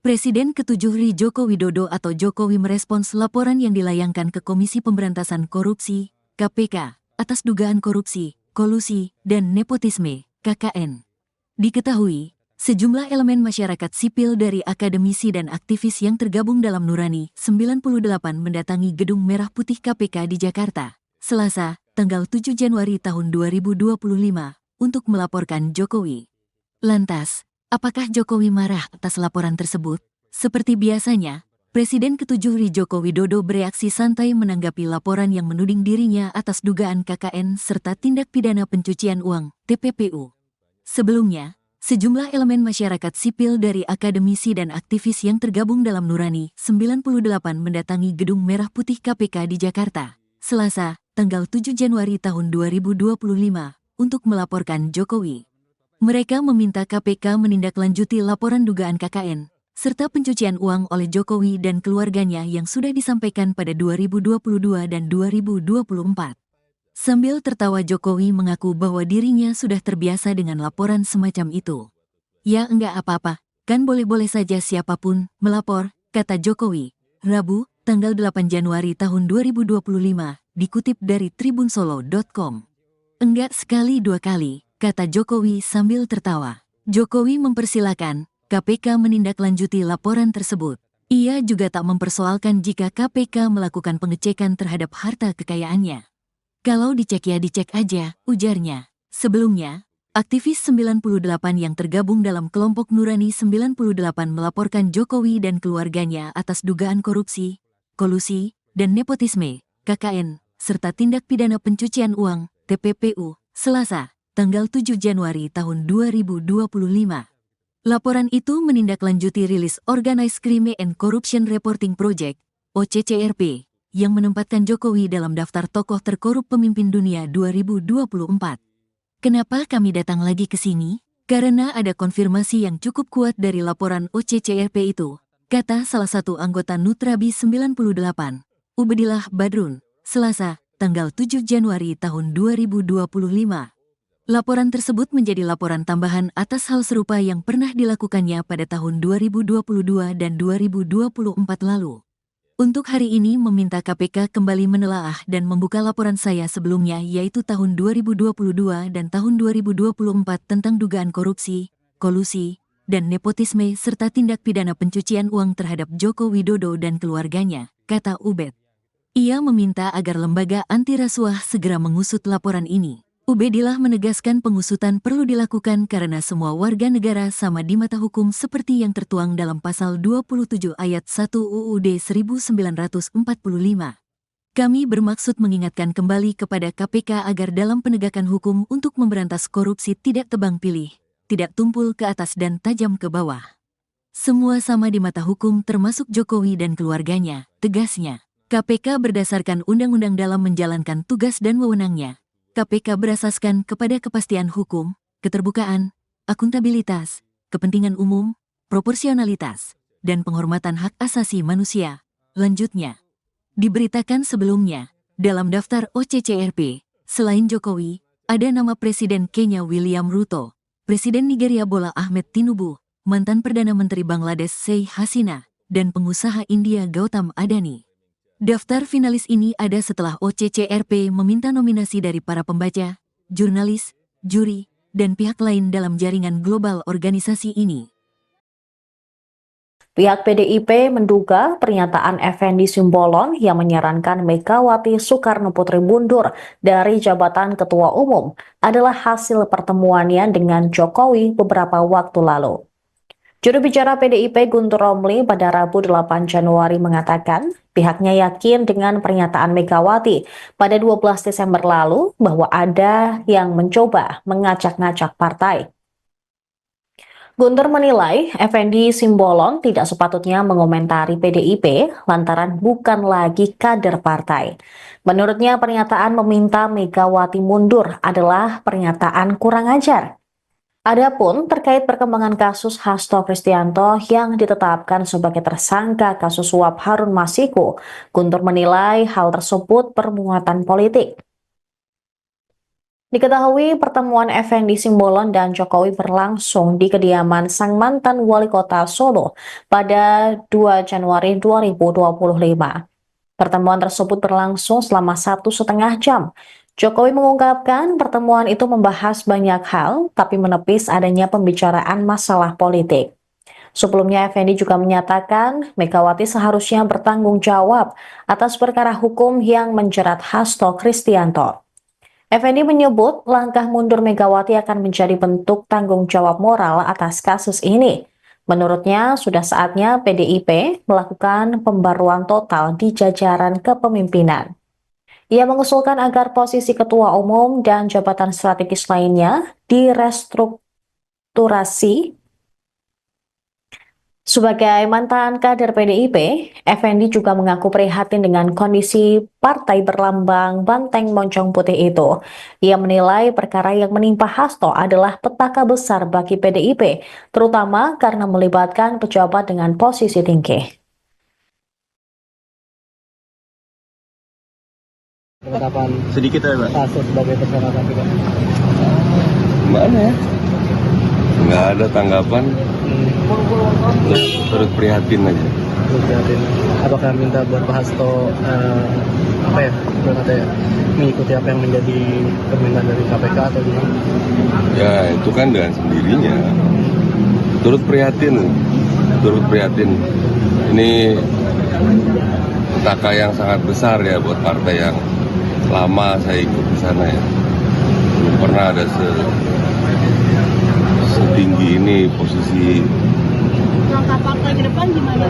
Presiden ke-7 RI Joko Widodo atau Jokowi merespons laporan yang dilayangkan ke Komisi Pemberantasan Korupsi, KPK, atas dugaan korupsi, kolusi, dan nepotisme, KKN. Diketahui, sejumlah elemen masyarakat sipil dari akademisi dan aktivis yang tergabung dalam Nurani 98 mendatangi Gedung Merah Putih KPK di Jakarta, Selasa, tanggal 7 Januari tahun 2025, untuk melaporkan Jokowi. Lantas, apakah Jokowi marah atas laporan tersebut? Seperti biasanya, Presiden ke-7 RI Joko Widodo bereaksi santai menanggapi laporan yang menuding dirinya atas dugaan KKN serta tindak pidana pencucian uang, TPPU. Sebelumnya, sejumlah elemen masyarakat sipil dari akademisi dan aktivis yang tergabung dalam Nurani 98 mendatangi Gedung Merah Putih KPK di Jakarta, Selasa, tanggal 7 Januari tahun 2025, untuk melaporkan Jokowi. Mereka meminta KPK menindaklanjuti laporan dugaan KKN, serta pencucian uang oleh Jokowi dan keluarganya yang sudah disampaikan pada 2022 dan 2024. Sambil tertawa Jokowi mengaku bahwa dirinya sudah terbiasa dengan laporan semacam itu. Ya enggak apa-apa, kan boleh-boleh saja siapapun melapor, kata Jokowi, Rabu, tanggal 8 Januari tahun 2025, dikutip dari tribunsolo.com. Enggak sekali dua kali, kata Jokowi sambil tertawa. Jokowi mempersilakan KPK menindaklanjuti laporan tersebut. Ia juga tak mempersoalkan jika KPK melakukan pengecekan terhadap harta kekayaannya. Kalau dicek ya dicek aja, ujarnya. Sebelumnya, aktivis 98 yang tergabung dalam kelompok Nurani 98 melaporkan Jokowi dan keluarganya atas dugaan korupsi, kolusi, dan nepotisme, KKN, serta tindak pidana pencucian uang, TPPU, Selasa, tanggal 7 Januari tahun 2025. Laporan itu menindaklanjuti rilis Organized Crime and Corruption Reporting Project, OCCRP, yang menempatkan Jokowi dalam daftar tokoh terkorup pemimpin dunia 2024. Kenapa kami datang lagi ke sini? Karena ada konfirmasi yang cukup kuat dari laporan OCCRP itu, kata salah satu anggota Nutrabi 98, Ubedillah Badrun, Selasa, tanggal 7 Januari tahun 2025. Laporan tersebut menjadi laporan tambahan atas hal serupa yang pernah dilakukannya pada tahun 2022 dan 2024 lalu. Untuk hari ini meminta KPK kembali menelaah dan membuka laporan saya sebelumnya yaitu tahun 2022 dan tahun 2024 tentang dugaan korupsi, kolusi, dan nepotisme serta tindak pidana pencucian uang terhadap Joko Widodo dan keluarganya, kata Ubed. Ia meminta agar lembaga anti rasuah segera mengusut laporan ini. Ubedillah menegaskan pengusutan perlu dilakukan karena semua warga negara sama di mata hukum seperti yang tertuang dalam pasal 27 ayat 1 UUD 1945. Kami bermaksud mengingatkan kembali kepada KPK agar dalam penegakan hukum untuk memberantas korupsi tidak tebang pilih, tidak tumpul ke atas dan tajam ke bawah. Semua sama di mata hukum termasuk Jokowi dan keluarganya, tegasnya. KPK berdasarkan undang-undang dalam menjalankan tugas dan wewenangnya. KPK berasaskan kepada kepastian hukum, keterbukaan, akuntabilitas, kepentingan umum, proporsionalitas, dan penghormatan hak asasi manusia. Lanjutnya, diberitakan sebelumnya, dalam daftar OCCRP, selain Jokowi, ada nama Presiden Kenya William Ruto, Presiden Nigeria Bola Ahmed Tinubu, mantan Perdana Menteri Bangladesh Sheikh Hasina, dan pengusaha India Gautam Adani. Daftar finalis ini ada setelah OCCRP meminta nominasi dari para pembaca, jurnalis, juri, dan pihak lain dalam jaringan global organisasi ini. Pihak PDIP menduga pernyataan Effendi Simbolon yang menyarankan Megawati Soekarno Putri mundur dari jabatan Ketua Umum adalah hasil pertemuannya dengan Jokowi beberapa waktu lalu. Juru bicara PDIP Guntur Romli pada Rabu 8 Januari mengatakan pihaknya yakin dengan pernyataan Megawati pada 12 Desember lalu bahwa ada yang mencoba mengacak-ngacak partai. Guntur menilai Effendi Simbolon tidak sepatutnya mengomentari PDIP lantaran bukan lagi kader partai. Menurutnya pernyataan meminta Megawati mundur adalah pernyataan kurang ajar. Adapun terkait perkembangan kasus Hasto Kristianto yang ditetapkan sebagai tersangka kasus suap Harun Masiku, Guntur menilai hal tersebut bermuatan politik. Diketahui pertemuan Effendi Simbolon dan Jokowi berlangsung di kediaman sang mantan wali kota Solo pada 2 Januari 2025. Pertemuan tersebut berlangsung selama 1,5 jam. Jokowi mengungkapkan pertemuan itu membahas banyak hal, tapi menepis adanya pembicaraan masalah politik. Sebelumnya, Effendi juga menyatakan Megawati seharusnya bertanggung jawab atas perkara hukum yang menjerat Hasto Kristianto. Effendi menyebut langkah mundur Megawati akan menjadi bentuk tanggung jawab moral atas kasus ini. Menurutnya, sudah saatnya PDIP melakukan pembaruan total di jajaran kepemimpinan. Ia mengusulkan agar posisi ketua umum dan jabatan strategis lainnya direstrukturasi. Sebagai mantan kader PDIP, Effendi juga mengaku prihatin dengan kondisi partai berlambang banteng moncong putih itu. Ia menilai perkara yang menimpa Hasto adalah petaka besar bagi PDIP, terutama karena melibatkan pejabat dengan posisi tinggi. Penetapan Sedikit ya, Pak. Hasto sebagai tersangka KPK. Gimana ya? Nggak ada tanggapan, turut prihatin aja. Prihatin. Apakah minta buat Pak Hasto mengikuti apa yang menjadi permintaan dari KPK atau gimana? Ya itu kan dengan sendirinya. Turut prihatin. Ini petaka yang sangat besar ya buat partai yang lama saya ikut di sana ya. Belum pernah ada setinggi ini posisi. Langkah partai ke depan gimana?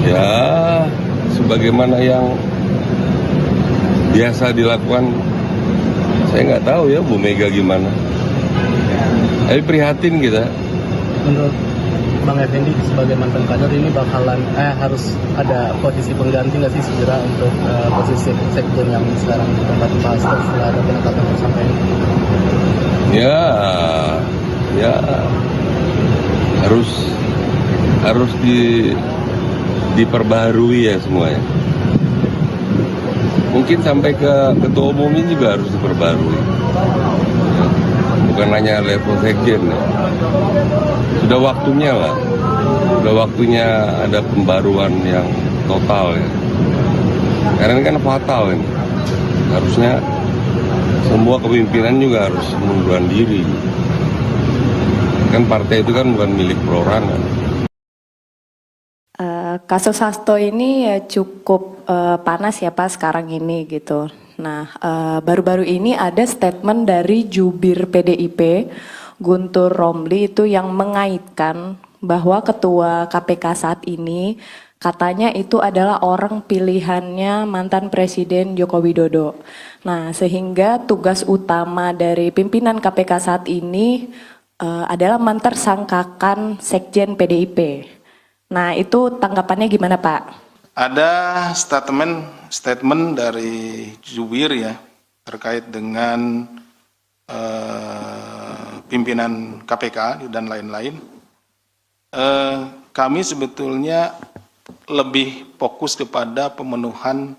Ya sebagaimana yang biasa dilakukan, saya nggak tahu ya Bu Mega gimana. Tapi prihatin kita. Menurut Bang Effendi sebagai mantan kader ini bakalan harus ada posisi pengganti nggak sih segera untuk posisi sekjen yang sekarang ditempati Pak Hasto setelah ada penetapan tersangka ini? Ya harus diperbaharui ya semuanya. Mungkin sampai ke ketua umumnya juga harus diperbaharui. Ya, bukan hanya level sekjen ya. Sudah waktunya lah. Sudah waktunya ada pembaruan yang total ya. Karena ini kan fatal ini. Harusnya semua kepemimpinan juga harus mengundurkan diri. Kan partai itu kan bukan milik perorangan. Kasus Hasto ini ya cukup panas ya Pak sekarang ini gitu. Nah, baru-baru ini ada statement dari jubir PDIP Guntur Romli itu yang mengaitkan bahwa ketua KPK saat ini katanya itu adalah orang pilihannya mantan Presiden Joko Widodo. Nah, sehingga tugas utama dari pimpinan KPK saat ini adalah mentersangkakan Sekjen PDIP. Nah, itu tanggapannya gimana Pak? Ada statement dari jubir ya terkait dengan pimpinan KPK dan lain-lain. Kami sebetulnya lebih fokus kepada pemenuhan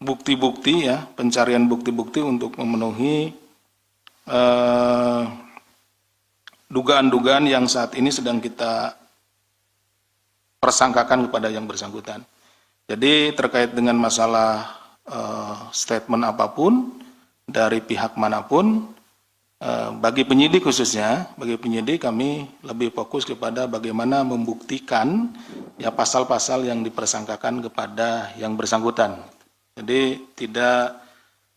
bukti-bukti ya, pencarian bukti-bukti untuk memenuhi dugaan-dugaan yang saat ini sedang kita persangkakan kepada yang bersangkutan. Jadi terkait dengan masalah statement apapun dari pihak manapun, bagi penyidik khususnya, bagi penyidik kami lebih fokus kepada bagaimana membuktikan ya pasal-pasal yang dipersangkakan kepada yang bersangkutan. Jadi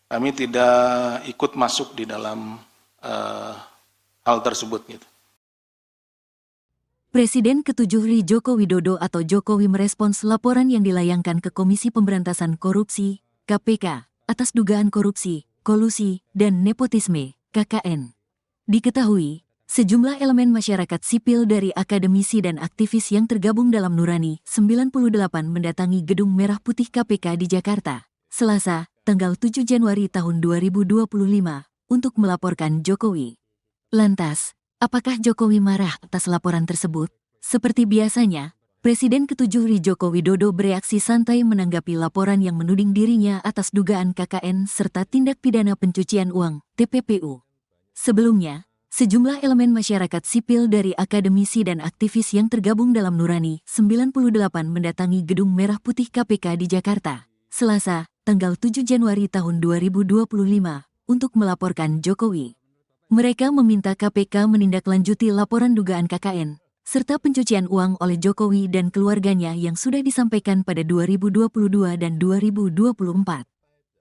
kami tidak ikut masuk di dalam hal tersebut gitu. Presiden ke-7 RI Joko Widodo atau Jokowi merespons laporan yang dilayangkan ke Komisi Pemberantasan Korupsi, KPK, atas dugaan korupsi, kolusi, dan nepotisme, KKN. Diketahui, sejumlah elemen masyarakat sipil dari akademisi dan aktivis yang tergabung dalam Nurani 98 mendatangi Gedung Merah Putih KPK di Jakarta, Selasa, tanggal 7 Januari tahun 2025, untuk melaporkan Jokowi. Lantas, apakah Jokowi marah atas laporan tersebut? Seperti biasanya, Presiden ke-7 Joko Widodo bereaksi santai menanggapi laporan yang menuding dirinya atas dugaan KKN serta tindak pidana pencucian uang (TPPU). Sebelumnya, sejumlah elemen masyarakat sipil dari akademisi dan aktivis yang tergabung dalam Nurani 98 mendatangi Gedung Merah Putih KPK di Jakarta, Selasa, tanggal 7 Januari tahun 2025, untuk melaporkan Jokowi. Mereka meminta KPK menindaklanjuti laporan dugaan KKN serta pencucian uang oleh Jokowi dan keluarganya yang sudah disampaikan pada 2022 dan 2024.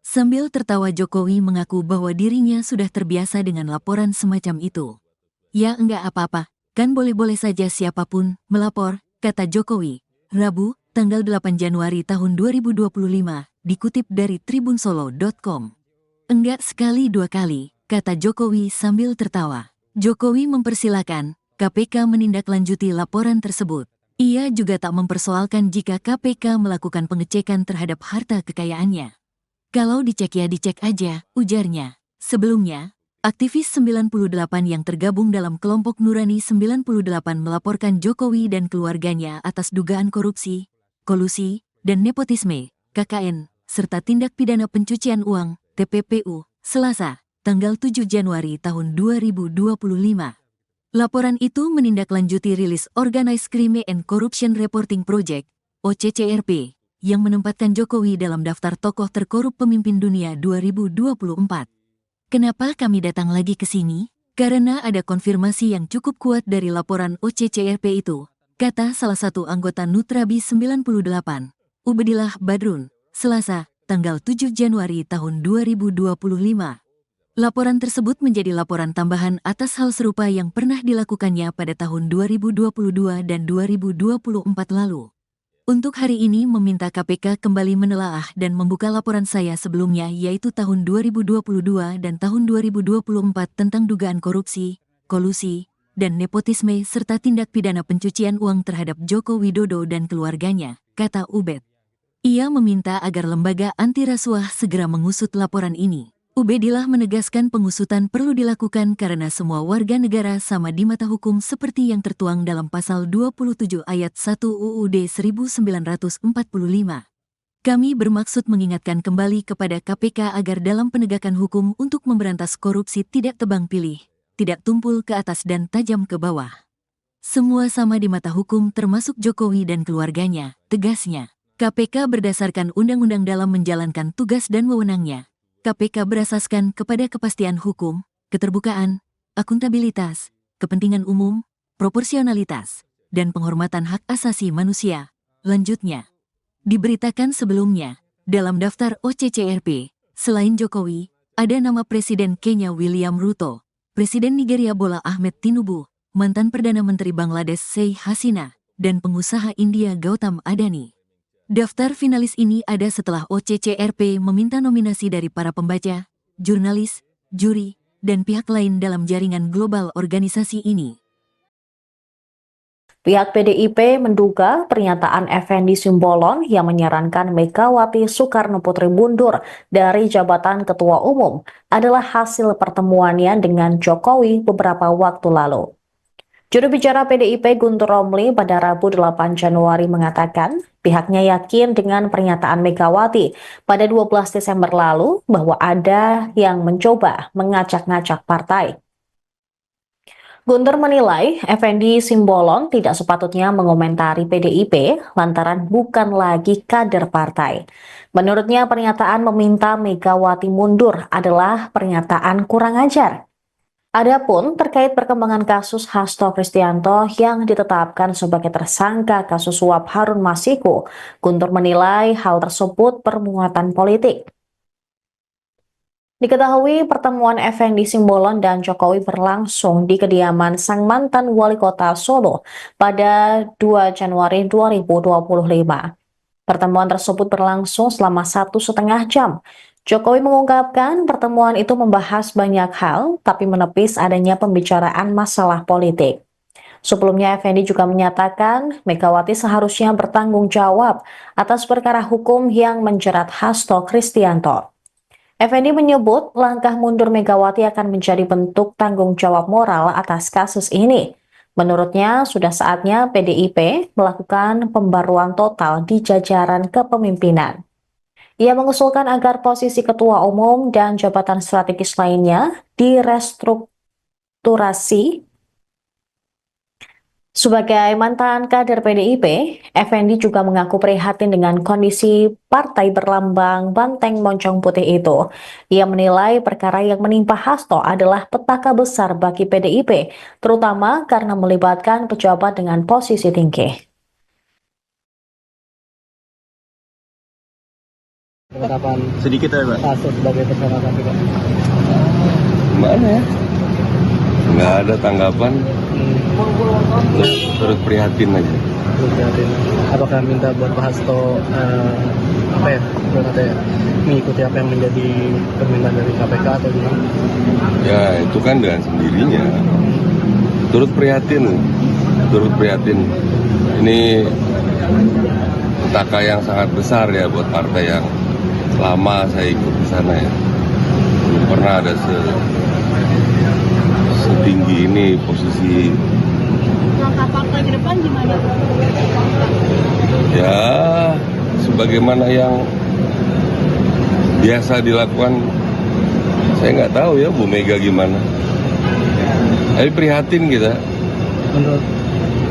Sambil tertawa, Jokowi mengaku bahwa dirinya sudah terbiasa dengan laporan semacam itu. Ya enggak apa-apa, kan boleh-boleh saja siapapun melapor, kata Jokowi, Rabu, tanggal 8 Januari tahun 2025, dikutip dari tribunsolo.com. Enggak sekali dua kali, kata Jokowi sambil tertawa. Jokowi mempersilahkan KPK menindaklanjuti laporan tersebut. Ia juga tak mempersoalkan jika KPK melakukan pengecekan terhadap harta kekayaannya. Kalau dicek ya dicek aja, ujarnya. Sebelumnya, aktivis 98 yang tergabung dalam kelompok Nurani 98 melaporkan Jokowi dan keluarganya atas dugaan korupsi, kolusi, dan nepotisme, KKN, serta tindak pidana pencucian uang, TPPU, Selasa, tanggal 7 Januari tahun 2025. Laporan itu menindaklanjuti rilis Organized Crime and Corruption Reporting Project, OCCRP, yang menempatkan Jokowi dalam daftar tokoh terkorup pemimpin dunia 2024. Kenapa kami datang lagi ke sini? Karena ada konfirmasi yang cukup kuat dari laporan OCCRP itu, kata salah satu anggota Nutrabi 98, Ubedillah Badrun, Selasa, tanggal 7 Januari tahun 2025. Laporan tersebut menjadi laporan tambahan atas hal serupa yang pernah dilakukannya pada tahun 2022 dan 2024 lalu. Untuk hari ini meminta KPK kembali menelaah dan membuka laporan saya sebelumnya, yaitu tahun 2022 dan tahun 2024 tentang dugaan korupsi, kolusi, dan nepotisme serta tindak pidana pencucian uang terhadap Joko Widodo dan keluarganya, kata Ubed. Ia meminta agar lembaga anti rasuah segera mengusut laporan ini. Ubedillah menegaskan pengusutan perlu dilakukan karena semua warga negara sama di mata hukum seperti yang tertuang dalam pasal 27 ayat 1 UUD 1945. Kami bermaksud mengingatkan kembali kepada KPK agar dalam penegakan hukum untuk memberantas korupsi tidak tebang pilih, tidak tumpul ke atas dan tajam ke bawah. Semua sama di mata hukum termasuk Jokowi dan keluarganya, tegasnya. KPK berdasarkan undang-undang dalam menjalankan tugas dan wewenangnya. KPK berasaskan kepada kepastian hukum, keterbukaan, akuntabilitas, kepentingan umum, proporsionalitas, dan penghormatan hak asasi manusia. Lanjutnya, diberitakan sebelumnya, dalam daftar OCCRP, selain Jokowi, ada nama Presiden Kenya William Ruto, Presiden Nigeria Bola Ahmed Tinubu, mantan Perdana Menteri Bangladesh Sheikh Hasina, dan pengusaha India Gautam Adani. Daftar finalis ini ada setelah OCCRP meminta nominasi dari para pembaca, jurnalis, juri, dan pihak lain dalam jaringan global organisasi ini. Pihak PDIP menduga pernyataan Effendi Simbolon yang menyarankan Megawati Soekarno Putri mundur dari jabatan Ketua Umum adalah hasil pertemuannya dengan Jokowi beberapa waktu lalu. Juru bicara PDIP Guntur Romli pada Rabu 8 Januari mengatakan pihaknya yakin dengan pernyataan Megawati pada 12 Desember lalu bahwa ada yang mencoba mengacak-ngacak partai. Guntur menilai Effendi Simbolon tidak sepatutnya mengomentari PDIP lantaran bukan lagi kader partai. Menurutnya pernyataan meminta Megawati mundur adalah pernyataan kurang ajar. Adapun terkait perkembangan kasus Hasto Kristianto yang ditetapkan sebagai tersangka kasus suap Harun Masiku, Guntur menilai hal tersebut bermuatan politik. Diketahui pertemuan Effendi Simbolon dan Jokowi berlangsung di kediaman sang mantan wali kota Solo pada 2 Januari 2025. Pertemuan tersebut berlangsung selama 1,5 jam. Jokowi mengungkapkan pertemuan itu membahas banyak hal, tapi menepis adanya pembicaraan masalah politik. Sebelumnya, Effendi juga menyatakan Megawati seharusnya bertanggung jawab atas perkara hukum yang menjerat Hasto Kristianto. Effendi menyebut langkah mundur Megawati akan menjadi bentuk tanggung jawab moral atas kasus ini. Menurutnya, sudah saatnya PDIP melakukan pembaruan total di jajaran kepemimpinan. Ia mengusulkan agar posisi ketua umum dan jabatan strategis lainnya direstrukturasi. Sebagai mantan kader PDIP, Effendi juga mengaku prihatin dengan kondisi partai berlambang banteng moncong putih itu. Ia menilai perkara yang menimpa Hasto adalah petaka besar bagi PDIP, terutama karena melibatkan pejabat dengan posisi tinggi. Penetapan Sedikit ya, Pak. Hasto sebagai tersangka KPK. Gimana ya? Nggak ada tanggapan, turut prihatin aja. Terus prihatin. Apakah minta buat Pak Hasto apa ya? Katanya mengikuti apa yang menjadi permintaan dari KPK atau gimana? Ya itu kan dengan sendirinya. Turut prihatin. Ini petaka yang sangat besar ya buat partai yang lama saya ikut di sana ya. Belum pernah ada setinggi ini posisi. Langkah partai ke depan gimana? Ya sebagaimana yang biasa dilakukan, saya nggak tahu ya Bu Mega gimana. Tapi prihatin kita. Menurut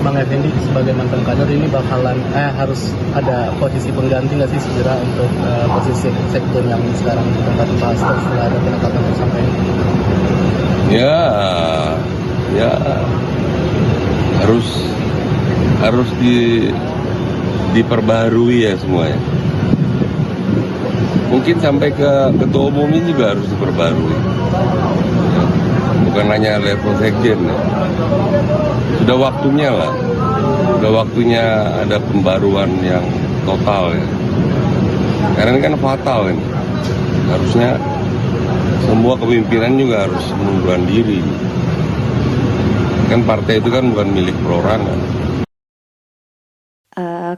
Bang Effendi sebagai mantan kader ini bakalan harus ada posisi pengganti nggak sih segera untuk posisi sekjen yang sekarang ditempati Pak Hasto setelah ada penetapan tersangka ini? Ya harus diperbaharui ya semuanya. Mungkin sampai ke ketua umum ini juga harus diperbarui. Ya, bukan hanya level sekjen ya. Sudah waktunya ada pembaruan yang total ya. Karena ini kan fatal ini. Harusnya semua kepemimpinan juga harus mengundurkan diri. Kan partai itu kan bukan milik perorangan.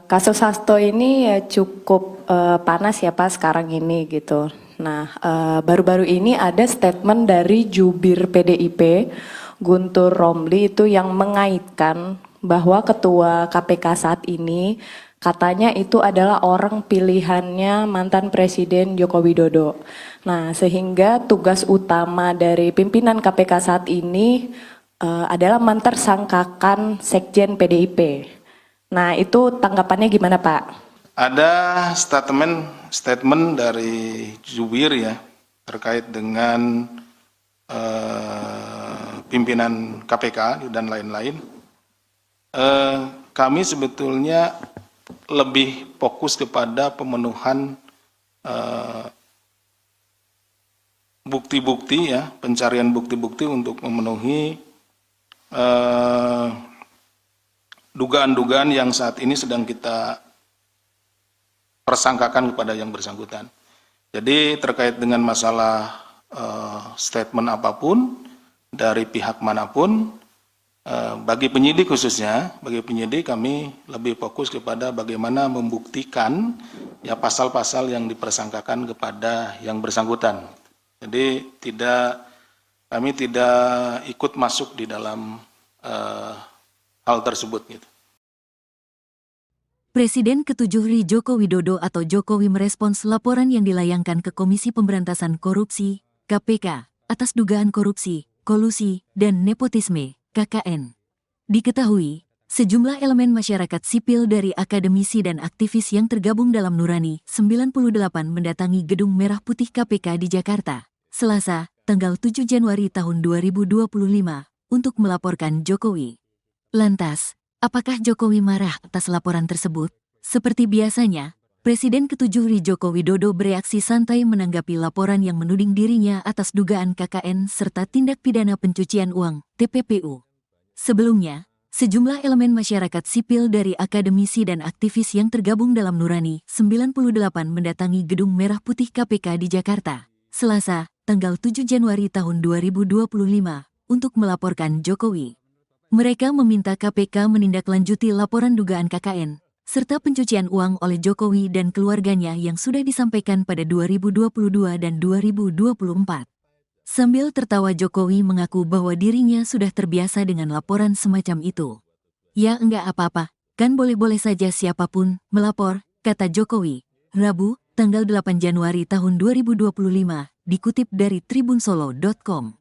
Kasus Hasto ini ya cukup panas ya Pak sekarang ini gitu. Nah, baru-baru ini ada statement dari jubir PDIP, Guntur Romli itu yang mengaitkan bahwa ketua KPK saat ini katanya itu adalah orang pilihannya mantan Presiden Joko Widodo. Nah, sehingga tugas utama dari pimpinan KPK saat ini adalah mentersangkakan Sekjen PDIP. Nah, itu tanggapannya gimana Pak? Ada statement dari jubir ya terkait dengan pimpinan KPK dan lain-lain. Kami sebetulnya lebih fokus kepada pemenuhan bukti-bukti ya, pencarian bukti-bukti untuk memenuhi dugaan-dugaan yang saat ini sedang kita persangkakan kepada yang bersangkutan. Jadi terkait dengan masalah statement apapun dari pihak manapun, bagi penyidik khususnya, bagi penyidik kami lebih fokus kepada bagaimana membuktikan ya pasal-pasal yang dipersangkakan kepada yang bersangkutan. Jadi kami tidak ikut masuk di dalam hal tersebut gitu. Presiden ke-7 RI Joko Widodo atau Jokowi merespons laporan yang dilayangkan ke Komisi Pemberantasan Korupsi, KPK, atas dugaan korupsi, kolusi, dan nepotisme, KKN. Diketahui, sejumlah elemen masyarakat sipil dari akademisi dan aktivis yang tergabung dalam Nurani 98 mendatangi Gedung Merah Putih KPK di Jakarta, Selasa, tanggal 7 Januari tahun 2025, untuk melaporkan Jokowi. Lantas, apakah Jokowi marah atas laporan tersebut? Seperti biasanya, Presiden ke-7 RI Joko Widodo bereaksi santai menanggapi laporan yang menuding dirinya atas dugaan KKN serta tindak pidana pencucian uang, TPPU. Sebelumnya, sejumlah elemen masyarakat sipil dari akademisi dan aktivis yang tergabung dalam Nurani 98 mendatangi Gedung Merah Putih KPK di Jakarta, Selasa, tanggal 7 Januari tahun 2025, untuk melaporkan Jokowi. Mereka meminta KPK menindaklanjuti laporan dugaan KKN, serta pencucian uang oleh Jokowi dan keluarganya yang sudah disampaikan pada 2022 dan 2024. Sambil tertawa Jokowi mengaku bahwa dirinya sudah terbiasa dengan laporan semacam itu. Ya enggak apa-apa, kan boleh-boleh saja siapapun melapor, kata Jokowi. Rabu, tanggal 8 Januari tahun 2025, dikutip dari tribunsolo.com.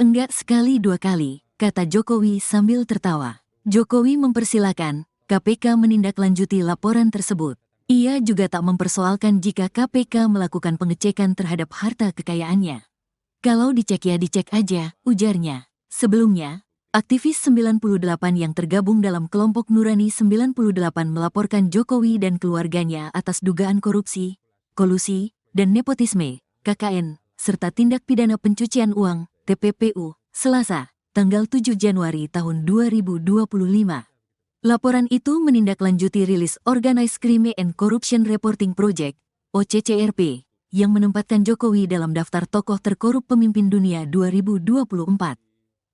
Enggak sekali dua kali, kata Jokowi sambil tertawa. Jokowi mempersilahkan KPK menindaklanjuti laporan tersebut. Ia juga tak mempersoalkan jika KPK melakukan pengecekan terhadap harta kekayaannya. Kalau dicek ya dicek aja, ujarnya. Sebelumnya, aktivis 98 yang tergabung dalam kelompok Nurani 98 melaporkan Jokowi dan keluarganya atas dugaan korupsi, kolusi, dan nepotisme, KKN, serta tindak pidana pencucian uang, TPPU, Selasa, tanggal 7 Januari tahun 2025. Laporan itu menindaklanjuti rilis Organized Crime and Corruption Reporting Project, OCCRP, yang menempatkan Jokowi dalam daftar tokoh terkorup pemimpin dunia 2024.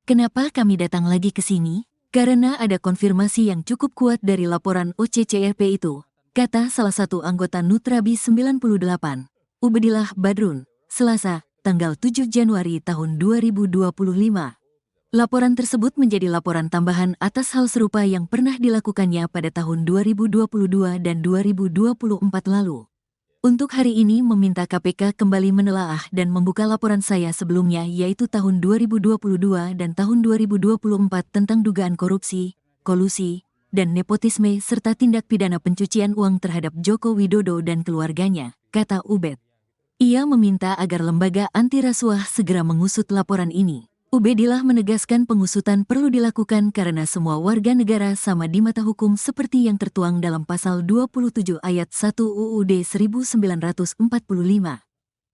Kenapa kami datang lagi ke sini? Karena ada konfirmasi yang cukup kuat dari laporan OCCRP itu, kata salah satu anggota Nutrabi 98, Ubedillah Badrun, Selasa, tanggal 7 Januari tahun 2025. Laporan tersebut menjadi laporan tambahan atas hal serupa yang pernah dilakukannya pada tahun 2022 dan 2024 lalu. Untuk hari ini meminta KPK kembali menelaah dan membuka laporan saya sebelumnya yaitu tahun 2022 dan tahun 2024 tentang dugaan korupsi, kolusi, dan nepotisme serta tindak pidana pencucian uang terhadap Joko Widodo dan keluarganya, kata Ubed. Ia meminta agar lembaga anti rasuah segera mengusut laporan ini. Ubedillah menegaskan pengusutan perlu dilakukan karena semua warga negara sama di mata hukum seperti yang tertuang dalam pasal 27 ayat 1 UUD 1945.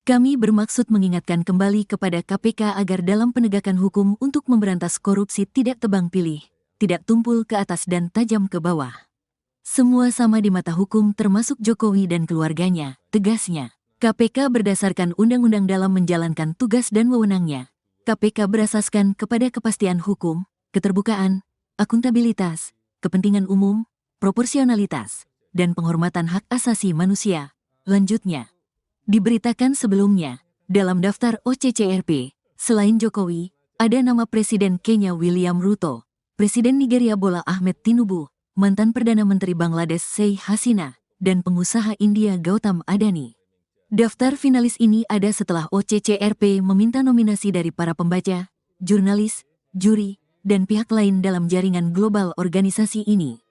Kami bermaksud mengingatkan kembali kepada KPK agar dalam penegakan hukum untuk memberantas korupsi tidak tebang pilih, tidak tumpul ke atas dan tajam ke bawah. Semua sama di mata hukum termasuk Jokowi dan keluarganya, tegasnya. KPK berdasarkan undang-undang dalam menjalankan tugas dan wewenangnya. KPK berasaskan kepada kepastian hukum, keterbukaan, akuntabilitas, kepentingan umum, proporsionalitas, dan penghormatan hak asasi manusia. Lanjutnya, diberitakan sebelumnya, dalam daftar OCCRP, selain Jokowi, ada nama Presiden Kenya William Ruto, Presiden Nigeria Bola Ahmed Tinubu, mantan Perdana Menteri Bangladesh Sheikh Hasina, dan pengusaha India Gautam Adani. Daftar finalis ini ada setelah OCCRP meminta nominasi dari para pembaca, jurnalis, juri, dan pihak lain dalam jaringan global organisasi ini.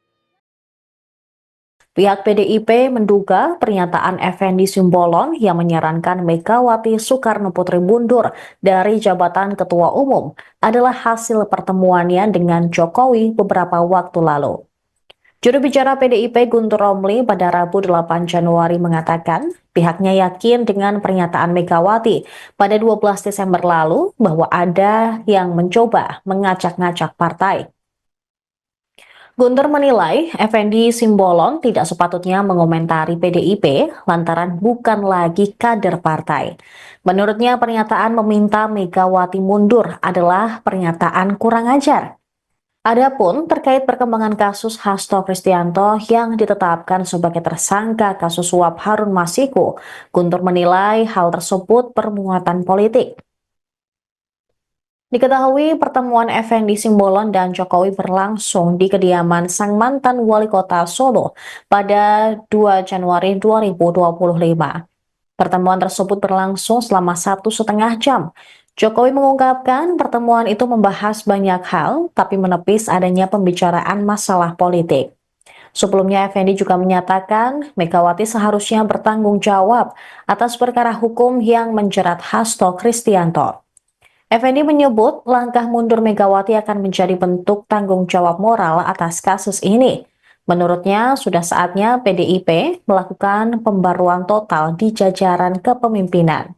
Pihak PDIP menduga pernyataan Effendi Simbolon yang menyarankan Megawati Soekarno Putri mundur dari jabatan Ketua Umum adalah hasil pertemuannya dengan Jokowi beberapa waktu lalu. Juru bicara PDIP Guntur Romli pada Rabu 8 Januari mengatakan pihaknya yakin dengan pernyataan Megawati pada 12 Desember lalu bahwa ada yang mencoba mengacak-ngacak partai. Guntur menilai Effendi Simbolon tidak sepatutnya mengomentari PDIP lantaran bukan lagi kader partai. Menurutnya pernyataan meminta Megawati mundur adalah pernyataan kurang ajar. Adapun terkait perkembangan kasus Hasto Kristianto yang ditetapkan sebagai tersangka kasus suap Harun Masiku, Guntur menilai hal tersebut bermuatan politik. Diketahui pertemuan Effendi Simbolon dan Jokowi berlangsung di kediaman sang mantan wali kota Solo pada 2 Januari 2025. Pertemuan tersebut berlangsung selama 1,5 jam. Jokowi mengungkapkan pertemuan itu membahas banyak hal, tapi menepis adanya pembicaraan masalah politik. Sebelumnya, Effendi juga menyatakan Megawati seharusnya bertanggung jawab atas perkara hukum yang menjerat Hasto Kristianto. Effendi menyebut langkah mundur Megawati akan menjadi bentuk tanggung jawab moral atas kasus ini. Menurutnya, sudah saatnya PDIP melakukan pembaruan total di jajaran kepemimpinan.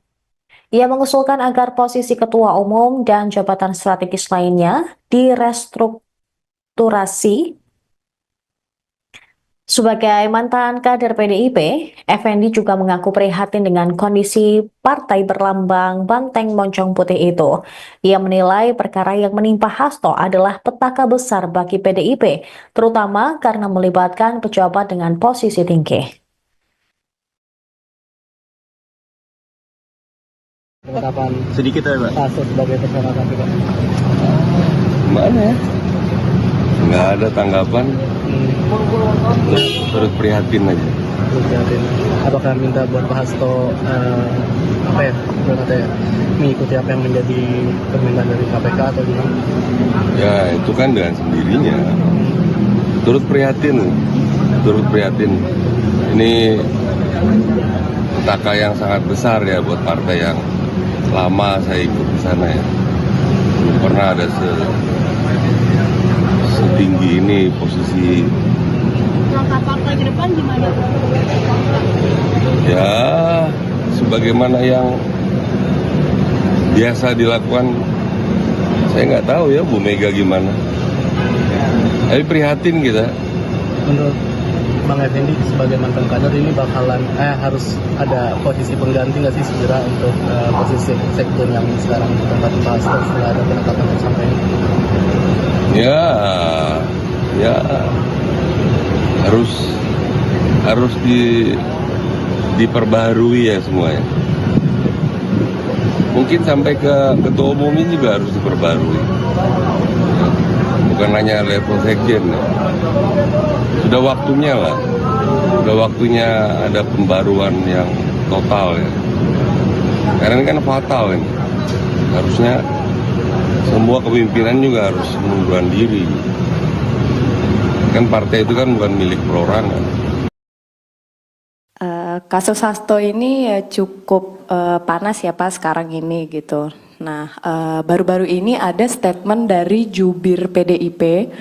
Ia mengusulkan agar posisi ketua umum dan jabatan strategis lainnya direstrukturasi. Sebagai mantan kader PDIP, Effendi juga mengaku prihatin dengan kondisi partai berlambang banteng moncong putih itu. Ia menilai perkara yang menimpa Hasto adalah petaka besar bagi PDIP, terutama karena melibatkan pejabat dengan posisi tinggi. Penetapan Sedikit ya, Pak. Pak Hasto sebagai tersangka KPK. Gimana ya? Nggak ada tanggapan, terus prihatin aja. Terus prihatin. Apakah minta buat Pak Hasto mengikuti apa yang menjadi permintaan dari KPK atau gimana? Ya itu kan dengan sendirinya. Turut prihatin. Ini petaka yang sangat besar ya buat partai yang lama saya ikut di sana ya. Belum pernah ada setinggi ini posisi. Langkah partai ke depan gimana? Ya sebagaimana yang biasa dilakukan, saya nggak tahu ya Bu Mega gimana. Tapi prihatin kita. Menurut Bang Effendi sebagai mantan kader ini bakalan harus ada posisi pengganti nggak sih segera untuk posisi sekjen yang sekarang ditempati Pak Hasto setelah ada penetapan tersangka ini? Ya harus diperbaharui ya semuanya. Mungkin sampai ke ketua umum ini juga harus diperbarui. Bukan hanya level sekjen. Ya. Sudah waktunya lah. Sudah waktunya ada pembaruan yang total ya. Karena ini kan fatal ini. Harusnya semua kepemimpinan juga harus mengundurkan diri. Kan partai itu kan bukan milik perorangan. Kasus Hasto ini ya cukup panas ya Pak sekarang ini gitu. Nah, baru-baru ini ada statement dari jubir PDIP,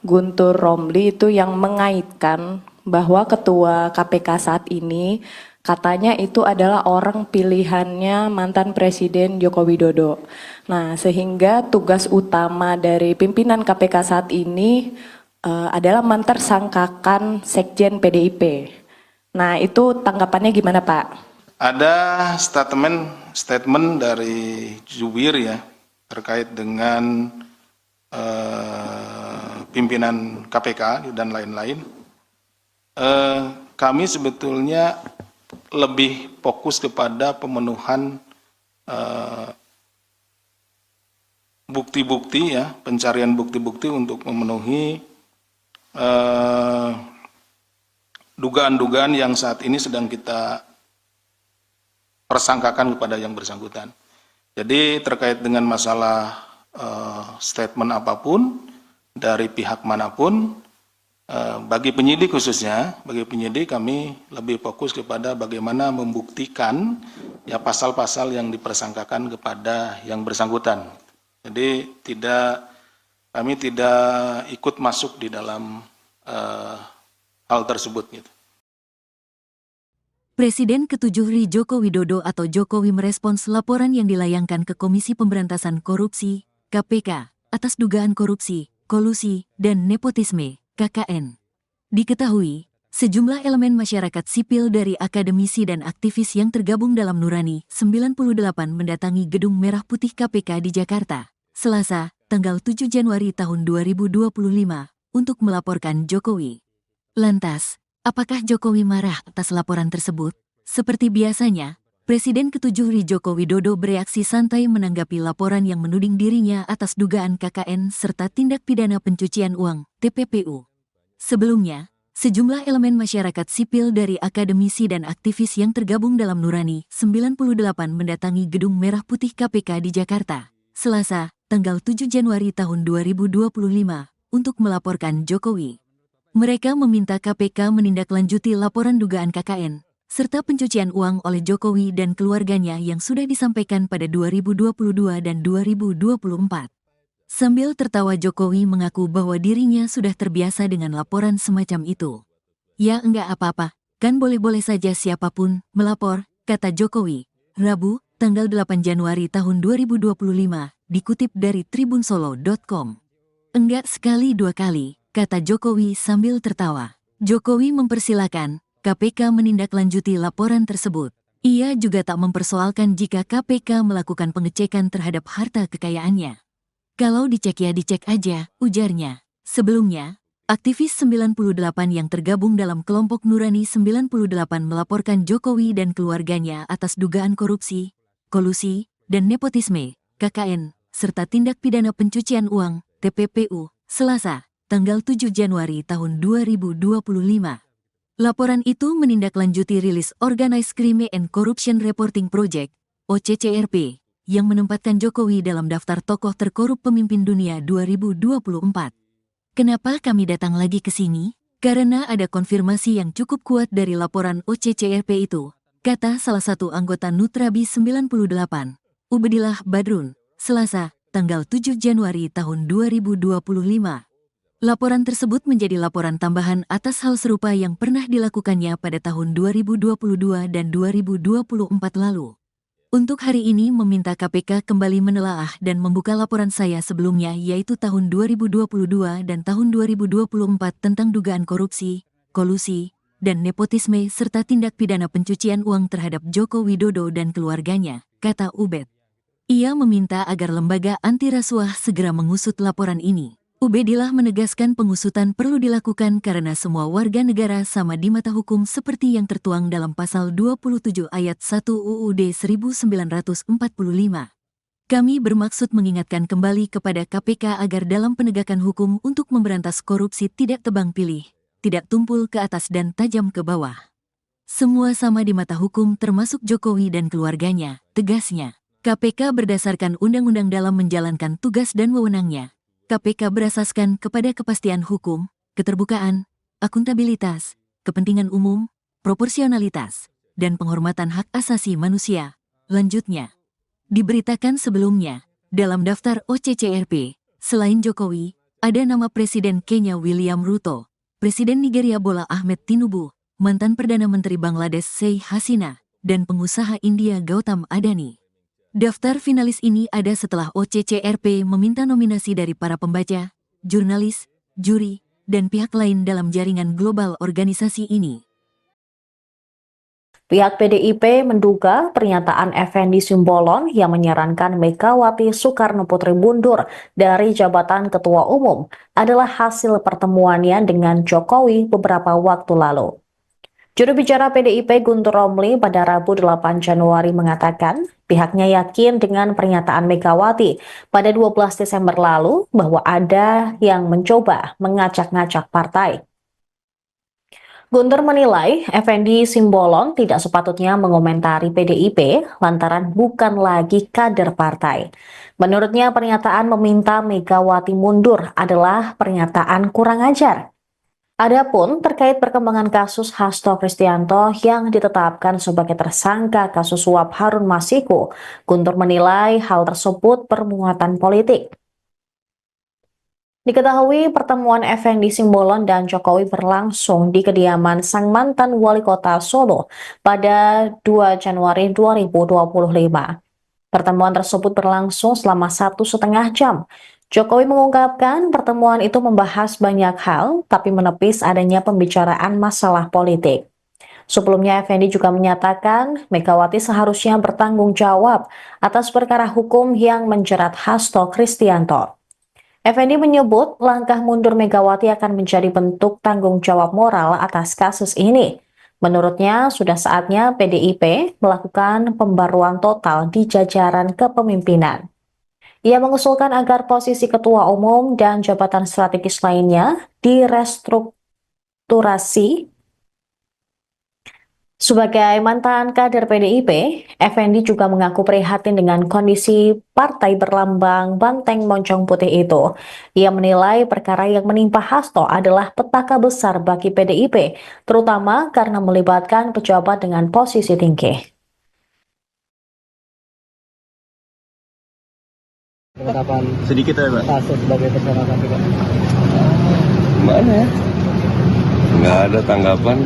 Guntur Romli itu yang mengaitkan bahwa ketua KPK saat ini katanya itu adalah orang pilihannya mantan Presiden Joko Widodo. Nah, sehingga tugas utama dari pimpinan KPK saat ini adalah mentersangkakan Sekjen PDIP. Nah, itu tanggapannya gimana Pak? Ada statement dari jubir ya terkait dengan pimpinan KPK dan lain-lain. Kami sebetulnya lebih fokus kepada pemenuhan bukti-bukti ya, pencarian bukti-bukti untuk memenuhi dugaan-dugaan yang saat ini sedang kita persangkakan kepada yang bersangkutan. Jadi terkait dengan masalah statement apapun dari pihak manapun, bagi penyidik khususnya, bagi penyidik kami lebih fokus kepada bagaimana membuktikan ya pasal-pasal yang dipersangkakan kepada yang bersangkutan. Jadi kami tidak ikut masuk di dalam hal tersebut gitu. Presiden ke-7 RI Joko Widodo atau Jokowi merespons laporan yang dilayangkan ke Komisi Pemberantasan Korupsi, KPK, atas dugaan korupsi, kolusi, dan nepotisme, KKN. Diketahui, sejumlah elemen masyarakat sipil dari akademisi dan aktivis yang tergabung dalam Nurani 98 mendatangi Gedung Merah Putih KPK di Jakarta, Selasa, tanggal 7 Januari tahun 2025, untuk melaporkan Jokowi. Lantas, apakah Jokowi marah atas laporan tersebut? Seperti biasanya, Presiden ke-7 RI Joko Widodo bereaksi santai menanggapi laporan yang menuding dirinya atas dugaan KKN serta tindak pidana pencucian uang, TPPU. Sebelumnya, sejumlah elemen masyarakat sipil dari akademisi dan aktivis yang tergabung dalam Nurani 98 mendatangi Gedung Merah Putih KPK di Jakarta, Selasa, tanggal 7 Januari tahun 2025, untuk melaporkan Jokowi. Mereka meminta KPK menindaklanjuti laporan dugaan KKN, serta pencucian uang oleh Jokowi dan keluarganya yang sudah disampaikan pada 2022 dan 2024. Sambil tertawa Jokowi mengaku bahwa dirinya sudah terbiasa dengan laporan semacam itu. Ya enggak apa-apa, kan boleh-boleh saja siapapun melapor, kata Jokowi, Rabu, tanggal 8 Januari tahun 2025, dikutip dari tribunsolo.com. Enggak sekali dua kali, kata Jokowi sambil tertawa. Jokowi mempersilahkan KPK menindaklanjuti laporan tersebut. Ia juga tak mempersoalkan jika KPK melakukan pengecekan terhadap harta kekayaannya. Kalau dicek ya dicek aja, ujarnya. Sebelumnya, aktivis 98 yang tergabung dalam kelompok Nurani 98 melaporkan Jokowi dan keluarganya atas dugaan korupsi, kolusi, dan Nepotisme, KKN, serta Tindak Pidana Pencucian Uang, TPPU, Selasa, tanggal 7 Januari tahun 2025. Laporan itu menindaklanjuti rilis Organized Crime and Corruption Reporting Project, OCCRP, yang menempatkan Jokowi dalam daftar tokoh terkorup pemimpin dunia 2024. Kenapa kami datang lagi ke sini? Karena ada konfirmasi yang cukup kuat dari laporan OCCRP itu, kata salah satu anggota Nutrabi 98, Ubedillah Badrun, Selasa, tanggal 7 Januari tahun 2025. Laporan tersebut menjadi laporan tambahan atas hal serupa yang pernah dilakukannya pada tahun 2022 dan 2024 lalu. Untuk hari ini meminta KPK kembali menelaah dan membuka laporan saya sebelumnya yaitu tahun 2022 dan tahun 2024 tentang dugaan korupsi, kolusi, dan nepotisme serta tindak pidana pencucian uang terhadap Joko Widodo dan keluarganya, kata Ubed. Ia meminta agar lembaga anti rasuah segera mengusut laporan ini. Ubedillah menegaskan pengusutan perlu dilakukan karena semua warga negara sama di mata hukum seperti yang tertuang dalam pasal 27 ayat 1 UUD 1945. Kami bermaksud mengingatkan kembali kepada KPK agar dalam penegakan hukum untuk memberantas korupsi tidak tebang pilih, tidak tumpul ke atas dan tajam ke bawah. Semua sama di mata hukum termasuk Jokowi dan keluarganya, tegasnya. KPK berdasarkan undang-undang dalam menjalankan tugas dan wewenangnya. KPK berasaskan kepada kepastian hukum, keterbukaan, akuntabilitas, kepentingan umum, proporsionalitas, dan penghormatan hak asasi manusia. Lanjutnya, diberitakan sebelumnya, dalam daftar OCCRP, selain Jokowi, ada nama Presiden Kenya William Ruto, Presiden Nigeria Bola Ahmed Tinubu, mantan Perdana Menteri Bangladesh Sheikh Hasina, dan pengusaha India Gautam Adani. Daftar finalis ini ada setelah OCCRP meminta nominasi dari para pembaca, jurnalis, juri, dan pihak lain dalam jaringan global organisasi ini. Pihak PDIP menduga pernyataan Effendi Simbolon yang menyarankan Megawati Soekarno Putri mundur dari jabatan Ketua Umum adalah hasil pertemuannya dengan Jokowi beberapa waktu lalu. Juru bicara PDIP Guntur Romli pada Rabu 8 Januari mengatakan pihaknya yakin dengan pernyataan Megawati pada 12 Desember lalu bahwa ada yang mencoba mengacak-ngacak partai. Guntur menilai Effendi Simbolon tidak sepatutnya mengomentari PDIP lantaran bukan lagi kader partai. Menurutnya pernyataan meminta Megawati mundur adalah pernyataan kurang ajar. Adapun terkait perkembangan kasus Hasto Kristianto yang ditetapkan sebagai tersangka kasus suap Harun Masiku, Guntur menilai hal tersebut bermuatan politik. Diketahui pertemuan Effendi Simbolon dan Jokowi berlangsung di kediaman sang mantan wali kota Solo pada 2 Januari 2025. Pertemuan tersebut berlangsung selama 1,5 jam. Jokowi mengungkapkan pertemuan itu membahas banyak hal, tapi menepis adanya pembicaraan masalah politik. Sebelumnya, Effendi juga menyatakan Megawati seharusnya bertanggung jawab atas perkara hukum yang menjerat Hasto Kristianto. Effendi menyebut langkah mundur Megawati akan menjadi bentuk tanggung jawab moral atas kasus ini. Menurutnya, sudah saatnya PDIP melakukan pembaruan total di jajaran kepemimpinan. Ia mengusulkan agar posisi ketua umum dan jabatan strategis lainnya direstrukturasi. Sebagai mantan kader PDIP, Effendi juga mengaku prihatin dengan kondisi partai berlambang banteng moncong putih itu. Ia menilai perkara yang menimpa Hasto adalah petaka besar bagi PDIP, terutama karena melibatkan pejabat dengan posisi tinggi. Penetapan Sedikit ya, Pak. Hasto sebagai tersangka KPK. Gimana ya? Nggak ada tanggapan,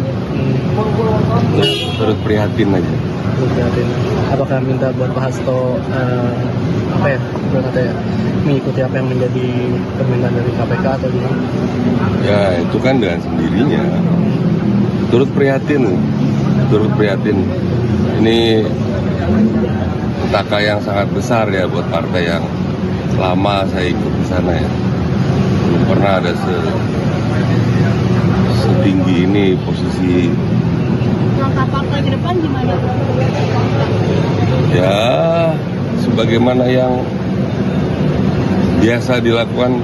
terus prihatin aja. Prihatin. Apakah minta buat Pak Hasto mengikuti apa yang menjadi permintaan dari KPK atau gimana? Ya itu kan dengan sendirinya. Turut prihatin. Ini petaka yang sangat besar ya buat partai yang lama saya ikut di sana ya. Belum pernah ada setinggi ini posisi. Langkah partai ke depan gimana? Ya sebagaimana yang biasa dilakukan.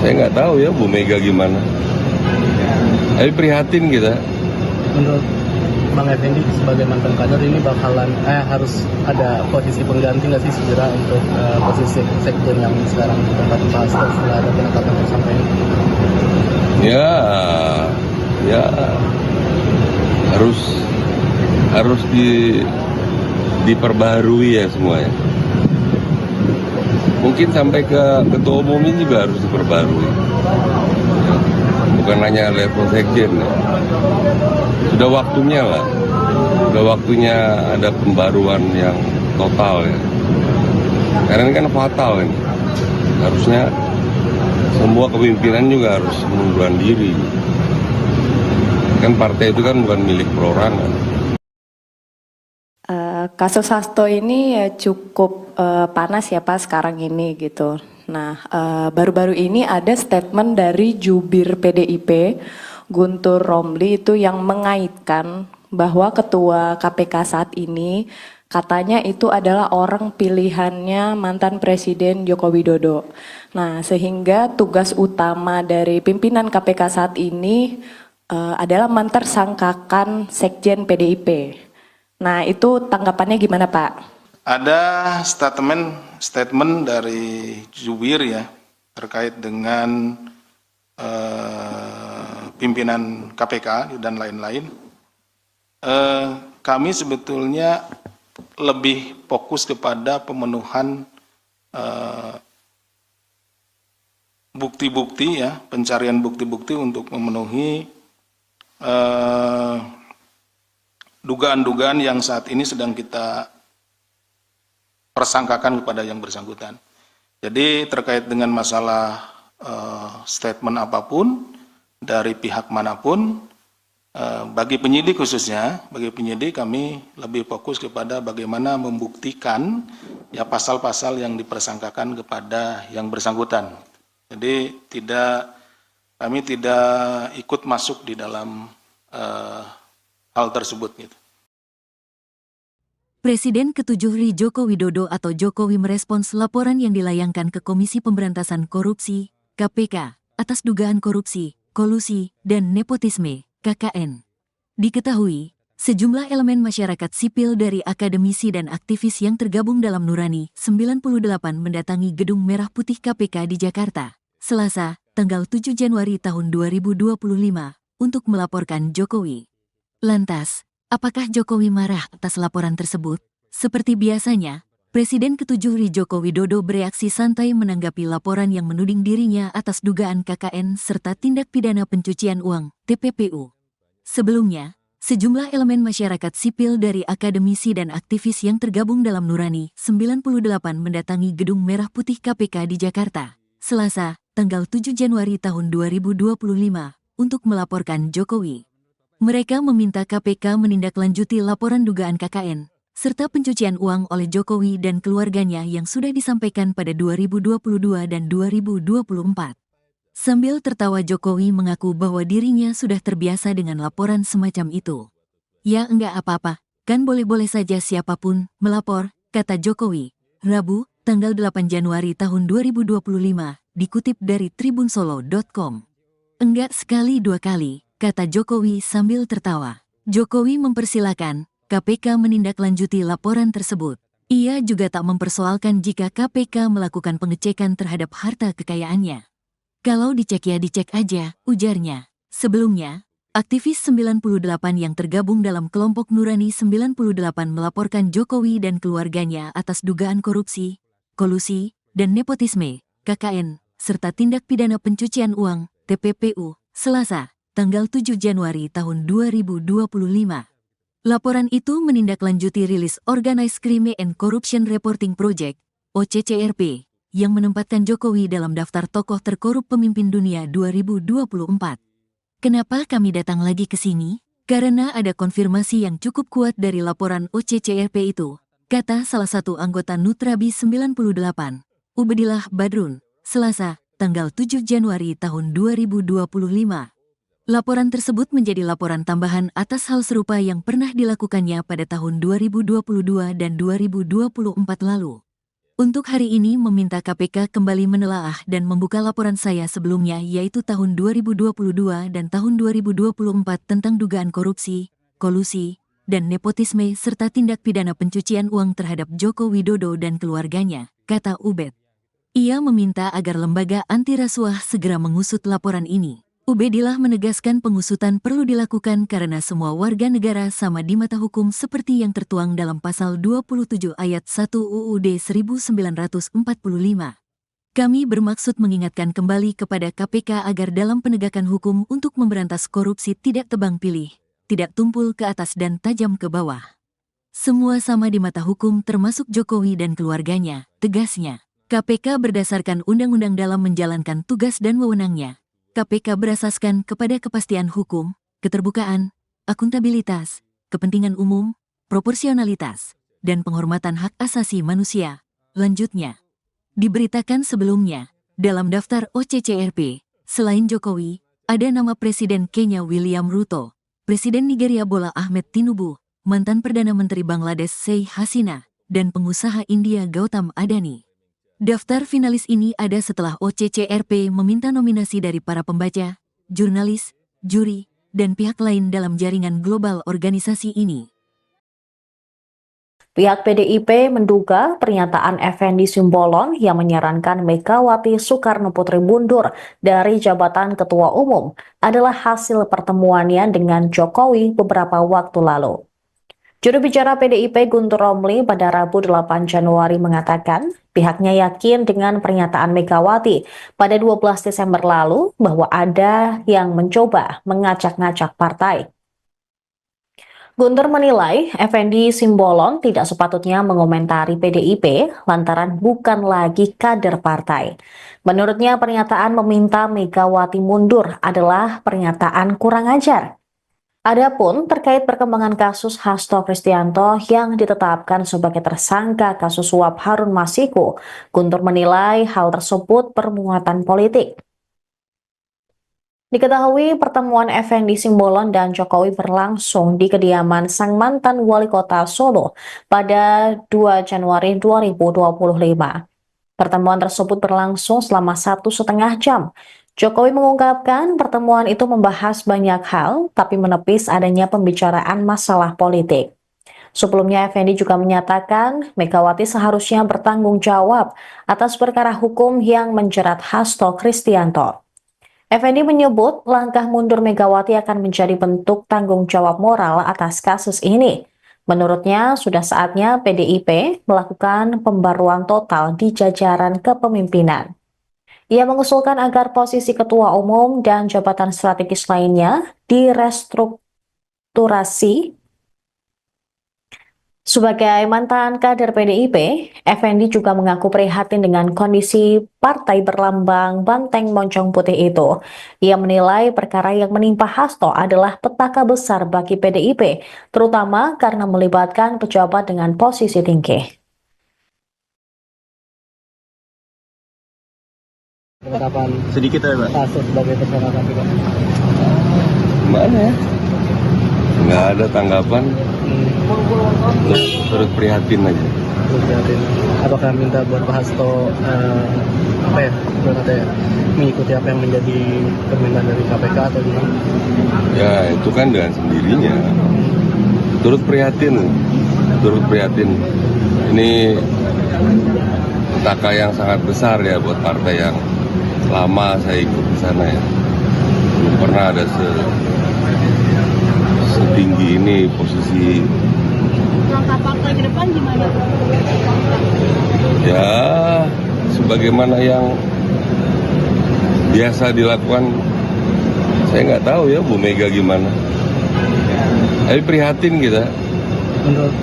Saya nggak tahu ya Bu Mega gimana. Tapi prihatin kita. Menurut Bang Effendi sebagai mantan kader ini bakalan harus ada posisi pengganti nggak sih segera untuk posisi sekjen yang sekarang ditempati Pak Hasto setelah ada penetapan tersangka ini? Ya harus diperbaharui ya semuanya. Mungkin sampai ke ketua umum ini juga harus diperbarui. Ya, bukan hanya level sekjen ya. Sudah waktunya lah. Sudah waktunya ada pembaruan yang total ya. Karena ini kan fatal ini. Harusnya semua kepemimpinan juga harus mengundurkan diri. Kan partai itu kan bukan milik perorangan. Kasus Hasto ini ya cukup panas ya Pak sekarang ini gitu. Nah, baru-baru ini ada statement dari jubir PDIP, Guntur Romli itu yang mengaitkan bahwa ketua KPK saat ini katanya itu adalah orang pilihannya mantan Presiden Joko Widodo. Nah, sehingga tugas utama dari pimpinan KPK saat ini adalah mentersangkakan sekjen PDIP. Nah, itu tanggapannya gimana Pak? Ada statement dari jubir ya terkait dengan pimpinan KPK dan lain-lain. Kami sebetulnya lebih fokus kepada pemenuhan bukti-bukti ya, pencarian bukti-bukti untuk memenuhi dugaan-dugaan yang saat ini sedang kita persangkakan kepada yang bersangkutan. Jadi terkait dengan masalah statement apapun dari pihak manapun, bagi penyidik khususnya, bagi penyidik kami lebih fokus kepada bagaimana membuktikan ya pasal-pasal yang dipersangkakan kepada yang bersangkutan. Jadi kami tidak ikut masuk di dalam hal tersebut gitu. Presiden ke-7 RI Joko Widodo atau Jokowi merespons laporan yang dilayangkan ke Komisi Pemberantasan Korupsi, KPK, atas dugaan korupsi, kolusi, dan nepotisme, KKN. Diketahui, sejumlah elemen masyarakat sipil dari akademisi dan aktivis yang tergabung dalam Nurani 98 mendatangi Gedung Merah Putih KPK di Jakarta, Selasa, tanggal 7 Januari tahun 2025, untuk melaporkan Jokowi. Lantas, apakah Jokowi marah atas laporan tersebut? Seperti biasanya, Presiden ke-7 RI Joko Widodo bereaksi santai menanggapi laporan yang menuding dirinya atas dugaan KKN serta tindak pidana pencucian uang, TPPU. Sebelumnya, sejumlah elemen masyarakat sipil dari akademisi dan aktivis yang tergabung dalam Nurani 98 mendatangi Gedung Merah Putih KPK di Jakarta, Selasa, tanggal 7 Januari tahun 2025, untuk melaporkan Jokowi. Mereka meminta KPK menindaklanjuti laporan dugaan KKN, serta pencucian uang oleh Jokowi dan keluarganya yang sudah disampaikan pada 2022 dan 2024. Sambil tertawa Jokowi mengaku bahwa dirinya sudah terbiasa dengan laporan semacam itu. Ya enggak apa-apa, kan boleh-boleh saja siapapun melapor, kata Jokowi, Rabu, tanggal 8 Januari tahun 2025, dikutip dari tribunsolo.com. Enggak sekali dua kali, kata Jokowi sambil tertawa. Jokowi mempersilahkan KPK menindaklanjuti laporan tersebut. Ia juga tak mempersoalkan jika KPK melakukan pengecekan terhadap harta kekayaannya. Kalau dicek ya dicek aja, ujarnya. Sebelumnya, aktivis 98 yang tergabung dalam kelompok Nurani 98 melaporkan Jokowi dan keluarganya atas dugaan korupsi, kolusi, dan nepotisme, KKN, serta tindak pidana pencucian uang, TPPU, Selasa, tanggal 7 Januari tahun 2025. Laporan itu menindaklanjuti rilis Organized Crime and Corruption Reporting Project, OCCRP, yang menempatkan Jokowi dalam daftar tokoh terkorup pemimpin dunia 2024. Kenapa kami datang lagi ke sini? Karena ada konfirmasi yang cukup kuat dari laporan OCCRP itu, kata salah satu anggota Nutrabi 98, Ubedillah Badrun, Selasa, tanggal 7 Januari tahun 2025. Laporan tersebut menjadi laporan tambahan atas hal serupa yang pernah dilakukannya pada tahun 2022 dan 2024 lalu. Untuk hari ini meminta KPK kembali menelaah dan membuka laporan saya sebelumnya yaitu tahun 2022 dan tahun 2024 tentang dugaan korupsi, kolusi, dan nepotisme serta tindak pidana pencucian uang terhadap Joko Widodo dan keluarganya, kata Ubed. Ia meminta agar lembaga anti rasuah segera mengusut laporan ini. Ubedillah menegaskan pengusutan perlu dilakukan karena semua warga negara sama di mata hukum seperti yang tertuang dalam pasal 27 ayat 1 UUD 1945. Kami bermaksud mengingatkan kembali kepada KPK agar dalam penegakan hukum untuk memberantas korupsi tidak tebang pilih, tidak tumpul ke atas dan tajam ke bawah. Semua sama di mata hukum termasuk Jokowi dan keluarganya, tegasnya. KPK berdasarkan undang-undang dalam menjalankan tugas dan wewenangnya. KPK berasaskan kepada kepastian hukum, keterbukaan, akuntabilitas, kepentingan umum, proporsionalitas, dan penghormatan hak asasi manusia. Lanjutnya, diberitakan sebelumnya, dalam daftar OCCRP, selain Jokowi, ada nama Presiden Kenya William Ruto, Presiden Nigeria Bola Ahmed Tinubu, mantan Perdana Menteri Bangladesh Sheikh Hasina, dan pengusaha India Gautam Adani. Daftar finalis ini ada setelah OCCRP meminta nominasi dari para pembaca, jurnalis, juri, dan pihak lain dalam jaringan global organisasi ini. Pihak PDIP menduga pernyataan Effendi Simbolon yang menyarankan Megawati Soekarno Putri mundur dari jabatan Ketua Umum adalah hasil pertemuannya dengan Jokowi beberapa waktu lalu. Juru bicara PDIP Guntur Romli pada Rabu 8 Januari mengatakan pihaknya yakin dengan pernyataan Megawati pada 12 Desember lalu bahwa ada yang mencoba mengacak-ngacak partai. Guntur menilai Effendi Simbolon tidak sepatutnya mengomentari PDIP lantaran bukan lagi kader partai. Menurutnya pernyataan meminta Megawati mundur adalah pernyataan kurang ajar. Adapun terkait perkembangan kasus Hasto Kristianto yang ditetapkan sebagai tersangka kasus suap Harun Masiku, Guntur menilai hal tersebut bermuatan politik. Diketahui pertemuan Effendi Simbolon dan Jokowi berlangsung di kediaman sang mantan wali kota Solo pada 2 Januari 2025. Pertemuan tersebut berlangsung selama 1,5 jam. Jokowi mengungkapkan pertemuan itu membahas banyak hal, tapi menepis adanya pembicaraan masalah politik. Sebelumnya, Effendi juga menyatakan Megawati seharusnya bertanggung jawab atas perkara hukum yang menjerat Hasto Kristianto. Effendi menyebut langkah mundur Megawati akan menjadi bentuk tanggung jawab moral atas kasus ini. Menurutnya, sudah saatnya PDIP melakukan pembaruan total di jajaran kepemimpinan. Ia mengusulkan agar posisi ketua umum dan jabatan strategis lainnya direstrukturasi. Sebagai mantan kader PDIP, Effendi juga mengaku prihatin dengan kondisi partai berlambang banteng moncong putih itu. Ia menilai perkara yang menimpa Hasto adalah petaka besar bagi PDIP, terutama karena melibatkan pejabat dengan posisi tinggi. Penetapan Sedikit ya, Pak. Hasto sebagai tersangka KPK. Gimana ya? Nggak ada tanggapan, terus prihatin aja. Terus prihatin. Apakah minta buat Pak Hasto mengikuti apa yang menjadi permintaan dari KPK atau gimana? Ya itu kan dengan sendirinya. Turut prihatin. Ini petaka yang sangat besar ya buat partai yang lama saya ikut di sana ya. Belum pernah ada setinggi ini posisi. Langkah partai ke depan gimana? Ya sebagaimana yang biasa dilakukan, saya nggak tahu ya Bu Mega gimana. Tapi prihatin kita. Menurut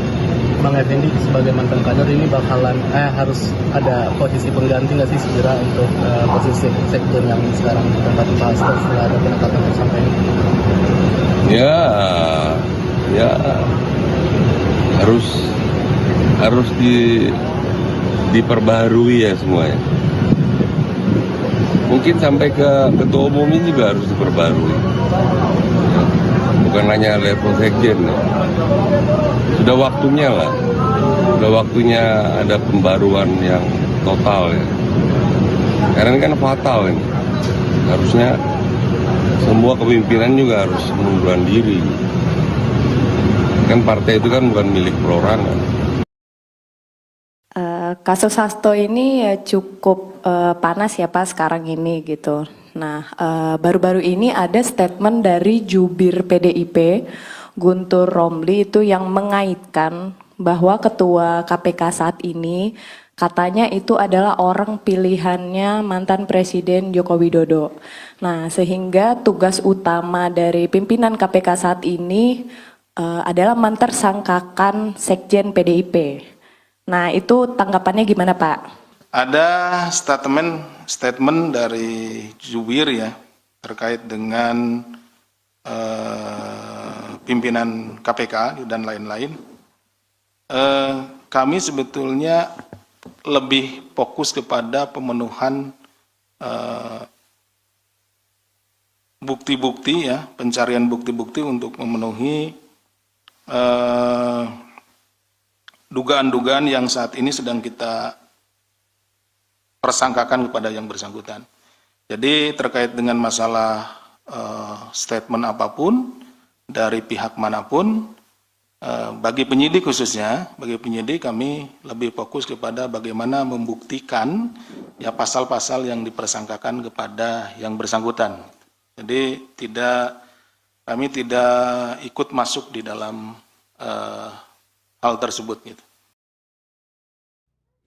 Bang Effendi sebagai mantan kader ini bakalan harus ada posisi pengganti nggak sih segera untuk posisi sektor yang sekarang ditempati Pak Hasto setelah ada penetapan tersangka ini? Ya harus diperbaharui ya semuanya. Mungkin sampai ke ketua umumnya juga harus diperbarui. Ya. Bukan hanya level sekjen. Ya. Sudah waktunya lah. Sudah waktunya ada pembaruan yang total ya. Karena ini kan fatal ini. Harusnya semua kepemimpinan juga harus mengundurkan diri. Kan partai itu kan bukan milik perorangan. Kasus Hasto ini ya cukup panas ya Pak sekarang ini gitu. Nah, baru-baru ini ada statement dari jubir PDIP, Guntur Romli itu yang mengaitkan bahwa ketua KPK saat ini katanya itu adalah orang pilihannya mantan Presiden Joko Widodo. Nah, sehingga tugas utama dari pimpinan KPK saat ini adalah mentersangkakan Sekjen PDIP. Nah, itu tanggapannya gimana, Pak? Ada statement dari jubir ya terkait dengan pimpinan KPK dan lain-lain. Kami sebetulnya lebih fokus kepada pemenuhan bukti-bukti ya, pencarian bukti-bukti untuk memenuhi dugaan-dugaan yang saat ini sedang kita persangkakan kepada yang bersangkutan. Jadi terkait dengan masalah statement apapun dari pihak manapun, bagi penyidik khususnya, bagi penyidik kami lebih fokus kepada bagaimana membuktikan ya pasal-pasal yang dipersangkakan kepada yang bersangkutan. Jadi kami tidak ikut masuk di dalam hal tersebut gitu.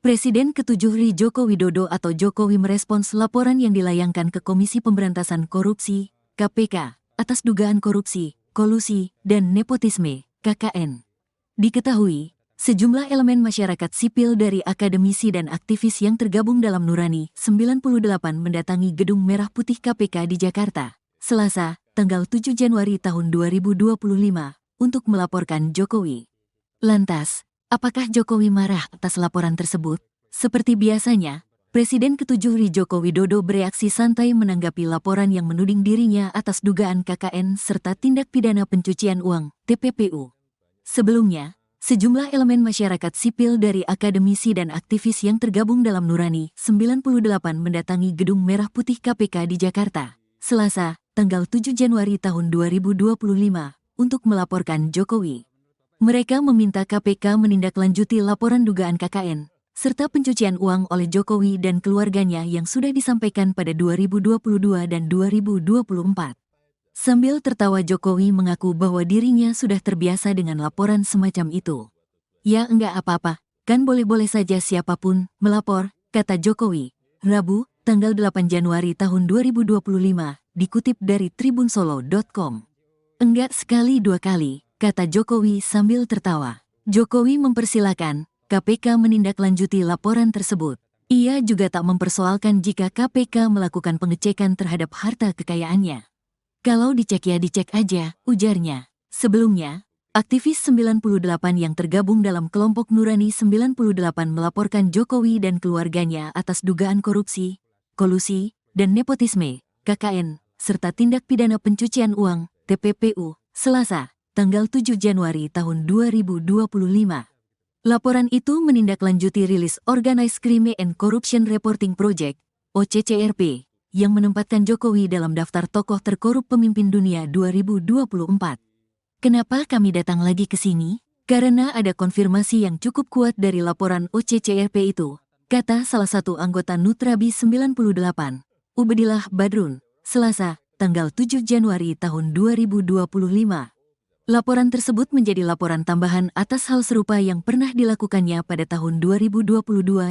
Presiden ke-7 RI Joko Widodo atau Jokowi merespons laporan yang dilayangkan ke Komisi Pemberantasan Korupsi, KPK, atas dugaan korupsi, kolusi, dan nepotisme, KKN. Diketahui, sejumlah elemen masyarakat sipil dari akademisi dan aktivis yang tergabung dalam Nurani 98 mendatangi Gedung Merah Putih KPK di Jakarta, Selasa, tanggal 7 Januari tahun 2025, untuk melaporkan Jokowi. Lantas, apakah Jokowi marah atas laporan tersebut? Seperti biasanya, Presiden ke-7 RI Joko Widodo bereaksi santai menanggapi laporan yang menuding dirinya atas dugaan KKN serta tindak pidana pencucian uang, TPPU. Sebelumnya, sejumlah elemen masyarakat sipil dari akademisi dan aktivis yang tergabung dalam Nurani 98 mendatangi Gedung Merah Putih KPK di Jakarta, Selasa, tanggal 7 Januari tahun 2025, untuk melaporkan Jokowi. Mereka meminta KPK menindaklanjuti laporan dugaan KKN, serta pencucian uang oleh Jokowi dan keluarganya yang sudah disampaikan pada 2022 dan 2024. Sambil tertawa Jokowi mengaku bahwa dirinya sudah terbiasa dengan laporan semacam itu. Ya enggak apa-apa, kan boleh-boleh saja siapapun melapor, kata Jokowi, Rabu, tanggal 8 Januari tahun 2025, dikutip dari tribunsolo.com. Enggak sekali dua kali, kata Jokowi sambil tertawa. Jokowi mempersilahkan KPK menindaklanjuti laporan tersebut. Ia juga tak mempersoalkan jika KPK melakukan pengecekan terhadap harta kekayaannya. Kalau dicek ya dicek aja, ujarnya. Sebelumnya, aktivis 98 yang tergabung dalam kelompok Nurani 98 melaporkan Jokowi dan keluarganya atas dugaan korupsi, kolusi, dan nepotisme, KKN, serta tindak pidana pencucian uang, TPPU, Selasa, tanggal 7 Januari tahun 2025. Laporan itu menindaklanjuti rilis Organized Crime and Corruption Reporting Project, OCCRP, yang menempatkan Jokowi dalam daftar tokoh terkorup pemimpin dunia 2024. Kenapa kami datang lagi ke sini? Karena ada konfirmasi yang cukup kuat dari laporan OCCRP itu, kata salah satu anggota Nutrabi 98, Ubedillah Badrun, Selasa, tanggal 7 Januari tahun 2025. Laporan tersebut menjadi laporan tambahan atas hal serupa yang pernah dilakukannya pada tahun 2022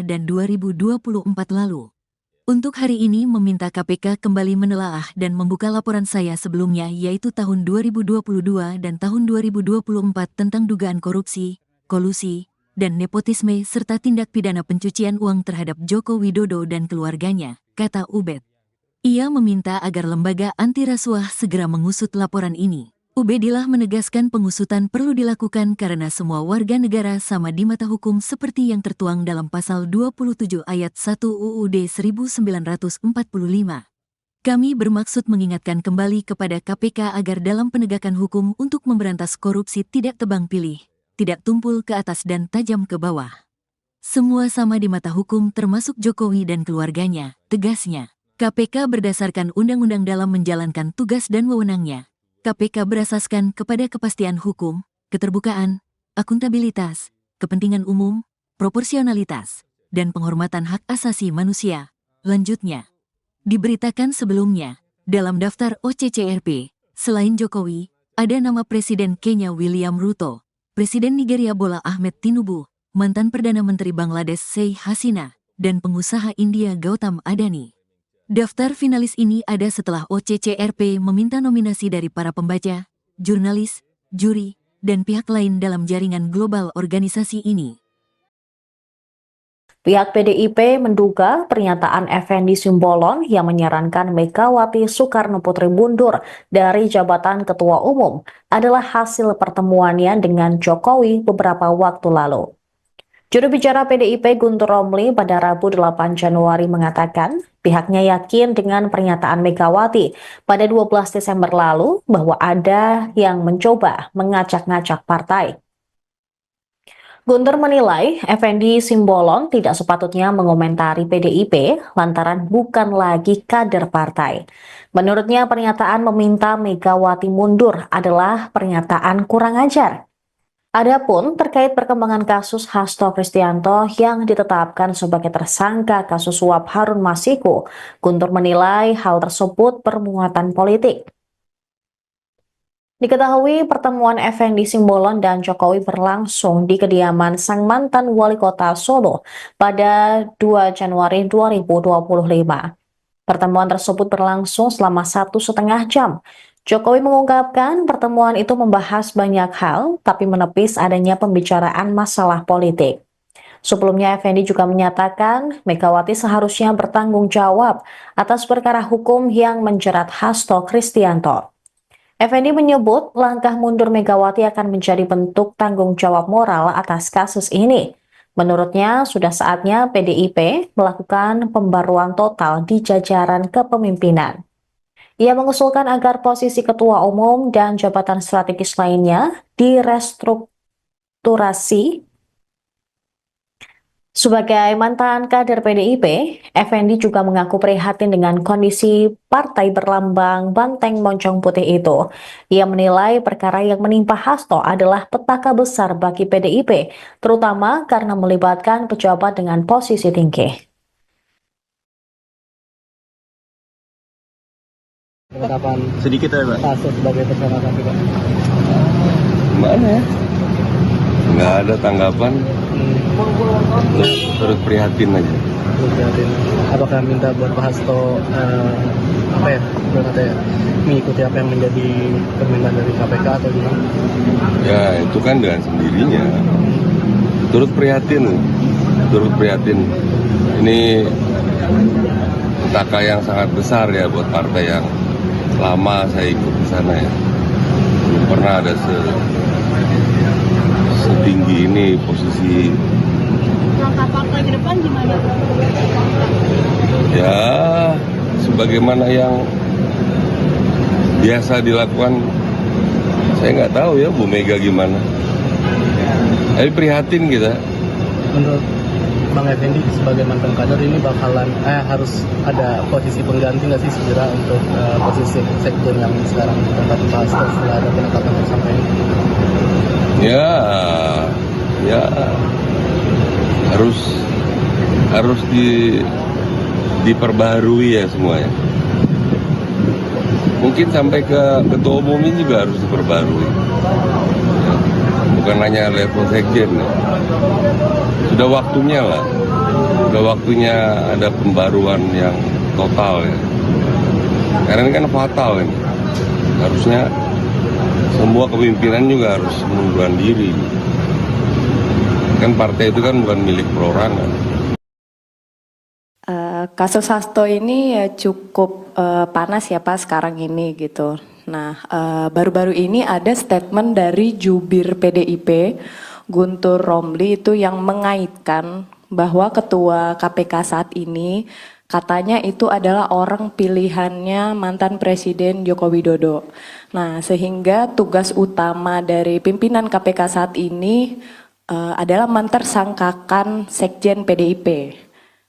dan 2024 lalu. Untuk hari ini meminta KPK kembali menelaah dan membuka laporan saya sebelumnya yaitu tahun 2022 dan tahun 2024 tentang dugaan korupsi, kolusi, dan nepotisme serta tindak pidana pencucian uang terhadap Joko Widodo dan keluarganya, kata Ubed. Ia meminta agar lembaga anti rasuah segera mengusut laporan ini. Ubedillah menegaskan pengusutan perlu dilakukan karena semua warga negara sama di mata hukum seperti yang tertuang dalam pasal 27 ayat 1 UUD 1945. Kami bermaksud mengingatkan kembali kepada KPK agar dalam penegakan hukum untuk memberantas korupsi tidak tebang pilih, tidak tumpul ke atas dan tajam ke bawah. Semua sama di mata hukum termasuk Jokowi dan keluarganya, tegasnya. KPK berdasarkan undang-undang dalam menjalankan tugas dan wewenangnya. KPK berasaskan kepada kepastian hukum, keterbukaan, akuntabilitas, kepentingan umum, proporsionalitas, dan penghormatan hak asasi manusia. Lanjutnya, diberitakan sebelumnya, dalam daftar OCCRP, selain Jokowi, ada nama Presiden Kenya William Ruto, Presiden Nigeria Bola Ahmed Tinubu, mantan Perdana Menteri Bangladesh Sheikh Hasina, dan pengusaha India Gautam Adani. Daftar finalis ini ada setelah OCCRP meminta nominasi dari para pembaca, jurnalis, juri, dan pihak lain dalam jaringan global organisasi ini. Pihak PDIP menduga pernyataan Effendi Simbolon yang menyarankan Megawati Soekarno Putri mundur dari jabatan Ketua Umum adalah hasil pertemuannya dengan Jokowi beberapa waktu lalu. Juru bicara PDIP Guntur Romli pada Rabu 8 Januari mengatakan pihaknya yakin dengan pernyataan Megawati pada 12 Desember lalu bahwa ada yang mencoba mengacak-ngacak partai. Guntur menilai Effendi Simbolon tidak sepatutnya mengomentari PDIP lantaran bukan lagi kader partai. Menurutnya pernyataan meminta Megawati mundur adalah pernyataan kurang ajar. Adapun terkait perkembangan kasus Hasto Kristianto yang ditetapkan sebagai tersangka kasus suap Harun Masiku, Guntur menilai hal tersebut bermuatan politik. Diketahui pertemuan Effendi Simbolon dan Jokowi berlangsung di kediaman sang mantan wali kota Solo pada 2 Januari 2025. Pertemuan tersebut berlangsung selama 1,5 jam. Jokowi mengungkapkan pertemuan itu membahas banyak hal, tapi menepis adanya pembicaraan masalah politik. Sebelumnya, Effendi juga menyatakan Megawati seharusnya bertanggung jawab atas perkara hukum yang menjerat Hasto Kristianto. Effendi menyebut langkah mundur Megawati akan menjadi bentuk tanggung jawab moral atas kasus ini. Menurutnya, sudah saatnya PDIP melakukan pembaruan total di jajaran kepemimpinan. Ia mengusulkan agar posisi ketua umum dan jabatan strategis lainnya direstrukturasi. Sebagai mantan kader PDIP, Effendi juga mengaku prihatin dengan kondisi partai berlambang banteng moncong putih itu. Ia menilai perkara yang menimpa Hasto adalah petaka besar bagi PDIP, terutama karena melibatkan pejabat dengan posisi tinggi. Penetapan Sedikit ya, Pak. Hasto sebagai tersangka KPK. Gimana ya? Nggak ada tanggapan, terus prihatin aja. Prihatin. Apakah minta buat Pak Hasto mengikuti apa yang menjadi permintaan dari KPK atau gimana? Ya itu kan dengan sendirinya. Turut prihatin. Ini petaka yang sangat besar ya buat partai yang lama saya ikut di sana ya. Belum pernah ada setinggi ini posisi. Langkah partai ke depan gimana? Ya sebagaimana yang biasa dilakukan, saya nggak tahu ya Bu Mega gimana. Tapi prihatin kita. Menurut Bang Effendi sebagai mantan kader ini bakalan harus ada posisi pengganti nggak sih segera untuk posisi sekjen yang sekarang ditempati Pak Hasto setelah ada penetapan tersangka ini? Ya harus diperbaharui ya semuanya. Mungkin sampai ke ketua umum ini juga harus diperbaharui. Ya, bukan hanya level sekjen. Ya. Sudah waktunya lah. Sudah waktunya ada pembaruan yang total ya. Karena ini kan fatal ini. Harusnya semua kepemimpinan juga harus mengundurkan diri. Kan partai itu kan bukan milik perorangan. Kasus Hasto ini ya cukup panas ya Pak sekarang ini gitu. Nah, baru-baru ini ada statement dari jubir PDIP, Guntur Romli itu yang mengaitkan bahwa ketua KPK saat ini katanya itu adalah orang pilihannya mantan Presiden Joko Widodo. Nah, sehingga tugas utama dari pimpinan KPK saat ini adalah mentersangkakan Sekjen PDIP.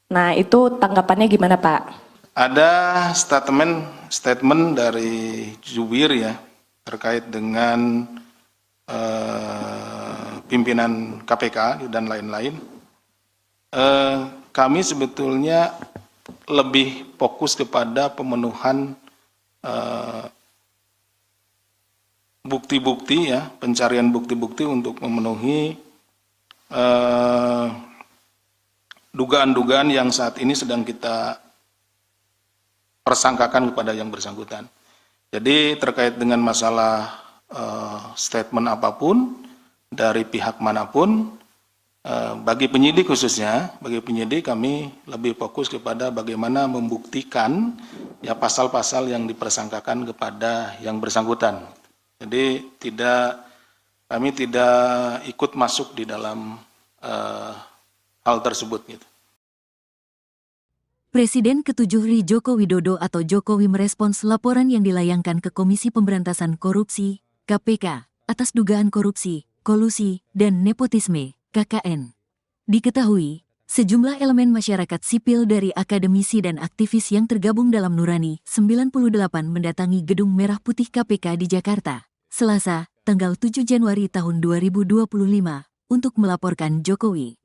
Nah, itu tanggapannya gimana, Pak? Ada statement dari jubir ya terkait dengan pimpinan KPK dan lain-lain. Kami sebetulnya lebih fokus kepada pemenuhan bukti-bukti ya, pencarian bukti-bukti untuk memenuhi dugaan-dugaan yang saat ini sedang kita persangkakan kepada yang bersangkutan. Jadi terkait dengan masalah statement apapun dari pihak manapun, bagi penyidik khususnya, bagi penyidik kami lebih fokus kepada bagaimana membuktikan ya pasal-pasal yang dipersangkakan kepada yang bersangkutan. Jadi kami tidak ikut masuk di dalam hal tersebut gitu. Presiden ke-7 RI Joko Widodo atau Jokowi merespons laporan yang dilayangkan ke Komisi Pemberantasan Korupsi, KPK, atas dugaan korupsi, kolusi, dan nepotisme, KKN. Diketahui, sejumlah elemen masyarakat sipil dari akademisi dan aktivis yang tergabung dalam Nurani 98 mendatangi Gedung Merah Putih KPK di Jakarta, Selasa, tanggal 7 Januari tahun 2025, untuk melaporkan Jokowi.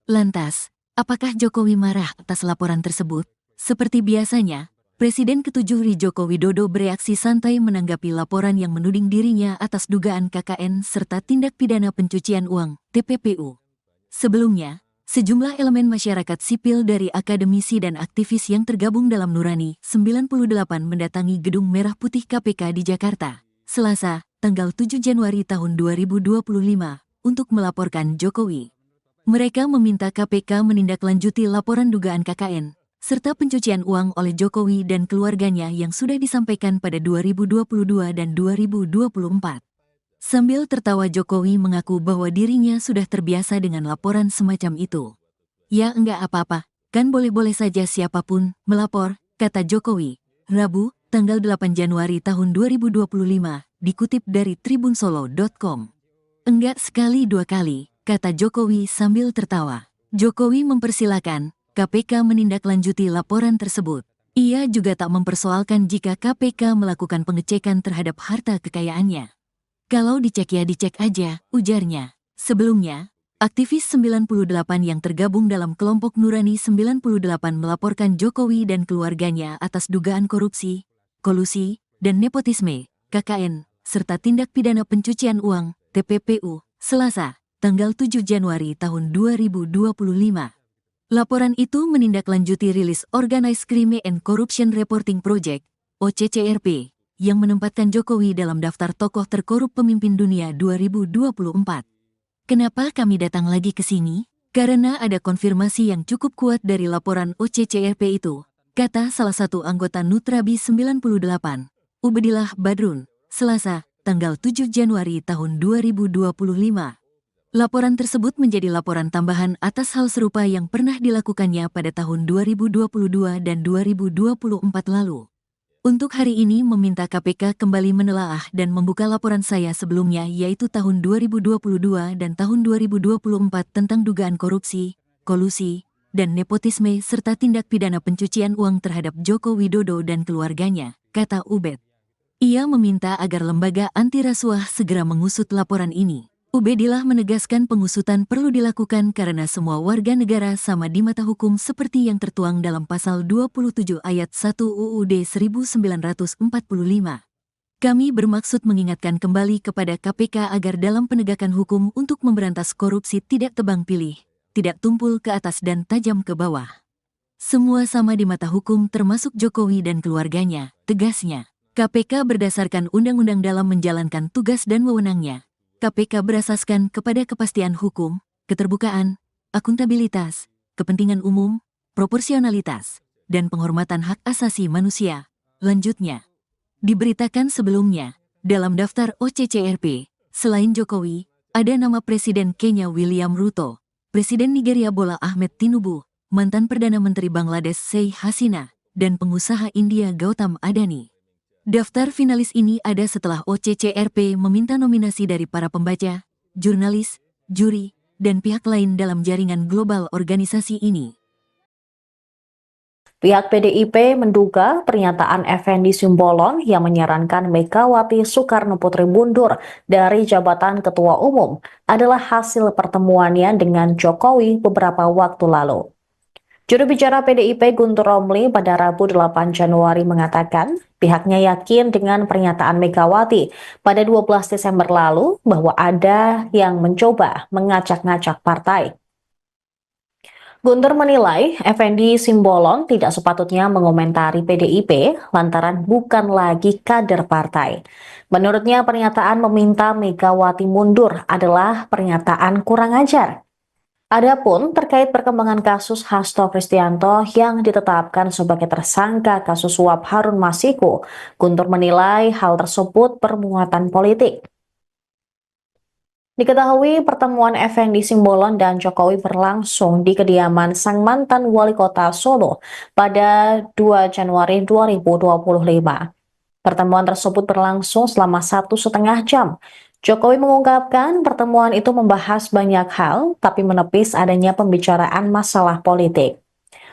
Lantas, apakah Jokowi marah atas laporan tersebut? Seperti biasanya, Presiden ke-7 RI Joko Widodo bereaksi santai menanggapi laporan yang menuding dirinya atas dugaan KKN serta tindak pidana pencucian uang, TPPU. Sebelumnya, sejumlah elemen masyarakat sipil dari akademisi dan aktivis yang tergabung dalam Nurani 98 mendatangi Gedung Merah Putih KPK di Jakarta, Selasa, tanggal 7 Januari tahun 2025, untuk melaporkan Jokowi. Mereka meminta KPK menindaklanjuti laporan dugaan KKN, serta pencucian uang oleh Jokowi dan keluarganya yang sudah disampaikan pada 2022 dan 2024. Sambil tertawa Jokowi mengaku bahwa dirinya sudah terbiasa dengan laporan semacam itu. Ya enggak apa-apa, kan boleh-boleh saja siapapun melapor, kata Jokowi, Rabu, tanggal 8 Januari tahun 2025, dikutip dari tribunsolo.com. Enggak sekali dua kali, kata Jokowi sambil tertawa. Jokowi mempersilahkan KPK menindaklanjuti laporan tersebut. Ia juga tak mempersoalkan jika KPK melakukan pengecekan terhadap harta kekayaannya. Kalau dicek ya dicek aja, ujarnya. Sebelumnya, aktivis 98 yang tergabung dalam kelompok Nurani 98 melaporkan Jokowi dan keluarganya atas dugaan korupsi, kolusi, dan nepotisme, KKN, serta tindak pidana pencucian uang, TPPU, Selasa, tanggal 7 Januari tahun 2025. Laporan itu menindaklanjuti rilis Organized Crime and Corruption Reporting Project, OCCRP, yang menempatkan Jokowi dalam daftar tokoh terkorup pemimpin dunia 2024. Kenapa kami datang lagi ke sini? Karena ada konfirmasi yang cukup kuat dari laporan OCCRP itu, kata salah satu anggota Nutrabi 98, Ubedillah Badrun, Selasa, tanggal 7 Januari tahun 2025. Laporan tersebut menjadi laporan tambahan atas hal serupa yang pernah dilakukannya pada tahun 2022 dan 2024 lalu. Untuk hari ini meminta KPK kembali menelaah dan membuka laporan saya sebelumnya yaitu tahun 2022 dan tahun 2024 tentang dugaan korupsi, kolusi, dan nepotisme serta tindak pidana pencucian uang terhadap Joko Widodo dan keluarganya, kata Ubed. Ia meminta agar lembaga anti rasuah segera mengusut laporan ini. Ubedillah menegaskan pengusutan perlu dilakukan karena semua warga negara sama di mata hukum seperti yang tertuang dalam pasal 27 ayat 1 UUD 1945. Kami bermaksud mengingatkan kembali kepada KPK agar dalam penegakan hukum untuk memberantas korupsi tidak tebang pilih, tidak tumpul ke atas dan tajam ke bawah. Semua sama di mata hukum termasuk Jokowi dan keluarganya, tegasnya. KPK berdasarkan undang-undang dalam menjalankan tugas dan wewenangnya. KPK berasaskan kepada kepastian hukum, keterbukaan, akuntabilitas, kepentingan umum, proporsionalitas, dan penghormatan hak asasi manusia. Lanjutnya, Diberitakan sebelumnya, dalam daftar OCCRP, selain Jokowi, ada nama Presiden Kenya William Ruto, Presiden Nigeria Bola Ahmed Tinubu, mantan Perdana Menteri Bangladesh Sheikh Hasina, dan pengusaha India Gautam Adani. Daftar finalis ini ada setelah OCCRP meminta nominasi dari para pembaca, jurnalis, juri, dan pihak lain dalam jaringan global organisasi ini. Pihak PDIP menduga pernyataan Effendi Simbolon yang menyarankan Megawati Soekarno Putri mundur dari jabatan Ketua Umum adalah hasil pertemuannya dengan Jokowi beberapa waktu lalu. Juru bicara PDIP Guntur Romli pada Rabu 8 Januari mengatakan pihaknya yakin dengan pernyataan Megawati pada 12 Desember lalu bahwa ada yang mencoba mengacak-ngacak partai. Guntur menilai Effendi Simbolon tidak sepatutnya mengomentari PDIP lantaran bukan lagi kader partai. Menurutnya pernyataan meminta Megawati mundur adalah pernyataan kurang ajar. Adapun terkait perkembangan kasus Hasto Kristianto yang ditetapkan sebagai tersangka kasus suap Harun Masiku, Guntur menilai hal tersebut bermuatan politik. Diketahui pertemuan Effendi Simbolon dan Jokowi berlangsung di kediaman sang mantan wali kota Solo pada 2 Januari 2025. Pertemuan tersebut berlangsung selama 1,5 jam. Jokowi mengungkapkan pertemuan itu membahas banyak hal, tapi menepis adanya pembicaraan masalah politik.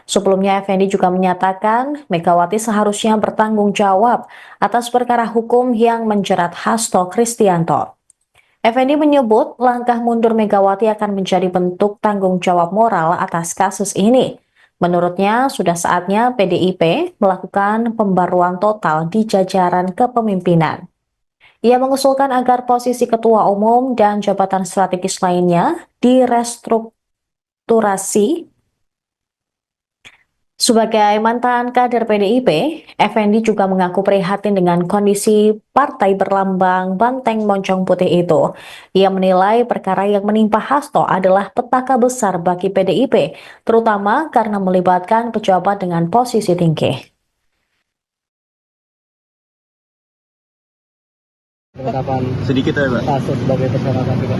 Sebelumnya, Effendi juga menyatakan Megawati seharusnya bertanggung jawab atas perkara hukum yang menjerat Hasto Kristianto. Effendi menyebut langkah mundur Megawati akan menjadi bentuk tanggung jawab moral atas kasus ini. Menurutnya, sudah saatnya PDIP melakukan pembaruan total di jajaran kepemimpinan. Ia mengusulkan agar posisi ketua umum dan jabatan strategis lainnya direstrukturasi. Sebagai mantan kader PDIP, Effendi juga mengaku prihatin dengan kondisi partai berlambang banteng moncong putih itu. Ia menilai perkara yang menimpa Hasto adalah petaka besar bagi PDIP, terutama karena melibatkan pejabat dengan posisi tinggi. Penetapan Sedikit ya, Pak. Hasto sebagai tersangka KPK.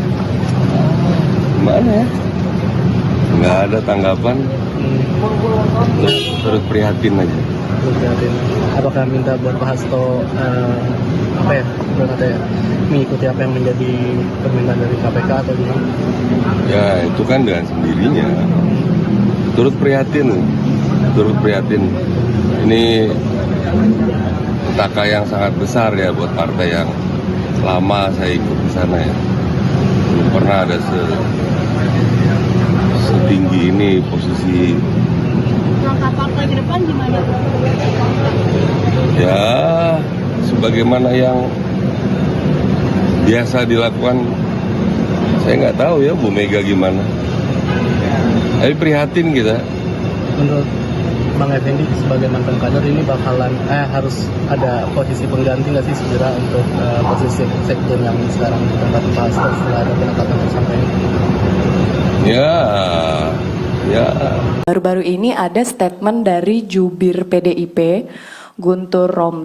Gimana ya? Nggak ada tanggapan, terus prihatin aja. Terus prihatin. Apakah minta buat Pak Hasto mengikuti apa yang menjadi permintaan dari KPK atau gimana? Ya itu kan dengan sendirinya. Turut prihatin. Ini petaka yang sangat besar ya buat partai yang lama saya ikut di sana ya. Belum pernah ada setinggi ini posisi. Langkah partai ke depan gimana? Ya sebagaimana yang biasa dilakukan, saya nggak tahu ya Bu Mega gimana. Tapi prihatin kita. Menurut Bang Effendi sebagai mantan kader ini bakalan harus ada posisi pengganti nggak sih segera untuk posisi sekjen yang sekarang ditempati Pak Hasto setelah ada penetapan tersangka ini? Ya. Baru-baru ini ada statement dari jubir PDIP Guntur Romli.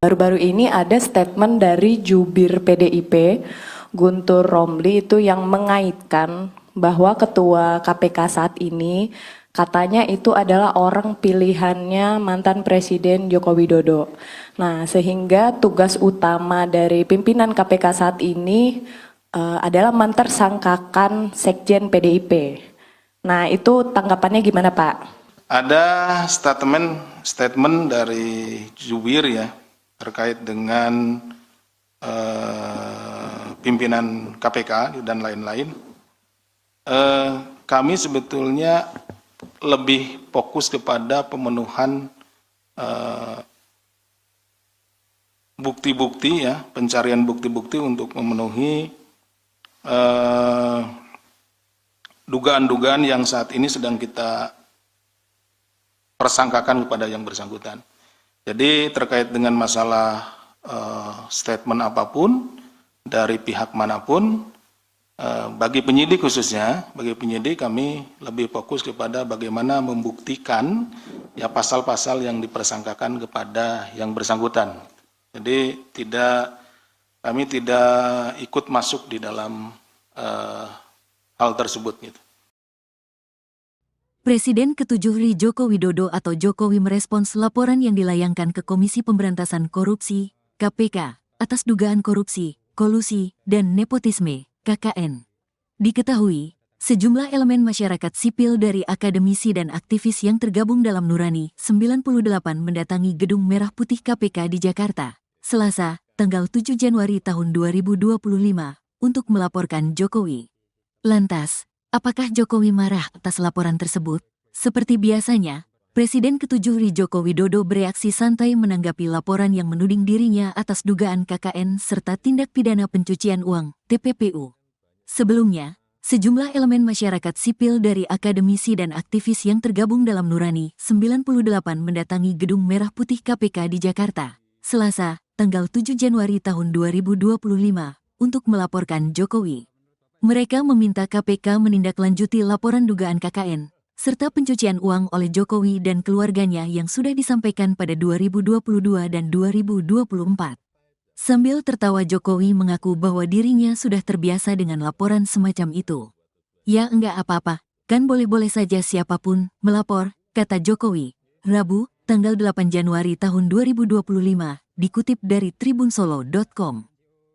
Guntur Romli itu yang mengaitkan bahwa ketua KPK saat ini katanya itu adalah orang pilihannya mantan Presiden Joko Widodo. Nah, sehingga tugas utama dari pimpinan KPK saat ini adalah mentersangkakan Sekjen PDIP. Nah, itu tanggapannya gimana, Pak? Ada statement dari jubir ya terkait dengan pimpinan KPK dan lain-lain. Kami sebetulnya lebih fokus kepada pemenuhan bukti-bukti ya, pencarian bukti-bukti untuk memenuhi dugaan-dugaan yang saat ini sedang kita persangkakan kepada yang bersangkutan. Jadi terkait dengan masalah statement apapun dari pihak manapun, bagi penyidik khususnya, bagi penyidik kami lebih fokus kepada bagaimana membuktikan ya pasal-pasal yang dipersangkakan kepada yang bersangkutan. Jadi kami tidak ikut masuk di dalam hal tersebut gitu. Presiden ke-7 RI Joko Widodo atau Jokowi merespons laporan yang dilayangkan ke Komisi Pemberantasan Korupsi, KPK, atas dugaan korupsi, kolusi, dan nepotisme, KKN. Diketahui, sejumlah elemen masyarakat sipil dari akademisi dan aktivis yang tergabung dalam Nurani 98 mendatangi Gedung Merah Putih KPK di Jakarta, Selasa, tanggal 7 Januari tahun 2025, untuk melaporkan Jokowi. Lantas, apakah Jokowi marah atas laporan tersebut? Seperti biasanya, Presiden ke-7 RI Joko Widodo bereaksi santai menanggapi laporan yang menuding dirinya atas dugaan KKN serta tindak pidana pencucian uang, TPPU. Sebelumnya, sejumlah elemen masyarakat sipil dari akademisi dan aktivis yang tergabung dalam Nurani 98 mendatangi Gedung Merah Putih KPK di Jakarta, Selasa, tanggal 7 Januari tahun 2025, untuk melaporkan Jokowi. Mereka meminta KPK menindaklanjuti laporan dugaan KKN, serta pencucian uang oleh Jokowi dan keluarganya yang sudah disampaikan pada 2022 dan 2024. Sambil tertawa Jokowi mengaku bahwa dirinya sudah terbiasa dengan laporan semacam itu. Ya enggak apa-apa, kan boleh-boleh saja siapapun melapor, kata Jokowi, Rabu, tanggal 8 Januari tahun 2025, dikutip dari tribunsolo.com.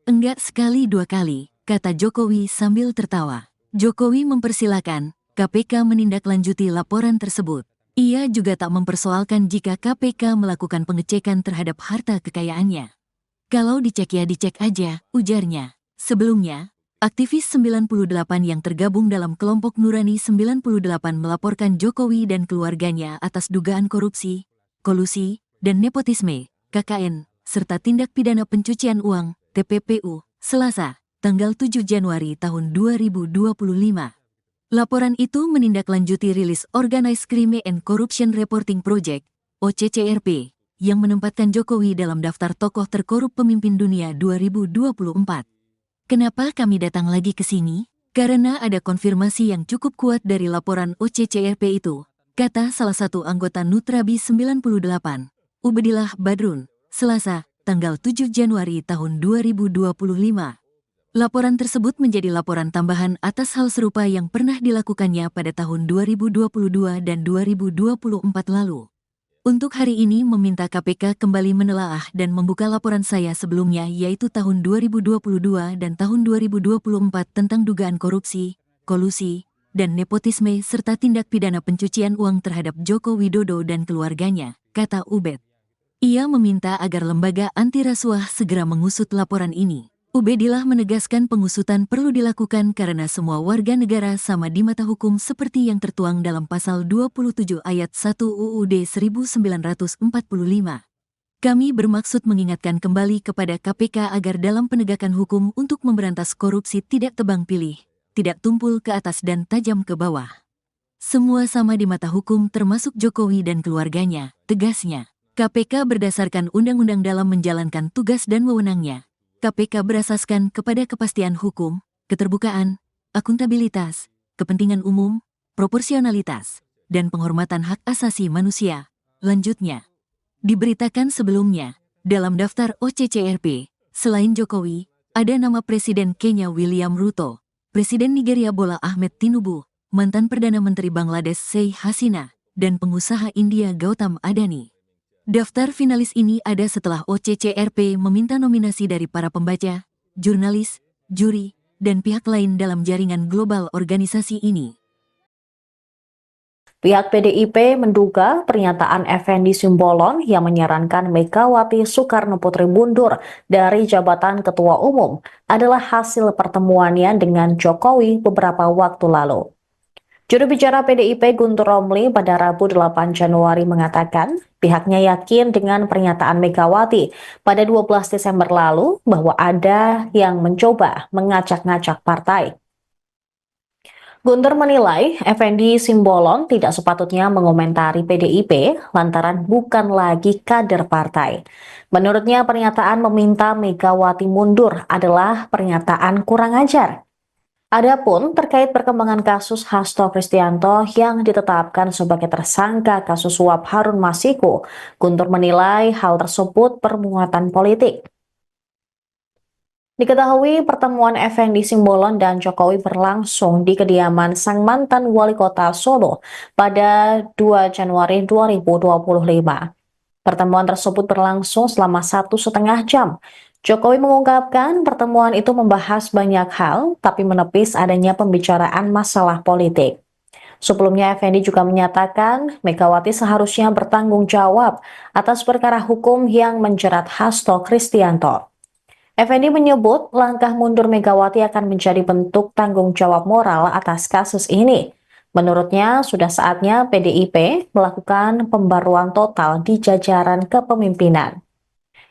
Enggak sekali dua kali, kata Jokowi sambil tertawa. Jokowi mempersilakan KPK menindaklanjuti laporan tersebut. Ia juga tak mempersoalkan jika KPK melakukan pengecekan terhadap harta kekayaannya. Kalau dicek ya dicek aja, ujarnya. Sebelumnya, aktivis 98 yang tergabung dalam kelompok Nurani 98 melaporkan Jokowi dan keluarganya atas dugaan korupsi, kolusi, dan nepotisme, KKN, serta tindak pidana pencucian uang, TPPU, Selasa, tanggal 7 Januari tahun 2025. Laporan itu menindaklanjuti rilis Organized Crime and Corruption Reporting Project, OCCRP, yang menempatkan Jokowi dalam daftar tokoh terkorup pemimpin dunia 2024. Kenapa kami datang lagi ke sini? Karena ada konfirmasi yang cukup kuat dari laporan OCCRP itu, kata salah satu anggota Nutrabi 98, Ubedillah Badrun, Selasa, tanggal 7 Januari tahun 2025. Laporan tersebut menjadi laporan tambahan atas hal serupa yang pernah dilakukannya pada tahun 2022 dan 2024 lalu. Untuk hari ini meminta KPK kembali menelaah dan membuka laporan saya sebelumnya yaitu tahun 2022 dan tahun 2024 tentang dugaan korupsi, kolusi, dan nepotisme serta tindak pidana pencucian uang terhadap Joko Widodo dan keluarganya, kata Ubed. Ia meminta agar lembaga anti rasuah segera mengusut laporan ini. Ubedillah menegaskan pengusutan perlu dilakukan karena semua warga negara sama di mata hukum seperti yang tertuang dalam pasal 27 ayat 1 UUD 1945. Kami bermaksud mengingatkan kembali kepada KPK agar dalam penegakan hukum untuk memberantas korupsi tidak tebang pilih, tidak tumpul ke atas dan tajam ke bawah. Semua sama di mata hukum termasuk Jokowi dan keluarganya, tegasnya. KPK berdasarkan undang-undang dalam menjalankan tugas dan wewenangnya. KPK berasaskan kepada kepastian hukum, keterbukaan, akuntabilitas, kepentingan umum, proporsionalitas, dan penghormatan hak asasi manusia. Lanjutnya, diberitakan sebelumnya, dalam daftar OCCRP, selain Jokowi, ada nama Presiden Kenya William Ruto, Presiden Nigeria Bola Ahmed Tinubu, mantan Perdana Menteri Bangladesh Sheikh Hasina, dan pengusaha India Gautam Adani. Daftar finalis ini ada setelah OCCRP meminta nominasi dari para pembaca, jurnalis, juri, dan pihak lain dalam jaringan global organisasi ini. Pihak PDIP menduga pernyataan Effendi Simbolon yang menyarankan Megawati Soekarno Putri mundur dari jabatan Ketua Umum adalah hasil pertemuannya dengan Jokowi beberapa waktu lalu. Juru bicara PDIP Guntur Romli pada Rabu 8 Januari mengatakan pihaknya yakin dengan pernyataan Megawati pada 12 Desember lalu bahwa ada yang mencoba mengacak-ngacak partai. Guntur menilai Effendi Simbolon tidak sepatutnya mengomentari PDIP lantaran bukan lagi kader partai. Menurutnya pernyataan meminta Megawati mundur adalah pernyataan kurang ajar. Adapun terkait perkembangan kasus Hasto Kristianto yang ditetapkan sebagai tersangka kasus suap Harun Masiku, Guntur menilai hal tersebut bermuatan politik. Diketahui pertemuan Effendi Simbolon dan Jokowi berlangsung di kediaman sang mantan wali kota Solo pada 2 Januari 2025. Pertemuan tersebut berlangsung selama 1,5 jam. Jokowi mengungkapkan pertemuan itu membahas banyak hal, tapi menepis adanya pembicaraan masalah politik. Sebelumnya, Effendi juga menyatakan Megawati seharusnya bertanggung jawab atas perkara hukum yang menjerat Hasto Kristianto. Effendi menyebut langkah mundur Megawati akan menjadi bentuk tanggung jawab moral atas kasus ini. Menurutnya, sudah saatnya PDIP melakukan pembaruan total di jajaran kepemimpinan.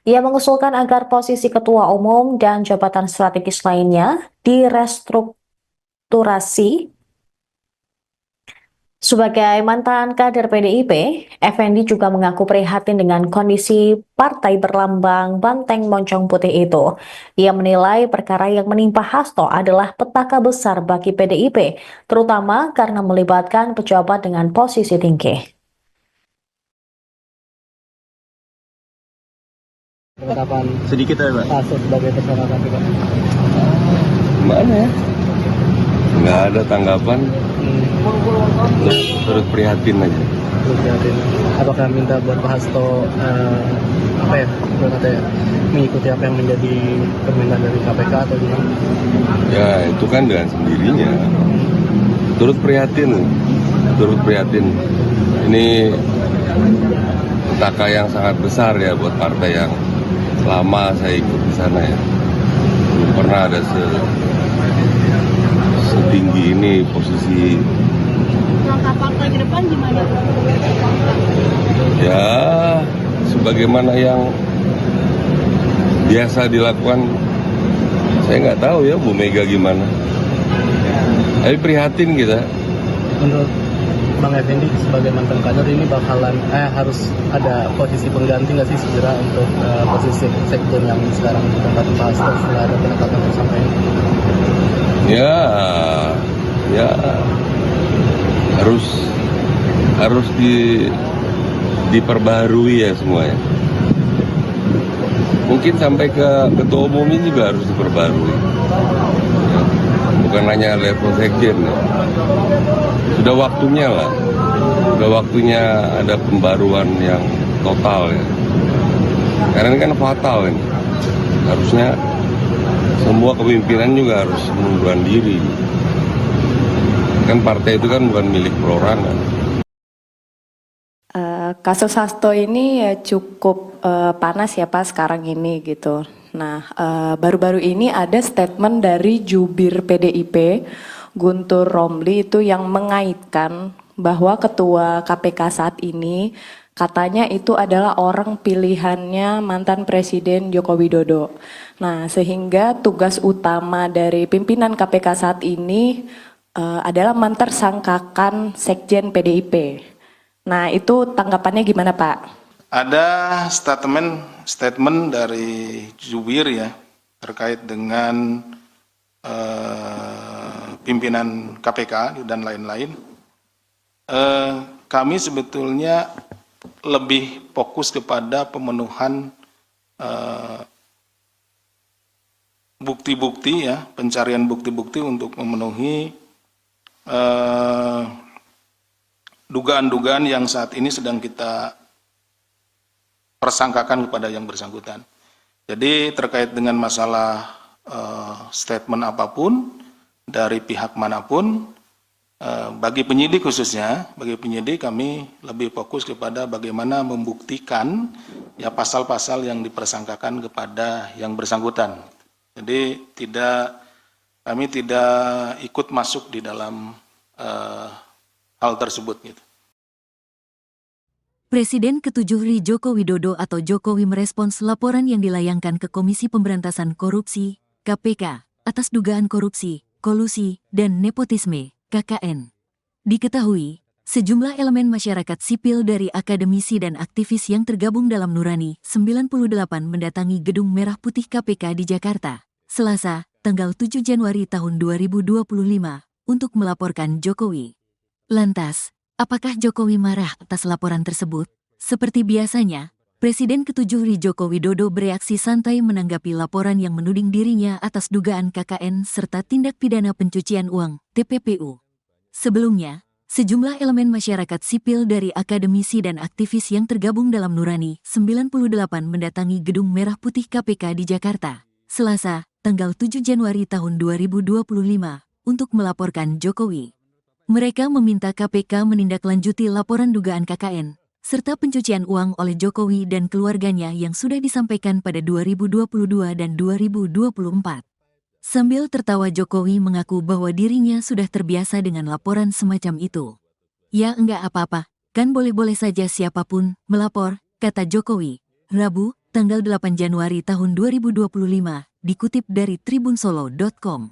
Ia mengusulkan agar posisi ketua umum dan jabatan strategis lainnya direstrukturasi. Sebagai mantan kader PDIP, Effendi juga mengaku prihatin dengan kondisi partai berlambang banteng moncong putih itu. Ia menilai perkara yang menimpa Hasto adalah petaka besar bagi PDIP, terutama karena melibatkan pejabat dengan posisi tinggi. Penetapan Sedikit ya, Pak. Hasto sebagai tersangka KPK. Gimana ya? Nggak ada tanggapan, terus prihatin aja. Terus lihatin, apakah minta buat Pak Hasto mengikuti apa yang menjadi permintaan dari KPK atau gimana? Ya itu kan dengan sendirinya. Turut prihatin. Ini petaka yang sangat besar ya buat partai yang lama saya ikut di sana ya. Belum pernah ada setinggi ini posisi. Langkah partai ke depan gimana? Ya sebagaimana yang biasa dilakukan, saya nggak tahu ya Bu Mega gimana. Tapi prihatin kita. Menurut Bang Effendi sebagai mantan kader ini bakalan harus ada posisi pengganti nggak sih segera untuk posisi sekjen yang sekarang ditempati Pak Hasto setelah ada penetapan tersangka ini? Ya harus diperbaharui ya semuanya. Mungkin sampai ke ketua umumnya juga harus diperbarui. Ya, bukan hanya level sekjen. Ya. Sudah waktunya lah. Sudah waktunya ada pembaruan yang total ya. Karena ini kan fatal ini. Harusnya semua kepemimpinan juga harus mengundurkan diri. Kan partai itu kan bukan milik perorangan. Kasus Hasto ini ya cukup panas ya Pak sekarang ini gitu. Nah, baru-baru ini ada statement dari jubir PDIP, Guntur Romli itu yang mengaitkan bahwa ketua KPK saat ini katanya itu adalah orang pilihannya mantan Presiden Joko Widodo. Nah, sehingga tugas utama dari pimpinan KPK saat ini adalah mentersangkakan Sekjen PDIP. Nah, itu tanggapannya gimana, Pak? Ada statement dari jubir ya terkait dengan pimpinan KPK dan lain-lain. Kami sebetulnya lebih fokus kepada pemenuhan bukti-bukti ya, pencarian bukti-bukti untuk memenuhi dugaan-dugaan yang saat ini sedang kita persangkakan kepada yang bersangkutan. Jadi terkait dengan masalah statement apapun dari pihak manapun, bagi penyidik khususnya, bagi penyidik kami lebih fokus kepada bagaimana membuktikan ya pasal-pasal yang dipersangkakan kepada yang bersangkutan. Jadi kami tidak ikut masuk di dalam hal tersebut gitu. Presiden ke-7 RI Joko Widodo atau Jokowi merespons laporan yang dilayangkan ke Komisi Pemberantasan Korupsi, KPK, atas dugaan korupsi, kolusi, dan nepotisme, KKN. Diketahui, sejumlah elemen masyarakat sipil dari akademisi dan aktivis yang tergabung dalam Nurani 98 mendatangi Gedung Merah Putih KPK di Jakarta, Selasa, tanggal 7 Januari tahun 2025, untuk melaporkan Jokowi. Lantas, apakah Jokowi marah atas laporan tersebut? Seperti biasanya, Presiden ke-7 Joko Widodo bereaksi santai menanggapi laporan yang menuding dirinya atas dugaan KKN serta tindak pidana pencucian uang, TPPU. Sebelumnya, sejumlah elemen masyarakat sipil dari akademisi dan aktivis yang tergabung dalam Nurani 98 mendatangi Gedung Merah Putih KPK di Jakarta, Selasa, tanggal 7 Januari tahun 2025, untuk melaporkan Jokowi. Mereka meminta KPK menindaklanjuti laporan dugaan KKN, serta pencucian uang oleh Jokowi dan keluarganya yang sudah disampaikan pada 2022 dan 2024. Sambil tertawa Jokowi mengaku bahwa dirinya sudah terbiasa dengan laporan semacam itu. Ya enggak apa-apa, kan boleh-boleh saja siapapun melapor, kata Jokowi. Rabu, tanggal 8 Januari tahun 2025, dikutip dari tribunsolo.com.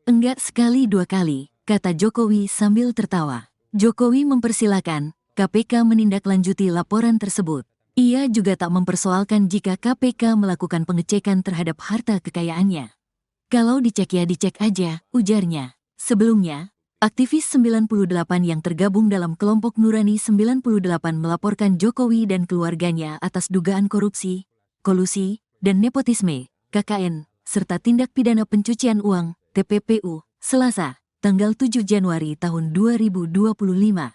Enggak sekali dua kali, kata Jokowi sambil tertawa. Jokowi mempersilakan KPK menindaklanjuti laporan tersebut. Ia juga tak mempersoalkan jika KPK melakukan pengecekan terhadap harta kekayaannya. Kalau dicek ya dicek aja, ujarnya. Sebelumnya, aktivis 98 yang tergabung dalam kelompok Nurani 98 melaporkan Jokowi dan keluarganya atas dugaan korupsi, kolusi, dan nepotisme, KKN, serta tindak pidana pencucian uang, TPPU, Selasa, tanggal 7 Januari tahun 2025.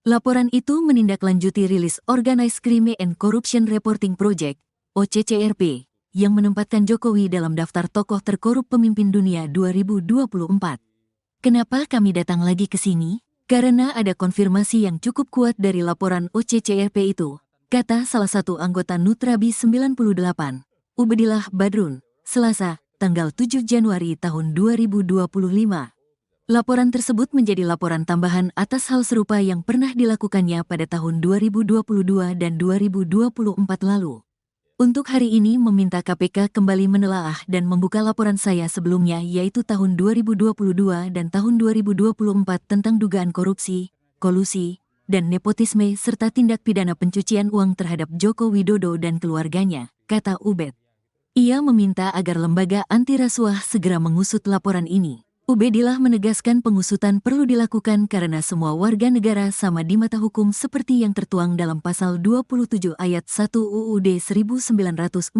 Laporan itu menindaklanjuti rilis Organized Crime and Corruption Reporting Project, OCCRP, yang menempatkan Jokowi dalam daftar tokoh terkorup pemimpin dunia 2024. Kenapa kami datang lagi ke sini? Karena ada konfirmasi yang cukup kuat dari laporan OCCRP itu, kata salah satu anggota Nutrabi 98, Ubedillah Badrun, Selasa, tanggal 7 Januari tahun 2025. Laporan tersebut menjadi laporan tambahan atas hal serupa yang pernah dilakukannya pada tahun 2022 dan 2024 lalu. Untuk hari ini meminta KPK kembali menelaah dan membuka laporan saya sebelumnya yaitu tahun 2022 dan tahun 2024 tentang dugaan korupsi, kolusi, dan nepotisme serta tindak pidana pencucian uang terhadap Joko Widodo dan keluarganya, kata Ubed. Ia meminta agar lembaga anti rasuah segera mengusut laporan ini. Ubedillah menegaskan pengusutan perlu dilakukan karena semua warga negara sama di mata hukum seperti yang tertuang dalam pasal 27 ayat 1 UUD 1945.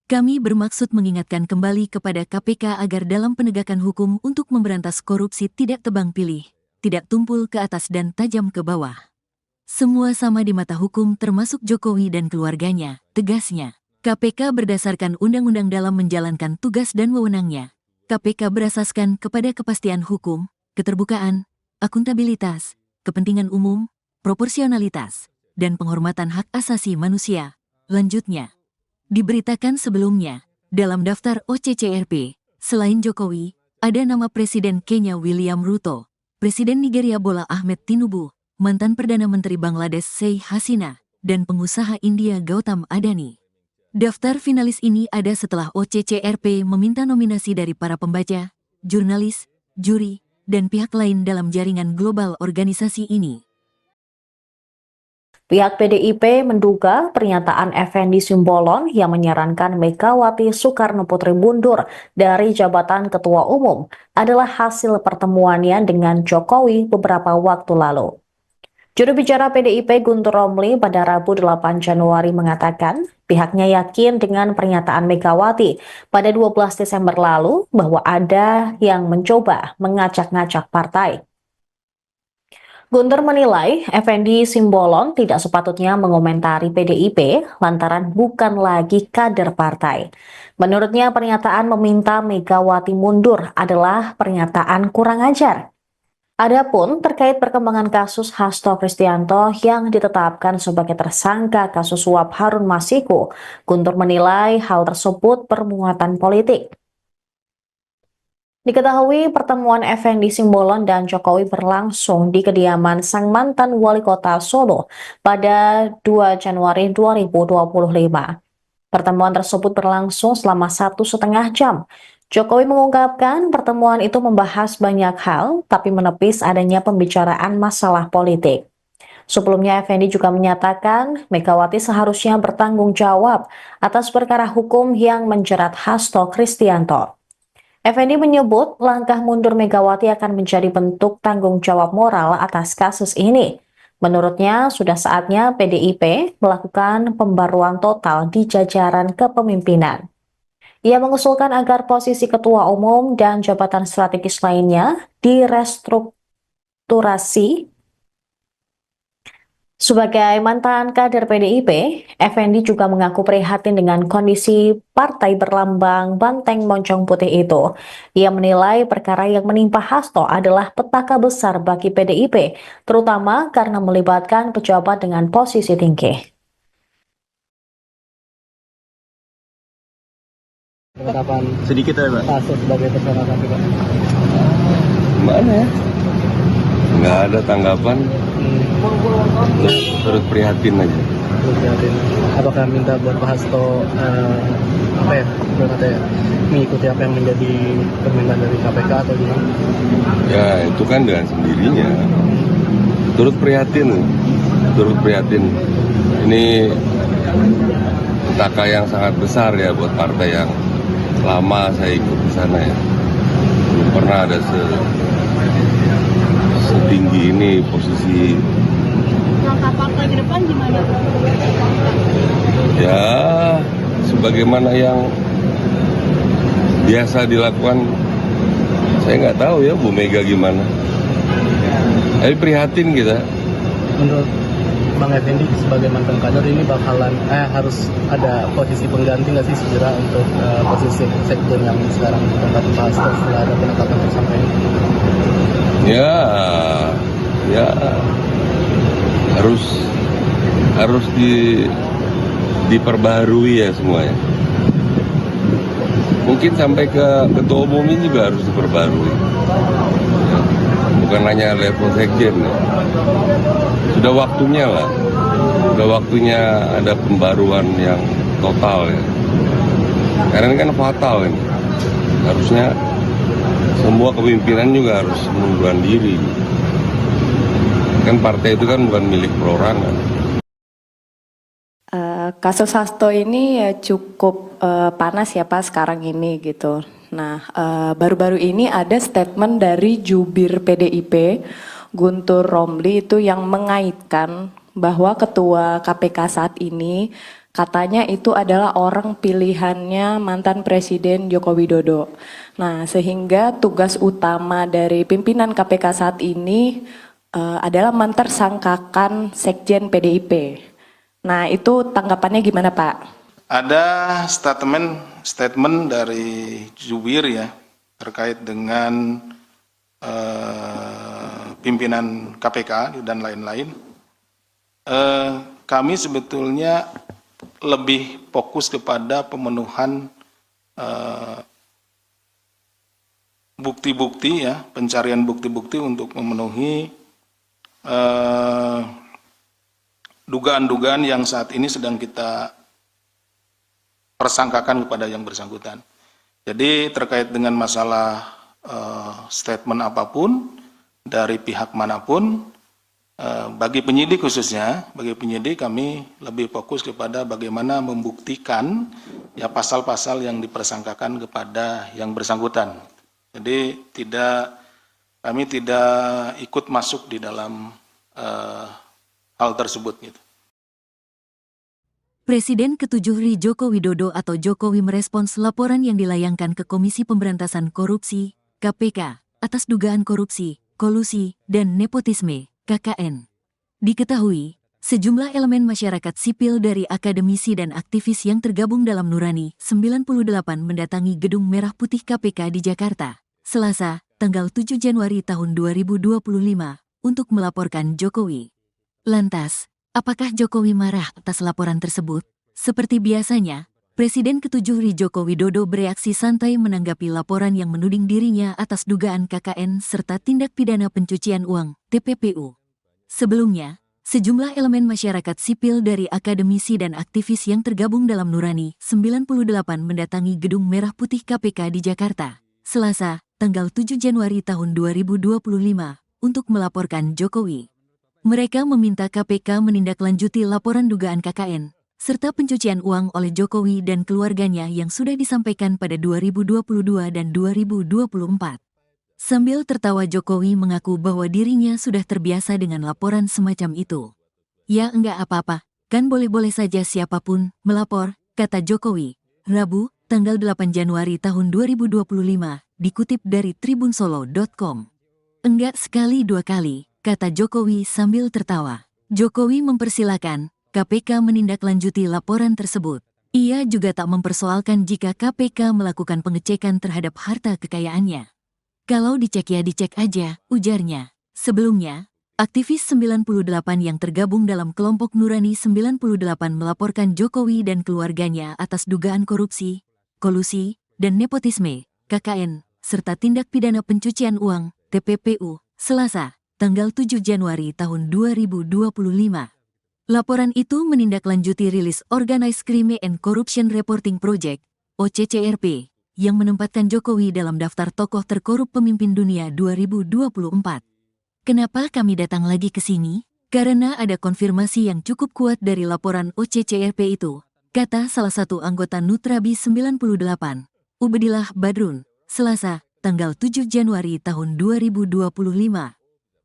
Kami bermaksud mengingatkan kembali kepada KPK agar dalam penegakan hukum untuk memberantas korupsi tidak tebang pilih, tidak tumpul ke atas dan tajam ke bawah. Semua sama di mata hukum termasuk Jokowi dan keluarganya, tegasnya. KPK berdasarkan undang-undang dalam menjalankan tugas dan wewenangnya. KPK berasaskan kepada kepastian hukum, keterbukaan, akuntabilitas, kepentingan umum, proporsionalitas, dan penghormatan hak asasi manusia. Lanjutnya, diberitakan sebelumnya, dalam daftar OCCRP, selain Jokowi, ada nama Presiden Kenya William Ruto, Presiden Nigeria Bola Ahmed Tinubu, mantan Perdana Menteri Bangladesh Sheikh Hasina, dan pengusaha India Gautam Adani. Daftar finalis ini ada setelah OCCRP meminta nominasi dari para pembaca, jurnalis, juri, dan pihak lain dalam jaringan global organisasi ini. Pihak PDIP menduga pernyataan Effendi Simbolon yang menyarankan Megawati Soekarno Putri mundur dari jabatan Ketua Umum adalah hasil pertemuannya dengan Jokowi beberapa waktu lalu. Juru bicara PDIP Guntur Romli pada Rabu 8 Januari mengatakan pihaknya yakin dengan pernyataan Megawati pada 12 Desember lalu bahwa ada yang mencoba mengacak-ngacak partai. Guntur menilai Effendi Simbolon tidak sepatutnya mengomentari PDIP lantaran bukan lagi kader partai. Menurutnya pernyataan meminta Megawati mundur adalah pernyataan kurang ajar. Adapun terkait perkembangan kasus Hasto Kristianto yang ditetapkan sebagai tersangka kasus suap Harun Masiku, Guntur menilai hal tersebut bermuatan politik. Diketahui pertemuan Effendi Simbolon dan Jokowi berlangsung di kediaman sang mantan wali kota Solo pada 2 Januari 2025. Pertemuan tersebut berlangsung selama 1,5 jam. Jokowi mengungkapkan pertemuan itu membahas banyak hal, tapi menepis adanya pembicaraan masalah politik. Sebelumnya, Effendi juga menyatakan Megawati seharusnya bertanggung jawab atas perkara hukum yang menjerat Hasto Kristianto. Effendi menyebut langkah mundur Megawati akan menjadi bentuk tanggung jawab moral atas kasus ini. Menurutnya, sudah saatnya PDIP melakukan pembaruan total di jajaran kepemimpinan. Ia mengusulkan agar posisi ketua umum dan jabatan strategis lainnya direstrukturasi. Sebagai mantan kader PDIP, Effendi juga mengaku prihatin dengan kondisi partai berlambang banteng moncong putih itu. Ia menilai perkara yang menimpa Hasto adalah petaka besar bagi PDIP, terutama karena melibatkan pejabat dengan posisi tinggi. Penetapan Sedikit ya, Pak. Hasto sebagai tersangka KPK. Gimana ya? Nggak ada tanggapan, terus prihatin aja. Terus liatin, apakah minta buat Pak Hasto apa ya, mengikuti apa yang menjadi permintaan dari KPK atau gimana? Ya itu kan dengan sendirinya. Turut prihatin. Ini petaka yang sangat besar ya buat partai yang lama saya ikut di sana ya. Belum pernah ada setinggi ini posisi. Langkah partai ke depan gimana? Ya sebagaimana yang biasa dilakukan, saya nggak tahu ya Bu Mega gimana. Tapi prihatin kita. Menurut Bang Effendi sebagai mantan kader ini bakalan harus ada posisi pengganti nggak sih segera untuk posisi sekjen yang sekarang ditempati Pak Hasto setelah ada penetapan tersangka ini? Ya harus diperbaharui ya semuanya. Mungkin sampai ke ketua umum ini juga harus diperbarui. Ya, bukan hanya level sekjen. Ya. Sudah waktunya lah. Sudah waktunya ada pembaruan yang total ya. Karena ini kan fatal ini. Harusnya semua kepemimpinan juga harus mengundurkan diri. Kan partai itu kan bukan milik perorangan. Kasus Hasto ini ya cukup panas ya Pak sekarang ini gitu. Nah, baru-baru ini ada statement dari jubir PDIP, Guntur Romli itu yang mengaitkan bahwa ketua KPK saat ini katanya itu adalah orang pilihannya mantan Presiden Joko Widodo. Nah, sehingga tugas utama dari pimpinan KPK saat ini adalah mentersangkakan Sekjen PDIP. Nah, itu tanggapannya gimana Pak? Ada statement dari jubir ya terkait dengan pimpinan KPK dan lain-lain. Kami sebetulnya lebih fokus kepada pemenuhan bukti-bukti ya, pencarian bukti-bukti untuk memenuhi dugaan-dugaan yang saat ini sedang kita persangkakan kepada yang bersangkutan. Jadi terkait dengan masalah statement apapun dari pihak manapun, bagi penyidik khususnya, bagi penyidik kami lebih fokus kepada bagaimana membuktikan ya pasal-pasal yang dipersangkakan kepada yang bersangkutan. Jadi kami tidak ikut masuk di dalam hal tersebut gitu. Presiden ke-7 RI Joko Widodo atau Jokowi merespons laporan yang dilayangkan ke Komisi Pemberantasan Korupsi, KPK, atas dugaan korupsi, kolusi, dan nepotisme, KKN. Diketahui, sejumlah elemen masyarakat sipil dari akademisi dan aktivis yang tergabung dalam Nurani 98 mendatangi Gedung Merah Putih KPK di Jakarta, Selasa, tanggal 7 Januari tahun 2025, untuk melaporkan Jokowi. Lantas, apakah Jokowi marah atas laporan tersebut? Seperti biasanya, Presiden ke-7 RI Joko Widodo bereaksi santai menanggapi laporan yang menuding dirinya atas dugaan KKN serta tindak pidana pencucian uang, TPPU. Sebelumnya, sejumlah elemen masyarakat sipil dari akademisi dan aktivis yang tergabung dalam Nurani 98 mendatangi Gedung Merah Putih KPK di Jakarta, Selasa, tanggal 7 Januari tahun 2025, untuk melaporkan Jokowi. Mereka meminta KPK menindaklanjuti laporan dugaan KKN, serta pencucian uang oleh Jokowi dan keluarganya yang sudah disampaikan pada 2022 dan 2024. Sambil tertawa, Jokowi mengaku bahwa dirinya sudah terbiasa dengan laporan semacam itu. Ya enggak apa-apa, kan boleh-boleh saja siapapun melapor, kata Jokowi. Rabu, tanggal 8 Januari tahun 2025, dikutip dari tribunsolo.com. Enggak sekali dua kali, kata Jokowi sambil tertawa. Jokowi mempersilakan KPK menindaklanjuti laporan tersebut. Ia juga tak mempersoalkan jika KPK melakukan pengecekan terhadap harta kekayaannya. Kalau dicek ya dicek aja, ujarnya. Sebelumnya, aktivis 98 yang tergabung dalam kelompok Nurani 98 melaporkan Jokowi dan keluarganya atas dugaan korupsi, kolusi, dan nepotisme, KKN, serta tindak pidana pencucian uang, TPPU, Selasa, tanggal 7 Januari tahun 2025. Laporan itu menindaklanjuti rilis Organized Crime and Corruption Reporting Project, OCCRP, yang menempatkan Jokowi dalam daftar tokoh terkorup pemimpin dunia 2024. Kenapa kami datang lagi ke sini? Karena ada konfirmasi yang cukup kuat dari laporan OCCRP itu, kata salah satu anggota Nutrabi 98, Ubedillah Badrun, Selasa, tanggal 7 Januari tahun 2025.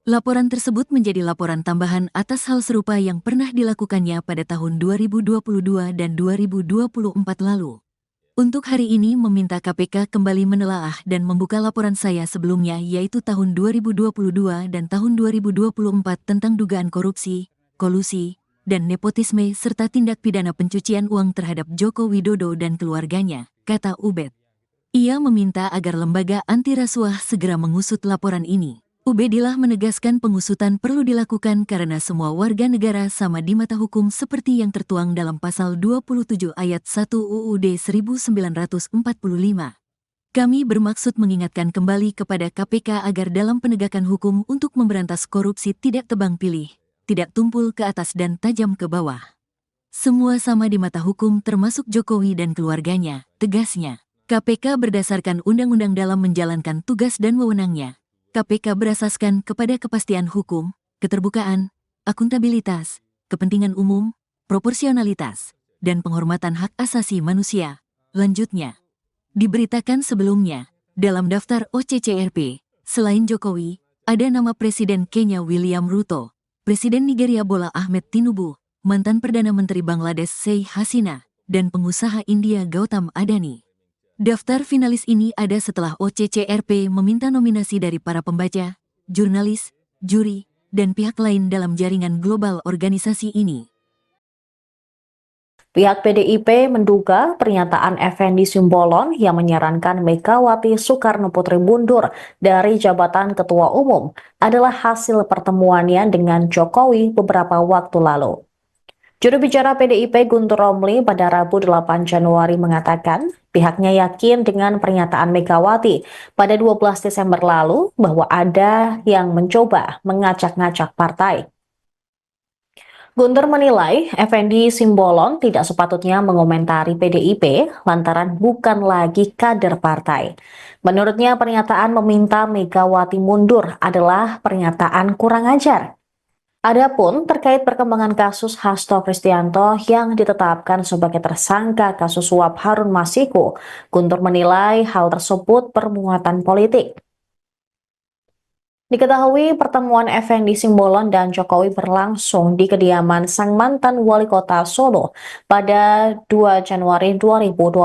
Laporan tersebut menjadi laporan tambahan atas hal serupa yang pernah dilakukannya pada tahun 2022 dan 2024 lalu. Untuk hari ini meminta KPK kembali menelaah dan membuka laporan saya sebelumnya yaitu tahun 2022 dan tahun 2024 tentang dugaan korupsi, kolusi, dan nepotisme serta tindak pidana pencucian uang terhadap Joko Widodo dan keluarganya, kata Ubed. Ia meminta agar lembaga anti rasuah segera mengusut laporan ini. Ubedillah menegaskan pengusutan perlu dilakukan karena semua warga negara sama di mata hukum seperti yang tertuang dalam pasal 27 ayat 1 UUD 1945. Kami bermaksud mengingatkan kembali kepada KPK agar dalam penegakan hukum untuk memberantas korupsi tidak tebang pilih, tidak tumpul ke atas dan tajam ke bawah. Semua sama di mata hukum termasuk Jokowi dan keluarganya, tegasnya. KPK berdasarkan undang-undang dalam menjalankan tugas dan wewenangnya. KPK berasaskan kepada kepastian hukum, keterbukaan, akuntabilitas, kepentingan umum, proporsionalitas, dan penghormatan hak asasi manusia. Lanjutnya, diberitakan sebelumnya, dalam daftar OCCRP, selain Jokowi, ada nama Presiden Kenya William Ruto, Presiden Nigeria Bola Ahmed Tinubu, mantan Perdana Menteri Bangladesh Sheikh Hasina, dan pengusaha India Gautam Adani. Daftar finalis ini ada setelah OCCRP meminta nominasi dari para pembaca, jurnalis, juri, dan pihak lain dalam jaringan global organisasi ini. Pihak PDIP menduga pernyataan Effendi Simbolon yang menyarankan Megawati Soekarno Putri mundur dari jabatan Ketua Umum adalah hasil pertemuannya dengan Jokowi beberapa waktu lalu. Juru bicara PDIP Guntur Romli pada Rabu 8 Januari mengatakan pihaknya yakin dengan pernyataan Megawati pada 12 Desember lalu bahwa ada yang mencoba mengacak-ngacak partai. Guntur menilai Effendi Simbolon tidak sepatutnya mengomentari PDIP lantaran bukan lagi kader partai. Menurutnya pernyataan meminta Megawati mundur adalah pernyataan kurang ajar. Adapun terkait perkembangan kasus Hasto Kristianto yang ditetapkan sebagai tersangka kasus suap Harun Masiku, Guntur menilai hal tersebut bermuatan politik. Diketahui pertemuan Effendi Simbolon dan Jokowi berlangsung di kediaman sang mantan wali kota Solo pada 2 Januari 2025.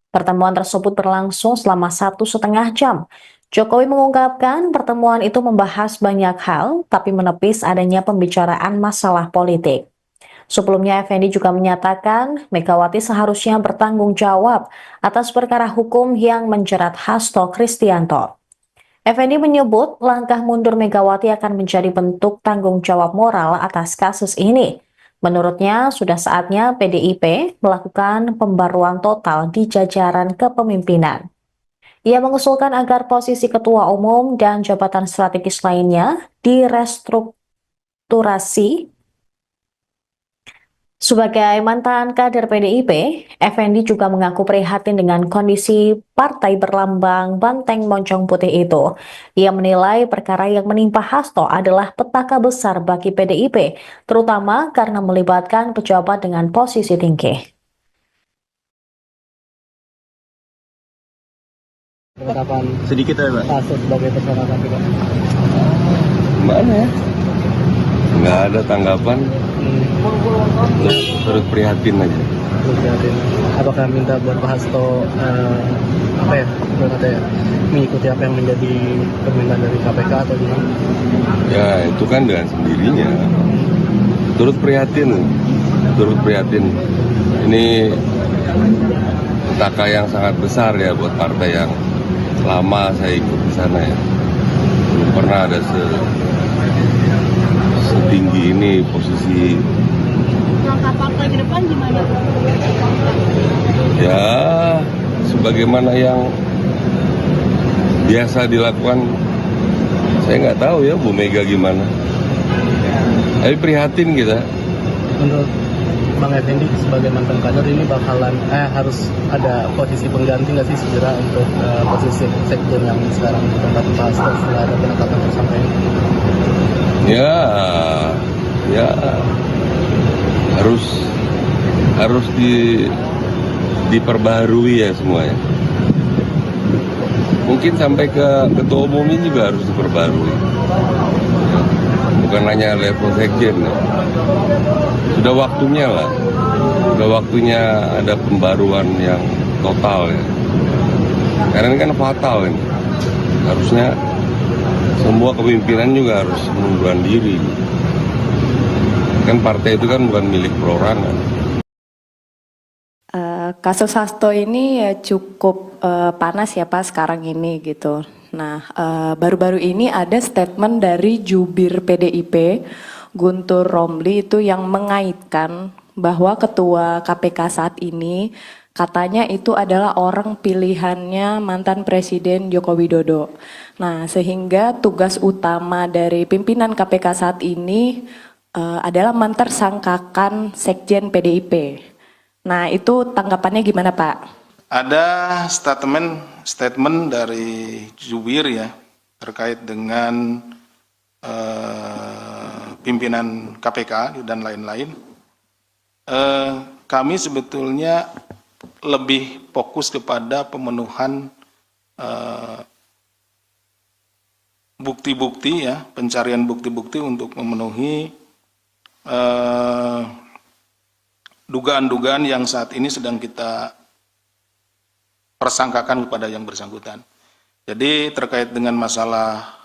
Pertemuan tersebut berlangsung selama 1,5 jam. Jokowi mengungkapkan pertemuan itu membahas banyak hal, tapi menepis adanya pembicaraan masalah politik. Sebelumnya, Effendi juga menyatakan Megawati seharusnya bertanggung jawab atas perkara hukum yang menjerat Hasto Kristianto. Effendi menyebut langkah mundur Megawati akan menjadi bentuk tanggung jawab moral atas kasus ini. Menurutnya, sudah saatnya PDIP melakukan pembaruan total di jajaran kepemimpinan. Ia mengusulkan agar posisi ketua umum dan jabatan strategis lainnya direstrukturasi Sebagai mantan kader PDIP, Effendi juga mengaku prihatin dengan kondisi partai berlambang banteng moncong putih itu. Ia menilai perkara yang menimpa Hasto adalah petaka besar bagi PDIP, terutama karena melibatkan pejabat dengan posisi tinggi. Penetapan Sedikit ya, Pak. Hasto sebagai tersangka KPK. Gimana ya? Nggak ada tanggapan, terus prihatin aja. Terus prihatin. Apakah minta buat Pak Hasto mengikuti apa yang menjadi permintaan dari KPK atau gimana? Ya itu kan dengan sendirinya. Turut prihatin. Ini petaka yang sangat besar ya buat partai yang lama saya ikut di sana ya. Belum pernah ada setinggi ini posisi. Langkah partai ke depan gimana? Ya sebagaimana yang biasa dilakukan, saya nggak tahu ya Bu Mega gimana. Tapi prihatin kita. Menurut Bang Effendi sebagai mantan kader ini bakalan harus ada posisi pengganti nggak sih segera untuk posisi sekjen yang sekarang ditempati Pak Hasto setelah ada penetapan tersangka ini? Ya harus diperbaharui ya semuanya. Mungkin sampai ke ketua umumnya juga harus diperbarui. Ya, bukan hanya level sekjen. Ya. Sudah waktunya ada pembaruan yang total ya. Karena ini kan fatal ini. Harusnya semua kepimpinan juga harus mengundurkan diri. Kan partai itu kan bukan milik perorangan. Kasus Hasto ini ya cukup panas ya Pak sekarang ini gitu. Nah, baru-baru ini ada statement dari jubir PDIP, Guntur Romli itu yang mengaitkan bahwa ketua KPK saat ini katanya itu adalah orang pilihannya mantan Presiden Joko Widodo. Nah, sehingga tugas utama dari pimpinan KPK saat ini adalah mentersangkakan Sekjen PDIP. Nah, itu tanggapannya gimana Pak? Ada statement dari jubir ya terkait dengan pimpinan KPK dan lain-lain. Kami sebetulnya lebih fokus kepada pemenuhan bukti-bukti ya, pencarian bukti-bukti untuk memenuhi dugaan-dugaan yang saat ini sedang kita persangkakan kepada yang bersangkutan. Jadi terkait dengan masalah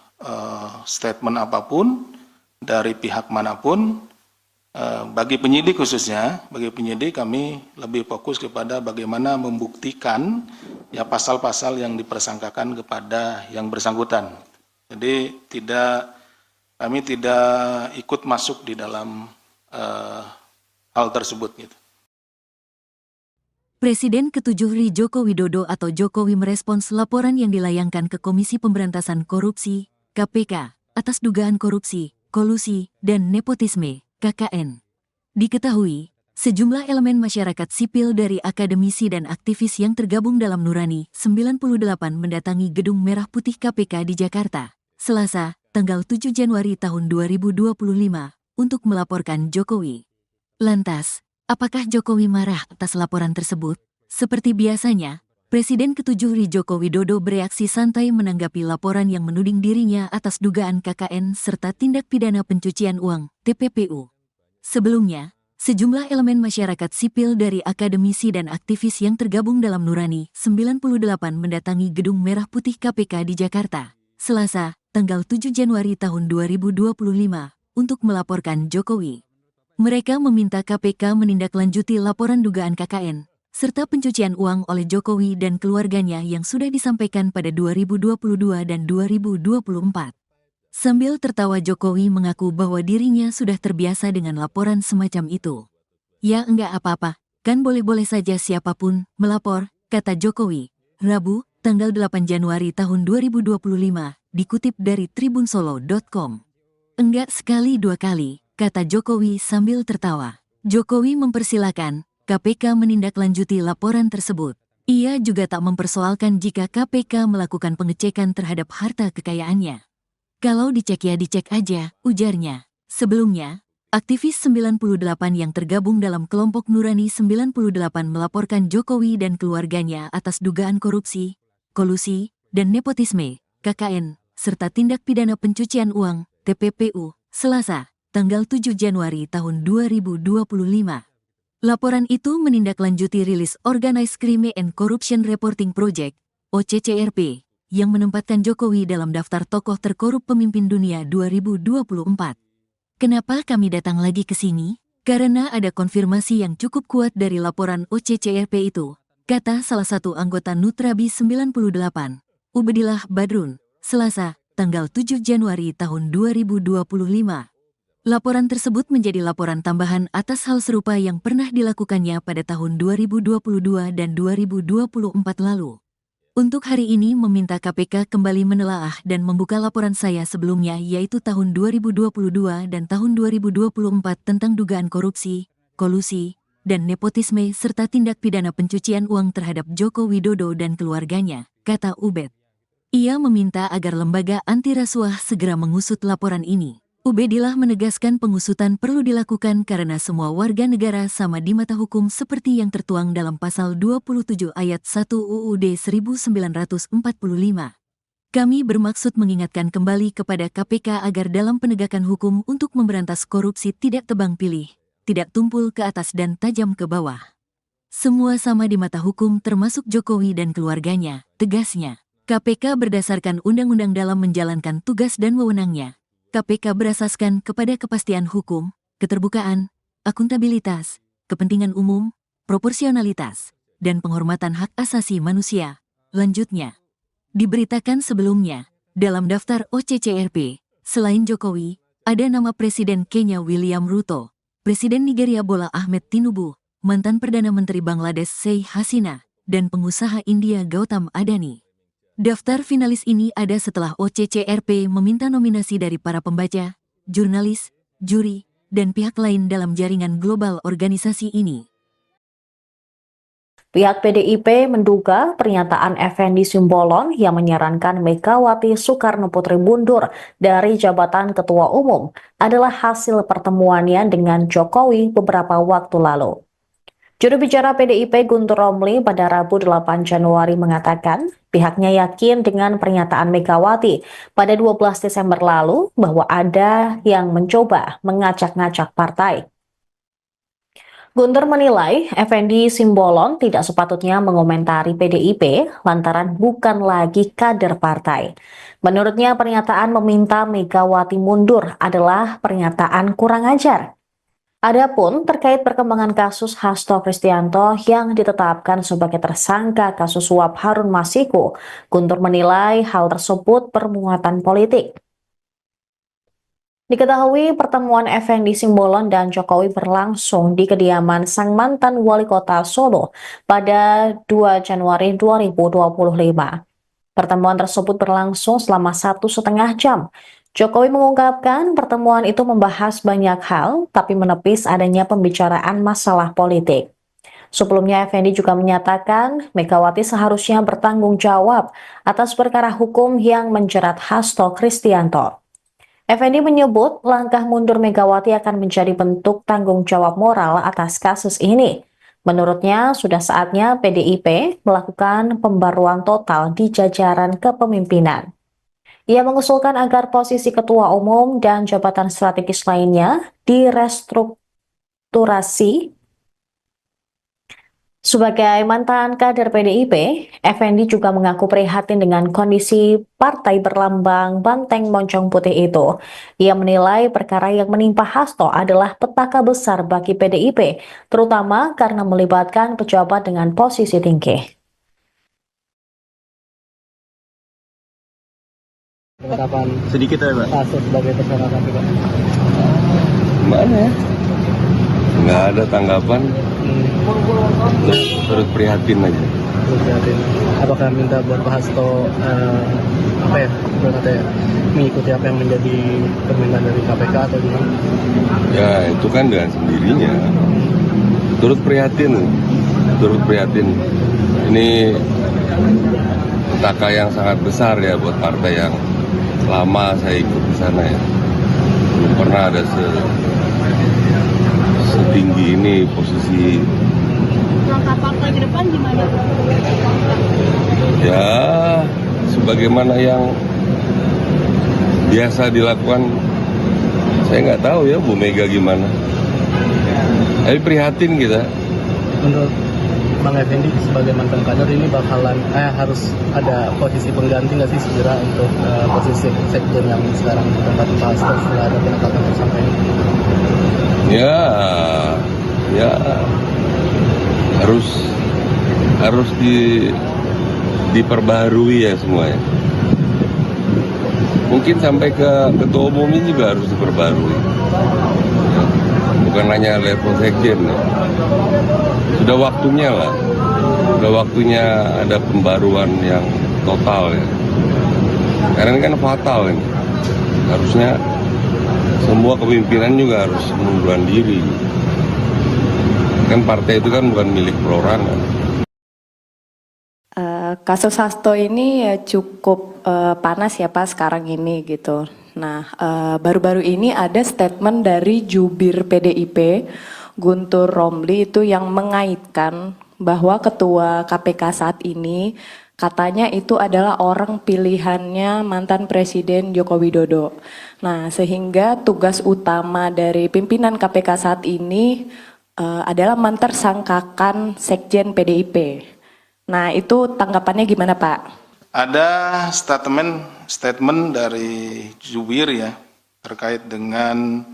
statement apapun dari pihak manapun, bagi penyidik khususnya, bagi penyidik kami lebih fokus kepada bagaimana membuktikan ya pasal-pasal yang dipersangkakan kepada yang bersangkutan. Jadi kami tidak ikut masuk di dalam hal tersebut gitu. Presiden ke-7 RI Joko Widodo atau Jokowi merespons laporan yang dilayangkan ke Komisi Pemberantasan Korupsi, KPK, atas dugaan korupsi, kolusi, dan nepotisme, KKN. Diketahui, sejumlah elemen masyarakat sipil dari akademisi dan aktivis yang tergabung dalam Nurani 98 mendatangi Gedung Merah Putih KPK di Jakarta, Selasa, tanggal 7 Januari tahun 2025, untuk melaporkan Jokowi. Lantas, apakah Jokowi marah atas laporan tersebut? Seperti biasanya, Presiden ke-7 RI Joko Widodo bereaksi santai menanggapi laporan yang menuding dirinya atas dugaan KKN serta tindak pidana pencucian uang, TPPU. Sebelumnya, sejumlah elemen masyarakat sipil dari akademisi dan aktivis yang tergabung dalam Nurani 98 mendatangi Gedung Merah Putih KPK di Jakarta, Selasa, tanggal 7 Januari tahun 2025, untuk melaporkan Jokowi. Mereka meminta KPK menindaklanjuti laporan dugaan KKN, serta pencucian uang oleh Jokowi dan keluarganya yang sudah disampaikan pada 2022 dan 2024. Sambil tertawa Jokowi mengaku bahwa dirinya sudah terbiasa dengan laporan semacam itu. Ya enggak apa-apa, kan boleh-boleh saja siapapun melapor, kata Jokowi. Rabu, tanggal 8 Januari tahun 2025, dikutip dari tribunsolo.com. Enggak sekali dua kali, kata Jokowi sambil tertawa. Jokowi mempersilahkan KPK menindaklanjuti laporan tersebut. Ia juga tak mempersoalkan jika KPK melakukan pengecekan terhadap harta kekayaannya. Kalau dicek ya dicek aja, ujarnya. Sebelumnya, aktivis 98 yang tergabung dalam kelompok Nurani 98 melaporkan Jokowi dan keluarganya atas dugaan korupsi, kolusi, dan nepotisme, KKN, serta tindak pidana pencucian uang, TPPU, Selasa, tanggal 7 Januari tahun 2025. Laporan itu menindaklanjuti rilis Organized Crime and Corruption Reporting Project, OCCRP, yang menempatkan Jokowi dalam daftar tokoh terkorup pemimpin dunia 2024. Kenapa kami datang lagi ke sini? Karena ada konfirmasi yang cukup kuat dari laporan OCCRP itu, kata salah satu anggota Nutrabi 98, Ubedillah Badrun, Selasa, tanggal 7 Januari tahun 2025. Laporan tersebut menjadi laporan tambahan atas hal serupa yang pernah dilakukannya pada tahun 2022 dan 2024 lalu. Untuk hari ini meminta KPK kembali menelaah dan membuka laporan saya sebelumnya yaitu tahun 2022 dan tahun 2024 tentang dugaan korupsi, kolusi, dan nepotisme serta tindak pidana pencucian uang terhadap Joko Widodo dan keluarganya, kata Ubed. Ia meminta agar lembaga anti rasuah segera mengusut laporan ini. Ubedillah menegaskan pengusutan perlu dilakukan karena semua warga negara sama di mata hukum seperti yang tertuang dalam pasal 27 ayat 1 UUD 1945. Kami bermaksud mengingatkan kembali kepada KPK agar dalam penegakan hukum untuk memberantas korupsi tidak tebang pilih, tidak tumpul ke atas dan tajam ke bawah. Semua sama di mata hukum termasuk Jokowi dan keluarganya, tegasnya. KPK berdasarkan undang-undang dalam menjalankan tugas dan wewenangnya. KPK berasaskan kepada kepastian hukum, keterbukaan, akuntabilitas, kepentingan umum, proporsionalitas, dan penghormatan hak asasi manusia. Lanjutnya, diberitakan sebelumnya, dalam daftar OCCRP, selain Jokowi, ada nama Presiden Kenya William Ruto, Presiden Nigeria Bola Ahmed Tinubu, mantan Perdana Menteri Bangladesh Sheikh Hasina, dan pengusaha India Gautam Adani. Daftar finalis ini ada setelah OCCRP meminta nominasi dari para pembaca, jurnalis, juri, dan pihak lain dalam jaringan global organisasi ini. Pihak PDIP menduga pernyataan Effendi Simbolon yang menyarankan Megawati Soekarno Putri mundur dari jabatan Ketua Umum adalah hasil pertemuannya dengan Jokowi beberapa waktu lalu. Juru bicara PDIP Guntur Romli pada Rabu 8 Januari mengatakan pihaknya yakin dengan pernyataan Megawati pada 12 Desember lalu bahwa ada yang mencoba mengacak-ngacak partai. Guntur menilai Effendi Simbolon tidak sepatutnya mengomentari PDIP lantaran bukan lagi kader partai. Menurutnya pernyataan meminta Megawati mundur adalah pernyataan kurang ajar. Adapun terkait perkembangan kasus Hasto Kristianto yang ditetapkan sebagai tersangka kasus suap Harun Masiku, Guntur menilai hal tersebut bermuatan politik. Diketahui pertemuan Effendi Simbolon dan Jokowi berlangsung di kediaman sang mantan wali kota Solo pada 2 Januari 2025. Pertemuan tersebut berlangsung selama 1,5 jam. Jokowi mengungkapkan pertemuan itu membahas banyak hal, tapi menepis adanya pembicaraan masalah politik. Sebelumnya, Effendi juga menyatakan Megawati seharusnya bertanggung jawab atas perkara hukum yang menjerat Hasto Kristianto. Effendi menyebut langkah mundur Megawati akan menjadi bentuk tanggung jawab moral atas kasus ini. Menurutnya, sudah saatnya PDIP melakukan pembaruan total di jajaran kepemimpinan. Ia mengusulkan agar posisi ketua umum dan jabatan strategis lainnya direstrukturasi. Sebagai mantan kader PDIP, Effendi juga mengaku prihatin dengan kondisi partai berlambang banteng moncong putih itu. Ia menilai perkara yang menimpa Hasto adalah petaka besar bagi PDIP, terutama karena melibatkan pejabat dengan posisi tinggi. Penetapan Sedikit ya, Pak. Hasto sebagai tersangka KPK. Gimana ya? Nggak ada tanggapan. turut prihatin aja. Prihatin. Apakah minta buat Pak Hasto apa ya, katanya mengikuti apa yang menjadi permintaan dari KPK atau gimana? Ya itu kan dengan sendirinya. Turut prihatin. Ini petaka yang sangat besar ya buat partai yang lama saya ikut di sana ya. Belum pernah ada setinggi ini posisi. Langkah partai ke depan gimana? Ya sebagaimana yang biasa dilakukan, saya nggak tahu ya Bu Mega gimana. Tapi prihatin kita. Menurut Bang Effendi sebagai mantan kader ini bakalan harus ada posisi pengganti nggak sih segera untuk posisi sekjen yang sekarang ditempati Pak Hasto setelah ada penetapan tersangka ini? Ya harus diperbaharui ya semuanya. Mungkin sampai ke ketua umumnya juga harus diperbarui. Ya, bukan hanya level sekjen. Ya. Sudah waktunya lah. Sudah waktunya ada pembaruan yang total ya. Karena ini kan fatal ini. Harusnya semua kepemimpinan juga harus mengundurkan diri. Kan partai itu kan bukan milik perorangan. Kasus Hasto ini ya cukup panas ya Pak sekarang ini gitu. Nah, baru-baru ini ada statement dari jubir PDIP, Guntur Romli itu yang mengaitkan bahwa ketua KPK saat ini katanya itu adalah orang pilihannya mantan Presiden Joko Widodo. Nah, sehingga tugas utama dari pimpinan KPK saat ini adalah mentersangkakan Sekjen PDIP. Nah, itu tanggapannya gimana Pak? Ada statement dari jubir ya terkait dengan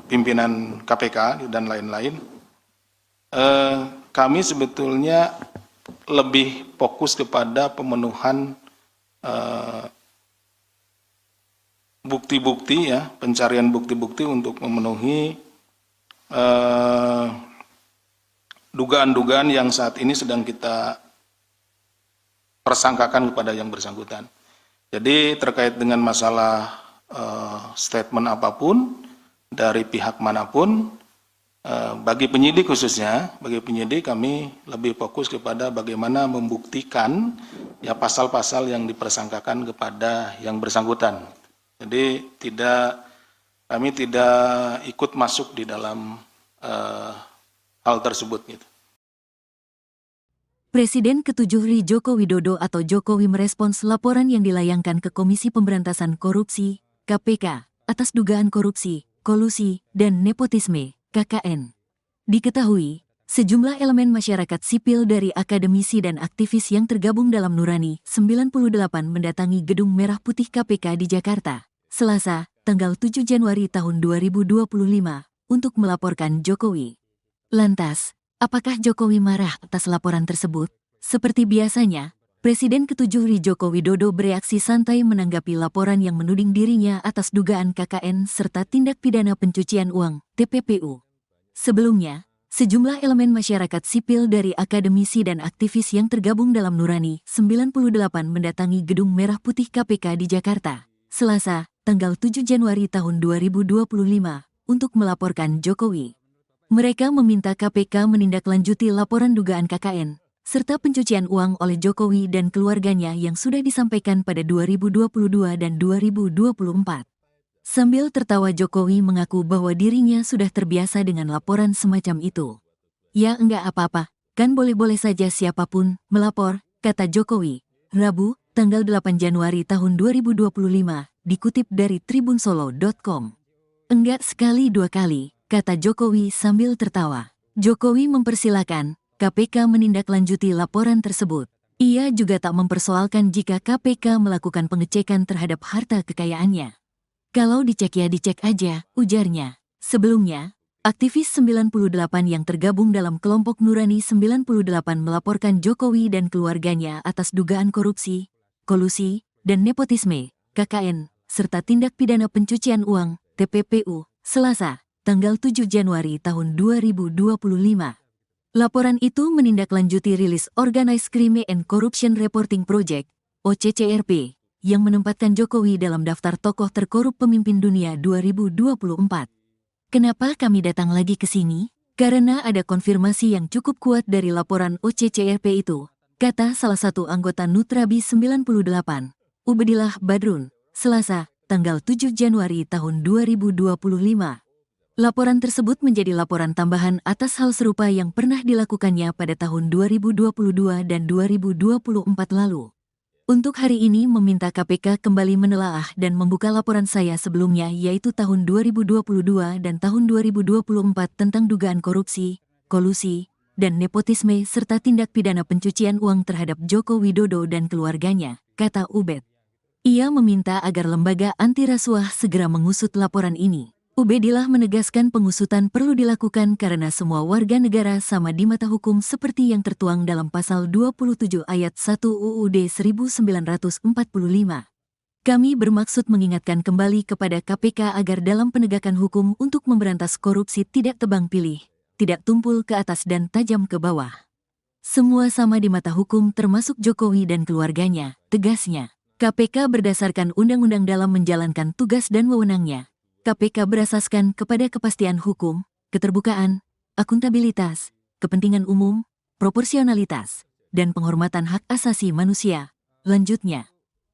pimpinan KPK dan lain-lain. Kami sebetulnya lebih fokus kepada pemenuhan bukti-bukti ya, pencarian bukti-bukti untuk memenuhi dugaan-dugaan yang saat ini sedang kita persangkakan kepada yang bersangkutan. Jadi terkait dengan masalah statement apapun dari pihak manapun, bagi penyidik khususnya, bagi penyidik kami lebih fokus kepada bagaimana membuktikan ya pasal-pasal yang dipersangkakan kepada yang bersangkutan. Jadi kami tidak ikut masuk di dalam hal tersebut gitu. Presiden ke-7 RI Joko Widodo atau Jokowi merespons laporan yang dilayangkan ke Komisi Pemberantasan Korupsi, KPK, atas dugaan korupsi, kolusi, dan nepotisme, KKN. Diketahui, sejumlah elemen masyarakat sipil dari akademisi dan aktivis yang tergabung dalam Nurani 98 mendatangi Gedung Merah Putih KPK di Jakarta, Selasa, tanggal 7 Januari tahun 2025, untuk melaporkan Jokowi. Lantas, apakah Jokowi marah atas laporan tersebut? Seperti biasanya, Presiden ke-7 RI Joko Widodo bereaksi santai menanggapi laporan yang menuding dirinya atas dugaan KKN serta tindak pidana pencucian uang, TPPU. Sebelumnya, sejumlah elemen masyarakat sipil dari akademisi dan aktivis yang tergabung dalam Nurani 98 mendatangi Gedung Merah Putih KPK di Jakarta, Selasa, tanggal 7 Januari tahun 2025, untuk melaporkan Jokowi. Mereka meminta KPK menindaklanjuti laporan dugaan KKN, serta pencucian uang oleh Jokowi dan keluarganya yang sudah disampaikan pada 2022 dan 2024. Sambil tertawa Jokowi mengaku bahwa dirinya sudah terbiasa dengan laporan semacam itu. Ya enggak apa-apa, kan boleh-boleh saja siapapun melapor, kata Jokowi, Rabu, tanggal 8 Januari tahun 2025, dikutip dari tribunsolo.com. Enggak sekali dua kali, kata Jokowi sambil tertawa. Jokowi mempersilakan KPK menindaklanjuti laporan tersebut. Ia juga tak mempersoalkan jika KPK melakukan pengecekan terhadap harta kekayaannya. Kalau dicek ya dicek aja, ujarnya. Sebelumnya, aktivis 98 yang tergabung dalam kelompok Nurani 98 melaporkan Jokowi dan keluarganya atas dugaan korupsi, kolusi, dan nepotisme, KKN, serta tindak pidana pencucian uang, TPPU, Selasa, tanggal 7 Januari tahun 2025. Laporan itu menindaklanjuti rilis Organized Crime and Corruption Reporting Project, OCCRP, yang menempatkan Jokowi dalam daftar tokoh terkorup pemimpin dunia 2024. Kenapa kami datang lagi ke sini? Karena ada konfirmasi yang cukup kuat dari laporan OCCRP itu, kata salah satu anggota Nutrabi 98, Ubedillah Badrun, Selasa, tanggal 7 Januari tahun 2025. Laporan tersebut menjadi laporan tambahan atas hal serupa yang pernah dilakukannya pada tahun 2022 dan 2024 lalu. Untuk hari ini meminta KPK kembali menelaah dan membuka laporan saya sebelumnya yaitu tahun 2022 dan tahun 2024 tentang dugaan korupsi, kolusi, dan nepotisme serta tindak pidana pencucian uang terhadap Joko Widodo dan keluarganya, kata Ubed. Ia meminta agar lembaga anti rasuah segera mengusut laporan ini. Ubedillah menegaskan pengusutan perlu dilakukan karena semua warga negara sama di mata hukum seperti yang tertuang dalam pasal 27 ayat 1 UUD 1945. Kami bermaksud mengingatkan kembali kepada KPK agar dalam penegakan hukum untuk memberantas korupsi tidak tebang pilih, tidak tumpul ke atas dan tajam ke bawah. Semua sama di mata hukum termasuk Jokowi dan keluarganya, tegasnya. KPK berdasarkan undang-undang dalam menjalankan tugas dan wewenangnya. KPK berasaskan kepada kepastian hukum, keterbukaan, akuntabilitas, kepentingan umum, proporsionalitas, dan penghormatan hak asasi manusia. Lanjutnya,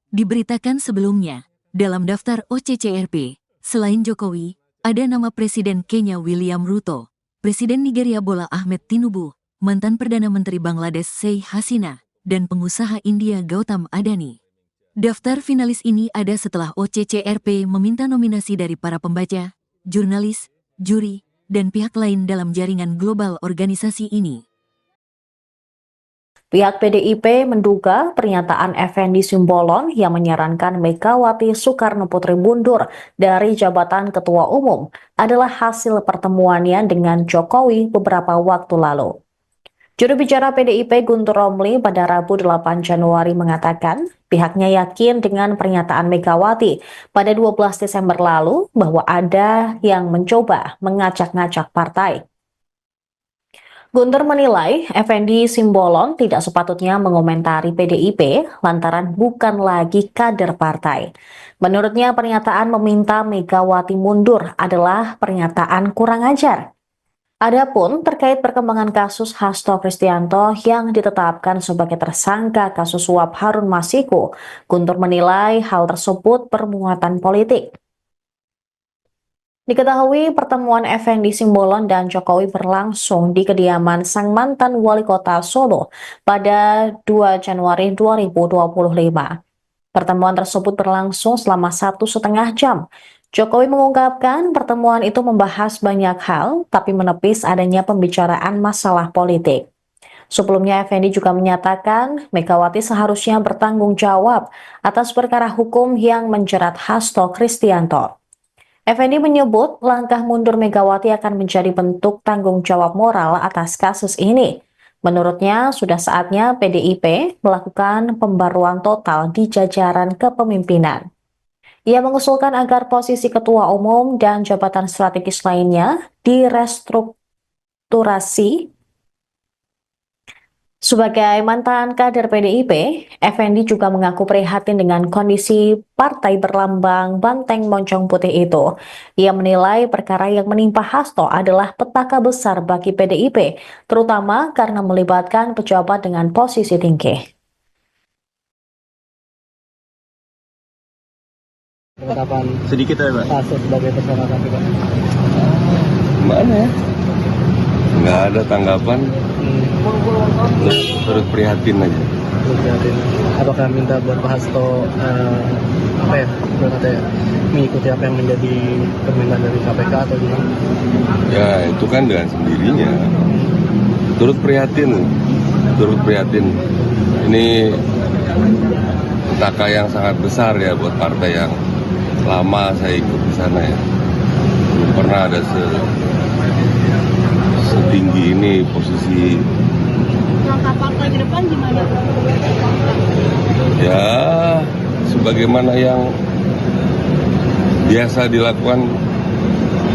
diberitakan sebelumnya, dalam daftar OCCRP, selain Jokowi, ada nama Presiden Kenya William Ruto, Presiden Nigeria Bola Ahmed Tinubu, mantan Perdana Menteri Bangladesh Sheikh Hasina, dan pengusaha India Gautam Adani. Daftar finalis ini ada setelah OCCRP meminta nominasi dari para pembaca, jurnalis, juri, dan pihak lain dalam jaringan global organisasi ini. Pihak PDIP menduga pernyataan Effendi Simbolon yang menyarankan Megawati Soekarno Putri mundur dari jabatan Ketua Umum adalah hasil pertemuannya dengan Jokowi beberapa waktu lalu. Juru bicara PDIP Guntur Romli pada Rabu 8 Januari mengatakan pihaknya yakin dengan pernyataan Megawati pada 12 Desember lalu bahwa ada yang mencoba mengacak-ngacak partai. Guntur menilai Effendi Simbolon tidak sepatutnya mengomentari PDIP lantaran bukan lagi kader partai. Menurutnya pernyataan meminta Megawati mundur adalah pernyataan kurang ajar. Adapun terkait perkembangan kasus Hasto Kristianto yang ditetapkan sebagai tersangka kasus suap Harun Masiku, Guntur menilai hal tersebut bermuatan politik. Diketahui pertemuan Effendi Simbolon dan Jokowi berlangsung di kediaman sang mantan wali kota Solo pada 2 Januari 2025. Pertemuan tersebut berlangsung selama 1,5 jam. Jokowi mengungkapkan pertemuan itu membahas banyak hal, tapi menepis adanya pembicaraan masalah politik. Sebelumnya, Effendi juga menyatakan Megawati seharusnya bertanggung jawab atas perkara hukum yang menjerat Hasto Kristianto. Effendi menyebut langkah mundur Megawati akan menjadi bentuk tanggung jawab moral atas kasus ini. Menurutnya, sudah saatnya PDIP melakukan pembaruan total di jajaran kepemimpinan. Ia mengusulkan agar posisi ketua umum dan jabatan strategis lainnya direstrukturasi. Sebagai mantan kader PDIP, Effendi juga mengaku prihatin dengan kondisi partai berlambang banteng moncong putih itu. Ia menilai perkara yang menimpa Hasto adalah petaka besar bagi PDIP, terutama karena melibatkan pejabat dengan posisi tinggi. Penetapan Sedikit ya, Pak. Hasto sebagai tersangka KPK. Mana ya? Nggak ada tanggapan, terus prihatin aja. Apakah minta buat Pak Hasto mengikuti apa yang menjadi permintaan dari KPK atau gimana? Ya itu kan dengan sendirinya. Turut prihatin. Ini petaka yang sangat besar ya buat partai yang lama saya ikut di sana ya. Belum pernah ada setinggi ini posisi. Langkah partai ke depan gimana? Ya, sebagaimana yang biasa dilakukan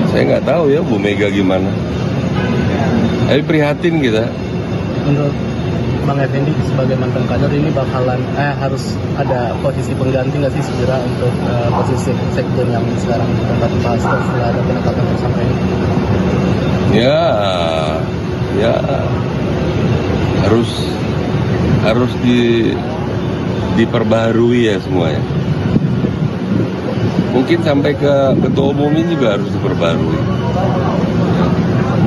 Saya nggak tahu ya Bu Mega gimana. Tapi prihatin kita. Menurut Bang Effendi sebagai mantan kader ini bakalan harus ada posisi pengganti nggak sih segera untuk posisi sekjen yang sekarang ditempati Pak Hasto setelah ada penetapan tersangka ini? Ya harus diperbaharui ya semuanya. Mungkin sampai ke ketua umum ini juga harus diperbarui. Ya,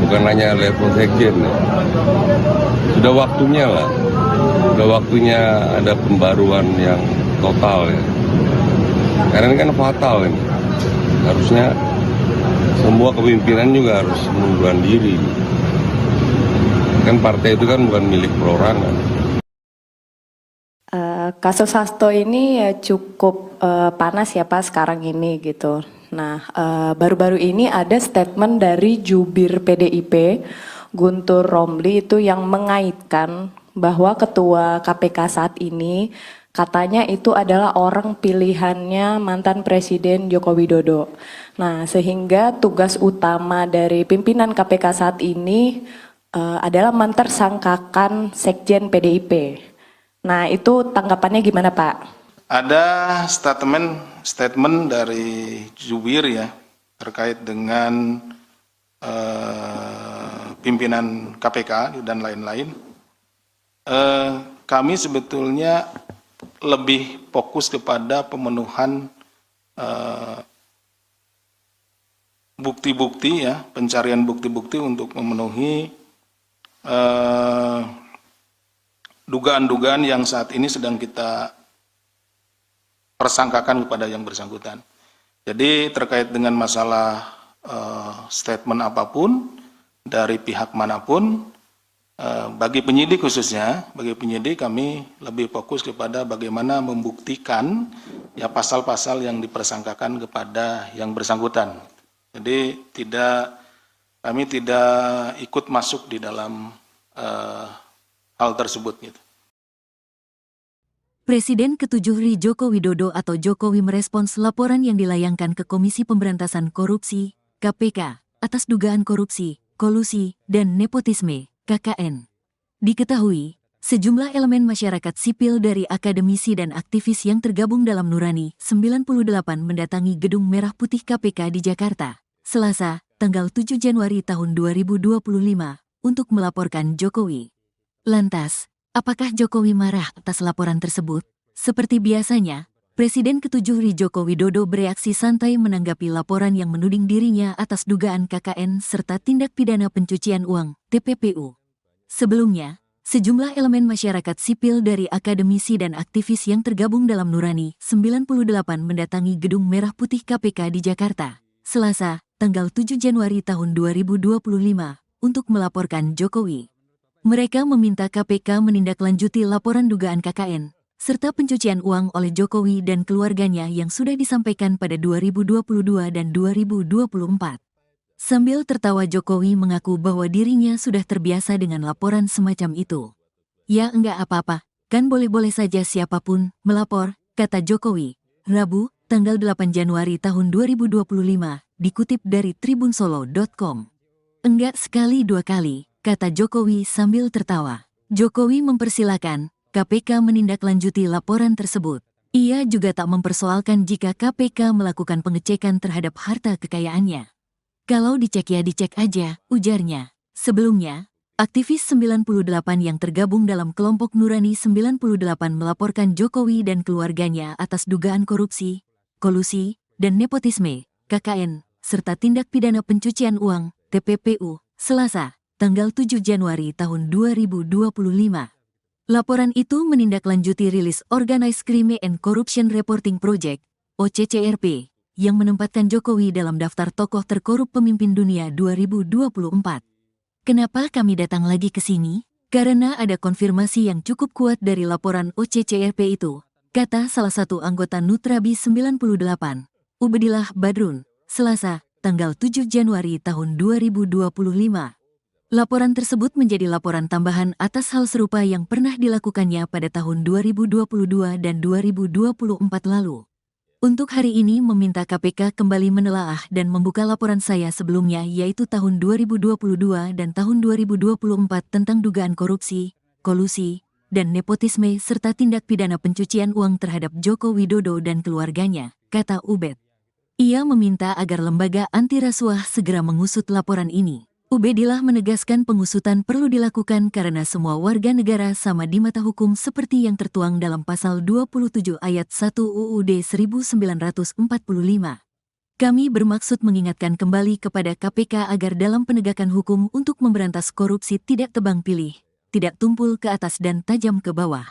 bukan hanya level sekjen. Ya. Sudah waktunya lah. Sudah waktunya ada pembaruan yang total ya. Karena ini kan fatal ini. Harusnya semua kepemimpinan juga harus mengundurkan diri. Kan partai itu kan bukan milik perorangan. Kasus Hasto ini ya cukup panas ya Pak sekarang ini gitu. Nah, baru-baru ini ada statement dari jubir PDIP, Guntur Romli itu yang mengaitkan bahwa ketua KPK saat ini katanya itu adalah orang pilihannya mantan Presiden Joko Widodo. Nah, sehingga tugas utama dari pimpinan KPK saat ini adalah mentersangkakan sekjen PDIP. Nah, itu tanggapannya gimana, Pak? Ada statement dari jubir ya terkait dengan pimpinan KPK dan lain-lain. Kami sebetulnya lebih fokus kepada pemenuhan bukti-bukti ya, pencarian bukti-bukti untuk memenuhi dugaan-dugaan yang saat ini sedang kita persangkakan kepada yang bersangkutan. Jadi terkait dengan masalah statement apapun dari pihak manapun, bagi penyidik khususnya, bagi penyidik kami lebih fokus kepada bagaimana membuktikan ya pasal-pasal yang dipersangkakan kepada yang bersangkutan. Jadi kami tidak ikut masuk di dalam hal tersebut gitu. Presiden ke-7 RI Joko Widodo atau Jokowi merespons laporan yang dilayangkan ke Komisi Pemberantasan Korupsi, KPK, atas dugaan korupsi, kolusi, dan nepotisme, KKN. Diketahui, sejumlah elemen masyarakat sipil dari akademisi dan aktivis yang tergabung dalam Nurani 98 mendatangi Gedung Merah Putih KPK di Jakarta, Selasa, tanggal 7 Januari tahun 2025, untuk melaporkan Jokowi. Lantas, apakah Jokowi marah atas laporan tersebut? Seperti biasanya, Presiden ke-7 RI Joko Widodo bereaksi santai menanggapi laporan yang menuding dirinya atas dugaan KKN serta tindak pidana pencucian uang, TPPU. Sebelumnya, sejumlah elemen masyarakat sipil dari akademisi dan aktivis yang tergabung dalam Nurani 98 mendatangi Gedung Merah Putih KPK di Jakarta, Selasa, tanggal 7 Januari tahun 2025, untuk melaporkan Jokowi. Mereka meminta KPK menindaklanjuti laporan dugaan KKN, serta pencucian uang oleh Jokowi dan keluarganya yang sudah disampaikan pada 2022 dan 2024. Sambil tertawa Jokowi mengaku bahwa dirinya sudah terbiasa dengan laporan semacam itu. Ya enggak apa-apa, kan boleh-boleh saja siapapun melapor, kata Jokowi, Rabu, tanggal 8 Januari tahun 2025, dikutip dari tribunsolo.com. Enggak sekali dua kali, kata Jokowi sambil tertawa. Jokowi mempersilakan KPK menindaklanjuti laporan tersebut. Ia juga tak mempersoalkan jika KPK melakukan pengecekan terhadap harta kekayaannya. Kalau dicek ya dicek aja, ujarnya. Sebelumnya, aktivis 98 yang tergabung dalam kelompok Nurani 98 melaporkan Jokowi dan keluarganya atas dugaan korupsi, kolusi, dan nepotisme, KKN, serta tindak pidana pencucian uang, TPPU, Selasa, tanggal 7 Januari tahun 2025. Laporan itu menindaklanjuti rilis Organized Crime and Corruption Reporting Project, OCCRP, yang menempatkan Jokowi dalam daftar tokoh terkorup pemimpin dunia 2024. Kenapa kami datang lagi ke sini? Karena ada konfirmasi yang cukup kuat dari laporan OCCRP itu, kata salah satu anggota Nutrabi 98, Ubedillah Badrun, Selasa, tanggal 7 Januari tahun 2025. Laporan tersebut menjadi laporan tambahan atas hal serupa yang pernah dilakukannya pada tahun 2022 dan 2024 lalu. Untuk hari ini meminta KPK kembali menelaah dan membuka laporan saya sebelumnya yaitu tahun 2022 dan tahun 2024 tentang dugaan korupsi, kolusi, dan nepotisme serta tindak pidana pencucian uang terhadap Joko Widodo dan keluarganya, kata Ubed. Ia meminta agar lembaga anti rasuah segera mengusut laporan ini. Ubedillah menegaskan pengusutan perlu dilakukan karena semua warga negara sama di mata hukum seperti yang tertuang dalam pasal 27 ayat 1 UUD 1945. Kami bermaksud mengingatkan kembali kepada KPK agar dalam penegakan hukum untuk memberantas korupsi tidak tebang pilih, tidak tumpul ke atas dan tajam ke bawah.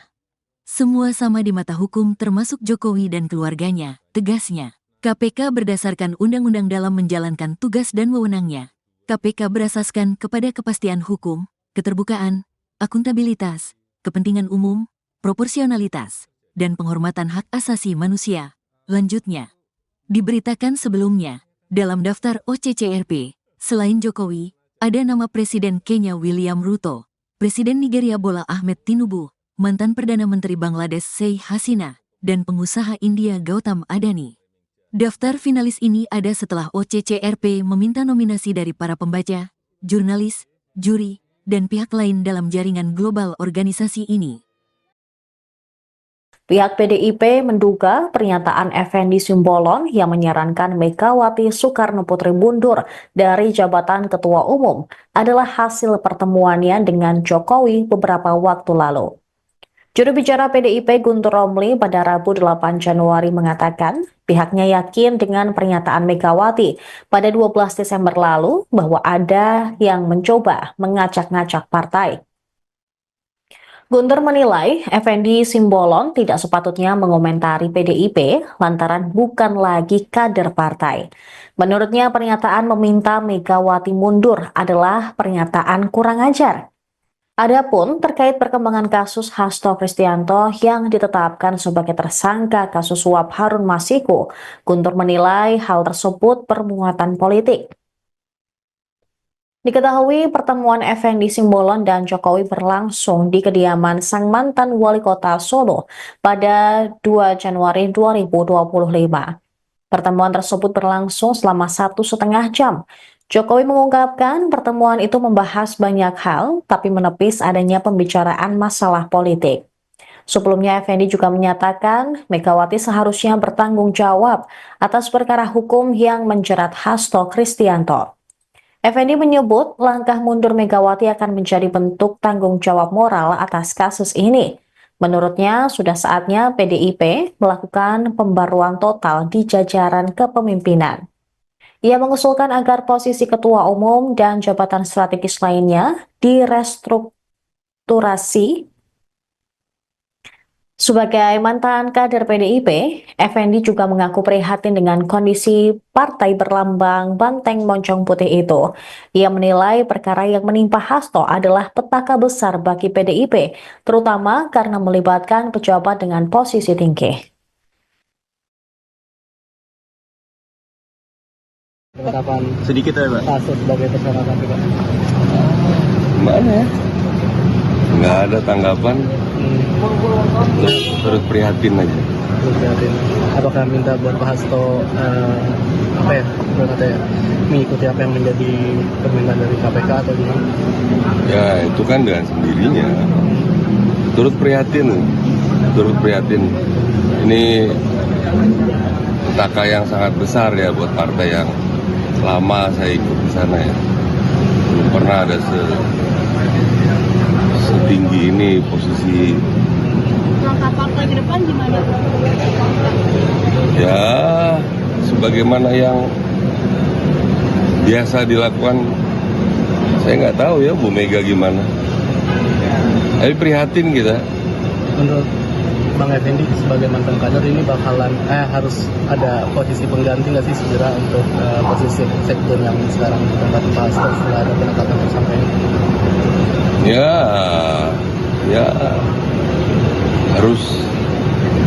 Semua sama di mata hukum termasuk Jokowi dan keluarganya, tegasnya. KPK berdasarkan undang-undang dalam menjalankan tugas dan wewenangnya. KPK berasaskan kepada kepastian hukum, keterbukaan, akuntabilitas, kepentingan umum, proporsionalitas, dan penghormatan hak asasi manusia. Lanjutnya, diberitakan sebelumnya, dalam daftar OCCRP, selain Jokowi, ada nama Presiden Kenya William Ruto, Presiden Nigeria Bola Ahmed Tinubu, mantan Perdana Menteri Bangladesh Sheikh Hasina, dan pengusaha India Gautam Adani. Daftar finalis ini ada setelah OCCRP meminta nominasi dari para pembaca, jurnalis, juri, dan pihak lain dalam jaringan global organisasi ini. Pihak PDIP menduga pernyataan Effendi Simbolon yang menyarankan Megawati Soekarno Putri mundur dari jabatan Ketua Umum adalah hasil pertemuannya dengan Jokowi beberapa waktu lalu. Juru bicara PDIP Guntur Romli pada Rabu 8 Januari mengatakan pihaknya yakin dengan pernyataan Megawati pada 12 Desember lalu bahwa ada yang mencoba mengacak-ngacak partai. Guntur menilai Effendi Simbolon tidak sepatutnya mengomentari PDIP lantaran bukan lagi kader partai. Menurutnya pernyataan meminta Megawati mundur adalah pernyataan kurang ajar. Adapun terkait perkembangan kasus Hasto Kristianto yang ditetapkan sebagai tersangka kasus suap Harun Masiku, Guntur menilai hal tersebut bermuatan politik. Diketahui pertemuan Effendi Simbolon dan Jokowi berlangsung di kediaman sang mantan wali kota Solo pada 2 Januari 2025. Pertemuan tersebut berlangsung selama 1,5 jam. Jokowi mengungkapkan pertemuan itu membahas banyak hal, tapi menepis adanya pembicaraan masalah politik. Sebelumnya, Effendi juga menyatakan Megawati seharusnya bertanggung jawab atas perkara hukum yang menjerat Hasto Kristianto. Effendi menyebut langkah mundur Megawati akan menjadi bentuk tanggung jawab moral atas kasus ini. Menurutnya, sudah saatnya PDIP melakukan pembaruan total di jajaran kepemimpinan. Ia mengusulkan agar posisi ketua umum dan jabatan strategis lainnya direstrukturasi. Sebagai mantan kader PDIP, Effendi juga mengaku prihatin dengan kondisi partai berlambang banteng moncong putih itu. Ia menilai perkara yang menimpa Hasto adalah petaka besar bagi PDIP, terutama karena melibatkan pejabat dengan posisi tinggi. Penetapan Sedikit ya, Pak. Hasto sebagai tersangka KPK. Gimana ya? Nggak ada tanggapan, terus prihatin aja. Terus lihatin, apakah minta buat Pak Hasto mengikuti apa yang menjadi permintaan dari KPK atau gimana? Ya itu kan dengan sendirinya. Turut prihatin. Ini petaka yang sangat besar ya buat partai yang lama saya ikut di sana ya. Belum pernah ada setinggi ini posisi. Langkah partai ke depan gimana? Ya, sebagaimana yang biasa dilakukan, saya nggak tahu ya Bu Mega gimana. Tapi prihatin kita. Menurut Bang Effendi sebagai mantan kader ini bakalan harus ada posisi pengganti nggak sih segera untuk posisi sekjen yang sekarang ditempati Pak Hasto setelah ada penetapan tersangka ini? Ya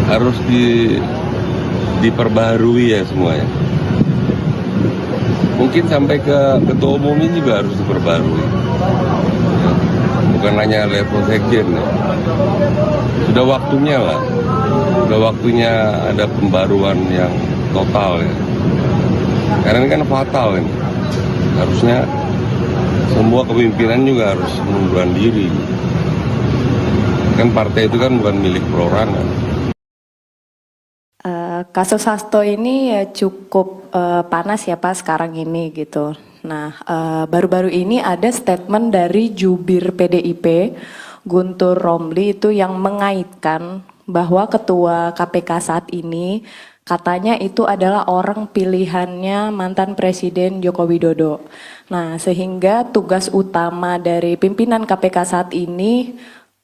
harus diperbaharui ya semuanya. Mungkin sampai ke ketua umumnya juga harus diperbarui. Bukan hanya level sekjen ya. Sudah waktunya lah Udah waktunya ada pembaruan yang total ya. Karena ini kan fatal ini. Harusnya semua kepemimpinan juga harus mengundurkan diri. Kan partai itu kan bukan milik perorangan. Kasus Hasto ini ya cukup panas ya Pak sekarang ini gitu. Nah, baru-baru ini ada statement dari jubir PDIP, Guntur Romli itu yang mengaitkan bahwa ketua KPK saat ini katanya itu adalah orang pilihannya mantan Presiden Joko Widodo. Nah, sehingga tugas utama dari pimpinan KPK saat ini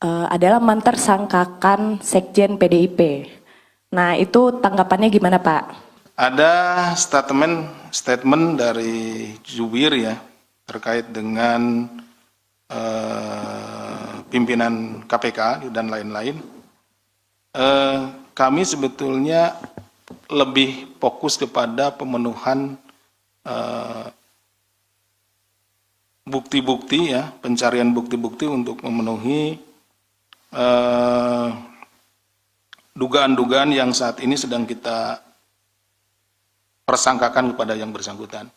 adalah mentersangkakan Sekjen PDIP. Nah, itu tanggapannya gimana, Pak? Ada statement dari jubir ya terkait dengan pimpinan KPK dan lain-lain. Kami sebetulnya lebih fokus kepada pemenuhan bukti-bukti ya, pencarian bukti-bukti untuk memenuhi dugaan-dugaan yang saat ini sedang kita persangkakan kepada yang bersangkutan.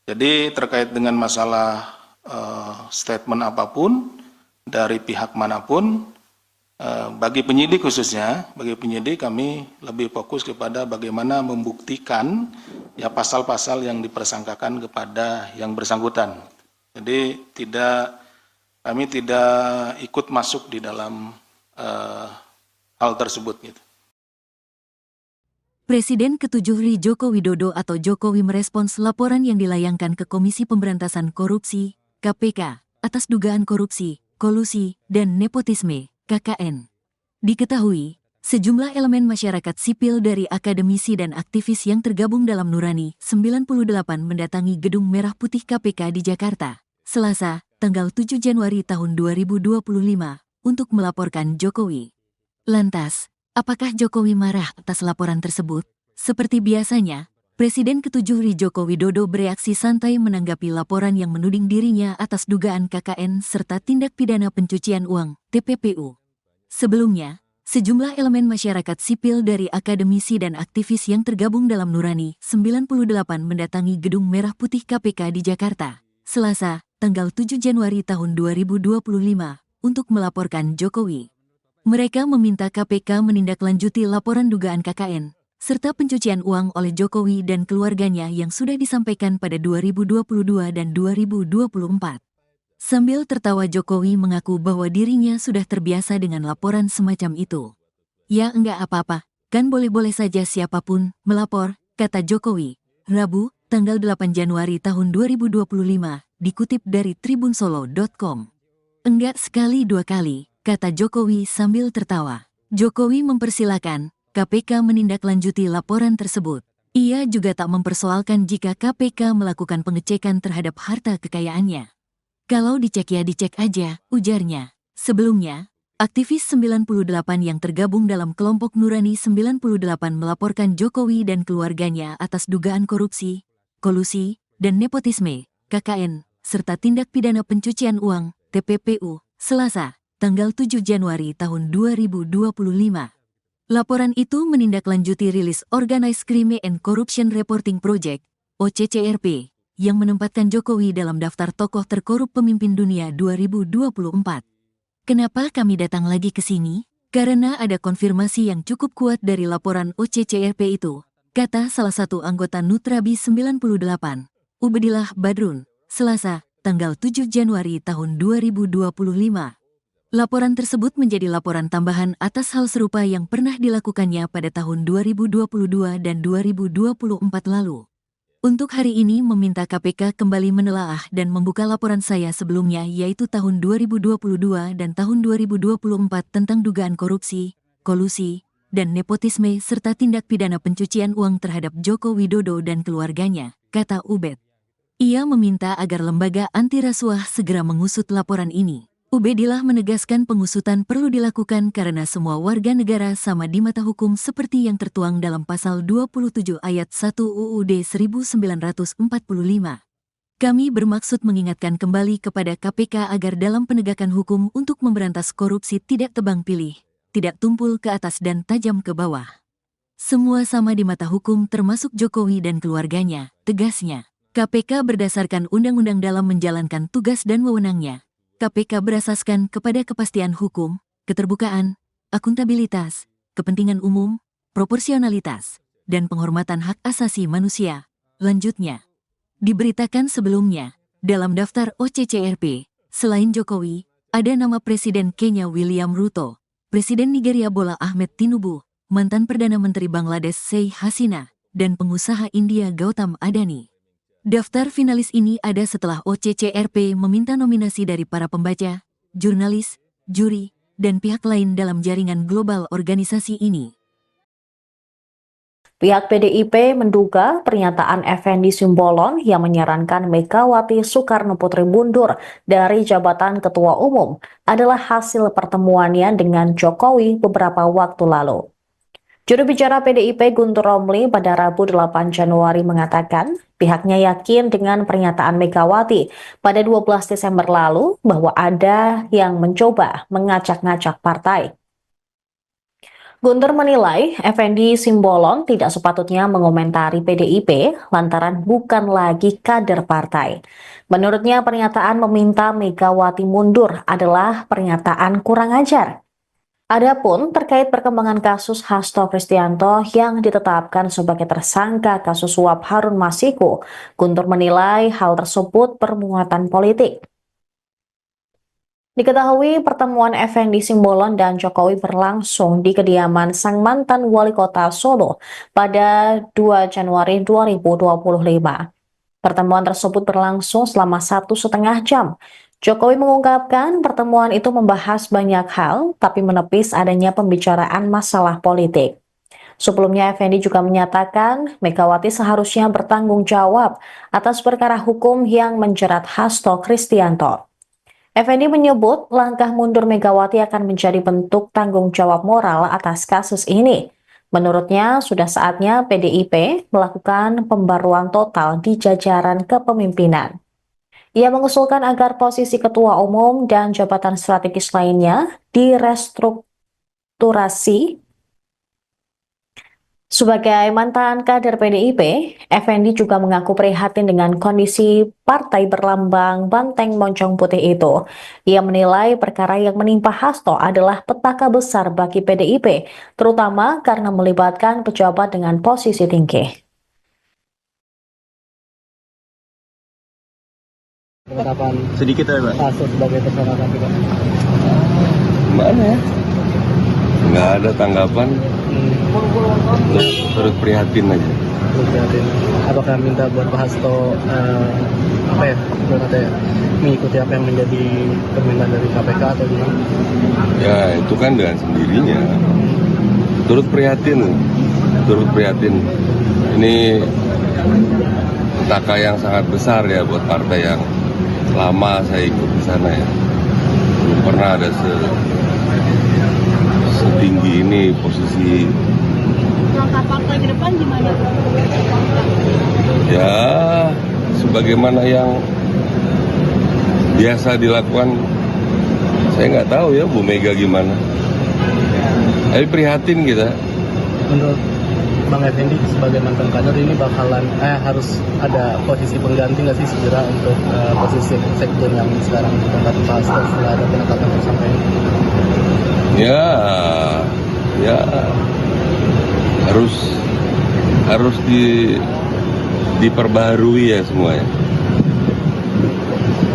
Jadi terkait dengan masalah statement apapun dari pihak manapun, bagi penyidik khususnya, bagi penyidik kami lebih fokus kepada bagaimana membuktikan ya pasal-pasal yang dipersangkakan kepada yang bersangkutan. Jadi kami tidak ikut masuk di dalam hal tersebut gitu. Presiden ke-7 RI Joko Widodo atau Jokowi merespons laporan yang dilayangkan ke Komisi Pemberantasan Korupsi, KPK, atas dugaan korupsi, kolusi, dan nepotisme, KKN. Diketahui, sejumlah elemen masyarakat sipil dari akademisi dan aktivis yang tergabung dalam Nurani 98 mendatangi Gedung Merah Putih KPK di Jakarta, Selasa, tanggal 7 Januari tahun 2025, untuk melaporkan Jokowi. Lantas, apakah Jokowi marah atas laporan tersebut? Seperti biasanya, Presiden ke-7 RI Joko Widodo bereaksi santai menanggapi laporan yang menuding dirinya atas dugaan KKN serta tindak pidana pencucian uang, TPPU. Sebelumnya, sejumlah elemen masyarakat sipil dari akademisi dan aktivis yang tergabung dalam Nurani 98 mendatangi Gedung Merah Putih KPK di Jakarta, Selasa, tanggal 7 Januari tahun 2025, untuk melaporkan Jokowi. Mereka meminta KPK menindaklanjuti laporan dugaan KKN, serta pencucian uang oleh Jokowi dan keluarganya yang sudah disampaikan pada 2022 dan 2024. Sambil tertawa Jokowi mengaku bahwa dirinya sudah terbiasa dengan laporan semacam itu. Ya enggak apa-apa, kan boleh-boleh saja siapapun melapor, kata Jokowi, Rabu, tanggal 8 Januari tahun 2025, dikutip dari tribunsolo.com. Enggak sekali dua kali, kata Jokowi sambil tertawa. Jokowi mempersilakan KPK menindaklanjuti laporan tersebut. Ia juga tak mempersoalkan jika KPK melakukan pengecekan terhadap harta kekayaannya. Kalau dicek ya dicek aja, ujarnya. Sebelumnya, aktivis 98 yang tergabung dalam kelompok Nurani 98 melaporkan Jokowi dan keluarganya atas dugaan korupsi, kolusi, dan nepotisme, KKN, serta tindak pidana pencucian uang, TPPU, Selasa, tanggal 7 Januari tahun 2025. Laporan itu menindaklanjuti rilis Organized Crime and Corruption Reporting Project, OCCRP, yang menempatkan Jokowi dalam daftar tokoh terkorup pemimpin dunia 2024. Kenapa kami datang lagi ke sini? Karena ada konfirmasi yang cukup kuat dari laporan OCCRP itu, kata salah satu anggota Nutrabi 98, Ubedillah Badrun, Selasa, tanggal 7 Januari tahun 2025. Laporan tersebut menjadi laporan tambahan atas hal serupa yang pernah dilakukannya pada tahun 2022 dan 2024 lalu. Untuk hari ini meminta KPK kembali menelaah dan membuka laporan saya sebelumnya yaitu tahun 2022 dan tahun 2024 tentang dugaan korupsi, kolusi, dan nepotisme serta tindak pidana pencucian uang terhadap Joko Widodo dan keluarganya, kata Ubed. Ia meminta agar lembaga anti rasuah segera mengusut laporan ini. Ubedillah menegaskan pengusutan perlu dilakukan karena semua warga negara sama di mata hukum seperti yang tertuang dalam pasal 27 ayat 1 UUD 1945. Kami bermaksud mengingatkan kembali kepada KPK agar dalam penegakan hukum untuk memberantas korupsi tidak tebang pilih, tidak tumpul ke atas dan tajam ke bawah. Semua sama di mata hukum termasuk Jokowi dan keluarganya, tegasnya. KPK berdasarkan undang-undang dalam menjalankan tugas dan wewenangnya. KPK berasaskan kepada kepastian hukum, keterbukaan, akuntabilitas, kepentingan umum, proporsionalitas, dan penghormatan hak asasi manusia. Lanjutnya, diberitakan sebelumnya, dalam daftar OCCRP, selain Jokowi, ada nama Presiden Kenya William Ruto, Presiden Nigeria Bola Ahmed Tinubu, mantan Perdana Menteri Bangladesh Sheikh Hasina, dan pengusaha India Gautam Adani. Daftar finalis ini ada setelah OCCRP meminta nominasi dari para pembaca, jurnalis, juri, dan pihak lain dalam jaringan global organisasi ini. Pihak PDIP menduga pernyataan Effendi Simbolon yang menyarankan Megawati Soekarno Putri mundur dari jabatan Ketua Umum adalah hasil pertemuannya dengan Jokowi beberapa waktu lalu. Juru bicara PDIP Guntur Romli pada Rabu 8 Januari mengatakan pihaknya yakin dengan pernyataan Megawati pada 12 Desember lalu bahwa ada yang mencoba mengacak-ngacak partai. Guntur menilai Effendi Simbolon tidak sepatutnya mengomentari PDIP lantaran bukan lagi kader partai. Menurutnya pernyataan meminta Megawati mundur adalah pernyataan kurang ajar. Adapun terkait perkembangan kasus Hasto Kristianto yang ditetapkan sebagai tersangka kasus suap Harun Masiku, Guntur menilai hal tersebut bermuatan politik. Diketahui pertemuan Effendi Simbolon dan Jokowi berlangsung di kediaman sang mantan wali kota Solo pada 2 Januari 2025. Pertemuan tersebut berlangsung selama 1,5 jam. Jokowi mengungkapkan pertemuan itu membahas banyak hal, tapi menepis adanya pembicaraan masalah politik. Sebelumnya, Effendi juga menyatakan Megawati seharusnya bertanggung jawab atas perkara hukum yang menjerat Hasto Kristianto. Effendi menyebut langkah mundur Megawati akan menjadi bentuk tanggung jawab moral atas kasus ini. Menurutnya, sudah saatnya PDIP melakukan pembaruan total di jajaran kepemimpinan. Ia mengusulkan agar posisi ketua umum dan jabatan strategis lainnya direstrukturasi. Sebagai mantan kader PDIP, Effendi juga mengaku prihatin dengan kondisi partai berlambang banteng moncong putih itu. Ia menilai perkara yang menimpa Hasto adalah petaka besar bagi PDIP, terutama karena melibatkan pejabat dengan posisi tinggi. Penetapan Sedikit ya, Pak. Hasto sebagai tersangka KPK. Gimana ya? Nggak ada tanggapan, turut prihatin aja. Prihatin. Apakah minta buat Pak Hasto mengikuti apa yang menjadi permintaan dari KPK atau gimana? Ya itu kan dengan sendirinya. Turut prihatin. Ini petaka yang sangat besar ya buat partai yang lama saya ikut di sana ya. Belum pernah ada setinggi ini posisi. Langkah partai ke depan gimana? Ya, sebagaimana yang biasa dilakukan, saya nggak tahu ya Bu Mega gimana. Tapi prihatin kita. Menurut Bang Effendi sebagai mantan kader ini bakalan harus ada posisi pengganti nggak sih segera untuk posisi sekjen yang sekarang ditempati Pak Hasto setelah ada penetapan tersangka ini? Ya harus diperbarui ya semuanya.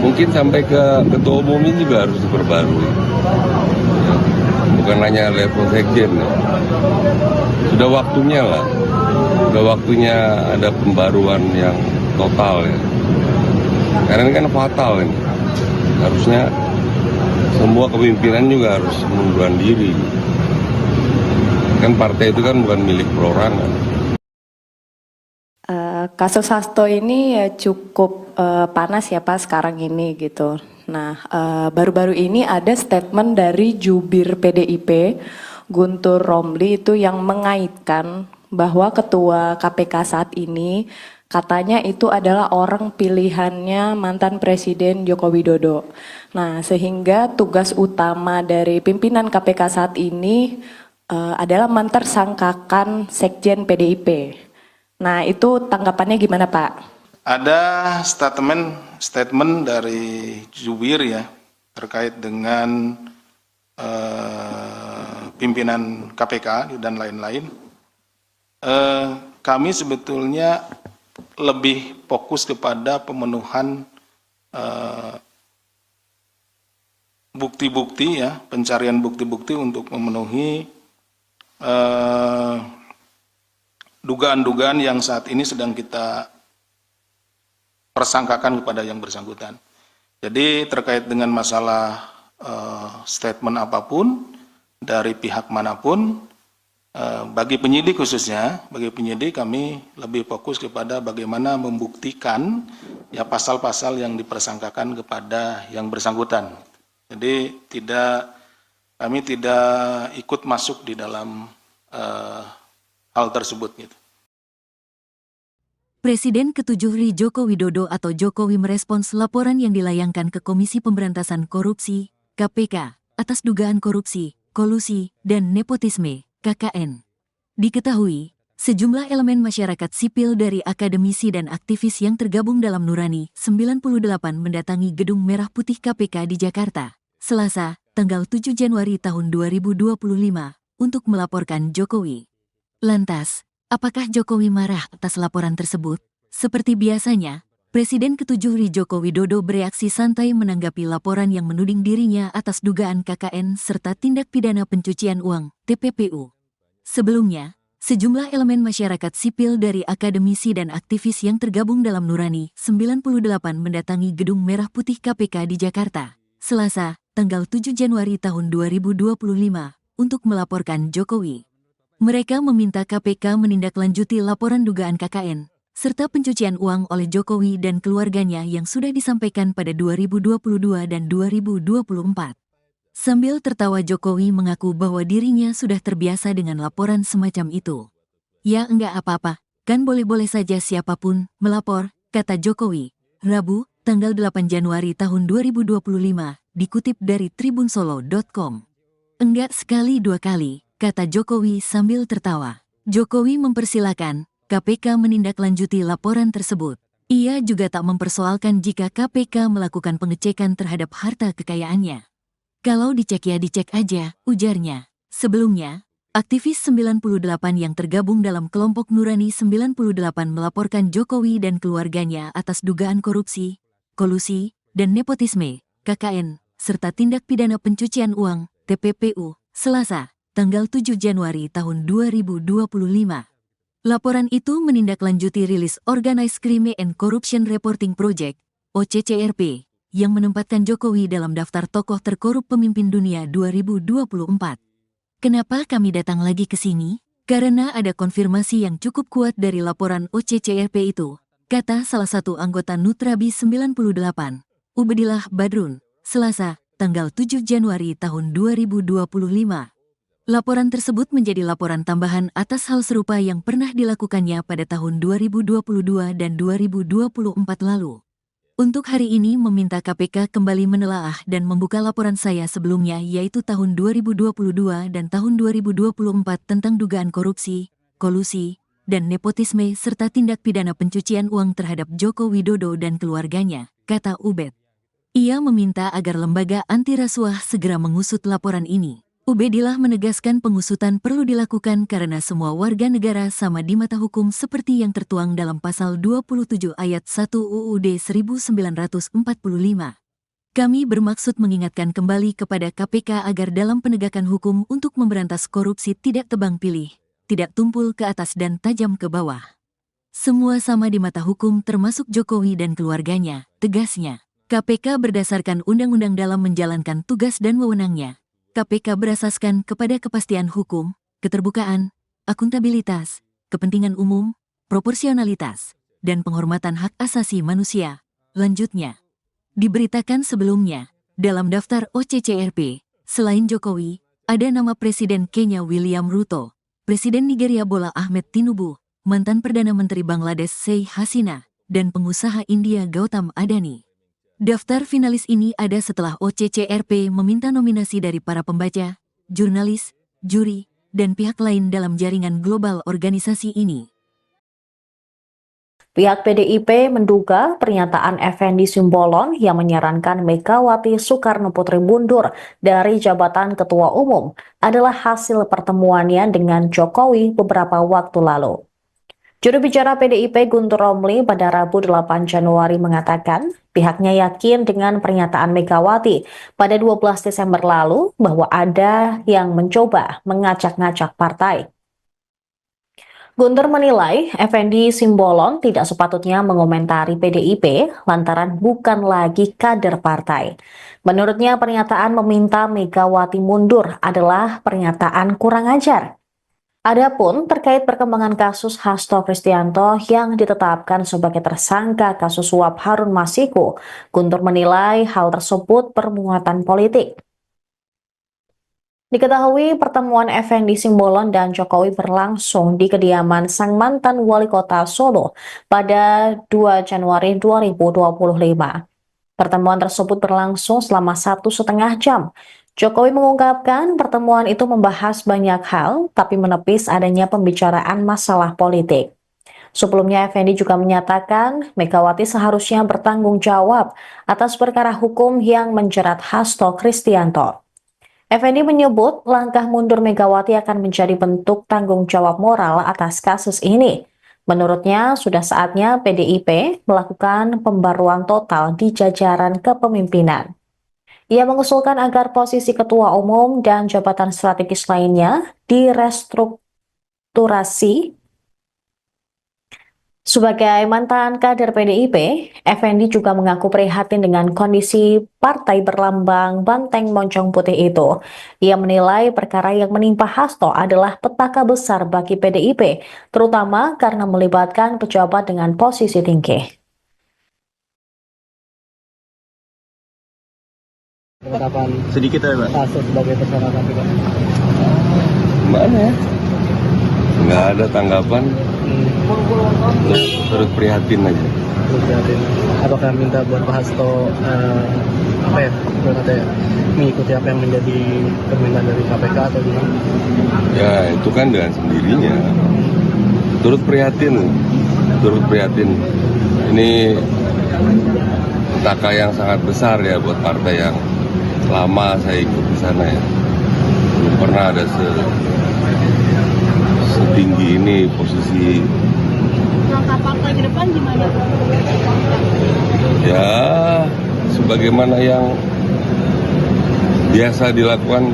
Mungkin sampai ke ketua umumnya juga harus diperbarui. Ya, bukan hanya level sekjen. Ya. Sudah waktunya lah. Sudah waktunya ada pembaruan yang total ya. Karena ini kan fatal ini. Harusnya semua kepemimpinan juga harus mengundurkan diri. Kan partai itu kan bukan milik perorangan. Kasus Hasto ini ya cukup panas ya Pak sekarang ini gitu. Nah, baru-baru ini ada statement dari jubir PDIP Guntur Romli itu yang mengaitkan bahwa ketua KPK saat ini Katanya itu adalah orang pilihannya mantan Presiden Joko Widodo. Nah, sehingga tugas utama dari pimpinan KPK saat ini adalah mentersangkakan Sekjen PDIP. Nah, itu tanggapannya gimana, Pak? Ada statement dari jubir ya terkait dengan pimpinan KPK dan lain-lain. Kami sebetulnya lebih fokus kepada pemenuhan bukti-bukti ya, pencarian bukti-bukti untuk memenuhi dugaan-dugaan yang saat ini sedang kita persangkakan kepada yang bersangkutan. Jadi terkait dengan masalah statement apapun dari pihak manapun, bagi penyidik khususnya, bagi penyidik kami lebih fokus kepada bagaimana membuktikan ya pasal-pasal yang dipersangkakan kepada yang bersangkutan. Jadi kami tidak ikut masuk di dalam hal tersebut gitu. Presiden ke-7 RI Joko Widodo atau Jokowi merespons laporan yang dilayangkan ke Komisi Pemberantasan Korupsi, KPK, atas dugaan korupsi, kolusi, dan nepotisme, KKN. Diketahui, sejumlah elemen masyarakat sipil dari akademisi dan aktivis yang tergabung dalam Nurani 98 mendatangi Gedung Merah Putih KPK di Jakarta, Selasa, tanggal 7 Januari tahun 2025, untuk melaporkan Jokowi. Lantas, apakah Jokowi marah atas laporan tersebut? Seperti biasanya, Presiden ke-7 RI Joko Widodo bereaksi santai menanggapi laporan yang menuding dirinya atas dugaan KKN serta tindak pidana pencucian uang, TPPU. Sebelumnya, sejumlah elemen masyarakat sipil dari akademisi dan aktivis yang tergabung dalam Nurani 98 mendatangi Gedung Merah Putih KPK di Jakarta, Selasa, tanggal 7 Januari tahun 2025, untuk melaporkan Jokowi. Mereka meminta KPK menindaklanjuti laporan dugaan KKN, serta pencucian uang oleh Jokowi dan keluarganya yang sudah disampaikan pada 2022 dan 2024. Sambil tertawa Jokowi mengaku bahwa dirinya sudah terbiasa dengan laporan semacam itu. Ya enggak apa-apa, kan boleh-boleh saja siapapun melapor, kata Jokowi, Rabu, tanggal 8 Januari tahun 2025, dikutip dari tribunsolo.com. Enggak sekali dua kali, kata Jokowi sambil tertawa. Jokowi mempersilakan KPK menindaklanjuti laporan tersebut. Ia juga tak mempersoalkan jika KPK melakukan pengecekan terhadap harta kekayaannya. Kalau dicek ya dicek aja, ujarnya. Sebelumnya, aktivis 98 yang tergabung dalam kelompok Nurani 98 melaporkan Jokowi dan keluarganya atas dugaan korupsi, kolusi, dan nepotisme, KKN, serta tindak pidana pencucian uang, TPPU, Selasa, tanggal 7 Januari tahun 2025. Laporan itu menindaklanjuti rilis Organized Crime and Corruption Reporting Project, OCCRP, yang menempatkan Jokowi dalam daftar tokoh terkorup pemimpin dunia 2024. Kenapa kami datang lagi ke sini? Karena ada konfirmasi yang cukup kuat dari laporan OCCRP itu, kata salah satu anggota Nutrabi 98, Ubedillah Badrun, Selasa, tanggal 7 Januari tahun 2025. Laporan tersebut menjadi laporan tambahan atas hal serupa yang pernah dilakukannya pada tahun 2022 dan 2024 lalu. Untuk hari ini meminta KPK kembali menelaah dan membuka laporan saya sebelumnya yaitu tahun 2022 dan tahun 2024 tentang dugaan korupsi, kolusi, dan nepotisme serta tindak pidana pencucian uang terhadap Joko Widodo dan keluarganya, kata Ubed. Ia meminta agar lembaga anti rasuah segera mengusut laporan ini. Ubedillah menegaskan pengusutan perlu dilakukan karena semua warga negara sama di mata hukum seperti yang tertuang dalam pasal 27 ayat 1 UUD 1945. Kami bermaksud mengingatkan kembali kepada KPK agar dalam penegakan hukum untuk memberantas korupsi tidak tebang pilih, tidak tumpul ke atas dan tajam ke bawah. Semua sama di mata hukum termasuk Jokowi dan keluarganya, tegasnya. KPK berdasarkan undang-undang dalam menjalankan tugas dan wewenangnya. KPK berasaskan kepada kepastian hukum, keterbukaan, akuntabilitas, kepentingan umum, proporsionalitas, dan penghormatan hak asasi manusia. Lanjutnya, diberitakan sebelumnya, dalam daftar OCCRP, selain Jokowi, ada nama Presiden Kenya William Ruto, Presiden Nigeria Bola Ahmed Tinubu, mantan Perdana Menteri Bangladesh Sheikh Hasina, dan pengusaha India Gautam Adani. Daftar finalis ini ada setelah OCCRP meminta nominasi dari para pembaca, jurnalis, juri, dan pihak lain dalam jaringan global organisasi ini. Pihak PDIP menduga pernyataan Effendi Simbolon yang menyarankan Megawati Soekarno Putri mundur dari jabatan Ketua Umum adalah hasil pertemuannya dengan Jokowi beberapa waktu lalu. Juru bicara PDIP Guntur Romli pada Rabu 8 Januari mengatakan pihaknya yakin dengan pernyataan Megawati pada 12 Desember lalu bahwa ada yang mencoba mengacak-ngacak partai. Guntur menilai Effendi Simbolon tidak sepatutnya mengomentari PDIP lantaran bukan lagi kader partai. Menurutnya pernyataan meminta Megawati mundur adalah pernyataan kurang ajar. Adapun terkait perkembangan kasus Hasto Kristianto yang ditetapkan sebagai tersangka kasus suap Harun Masiku, Guntur menilai hal tersebut bermuatan politik. Diketahui pertemuan Effendi Simbolon dan Jokowi berlangsung di kediaman sang mantan wali kota Solo pada 2 Januari 2025. Pertemuan tersebut berlangsung selama 1,5 jam. Jokowi mengungkapkan pertemuan itu membahas banyak hal, tapi menepis adanya pembicaraan masalah politik. Sebelumnya, Effendi juga menyatakan Megawati seharusnya bertanggung jawab atas perkara hukum yang menjerat Hasto Kristianto. Effendi menyebut langkah mundur Megawati akan menjadi bentuk tanggung jawab moral atas kasus ini. Menurutnya, sudah saatnya PDIP melakukan pembaruan total di jajaran kepemimpinan. Ia mengusulkan agar posisi ketua umum dan jabatan strategis lainnya direstrukturasi. Sebagai mantan kader PDIP, Effendi juga mengaku prihatin dengan kondisi partai berlambang banteng moncong putih itu. Ia menilai perkara yang menimpa Hasto adalah petaka besar bagi PDIP, terutama karena melibatkan pejabat dengan posisi tinggi. Penetapan Sedikit ya, Pak. Hasto sebagai tersangka KPK. Gimana ya? Nggak ada tanggapan, terus prihatin aja. Terus lihatin, apakah minta buat Pak Hasto mengikuti apa yang menjadi permintaan dari KPK atau gimana? Ya itu kan dengan sendirinya. Turut prihatin. Ini petaka yang sangat besar ya buat partai yang lama saya ikut di sana ya. Belum pernah ada setinggi ini posisi. Langkah partai ke depan gimana? Ya sebagaimana yang biasa dilakukan,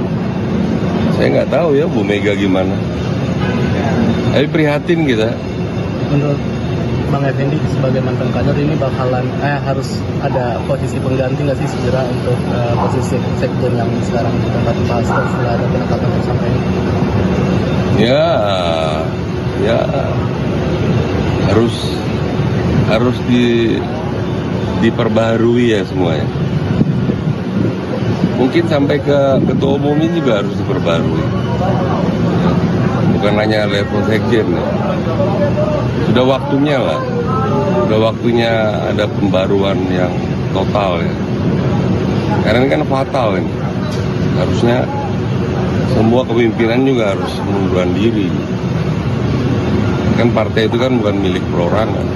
saya nggak tahu ya Bu Mega gimana. Tapi prihatin kita. Menurut Bang Effendi sebagai mantan kader ini bakalan harus ada posisi pengganti nggak sih segera untuk posisi sekjen yang sekarang ditempati Pak Hasto setelah ada penetapan tersangka ini? Ya harus diperbaharui ya semuanya. Mungkin sampai ke ketua umumnya juga harus diperbarui. Bukan hanya level sekjen. Ya. Sudah waktunya lah. Sudah waktunya ada pembaruan yang total ya. Karena ini kan fatal ini. Harusnya semua kepemimpinan juga harus mengundurkan diri. Kan partai itu kan bukan milik perorangan.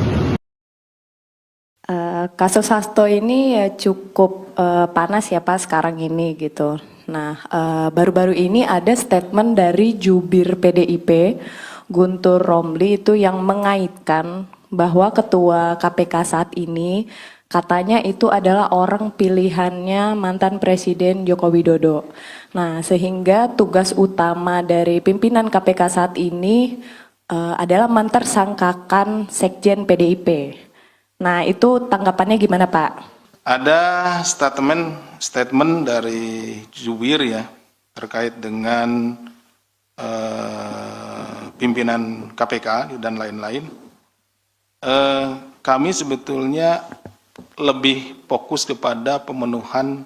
Kasus Hasto ini ya cukup panas ya Pak sekarang ini gitu. Nah, baru-baru ini ada statement dari jubir PDIP, Guntur Romli itu yang mengaitkan bahwa ketua KPK saat ini katanya itu adalah orang pilihannya mantan Presiden Joko Widodo. Nah, sehingga tugas utama dari pimpinan KPK saat ini adalah mentersangkakan Sekjen PDIP. Nah, itu tanggapannya gimana Pak? Ada statement dari jubir ya terkait dengan pimpinan KPK dan lain-lain. Kami sebetulnya lebih fokus kepada pemenuhan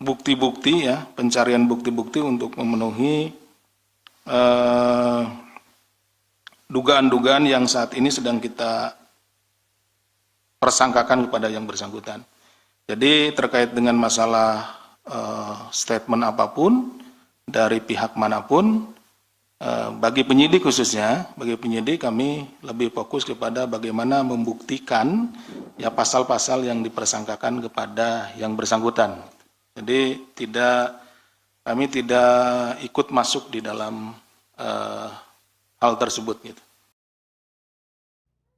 bukti-bukti ya, pencarian bukti-bukti untuk memenuhi dugaan-dugaan yang saat ini sedang kita persangkakan kepada yang bersangkutan. Jadi terkait dengan masalah statement apapun dari pihak manapun, bagi penyidik khususnya, bagi penyidik kami lebih fokus kepada bagaimana membuktikan ya pasal-pasal yang dipersangkakan kepada yang bersangkutan. Jadi kami tidak ikut masuk di dalam hal tersebut gitu.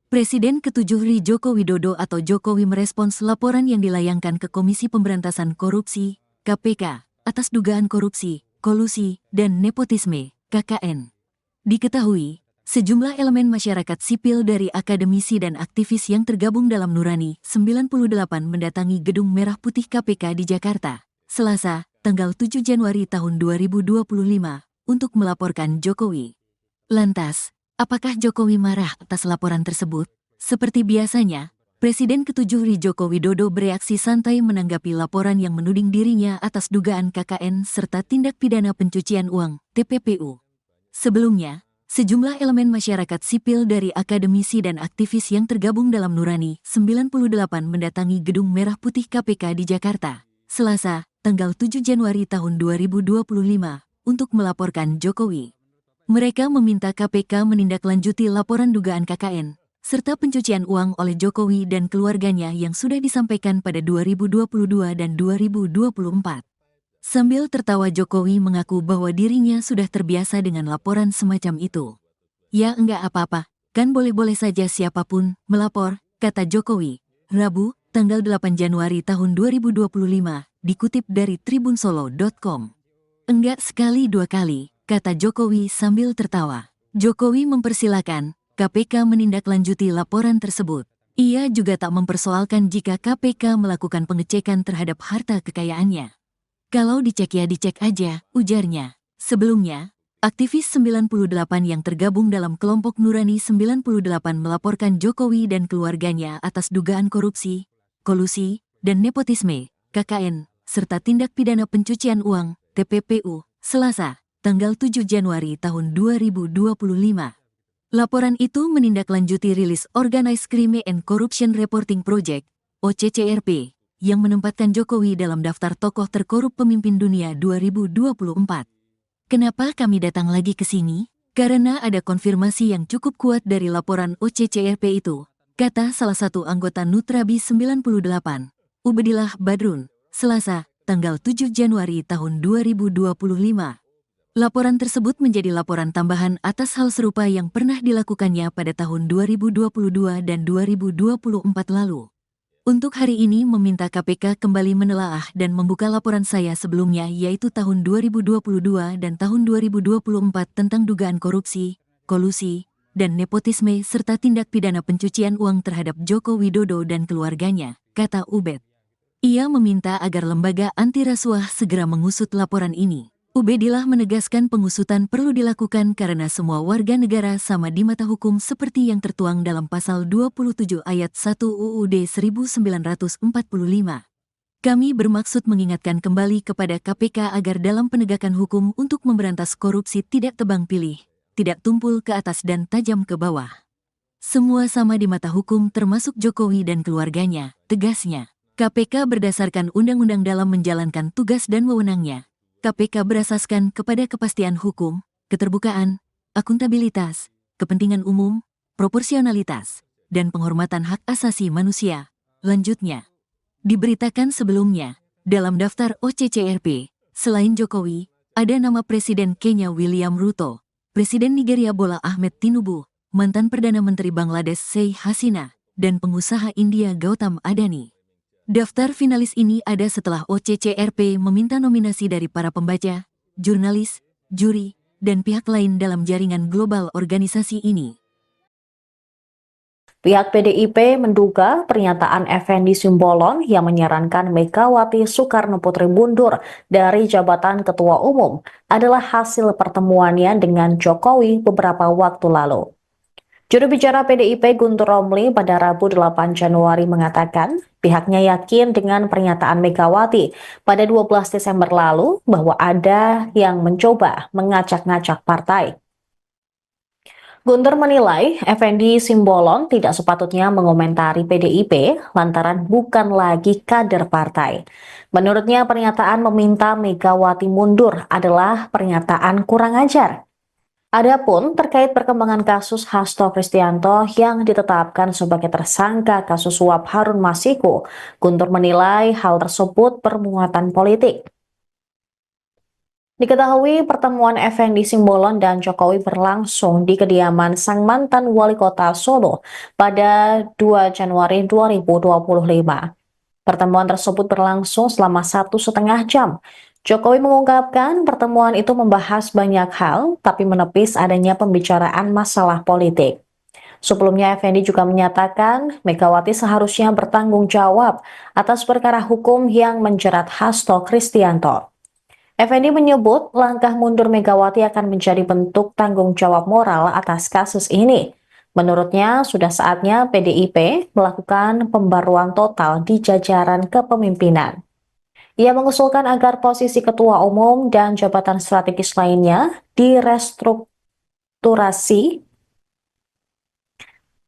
Presiden ke-7 RI Joko Widodo atau Jokowi merespons laporan yang dilayangkan ke Komisi Pemberantasan Korupsi, KPK, atas dugaan korupsi, kolusi, dan nepotisme, KKN. Diketahui, sejumlah elemen masyarakat sipil dari akademisi dan aktivis yang tergabung dalam Nurani 98 mendatangi Gedung Merah Putih KPK di Jakarta, Selasa, tanggal 7 Januari tahun 2025, untuk melaporkan Jokowi. Lantas, apakah Jokowi marah atas laporan tersebut? Seperti biasanya, Presiden ke-7 RI Joko Widodo bereaksi santai menanggapi laporan yang menuding dirinya atas dugaan KKN serta tindak pidana pencucian uang, TPPU. Sebelumnya, sejumlah elemen masyarakat sipil dari akademisi dan aktivis yang tergabung dalam Nurani 98 mendatangi Gedung Merah Putih KPK di Jakarta, Selasa, tanggal 7 Januari tahun 2025, untuk melaporkan Jokowi. Mereka meminta KPK menindaklanjuti laporan dugaan KKN, serta pencucian uang oleh Jokowi dan keluarganya yang sudah disampaikan pada 2022 dan 2024. Sambil tertawa Jokowi mengaku bahwa dirinya sudah terbiasa dengan laporan semacam itu. Ya enggak apa-apa, kan boleh-boleh saja siapapun melapor, kata Jokowi, Rabu, tanggal 8 Januari tahun 2025, dikutip dari tribunsolo.com. Enggak sekali dua kali, kata Jokowi sambil tertawa. Jokowi mempersilakan KPK menindaklanjuti laporan tersebut. Ia juga tak mempersoalkan jika KPK melakukan pengecekan terhadap harta kekayaannya. Kalau dicek ya dicek aja, ujarnya. Sebelumnya, aktivis 98 yang tergabung dalam kelompok Nurani 98 melaporkan Jokowi dan keluarganya atas dugaan korupsi, kolusi, dan nepotisme, KKN, serta tindak pidana pencucian uang, TPPU, Selasa, tanggal 7 Januari tahun 2025. Laporan itu menindaklanjuti rilis Organized Crime and Corruption Reporting Project, OCCRP, yang menempatkan Jokowi dalam daftar tokoh terkorup pemimpin dunia 2024. Kenapa kami datang lagi ke sini? Karena ada konfirmasi yang cukup kuat dari laporan OCCRP itu, kata salah satu anggota Nutrabi 98, Ubedillah Badrun, Selasa, tanggal 7 Januari tahun 2025. Laporan tersebut menjadi laporan tambahan atas hal serupa yang pernah dilakukannya pada tahun 2022 dan 2024 lalu. Untuk hari ini meminta KPK kembali menelaah dan membuka laporan saya sebelumnya yaitu tahun 2022 dan tahun 2024 tentang dugaan korupsi, kolusi, dan nepotisme serta tindak pidana pencucian uang terhadap Joko Widodo dan keluarganya, kata Ubed. Ia meminta agar lembaga anti rasuah segera mengusut laporan ini. Ubedillah menegaskan pengusutan perlu dilakukan karena semua warga negara sama di mata hukum seperti yang tertuang dalam pasal 27 ayat 1 UUD 1945. Kami bermaksud mengingatkan kembali kepada KPK agar dalam penegakan hukum untuk memberantas korupsi tidak tebang pilih, tidak tumpul ke atas dan tajam ke bawah. Semua sama di mata hukum termasuk Jokowi dan keluarganya, tegasnya. KPK berdasarkan undang-undang dalam menjalankan tugas dan wewenangnya. KPK berasaskan kepada kepastian hukum, keterbukaan, akuntabilitas, kepentingan umum, proporsionalitas, dan penghormatan hak asasi manusia. Lanjutnya, diberitakan sebelumnya, dalam daftar OCCRP, selain Jokowi, ada nama Presiden Kenya William Ruto, Presiden Nigeria Bola Ahmed Tinubu, mantan Perdana Menteri Bangladesh Sheikh Hasina, dan pengusaha India Gautam Adani. Daftar finalis ini ada setelah OCCRP meminta nominasi dari para pembaca, jurnalis, juri, dan pihak lain dalam jaringan global organisasi ini. Pihak PDIP menduga pernyataan Effendi Simbolon yang menyarankan Megawati Soekarno Putri mundur dari jabatan Ketua Umum adalah hasil pertemuannya dengan Jokowi beberapa waktu lalu. Juru bicara PDIP Guntur Romli pada Rabu 8 Januari mengatakan pihaknya yakin dengan pernyataan Megawati pada 12 Desember lalu bahwa ada yang mencoba mengacak-ngacak partai. Guntur menilai Effendi Simbolon tidak sepatutnya mengomentari PDIP lantaran bukan lagi kader partai. Menurutnya pernyataan meminta Megawati mundur adalah pernyataan kurang ajar. Adapun terkait perkembangan kasus Hasto Kristianto yang ditetapkan sebagai tersangka kasus suap Harun Masiku, Guntur menilai hal tersebut bermuatan politik. Diketahui pertemuan Effendi Simbolon dan Jokowi berlangsung di kediaman sang mantan wali kota Solo pada 2 Januari 2025. Pertemuan tersebut berlangsung selama 1,5 jam. Jokowi mengungkapkan pertemuan itu membahas banyak hal, tapi menepis adanya pembicaraan masalah politik. Sebelumnya, Effendi juga menyatakan Megawati seharusnya bertanggung jawab atas perkara hukum yang menjerat Hasto Kristianto. Effendi menyebut langkah mundur Megawati akan menjadi bentuk tanggung jawab moral atas kasus ini. Menurutnya, sudah saatnya PDIP melakukan pembaruan total di jajaran kepemimpinan. Ia mengusulkan agar posisi ketua umum dan jabatan strategis lainnya direstrukturasi.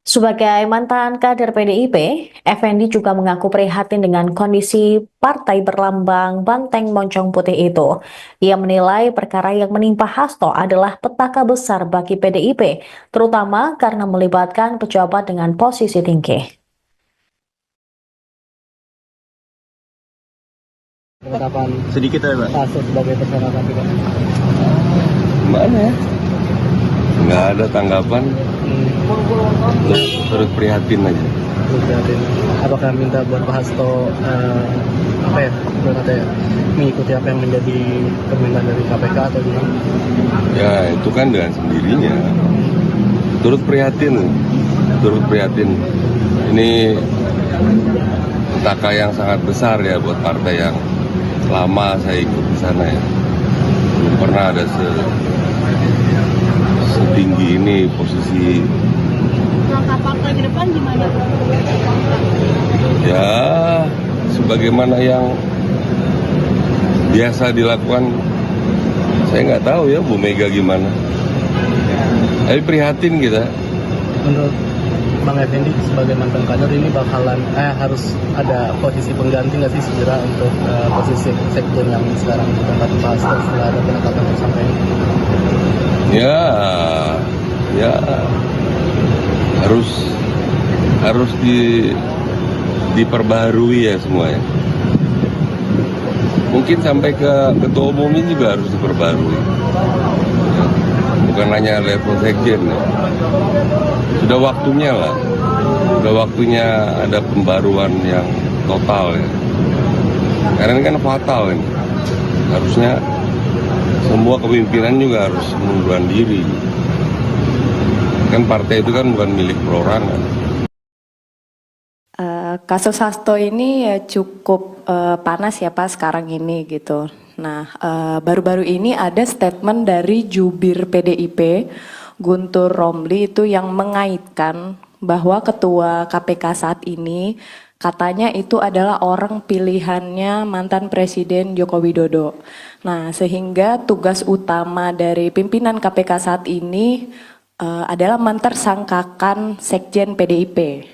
Sebagai mantan kader PDIP, Effendi juga mengaku prihatin dengan kondisi partai berlambang banteng moncong putih itu. Ia menilai perkara yang menimpa Hasto adalah petaka besar bagi PDIP, terutama karena melibatkan pejabat dengan posisi tinggi. Penetapan Sedikit ya, Pak. Hasto sebagai tersangka KPK. Gimana ya? Nggak ada tanggapan, terus prihatin aja. Terus prihatin. Apakah minta buat Pak Hasto mengikuti apa yang menjadi permintaan dari KPK atau gimana? Ya itu kan dengan sendirinya. Turut prihatin. Ini petaka yang sangat besar ya buat partai yang lama saya ikut di sana ya. Belum pernah ada setinggi ini posisi. Langkah partai ke depan gimana? Ya sebagaimana yang biasa dilakukan, saya nggak tahu ya Bu Mega gimana. Tapi prihatin kita. Menurut Bang Effendi sebagai mantan kader ini bakalan harus ada posisi pengganti nggak sih segera untuk posisi sekjen yang sekarang ditempati Pak Hasto setelah ada penetapan tersangka ini? Ya harus diperbaharui ya semuanya. Mungkin sampai ke ketua umumnya juga harus diperbarui. Ya, bukan hanya level sekjen ya. Sudah waktunya lah. Sudah waktunya ada pembaruan yang total ya. Karena ini kan fatal ini. Harusnya semua kepemimpinan juga harus mengundurkan diri. Kan partai itu kan bukan milik perorangan. Kasus Hasto ini ya cukup panas ya Pak sekarang ini gitu. Nah, baru-baru ini ada statement dari jubir PDIP Guntur Romli itu yang mengaitkan bahwa ketua KPK saat ini katanya itu adalah orang pilihannya mantan Presiden Joko Widodo. Nah, sehingga tugas utama dari pimpinan KPK saat ini adalah mentersangkakan sekjen PDIP.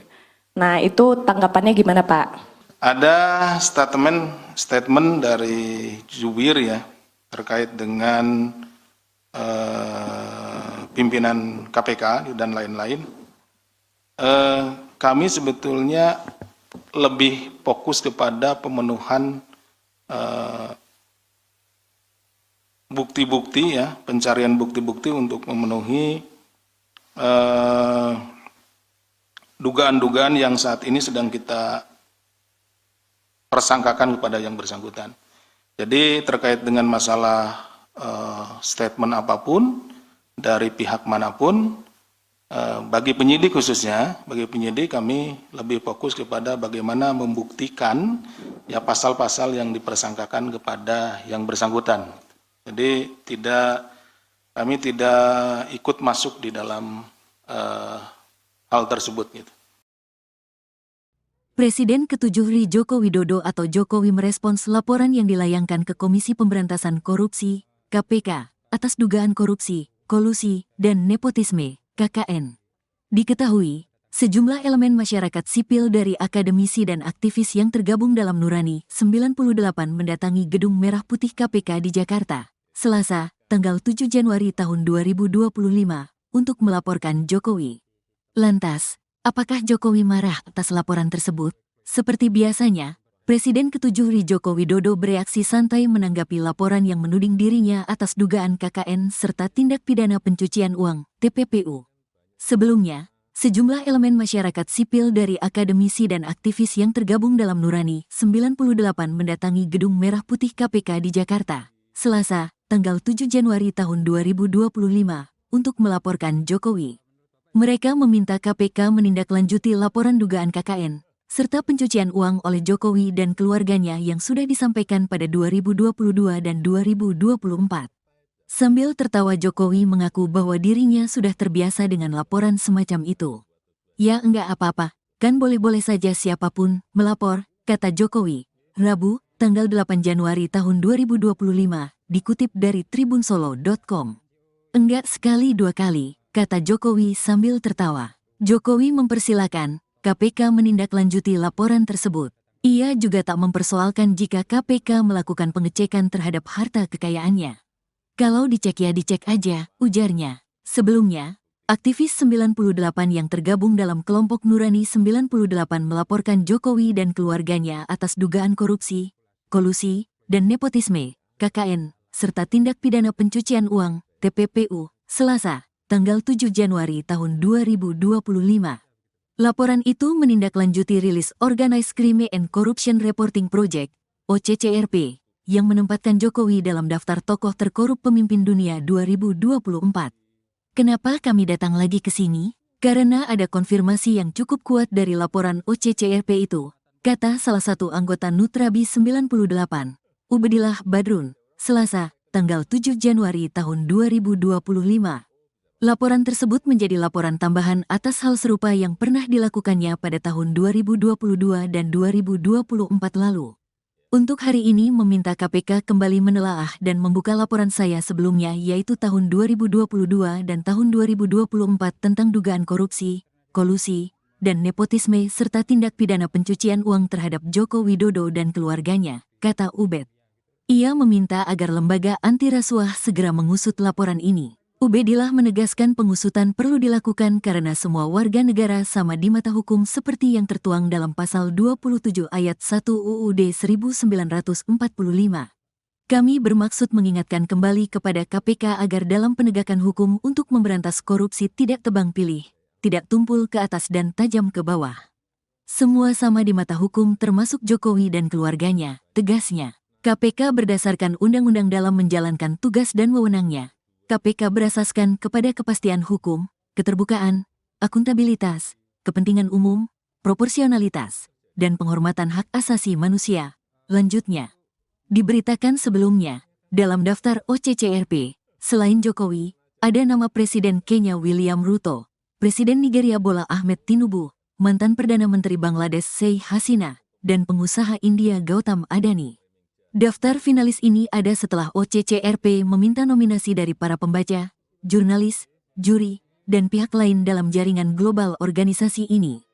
Nah, itu tanggapannya gimana, Pak? Ada statement dari jubir ya terkait dengan pimpinan KPK dan lain-lain. Kami sebetulnya lebih fokus kepada pemenuhan bukti-bukti ya, pencarian bukti-bukti untuk memenuhi dugaan-dugaan yang saat ini sedang kita persangkakan kepada yang bersangkutan. Jadi terkait dengan masalah statement apapun dari pihak manapun, bagi penyidik khususnya, bagi penyidik kami lebih fokus kepada bagaimana membuktikan ya pasal-pasal yang dipersangkakan kepada yang bersangkutan. Jadi kami tidak ikut masuk di dalam hal tersebut gitu. Presiden ke-7 RI Joko Widodo atau Jokowi merespons laporan yang dilayangkan ke Komisi Pemberantasan Korupsi, KPK, atas dugaan korupsi, kolusi, dan nepotisme, KKN. Diketahui, sejumlah elemen masyarakat sipil dari akademisi dan aktivis yang tergabung dalam Nurani 98 mendatangi Gedung Merah Putih KPK di Jakarta, Selasa, tanggal 7 Januari tahun 2025, untuk melaporkan Jokowi. Lantas, apakah Jokowi marah atas laporan tersebut? Seperti biasanya, Presiden ke-7 RI Joko Widodo bereaksi santai menanggapi laporan yang menuding dirinya atas dugaan KKN serta tindak pidana pencucian uang, TPPU. Sebelumnya, sejumlah elemen masyarakat sipil dari akademisi dan aktivis yang tergabung dalam Nurani 98 mendatangi Gedung Merah Putih KPK di Jakarta, Selasa, tanggal 7 Januari tahun 2025, untuk melaporkan Jokowi. Mereka meminta KPK menindaklanjuti laporan dugaan KKN, serta pencucian uang oleh Jokowi dan keluarganya yang sudah disampaikan pada 2022 dan 2024. Sambil tertawa Jokowi mengaku bahwa dirinya sudah terbiasa dengan laporan semacam itu. Ya enggak apa-apa, kan boleh-boleh saja siapapun melapor, kata Jokowi, Rabu, tanggal 8 Januari tahun 2025, dikutip dari tribunsolo.com. Enggak sekali dua kali, kata Jokowi sambil tertawa. Jokowi mempersilakan KPK menindaklanjuti laporan tersebut. Ia juga tak mempersoalkan jika KPK melakukan pengecekan terhadap harta kekayaannya. Kalau dicek ya dicek aja, ujarnya. Sebelumnya, aktivis 98 yang tergabung dalam kelompok Nurani 98 melaporkan Jokowi dan keluarganya atas dugaan korupsi, kolusi, dan nepotisme, KKN, serta tindak pidana pencucian uang, TPPU, Selasa, tanggal 7 Januari tahun 2025. Laporan itu menindaklanjuti rilis Organized Crime and Corruption Reporting Project, OCCRP, yang menempatkan Jokowi dalam daftar tokoh terkorup pemimpin dunia 2024. Kenapa kami datang lagi ke sini? Karena ada konfirmasi yang cukup kuat dari laporan OCCRP itu, kata salah satu anggota Nutrabi 98, Ubedillah Badrun, Selasa, tanggal 7 Januari tahun 2025. Laporan tersebut menjadi laporan tambahan atas hal serupa yang pernah dilakukannya pada tahun 2022 dan 2024 lalu. Untuk hari ini meminta KPK kembali menelaah dan membuka laporan saya sebelumnya yaitu tahun 2022 dan tahun 2024 tentang dugaan korupsi, kolusi, dan nepotisme serta tindak pidana pencucian uang terhadap Joko Widodo dan keluarganya, kata Ubed. Ia meminta agar lembaga anti rasuah segera mengusut laporan ini. Ubedillah menegaskan pengusutan perlu dilakukan karena semua warga negara sama di mata hukum seperti yang tertuang dalam pasal 27 ayat 1 UUD 1945. Kami bermaksud mengingatkan kembali kepada KPK agar dalam penegakan hukum untuk memberantas korupsi tidak tebang pilih, tidak tumpul ke atas dan tajam ke bawah. Semua sama di mata hukum termasuk Jokowi dan keluarganya, tegasnya. KPK berdasarkan undang-undang dalam menjalankan tugas dan wewenangnya. KPK berasaskan kepada kepastian hukum, keterbukaan, akuntabilitas, kepentingan umum, proporsionalitas, dan penghormatan hak asasi manusia. Lanjutnya, diberitakan sebelumnya, dalam daftar OCCRP, selain Jokowi, ada nama Presiden Kenya William Ruto, Presiden Nigeria Bola Ahmed Tinubu, mantan Perdana Menteri Bangladesh Sheikh Hasina, dan pengusaha India Gautam Adani. Daftar finalis ini ada setelah OCCRP meminta nominasi dari para pembaca, jurnalis, juri, dan pihak lain dalam jaringan global organisasi ini.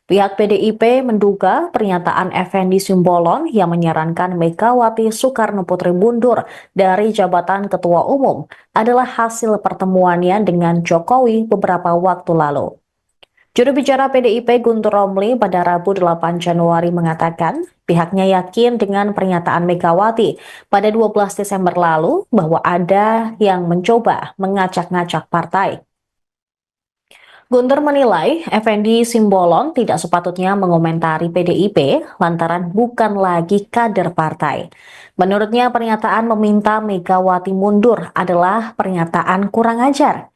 Pihak PDIP menduga pernyataan Effendi Simbolon yang menyarankan Megawati Soekarno Putri mundur dari jabatan Ketua Umum adalah hasil pertemuannya dengan Jokowi beberapa waktu lalu. Juru bicara PDIP Guntur Romli pada Rabu 8 Januari mengatakan pihaknya yakin dengan pernyataan Megawati pada 12 Desember lalu bahwa ada yang mencoba mengacak-ngacak partai. Guntur menilai Effendi Simbolon tidak sepatutnya mengomentari PDIP lantaran bukan lagi kader partai. Menurutnya pernyataan meminta Megawati mundur adalah pernyataan kurang ajar.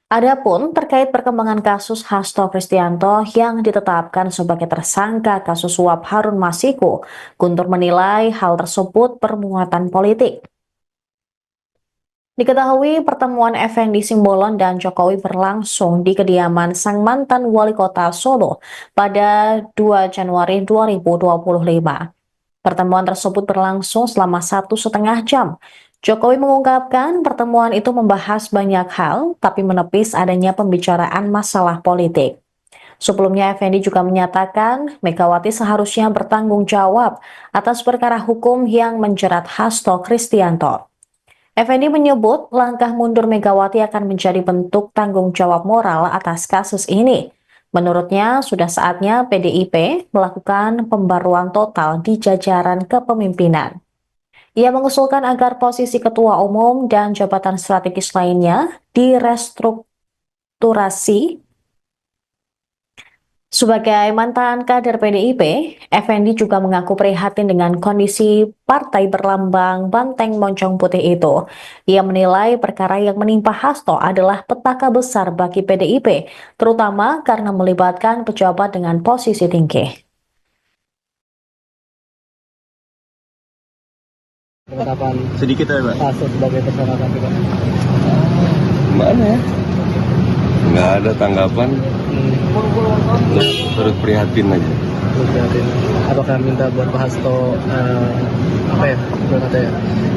Adapun terkait perkembangan kasus Hasto Kristianto yang ditetapkan sebagai tersangka kasus suap Harun Masiku, Guntur menilai hal tersebut bermuatan politik. Diketahui pertemuan Effendi Simbolon dan Jokowi berlangsung di kediaman sang mantan wali kota Solo pada 2 Januari 2025. Pertemuan tersebut berlangsung selama 1,5 jam. Jokowi mengungkapkan pertemuan itu membahas banyak hal, tapi menepis adanya pembicaraan masalah politik. Sebelumnya, Effendi juga menyatakan Megawati seharusnya bertanggung jawab atas perkara hukum yang menjerat Hasto Kristianto. Effendi menyebut langkah mundur Megawati akan menjadi bentuk tanggung jawab moral atas kasus ini. Menurutnya, sudah saatnya PDIP melakukan pembaruan total di jajaran kepemimpinan. Ia mengusulkan agar posisi ketua umum dan jabatan strategis lainnya direstrukturasi. Sebagai mantan kader PDIP, Effendi juga mengaku prihatin dengan kondisi partai berlambang banteng moncong putih itu. Ia menilai perkara yang menimpa Hasto adalah petaka besar bagi PDIP, terutama karena melibatkan pejabat dengan posisi tinggi. Penetapan Sedikit ya, Pak. Hasto sebagai tersangka KPK. Gimana ya? Nggak ada tanggapan, terus prihatin aja. Terus lihatin, apakah minta buat Pak Hasto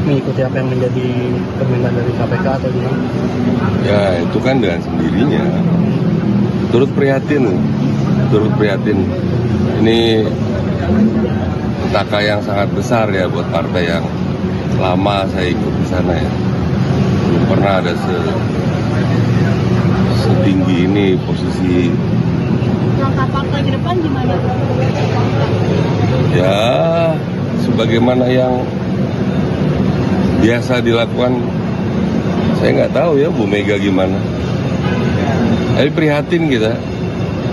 mengikuti apa yang menjadi permintaan dari KPK atau gimana? Ya itu kan dengan sendirinya. Turut prihatin. Ini petaka yang sangat besar ya buat partai yang lama saya ikut di sana ya. Belum pernah ada setinggi ini posisi. Langkah partai ke depan gimana? Ya sebagaimana yang biasa dilakukan, saya nggak tahu ya Bu Mega gimana. Tapi prihatin kita.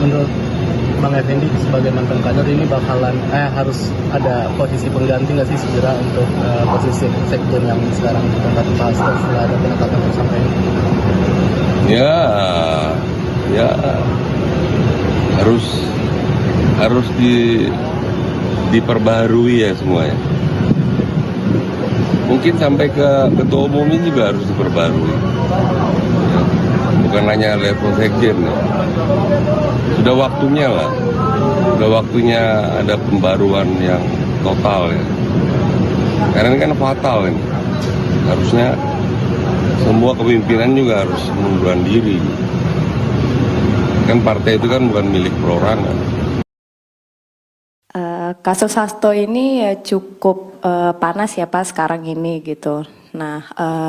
Menurut Bang Effendi sebagai mantan kader ini bakalan harus ada posisi pengganti nggak sih segera untuk posisi sekjen yang sekarang ditempati Pak Hasto setelah ada penetapan tersangka ini? Ya harus diperbaharui ya semuanya. Mungkin sampai ke ketua umum ini juga harus diperbarui. Ya, bukan hanya level sekjen. Ya. Sudah waktunya lah. Sudah waktunya ada pembaruan yang total ya. Karena ini kan fatal ini. Harusnya semua kepemimpinan juga harus mengundurkan diri. Kan partai itu kan bukan milik perorangan. Kasus Hasto ini ya cukup panas ya Pak sekarang ini gitu. Nah,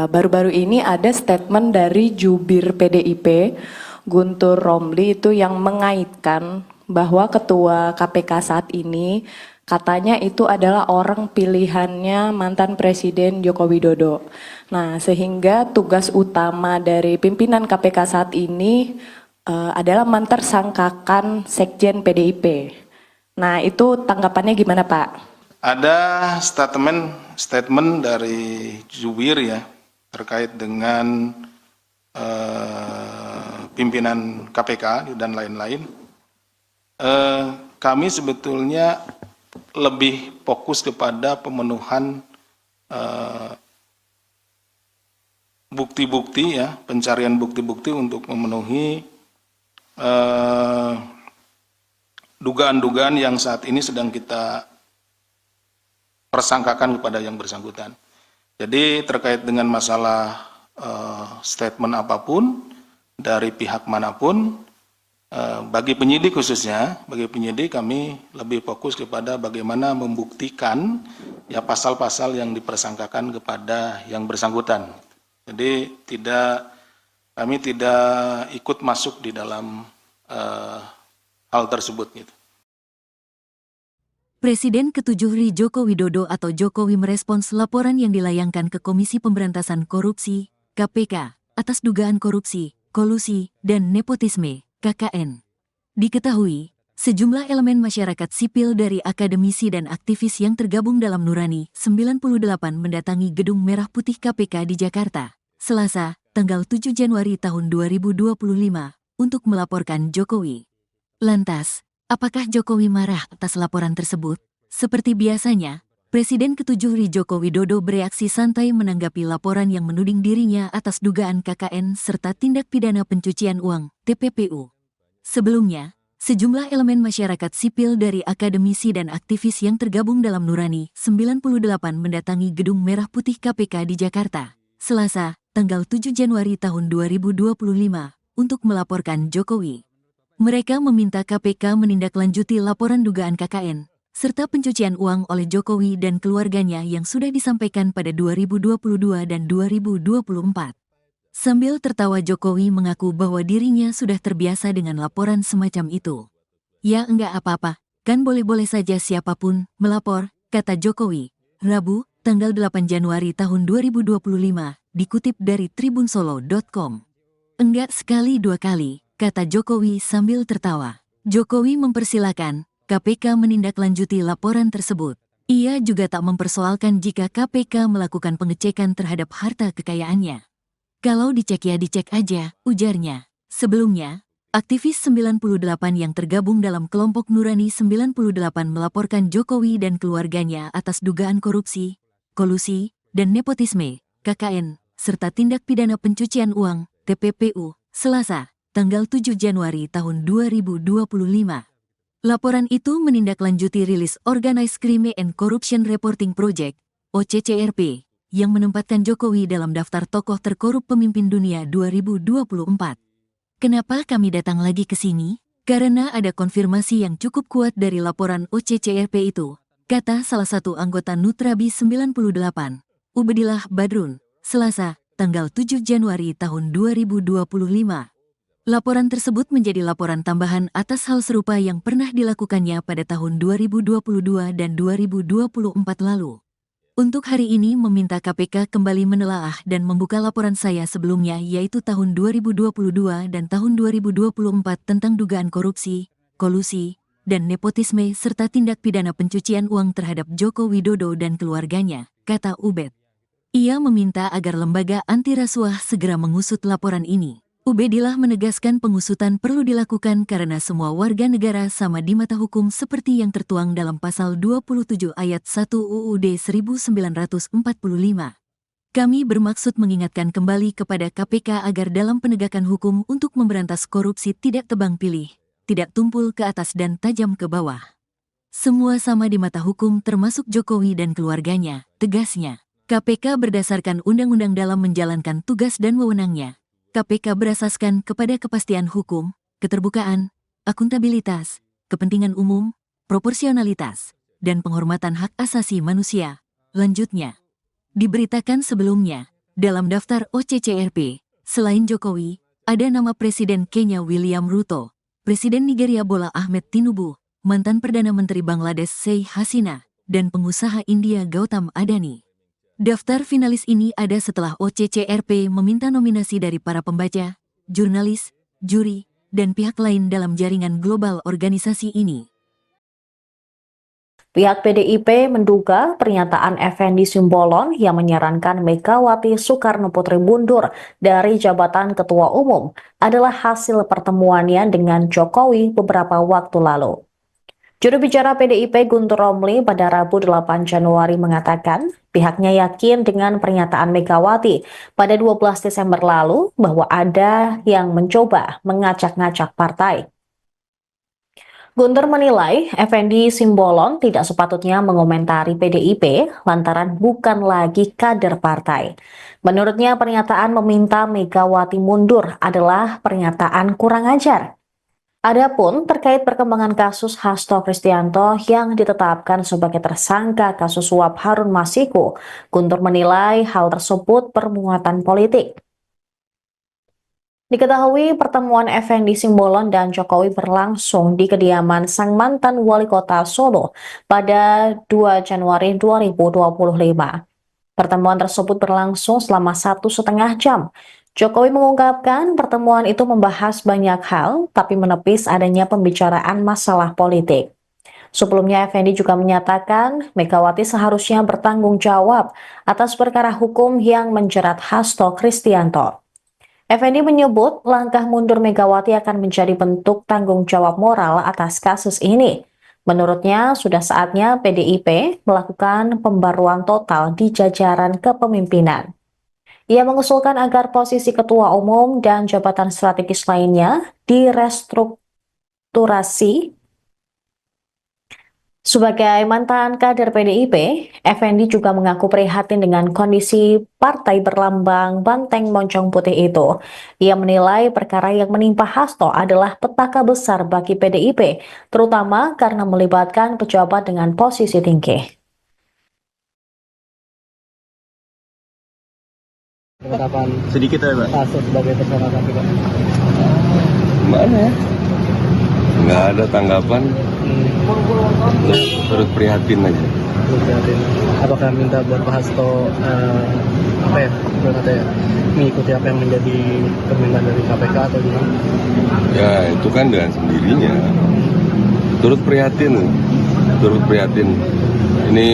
baru-baru ini ada statement dari jubir PDIP, Guntur Romli itu yang mengaitkan bahwa ketua KPK saat ini katanya itu adalah orang pilihannya mantan Presiden Joko Widodo. Nah, sehingga tugas utama dari pimpinan KPK saat ini adalah mentersangkakan Sekjen PDIP. Nah, itu tanggapannya gimana, Pak? Ada statement dari jubir ya terkait dengan pimpinan KPK dan lain-lain. Kami sebetulnya lebih fokus kepada pemenuhan bukti-bukti ya, pencarian bukti-bukti untuk memenuhi dugaan-dugaan yang saat ini sedang kita persangkakan kepada yang bersangkutan. Jadi terkait dengan masalah statement apapun dari pihak manapun, bagi penyidik khususnya, bagi penyidik kami lebih fokus kepada bagaimana membuktikan ya pasal-pasal yang dipersangkakan kepada yang bersangkutan. Jadi kami tidak ikut masuk di dalam hal tersebut gitu. Presiden ke-7 RI Joko Widodo atau Jokowi merespons laporan yang dilayangkan ke Komisi Pemberantasan Korupsi, KPK, atas dugaan korupsi, kolusi, dan nepotisme, KKN. Diketahui, sejumlah elemen masyarakat sipil dari akademisi dan aktivis yang tergabung dalam Nurani 98 mendatangi Gedung Merah Putih KPK di Jakarta, Selasa, tanggal 7 Januari tahun 2025, untuk melaporkan Jokowi. Lantas, apakah Jokowi marah atas laporan tersebut? Seperti biasanya, Presiden ke-7 Joko Widodo bereaksi santai menanggapi laporan yang menuding dirinya atas dugaan KKN serta tindak pidana pencucian uang (TPPU). Sebelumnya, sejumlah elemen masyarakat sipil dari akademisi dan aktivis yang tergabung dalam Nurani 98 mendatangi Gedung Merah Putih KPK di Jakarta, Selasa, tanggal 7 Januari tahun 2025, untuk melaporkan Jokowi. Mereka meminta KPK menindaklanjuti laporan dugaan KKN serta pencucian uang oleh Jokowi dan keluarganya yang sudah disampaikan pada 2022 dan 2024. Sambil tertawa, Jokowi mengaku bahwa dirinya sudah terbiasa dengan laporan semacam itu. Ya enggak apa-apa, kan boleh-boleh saja siapapun melapor, kata Jokowi. Rabu, tanggal 8 Januari tahun 2025, dikutip dari tribunsolo.com. Enggak sekali dua kali, kata Jokowi sambil tertawa. Jokowi mempersilakan KPK menindaklanjuti laporan tersebut. Ia juga tak mempersoalkan jika KPK melakukan pengecekan terhadap harta kekayaannya. Kalau dicek ya dicek aja, ujarnya. Sebelumnya, aktivis 98 yang tergabung dalam kelompok Nurani 98 melaporkan Jokowi dan keluarganya atas dugaan korupsi, kolusi, dan nepotisme, KKN, serta tindak pidana pencucian uang, TPPU, Selasa, tanggal 7 Januari tahun 2025. Laporan itu menindaklanjuti rilis Organized Crime and Corruption Reporting Project, OCCRP, yang menempatkan Jokowi dalam daftar tokoh terkorup pemimpin dunia 2024. Kenapa kami datang lagi ke sini? Karena ada konfirmasi yang cukup kuat dari laporan OCCRP itu, kata salah satu anggota Nutrabi 98, Ubedillah Badrun, Selasa, tanggal 7 Januari tahun 2025. Laporan tersebut menjadi laporan tambahan atas hal serupa yang pernah dilakukannya pada tahun 2022 dan 2024 lalu. Untuk hari ini meminta KPK kembali menelaah dan membuka laporan saya sebelumnya, yaitu tahun 2022 dan tahun 2024 tentang dugaan korupsi, kolusi, dan nepotisme serta tindak pidana pencucian uang terhadap Joko Widodo dan keluarganya, kata Ubed. Ia meminta agar lembaga anti rasuah segera mengusut laporan ini. Ubedillah menegaskan pengusutan perlu dilakukan karena semua warga negara sama di mata hukum seperti yang tertuang dalam pasal 27 ayat 1 UUD 1945. Kami bermaksud mengingatkan kembali kepada KPK agar dalam penegakan hukum untuk memberantas korupsi tidak tebang pilih, tidak tumpul ke atas dan tajam ke bawah. Semua sama di mata hukum termasuk Jokowi dan keluarganya, tegasnya. KPK berdasarkan undang-undang dalam menjalankan tugas dan wewenangnya. KPK berasaskan kepada kepastian hukum, keterbukaan, akuntabilitas, kepentingan umum, proporsionalitas, dan penghormatan hak asasi manusia. Lanjutnya, diberitakan sebelumnya, dalam daftar OCCRP, selain Jokowi, ada nama Presiden Kenya William Ruto, Presiden Nigeria Bola Ahmed Tinubu, mantan Perdana Menteri Bangladesh Sheikh Hasina, dan pengusaha India Gautam Adani. Daftar finalis ini ada setelah OCCRP meminta nominasi dari para pembaca, jurnalis, juri, dan pihak lain dalam jaringan global organisasi ini. Pihak PDIP menduga pernyataan Effendi Simbolon yang menyarankan Megawati Soekarno Putri mundur dari jabatan Ketua Umum adalah hasil pertemuannya dengan Jokowi beberapa waktu lalu. Juru bicara PDIP Guntur Romli pada Rabu 8 Januari mengatakan pihaknya yakin dengan pernyataan Megawati pada 12 Desember lalu bahwa ada yang mencoba mengacak-ngacak partai. Guntur menilai Effendi Simbolon tidak sepatutnya mengomentari PDIP lantaran bukan lagi kader partai. Menurutnya pernyataan meminta Megawati mundur adalah pernyataan kurang ajar. Adapun terkait perkembangan kasus Hasto Kristianto yang ditetapkan sebagai tersangka kasus suap Harun Masiku, Guntur menilai hal tersebut bermuatan politik. Diketahui pertemuan Effendi Simbolon dan Jokowi berlangsung di kediaman sang mantan wali kota Solo pada 2 Januari 2025. Pertemuan tersebut berlangsung selama 1,5 jam. Jokowi mengungkapkan pertemuan itu membahas banyak hal, tapi menepis adanya pembicaraan masalah politik. Sebelumnya, Effendi juga menyatakan Megawati seharusnya bertanggung jawab atas perkara hukum yang menjerat Hasto Kristianto. Effendi menyebut langkah mundur Megawati akan menjadi bentuk tanggung jawab moral atas kasus ini. Menurutnya, sudah saatnya PDIP melakukan pembaruan total di jajaran kepemimpinan. Ia mengusulkan agar posisi ketua umum dan jabatan strategis lainnya direstrukturasi. Sebagai mantan kader PDIP, Effendi juga mengaku prihatin dengan kondisi partai berlambang banteng moncong putih itu. Ia menilai perkara yang menimpa Hasto adalah petaka besar bagi PDIP, terutama karena melibatkan pejabat dengan posisi tinggi. Penetapan Sedikit ya, Pak. Hasto sebagai tersangka KPK. Gimana ya? Nggak ada tanggapan, terus prihatin aja. Terus lihatin, apakah minta buat Pak Hasto apa ya, mengikuti apa yang menjadi permintaan dari KPK atau gimana? Ya itu kan dengan sendirinya. Turut prihatin. Ini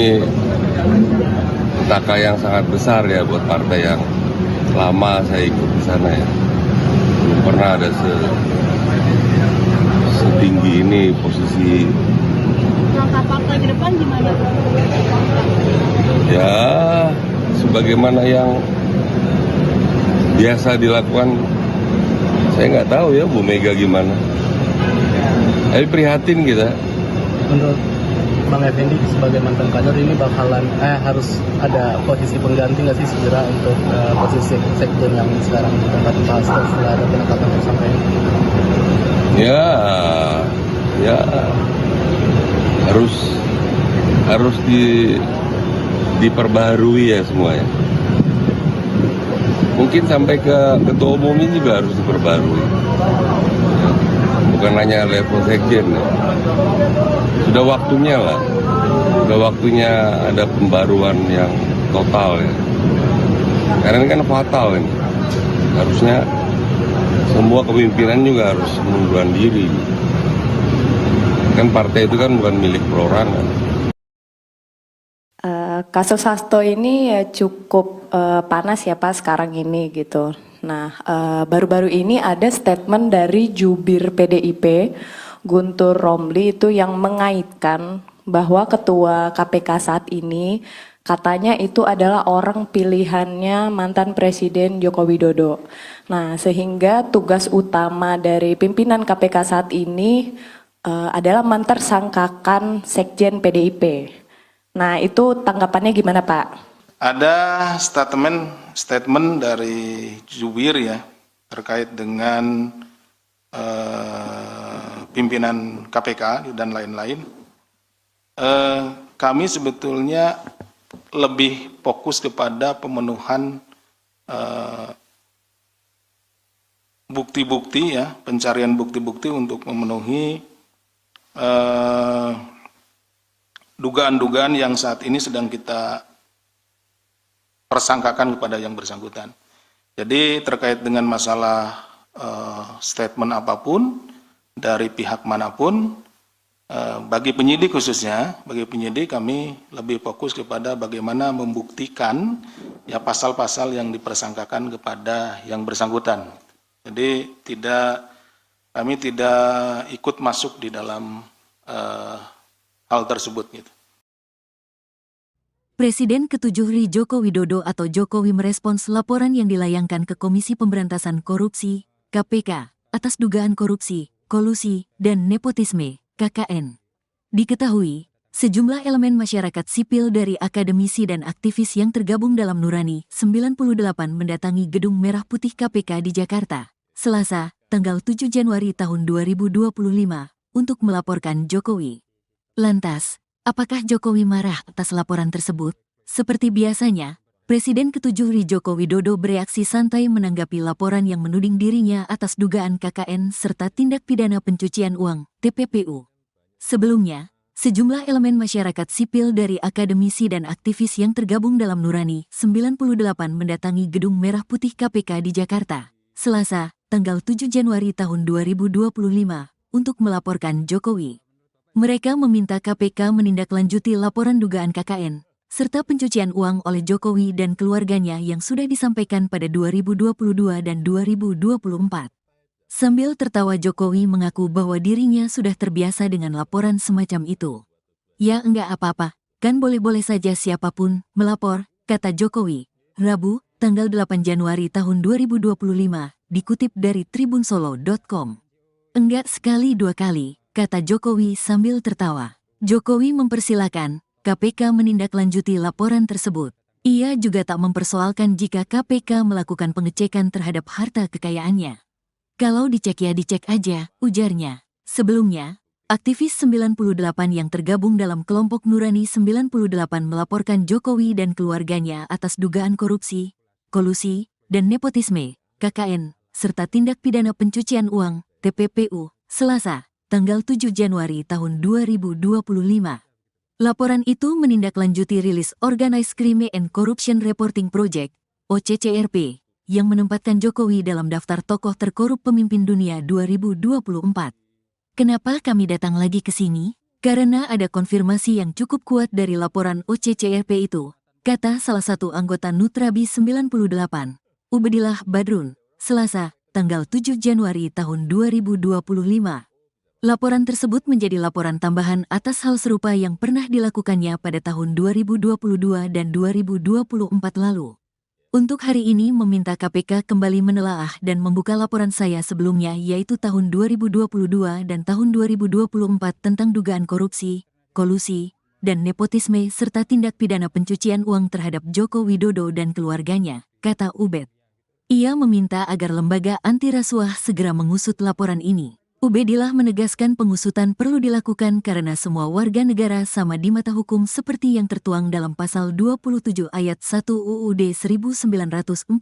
petaka yang sangat besar ya buat partai yang lama saya ikut di sana ya. Belum pernah ada setinggi ini posisi. Langkah partai ke depan gimana? Ya sebagaimana yang biasa dilakukan, saya nggak tahu ya Bu Mega gimana. Tapi prihatin kita. Menurut Bang Effendi sebagai mantan kader ini bakalan harus ada posisi pengganti nggak sih segera untuk posisi sekjen yang sekarang ditempati Pak Hasto setelah ada penetapan tersangka ini? Ya harus diperbaharui ya semuanya. Mungkin sampai ke ketua umumnya juga harus diperbarui. Ya, bukan hanya level sekjen. Ya. Sudah waktunya lah. Sudah waktunya ada pembaruan yang total ya. Karena ini kan fatal ini. Harusnya semua kepemimpinan juga harus mengundurkan diri. Kan partai itu kan bukan milik perorangan. Kasus Hasto ini ya cukup panas ya Pak sekarang ini gitu. Nah, baru-baru ini ada statement dari jubir PDIP, Guntur Romli itu yang mengaitkan bahwa ketua KPK saat ini katanya itu adalah orang pilihannya mantan Presiden Joko Widodo. Nah, sehingga tugas utama dari pimpinan KPK saat ini adalah mentersangkakan Sekjen PDIP. Nah, itu tanggapannya gimana, Pak? Ada statement dari jubir ya terkait dengan pimpinan KPK dan lain-lain. Kami sebetulnya lebih fokus kepada pemenuhan bukti-bukti ya, pencarian bukti-bukti untuk memenuhi dugaan-dugaan yang saat ini sedang kita persangkakan kepada yang bersangkutan. Jadi terkait dengan masalah statement apapun dari pihak manapun, bagi penyidik khususnya, bagi penyidik kami lebih fokus kepada bagaimana membuktikan ya pasal-pasal yang dipersangkakan kepada yang bersangkutan. Jadi kami tidak ikut masuk di dalam hal tersebut gitu. Presiden ke-7 RI Joko Widodo atau Jokowi merespons laporan yang dilayangkan ke Komisi Pemberantasan Korupsi, KPK, atas dugaan korupsi, kolusi, dan nepotisme, KKN. Diketahui, sejumlah elemen masyarakat sipil dari akademisi dan aktivis yang tergabung dalam Nurani 98 mendatangi Gedung Merah Putih KPK di Jakarta, Selasa, tanggal 7 Januari tahun 2025, untuk melaporkan Jokowi. Lantas, apakah Jokowi marah atas laporan tersebut? Seperti biasanya, Presiden ke-7 RI Joko Widodo bereaksi santai menanggapi laporan yang menuding dirinya atas dugaan KKN serta tindak pidana pencucian uang, TPPU. Sebelumnya, sejumlah elemen masyarakat sipil dari akademisi dan aktivis yang tergabung dalam Nurani 98 mendatangi Gedung Merah Putih KPK di Jakarta, Selasa, tanggal 7 Januari tahun 2025, untuk melaporkan Jokowi. Mereka meminta KPK menindaklanjuti laporan dugaan KKN, serta pencucian uang oleh Jokowi dan keluarganya yang sudah disampaikan pada 2022 dan 2024. Sambil tertawa Jokowi mengaku bahwa dirinya sudah terbiasa dengan laporan semacam itu. Ya enggak apa-apa, kan boleh-boleh saja siapapun melapor, kata Jokowi. Rabu, tanggal 8 Januari tahun 2025, dikutip dari tribunsolo.com. Enggak sekali dua kali, kata Jokowi sambil tertawa. Jokowi mempersilakan KPK menindaklanjuti laporan tersebut. Ia juga tak mempersoalkan jika KPK melakukan pengecekan terhadap harta kekayaannya. Kalau dicek ya dicek aja, ujarnya. Sebelumnya, aktivis 98 yang tergabung dalam kelompok Nurani 98 melaporkan Jokowi dan keluarganya atas dugaan korupsi, kolusi, dan nepotisme, KKN, serta tindak pidana pencucian uang, TPPU, Selasa, tanggal 7 Januari tahun 2025. Laporan itu menindaklanjuti rilis Organized Crime and Corruption Reporting Project, OCCRP, yang menempatkan Jokowi dalam daftar tokoh terkorup pemimpin dunia 2024. Kenapa kami datang lagi ke sini? Karena ada konfirmasi yang cukup kuat dari laporan OCCRP itu, kata salah satu anggota Nutrabi 98, Ubedillah Badrun, Selasa, tanggal 7 Januari tahun 2025. Laporan tersebut menjadi laporan tambahan atas hal serupa yang pernah dilakukannya pada tahun 2022 dan 2024 lalu. Untuk hari ini meminta KPK kembali menelaah dan membuka laporan saya sebelumnya yaitu tahun 2022 dan tahun 2024 tentang dugaan korupsi, kolusi, dan nepotisme serta tindak pidana pencucian uang terhadap Joko Widodo dan keluarganya, kata Ubed. Ia meminta agar lembaga anti rasuah segera mengusut laporan ini. Ubedillah menegaskan pengusutan perlu dilakukan karena semua warga negara sama di mata hukum seperti yang tertuang dalam pasal 27 ayat 1 UUD 1945.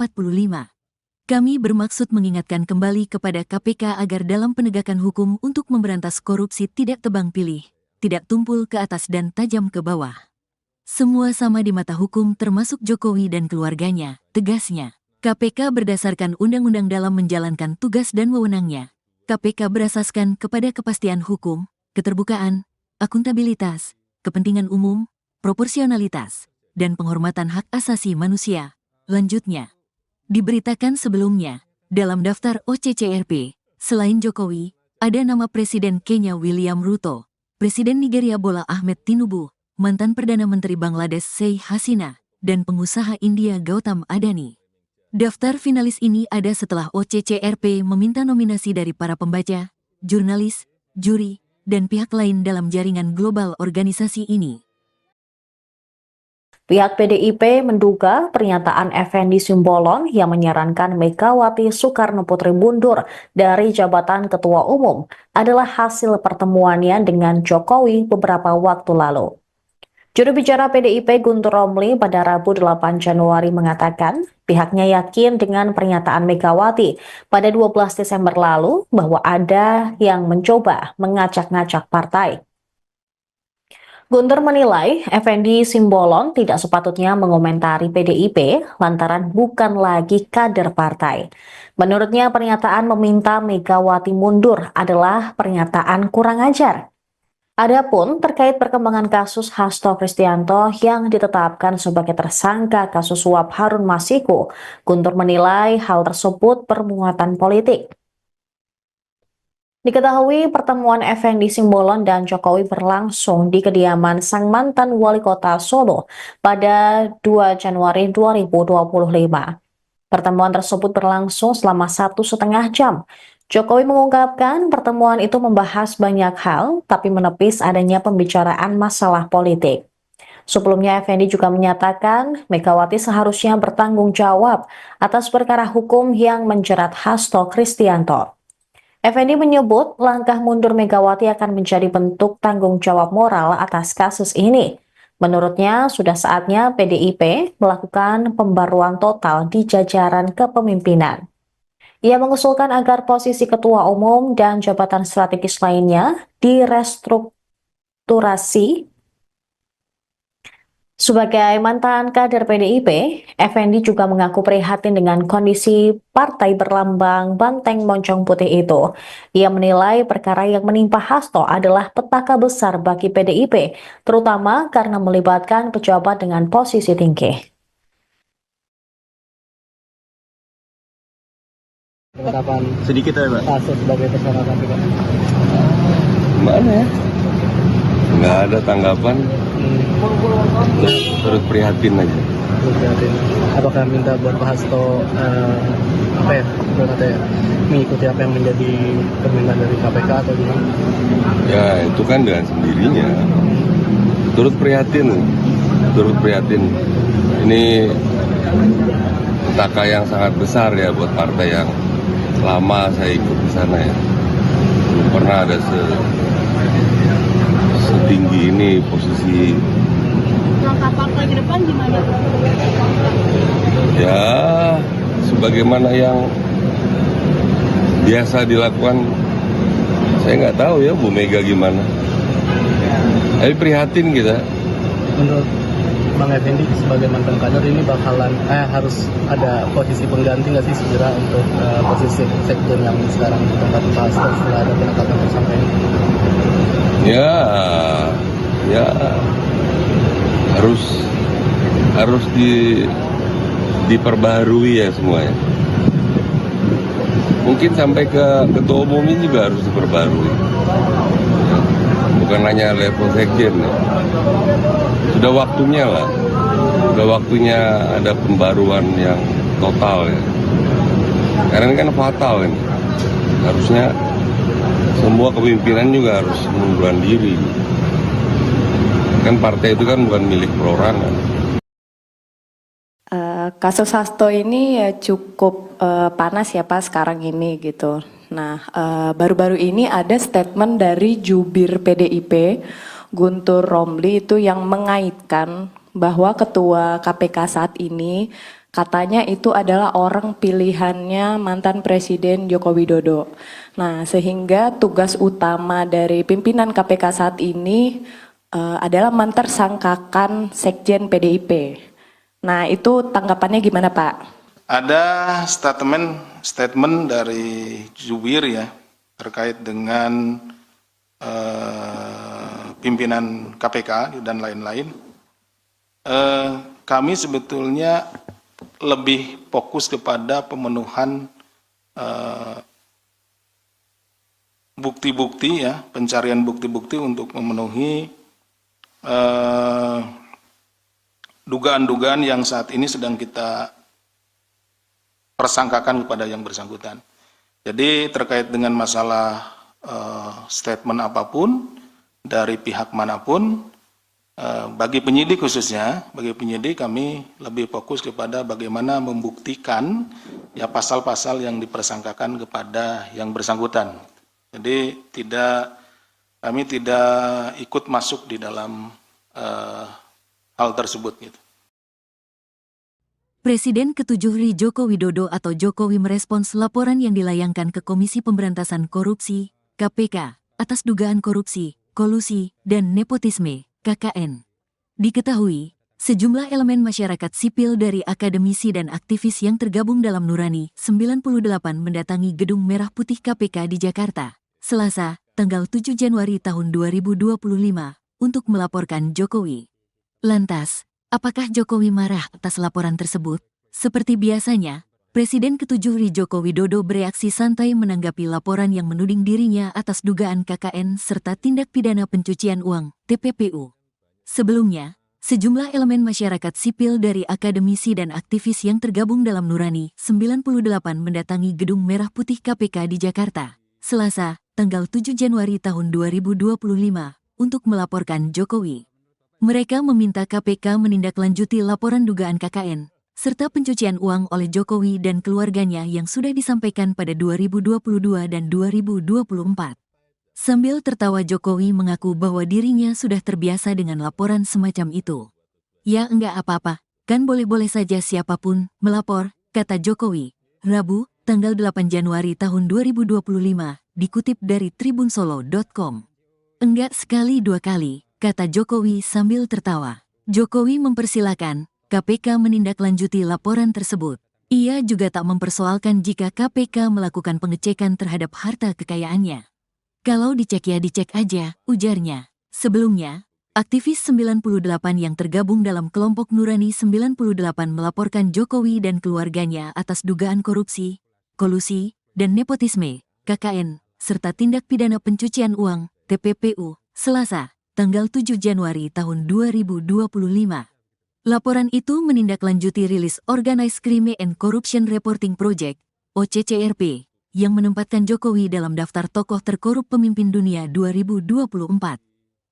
Kami bermaksud mengingatkan kembali kepada KPK agar dalam penegakan hukum untuk memberantas korupsi tidak tebang pilih, tidak tumpul ke atas dan tajam ke bawah. Semua sama di mata hukum termasuk Jokowi dan keluarganya, tegasnya. KPK berdasarkan undang-undang dalam menjalankan tugas dan wewenangnya. KPK berasaskan kepada kepastian hukum, keterbukaan, akuntabilitas, kepentingan umum, proporsionalitas, dan penghormatan hak asasi manusia. Lanjutnya, diberitakan sebelumnya, dalam daftar OCCRP, selain Jokowi, ada nama Presiden Kenya William Ruto, Presiden Nigeria Bola Ahmed Tinubu, mantan Perdana Menteri Bangladesh Sheikh Hasina, dan pengusaha India Gautam Adani. Daftar finalis ini ada setelah OCCRP meminta nominasi dari para pembaca, jurnalis, juri, dan pihak lain dalam jaringan global organisasi ini. Pihak PDIP menduga pernyataan Effendi Simbolon yang menyarankan Megawati Soekarno Putri mundur dari jabatan Ketua Umum adalah hasil pertemuannya dengan Jokowi beberapa waktu lalu. Juru bicara PDIP Guntur Romli pada Rabu 8 Januari mengatakan pihaknya yakin dengan pernyataan Megawati pada 12 Desember lalu bahwa ada yang mencoba mengacak-ngacak partai. Guntur menilai Effendi Simbolon tidak sepatutnya mengomentari PDIP lantaran bukan lagi kader partai. Menurutnya pernyataan meminta Megawati mundur adalah pernyataan kurang ajar. Adapun terkait perkembangan kasus Hasto Kristianto yang ditetapkan sebagai tersangka kasus suap Harun Masiku, Guntur menilai hal tersebut bermuatan politik. Diketahui pertemuan Effendi Simbolon dan Jokowi berlangsung di kediaman sang mantan wali kota Solo pada 2 Januari 2025. Pertemuan tersebut berlangsung selama 1,5 jam. Jokowi mengungkapkan pertemuan itu membahas banyak hal, tapi menepis adanya pembicaraan masalah politik. Sebelumnya, Effendi juga menyatakan Megawati seharusnya bertanggung jawab atas perkara hukum yang menjerat Hasto Kristianto. Effendi menyebut langkah mundur Megawati akan menjadi bentuk tanggung jawab moral atas kasus ini. Menurutnya, sudah saatnya PDIP melakukan pembaruan total di jajaran kepemimpinan. Ia mengusulkan agar posisi ketua umum dan jabatan strategis lainnya direstrukturasi. Sebagai mantan kader PDIP, Effendi juga mengaku prihatin dengan kondisi partai berlambang banteng moncong putih itu. Ia menilai perkara yang menimpa Hasto adalah petaka besar bagi PDIP, terutama karena melibatkan pejabat dengan posisi tinggi. Penetapan Sedikit ya Pak. Hasto sebagai tersangka KPK. Gimana ya? Nggak ada tanggapan, turut prihatin aja. Prihatin. Apakah minta buat Pak Hasto apa ya? Mengikuti apa yang menjadi permintaan dari KPK atau gimana? Ya itu kan dengan sendirinya. Turut prihatin. Ini petaka yang sangat besar ya buat partai yang lama saya ikut di sana ya. Belum pernah ada setinggi ini posisi. Langkah partai ke depan gimana? Ya sebagaimana yang biasa dilakukan, saya nggak tahu ya Bu Mega gimana. Tapi prihatin kita. Menurut Bang Effendi sebagai mantan kader ini bakalan harus ada posisi pengganti nggak sih segera untuk posisi sekjen yang sekarang ditempati Pak Hasto setelah ada penetapan tersangka ini? Ya harus diperbaharui ya semuanya. Mungkin sampai ke ketua umumnya juga harus diperbarui. Bukan hanya level sekjen. Ya. Sudah waktunya lah. Sudah waktunya ada pembaruan yang total ya. Karena ini kan fatal ini. Harusnya semua kepemimpinan juga harus mengundurkan diri. Kan partai itu kan bukan milik perorangan. Kasus Hasto ini ya cukup panas ya Pak sekarang ini gitu. Nah, baru-baru ini ada statement dari jubir PDIP, Guntur Romli itu yang mengaitkan bahwa ketua KPK saat ini katanya itu adalah orang pilihannya mantan Presiden Joko Widodo. Nah, sehingga tugas utama dari pimpinan KPK saat ini adalah mentersangkakan Sekjen PDIP. Nah, itu tanggapannya gimana Pak? Ada statement dari jubir ya terkait dengan pimpinan KPK dan lain-lain. Kami sebetulnya lebih fokus kepada pemenuhan bukti-bukti ya, pencarian bukti-bukti untuk memenuhi dugaan-dugaan yang saat ini sedang kita persangkakan kepada yang bersangkutan. Jadi terkait dengan masalah statement apapun dari pihak manapun, bagi penyidik khususnya, bagi penyidik kami lebih fokus kepada bagaimana membuktikan ya pasal-pasal yang dipersangkakan kepada yang bersangkutan. Jadi kami tidak ikut masuk di dalam hal tersebut gitu. Presiden ke-7 RI Joko Widodo atau Jokowi merespons laporan yang dilayangkan ke Komisi Pemberantasan Korupsi, KPK, atas dugaan korupsi, kolusi, dan nepotisme, KKN. Diketahui, sejumlah elemen masyarakat sipil dari akademisi dan aktivis yang tergabung dalam Nurani 98 mendatangi Gedung Merah Putih KPK di Jakarta, Selasa, tanggal 7 Januari tahun 2025, untuk melaporkan Jokowi. Lantas, apakah Jokowi marah atas laporan tersebut? Seperti biasanya, Presiden ke-7 RI Joko Widodo bereaksi santai menanggapi laporan yang menuding dirinya atas dugaan KKN serta tindak pidana pencucian uang, TPPU. Sebelumnya, sejumlah elemen masyarakat sipil dari akademisi dan aktivis yang tergabung dalam Nurani 98 mendatangi Gedung Merah Putih KPK di Jakarta, Selasa, tanggal 7 Januari tahun 2025, untuk melaporkan Jokowi. Mereka meminta KPK menindaklanjuti laporan dugaan KKN, serta pencucian uang oleh Jokowi dan keluarganya yang sudah disampaikan pada 2022 dan 2024. Sambil tertawa Jokowi mengaku bahwa dirinya sudah terbiasa dengan laporan semacam itu. Ya enggak apa-apa, kan boleh-boleh saja siapapun melapor, kata Jokowi, Rabu, tanggal 8 Januari tahun 2025, dikutip dari tribunsolo.com. Enggak sekali dua kali, kata Jokowi sambil tertawa. Jokowi mempersilakan KPK menindaklanjuti laporan tersebut. Ia juga tak mempersoalkan jika KPK melakukan pengecekan terhadap harta kekayaannya. Kalau dicek ya dicek aja, ujarnya. Sebelumnya, aktivis 98 yang tergabung dalam kelompok Nurani 98 melaporkan Jokowi dan keluarganya atas dugaan korupsi, kolusi, dan Nepotisme, KKN, serta Tindak Pidana Pencucian Uang, TPPU, Selasa, tanggal 7 Januari tahun 2025. Laporan itu menindaklanjuti rilis Organized Crime and Corruption Reporting Project, OCCRP, yang menempatkan Jokowi dalam daftar tokoh terkorup pemimpin dunia 2024.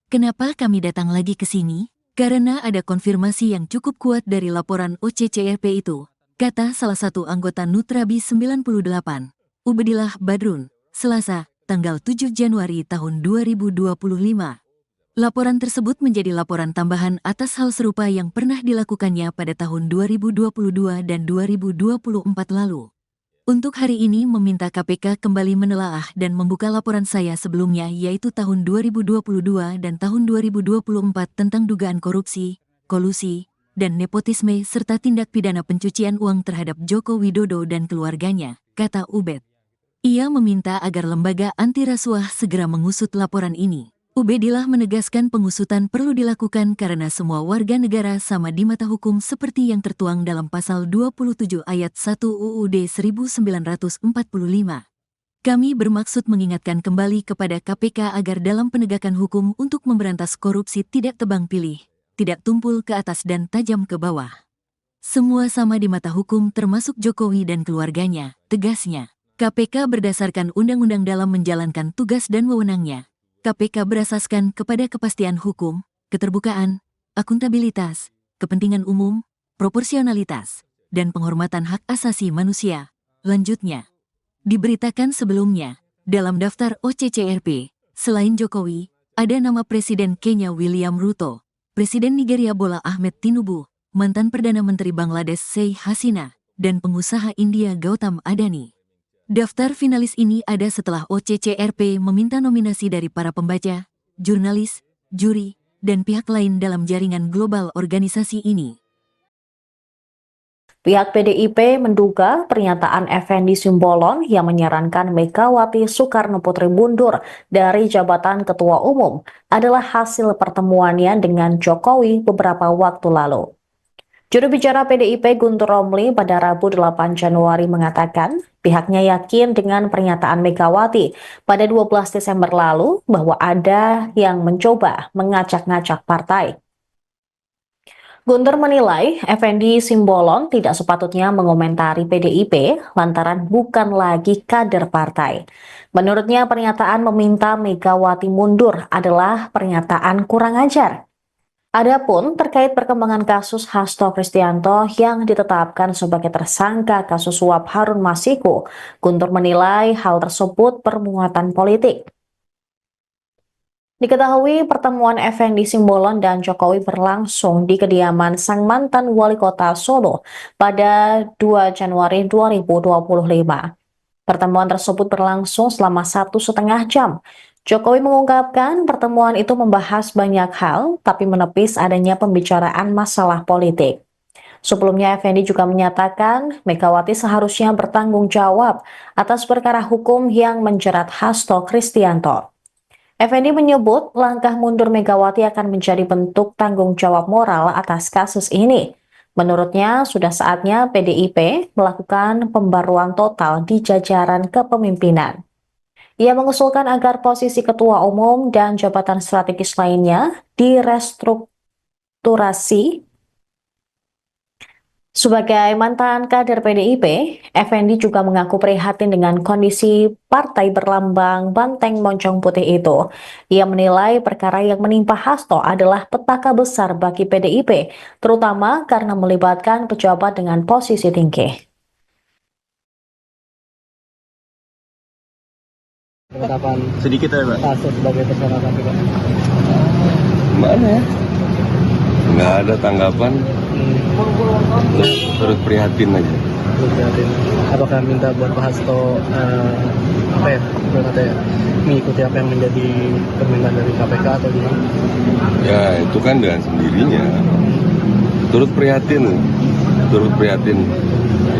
Kenapa kami datang lagi ke sini? Karena ada konfirmasi yang cukup kuat dari laporan OCCRP itu, kata salah satu anggota Nutrabi 98, Ubedillah Badrun, Selasa, tanggal 7 Januari tahun 2025. Laporan tersebut menjadi laporan tambahan atas hal serupa yang pernah dilakukannya pada tahun 2022 dan 2024 lalu. Untuk hari ini meminta KPK kembali menelaah dan membuka laporan saya sebelumnya yaitu tahun 2022 dan tahun 2024 tentang dugaan korupsi, kolusi, dan nepotisme serta tindak pidana pencucian uang terhadap Joko Widodo dan keluarganya, kata Ubed. Ia meminta agar lembaga anti rasuah segera mengusut laporan ini. Ubedillah menegaskan pengusutan perlu dilakukan karena semua warga negara sama di mata hukum seperti yang tertuang dalam pasal 27 ayat 1 UUD 1945. Kami bermaksud mengingatkan kembali kepada KPK agar dalam penegakan hukum untuk memberantas korupsi tidak tebang pilih, tidak tumpul ke atas dan tajam ke bawah. Semua sama di mata hukum termasuk Jokowi dan keluarganya, tegasnya. KPK berdasarkan undang-undang dalam menjalankan tugas dan wewenangnya. KPK berasaskan kepada kepastian hukum, keterbukaan, akuntabilitas, kepentingan umum, proporsionalitas, dan penghormatan hak asasi manusia. Lanjutnya, diberitakan sebelumnya, dalam daftar OCCRP, selain Jokowi, ada nama Presiden Kenya William Ruto, Presiden Nigeria Bola Ahmed Tinubu, mantan Perdana Menteri Bangladesh Sheikh Hasina, dan pengusaha India Gautam Adani. Daftar finalis ini ada setelah OCCRP meminta nominasi dari para pembaca, jurnalis, juri, dan pihak lain dalam jaringan global organisasi ini. Pihak PDIP menduga pernyataan Effendi Simbolon yang menyarankan Megawati Soekarno Putri mundur dari jabatan Ketua Umum adalah hasil pertemuannya dengan Jokowi beberapa waktu lalu. Juru bicara PDIP Guntur Romli pada Rabu 8 Januari mengatakan pihaknya yakin dengan pernyataan Megawati pada 12 Desember lalu bahwa ada yang mencoba mengacak-ngacak partai. Guntur menilai Effendi Simbolon tidak sepatutnya mengomentari PDIP lantaran bukan lagi kader partai. Menurutnya pernyataan meminta Megawati mundur adalah pernyataan kurang ajar. Adapun terkait perkembangan kasus Hasto Kristianto yang ditetapkan sebagai tersangka kasus suap Harun Masiku, Guntur menilai hal tersebut bermuatan politik. Diketahui pertemuan Effendi Simbolon dan Jokowi berlangsung di kediaman sang mantan wali kota Solo pada 2 Januari 2025. Pertemuan tersebut berlangsung selama 1,5 jam. Jokowi mengungkapkan pertemuan itu membahas banyak hal, tapi menepis adanya pembicaraan masalah politik. Sebelumnya, Effendi juga menyatakan Megawati seharusnya bertanggung jawab atas perkara hukum yang menjerat Hasto Kristianto. Effendi menyebut langkah mundur Megawati akan menjadi bentuk tanggung jawab moral atas kasus ini. Menurutnya, sudah saatnya PDIP melakukan pembaruan total di jajaran kepemimpinan. Ia mengusulkan agar posisi ketua umum dan jabatan strategis lainnya direstrukturasi. Sebagai mantan kader PDIP, Effendi juga mengaku prihatin dengan kondisi partai berlambang banteng moncong putih itu. Ia menilai perkara yang menimpa Hasto adalah petaka besar bagi PDIP, terutama karena melibatkan pejabat dengan posisi tinggi. Penetapan Sedikit ya, Pak. Hasto sebagai tersangka KPK. Mana ya? Nggak ada tanggapan, terus prihatin aja. Apakah minta buat Pak Hasto mengikuti apa yang menjadi permintaan dari KPK atau gimana? Ya itu kan dengan sendirinya. Turut prihatin.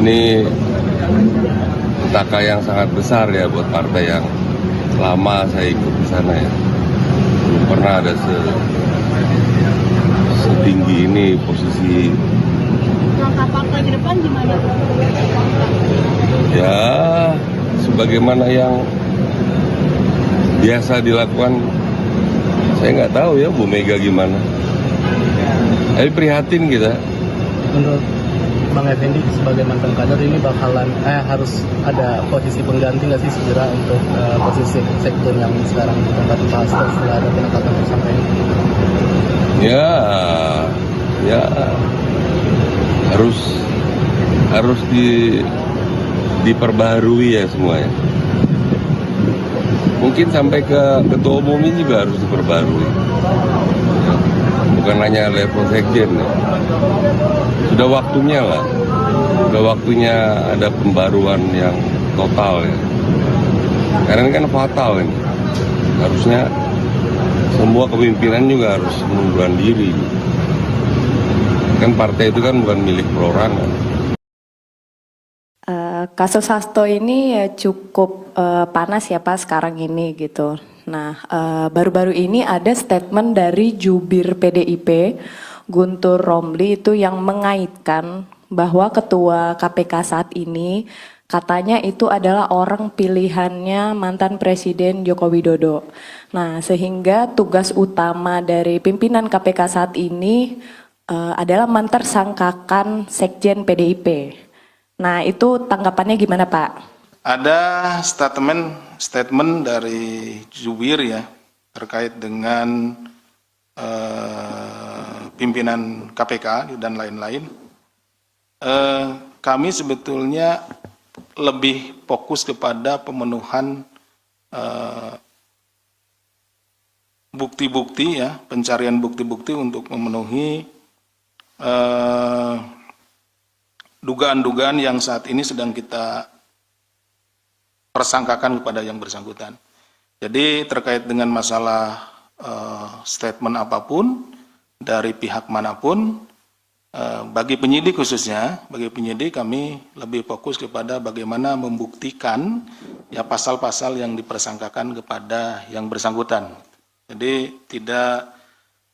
Ini petaka yang sangat besar ya buat partai yang lama saya ikut di sana ya. Belum pernah ada setinggi ini posisi. Langkah partai ke depan gimana? Ya sebagaimana yang biasa dilakukan, saya nggak tahu ya Bu Mega gimana. Tapi prihatin kita. Menurut Bang Effendi sebagai mantan kader ini bakalan harus ada posisi pengganti nggak sih segera untuk posisi sekjen yang sekarang ditempati Pak Hasto setelah ada penetapan tersangka ini? Ya harus diperbaharui ya semuanya. Mungkin sampai ke ketua umum ini juga harus diperbarui. Ya, bukan hanya level sekjen. Ya. Sudah waktunya lah. Sudah waktunya ada pembaruan yang total ya. Karena ini kan fatal ini. Harusnya semua kepemimpinan juga harus mengundurkan diri. Kan partai itu kan bukan milik perorangan. Kasus Hasto ini ya cukup panas ya Pak sekarang ini gitu. Nah, baru-baru ini ada statement dari jubir PDIP Guntur Romli itu yang mengaitkan bahwa ketua KPK saat ini katanya itu adalah orang pilihannya mantan Presiden Joko Widodo. Nah, sehingga tugas utama dari pimpinan KPK saat ini adalah mentersangkakan sekjen PDIP. Nah, itu tanggapannya gimana, Pak? Ada statement dari jubir ya terkait dengan pimpinan KPK dan lain-lain. Kami sebetulnya lebih fokus kepada pemenuhan bukti-bukti ya, pencarian bukti-bukti untuk memenuhi dugaan-dugaan yang saat ini sedang kita persangkakan kepada yang bersangkutan. Jadi terkait dengan masalah statement apapun dari pihak manapun, bagi penyidik khususnya, bagi penyidik kami lebih fokus kepada bagaimana membuktikan ya pasal-pasal yang dipersangkakan kepada yang bersangkutan. Jadi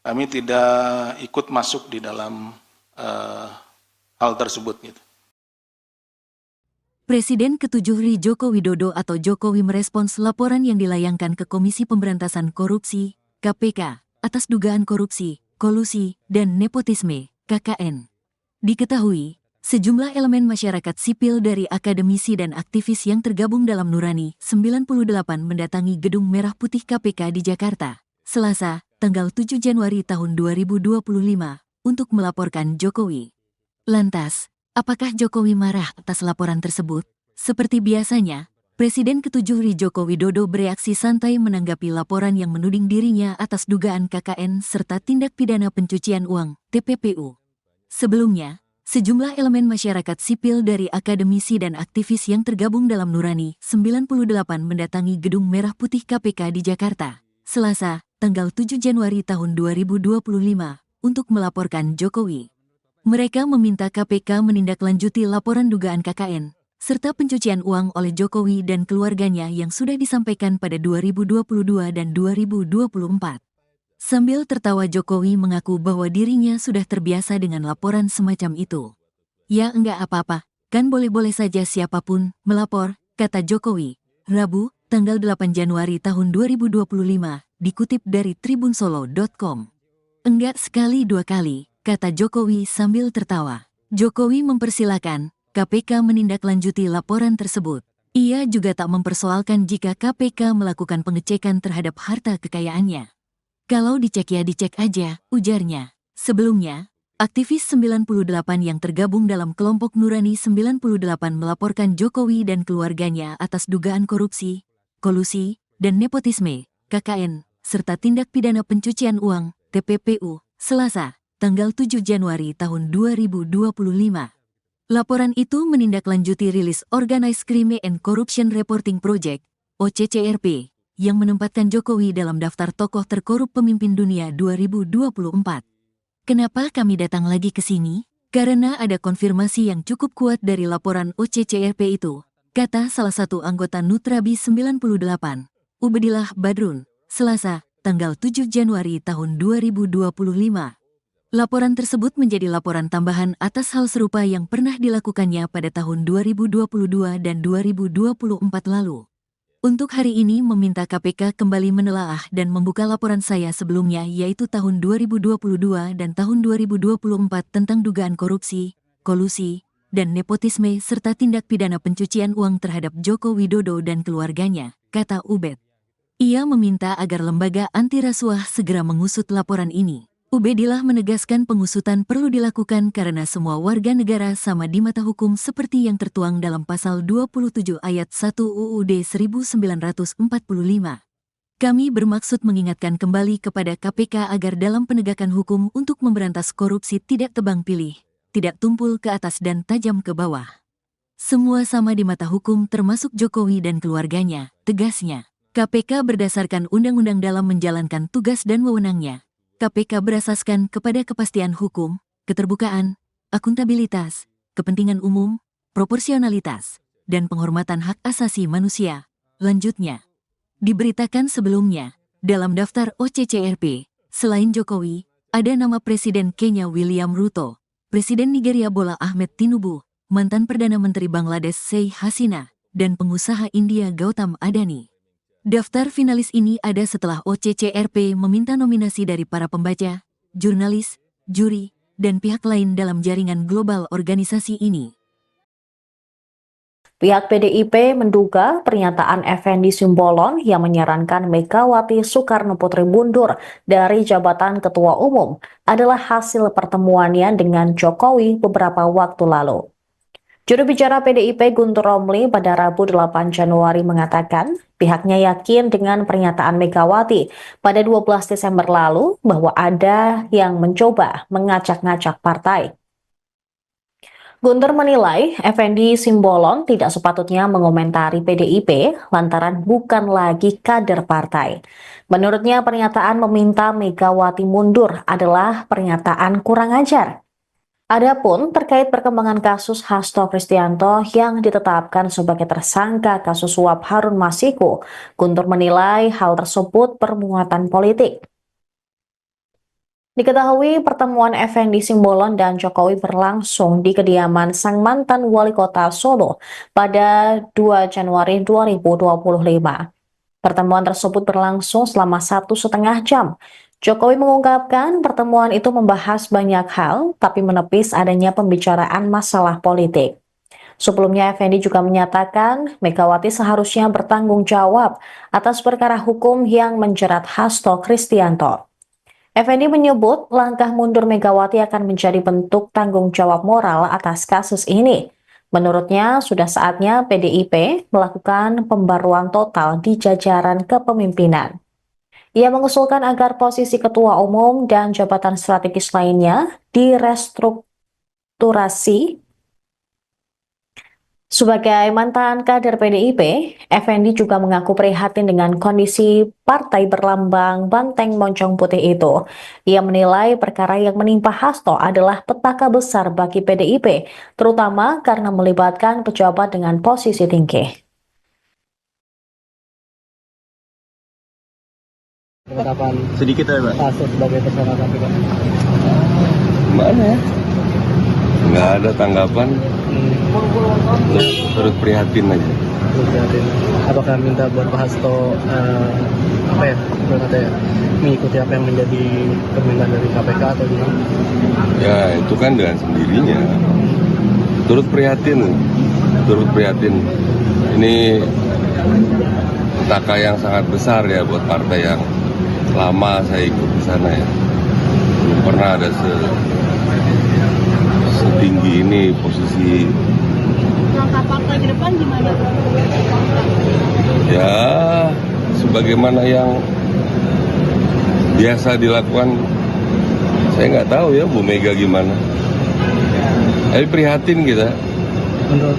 kami tidak ikut masuk di dalam hal tersebut gitu. Presiden ke-7 RI Joko Widodo atau Jokowi merespons laporan yang dilayangkan ke Komisi Pemberantasan Korupsi, KPK, atas dugaan korupsi, kolusi, dan nepotisme, KKN. Diketahui, sejumlah elemen masyarakat sipil dari akademisi dan aktivis yang tergabung dalam Nurani 98 mendatangi Gedung Merah Putih KPK di Jakarta, Selasa, tanggal 7 Januari tahun 2025, untuk melaporkan Jokowi. Lantas, apakah Jokowi marah atas laporan tersebut? Seperti biasanya, Presiden ke-7 RI Joko Widodo bereaksi santai menanggapi laporan yang menuding dirinya atas dugaan KKN serta tindak pidana pencucian uang, TPPU. Sebelumnya, sejumlah elemen masyarakat sipil dari akademisi dan aktivis yang tergabung dalam Nurani 98 mendatangi Gedung Merah Putih KPK di Jakarta, Selasa, tanggal 7 Januari tahun 2025, untuk melaporkan Jokowi. Mereka meminta KPK menindaklanjuti laporan dugaan KKN, serta pencucian uang oleh Jokowi dan keluarganya yang sudah disampaikan pada 2022 dan 2024. Sambil tertawa Jokowi mengaku bahwa dirinya sudah terbiasa dengan laporan semacam itu. Ya enggak apa-apa, kan boleh-boleh saja siapapun melapor, kata Jokowi, Rabu, tanggal 8 Januari tahun 2025, dikutip dari tribunsolo.com. Enggak sekali dua kali, kata Jokowi sambil tertawa. Jokowi mempersilakan KPK menindaklanjuti laporan tersebut. Ia juga tak mempersoalkan jika KPK melakukan pengecekan terhadap harta kekayaannya. Kalau dicek ya dicek aja, ujarnya. Sebelumnya, aktivis 98 yang tergabung dalam kelompok Nurani 98 melaporkan Jokowi dan keluarganya atas dugaan korupsi, kolusi, dan nepotisme, KKN, serta tindak pidana pencucian uang, TPPU, Selasa, tanggal 7 Januari tahun 2025. Laporan itu menindaklanjuti rilis Organized Crime and Corruption Reporting Project, OCCRP, yang menempatkan Jokowi dalam daftar tokoh terkorup pemimpin dunia 2024. Kenapa kami datang lagi ke sini? Karena ada konfirmasi yang cukup kuat dari laporan OCCRP itu, kata salah satu anggota Nutrabi 98, Ubedillah Badrun, Selasa, tanggal 7 Januari tahun 2025. Laporan tersebut menjadi laporan tambahan atas hal serupa yang pernah dilakukannya pada tahun 2022 dan 2024 lalu. Untuk hari ini meminta KPK kembali menelaah dan membuka laporan saya sebelumnya yaitu tahun 2022 dan tahun 2024 tentang dugaan korupsi, kolusi, dan nepotisme serta tindak pidana pencucian uang terhadap Joko Widodo dan keluarganya, kata Ubed. Ia meminta agar lembaga anti rasuah segera mengusut laporan ini. Ubedillah menegaskan pengusutan perlu dilakukan karena semua warga negara sama di mata hukum seperti yang tertuang dalam pasal 27 ayat 1 UUD 1945. Kami bermaksud mengingatkan kembali kepada KPK agar dalam penegakan hukum untuk memberantas korupsi tidak tebang pilih, tidak tumpul ke atas dan tajam ke bawah. Semua sama di mata hukum termasuk Jokowi dan keluarganya, tegasnya. KPK berdasarkan undang-undang dalam menjalankan tugas dan wewenangnya. KPK berasaskan kepada kepastian hukum, keterbukaan, akuntabilitas, kepentingan umum, proporsionalitas, dan penghormatan hak asasi manusia. Lanjutnya, diberitakan sebelumnya, dalam daftar OCCRP, selain Jokowi, ada nama Presiden Kenya William Ruto, Presiden Nigeria Bola Ahmed Tinubu, mantan Perdana Menteri Bangladesh Sheikh Hasina, dan pengusaha India Gautam Adani. Daftar finalis ini ada setelah OCCRP meminta nominasi dari para pembaca, jurnalis, juri, dan pihak lain dalam jaringan global organisasi ini. Pihak PDIP menduga pernyataan Effendi Simbolon yang menyarankan Megawati Soekarno Putri mundur dari jabatan Ketua Umum adalah hasil pertemuannya dengan Jokowi beberapa waktu lalu. Juru bicara PDIP Guntur Romli pada Rabu 8 Januari mengatakan pihaknya yakin dengan pernyataan Megawati pada 12 Desember lalu bahwa ada yang mencoba mengacak-ngacak partai. Guntur menilai Effendi Simbolon tidak sepatutnya mengomentari PDIP lantaran bukan lagi kader partai. Menurutnya pernyataan meminta Megawati mundur adalah pernyataan kurang ajar. Adapun terkait perkembangan kasus Hasto Kristianto yang ditetapkan sebagai tersangka kasus suap Harun Masiku, Guntur menilai hal tersebut bermuatan politik. Diketahui pertemuan Effendi Simbolon dan Jokowi berlangsung di kediaman sang mantan wali kota Solo pada 2 Januari 2025. Pertemuan tersebut berlangsung selama 1,5 jam. Jokowi mengungkapkan pertemuan itu membahas banyak hal, tapi menepis adanya pembicaraan masalah politik. Sebelumnya, Effendi juga menyatakan Megawati seharusnya bertanggung jawab atas perkara hukum yang menjerat Hasto Kristianto. Effendi menyebut langkah mundur Megawati akan menjadi bentuk tanggung jawab moral atas kasus ini. Menurutnya, sudah saatnya PDIP melakukan pembaruan total di jajaran kepemimpinan. Ia mengusulkan agar posisi ketua umum dan jabatan strategis lainnya direstrukturasi. Sebagai mantan kader PDIP, Effendi juga mengaku prihatin dengan kondisi partai berlambang banteng moncong putih itu. Ia menilai perkara yang menimpa Hasto adalah petaka besar bagi PDIP, terutama karena melibatkan pejabat dengan posisi tinggi. Penetapan Sedikit ya, Pak. Hasto sebagai tersangka KPK. Mana ya? Nggak ada tanggapan, terus prihatin aja. Apakah minta buat Pak Hasto mengikuti apa yang menjadi permintaan dari KPK atau gimana? Ya itu kan dengan sendirinya. Turut prihatin. Ini petaka yang sangat besar ya buat partai yang lama saya ikut di sana ya. Belum pernah ada setinggi ini posisi. Langkah partai ke depan gimana? Ya sebagaimana yang biasa dilakukan, saya nggak tahu ya Bu Mega gimana. Tapi prihatin kita. Menurut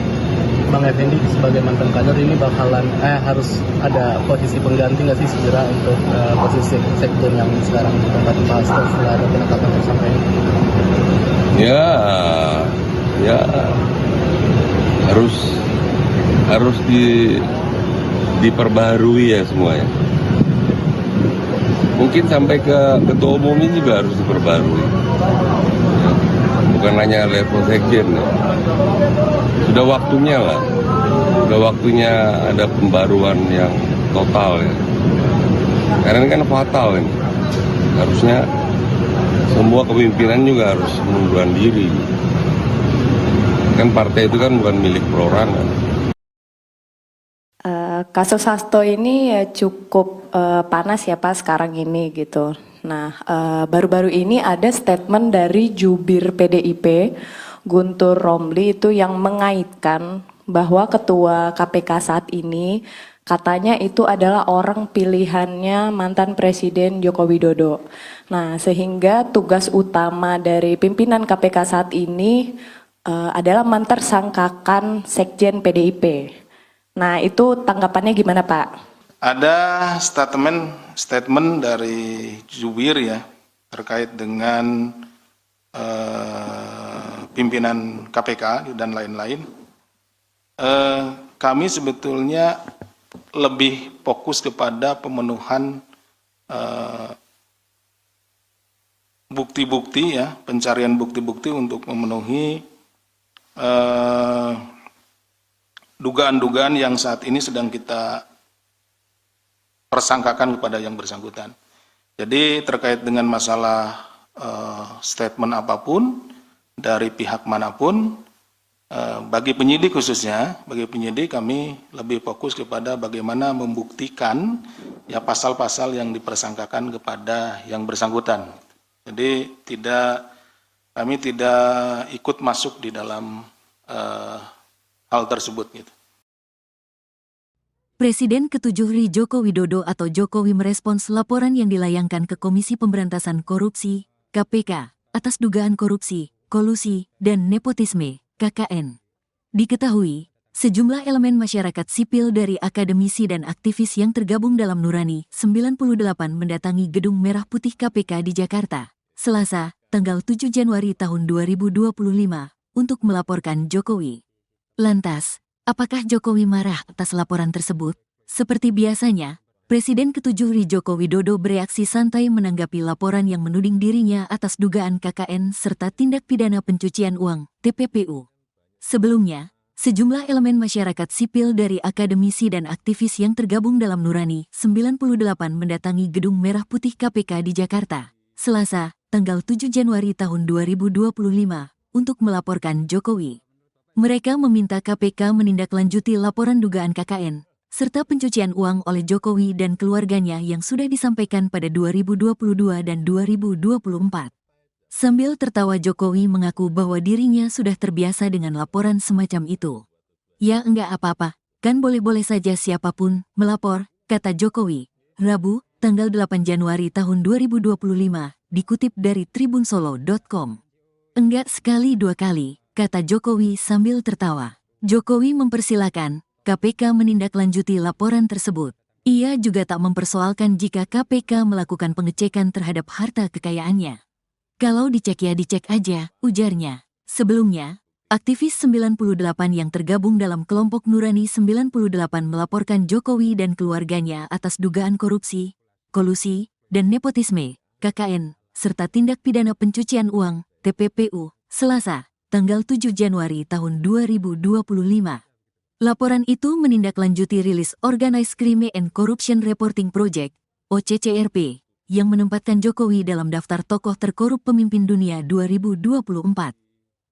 Bang Effendi sebagai mantan kader ini bakalan harus ada posisi pengganti nggak sih segera untuk posisi sekjen yang sekarang ditempati Pak Hasto setelah ada penetapan tersangka ini? Ya harus diperbaharui ya semuanya. Mungkin sampai ke ketua umumnya juga harus diperbarui. Ya, bukan hanya level sekjen. Ya. Sudah waktunya lah. Sudah waktunya ada pembaruan yang total ya. Karena ini kan fatal ini. Harusnya semua kepemimpinan juga harus mengundurkan diri. Kan partai itu kan bukan milik perorangan. Kasus Hasto ini ya cukup panas ya Pak sekarang ini gitu. Nah, baru-baru ini ada statement dari jubir PDIP, Guntur Romli itu yang mengaitkan bahwa ketua KPK saat ini katanya itu adalah orang pilihannya mantan Presiden Joko Widodo. Nah, sehingga tugas utama dari pimpinan KPK saat ini adalah mentersangkakan Sekjen PDIP. Nah, itu tanggapannya gimana, Pak? Ada statement dari jubir ya terkait dengan pimpinan KPK dan lain-lain. Kami sebetulnya lebih fokus kepada pemenuhan bukti-bukti ya, pencarian bukti-bukti untuk memenuhi dugaan-dugaan yang saat ini sedang kita persangkakan kepada yang bersangkutan. Jadi terkait dengan masalah statement apapun dari pihak manapun, bagi penyidik khususnya, bagi penyidik kami lebih fokus kepada bagaimana membuktikan ya pasal-pasal yang dipersangkakan kepada yang bersangkutan. Jadi kami tidak ikut masuk di dalam hal tersebut gitu. Presiden ke-7 RI Joko Widodo atau Jokowi merespons laporan yang dilayangkan ke Komisi Pemberantasan Korupsi, KPK, atas dugaan korupsi, kolusi, dan nepotisme, KKN. Diketahui, sejumlah elemen masyarakat sipil dari akademisi dan aktivis yang tergabung dalam Nurani 98 mendatangi Gedung Merah Putih KPK di Jakarta, Selasa, tanggal 7 Januari tahun 2025, untuk melaporkan Jokowi. Lantas, apakah Jokowi marah atas laporan tersebut? Seperti biasanya, Presiden ke-7 RI Joko Widodo bereaksi santai menanggapi laporan yang menuding dirinya atas dugaan KKN serta tindak pidana pencucian uang, TPPU. Sebelumnya, sejumlah elemen masyarakat sipil dari akademisi dan aktivis yang tergabung dalam Nurani 98 mendatangi Gedung Merah Putih KPK di Jakarta, Selasa, tanggal 7 Januari tahun 2025, untuk melaporkan Jokowi. Mereka meminta KPK menindaklanjuti laporan dugaan KKN, serta pencucian uang oleh Jokowi dan keluarganya yang sudah disampaikan pada 2022 dan 2024. Sambil tertawa Jokowi mengaku bahwa dirinya sudah terbiasa dengan laporan semacam itu. Ya enggak apa-apa, kan boleh-boleh saja siapapun melapor, kata Jokowi, Rabu, tanggal 8 Januari tahun 2025, dikutip dari tribunsolo.com. Enggak sekali dua kali, kata Jokowi sambil tertawa. Jokowi mempersilakan KPK menindaklanjuti laporan tersebut. Ia juga tak mempersoalkan jika KPK melakukan pengecekan terhadap harta kekayaannya. Kalau dicek ya dicek aja, ujarnya. Sebelumnya, aktivis 98 yang tergabung dalam kelompok Nurani 98 melaporkan Jokowi dan keluarganya atas dugaan korupsi, kolusi, dan nepotisme, KKN, serta tindak pidana pencucian uang, TPPU, Selasa, tanggal 7 Januari tahun 2025. Laporan itu menindaklanjuti rilis Organized Crime and Corruption Reporting Project, OCCRP, yang menempatkan Jokowi dalam daftar tokoh terkorup pemimpin dunia 2024.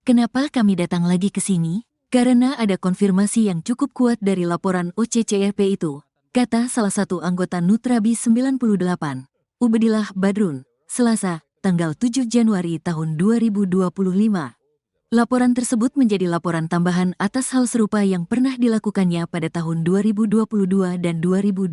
Kenapa kami datang lagi ke sini? Karena ada konfirmasi yang cukup kuat dari laporan OCCRP itu, kata salah satu anggota Nutrabi 98, Ubedillah Badrun, Selasa, tanggal 7 Januari tahun 2025. Laporan tersebut menjadi laporan tambahan atas hal serupa yang pernah dilakukannya pada tahun 2022 dan 2024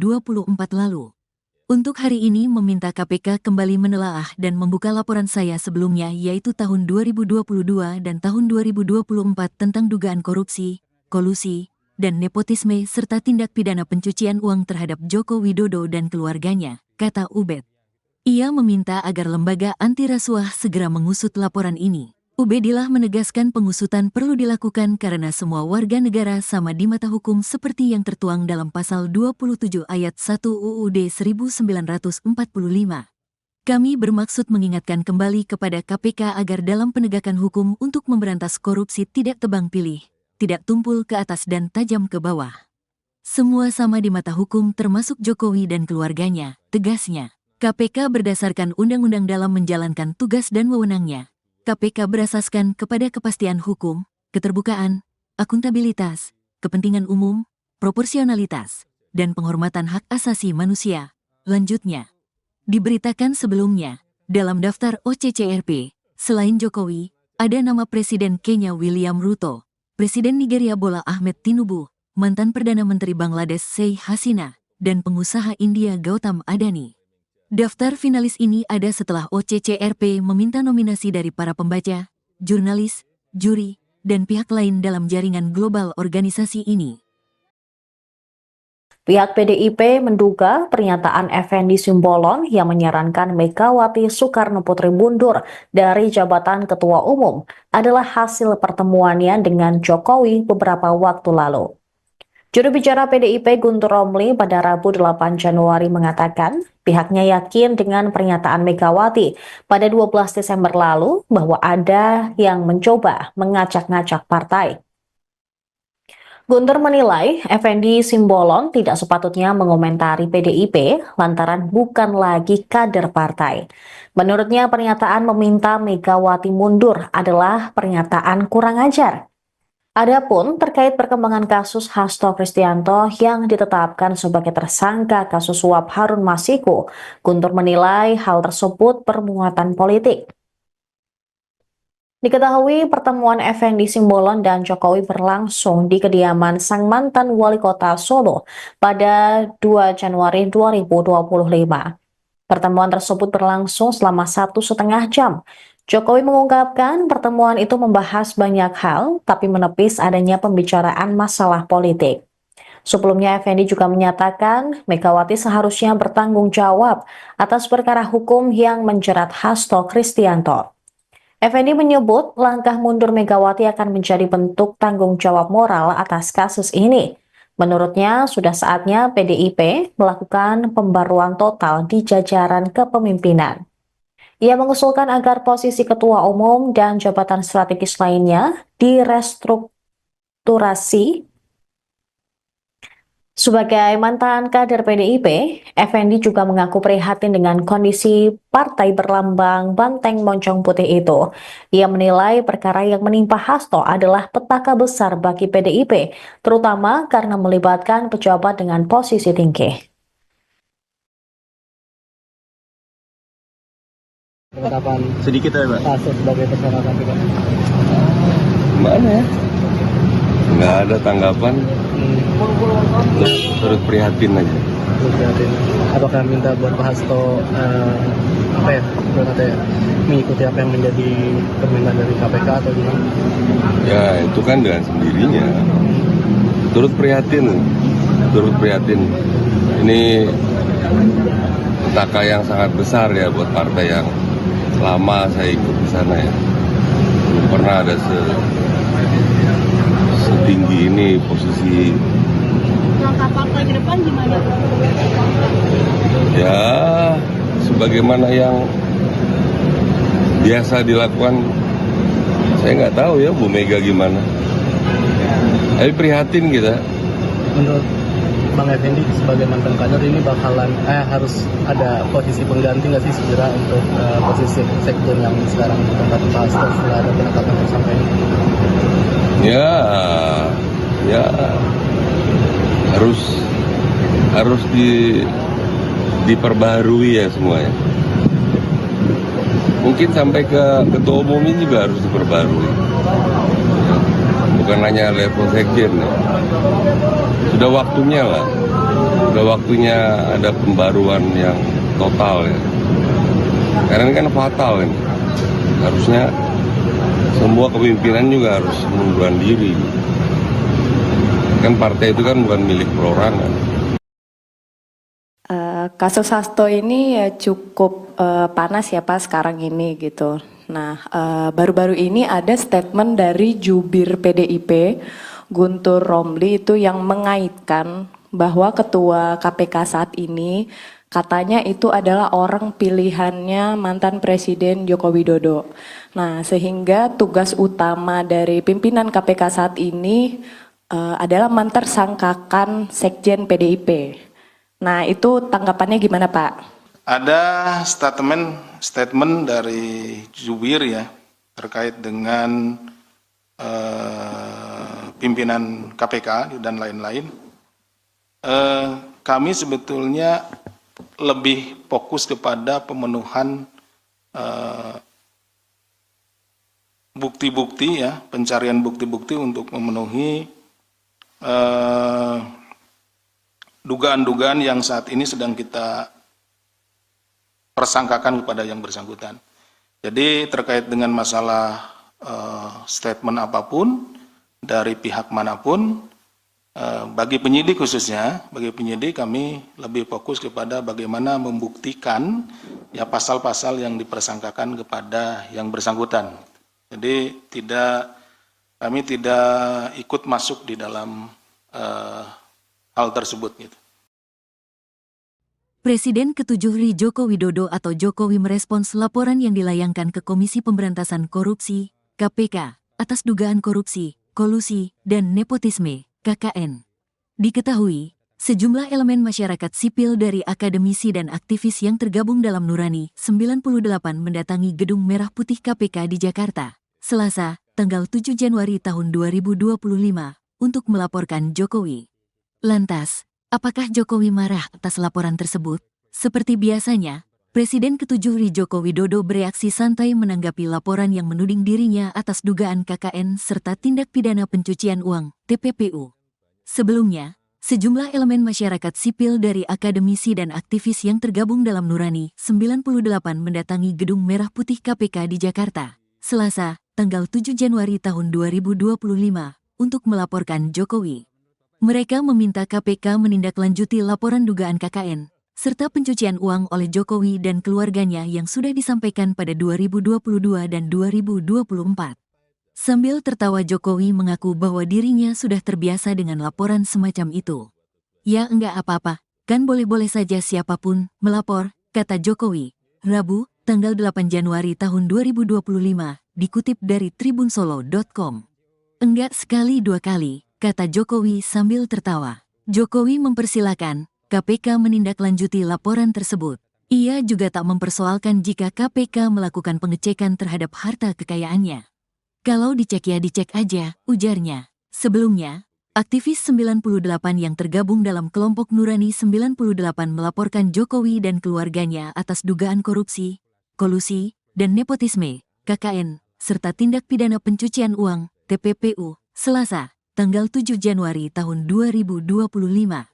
lalu. Untuk hari ini meminta KPK kembali menelaah dan membuka laporan saya sebelumnya yaitu tahun 2022 dan tahun 2024 tentang dugaan korupsi, kolusi, dan nepotisme serta tindak pidana pencucian uang terhadap Joko Widodo dan keluarganya, kata Ubed. Ia meminta agar lembaga anti rasuah segera mengusut laporan ini. Ubedillah menegaskan pengusutan perlu dilakukan karena semua warga negara sama di mata hukum seperti yang tertuang dalam pasal 27 ayat 1 UUD 1945. Kami bermaksud mengingatkan kembali kepada KPK agar dalam penegakan hukum untuk memberantas korupsi tidak tebang pilih, tidak tumpul ke atas dan tajam ke bawah. Semua sama di mata hukum termasuk Jokowi dan keluarganya, tegasnya. KPK berdasarkan undang-undang dalam menjalankan tugas dan wewenangnya. KPK berasaskan kepada kepastian hukum, keterbukaan, akuntabilitas, kepentingan umum, proporsionalitas, dan penghormatan hak asasi manusia. Lanjutnya, diberitakan sebelumnya, dalam daftar OCCRP, selain Jokowi, ada nama Presiden Kenya William Ruto, Presiden Nigeria Bola Ahmed Tinubu, mantan Perdana Menteri Bangladesh Sheikh Hasina, dan pengusaha India Gautam Adani. Daftar finalis ini ada setelah OCCRP meminta nominasi dari para pembaca, jurnalis, juri, dan pihak lain dalam jaringan global organisasi ini. Pihak PDIP menduga pernyataan Effendi Simbolon yang menyarankan Megawati Soekarno Putri mundur dari jabatan Ketua Umum adalah hasil pertemuannya dengan Jokowi beberapa waktu lalu. Juru bicara PDIP Guntur Romli pada Rabu 8 Januari mengatakan pihaknya yakin dengan pernyataan Megawati pada 12 Desember lalu bahwa ada yang mencoba mengacak-ngacak partai. Guntur menilai Effendi Simbolon tidak sepatutnya mengomentari PDIP lantaran bukan lagi kader partai. Menurutnya pernyataan meminta Megawati mundur adalah pernyataan kurang ajar. Adapun terkait perkembangan kasus Hasto Kristianto yang ditetapkan sebagai tersangka kasus suap Harun Masiku, Guntur menilai hal tersebut bermuatan politik. Diketahui pertemuan Effendi Simbolon dan Jokowi berlangsung di kediaman sang mantan wali kota Solo pada 2 Januari 2025. Pertemuan tersebut berlangsung selama 1,5 jam. Jokowi mengungkapkan pertemuan itu membahas banyak hal, tapi menepis adanya pembicaraan masalah politik. Sebelumnya, Effendi juga menyatakan Megawati seharusnya bertanggung jawab atas perkara hukum yang menjerat Hasto Kristianto. Effendi menyebut langkah mundur Megawati akan menjadi bentuk tanggung jawab moral atas kasus ini. Menurutnya, sudah saatnya PDIP melakukan pembaruan total di jajaran kepemimpinan. Ia mengusulkan agar posisi ketua umum dan jabatan strategis lainnya direstrukturasi. Sebagai mantan kader PDIP, Effendi juga mengaku prihatin dengan kondisi partai berlambang banteng moncong putih itu. Ia menilai perkara yang menimpa Hasto adalah petaka besar bagi PDIP, terutama karena melibatkan pejabat dengan posisi tinggi. Penetapan Sedikit ya, Pak. Hasto sebagai tersangka KPK. Gimana ya? Nggak ada tanggapan, terus prihatin aja. Prihatin. Apakah minta buat Pak Hasto mengikuti apa yang menjadi permintaan dari KPK atau gimana? Ya itu kan dengan sendirinya. Turut prihatin. Ini petaka yang sangat besar ya buat partai yang lama saya ikut di sana ya. Belum pernah ada setinggi ini posisi. Langkah partai ke depan gimana? Ya sebagaimana yang biasa dilakukan, saya nggak tahu ya Bu Mega gimana. Tapi prihatin kita. Menurut Bang Effendi sebagai mantan kader ini bakalan harus ada posisi pengganti nggak sih segera untuk posisi sekjen yang sekarang ditempati Pak Hasto setelah ada penetapan tersangka ini? Ya harus diperbaharui ya semuanya. Mungkin sampai ke ketua umum ini juga harus diperbarui. Ya, bukan hanya level sekjen ya. Sudah waktunya lah. Sudah waktunya ada pembaruan yang total ya. Karena ini kan fatal ini. Harusnya semua kepemimpinan juga harus mengundurkan diri. Kan partai itu kan bukan milik perorangan. Kasus Hasto ini ya cukup panas ya Pak sekarang ini gitu. Nah, baru-baru ini ada statement dari jubir PDIP, Guntur Romli itu yang mengaitkan bahwa ketua KPK saat ini katanya itu adalah orang pilihannya mantan Presiden Joko Widodo. Nah, sehingga tugas utama dari pimpinan KPK saat ini adalah mentersangkakan Sekjen PDIP. Nah, itu tanggapannya gimana, Pak? Ada statement dari jubir ya terkait dengan pimpinan KPK dan lain-lain. Kami sebetulnya lebih fokus kepada pemenuhan bukti-bukti ya, pencarian bukti-bukti untuk memenuhi dugaan-dugaan yang saat ini sedang kita persangkakan kepada yang bersangkutan. Jadi terkait dengan masalah statement apapun dari pihak manapun, bagi penyidik khususnya, bagi penyidik kami lebih fokus kepada bagaimana membuktikan ya pasal-pasal yang dipersangkakan kepada yang bersangkutan. Jadi kami tidak ikut masuk di dalam hal tersebut gitu. Presiden ke-7 RI Joko Widodo atau Jokowi merespons laporan yang dilayangkan ke Komisi Pemberantasan Korupsi, KPK, atas dugaan korupsi, kolusi, dan nepotisme, KKN. Diketahui, sejumlah elemen masyarakat sipil dari akademisi dan aktivis yang tergabung dalam Nurani 98 mendatangi Gedung Merah Putih KPK di Jakarta, Selasa, tanggal 7 Januari tahun 2025, untuk melaporkan Jokowi. Lantas, apakah Jokowi marah atas laporan tersebut? Seperti biasanya, Presiden ke-7 RI Joko Widodo bereaksi santai menanggapi laporan yang menuding dirinya atas dugaan KKN serta tindak pidana pencucian uang, TPPU. Sebelumnya, sejumlah elemen masyarakat sipil dari akademisi dan aktivis yang tergabung dalam Nurani 98 mendatangi Gedung Merah Putih KPK di Jakarta, Selasa, tanggal 7 Januari tahun 2025, untuk melaporkan Jokowi. Mereka meminta KPK menindaklanjuti laporan dugaan KKN, serta pencucian uang oleh Jokowi dan keluarganya yang sudah disampaikan pada 2022 dan 2024. Sambil tertawa Jokowi mengaku bahwa dirinya sudah terbiasa dengan laporan semacam itu. Ya enggak apa-apa, kan boleh-boleh saja siapapun melapor, kata Jokowi, Rabu, tanggal 8 Januari tahun 2025, dikutip dari tribunsolo.com. Enggak sekali dua kali, kata Jokowi sambil tertawa. Jokowi mempersilakan KPK menindaklanjuti laporan tersebut. Ia juga tak mempersoalkan jika KPK melakukan pengecekan terhadap harta kekayaannya. Kalau dicek ya dicek aja, ujarnya. Sebelumnya, aktivis 98 yang tergabung dalam kelompok Nurani 98 melaporkan Jokowi dan keluarganya atas dugaan korupsi, kolusi, dan nepotisme, KKN, serta tindak pidana pencucian uang, TPPU, Selasa, tanggal 7 Januari tahun 2025.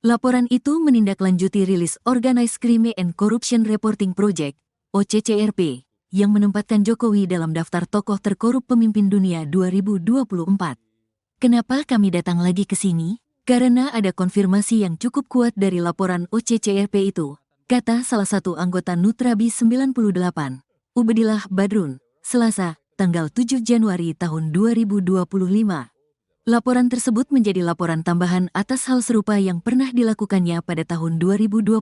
Laporan itu menindaklanjuti rilis Organized Crime and Corruption Reporting Project, OCCRP, yang menempatkan Jokowi dalam daftar tokoh terkorup pemimpin dunia 2024. Kenapa kami datang lagi ke sini? Karena ada konfirmasi yang cukup kuat dari laporan OCCRP itu, kata salah satu anggota Nutrabi 98, Ubedillah Badrun, Selasa, tanggal 7 Januari tahun 2025. Laporan tersebut menjadi laporan tambahan atas hal serupa yang pernah dilakukannya pada tahun 2022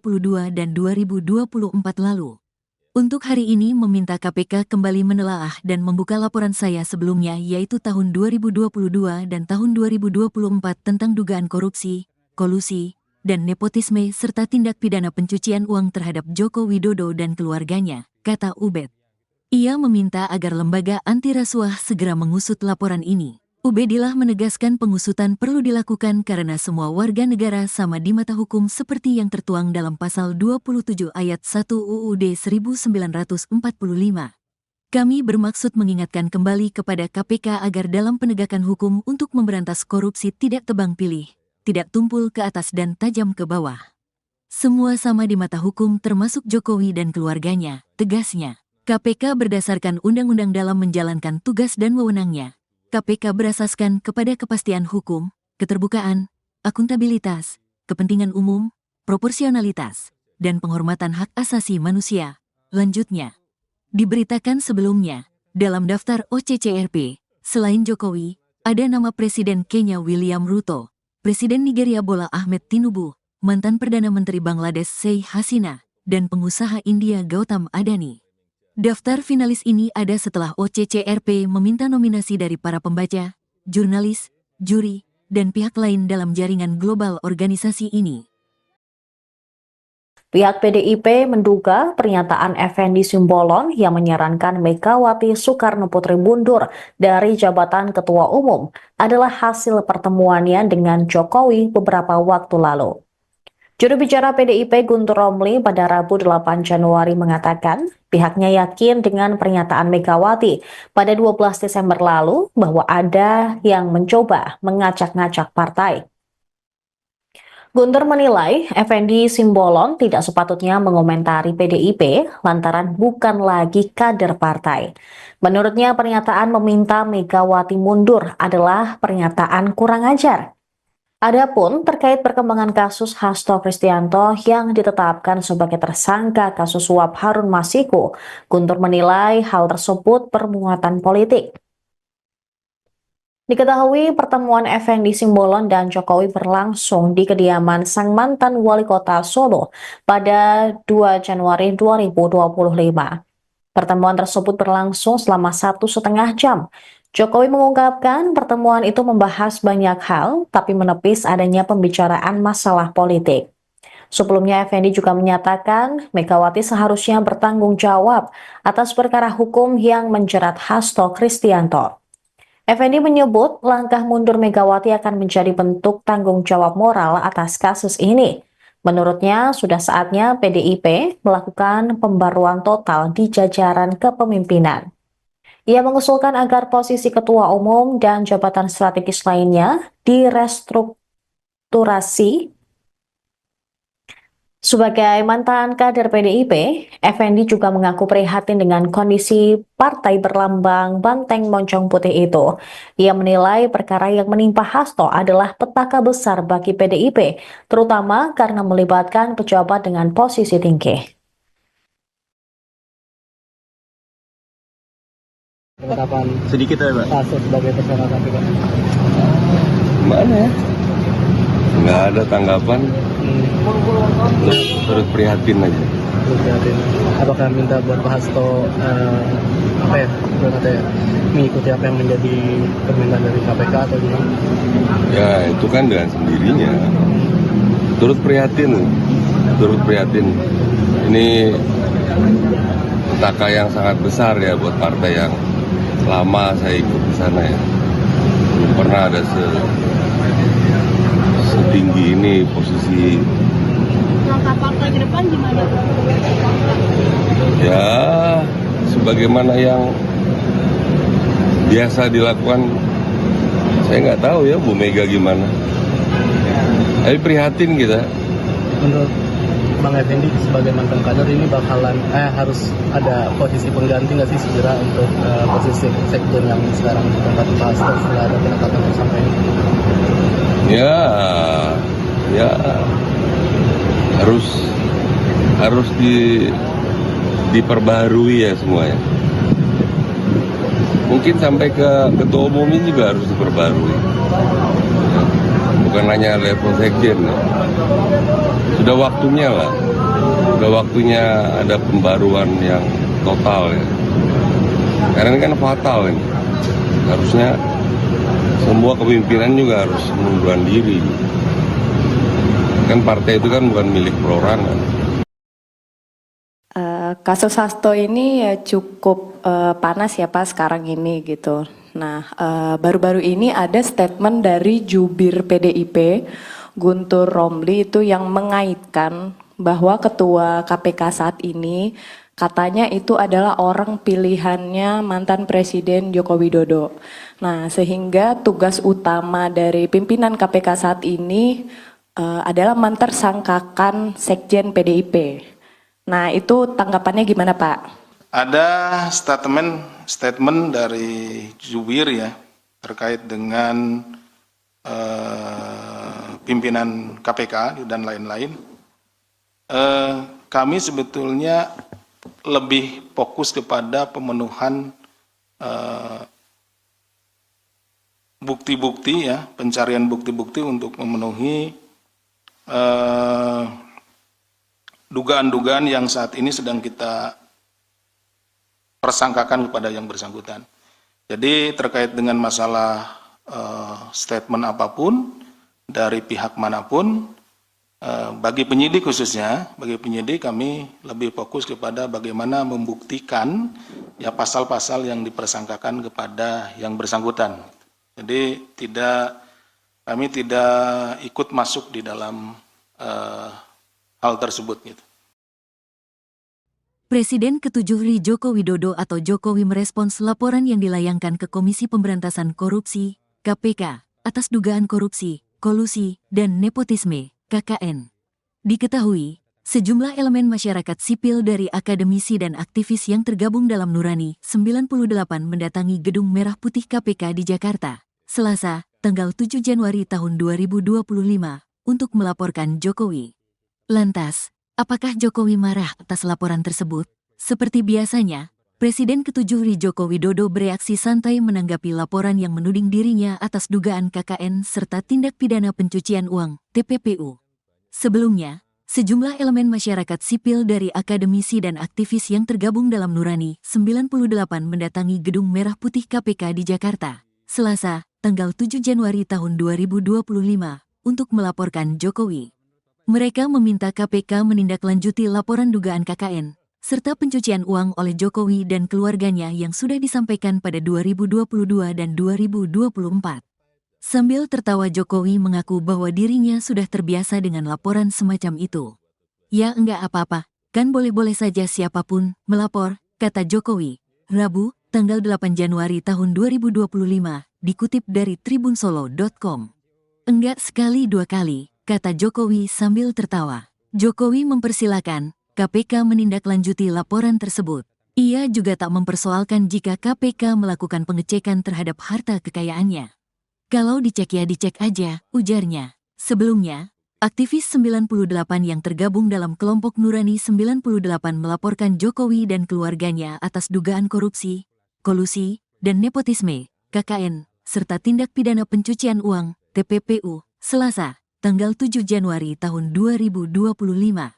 dan 2024 lalu. Untuk hari ini meminta KPK kembali menelaah dan membuka laporan saya sebelumnya yaitu tahun 2022 dan tahun 2024 tentang dugaan korupsi, kolusi, dan nepotisme serta tindak pidana pencucian uang terhadap Joko Widodo dan keluarganya, kata Ubed. Ia meminta agar lembaga anti rasuah segera mengusut laporan ini. Ubedillah menegaskan pengusutan perlu dilakukan karena semua warga negara sama di mata hukum seperti yang tertuang dalam pasal 27 ayat 1 UUD 1945. Kami bermaksud mengingatkan kembali kepada KPK agar dalam penegakan hukum untuk memberantas korupsi tidak tebang pilih, tidak tumpul ke atas dan tajam ke bawah. Semua sama di mata hukum termasuk Jokowi dan keluarganya, tegasnya. KPK berdasarkan undang-undang dalam menjalankan tugas dan wewenangnya. KPK berasaskan kepada kepastian hukum, keterbukaan, akuntabilitas, kepentingan umum, proporsionalitas, dan penghormatan hak asasi manusia. Lanjutnya, Diberitakan sebelumnya, dalam daftar OCCRP, selain Jokowi, ada nama Presiden Kenya William Ruto, Presiden Nigeria Bola Ahmed Tinubu, mantan Perdana Menteri Bangladesh Sheikh Hasina, dan pengusaha India Gautam Adani. Daftar finalis ini ada setelah OCCRP meminta nominasi dari para pembaca, jurnalis, juri, dan pihak lain dalam jaringan global organisasi ini. Pihak PDIP menduga pernyataan Effendi Simbolon yang menyarankan Megawati Soekarno Putri mundur dari jabatan Ketua Umum adalah hasil pertemuannya dengan Jokowi beberapa waktu lalu. Juru bicara PDIP Guntur Romli pada Rabu 8 Januari mengatakan pihaknya yakin dengan pernyataan Megawati pada 12 Desember lalu bahwa ada yang mencoba mengacak-ngacak partai. Guntur menilai Effendi Simbolon tidak sepatutnya mengomentari PDIP lantaran bukan lagi kader partai. Menurutnya pernyataan meminta Megawati mundur adalah pernyataan kurang ajar. Adapun terkait perkembangan kasus Hasto Kristianto yang ditetapkan sebagai tersangka kasus suap Harun Masiku, Guntur menilai hal tersebut bermuatan politik. Diketahui pertemuan Effendi Simbolon dan Jokowi berlangsung di kediaman sang mantan wali kota Solo pada 2 Januari 2025. Pertemuan tersebut berlangsung selama 1,5 jam. Jokowi mengungkapkan pertemuan itu membahas banyak hal, tapi menepis adanya pembicaraan masalah politik. Sebelumnya, Effendi juga menyatakan Megawati seharusnya bertanggung jawab atas perkara hukum yang menjerat Hasto Kristianto. Effendi menyebut langkah mundur Megawati akan menjadi bentuk tanggung jawab moral atas kasus ini. Menurutnya, sudah saatnya PDIP melakukan pembaruan total di jajaran kepemimpinan. Ia mengusulkan agar posisi ketua umum dan jabatan strategis lainnya direstrukturasi. Sebagai mantan kader PDIP, Effendi juga mengaku prihatin dengan kondisi partai berlambang banteng moncong putih itu. Ia menilai perkara yang menimpa Hasto adalah petaka besar bagi PDIP, terutama karena melibatkan pejabat dengan posisi tinggi. Penetapan Sedikit ya, Pak. Hasto sebagai tersangka KPK. Gimana ya? Nggak ada tanggapan, terus prihatin aja. Terus lihatin, apakah minta buat Pak Hasto mengikuti apa yang menjadi permintaan dari KPK atau gimana? Ya itu kan dengan sendirinya. Turut prihatin. Ini petaka yang sangat besar ya buat partai yang lama saya ikut di sana ya. Belum pernah ada setinggi ini posisi. Langkah partai ke depan gimana? Ya sebagaimana yang biasa dilakukan, saya nggak tahu ya Bu Mega gimana. Tapi prihatin kita. Menurut Bang Effendi sebagai mantan kader ini bakalan harus ada posisi pengganti nggak sih segera untuk posisi sekjen yang sekarang ditempati Pak Hasto setelah ada penetapan tersangka ini? Ya harus diperbaharui ya semuanya. Mungkin sampai ke ketua umumnya juga harus diperbarui. Ya, bukan hanya level sekjen. Ya. Sudah waktunya lah. Sudah waktunya ada pembaruan yang total ya. Karena ini kan fatal ini. Harusnya semua kepemimpinan juga harus mengundurkan diri. Kan partai itu kan bukan milik perorangan. Kasus Hasto ini ya cukup panas ya Pak sekarang ini gitu. Nah, baru-baru ini ada statement dari jubir PDIP Guntur Romli itu yang mengaitkan bahwa ketua KPK saat ini katanya itu adalah orang pilihannya mantan Presiden Joko Widodo. Nah, sehingga tugas utama dari pimpinan KPK saat ini adalah mentersangkakan sekjen PDIP. Nah, itu tanggapannya gimana, Pak? Ada statement dari jubir ya terkait dengan pimpinan KPK dan lain-lain. Kami sebetulnya lebih fokus kepada pemenuhan bukti-bukti ya, pencarian bukti-bukti untuk memenuhi dugaan-dugaan yang saat ini sedang kita persangkakan kepada yang bersangkutan. Jadi terkait dengan masalah statement apapun dari pihak manapun, bagi penyidik khususnya, bagi penyidik kami lebih fokus kepada bagaimana membuktikan ya pasal-pasal yang dipersangkakan kepada yang bersangkutan. Jadi kami tidak ikut masuk di dalam hal tersebut gitu. Presiden ke-7 RI Joko Widodo atau Jokowi merespons laporan yang dilayangkan ke Komisi Pemberantasan Korupsi, KPK, atas dugaan korupsi, kolusi, dan nepotisme, KKN. Diketahui, sejumlah elemen masyarakat sipil dari akademisi dan aktivis yang tergabung dalam Nurani 98 mendatangi Gedung Merah Putih KPK di Jakarta, Selasa, tanggal 7 Januari tahun 2025, untuk melaporkan Jokowi. Lantas, apakah Jokowi marah atas laporan tersebut? Seperti biasanya, Presiden ke-7 RI Joko Widodo bereaksi santai menanggapi laporan yang menuding dirinya atas dugaan KKN serta tindak pidana pencucian uang, TPPU. Sebelumnya, sejumlah elemen masyarakat sipil dari akademisi dan aktivis yang tergabung dalam Nurani 98 mendatangi Gedung Merah Putih KPK di Jakarta, Selasa, tanggal 7 Januari tahun 2025, untuk melaporkan Jokowi. Mereka meminta KPK menindaklanjuti laporan dugaan KKN, serta pencucian uang oleh Jokowi dan keluarganya yang sudah disampaikan pada 2022 dan 2024. Sambil tertawa Jokowi mengaku bahwa dirinya sudah terbiasa dengan laporan semacam itu. Ya enggak apa-apa, kan boleh-boleh saja siapapun melapor, kata Jokowi, Rabu, tanggal 8 Januari tahun 2025, dikutip dari tribunsolo.com. Enggak sekali dua kali, kata Jokowi sambil tertawa. Jokowi mempersilakan KPK menindaklanjuti laporan tersebut. Ia juga tak mempersoalkan jika KPK melakukan pengecekan terhadap harta kekayaannya. Kalau dicek ya dicek aja, ujarnya. Sebelumnya, aktivis 98 yang tergabung dalam kelompok Nurani 98 melaporkan Jokowi dan keluarganya atas dugaan korupsi, kolusi, dan nepotisme, KKN, serta tindak pidana pencucian uang, TPPU, Selasa, tanggal 7 Januari tahun 2025.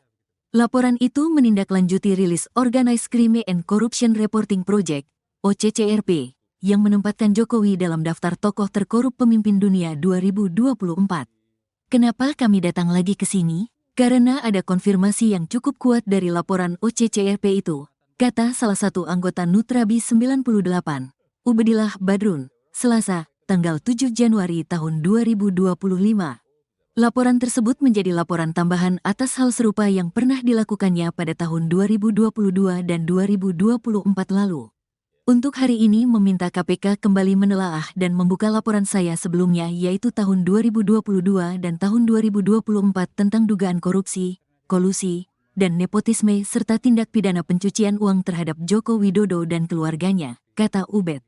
Laporan itu menindaklanjuti rilis Organized Crime and Corruption Reporting Project, OCCRP, yang menempatkan Jokowi dalam daftar tokoh terkorup pemimpin dunia 2024. Kenapa kami datang lagi ke sini? Karena ada konfirmasi yang cukup kuat dari laporan OCCRP itu, kata salah satu anggota Nutrabi 98, Ubedillah Badrun, Selasa, tanggal 7 Januari tahun 2025. Laporan tersebut menjadi laporan tambahan atas hal serupa yang pernah dilakukannya pada tahun 2022 dan 2024 lalu. Untuk hari ini meminta KPK kembali menelaah dan membuka laporan saya sebelumnya yaitu tahun 2022 dan tahun 2024 tentang dugaan korupsi, kolusi, dan nepotisme serta tindak pidana pencucian uang terhadap Joko Widodo dan keluarganya, kata Ubed.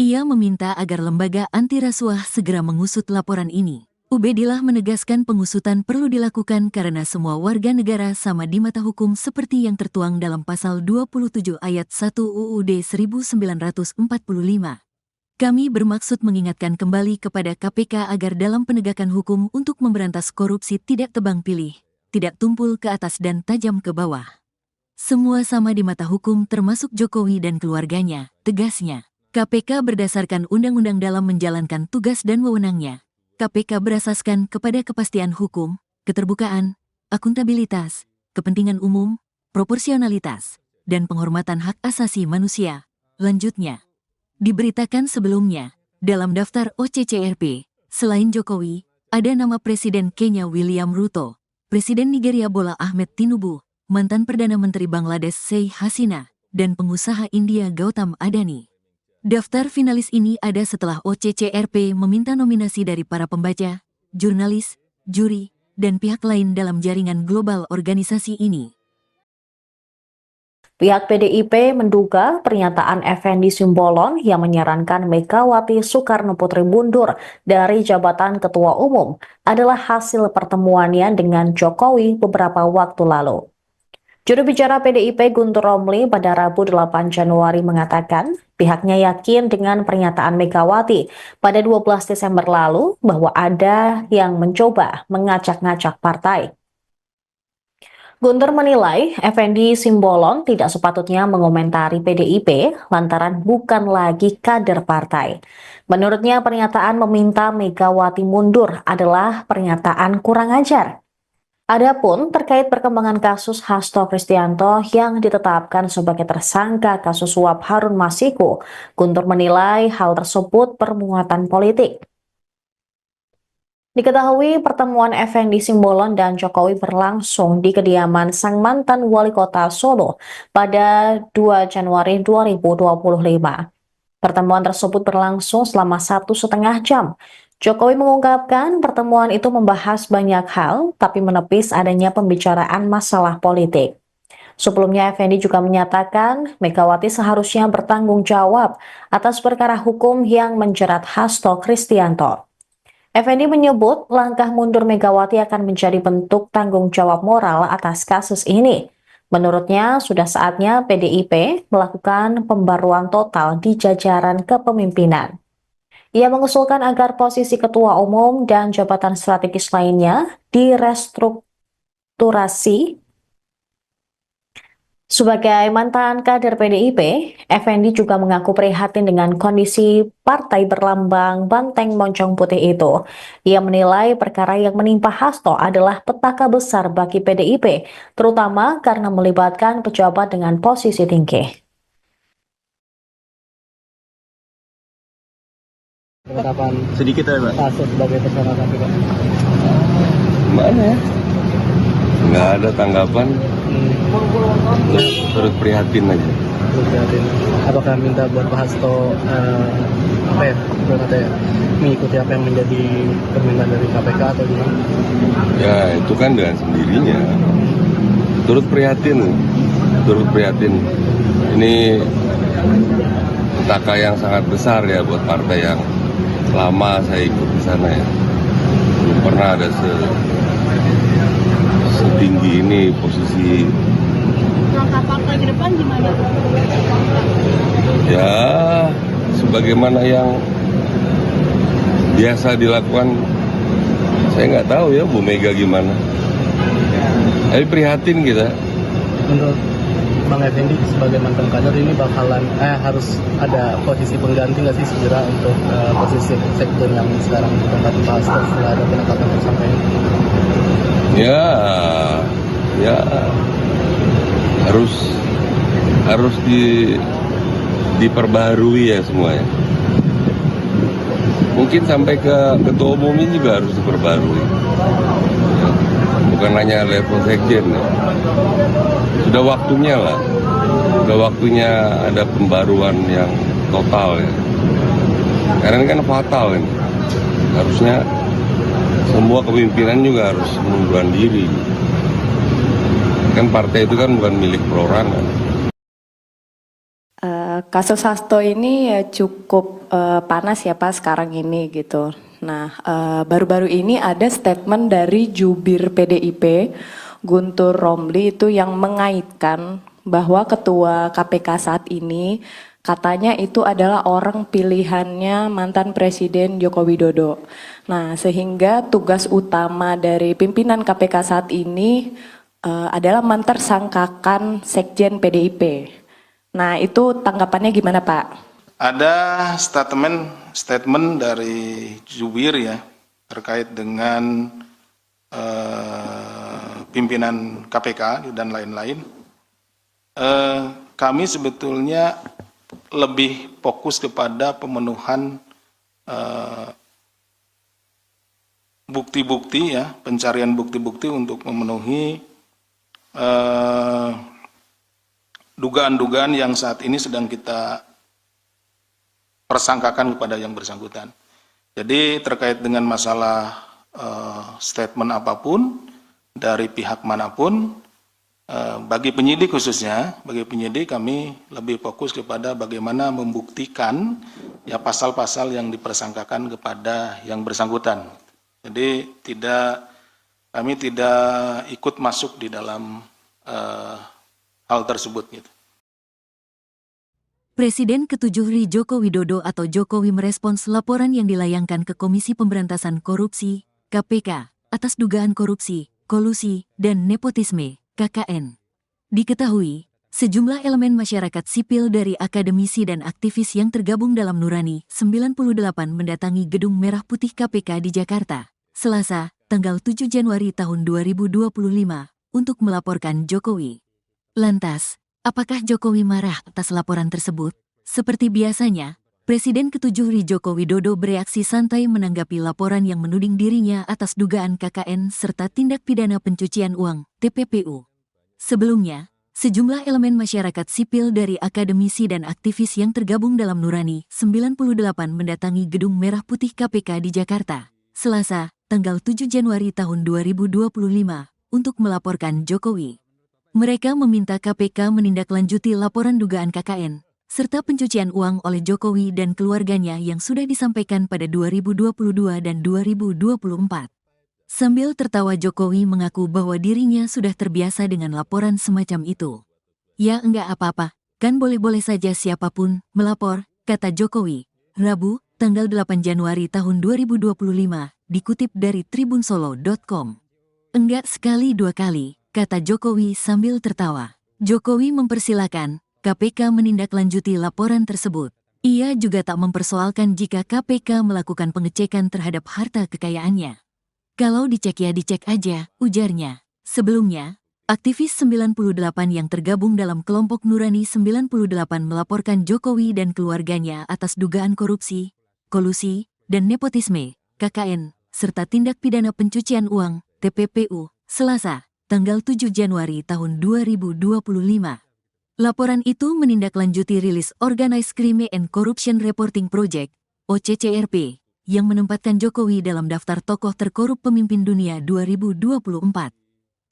Ia meminta agar lembaga anti rasuah segera mengusut laporan ini. Ubedillah menegaskan pengusutan perlu dilakukan karena semua warga negara sama di mata hukum seperti yang tertuang dalam pasal 27 ayat 1 UUD 1945. Kami bermaksud mengingatkan kembali kepada KPK agar dalam penegakan hukum untuk memberantas korupsi tidak tebang pilih, tidak tumpul ke atas dan tajam ke bawah. Semua sama di mata hukum termasuk Jokowi dan keluarganya, tegasnya. KPK berdasarkan undang-undang dalam menjalankan tugas dan wewenangnya. KPK berasaskan kepada kepastian hukum, keterbukaan, akuntabilitas, kepentingan umum, proporsionalitas, dan penghormatan hak asasi manusia. Lanjutnya, diberitakan sebelumnya, dalam daftar OCCRP, selain Jokowi, ada nama Presiden Kenya William Ruto, Presiden Nigeria Bola Ahmed Tinubu, mantan Perdana Menteri Bangladesh Sheikh Hasina, dan pengusaha India Gautam Adani. Daftar finalis ini ada setelah OCCRP meminta nominasi dari para pembaca, jurnalis, juri, dan pihak lain dalam jaringan global organisasi ini. Pihak PDIP menduga pernyataan Effendi Simbolon yang menyarankan Megawati Soekarno Putri mundur dari jabatan Ketua Umum adalah hasil pertemuannya dengan Jokowi beberapa waktu lalu. Juru bicara PDIP Guntur Romli pada Rabu 8 Januari mengatakan pihaknya yakin dengan pernyataan Megawati pada 12 Desember lalu bahwa ada yang mencoba mengacak-ngacak partai. Guntur menilai Effendi Simbolon tidak sepatutnya mengomentari PDIP lantaran bukan lagi kader partai. Menurutnya pernyataan meminta Megawati mundur adalah pernyataan kurang ajar. Adapun terkait perkembangan kasus Hasto Kristianto yang ditetapkan sebagai tersangka kasus suap Harun Masiku, Guntur menilai hal tersebut bermuatan politik. Diketahui pertemuan Effendi Simbolon dan Jokowi berlangsung di kediaman sang mantan wali kota Solo pada 2 Januari 2025. Pertemuan tersebut berlangsung selama 1,5 jam. Jokowi mengungkapkan pertemuan itu membahas banyak hal, tapi menepis adanya pembicaraan masalah politik. Sebelumnya, Effendi juga menyatakan Megawati seharusnya bertanggung jawab atas perkara hukum yang menjerat Hasto Kristianto. Effendi menyebut langkah mundur Megawati akan menjadi bentuk tanggung jawab moral atas kasus ini. Menurutnya, sudah saatnya PDIP melakukan pembaruan total di jajaran kepemimpinan. Ia mengusulkan agar posisi ketua umum dan jabatan strategis lainnya direstrukturasi. Sebagai mantan kader PDIP, Effendi juga mengaku prihatin dengan kondisi partai berlambang banteng moncong putih itu. Ia menilai perkara yang menimpa Hasto adalah petaka besar bagi PDIP, terutama karena melibatkan pejabat dengan posisi tinggi. Penetapan Sedikit ya, Pak. Hasto sebagai tersangka KPK. Mana ya? Nggak ada tanggapan, terus prihatin aja. Terus lihatin, apakah minta buat Pak Hasto mengikuti apa yang menjadi permintaan dari KPK atau gimana? Ya itu kan dengan sendirinya. Turut prihatin. Ini petaka yang sangat besar ya buat partai yang lama saya ikut di sana ya. Belum pernah ada setinggi ini posisi. Langkah partai ke depan gimana? Ya sebagaimana yang biasa dilakukan, saya nggak tahu ya Bu Mega gimana. Tapi prihatin kita. Menurut Bang Effendi sebagai mantan kader ini bakalan harus ada posisi pengganti nggak sih segera untuk posisi sekjen yang sekarang ditempati Pak Hasto setelah ada penetapan tersangka ini? Ya harus diperbaharui ya semuanya. Mungkin sampai ke ketua umum ini juga harus diperbarui. Ya, bukan hanya level sekjen ya. Sudah waktunya ada pembaruan yang total ya. Karena ini kan fatal ini. Harusnya semua kepemimpinan juga harus mengundurkan diri. Kan partai itu kan bukan milik perorangan. Kasus Hasto ini ya cukup panas ya Pak sekarang ini gitu. Nah, baru-baru ini ada statement dari jubir PDIP Guntur Romli itu yang mengaitkan bahwa ketua KPK saat ini katanya itu adalah orang pilihannya mantan Presiden Joko Widodo. Nah, sehingga tugas utama dari pimpinan KPK saat ini adalah mentersangkakan sekjen PDIP. Nah, itu tanggapannya gimana Pak? Ada statement dari jubir ya terkait dengan pimpinan KPK dan lain-lain. Kami sebetulnya lebih fokus kepada pemenuhan bukti-bukti ya, pencarian bukti-bukti untuk memenuhi dugaan-dugaan yang saat ini sedang kita persangkakan kepada yang bersangkutan. Jadi terkait dengan masalah statement apapun dari pihak manapun, bagi penyidik khususnya, bagi penyidik kami lebih fokus kepada bagaimana membuktikan ya pasal-pasal yang dipersangkakan kepada yang bersangkutan. Jadi kami tidak ikut masuk di dalam hal tersebut gitu. Presiden ke-7 RI Joko Widodo atau Jokowi merespons laporan yang dilayangkan ke Komisi Pemberantasan Korupsi, KPK, atas dugaan korupsi, kolusi, dan nepotisme, KKN. Diketahui, sejumlah elemen masyarakat sipil dari akademisi dan aktivis yang tergabung dalam Nurani 98 mendatangi Gedung Merah Putih KPK di Jakarta, Selasa, tanggal 7 Januari tahun 2025, untuk melaporkan Jokowi. Lantas, apakah Jokowi marah atas laporan tersebut? Seperti biasanya, Presiden ke-7 RI Joko Widodo bereaksi santai menanggapi laporan yang menuding dirinya atas dugaan KKN serta tindak pidana pencucian uang, TPPU. Sebelumnya, sejumlah elemen masyarakat sipil dari akademisi dan aktivis yang tergabung dalam Nurani 98 mendatangi Gedung Merah Putih KPK di Jakarta, Selasa, tanggal 7 Januari tahun 2025, untuk melaporkan Jokowi. Mereka meminta KPK menindaklanjuti laporan dugaan KKN, serta pencucian uang oleh Jokowi dan keluarganya yang sudah disampaikan pada 2022 dan 2024. Sambil tertawa Jokowi mengaku bahwa dirinya sudah terbiasa dengan laporan semacam itu. Ya enggak apa-apa, kan boleh-boleh saja siapapun melapor, kata Jokowi, Rabu, tanggal 8 Januari tahun 2025, dikutip dari tribunsolo.com. Enggak sekali dua kali, kata Jokowi sambil tertawa. Jokowi mempersilakan KPK menindaklanjuti laporan tersebut. Ia juga tak mempersoalkan jika KPK melakukan pengecekan terhadap harta kekayaannya. Kalau dicek ya dicek aja, ujarnya. Sebelumnya, aktivis 98 yang tergabung dalam kelompok Nurani 98 melaporkan Jokowi dan keluarganya atas dugaan korupsi, kolusi, dan nepotisme, KKN, serta tindak pidana pencucian uang, TPPU, Selasa, tanggal 7 Januari tahun 2025. Laporan itu menindaklanjuti rilis Organized Crime and Corruption Reporting Project, OCCRP, yang menempatkan Jokowi dalam daftar tokoh terkorup pemimpin dunia 2024.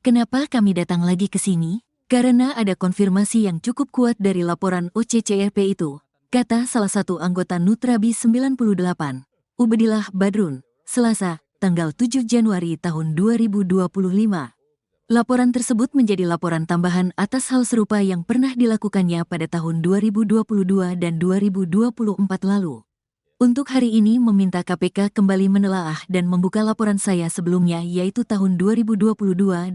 Kenapa kami datang lagi ke sini? Karena ada konfirmasi yang cukup kuat dari laporan OCCRP itu, kata salah satu anggota Nutrabi 98, Ubedillah Badrun, Selasa, tanggal 7 Januari tahun 2025. Laporan tersebut menjadi laporan tambahan atas hal serupa yang pernah dilakukannya pada tahun 2022 dan 2024 lalu. Untuk hari ini meminta KPK kembali menelaah dan membuka laporan saya sebelumnya yaitu tahun 2022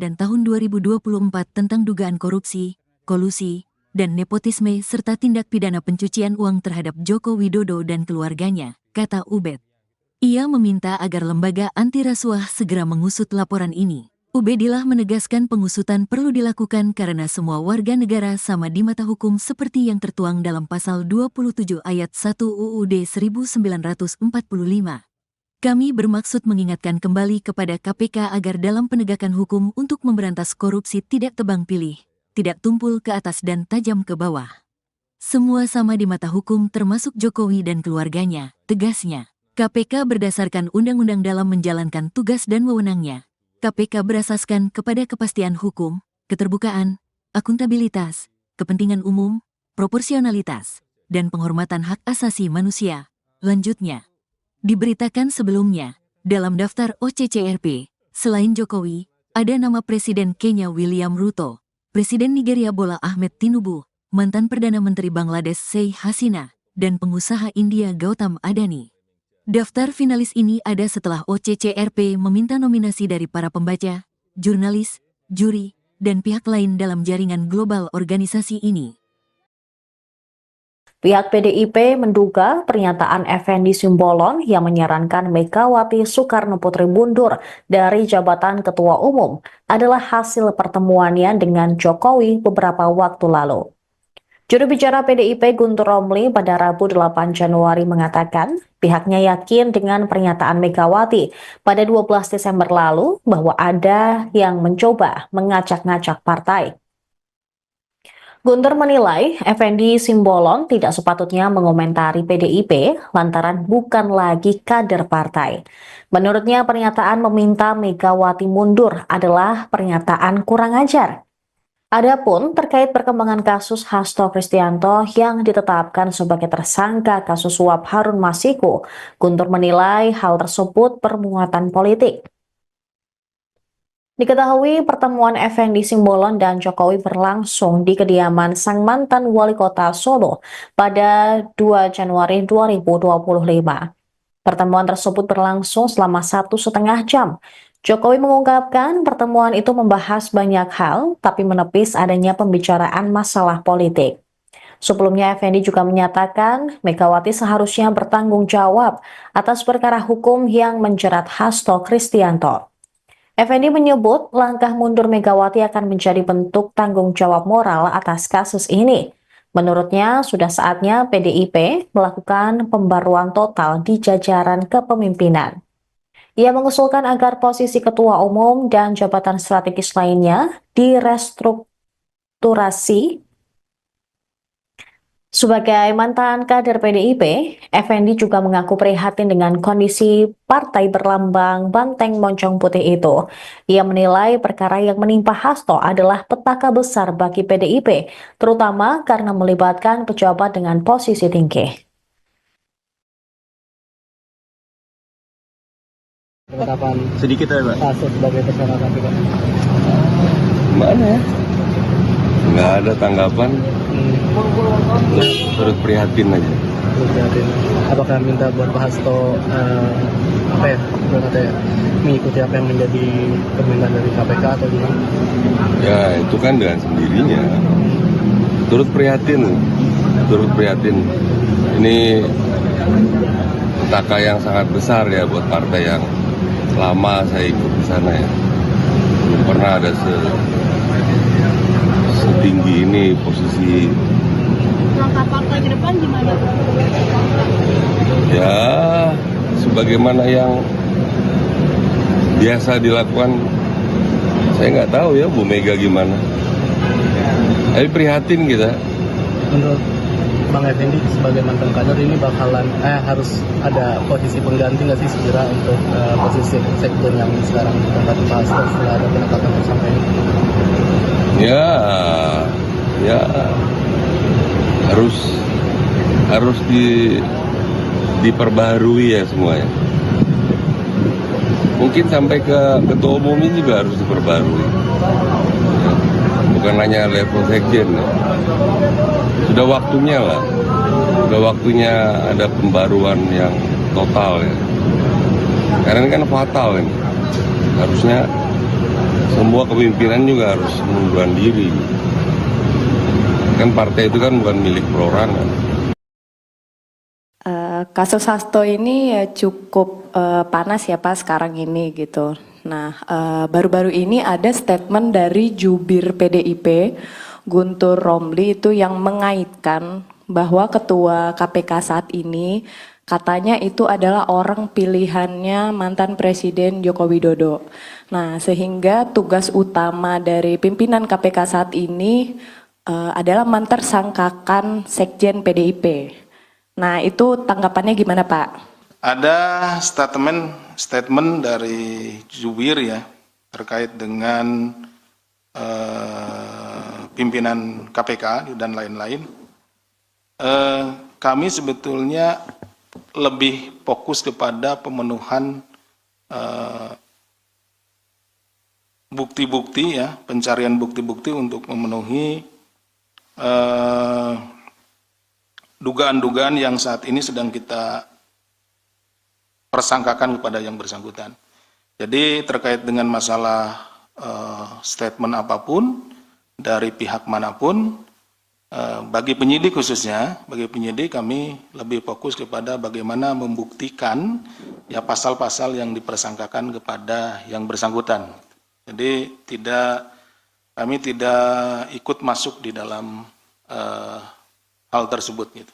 dan tahun 2024 tentang dugaan korupsi, kolusi, dan nepotisme serta tindak pidana pencucian uang terhadap Joko Widodo dan keluarganya, kata Ubed. Ia meminta agar lembaga anti rasuah segera mengusut laporan ini. Ubedillah menegaskan pengusutan perlu dilakukan karena semua warga negara sama di mata hukum seperti yang tertuang dalam pasal 27 ayat 1 UUD 1945. Kami bermaksud mengingatkan kembali kepada KPK agar dalam penegakan hukum untuk memberantas korupsi tidak tebang pilih, tidak tumpul ke atas dan tajam ke bawah. Semua sama di mata hukum termasuk Jokowi dan keluarganya, tegasnya. KPK berdasarkan undang-undang dalam menjalankan tugas dan wewenangnya. KPK berasaskan kepada kepastian hukum, keterbukaan, akuntabilitas, kepentingan umum, proporsionalitas, dan penghormatan hak asasi manusia. Lanjutnya, diberitakan sebelumnya, dalam daftar OCCRP, selain Jokowi, ada nama Presiden Kenya William Ruto, Presiden Nigeria Bola Ahmed Tinubu, mantan Perdana Menteri Bangladesh Sheikh Hasina, dan pengusaha India Gautam Adani. Daftar finalis ini ada setelah OCCRP meminta nominasi dari para pembaca, jurnalis, juri, dan pihak lain dalam jaringan global organisasi ini. Pihak PDIP menduga pernyataan Effendi Simbolon yang menyarankan Megawati Soekarno Putri mundur dari jabatan Ketua Umum adalah hasil pertemuannya dengan Jokowi beberapa waktu lalu. Juru bicara PDIP Guntur Romli pada Rabu 8 Januari mengatakan pihaknya yakin dengan pernyataan Megawati pada 12 Desember lalu bahwa ada yang mencoba mengacak-ngacak partai. Guntur menilai Effendi Simbolon tidak sepatutnya mengomentari PDIP lantaran bukan lagi kader partai. Menurutnya pernyataan meminta Megawati mundur adalah pernyataan kurang ajar. Adapun terkait perkembangan kasus Hasto Kristianto yang ditetapkan sebagai tersangka kasus suap Harun Masiku, Guntur menilai hal tersebut bermuatan politik. Diketahui pertemuan Effendi Simbolon dan Jokowi berlangsung di kediaman sang mantan wali kota Solo pada 2 Januari 2025. Pertemuan tersebut berlangsung selama 1,5 jam. Jokowi mengungkapkan pertemuan itu membahas banyak hal, tapi menepis adanya pembicaraan masalah politik. Sebelumnya, Effendi juga menyatakan Megawati seharusnya bertanggung jawab atas perkara hukum yang menjerat Hasto Kristianto. Effendi menyebut langkah mundur Megawati akan menjadi bentuk tanggung jawab moral atas kasus ini. Menurutnya, sudah saatnya PDIP melakukan pembaruan total di jajaran kepemimpinan. Ia mengusulkan agar posisi ketua umum dan jabatan strategis lainnya direstrukturasi. Sebagai mantan kader PDIP, Effendi juga mengaku prihatin dengan kondisi partai berlambang banteng moncong putih itu. Ia menilai perkara yang menimpa Hasto adalah petaka besar bagi PDIP, terutama karena melibatkan pejabat dengan posisi tinggi. Penetapan Sedikit ya, Pak. Hasto sebagai tersangka KPK. Gimana ya? Nggak ada tanggapan, terus prihatin aja. Terus lihatin, apakah minta buat Pak Hasto mengikuti apa yang menjadi permintaan dari KPK atau gimana? Ya itu kan dengan sendirinya. Turut prihatin. Ini petaka yang sangat besar ya buat partai yang lama saya ikut di sana ya. Belum pernah ada setinggi ini posisi. Langkah partai ke depan gimana? Ya sebagaimana yang biasa dilakukan, saya nggak tahu ya Bu Mega gimana. Tapi prihatin kita. Menurut Bang Effendi sebagai mantan kader ini bakalan harus ada posisi pengganti nggak sih segera untuk posisi sekjen yang sekarang ditempati Pak Hasto setelah ada penetapan tersangka ini? Ya harus diperbaharui ya semuanya. Mungkin sampai ke ketua umum ini juga harus diperbarui. Ya, bukan hanya level sekjen. Ya. Sudah waktunya lah. Sudah waktunya ada pembaruan yang total ya. Karena ini kan fatal ini. Harusnya semua kepemimpinan juga harus mengundurkan diri. Kan partai itu kan bukan milik perorangan. Kasus Hasto ini ya cukup panas ya Pak sekarang ini gitu. Nah, baru-baru ini ada statement dari jubir PDIP, Guntur Romli itu yang mengaitkan bahwa ketua KPK saat ini katanya itu adalah orang pilihannya mantan Presiden Joko Widodo. Nah, sehingga tugas utama dari pimpinan KPK saat ini adalah mentersangkakan sekjen PDIP. Nah, itu tanggapannya gimana, Pak? Ada statement dari jubir ya terkait dengan pimpinan KPK dan lain-lain. Kami sebetulnya lebih fokus kepada pemenuhan bukti-bukti ya, pencarian bukti-bukti untuk memenuhi dugaan-dugaan yang saat ini sedang kita persangkakan kepada yang bersangkutan. Jadi terkait dengan masalah statement apapun dari pihak manapun, bagi penyidik khususnya, bagi penyidik kami lebih fokus kepada bagaimana membuktikan ya pasal-pasal yang dipersangkakan kepada yang bersangkutan. Jadi kami tidak ikut masuk di dalam hal tersebut gitu.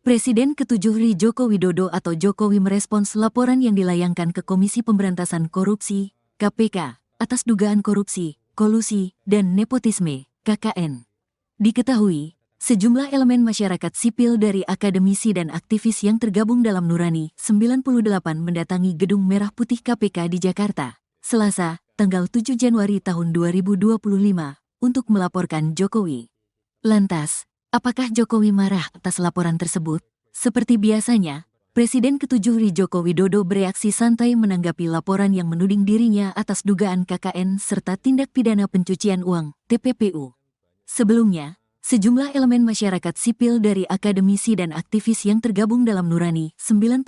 Presiden ke-7 RI Joko Widodo atau Jokowi merespons laporan yang dilayangkan ke Komisi Pemberantasan Korupsi, KPK, atas dugaan korupsi, kolusi, dan nepotisme, KKN. Diketahui, sejumlah elemen masyarakat sipil dari akademisi dan aktivis yang tergabung dalam Nurani 98 mendatangi Gedung Merah Putih KPK di Jakarta, Selasa, tanggal 7 Januari tahun 2025, untuk melaporkan Jokowi. Lantas, apakah Jokowi marah atas laporan tersebut? Seperti biasanya, Presiden ke-7 Joko Widodo bereaksi santai menanggapi laporan yang menuding dirinya atas dugaan KKN serta tindak pidana pencucian uang (TPPU). Sebelumnya, sejumlah elemen masyarakat sipil dari akademisi dan aktivis yang tergabung dalam Nurani 98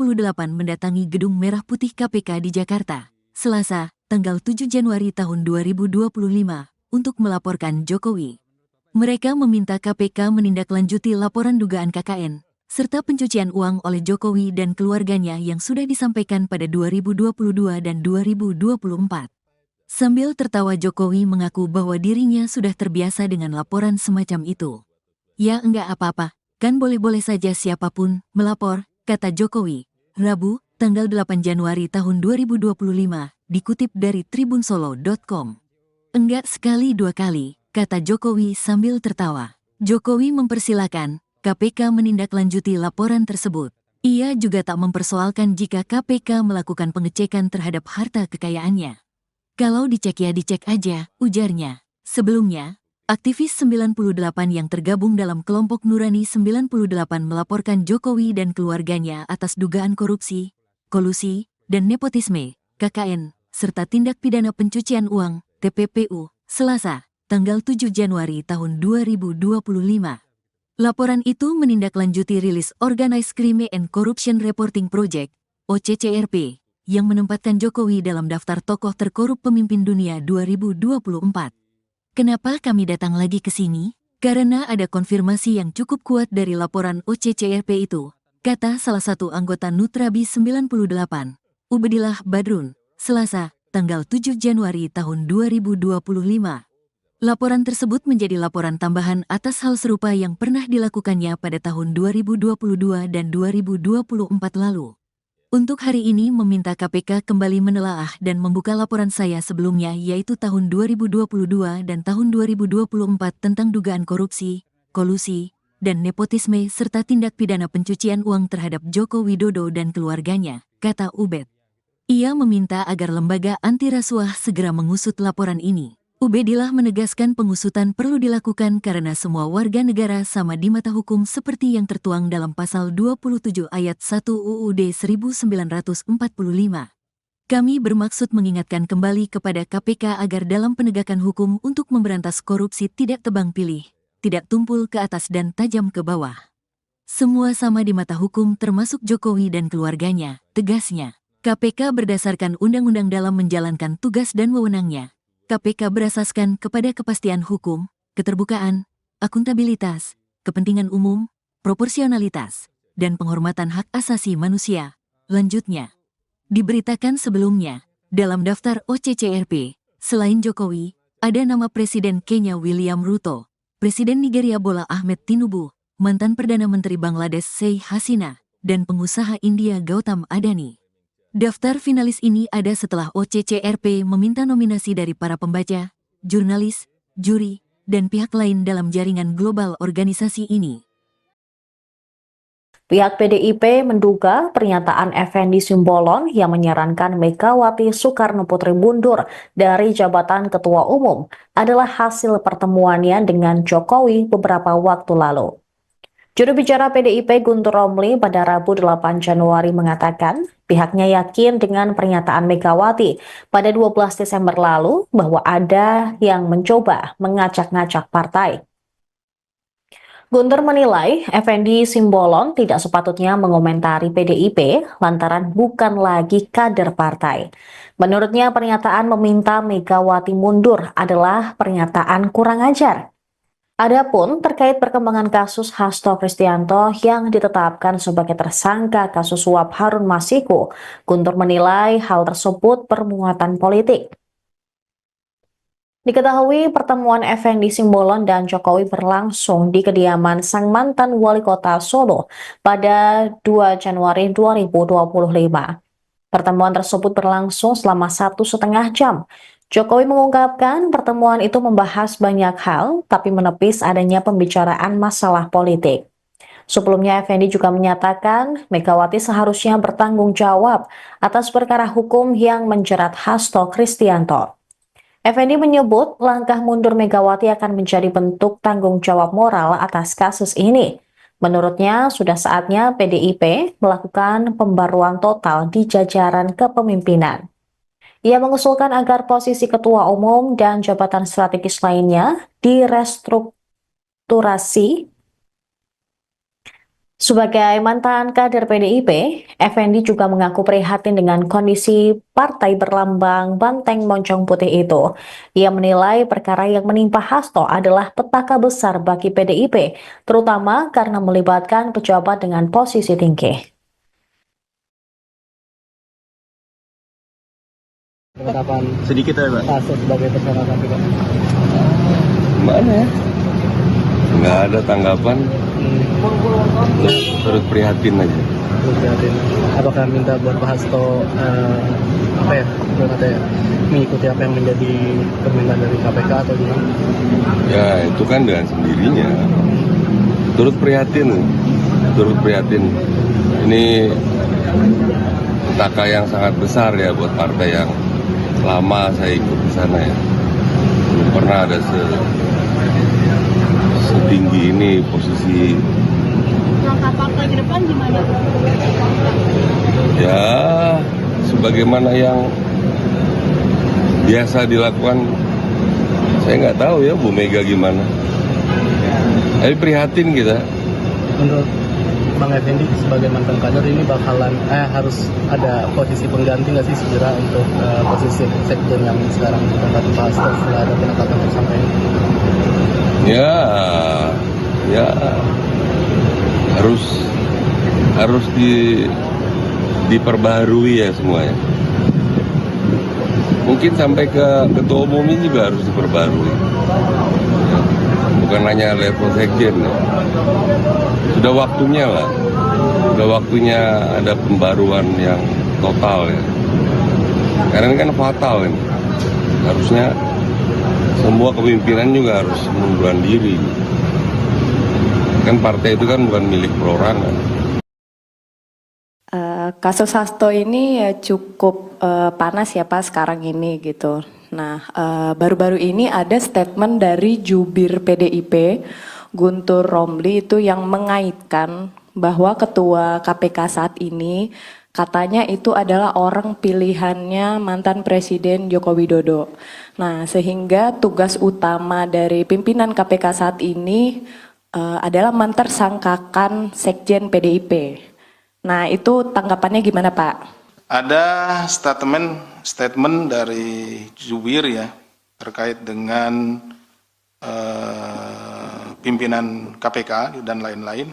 mendatangi Gedung Merah Putih KPK di Jakarta, Selasa, tanggal 7 Januari tahun 2025, untuk melaporkan Jokowi. Mereka meminta KPK menindaklanjuti laporan dugaan KKN serta pencucian uang oleh Jokowi dan keluarganya yang sudah disampaikan pada 2022 dan 2024. Sambil tertawa, Jokowi mengaku bahwa dirinya sudah terbiasa dengan laporan semacam itu. Ya enggak apa-apa, kan boleh-boleh saja siapapun melapor, kata Jokowi, Rabu, tanggal 8 Januari tahun 2025, dikutip dari tribunsolo.com. Enggak sekali dua kali, kata Jokowi sambil tertawa. Jokowi mempersilakan KPK menindaklanjuti laporan tersebut. Ia juga tak mempersoalkan jika KPK melakukan pengecekan terhadap harta kekayaannya. Kalau dicek ya dicek aja, ujarnya. Sebelumnya, aktivis 98 yang tergabung dalam kelompok Nurani 98 melaporkan Jokowi dan keluarganya atas dugaan korupsi, kolusi, dan nepotisme, KKN, serta tindak pidana pencucian uang, TPPU, Selasa, tanggal 7 Januari tahun 2025. Laporan itu menindaklanjuti rilis Organized Crime and Corruption Reporting Project, OCCRP, yang menempatkan Jokowi dalam daftar tokoh terkorup pemimpin dunia 2024. Kenapa kami datang lagi ke sini? Karena ada konfirmasi yang cukup kuat dari laporan OCCRP itu, kata salah satu anggota Nutrabi 98, Ubedillah Badrun, Selasa, tanggal 7 Januari tahun 2025. Laporan tersebut menjadi laporan tambahan atas hal serupa yang pernah dilakukannya pada tahun 2022 dan 2024 lalu. Untuk hari ini meminta KPK kembali menelaah dan membuka laporan saya sebelumnya, yaitu tahun 2022 dan tahun 2024 tentang dugaan korupsi, kolusi, dan nepotisme serta tindak pidana pencucian uang terhadap Joko Widodo dan keluarganya, kata Ubed. Ia meminta agar lembaga anti rasuah segera mengusut laporan ini. Ubedillah menegaskan pengusutan perlu dilakukan karena semua warga negara sama di mata hukum seperti yang tertuang dalam pasal 27 ayat 1 UUD 1945. Kami bermaksud mengingatkan kembali kepada KPK agar dalam penegakan hukum untuk memberantas korupsi tidak tebang pilih, tidak tumpul ke atas dan tajam ke bawah. Semua sama di mata hukum termasuk Jokowi dan keluarganya, tegasnya. KPK berdasarkan undang-undang dalam menjalankan tugas dan wewenangnya. KPK berasaskan kepada kepastian hukum, keterbukaan, akuntabilitas, kepentingan umum, proporsionalitas, dan penghormatan hak asasi manusia. Lanjutnya, diberitakan sebelumnya, dalam daftar OCCRP, selain Jokowi, ada nama Presiden Kenya William Ruto, Presiden Nigeria Bola Ahmed Tinubu, mantan Perdana Menteri Bangladesh Sheikh Hasina, dan pengusaha India Gautam Adani. Daftar finalis ini ada setelah OCCRP meminta nominasi dari para pembaca, jurnalis, juri, dan pihak lain dalam jaringan global organisasi ini. Pihak PDIP menduga pernyataan Effendi Simbolon yang menyarankan Megawati Soekarno Putri mundur dari jabatan Ketua Umum adalah hasil pertemuannya dengan Jokowi beberapa waktu lalu. Juru bicara PDIP Guntur Romli pada Rabu 8 Januari mengatakan pihaknya yakin dengan pernyataan Megawati pada 12 Desember lalu bahwa ada yang mencoba mengacak-ngacak partai. Guntur menilai Effendi Simbolon tidak sepatutnya mengomentari PDIP lantaran bukan lagi kader partai. Menurutnya pernyataan meminta Megawati mundur adalah pernyataan kurang ajar. Adapun terkait perkembangan kasus Hasto Kristianto yang ditetapkan sebagai tersangka kasus suap Harun Masiku, Guntur menilai hal tersebut bermuatan politik. Diketahui pertemuan Effendi Simbolon dan Jokowi berlangsung di kediaman sang mantan wali kota Solo pada 2 Januari 2025. Pertemuan tersebut berlangsung selama 1,5 jam. Jokowi mengungkapkan pertemuan itu membahas banyak hal, tapi menepis adanya pembicaraan masalah politik. Sebelumnya, Effendi juga menyatakan Megawati seharusnya bertanggung jawab atas perkara hukum yang menjerat Hasto Kristianto. Effendi menyebut langkah mundur Megawati akan menjadi bentuk tanggung jawab moral atas kasus ini. Menurutnya, sudah saatnya PDIP melakukan pembaruan total di jajaran kepemimpinan. Ia mengusulkan agar posisi ketua umum dan jabatan strategis lainnya direstrukturasi. Sebagai mantan kader PDIP, Effendi juga mengaku prihatin dengan kondisi partai berlambang banteng moncong putih itu. Ia menilai perkara yang menimpa Hasto adalah petaka besar bagi PDIP, terutama karena melibatkan pejabat dengan posisi tinggi. Penetapan Sedikit ya, Pak. Hasto sebagai tersangka KPK. Mana ya? Nggak ada tanggapan, terus prihatin aja. Terus lihatin, apakah minta buat Pak Hasto mengikuti apa yang menjadi permintaan dari KPK atau gimana? Ya itu kan dengan sendirinya. Turut prihatin. Ini petaka yang sangat besar ya buat partai yang lama saya ikut di sana ya. Belum pernah ada setinggi ini posisi. Langkah partai ke depan gimana? Ya sebagaimana yang biasa dilakukan, saya nggak tahu ya Bu Mega gimana. Tapi prihatin kita. Menurut Bang Effendi sebagai mantan kader ini bakalan harus ada posisi pengganti nggak sih segera untuk posisi sekjen yang sekarang ditempati Pak Hasto setelah ada penetapan tersangka ini? Ya harus diperbaharui ya semuanya. Mungkin sampai ke ketua umum ini juga harus diperbarui. Ya, bukan hanya level sekjen. Ya. Sudah waktunya lah. Sudah waktunya ada pembaruan yang total ya. Karena ini kan fatal ini. Harusnya semua kepemimpinan juga harus mengundurkan diri. Kan partai itu kan bukan milik perorangan. Kasus Hasto ini ya cukup panas ya Pak sekarang ini gitu. Nah, baru-baru ini ada statement dari jubir PDIP, Guntur Romli itu yang mengaitkan bahwa ketua KPK saat ini katanya itu adalah orang pilihannya mantan Presiden Joko Widodo. Nah, sehingga tugas utama dari pimpinan KPK saat ini adalah mentersangkakan Sekjen PDIP. Nah, itu tanggapannya gimana, Pak? Ada statement dari jubir ya terkait dengan pimpinan KPK dan lain-lain.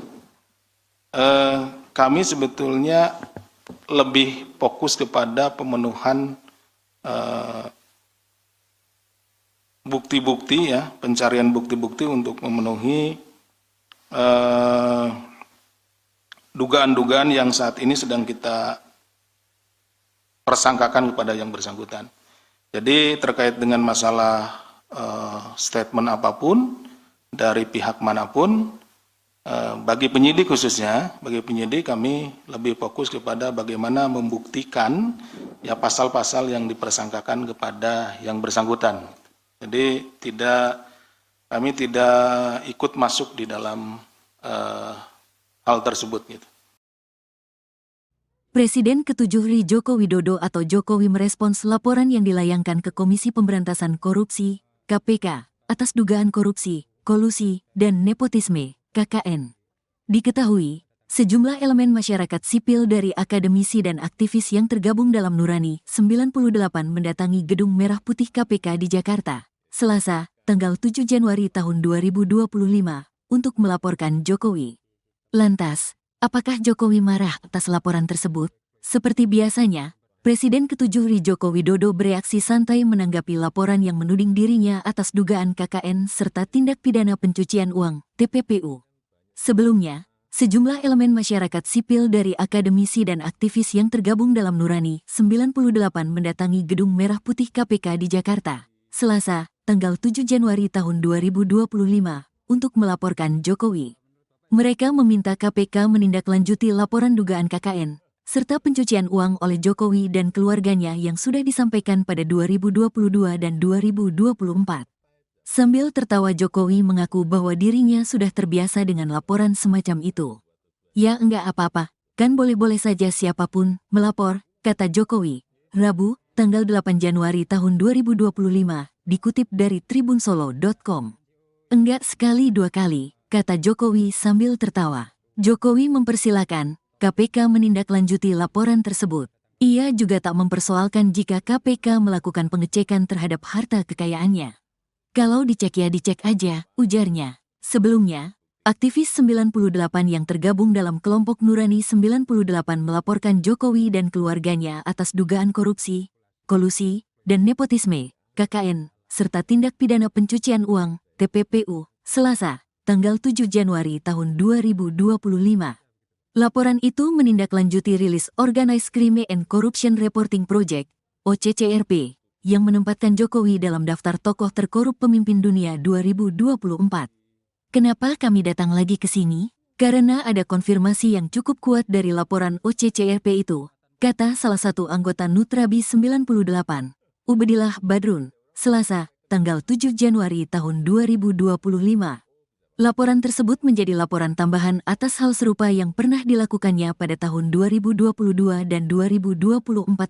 Kami sebetulnya lebih fokus kepada pemenuhan bukti-bukti ya, pencarian bukti-bukti untuk memenuhi dugaan-dugaan yang saat ini sedang kita persangkakan kepada yang bersangkutan. Jadi terkait dengan masalah statement apapun dari pihak manapun, bagi penyidik khususnya, bagi penyidik kami lebih fokus kepada bagaimana membuktikan ya pasal-pasal yang dipersangkakan kepada yang bersangkutan. Jadi kami tidak ikut masuk di dalam hal tersebut gitu. Presiden ke-7 RI Joko Widodo atau Jokowi merespons laporan yang dilayangkan ke Komisi Pemberantasan Korupsi, KPK, atas dugaan korupsi, kolusi, dan nepotisme, KKN. Diketahui, sejumlah elemen masyarakat sipil dari akademisi dan aktivis yang tergabung dalam Nurani 98 mendatangi Gedung Merah Putih KPK di Jakarta, Selasa, tanggal 7 Januari tahun 2025, untuk melaporkan Jokowi. Lantas, apakah Jokowi marah atas laporan tersebut? Seperti biasanya, Presiden ke-7 RI Joko Widodo bereaksi santai menanggapi laporan yang menuding dirinya atas dugaan KKN serta tindak pidana pencucian uang, TPPU. Sebelumnya, sejumlah elemen masyarakat sipil dari akademisi dan aktivis yang tergabung dalam Nurani 98 mendatangi Gedung Merah Putih KPK di Jakarta, Selasa, tanggal 7 Januari tahun 2025, untuk melaporkan Jokowi. Mereka meminta KPK menindaklanjuti laporan dugaan KKN, serta pencucian uang oleh Jokowi dan keluarganya yang sudah disampaikan pada 2022 dan 2024. Sambil tertawa Jokowi mengaku bahwa dirinya sudah terbiasa dengan laporan semacam itu. Ya enggak apa-apa, kan boleh-boleh saja siapapun melapor, kata Jokowi. Rabu, tanggal 8 Januari tahun 2025, dikutip dari tribunsolo.com. Enggak sekali dua kali, kata Jokowi sambil tertawa. Jokowi mempersilakan KPK menindaklanjuti laporan tersebut. Ia juga tak mempersoalkan jika KPK melakukan pengecekan terhadap harta kekayaannya. Kalau dicek ya dicek aja, ujarnya. Sebelumnya, aktivis 98 yang tergabung dalam kelompok Nurani 98 melaporkan Jokowi dan keluarganya atas dugaan korupsi, kolusi, dan nepotisme, KKN, serta tindak pidana pencucian uang, TPPU, Selasa, tanggal 7 Januari tahun 2025. Laporan itu menindaklanjuti rilis Organized Crime and Corruption Reporting Project, OCCRP, yang menempatkan Jokowi dalam daftar tokoh terkorup pemimpin dunia 2024. Kenapa kami datang lagi ke sini? Karena ada konfirmasi yang cukup kuat dari laporan OCCRP itu, kata salah satu anggota Nutrabi 98, Ubedillah Badrun, Selasa, tanggal 7 Januari tahun 2025. Laporan tersebut menjadi laporan tambahan atas hal serupa yang pernah dilakukannya pada tahun 2022 dan 2024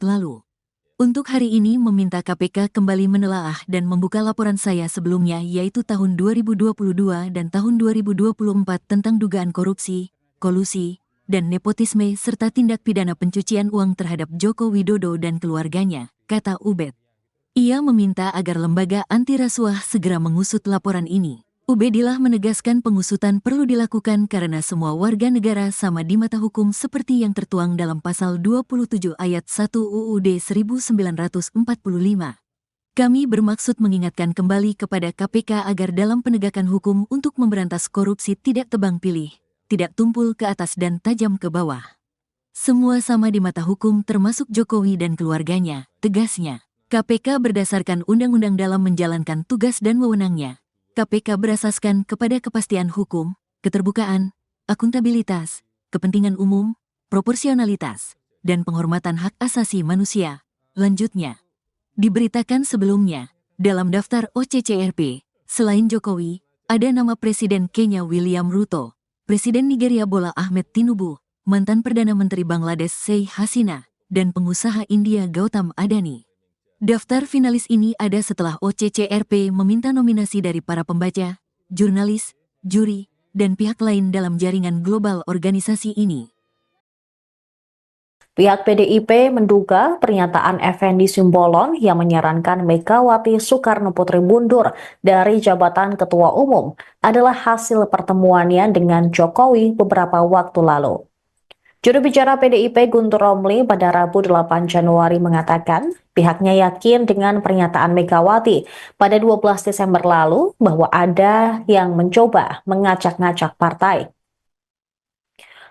lalu. Untuk hari ini meminta KPK kembali menelaah dan membuka laporan saya sebelumnya yaitu tahun 2022 dan tahun 2024 tentang dugaan korupsi, kolusi, dan nepotisme serta tindak pidana pencucian uang terhadap Joko Widodo dan keluarganya, kata Ubed. Ia meminta agar lembaga anti rasuah segera mengusut laporan ini. Ubedillah menegaskan pengusutan perlu dilakukan karena semua warga negara sama di mata hukum seperti yang tertuang dalam pasal 27 ayat 1 UUD 1945. Kami bermaksud mengingatkan kembali kepada KPK agar dalam penegakan hukum untuk memberantas korupsi tidak tebang pilih, tidak tumpul ke atas dan tajam ke bawah. Semua sama di mata hukum termasuk Jokowi dan keluarganya, tegasnya. KPK berdasarkan undang-undang dalam menjalankan tugas dan wewenangnya. KPK berasaskan kepada kepastian hukum, keterbukaan, akuntabilitas, kepentingan umum, proporsionalitas, dan penghormatan hak asasi manusia. Lanjutnya, diberitakan sebelumnya, dalam daftar OCCRP, selain Jokowi, ada nama Presiden Kenya William Ruto, Presiden Nigeria Bola Ahmed Tinubu, mantan Perdana Menteri Bangladesh Sheikh Hasina, dan pengusaha India Gautam Adani. Daftar finalis ini ada setelah OCCRP meminta nominasi dari para pembaca, jurnalis, juri, dan pihak lain dalam jaringan global organisasi ini. Pihak PDIP menduga pernyataan Effendi Simbolon yang menyarankan Megawati Soekarno Putri mundur dari jabatan Ketua Umum adalah hasil pertemuannya dengan Jokowi beberapa waktu lalu. Juru bicara PDIP Guntur Romli pada Rabu 8 Januari mengatakan pihaknya yakin dengan pernyataan Megawati pada 12 Desember lalu bahwa ada yang mencoba mengacak-ngacak partai.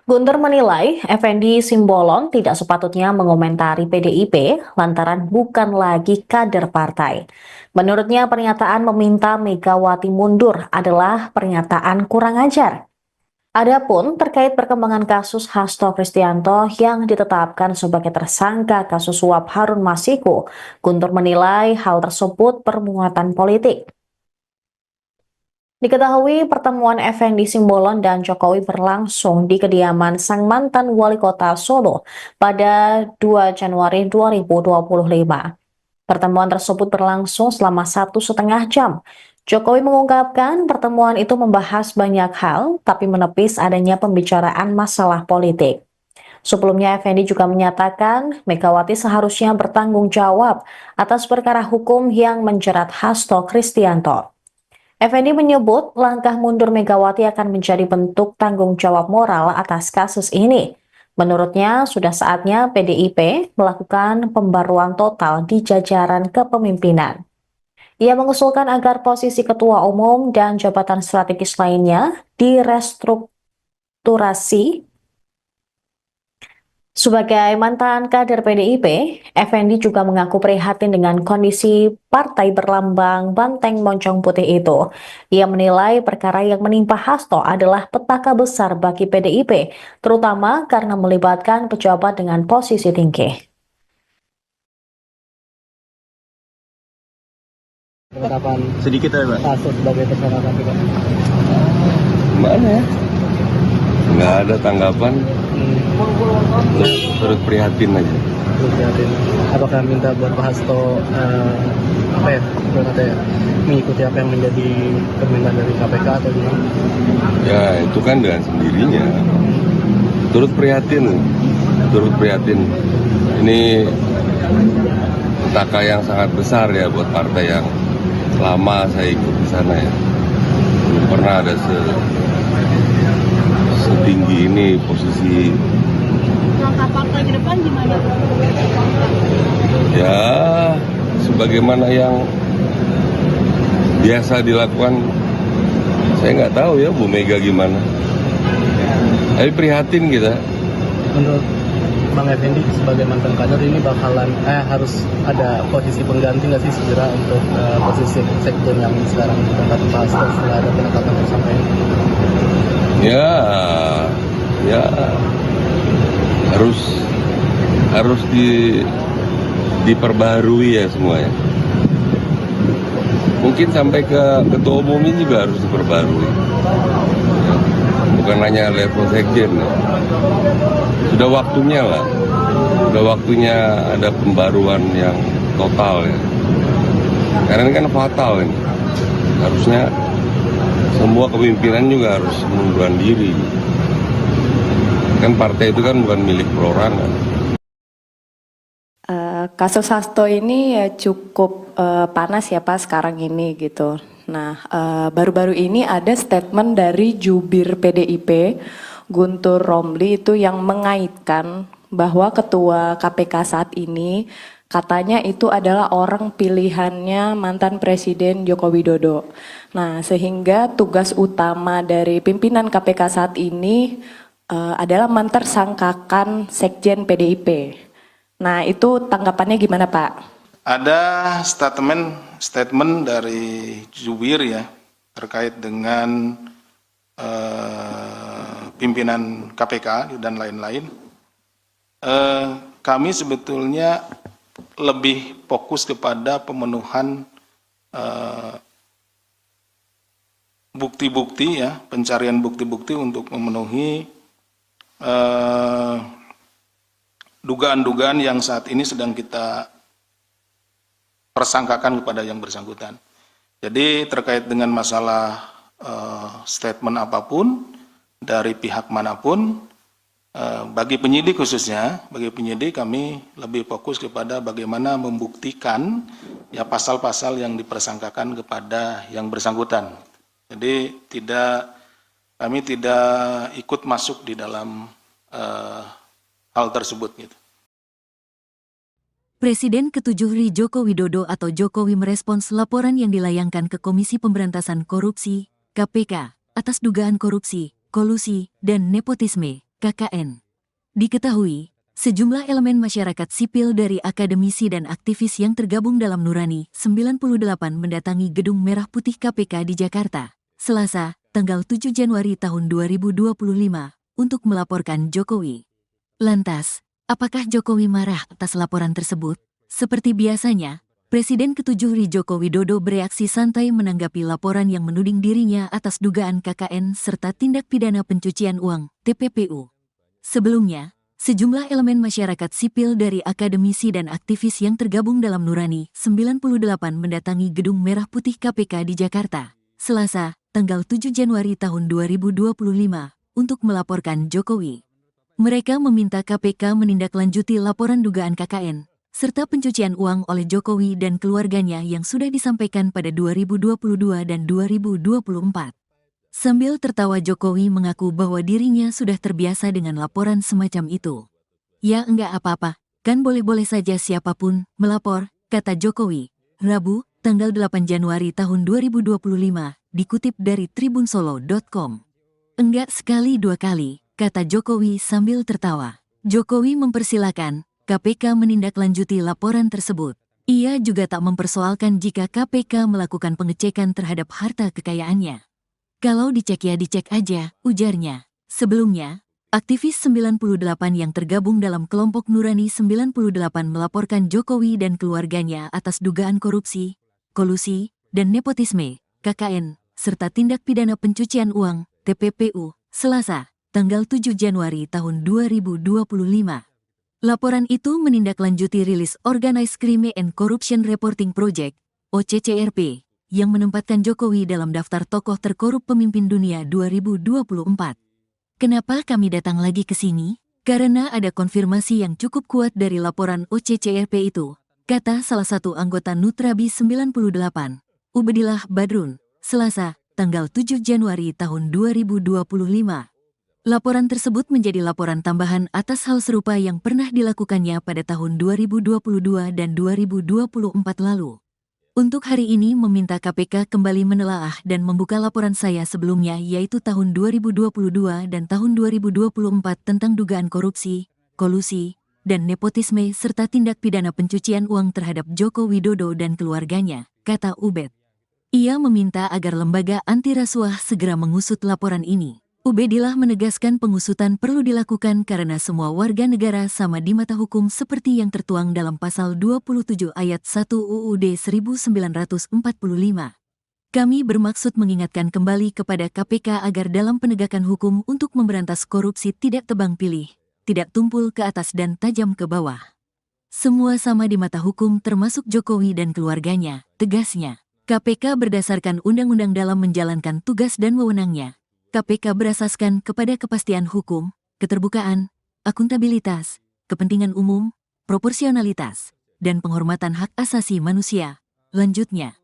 Guntur menilai Effendi Simbolon tidak sepatutnya mengomentari PDIP lantaran bukan lagi kader partai. Menurutnya pernyataan meminta Megawati mundur adalah pernyataan kurang ajar. Adapun terkait perkembangan kasus Hasto Kristianto yang ditetapkan sebagai tersangka kasus suap Harun Masiku, Guntur menilai hal tersebut bermuatan politik. Diketahui pertemuan Effendi Simbolon dan Jokowi berlangsung di kediaman sang mantan wali kota Solo pada 2 Januari 2025. Pertemuan tersebut berlangsung selama 1,5 jam. Jokowi mengungkapkan pertemuan itu membahas banyak hal, tapi menepis adanya pembicaraan masalah politik. Sebelumnya, Effendi juga menyatakan Megawati seharusnya bertanggung jawab atas perkara hukum yang menjerat Hasto Kristianto. Effendi menyebut langkah mundur Megawati akan menjadi bentuk tanggung jawab moral atas kasus ini. Menurutnya, sudah saatnya PDIP melakukan pembaruan total di jajaran kepemimpinan. Ia mengusulkan agar posisi ketua umum dan jabatan strategis lainnya direstrukturasi. Sebagai mantan kader PDIP, Effendi juga mengaku prihatin dengan kondisi partai berlambang banteng moncong putih itu. Ia menilai perkara yang menimpa Hasto adalah petaka besar bagi PDIP, terutama karena melibatkan pejabat dengan posisi tinggi. Penetapan Sedikit aja, Pak. Pak Hasto sebagai tersangka KPK. Mana ya? Nggak ada tanggapan, turut prihatin aja. Terus lihatin, apakah minta buat Pak Hasto mengikuti apa yang menjadi permintaan dari KPK atau gimana? Ya itu kan dengan sendirinya. Turut prihatin. Ini petaka yang sangat besar ya buat partai yang lama saya ikut di sana ya. Belum pernah ada setinggi ini posisi. Langkah partai ke depan gimana? Ya sebagaimana yang biasa dilakukan, saya nggak tahu ya Bu Mega gimana. Tapi prihatin kita. Menurut Bang Effendi sebagai mantan kader ini bakalan harus ada posisi pengganti nggak sih segera untuk posisi sekjen yang sekarang ditempati Pak Hasto setelah ada penetapan tersangka ini? Ya harus diperbaharui ya semuanya. Mungkin sampai ke ketua umum ini juga harus diperbarui. Ya, bukan hanya level sekjen. Ya. Sudah waktunya ada pembaruan yang total ya. Karena ini kan fatal ini. Harusnya semua kepemimpinan juga harus mengundurkan diri. Kan partai itu kan bukan milik perorangan. Kasus Hasto ini ya cukup panas ya Pak sekarang ini gitu. Nah, baru-baru ini ada statement dari jubir PDIP Guntur Romli itu yang mengaitkan bahwa ketua KPK saat ini katanya itu adalah orang pilihannya mantan Presiden Joko Widodo. Nah, sehingga tugas utama dari pimpinan KPK saat ini adalah mentersangkakan sekjen PDIP. Nah, itu tanggapannya gimana, Pak? Ada statement dari jubir ya terkait dengan pimpinan KPK dan lain-lain. Kami sebetulnya lebih fokus kepada pemenuhan bukti-bukti ya, pencarian bukti-bukti untuk memenuhi dugaan-dugaan yang saat ini sedang kita persangkakan kepada yang bersangkutan. Jadi terkait dengan masalah statement apapun dari pihak manapun, bagi penyidik khususnya, bagi penyidik kami lebih fokus kepada bagaimana membuktikan ya pasal-pasal yang dipersangkakan kepada yang bersangkutan. Jadi kami tidak ikut masuk di dalam hal tersebut gitu. Presiden ke-7 RI Joko Widodo atau Jokowi merespons laporan yang dilayangkan ke Komisi Pemberantasan Korupsi, KPK, atas dugaan korupsi, kolusi, dan nepotisme, KKN. Diketahui, sejumlah elemen masyarakat sipil dari akademisi dan aktivis yang tergabung dalam Nurani 98 mendatangi Gedung Merah Putih KPK di Jakarta, Selasa, tanggal 7 Januari tahun 2025, untuk melaporkan Jokowi. Lantas, apakah Jokowi marah atas laporan tersebut? Seperti biasanya, Presiden ke-7 RI Joko Widodo bereaksi santai menanggapi laporan yang menuding dirinya atas dugaan KKN serta tindak pidana pencucian uang, TPPU. Sebelumnya, sejumlah elemen masyarakat sipil dari akademisi dan aktivis yang tergabung dalam Nurani 98 mendatangi Gedung Merah Putih KPK di Jakarta, Selasa, tanggal 7 Januari tahun 2025, untuk melaporkan Jokowi. Mereka meminta KPK menindaklanjuti laporan dugaan KKN, serta pencucian uang oleh Jokowi dan keluarganya yang sudah disampaikan pada 2022 dan 2024. Sambil tertawa Jokowi mengaku bahwa dirinya sudah terbiasa dengan laporan semacam itu. Ya enggak apa-apa, kan boleh-boleh saja siapapun melapor, kata Jokowi, Rabu, tanggal 8 Januari tahun 2025, dikutip dari tribunsolo.com. Enggak sekali dua kali, kata Jokowi sambil tertawa. Jokowi mempersilahkan KPK menindaklanjuti laporan tersebut. Ia juga tak mempersoalkan jika KPK melakukan pengecekan terhadap harta kekayaannya. Kalau dicek ya dicek aja, ujarnya. Sebelumnya, aktivis 98 yang tergabung dalam kelompok Nurani 98 melaporkan Jokowi dan keluarganya atas dugaan korupsi, kolusi, dan Nepotisme, KKN, serta Tindak Pidana Pencucian Uang, TPPU, Selasa, tanggal 7 Januari tahun 2025. Laporan itu menindaklanjuti rilis Organized Crime and Corruption Reporting Project, OCCRP, yang menempatkan Jokowi dalam daftar tokoh terkorup pemimpin dunia 2024. Kenapa kami datang lagi ke sini? Karena ada konfirmasi yang cukup kuat dari laporan OCCRP itu, kata salah satu anggota Nutrabi 98, Ubedillah Badrun, Selasa, tanggal 7 Januari tahun 2025. Laporan tersebut menjadi laporan tambahan atas hal serupa yang pernah dilakukannya pada tahun 2022 dan 2024 lalu. Untuk hari ini meminta KPK kembali menelaah dan membuka laporan saya sebelumnya yaitu tahun 2022 dan tahun 2024 tentang dugaan korupsi, kolusi, dan nepotisme serta tindak pidana pencucian uang terhadap Joko Widodo dan keluarganya, kata Ubed. Ia meminta agar lembaga anti rasuah segera mengusut laporan ini. Ubedillah menegaskan pengusutan perlu dilakukan karena semua warga negara sama di mata hukum seperti yang tertuang dalam pasal 27 ayat 1 UUD 1945. Kami bermaksud mengingatkan kembali kepada KPK agar dalam penegakan hukum untuk memberantas korupsi tidak tebang pilih, tidak tumpul ke atas dan tajam ke bawah. Semua sama di mata hukum termasuk Jokowi dan keluarganya, tegasnya. KPK berdasarkan undang-undang dalam menjalankan tugas dan wewenangnya. KPK berasaskan kepada kepastian hukum, keterbukaan, akuntabilitas, kepentingan umum, proporsionalitas, dan penghormatan hak asasi manusia. Lanjutnya,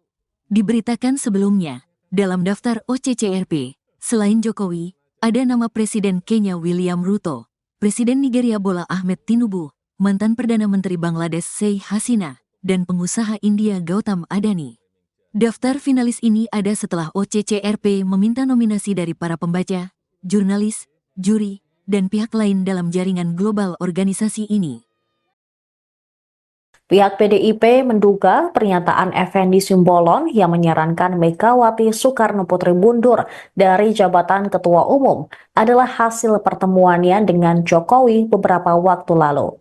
diberitakan sebelumnya, dalam daftar OCCRP, selain Jokowi, ada nama Presiden Kenya William Ruto, Presiden Nigeria Bola Ahmed Tinubu, mantan Perdana Menteri Bangladesh Sheikh Hasina, dan pengusaha India Gautam Adani. Daftar finalis ini ada setelah OCCRP meminta nominasi dari para pembaca, jurnalis, juri, dan pihak lain dalam jaringan global organisasi ini. Pihak PDIP menduga pernyataan Effendi Simbolon yang menyarankan Megawati Soekarno Putri mundur dari jabatan Ketua Umum adalah hasil pertemuannya dengan Jokowi beberapa waktu lalu.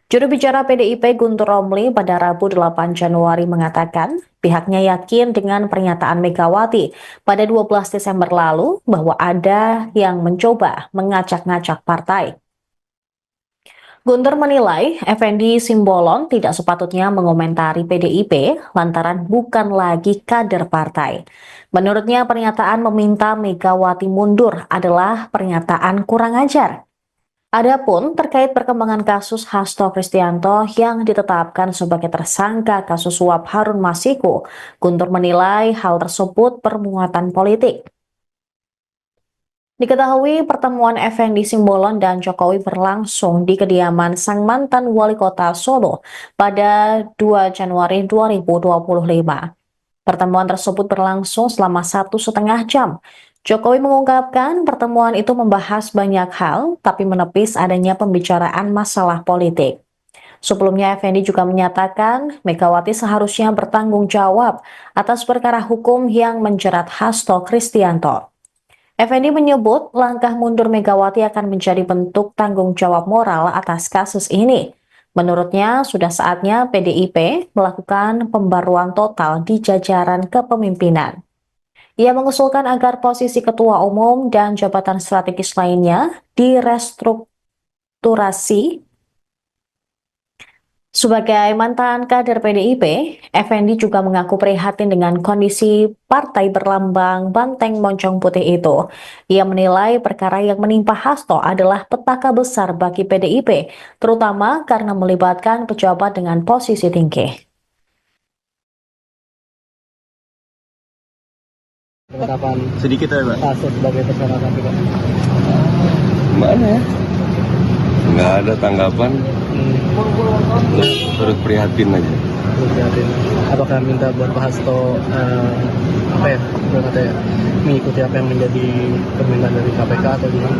Juru bicara PDIP Guntur Romli pada Rabu 8 Januari mengatakan pihaknya yakin dengan pernyataan Megawati pada 12 Desember lalu bahwa ada yang mencoba mengacak-ngacak partai. Guntur menilai Effendi Simbolon tidak sepatutnya mengomentari PDIP lantaran bukan lagi kader partai. Menurutnya pernyataan meminta Megawati mundur adalah pernyataan kurang ajar. Adapun terkait perkembangan kasus Hasto Kristianto yang ditetapkan sebagai tersangka kasus suap Harun Masiku, Guntur menilai hal tersebut bermuatan politik. Diketahui pertemuan Effendi Simbolon dan Jokowi berlangsung di kediaman sang mantan wali kota Solo pada 2 Januari 2025. Pertemuan tersebut berlangsung selama 1,5 jam. Jokowi mengungkapkan pertemuan itu membahas banyak hal, tapi menepis adanya pembicaraan masalah politik. Sebelumnya, Effendi juga menyatakan Megawati seharusnya bertanggung jawab atas perkara hukum yang menjerat Hasto Kristianto. Effendi menyebut langkah mundur Megawati akan menjadi bentuk tanggung jawab moral atas kasus ini. Menurutnya, sudah saatnya PDIP melakukan pembaruan total di jajaran kepemimpinan. Ia mengusulkan agar posisi ketua umum dan jabatan strategis lainnya direstrukturasi. Sebagai mantan kader PDIP, Effendi juga mengaku prihatin dengan kondisi partai berlambang banteng moncong putih itu. Ia menilai perkara yang menimpa Hasto adalah petaka besar bagi PDIP, terutama karena melibatkan pejabat dengan posisi tinggi. Penetapan Sedikit ya, Pak. Hasto sebagai tersangka KPK. Mana ya? Nggak ada tanggapan, terus prihatin aja. Prihatin. Apakah minta buat Pak Hasto mengikuti apa yang menjadi permintaan dari KPK atau gimana?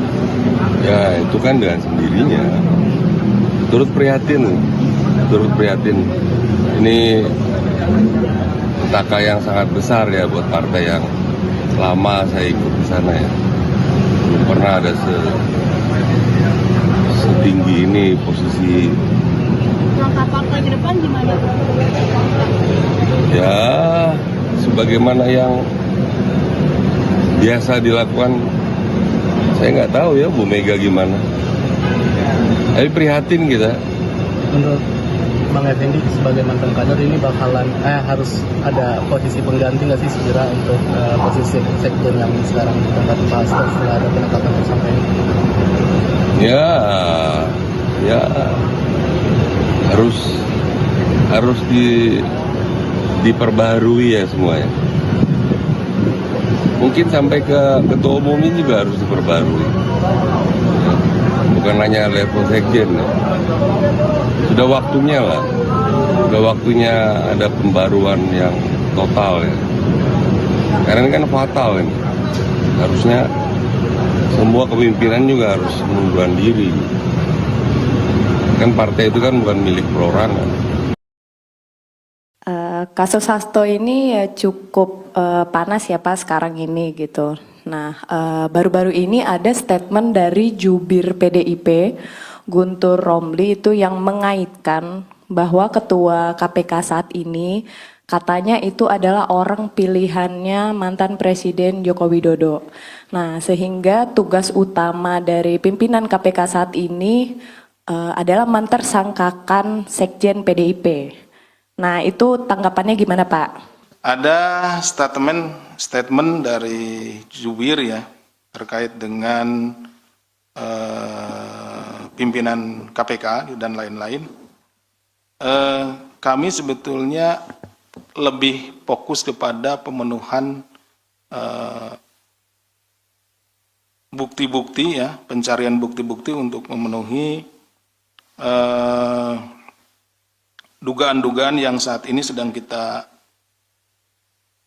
Ya itu kan dengan sendirinya. Turut prihatin. Ini petaka yang sangat besar ya buat partai yang lama saya ikut di sana ya. Belum pernah ada setinggi ini posisi. Langkah partai ke depan gimana? Ya sebagaimana yang biasa dilakukan, saya nggak tahu ya Bu Mega gimana. Tapi prihatin kita. Menurut Bang Effendi sebagai mantan kader ini bakalan harus ada posisi pengganti nggak sih segera untuk posisi sekjen yang sekarang ditempati Pak Hasto setelah ada penetapan tersangka ini? Ya harus diperbaharui ya semuanya. Mungkin sampai ke ketua umum ini juga harus diperbarui. Ya, bukan hanya level sekjen. Ya. Sudah waktunya lah. Sudah waktunya ada pembaruan yang total ya. Karena ini kan fatal ini. Harusnya semua kepemimpinan juga harus mengundurkan diri. Kan partai itu kan bukan milik perorangan. Kasus Hasto ini ya cukup panas ya Pak sekarang ini gitu. Nah, baru-baru ini ada statement dari jubir PDIP, Guntur Romli itu yang mengaitkan bahwa ketua KPK saat ini katanya itu adalah orang pilihannya mantan Presiden Joko Widodo. Nah, sehingga tugas utama dari pimpinan KPK saat ini adalah mentersangkakan Sekjen PDIP. Nah, itu tanggapannya gimana Pak? Ada statement dari jubir ya terkait dengan pimpinan KPK dan lain-lain. Kami sebetulnya lebih fokus kepada pemenuhan bukti-bukti ya, pencarian bukti-bukti untuk memenuhi dugaan-dugaan yang saat ini sedang kita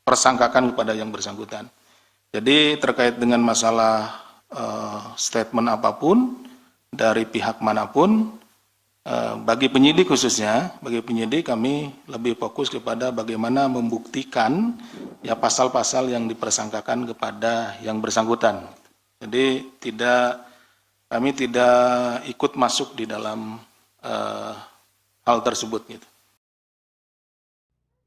persangkakan kepada yang bersangkutan. Jadi terkait dengan masalah statement apapun dari pihak manapun, bagi penyidik khususnya, bagi penyidik kami lebih fokus kepada bagaimana membuktikan ya pasal-pasal yang dipersangkakan kepada yang bersangkutan. Jadi kami tidak ikut masuk di dalam hal tersebut gitu.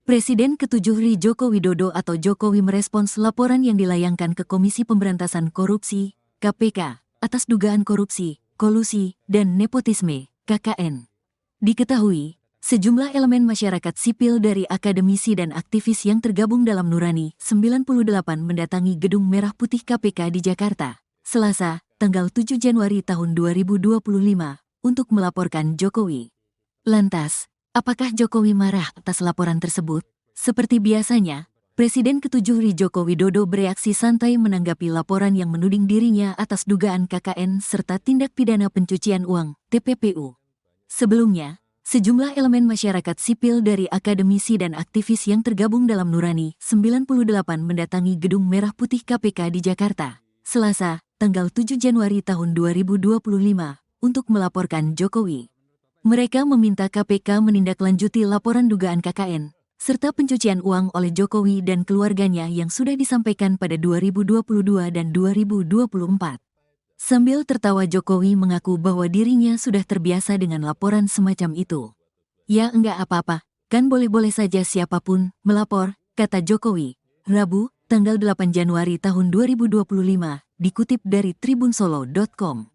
Presiden ke-7 RI Joko Widodo atau Jokowi merespons laporan yang dilayangkan ke Komisi Pemberantasan Korupsi, KPK, atas dugaan korupsi, kolusi, dan nepotisme, KKN. Diketahui, sejumlah elemen masyarakat sipil dari akademisi dan aktivis yang tergabung dalam Nurani 98 mendatangi Gedung Merah Putih KPK di Jakarta, Selasa, tanggal 7 Januari tahun 2025, untuk melaporkan Jokowi. Lantas, apakah Jokowi marah atas laporan tersebut? Seperti biasanya, Presiden ke-7 RI Joko Widodo bereaksi santai menanggapi laporan yang menuding dirinya atas dugaan KKN serta tindak pidana pencucian uang, TPPU. Sebelumnya, sejumlah elemen masyarakat sipil dari akademisi dan aktivis yang tergabung dalam Nurani 98 mendatangi Gedung Merah Putih KPK di Jakarta, Selasa, tanggal 7 Januari tahun 2025, untuk melaporkan Jokowi. Mereka meminta KPK menindaklanjuti laporan dugaan KKN, serta pencucian uang oleh Jokowi dan keluarganya yang sudah disampaikan pada 2022 dan 2024. Sambil tertawa Jokowi mengaku bahwa dirinya sudah terbiasa dengan laporan semacam itu. Ya enggak apa-apa, kan boleh-boleh saja siapapun melapor, kata Jokowi, Rabu, tanggal 8 Januari tahun 2025, dikutip dari tribunsolo.com.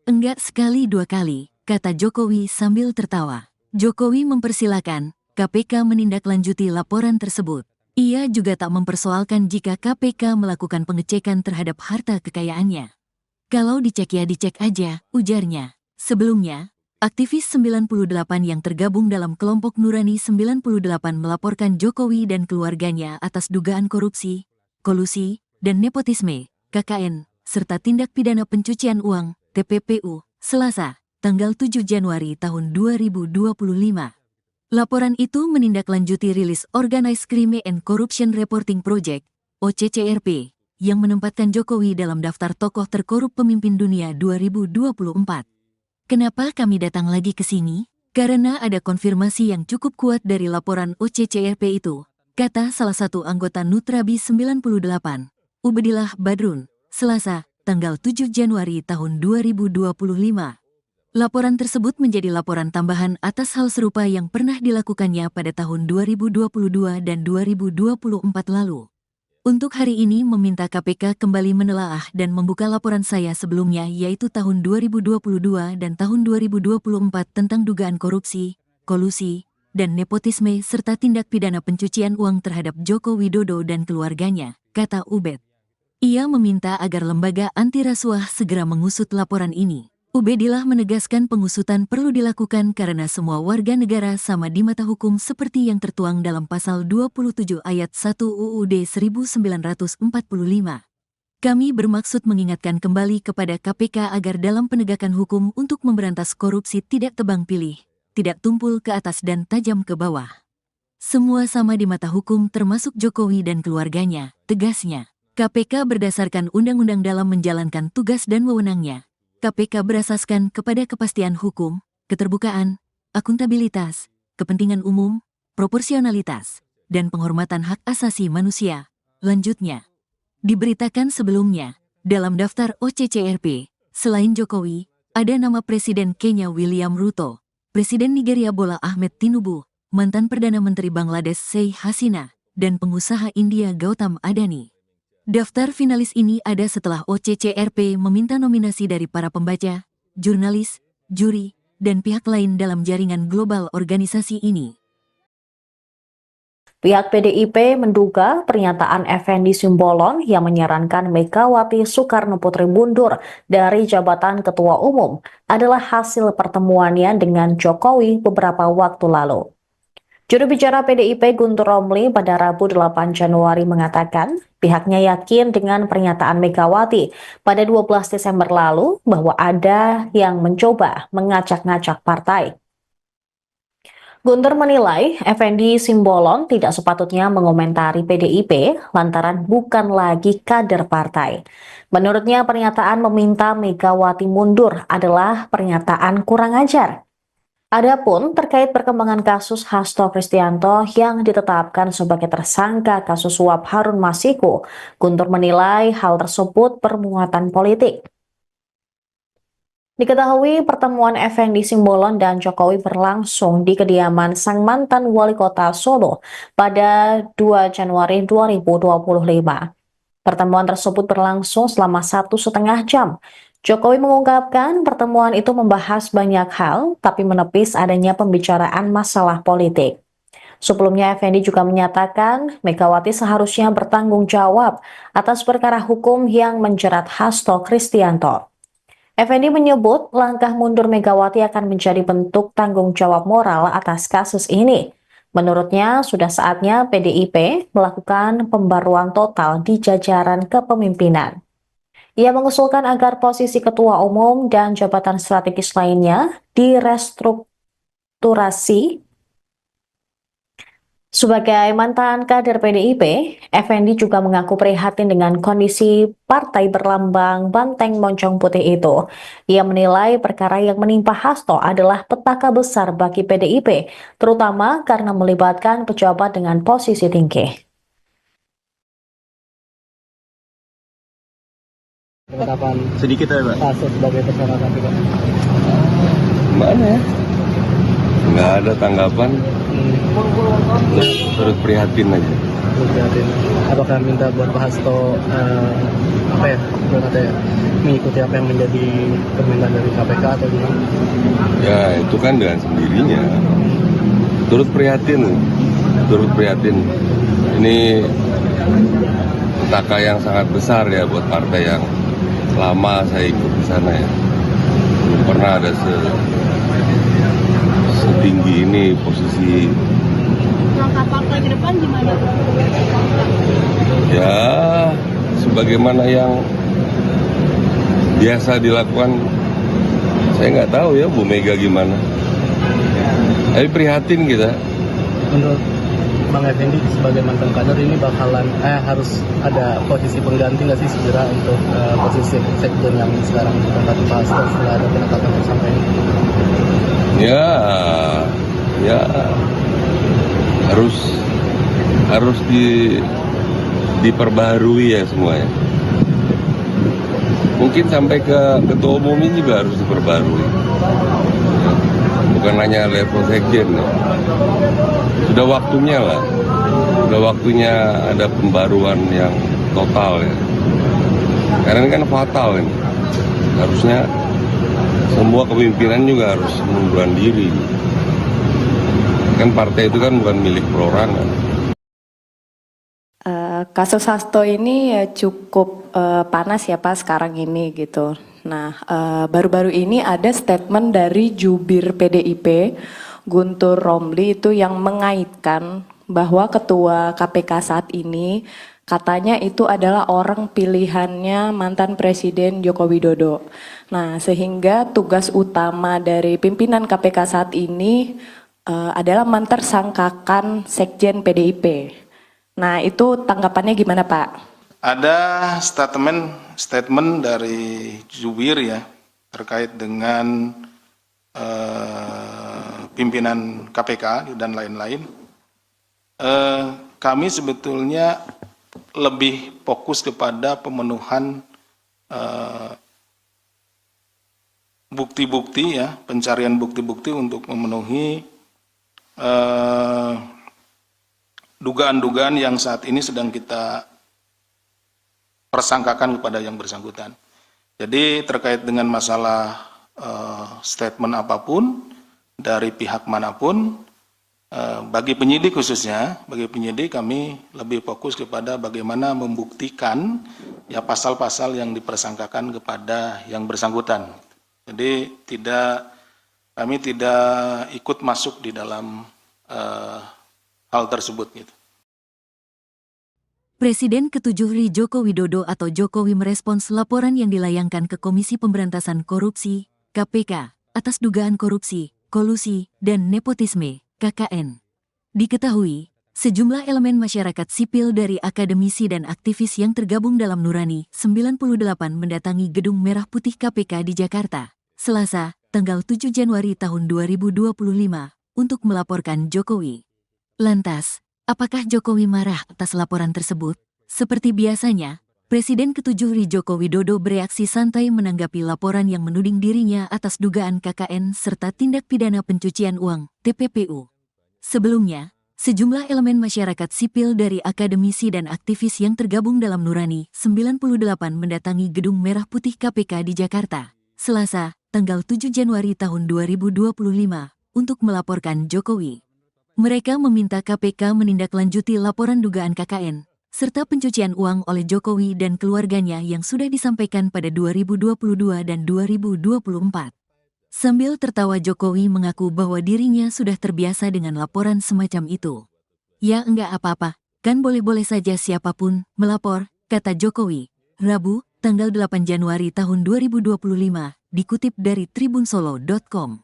Enggak sekali dua kali, kata Jokowi sambil tertawa. Jokowi mempersilakan KPK menindaklanjuti laporan tersebut. Ia juga tak mempersoalkan jika KPK melakukan pengecekan terhadap harta kekayaannya. Kalau dicek ya dicek aja, ujarnya. Sebelumnya, aktivis 98 yang tergabung dalam kelompok Nurani 98 melaporkan Jokowi dan keluarganya atas dugaan korupsi, kolusi, dan nepotisme, KKN, serta tindak pidana pencucian uang, TPPU, Selasa, tanggal 7 Januari tahun 2025. Laporan itu menindaklanjuti rilis Organized Crime and Corruption Reporting Project, OCCRP, yang menempatkan Jokowi dalam daftar tokoh terkorup pemimpin dunia 2024. Kenapa kami datang lagi ke sini? Karena ada konfirmasi yang cukup kuat dari laporan OCCRP itu, kata salah satu anggota Nutrabi 98, Ubedillah Badrun, Selasa, tanggal 7 Januari tahun 2025. Laporan tersebut menjadi laporan tambahan atas hal serupa yang pernah dilakukannya pada tahun 2022 dan 2024 lalu. Untuk hari ini meminta KPK kembali menelaah dan membuka laporan saya sebelumnya yaitu tahun 2022 dan tahun 2024 tentang dugaan korupsi, kolusi, dan nepotisme serta tindak pidana pencucian uang terhadap Joko Widodo dan keluarganya, kata Ubed. Ia meminta agar lembaga anti rasuah segera mengusut laporan ini. Ubedillah menegaskan pengusutan perlu dilakukan karena semua warga negara sama di mata hukum seperti yang tertuang dalam pasal 27 ayat 1 UUD 1945. Kami bermaksud mengingatkan kembali kepada KPK agar dalam penegakan hukum untuk memberantas korupsi tidak tebang pilih, tidak tumpul ke atas dan tajam ke bawah. Semua sama di mata hukum termasuk Jokowi dan keluarganya, tegasnya. KPK berdasarkan undang-undang dalam menjalankan tugas dan wewenangnya. KPK berasaskan kepada kepastian hukum, keterbukaan, akuntabilitas, kepentingan umum, proporsionalitas, dan penghormatan hak asasi manusia. Lanjutnya, diberitakan sebelumnya, dalam daftar OCCRP, selain Jokowi, ada nama Presiden Kenya William Ruto, Presiden Nigeria Bola Ahmed Tinubu, mantan Perdana Menteri Bangladesh Sheikh Hasina, dan pengusaha India Gautam Adani. Daftar finalis ini ada setelah OCCRP meminta nominasi dari para pembaca, jurnalis, juri, dan pihak lain dalam jaringan global organisasi ini. Pihak PDIP menduga pernyataan Effendi Simbolon yang menyarankan Megawati Soekarno Putri mundur dari jabatan Ketua Umum adalah hasil pertemuannya dengan Jokowi beberapa waktu lalu. Juru bicara PDIP Guntur Romli pada Rabu 8 Januari mengatakan pihaknya yakin dengan pernyataan Megawati pada 12 Desember lalu bahwa ada yang mencoba mengacak-ngacak partai. Guntur menilai Effendi Simbolon tidak sepatutnya mengomentari PDIP lantaran bukan lagi kader partai. Menurutnya pernyataan meminta Megawati mundur adalah pernyataan kurang ajar. Adapun terkait perkembangan kasus Hasto Kristianto yang ditetapkan sebagai tersangka kasus suap Harun Masiku, Guntur menilai hal tersebut bermuatan politik. Diketahui pertemuan Effendi Simbolon dan Jokowi berlangsung di kediaman sang mantan wali kota Solo pada 2 Januari 2025. Pertemuan tersebut berlangsung selama 1,5 jam. Jokowi mengungkapkan pertemuan itu membahas banyak hal, tapi menepis adanya pembicaraan masalah politik. Sebelumnya, Effendi juga menyatakan Megawati seharusnya bertanggung jawab atas perkara hukum yang menjerat Hasto Kristianto. Effendi menyebut langkah mundur Megawati akan menjadi bentuk tanggung jawab moral atas kasus ini. Menurutnya, sudah saatnya PDIP melakukan pembaruan total di jajaran kepemimpinan. Ia mengusulkan agar posisi ketua umum dan jabatan strategis lainnya direstrukturasi. Sebagai mantan kader PDIP, Effendi juga mengaku prihatin dengan kondisi partai berlambang banteng moncong putih itu. Ia menilai perkara yang menimpa Hasto adalah petaka besar bagi PDIP, terutama karena melibatkan pejabat dengan posisi tinggi. Penetapan Sedikit ya, Pak. Hasto sebagai tersangka KPK. Mana ya? Nggak ada tanggapan, terus prihatin aja. Prihatin. Apakah minta buat Pak Hasto mengikuti apa yang menjadi permintaan dari KPK atau gimana? Ya itu kan dengan sendirinya. Turut prihatin. Ini petaka yang sangat besar ya buat partai yang lama saya ikut di sana ya. Belum pernah ada setinggi ini posisi. Langkah partai ke depan gimana? Ya sebagaimana yang biasa dilakukan, saya nggak tahu ya Bu Mega gimana. Tapi prihatin kita. Menurut Bang Effendi sebagai mantan kader ini bakalan harus ada posisi pengganti nggak sih segera untuk posisi sekjen yang sekarang ditempati Pak Hasto setelah ada penetapan tersangka ini? Ya harus diperbaharui ya semuanya. Mungkin sampai ke ketua umum ini juga harus diperbaharui. Ya, bukan hanya level sekjen ya. Sudah waktunya lah, sudah waktunya ada pembaruan yang total ya. Karena ini kan fatal ini. Harusnya semua kepemimpinan juga harus mengundurkan diri. Kan partai itu kan bukan milik perorangan. Kasus Hasto ini ya cukup panas ya Pak sekarang ini gitu. Nah, baru-baru ini ada statement dari jubir PDIP, Guntur Romli itu yang mengaitkan bahwa ketua KPK saat ini katanya itu adalah orang pilihannya mantan Presiden Joko Widodo. Nah, sehingga tugas utama dari pimpinan KPK saat ini adalah mentersangkakan Sekjen PDIP. Nah, itu tanggapannya gimana, Pak? Ada statement dari jubir ya terkait dengan pimpinan KPK dan lain-lain. Kami sebetulnya lebih fokus kepada pemenuhan bukti-bukti ya, pencarian bukti-bukti untuk memenuhi dugaan-dugaan yang saat ini sedang kita persangkakan kepada yang bersangkutan. Jadi terkait dengan masalah statement apapun dari pihak manapun, bagi penyidik khususnya, bagi penyidik kami lebih fokus kepada bagaimana membuktikan ya pasal-pasal yang dipersangkakan kepada yang bersangkutan. Jadi kami tidak ikut masuk di dalam hal tersebut gitu. Presiden ke-7 RI Joko Widodo atau Jokowi merespons laporan yang dilayangkan ke Komisi Pemberantasan Korupsi, KPK, atas dugaan korupsi, kolusi, dan nepotisme, KKN. Diketahui, sejumlah elemen masyarakat sipil dari akademisi dan aktivis yang tergabung dalam Nurani 98 mendatangi Gedung Merah Putih KPK di Jakarta, Selasa, tanggal 7 Januari tahun 2025, untuk melaporkan Jokowi. Lantas, apakah Jokowi marah atas laporan tersebut? Seperti biasanya, Presiden ke-7 RI Joko Widodo bereaksi santai menanggapi laporan yang menuding dirinya atas dugaan KKN serta tindak pidana pencucian uang, TPPU. Sebelumnya, sejumlah elemen masyarakat sipil dari akademisi dan aktivis yang tergabung dalam Nurani 98 mendatangi Gedung Merah Putih KPK di Jakarta, Selasa, tanggal 7 Januari tahun 2025, untuk melaporkan Jokowi. Mereka meminta KPK menindaklanjuti laporan dugaan KKN, serta pencucian uang oleh Jokowi dan keluarganya yang sudah disampaikan pada 2022 dan 2024. Sambil tertawa Jokowi mengaku bahwa dirinya sudah terbiasa dengan laporan semacam itu. Ya enggak apa-apa, kan boleh-boleh saja siapapun melapor, kata Jokowi, Rabu, tanggal 8 Januari tahun 2025, dikutip dari tribunsolo.com.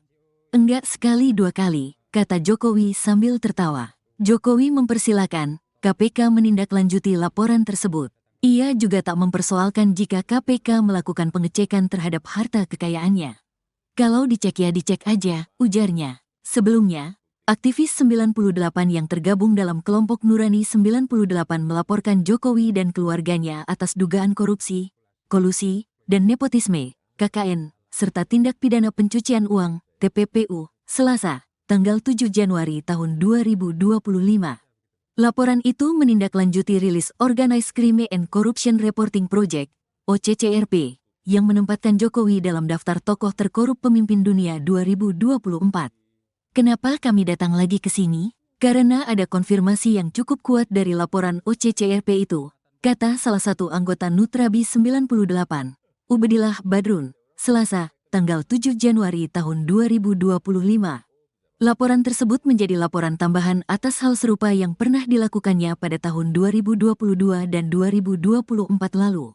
Enggak sekali dua kali, kata Jokowi sambil tertawa. Jokowi mempersilahkan KPK menindaklanjuti laporan tersebut. Ia juga tak mempersoalkan jika KPK melakukan pengecekan terhadap harta kekayaannya. Kalau dicek ya dicek aja, ujarnya. Sebelumnya, aktivis 98 yang tergabung dalam kelompok Nurani 98 melaporkan Jokowi dan keluarganya atas dugaan korupsi, kolusi, dan nepotisme, KKN, serta tindak pidana pencucian uang, TPPU, Selasa, tanggal 7 Januari tahun 2025. Laporan itu menindaklanjuti rilis Organized Crime and Corruption Reporting Project, OCCRP, yang menempatkan Jokowi dalam daftar tokoh terkorup pemimpin dunia 2024. Kenapa kami datang lagi ke sini? Karena ada konfirmasi yang cukup kuat dari laporan OCCRP itu, kata salah satu anggota Nutrabi 98, Ubedillah Badrun, Selasa, tanggal 7 Januari tahun 2025. Laporan tersebut menjadi laporan tambahan atas hal serupa yang pernah dilakukannya pada tahun 2022 dan 2024 lalu.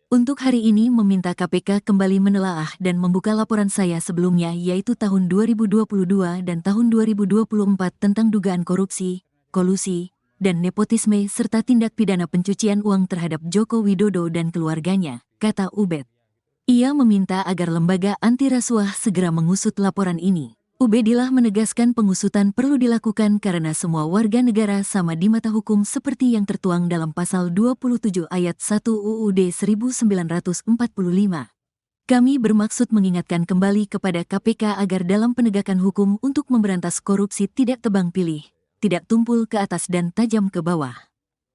Untuk hari ini meminta KPK kembali menelaah dan membuka laporan saya sebelumnya yaitu tahun 2022 dan tahun 2024 tentang dugaan korupsi, kolusi, dan nepotisme serta tindak pidana pencucian uang terhadap Joko Widodo dan keluarganya, kata Ubed. Ia meminta agar lembaga anti rasuah segera mengusut laporan ini. Ubedillah menegaskan pengusutan perlu dilakukan karena semua warga negara sama di mata hukum seperti yang tertuang dalam pasal 27 ayat 1 UUD 1945. Kami bermaksud mengingatkan kembali kepada KPK agar dalam penegakan hukum untuk memberantas korupsi tidak tebang pilih, tidak tumpul ke atas dan tajam ke bawah.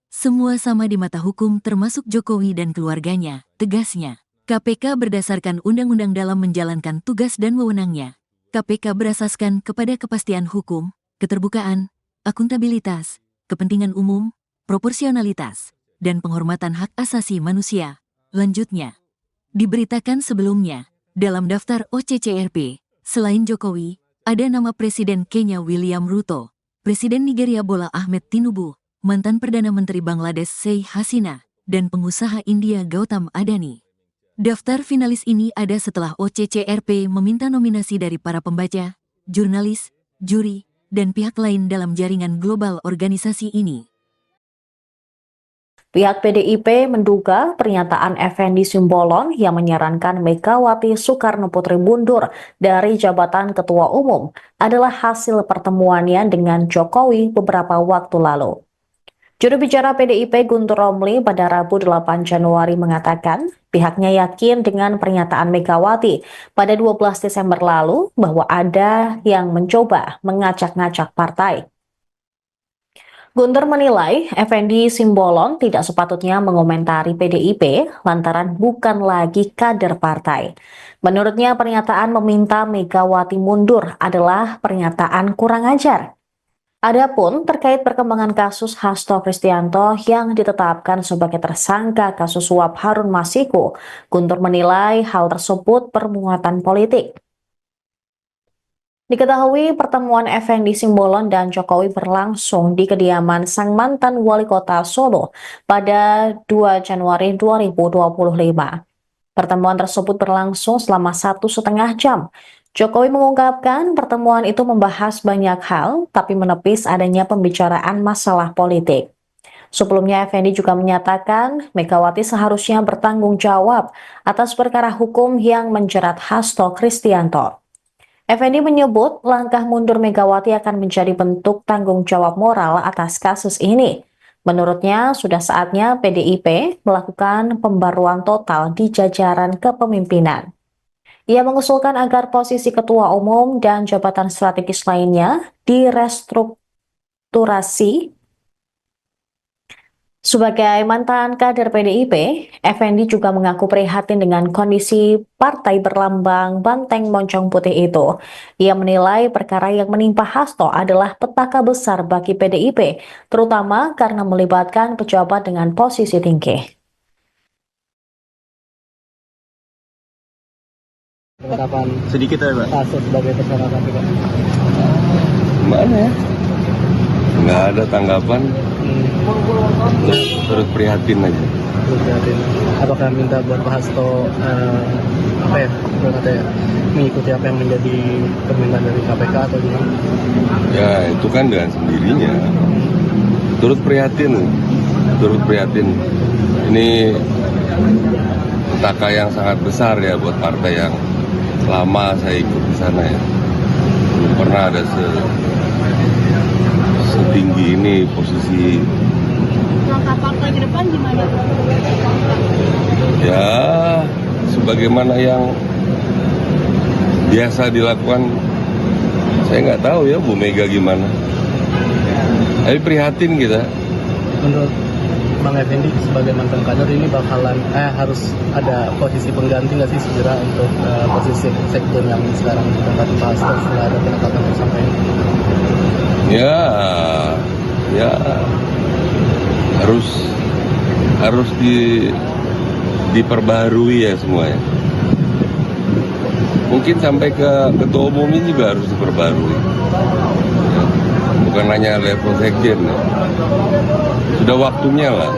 Semua sama di mata hukum termasuk Jokowi dan keluarganya, tegasnya. KPK berdasarkan undang-undang dalam menjalankan tugas dan wewenangnya. KPK berasaskan kepada kepastian hukum, keterbukaan, akuntabilitas, kepentingan umum, proporsionalitas, dan penghormatan hak asasi manusia. Lanjutnya, diberitakan sebelumnya, dalam daftar OCCRP, selain Jokowi, ada nama Presiden Kenya William Ruto, Presiden Nigeria Bola Ahmed Tinubu, mantan Perdana Menteri Bangladesh Sheikh Hasina, dan pengusaha India Gautam Adani. Daftar finalis ini ada setelah OCCRP meminta nominasi dari para pembaca, jurnalis, juri, dan pihak lain dalam jaringan global organisasi ini. Pihak PDIP menduga pernyataan Effendi Simbolon yang menyarankan Megawati Soekarno Putri mundur dari jabatan Ketua Umum adalah hasil pertemuannya dengan Jokowi beberapa waktu lalu. Juru bicara PDIP Guntur Romli pada Rabu 8 Januari mengatakan pihaknya yakin dengan pernyataan Megawati pada 12 Desember lalu bahwa ada yang mencoba mengacak-ngacak partai. Guntur menilai Effendi Simbolon tidak sepatutnya mengomentari PDIP lantaran bukan lagi kader partai. Menurutnya pernyataan meminta Megawati mundur adalah pernyataan kurang ajar. Adapun terkait perkembangan kasus Hasto Kristianto yang ditetapkan sebagai tersangka kasus suap Harun Masiku, Guntur menilai hal tersebut bermuatan politik. Diketahui pertemuan Effendi Simbolon dan Jokowi berlangsung di kediaman sang mantan wali kota Solo pada 2 Januari 2025. Pertemuan tersebut berlangsung selama 1,5 jam. Jokowi mengungkapkan pertemuan itu membahas banyak hal, tapi menepis adanya pembicaraan masalah politik. Sebelumnya, Effendi juga menyatakan Megawati seharusnya bertanggung jawab atas perkara hukum yang menjerat Hasto Kristianto. Effendi menyebut langkah mundur Megawati akan menjadi bentuk tanggung jawab moral atas kasus ini. Menurutnya, sudah saatnya PDIP melakukan pembaruan total di jajaran kepemimpinan. Ia mengusulkan agar posisi ketua umum dan jabatan strategis lainnya direstrukturasi. Sebagai mantan kader PDIP, Effendi juga mengaku prihatin dengan kondisi partai berlambang banteng moncong putih itu. Ia menilai perkara yang menimpa Hasto adalah petaka besar bagi PDIP, terutama karena melibatkan pejabat dengan posisi tinggi. Penetapan Sedikit ya, Pak. Hasto sebagai tersangka KPK. Mana ya? Nggak ada tanggapan, terus prihatin aja. Terus prihatin. Apakah minta buat Pak Hasto mengikuti apa yang menjadi permintaan dari KPK atau gimana? Ya itu kan dengan sendirinya. Turut prihatin. Ini petaka yang sangat besar ya buat partai yang lama saya ikut di sana ya. Belum pernah ada setinggi ini posisi. Langkah partai ke depan gimana? Ya sebagaimana yang biasa dilakukan, saya nggak tahu ya Bu Mega gimana. Tapi prihatin kita. Menurut Bang Effendi sebagai mantan kader ini bakalan harus ada posisi pengganti nggak sih segera untuk posisi sekjen yang sekarang ditempati Pak Hasto setelah ada penetapan tersangka ini? Ya harus diperbaharui ya semuanya. Mungkin sampai ke ketua umum ini juga harus diperbarui. Ya, bukan hanya level sekjen. Ya. Sudah waktunya lah.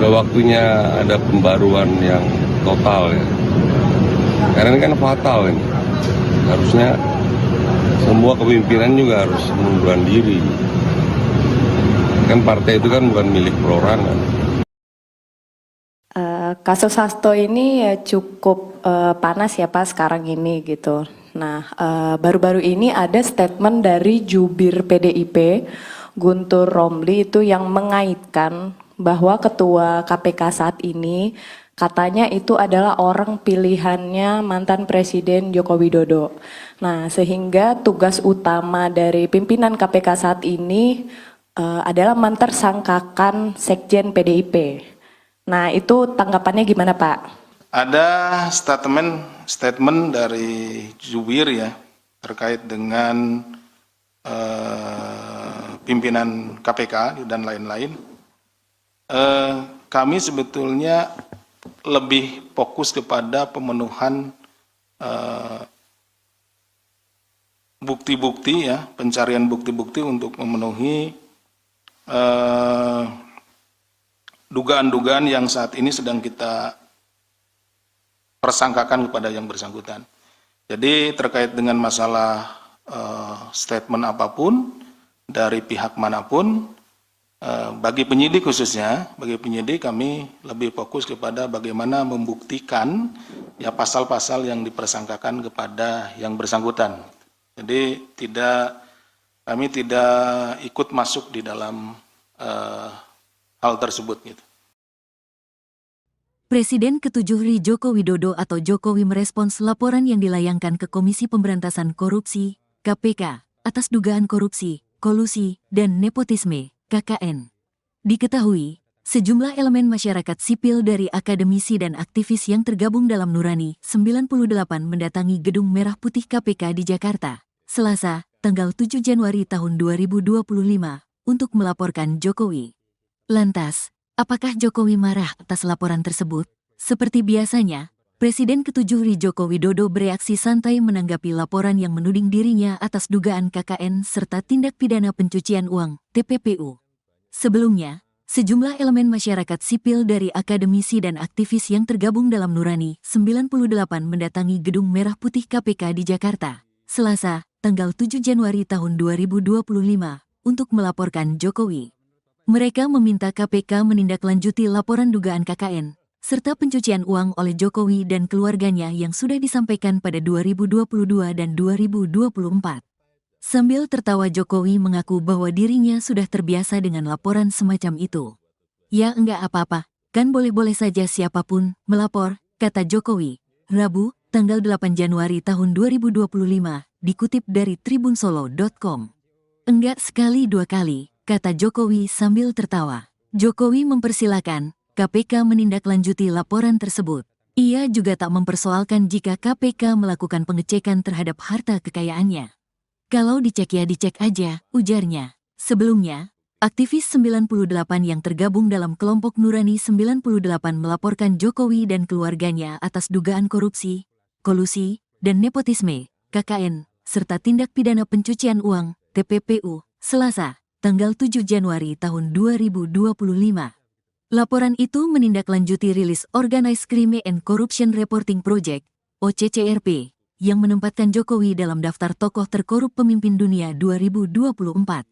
Sudah waktunya ada pembaruan yang total ya. Karena ini kan fatal ini. Harusnya semua kepemimpinan juga harus mengundurkan diri. Kan partai itu kan bukan milik perorangan. Kasus Hasto ini ya cukup panas ya Pak sekarang ini gitu. Nah, baru-baru ini ada statement dari jubir PDIP Guntur Romli itu yang mengaitkan bahwa ketua KPK saat ini Katanya itu adalah orang pilihannya mantan Presiden Joko Widodo. Nah, sehingga tugas utama dari pimpinan KPK saat ini adalah mentersangkakan Sekjen PDIP. Nah, itu tanggapannya gimana, Pak? Ada statement dari jubir ya terkait dengan pimpinan KPK dan lain-lain. Kami sebetulnya lebih fokus kepada pemenuhan bukti-bukti ya, pencarian bukti-bukti untuk memenuhi dugaan-dugaan yang saat ini sedang kita persangkakan kepada yang bersangkutan. Jadi terkait dengan masalah statement apapun dari pihak manapun, bagi penyidik khususnya, bagi penyidik kami lebih fokus kepada bagaimana membuktikan ya pasal-pasal yang dipersangkakan kepada yang bersangkutan. Jadi kami tidak ikut masuk di dalam hal tersebut gitu. Presiden ke-7 RI Joko Widodo atau Jokowi merespons laporan yang dilayangkan ke Komisi Pemberantasan Korupsi, KPK, atas dugaan korupsi, kolusi, dan nepotisme, KKN. Diketahui, sejumlah elemen masyarakat sipil dari akademisi dan aktivis yang tergabung dalam Nurani 98 mendatangi Gedung Merah Putih KPK di Jakarta, Selasa, tanggal 7 Januari tahun 2025, untuk melaporkan Jokowi. Lantas, apakah Jokowi marah atas laporan tersebut? Seperti biasanya, Presiden ke-7 RI Joko Widodo bereaksi santai menanggapi laporan yang menuding dirinya atas dugaan KKN serta tindak pidana pencucian uang, TPPU. Sebelumnya, sejumlah elemen masyarakat sipil dari akademisi dan aktivis yang tergabung dalam Nurani 98 mendatangi Gedung Merah Putih KPK di Jakarta, Selasa, tanggal 7 Januari tahun 2025, untuk melaporkan Jokowi. Mereka meminta KPK menindaklanjuti laporan dugaan KKN, serta pencucian uang oleh Jokowi dan keluarganya yang sudah disampaikan pada 2022 dan 2024. Sambil tertawa Jokowi mengaku bahwa dirinya sudah terbiasa dengan laporan semacam itu. Ya enggak apa-apa, kan boleh-boleh saja siapapun melapor, kata Jokowi, Rabu, tanggal 8 Januari tahun 2025, dikutip dari tribunsolo.com. Enggak sekali dua kali, kata Jokowi sambil tertawa. Jokowi mempersilakan KPK menindaklanjuti laporan tersebut. Ia juga tak mempersoalkan jika KPK melakukan pengecekan terhadap harta kekayaannya. Kalau dicek ya dicek aja, ujarnya. Sebelumnya, aktivis 98 yang tergabung dalam kelompok Nurani 98 melaporkan Jokowi dan keluarganya atas dugaan korupsi, kolusi, dan nepotisme, KKN, serta tindak pidana pencucian uang, TPPU, Selasa, tanggal 7 Januari tahun 2025. Laporan itu menindaklanjuti rilis Organized Crime and Corruption Reporting Project, OCCRP, yang menempatkan Jokowi dalam daftar tokoh terkorup pemimpin dunia 2024.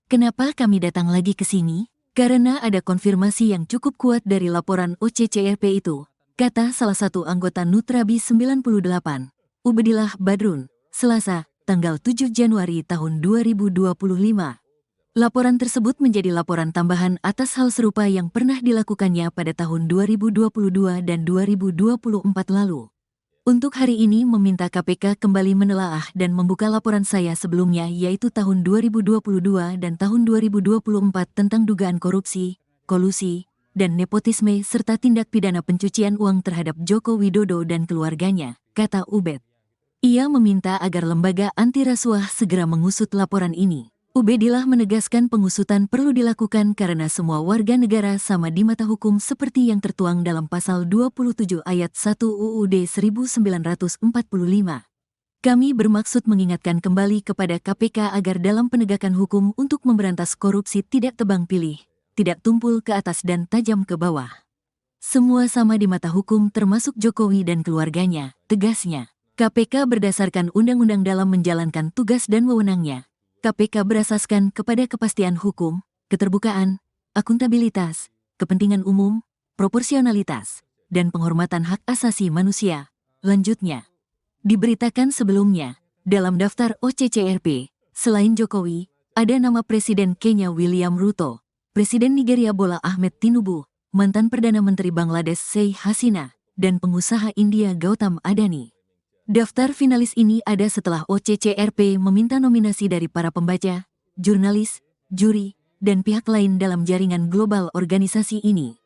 Kenapa kami datang lagi ke sini? Karena ada konfirmasi yang cukup kuat dari laporan OCCRP itu, kata salah satu anggota Nutrabi 98, Ubedillah Badrun, Selasa, tanggal 7 Januari tahun 2025. Laporan tersebut menjadi laporan tambahan atas hal serupa yang pernah dilakukannya pada tahun 2022 dan 2024 lalu. Untuk hari ini meminta KPK kembali menelaah dan membuka laporan saya sebelumnya yaitu tahun 2022 dan tahun 2024 tentang dugaan korupsi, kolusi, dan nepotisme serta tindak pidana pencucian uang terhadap Joko Widodo dan keluarganya, kata Ubed. Ia meminta agar lembaga anti rasuah segera mengusut laporan ini. Ubedillah menegaskan pengusutan perlu dilakukan karena semua warga negara sama di mata hukum seperti yang tertuang dalam pasal 27 ayat 1 UUD 1945. Kami bermaksud mengingatkan kembali kepada KPK agar dalam penegakan hukum untuk memberantas korupsi tidak tebang pilih, tidak tumpul ke atas dan tajam ke bawah. Semua sama di mata hukum termasuk Jokowi dan keluarganya, tegasnya. KPK berdasarkan undang-undang dalam menjalankan tugas dan wewenangnya. KPK berasaskan kepada kepastian hukum, keterbukaan, akuntabilitas, kepentingan umum, proporsionalitas, dan penghormatan hak asasi manusia. Lanjutnya, diberitakan sebelumnya, dalam daftar OCCRP, selain Jokowi, ada nama Presiden Kenya William Ruto, Presiden Nigeria Bola Ahmed Tinubu, mantan Perdana Menteri Bangladesh Sheikh Hasina, dan pengusaha India Gautam Adani. Daftar finalis ini ada setelah OCCRP meminta nominasi dari para pembaca, jurnalis, juri, dan pihak lain dalam jaringan global organisasi ini.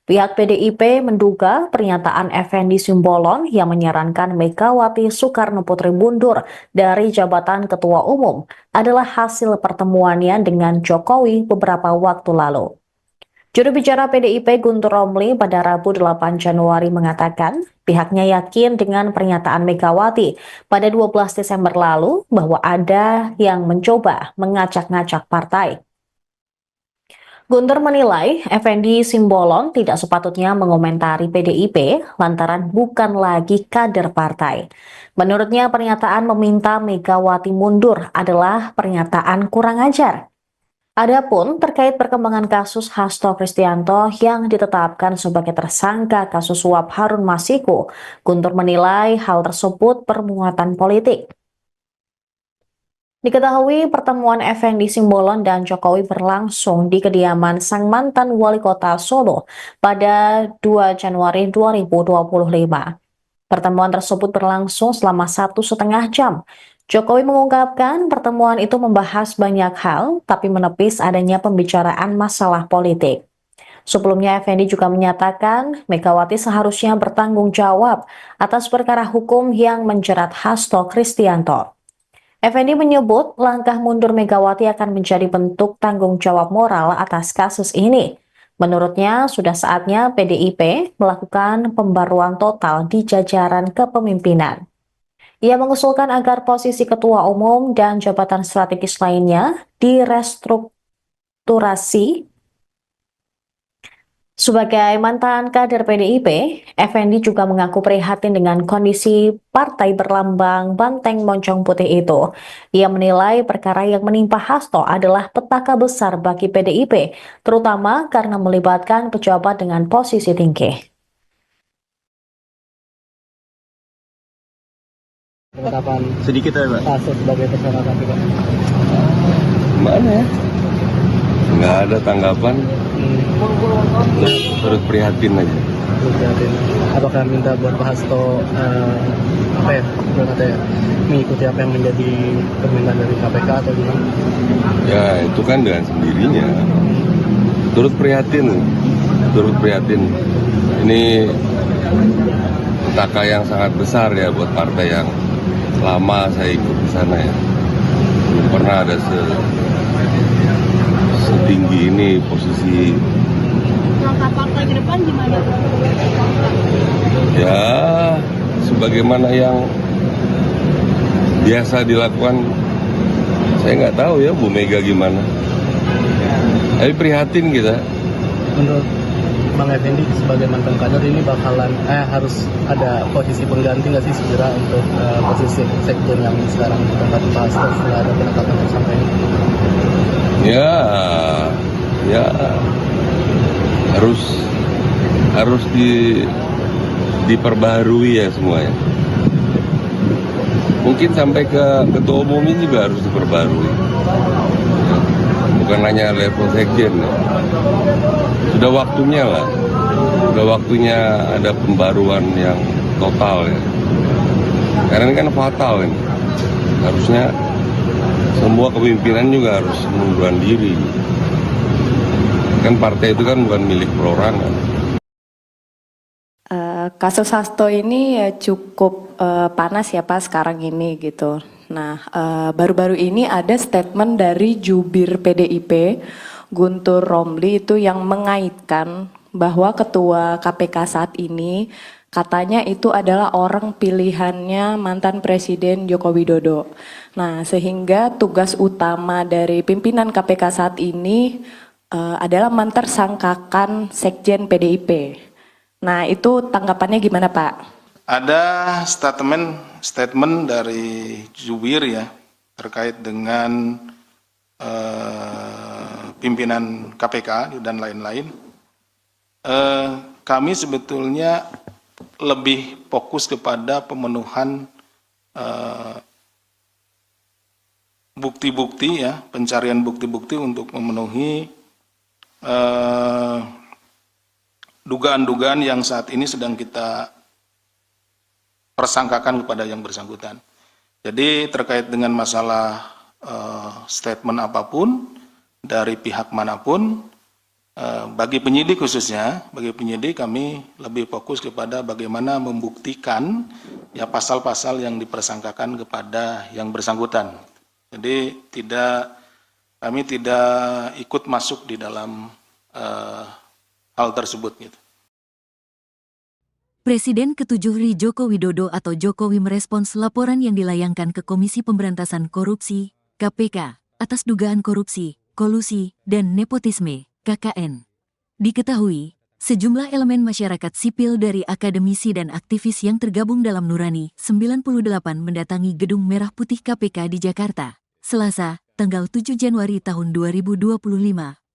Pihak PDIP menduga pernyataan Effendi Simbolon yang menyarankan Megawati Soekarno Putri mundur dari jabatan Ketua Umum adalah hasil pertemuannya dengan Jokowi beberapa waktu lalu. Juru bicara PDIP Guntur Romli pada Rabu 8 Januari mengatakan pihaknya yakin dengan pernyataan Megawati pada 12 Desember lalu bahwa ada yang mencoba mengacak-ngacak partai. Guntur menilai Effendi Simbolon tidak sepatutnya mengomentari PDIP lantaran bukan lagi kader partai. Menurutnya pernyataan meminta Megawati mundur adalah pernyataan kurang ajar. Adapun terkait perkembangan kasus Hasto Kristianto yang ditetapkan sebagai tersangka kasus suap Harun Masiku, Guntur menilai hal tersebut bermuatan politik. Diketahui pertemuan Effendi Simbolon dan Jokowi berlangsung di kediaman sang mantan wali kota Solo pada 2 Januari 2025. Pertemuan tersebut berlangsung selama 1,5 jam. Jokowi mengungkapkan pertemuan itu membahas banyak hal, tapi menepis adanya pembicaraan masalah politik. Sebelumnya, Effendi juga menyatakan Megawati seharusnya bertanggung jawab atas perkara hukum yang menjerat Hasto Kristianto. Effendi menyebut langkah mundur Megawati akan menjadi bentuk tanggung jawab moral atas kasus ini. Menurutnya, sudah saatnya PDIP melakukan pembaruan total di jajaran kepemimpinan. Ia mengusulkan agar posisi ketua umum dan jabatan strategis lainnya direstrukturasi. Sebagai mantan kader PDIP, Effendi juga mengaku prihatin dengan kondisi partai berlambang banteng moncong putih itu. Ia menilai perkara yang menimpa Hasto adalah petaka besar bagi PDIP, terutama karena melibatkan pejabat dengan posisi tinggi. Penetapan Sedikit ya, Pak. Hasto sebagai tersangka KPK. Mana ya? Nggak ada tanggapan, terus prihatin aja. Apakah minta buat Pak Hasto mengikuti apa yang menjadi permintaan dari KPK atau gimana? Ya itu kan dengan sendirinya. Turut prihatin. Ini petaka yang sangat besar ya buat partai yang lama saya ikut di sana ya. Belum pernah ada setinggi ini posisi. Langkah partai ke depan gimana? Ya sebagaimana yang biasa dilakukan, saya nggak tahu ya Bu Mega gimana. Tapi prihatin kita. Menurut Bang Effendi sebagai mantan kader ini bakalan harus ada posisi pengganti nggak sih segera untuk posisi sekjen yang sekarang ditempati Pak Hasto setelah ada penetapan tersangka ini? Ya harus diperbaharui ya semuanya. Mungkin sampai ke ketua umum ini juga harus diperbarui. Bukan hanya level sekjen. Ya. Sudah waktunya lah. Sudah waktunya ada pembaruan yang total ya. Karena ini kan fatal ini. Harusnya semua kepemimpinan juga harus mengundurkan diri. Kan partai itu kan bukan milik perorangan. Kasus Hasto ini ya cukup panas ya Pak sekarang ini gitu. Nah, baru-baru ini ada statement dari jubir PDIP, Guntur Romli itu yang mengaitkan bahwa ketua KPK saat ini katanya itu adalah orang pilihannya mantan Presiden Joko Widodo. Nah, sehingga tugas utama dari pimpinan KPK saat ini adalah mentersangkakan Sekjen PDIP. Nah, itu tanggapannya gimana Pak? Ada statement dari jubir ya terkait dengan pimpinan KPK dan lain-lain. Kami sebetulnya lebih fokus kepada pemenuhan bukti-bukti ya, pencarian bukti-bukti untuk memenuhi dugaan-dugaan yang saat ini sedang kita persangkakan kepada yang bersangkutan. Jadi terkait dengan masalah statement apapun dari pihak manapun, bagi penyidik khususnya, bagi penyidik kami lebih fokus kepada bagaimana membuktikan ya pasal-pasal yang dipersangkakan kepada yang bersangkutan. Jadi kami tidak ikut masuk di dalam hal tersebut gitu. Presiden ke-7 RI Joko Widodo atau Jokowi merespons laporan yang dilayangkan ke Komisi Pemberantasan Korupsi, KPK, atas dugaan korupsi, kolusi, dan nepotisme, KKN. Diketahui, sejumlah elemen masyarakat sipil dari akademisi dan aktivis yang tergabung dalam Nurani 98 mendatangi Gedung Merah Putih KPK di Jakarta, Selasa, tanggal 7 Januari tahun 2025,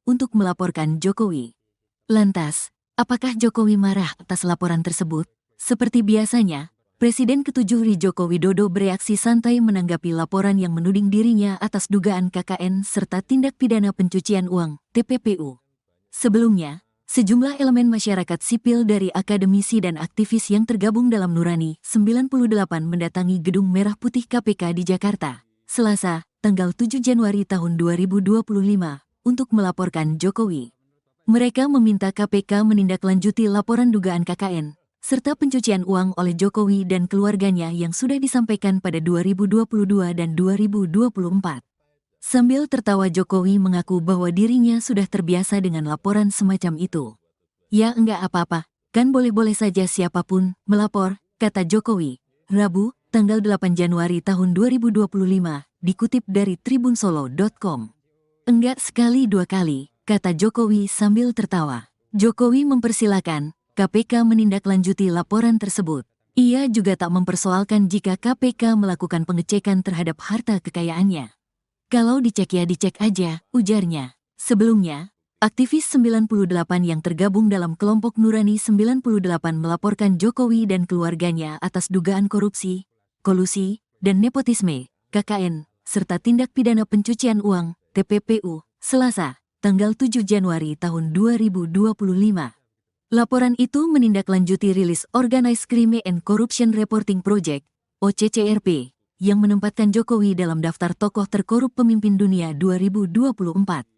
untuk melaporkan Jokowi. Lantas, apakah Jokowi marah atas laporan tersebut? Seperti biasanya, Presiden ke-7 RI Joko Widodo bereaksi santai menanggapi laporan yang menuding dirinya atas dugaan KKN serta tindak pidana pencucian uang, TPPU. Sebelumnya, sejumlah elemen masyarakat sipil dari akademisi dan aktivis yang tergabung dalam Nurani 98 mendatangi Gedung Merah Putih KPK di Jakarta, Selasa, tanggal 7 Januari tahun 2025, untuk melaporkan Jokowi. Mereka meminta KPK menindaklanjuti laporan dugaan KKN, serta pencucian uang oleh Jokowi dan keluarganya yang sudah disampaikan pada 2022 dan 2024. Sambil tertawa Jokowi mengaku bahwa dirinya sudah terbiasa dengan laporan semacam itu. Ya enggak apa-apa, kan boleh-boleh saja siapapun melapor, kata Jokowi, Rabu, tanggal 8 Januari tahun 2025, dikutip dari tribunsolo.com. Enggak sekali dua kali, kata Jokowi sambil tertawa. Jokowi mempersilakan KPK menindaklanjuti laporan tersebut. Ia juga tak mempersoalkan jika KPK melakukan pengecekan terhadap harta kekayaannya. Kalau dicek ya dicek aja, ujarnya. Sebelumnya, aktivis 98 yang tergabung dalam kelompok Nurani 98 melaporkan Jokowi dan keluarganya atas dugaan korupsi, kolusi, dan nepotisme, KKN, serta tindak pidana pencucian uang, TPPU, Selasa, tanggal 7 Januari tahun 2025. Laporan itu menindaklanjuti rilis Organized Crime and Corruption Reporting Project, OCCRP, yang menempatkan Jokowi dalam daftar tokoh terkorup pemimpin dunia 2024.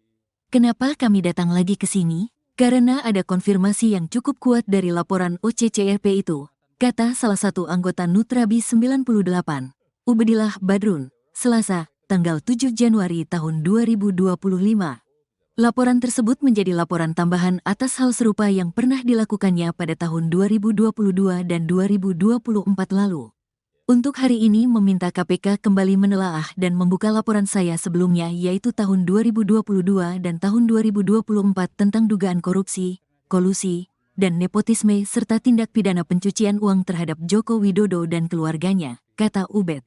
Kenapa kami datang lagi ke sini? Karena ada konfirmasi yang cukup kuat dari laporan OCCRP itu, kata salah satu anggota Nutrabi 98, Ubedillah Badrun, Selasa, tanggal 7 Januari tahun 2025. Laporan tersebut menjadi laporan tambahan atas hal serupa yang pernah dilakukannya pada tahun 2022 dan 2024 lalu. Untuk hari ini meminta KPK kembali menelaah dan membuka laporan saya sebelumnya yaitu tahun 2022 dan tahun 2024 tentang dugaan korupsi, kolusi, dan nepotisme serta tindak pidana pencucian uang terhadap Joko Widodo dan keluarganya, kata Ubed.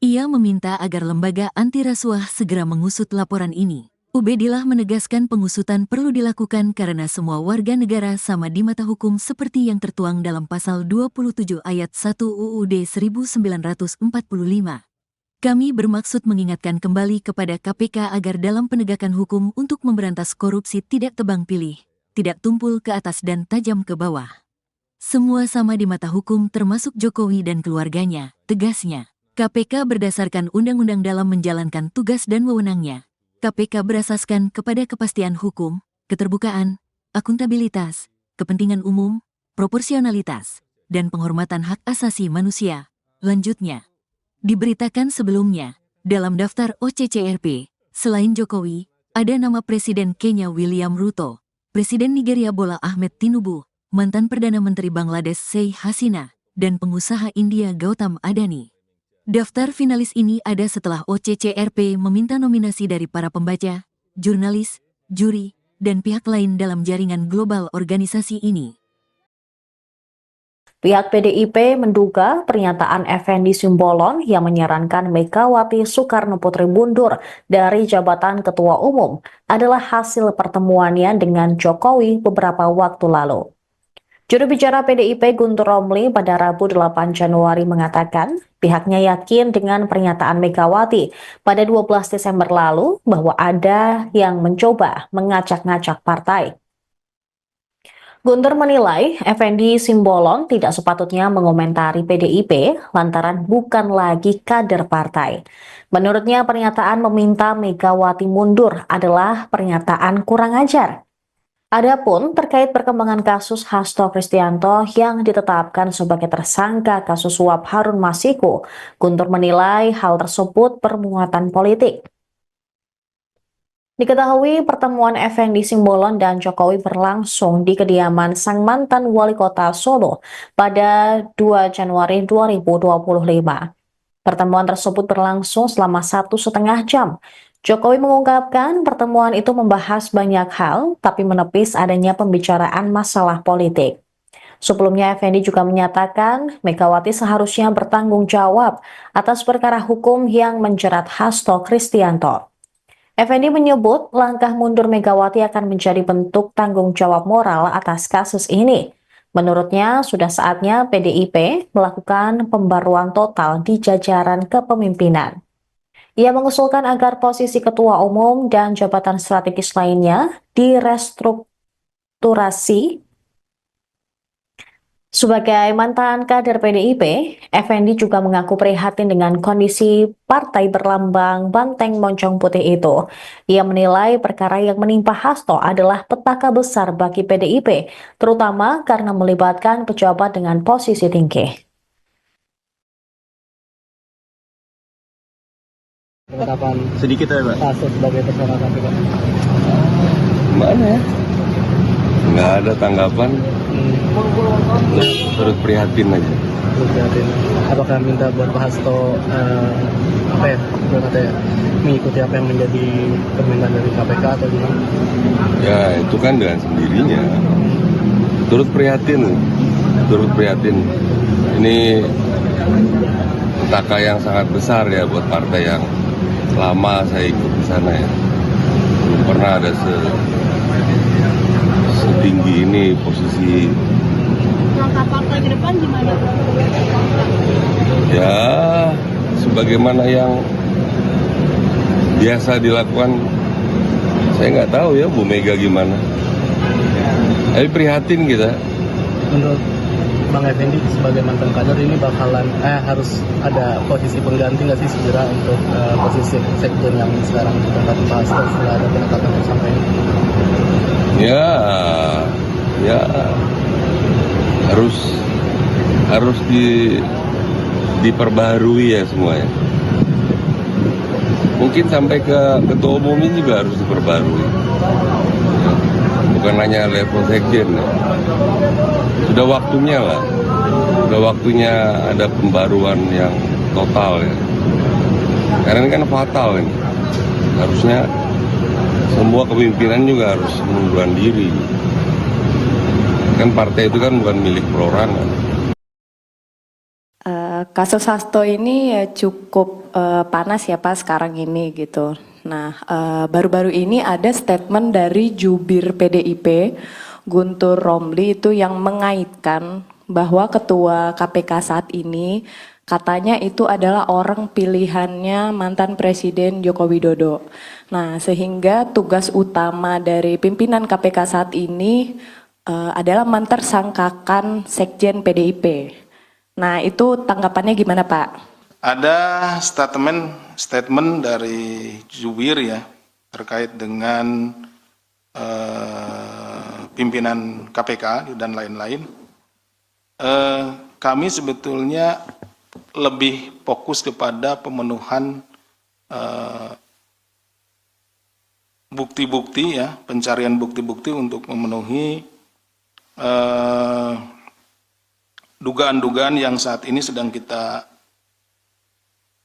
Ia meminta agar lembaga anti rasuah segera mengusut laporan ini. Ubedillah menegaskan pengusutan perlu dilakukan karena semua warga negara sama di mata hukum seperti yang tertuang dalam pasal 27 ayat 1 UUD 1945. Kami bermaksud mengingatkan kembali kepada KPK agar dalam penegakan hukum untuk memberantas korupsi tidak tebang pilih, tidak tumpul ke atas dan tajam ke bawah. Semua sama di mata hukum termasuk Jokowi dan keluarganya, tegasnya. KPK berdasarkan undang-undang dalam menjalankan tugas dan wewenangnya. KPK berasaskan kepada kepastian hukum, keterbukaan, akuntabilitas, kepentingan umum, proporsionalitas, dan penghormatan hak asasi manusia. Lanjutnya, diberitakan sebelumnya, dalam daftar OCCRP, selain Jokowi, ada nama Presiden Kenya William Ruto, Presiden Nigeria Bola Ahmed Tinubu, mantan Perdana Menteri Bangladesh Sheikh Hasina, dan pengusaha India Gautam Adani. Daftar finalis ini ada setelah OCCRP meminta nominasi dari para pembaca, jurnalis, juri, dan pihak lain dalam jaringan global organisasi ini. Pihak PDIP menduga pernyataan Effendi Simbolon yang menyarankan Megawati Soekarno Putri mundur dari jabatan Ketua Umum adalah hasil pertemuannya dengan Jokowi beberapa waktu lalu. Juru bicara PDIP Guntur Romli pada Rabu 8 Januari mengatakan pihaknya yakin dengan pernyataan Megawati pada 12 Desember lalu bahwa ada yang mencoba mengacak-ngacak partai. Guntur menilai Effendi Simbolon tidak sepatutnya mengomentari PDIP lantaran bukan lagi kader partai. Menurutnya pernyataan meminta Megawati mundur adalah pernyataan kurang ajar. Adapun terkait perkembangan kasus Hasto Kristianto yang ditetapkan sebagai tersangka kasus suap Harun Masiku, Guntur menilai hal tersebut bermuatan politik. Diketahui pertemuan Effendi Simbolon dan Jokowi berlangsung di kediaman sang mantan wali kota Solo pada 2 Januari 2025. Pertemuan tersebut berlangsung selama 1,5 jam. Jokowi mengungkapkan pertemuan itu membahas banyak hal, tapi menepis adanya pembicaraan masalah politik. Sebelumnya, Effendi juga menyatakan Megawati seharusnya bertanggung jawab atas perkara hukum yang menjerat Hasto Kristianto. Effendi menyebut langkah mundur Megawati akan menjadi bentuk tanggung jawab moral atas kasus ini. Menurutnya, sudah saatnya PDIP melakukan pembaruan total di jajaran kepemimpinan. Ia mengusulkan agar posisi ketua umum dan jabatan strategis lainnya direstrukturasi. Sebagai mantan kader PDIP, Effendi juga mengaku prihatin dengan kondisi partai berlambang banteng moncong putih itu. Ia menilai perkara yang menimpa Hasto adalah petaka besar bagi PDIP, terutama karena melibatkan pejabat dengan posisi tinggi. Penetapan Sedikit ya, Pak. Hasto sebagai tersangka KPK. Mana ya? Nggak ada tanggapan, terus prihatin aja. Prihatin. Apakah minta buat Pak Hasto mengikuti apa yang menjadi permintaan dari KPK atau gimana? Ya itu kan dengan sendirinya. Turut prihatin. Ini petaka yang sangat besar ya buat partai yang lama saya ikut di sana ya. Belum pernah ada setinggi ini posisi. Langkah partai ke depan gimana? Ya sebagaimana yang biasa dilakukan, saya nggak tahu ya Bu Mega gimana. Tapi prihatin kita. Menurut Bang Effendi sebagai mantan kader ini bakalan harus ada posisi pengganti nggak sih segera untuk posisi sekjen yang sekarang ditempati Pak Hasto setelah ada penetapan tersangka ini? Ya harus diperbaharui ya semuanya. Mungkin sampai ke ketua umum ini juga harus diperbarui. Ya, bukan hanya level sekjen. Ya. Sudah waktunya lah. Sudah waktunya ada pembaruan yang total ya. Karena ini kan fatal ini. Harusnya semua kepemimpinan juga harus mengundurkan diri. Kan partai itu kan bukan milik perorangan. Kasus Hasto ini ya cukup panas ya Pak sekarang ini gitu. Nah, baru-baru ini ada statement dari jubir PDIP Guntur Romli itu yang mengaitkan bahwa ketua KPK saat ini katanya itu adalah orang pilihannya mantan Presiden Joko Widodo. Nah, sehingga tugas utama dari pimpinan KPK saat ini adalah mentersangkakan sekjen PDIP. Nah, itu tanggapannya gimana, Pak? Ada statement dari jubir ya terkait dengan pimpinan KPK dan lain-lain. Kami sebetulnya lebih fokus kepada pemenuhan bukti-bukti ya, pencarian bukti-bukti untuk memenuhi dugaan-dugaan yang saat ini sedang kita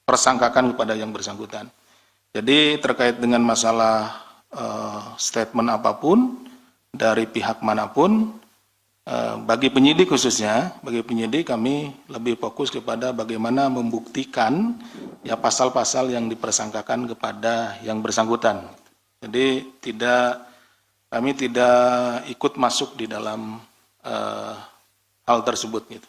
persangkakan kepada yang bersangkutan. Jadi terkait dengan masalah statement apapun dari pihak manapun, bagi penyidik khususnya, bagi penyidik kami lebih fokus kepada bagaimana membuktikan ya pasal-pasal yang dipersangkakan kepada yang bersangkutan. Jadi kami tidak ikut masuk di dalam hal tersebut gitu.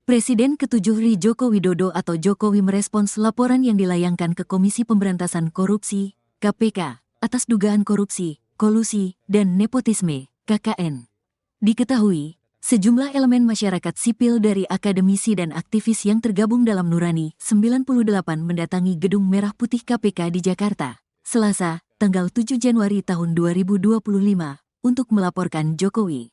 Presiden ke-7 RI Joko Widodo atau Jokowi merespons laporan yang dilayangkan ke Komisi Pemberantasan Korupsi, KPK, atas dugaan korupsi, kolusi, dan nepotisme, KKN. Diketahui, sejumlah elemen masyarakat sipil dari akademisi dan aktivis yang tergabung dalam Nurani 98 mendatangi Gedung Merah Putih KPK di Jakarta, Selasa, tanggal 7 Januari tahun 2025, untuk melaporkan Jokowi.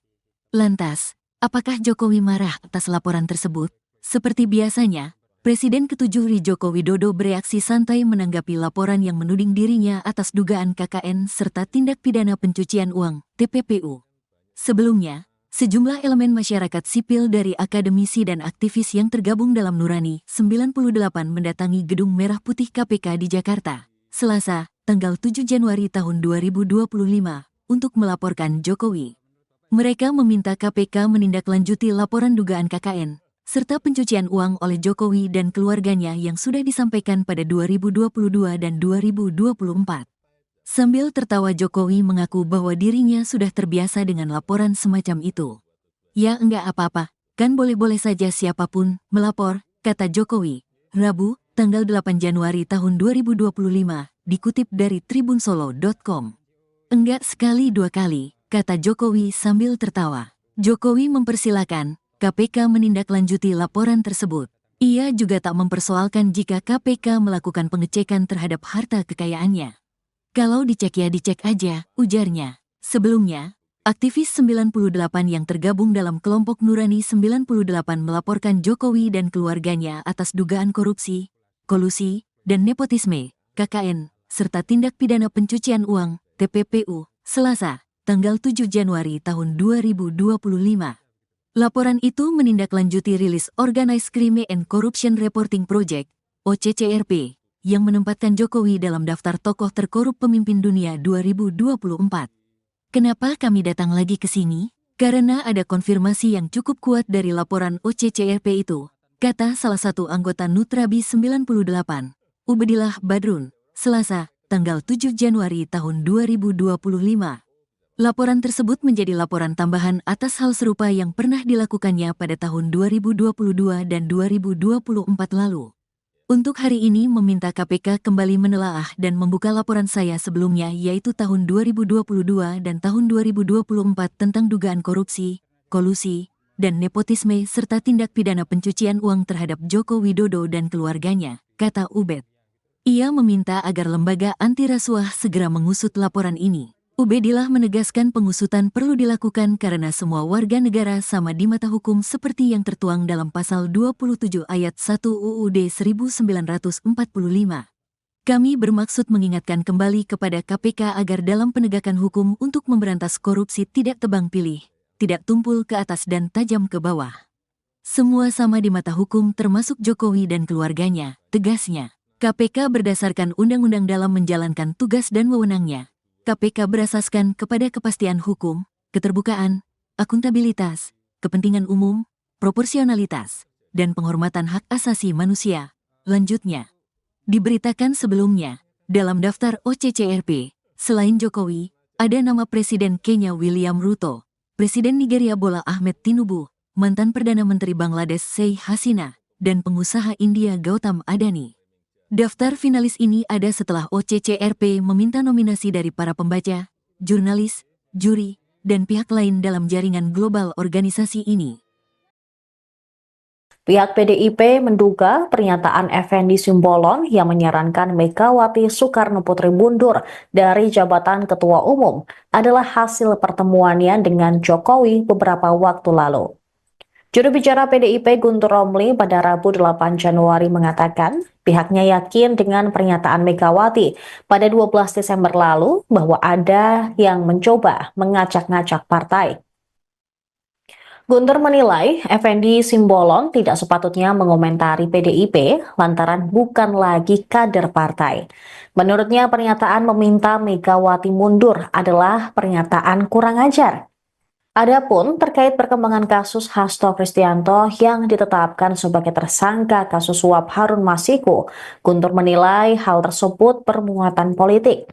Lantas, apakah Jokowi marah atas laporan tersebut? Seperti biasanya, Presiden ke-7 RI Joko Widodo bereaksi santai menanggapi laporan yang menuding dirinya atas dugaan KKN serta tindak pidana pencucian uang, TPPU. Sebelumnya, sejumlah elemen masyarakat sipil dari akademisi dan aktivis yang tergabung dalam Nurani 98 mendatangi Gedung Merah Putih KPK di Jakarta, Selasa, tanggal 7 Januari tahun 2025, untuk melaporkan Jokowi. Mereka meminta KPK menindaklanjuti laporan dugaan KKN, serta pencucian uang oleh Jokowi dan keluarganya yang sudah disampaikan pada 2022 dan 2024. Sambil tertawa Jokowi mengaku bahwa dirinya sudah terbiasa dengan laporan semacam itu. Ya enggak apa-apa, kan boleh-boleh saja siapapun melapor, kata Jokowi, Rabu, tanggal 8 Januari tahun 2025, dikutip dari tribunsolo.com. Enggak sekali dua kali, kata Jokowi sambil tertawa. Jokowi mempersilakan KPK menindaklanjuti laporan tersebut. Ia juga tak mempersoalkan jika KPK melakukan pengecekan terhadap harta kekayaannya. Kalau dicek ya dicek aja, ujarnya. Sebelumnya, aktivis 98 yang tergabung dalam kelompok Nurani 98 melaporkan Jokowi dan keluarganya atas dugaan korupsi, kolusi, dan nepotisme, KKN, serta tindak pidana pencucian uang, TPPU, Selasa, tanggal 7 Januari tahun 2025. Laporan itu menindaklanjuti rilis Organized Crime and Corruption Reporting Project, OCCRP, yang menempatkan Jokowi dalam daftar tokoh terkorup pemimpin dunia 2024. Kenapa kami datang lagi ke sini? Karena ada konfirmasi yang cukup kuat dari laporan OCCRP itu, kata salah satu anggota Nutrabi 98, Ubedillah Badrun, Selasa, tanggal 7 Januari tahun 2025. Laporan tersebut menjadi laporan tambahan atas hal serupa yang pernah dilakukannya pada tahun 2022 dan 2024 lalu. Untuk hari ini meminta KPK kembali menelaah dan membuka laporan saya sebelumnya yaitu tahun 2022 dan tahun 2024 tentang dugaan korupsi, kolusi, dan nepotisme serta tindak pidana pencucian uang terhadap Joko Widodo dan keluarganya, kata Ubed. Ia meminta agar lembaga anti rasuah segera mengusut laporan ini. Ubedillah menegaskan pengusutan perlu dilakukan karena semua warga negara sama di mata hukum seperti yang tertuang dalam pasal 27 ayat 1 UUD 1945. Kami bermaksud mengingatkan kembali kepada KPK agar dalam penegakan hukum untuk memberantas korupsi tidak tebang pilih, tidak tumpul ke atas dan tajam ke bawah. Semua sama di mata hukum termasuk Jokowi dan keluarganya, tegasnya. KPK berdasarkan undang-undang dalam menjalankan tugas dan wewenangnya. KPK berasaskan kepada kepastian hukum, keterbukaan, akuntabilitas, kepentingan umum, proporsionalitas, dan penghormatan hak asasi manusia. Lanjutnya, diberitakan sebelumnya, dalam daftar OCCRP, selain Jokowi, ada nama Presiden Kenya William Ruto, Presiden Nigeria Bola Ahmed Tinubu, mantan Perdana Menteri Bangladesh Sheikh Hasina, dan pengusaha India Gautam Adani. Daftar finalis ini ada setelah OCCRP meminta nominasi dari para pembaca, jurnalis, juri, dan pihak lain dalam jaringan global organisasi ini. Pihak PDIP menduga pernyataan Effendi Simbolon yang menyarankan Megawati Soekarno Putri mundur dari jabatan Ketua Umum adalah hasil pertemuannya dengan Jokowi beberapa waktu lalu. Juru bicara PDIP Guntur Romli pada Rabu 8 Januari mengatakan pihaknya yakin dengan pernyataan Megawati pada 12 Desember lalu bahwa ada yang mencoba mengacak-ngacak partai. Guntur menilai Effendi Simbolon tidak sepatutnya mengomentari PDIP lantaran bukan lagi kader partai. Menurutnya pernyataan meminta Megawati mundur adalah pernyataan kurang ajar. Adapun terkait perkembangan kasus Hasto Kristianto yang ditetapkan sebagai tersangka kasus suap Harun Masiku, Guntur menilai hal tersebut bermuatan politik.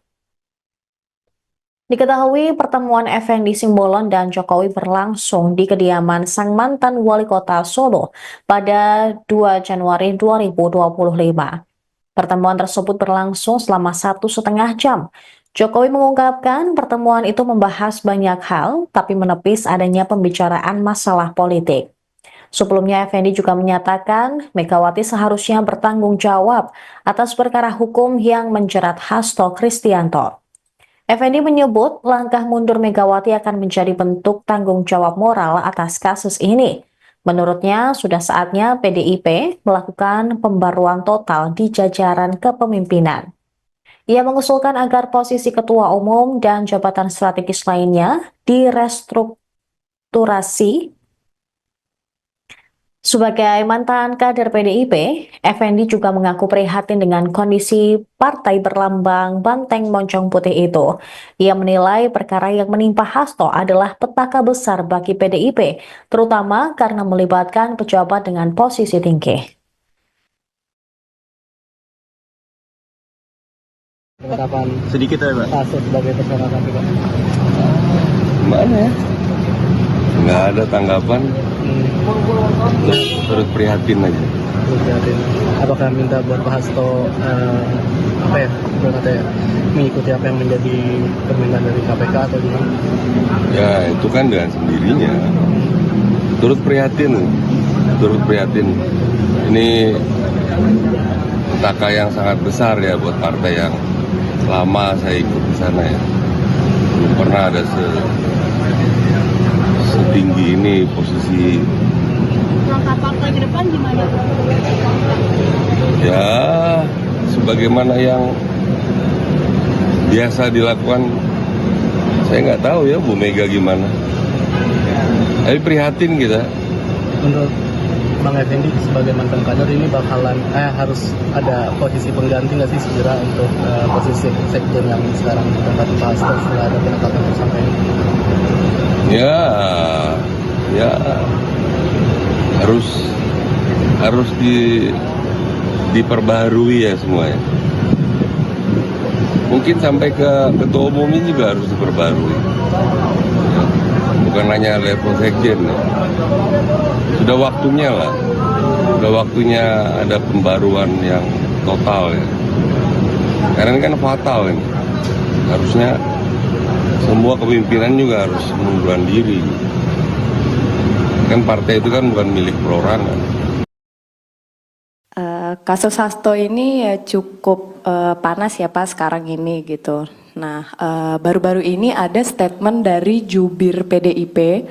Diketahui pertemuan Effendi Simbolon dan Jokowi berlangsung di kediaman sang mantan wali kota Solo pada 2 Januari 2025. Pertemuan tersebut berlangsung selama 1,5 jam. Jokowi mengungkapkan pertemuan itu membahas banyak hal, tapi menepis adanya pembicaraan masalah politik. Sebelumnya, Effendi juga menyatakan Megawati seharusnya bertanggung jawab atas perkara hukum yang menjerat Hasto Kristianto. Effendi menyebut langkah mundur Megawati akan menjadi bentuk tanggung jawab moral atas kasus ini. Menurutnya, sudah saatnya PDIP melakukan pembaruan total di jajaran kepemimpinan. Ia mengusulkan agar posisi ketua umum dan jabatan strategis lainnya direstrukturasi. Sebagai mantan kader PDIP, Effendi juga mengaku prihatin dengan kondisi partai berlambang banteng moncong putih itu. Ia menilai perkara yang menimpa Hasto adalah petaka besar bagi PDIP, terutama karena melibatkan pejabat dengan posisi tinggi. Penetapan Sedikit ya, Pak. Hasto sebagai tersangka KPK. Mana ya? Nggak ada tanggapan, terus prihatin aja. Terus prihatin. Apakah minta buat Pak Hasto mengikuti apa yang menjadi permintaan dari KPK atau gimana? Ya itu kan dengan sendirinya. Turut prihatin. Ini petaka yang sangat besar ya buat partai yang lama saya ikut di sana ya. Belum pernah ada setinggi ini posisi. Langkah partai ke depan gimana? Ya sebagaimana yang biasa dilakukan, saya nggak tahu ya Bu Mega gimana. Tapi prihatin kita. Menurut Bang Effendi sebagai mantan kader ini bakalan harus ada posisi pengganti nggak sih segera untuk posisi sekjen yang sekarang ditempati Pak Hasto setelah ada penetapan tersangka ini? Ya harus diperbaharui ya semuanya. Mungkin sampai ke ketua umumnya juga harus diperbarui. Ya, bukan hanya level sekjen. Ya. Sudah waktunya lah. Sudah waktunya ada pembaruan yang total ya. Karena ini kan fatal ini. Harusnya semua kepemimpinan juga harus mengundurkan diri. Kan partai itu kan bukan milik perorangan. Kasus Hasto ini ya cukup panas ya Pak sekarang ini gitu. Nah, baru-baru ini ada statement dari jubir PDIP,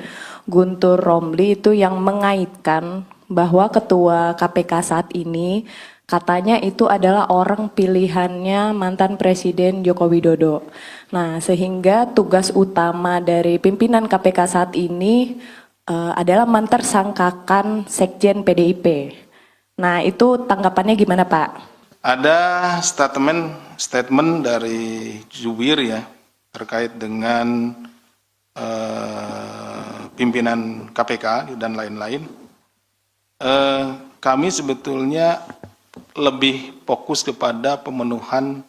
Guntur Romli itu yang mengaitkan bahwa ketua KPK saat ini katanya itu adalah orang pilihannya mantan Presiden Joko Widodo. Nah, sehingga tugas utama dari pimpinan KPK saat ini adalah mentersangkakan Sekjen PDIP. Nah, itu tanggapannya gimana Pak? Ada statement dari jubir ya terkait dengan pimpinan KPK dan lain-lain. Kami sebetulnya lebih fokus kepada pemenuhan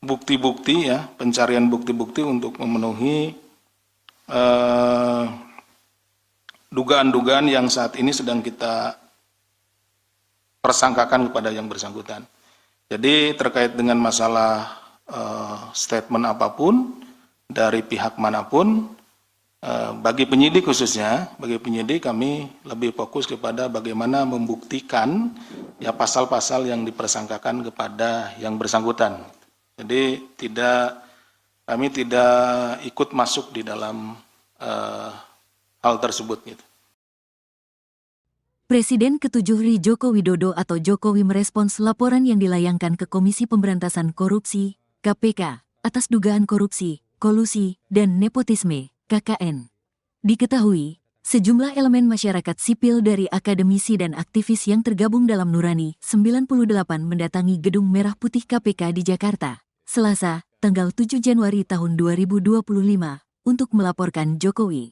bukti-bukti ya, pencarian bukti-bukti untuk memenuhi dugaan-dugaan yang saat ini sedang kita persangkakan kepada yang bersangkutan. Jadi terkait dengan masalah statement apapun dari pihak manapun, bagi penyidik khususnya, bagi penyidik kami lebih fokus kepada bagaimana membuktikan ya pasal-pasal yang dipersangkakan kepada yang bersangkutan. Jadi kami tidak ikut masuk di dalam hal tersebut gitu. Presiden ke-7 RI Joko Widodo atau Jokowi merespons laporan yang dilayangkan ke Komisi Pemberantasan Korupsi, KPK, atas dugaan korupsi, kolusi, dan nepotisme, KKN. Diketahui, sejumlah elemen masyarakat sipil dari akademisi dan aktivis yang tergabung dalam Nurani 98 mendatangi Gedung Merah Putih KPK di Jakarta, Selasa, tanggal 7 Januari tahun 2025, untuk melaporkan Jokowi.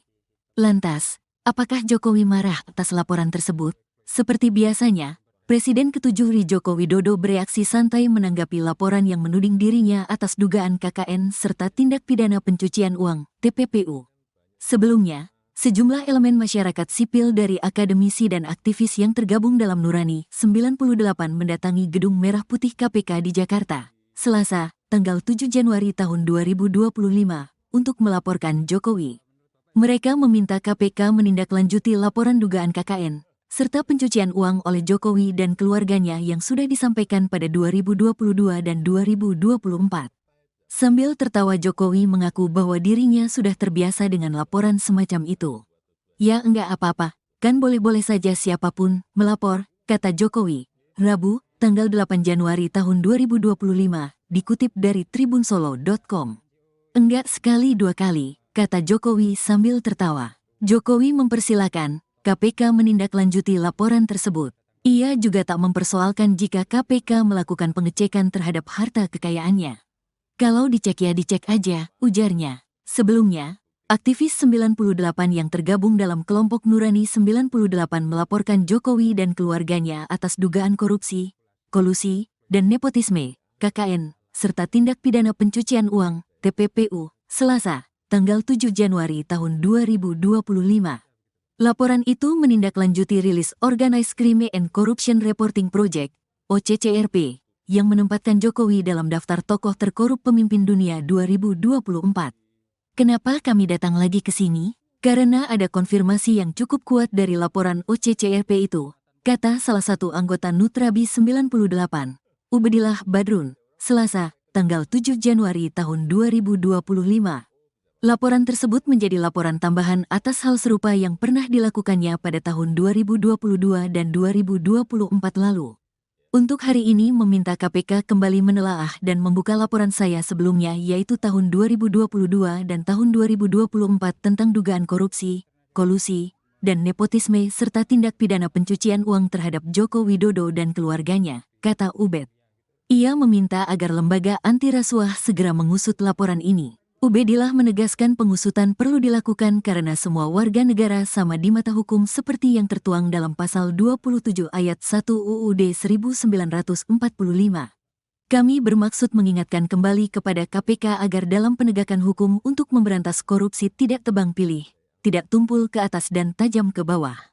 Lantas, apakah Jokowi marah atas laporan tersebut? Seperti biasanya, Presiden ke-7 Joko Widodo bereaksi santai menanggapi laporan yang menuding dirinya atas dugaan KKN serta tindak pidana pencucian uang (TPPU). Sebelumnya, sejumlah elemen masyarakat sipil dari akademisi dan aktivis yang tergabung dalam Nurani 98 mendatangi Gedung Merah Putih KPK di Jakarta, Selasa, tanggal 7 Januari tahun 2025, untuk melaporkan Jokowi. Mereka meminta KPK menindaklanjuti laporan dugaan KKN serta pencucian uang oleh Jokowi dan keluarganya yang sudah disampaikan pada 2022 dan 2024. Sambil tertawa, Jokowi mengaku bahwa dirinya sudah terbiasa dengan laporan semacam itu. Ya enggak apa-apa, kan boleh-boleh saja siapapun melapor, kata Jokowi, Rabu, tanggal 8 Januari tahun 2025, dikutip dari tribunsolo.com. Enggak sekali dua kali, kata Jokowi sambil tertawa. Jokowi mempersilahkan KPK menindaklanjuti laporan tersebut. Ia juga tak mempersoalkan jika KPK melakukan pengecekan terhadap harta kekayaannya. Kalau dicek ya dicek aja, ujarnya. Sebelumnya, aktivis 98 yang tergabung dalam kelompok Nurani 98 melaporkan Jokowi dan keluarganya atas dugaan korupsi, kolusi, dan nepotisme, KKN, serta tindak pidana pencucian uang, TPPU, Selasa, tanggal 7 Januari tahun 2025. Laporan itu menindaklanjuti rilis Organized Crime and Corruption Reporting Project, OCCRP, yang menempatkan Jokowi dalam daftar tokoh terkorup pemimpin dunia 2024. Kenapa kami datang lagi ke sini? Karena ada konfirmasi yang cukup kuat dari laporan OCCRP itu, kata salah satu anggota Nutrabi 98, Ubedillah Badrun, Selasa, tanggal 7 Januari tahun 2025. Laporan tersebut menjadi laporan tambahan atas hal serupa yang pernah dilakukannya pada tahun 2022 dan 2024 lalu. Untuk hari ini meminta KPK kembali menelaah dan membuka laporan saya sebelumnya, yaitu tahun 2022 dan tahun 2024 tentang dugaan korupsi, kolusi, dan nepotisme serta tindak pidana pencucian uang terhadap Joko Widodo dan keluarganya, kata Ubed. Ia meminta agar lembaga anti rasuah segera mengusut laporan ini. Ubedillah menegaskan pengusutan perlu dilakukan karena semua warga negara sama di mata hukum seperti yang tertuang dalam pasal 27 ayat 1 UUD 1945. Kami bermaksud mengingatkan kembali kepada KPK agar dalam penegakan hukum untuk memberantas korupsi tidak tebang pilih, tidak tumpul ke atas dan tajam ke bawah.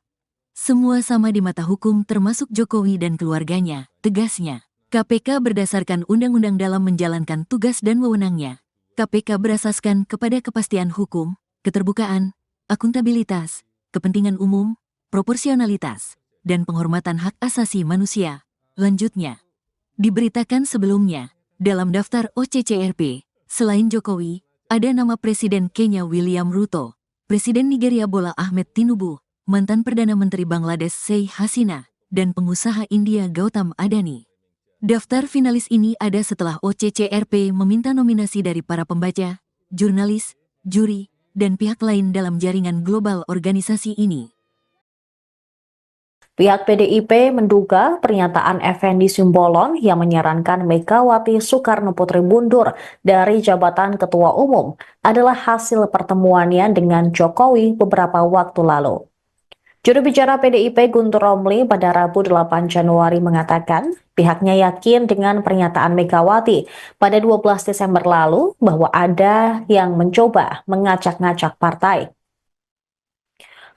Semua sama di mata hukum termasuk Jokowi dan keluarganya, tegasnya. KPK berdasarkan undang-undang dalam menjalankan tugas dan wewenangnya. KPK berasaskan kepada kepastian hukum, keterbukaan, akuntabilitas, kepentingan umum, proporsionalitas, dan penghormatan hak asasi manusia. Lanjutnya, diberitakan sebelumnya, dalam daftar OCCRP, selain Jokowi, ada nama Presiden Kenya William Ruto, Presiden Nigeria Bola Ahmed Tinubu, mantan Perdana Menteri Bangladesh Sheikh Hasina, dan pengusaha India Gautam Adani. Daftar finalis ini ada setelah OCCRP meminta nominasi dari para pembaca, jurnalis, juri, dan pihak lain dalam jaringan global organisasi ini. Pihak PDIP menduga pernyataan Effendi Simbolon yang menyarankan Megawati Soekarno Putri mundur dari jabatan Ketua Umum adalah hasil pertemuannya dengan Jokowi beberapa waktu lalu. Juru bicara PDIP Guntur Romli pada Rabu 8 Januari mengatakan pihaknya yakin dengan pernyataan Megawati pada 12 Desember lalu bahwa ada yang mencoba mengacak-ngacak partai.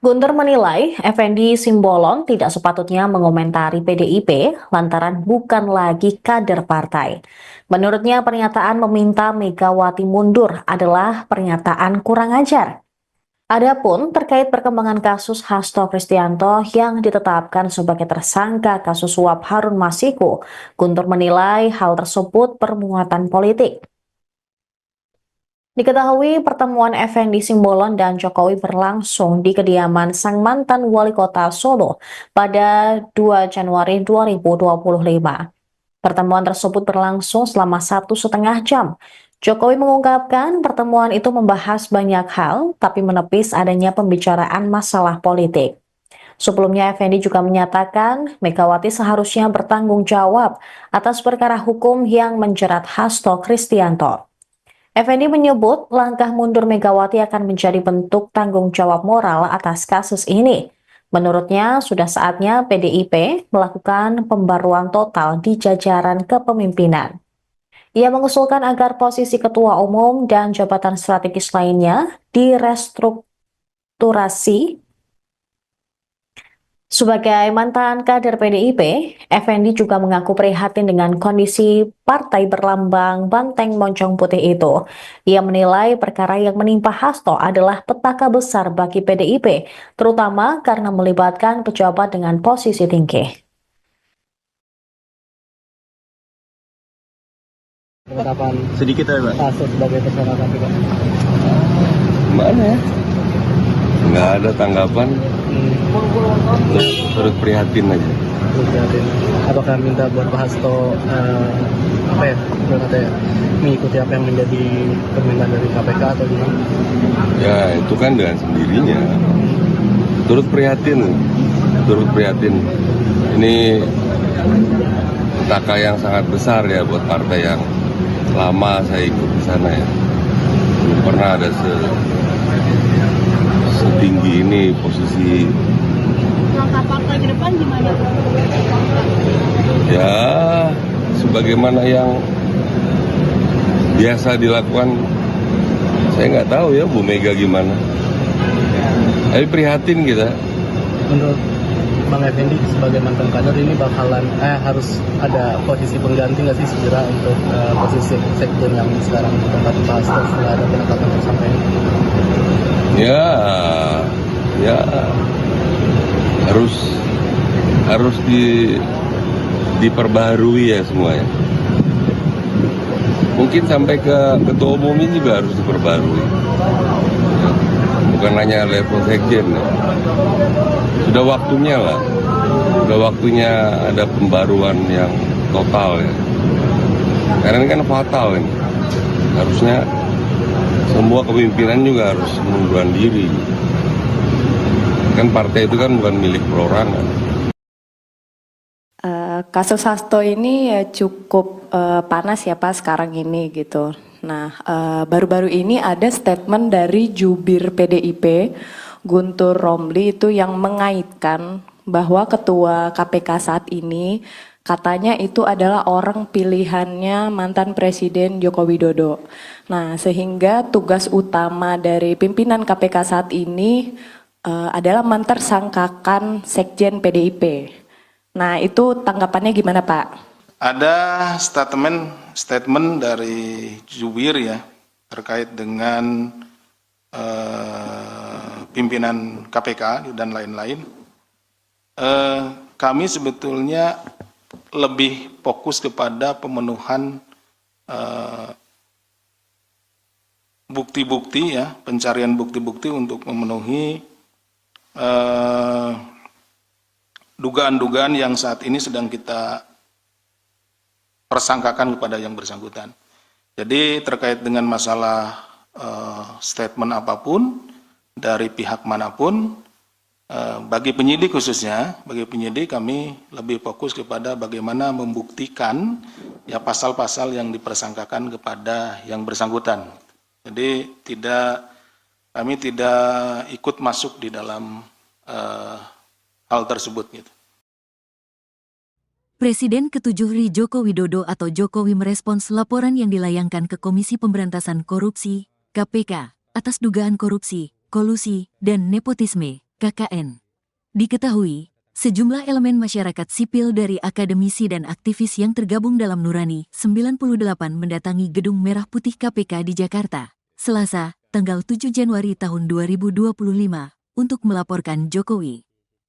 Guntur menilai Effendi Simbolon tidak sepatutnya mengomentari PDIP lantaran bukan lagi kader partai. Menurutnya pernyataan meminta Megawati mundur adalah pernyataan kurang ajar. Adapun terkait perkembangan kasus Hasto Kristianto yang ditetapkan sebagai tersangka kasus suap Harun Masiku, Guntur menilai hal tersebut bermuatan politik. Diketahui pertemuan Effendi Simbolon dan Jokowi berlangsung di kediaman sang mantan wali kota Solo pada 2 Januari 2025. Pertemuan tersebut berlangsung selama 1,5 jam. Jokowi mengungkapkan pertemuan itu membahas banyak hal, tapi menepis adanya pembicaraan masalah politik. Sebelumnya, Effendi juga menyatakan Megawati seharusnya bertanggung jawab atas perkara hukum yang menjerat Hasto Kristianto. Effendi menyebut langkah mundur Megawati akan menjadi bentuk tanggung jawab moral atas kasus ini. Menurutnya, sudah saatnya PDIP melakukan pembaruan total di jajaran kepemimpinan. Ia mengusulkan agar posisi ketua umum dan jabatan strategis lainnya direstrukturasi. Sebagai mantan kader PDIP, Effendi juga mengaku prihatin dengan kondisi partai berlambang banteng moncong putih itu. Ia menilai perkara yang menimpa Hasto adalah petaka besar bagi PDIP, terutama karena melibatkan pejabat dengan posisi tinggi. Penetapan Sedikit ya, Pak. Hasto sebagai tersangka KPK. Gimana ya? Nggak ada tanggapan, turut prihatin aja. Apakah minta buat Pak Hasto mengikuti apa yang menjadi permintaan dari KPK atau gimana? Ya itu kan dengan sendirinya. Turut prihatin. Ini petaka yang sangat besar ya buat partai yang lama saya ikut di sana ya. Belum pernah ada setinggi ini posisi. Langkah partai ke depan gimana? Ya sebagaimana yang biasa dilakukan, saya nggak tahu ya Bu Mega gimana. Tapi prihatin kita. Menurut Bang Effendi sebagai mantan kader ini bakalan harus ada posisi pengganti nggak sih segera untuk posisi sekjen yang sekarang ditempati Pak Hasto setelah ada penetapan tersangka ini? Ya harus diperbaharui ya semuanya. Mungkin sampai ke ketua umum ini juga harus diperbarui. Ya, bukan hanya level sekjen. Ya. Sudah waktunya lah. Sudah waktunya ada pembaruan yang total ya. Karena ini kan fatal ini. Harusnya semua kepemimpinan juga harus mengundurkan diri. Kan partai itu kan bukan milik perorangan. Kasus Hasto ini ya cukup panas ya Pak sekarang ini gitu. Nah, baru-baru ini ada statement dari jubir PDIP, Guntur Romli itu yang mengaitkan bahwa ketua KPK saat ini katanya itu adalah orang pilihannya mantan Presiden Joko Widodo. Nah, sehingga tugas utama dari pimpinan KPK saat ini adalah mentersangkakan Sekjen PDIP. Nah, itu tanggapannya gimana Pak? Ada statement dari jubir ya terkait dengan pimpinan KPK dan lain-lain. Kami sebetulnya lebih fokus kepada pemenuhan bukti-bukti ya, pencarian bukti-bukti untuk memenuhi dugaan-dugaan yang saat ini sedang kita persangkakan kepada yang bersangkutan. Jadi terkait dengan masalah statement apapun dari pihak manapun, bagi penyidik khususnya, bagi penyidik kami lebih fokus kepada bagaimana membuktikan ya pasal-pasal yang dipersangkakan kepada yang bersangkutan. Jadi kami tidak ikut masuk di dalam hal tersebut gitu. Presiden ke-7 RI Joko Widodo atau Jokowi merespons laporan yang dilayangkan ke Komisi Pemberantasan Korupsi, KPK, atas dugaan korupsi, kolusi, dan nepotisme, KKN. Diketahui, sejumlah elemen masyarakat sipil dari akademisi dan aktivis yang tergabung dalam Nurani 98 mendatangi Gedung Merah Putih KPK di Jakarta, Selasa, tanggal 7 Januari tahun 2025, untuk melaporkan Jokowi.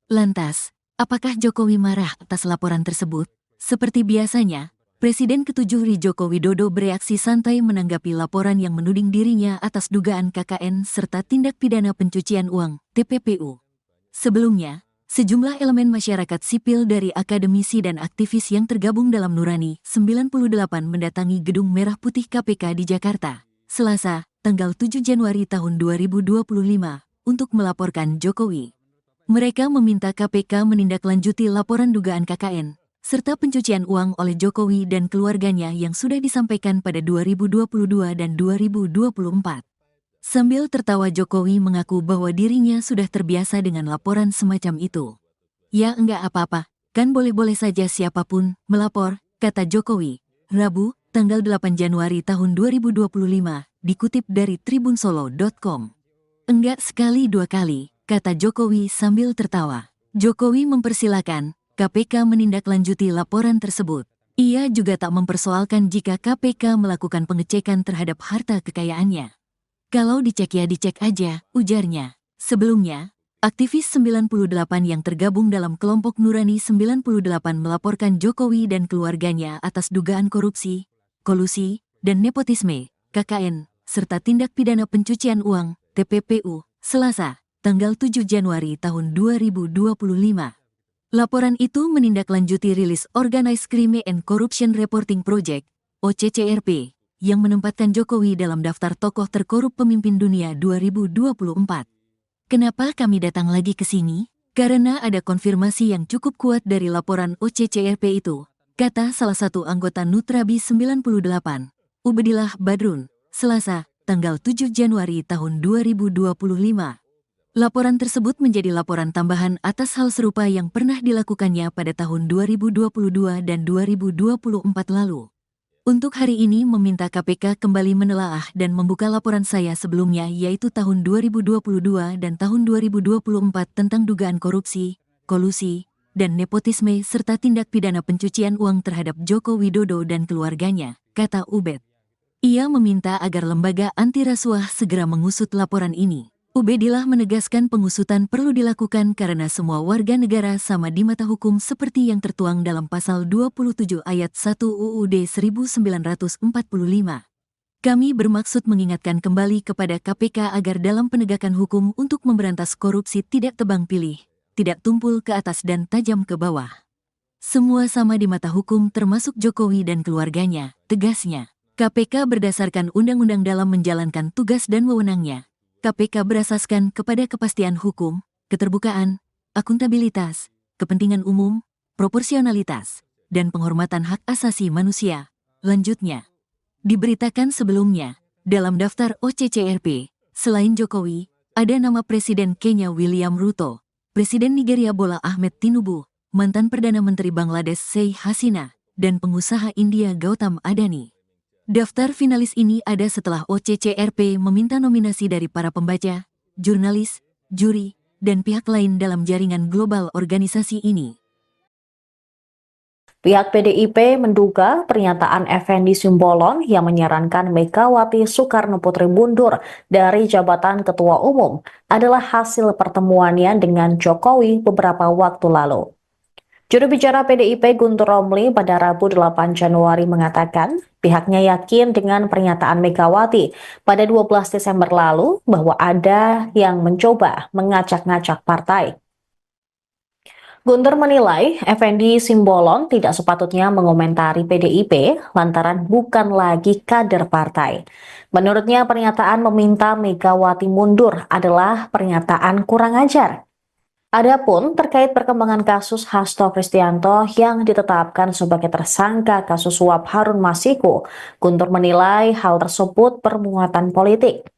Lantas, apakah Jokowi marah atas laporan tersebut? Seperti biasanya, Presiden ke-7 RI Joko Widodo bereaksi santai menanggapi laporan yang menuding dirinya atas dugaan KKN serta tindak pidana pencucian uang, TPPU. Sebelumnya, sejumlah elemen masyarakat sipil dari akademisi dan aktivis yang tergabung dalam Nurani 98 mendatangi Gedung Merah Putih KPK di Jakarta, Selasa, tanggal 7 Januari tahun 2025, untuk melaporkan Jokowi. Mereka meminta KPK menindaklanjuti laporan dugaan KKN, serta pencucian uang oleh Jokowi dan keluarganya yang sudah disampaikan pada 2022 dan 2024. Sambil tertawa Jokowi mengaku bahwa dirinya sudah terbiasa dengan laporan semacam itu. Ya enggak apa-apa, kan boleh-boleh saja siapapun melapor, kata Jokowi. Rabu, tanggal 8 Januari tahun 2025, dikutip dari tribunsolo.com. Enggak sekali dua kali, kata Jokowi sambil tertawa. Jokowi mempersilahkan KPK menindaklanjuti laporan tersebut. Ia juga tak mempersoalkan jika KPK melakukan pengecekan terhadap harta kekayaannya. Kalau dicek ya dicek aja, ujarnya. Sebelumnya, aktivis 98 yang tergabung dalam kelompok Nurani 98 melaporkan Jokowi dan keluarganya atas dugaan korupsi, kolusi, dan nepotisme, KKN, serta tindak pidana pencucian uang, TPPU, Selasa, tanggal 7 Januari tahun 2025. Laporan itu menindaklanjuti rilis Organized Crime and Corruption Reporting Project, OCCRP, yang menempatkan Jokowi dalam daftar tokoh terkorup pemimpin dunia 2024. Kenapa kami datang lagi ke sini? Karena ada konfirmasi yang cukup kuat dari laporan OCCRP itu, kata salah satu anggota Nutrabi 98, Ubedillah Badrun, Selasa, tanggal 7 Januari tahun 2025. Laporan tersebut menjadi laporan tambahan atas hal serupa yang pernah dilakukannya pada tahun 2022 dan 2024 lalu. Untuk hari ini meminta KPK kembali menelaah dan membuka laporan saya sebelumnya yaitu tahun 2022 dan tahun 2024 tentang dugaan korupsi, kolusi, dan nepotisme serta tindak pidana pencucian uang terhadap Joko Widodo dan keluarganya, kata Ubed. Ia meminta agar lembaga anti rasuah segera mengusut laporan ini. Ubedillah menegaskan pengusutan perlu dilakukan karena semua warga negara sama di mata hukum seperti yang tertuang dalam pasal 27 ayat 1 UUD 1945. Kami bermaksud mengingatkan kembali kepada KPK agar dalam penegakan hukum untuk memberantas korupsi tidak tebang pilih, tidak tumpul ke atas dan tajam ke bawah. Semua sama di mata hukum termasuk Jokowi dan keluarganya, tegasnya. KPK berdasarkan undang-undang dalam menjalankan tugas dan wewenangnya. KPK berasaskan kepada kepastian hukum, keterbukaan, akuntabilitas, kepentingan umum, proporsionalitas, dan penghormatan hak asasi manusia. Lanjutnya, diberitakan sebelumnya, dalam daftar OCCRP, selain Jokowi, ada nama Presiden Kenya William Ruto, Presiden Nigeria Bola Ahmed Tinubu, mantan Perdana Menteri Bangladesh Sheikh Hasina, dan pengusaha India Gautam Adani. Daftar finalis ini ada setelah OCCRP meminta nominasi dari para pembaca, jurnalis, juri, dan pihak lain dalam jaringan global organisasi ini. Pihak PDIP menduga pernyataan Effendi Simbolon yang menyarankan Megawati Soekarno Putri mundur dari jabatan Ketua Umum adalah hasil pertemuannya dengan Jokowi beberapa waktu lalu. Juru bicara PDIP Guntur Romli pada Rabu 8 Januari mengatakan pihaknya yakin dengan pernyataan Megawati pada 12 Desember lalu bahwa ada yang mencoba mengacak-ngacak partai. Guntur menilai Effendi Simbolon tidak sepatutnya mengomentari PDIP lantaran bukan lagi kader partai. Menurutnya pernyataan meminta Megawati mundur adalah pernyataan kurang ajar. Adapun terkait perkembangan kasus Hasto Kristianto yang ditetapkan sebagai tersangka kasus suap Harun Masiku, Guntur menilai hal tersebut bermuatan politik.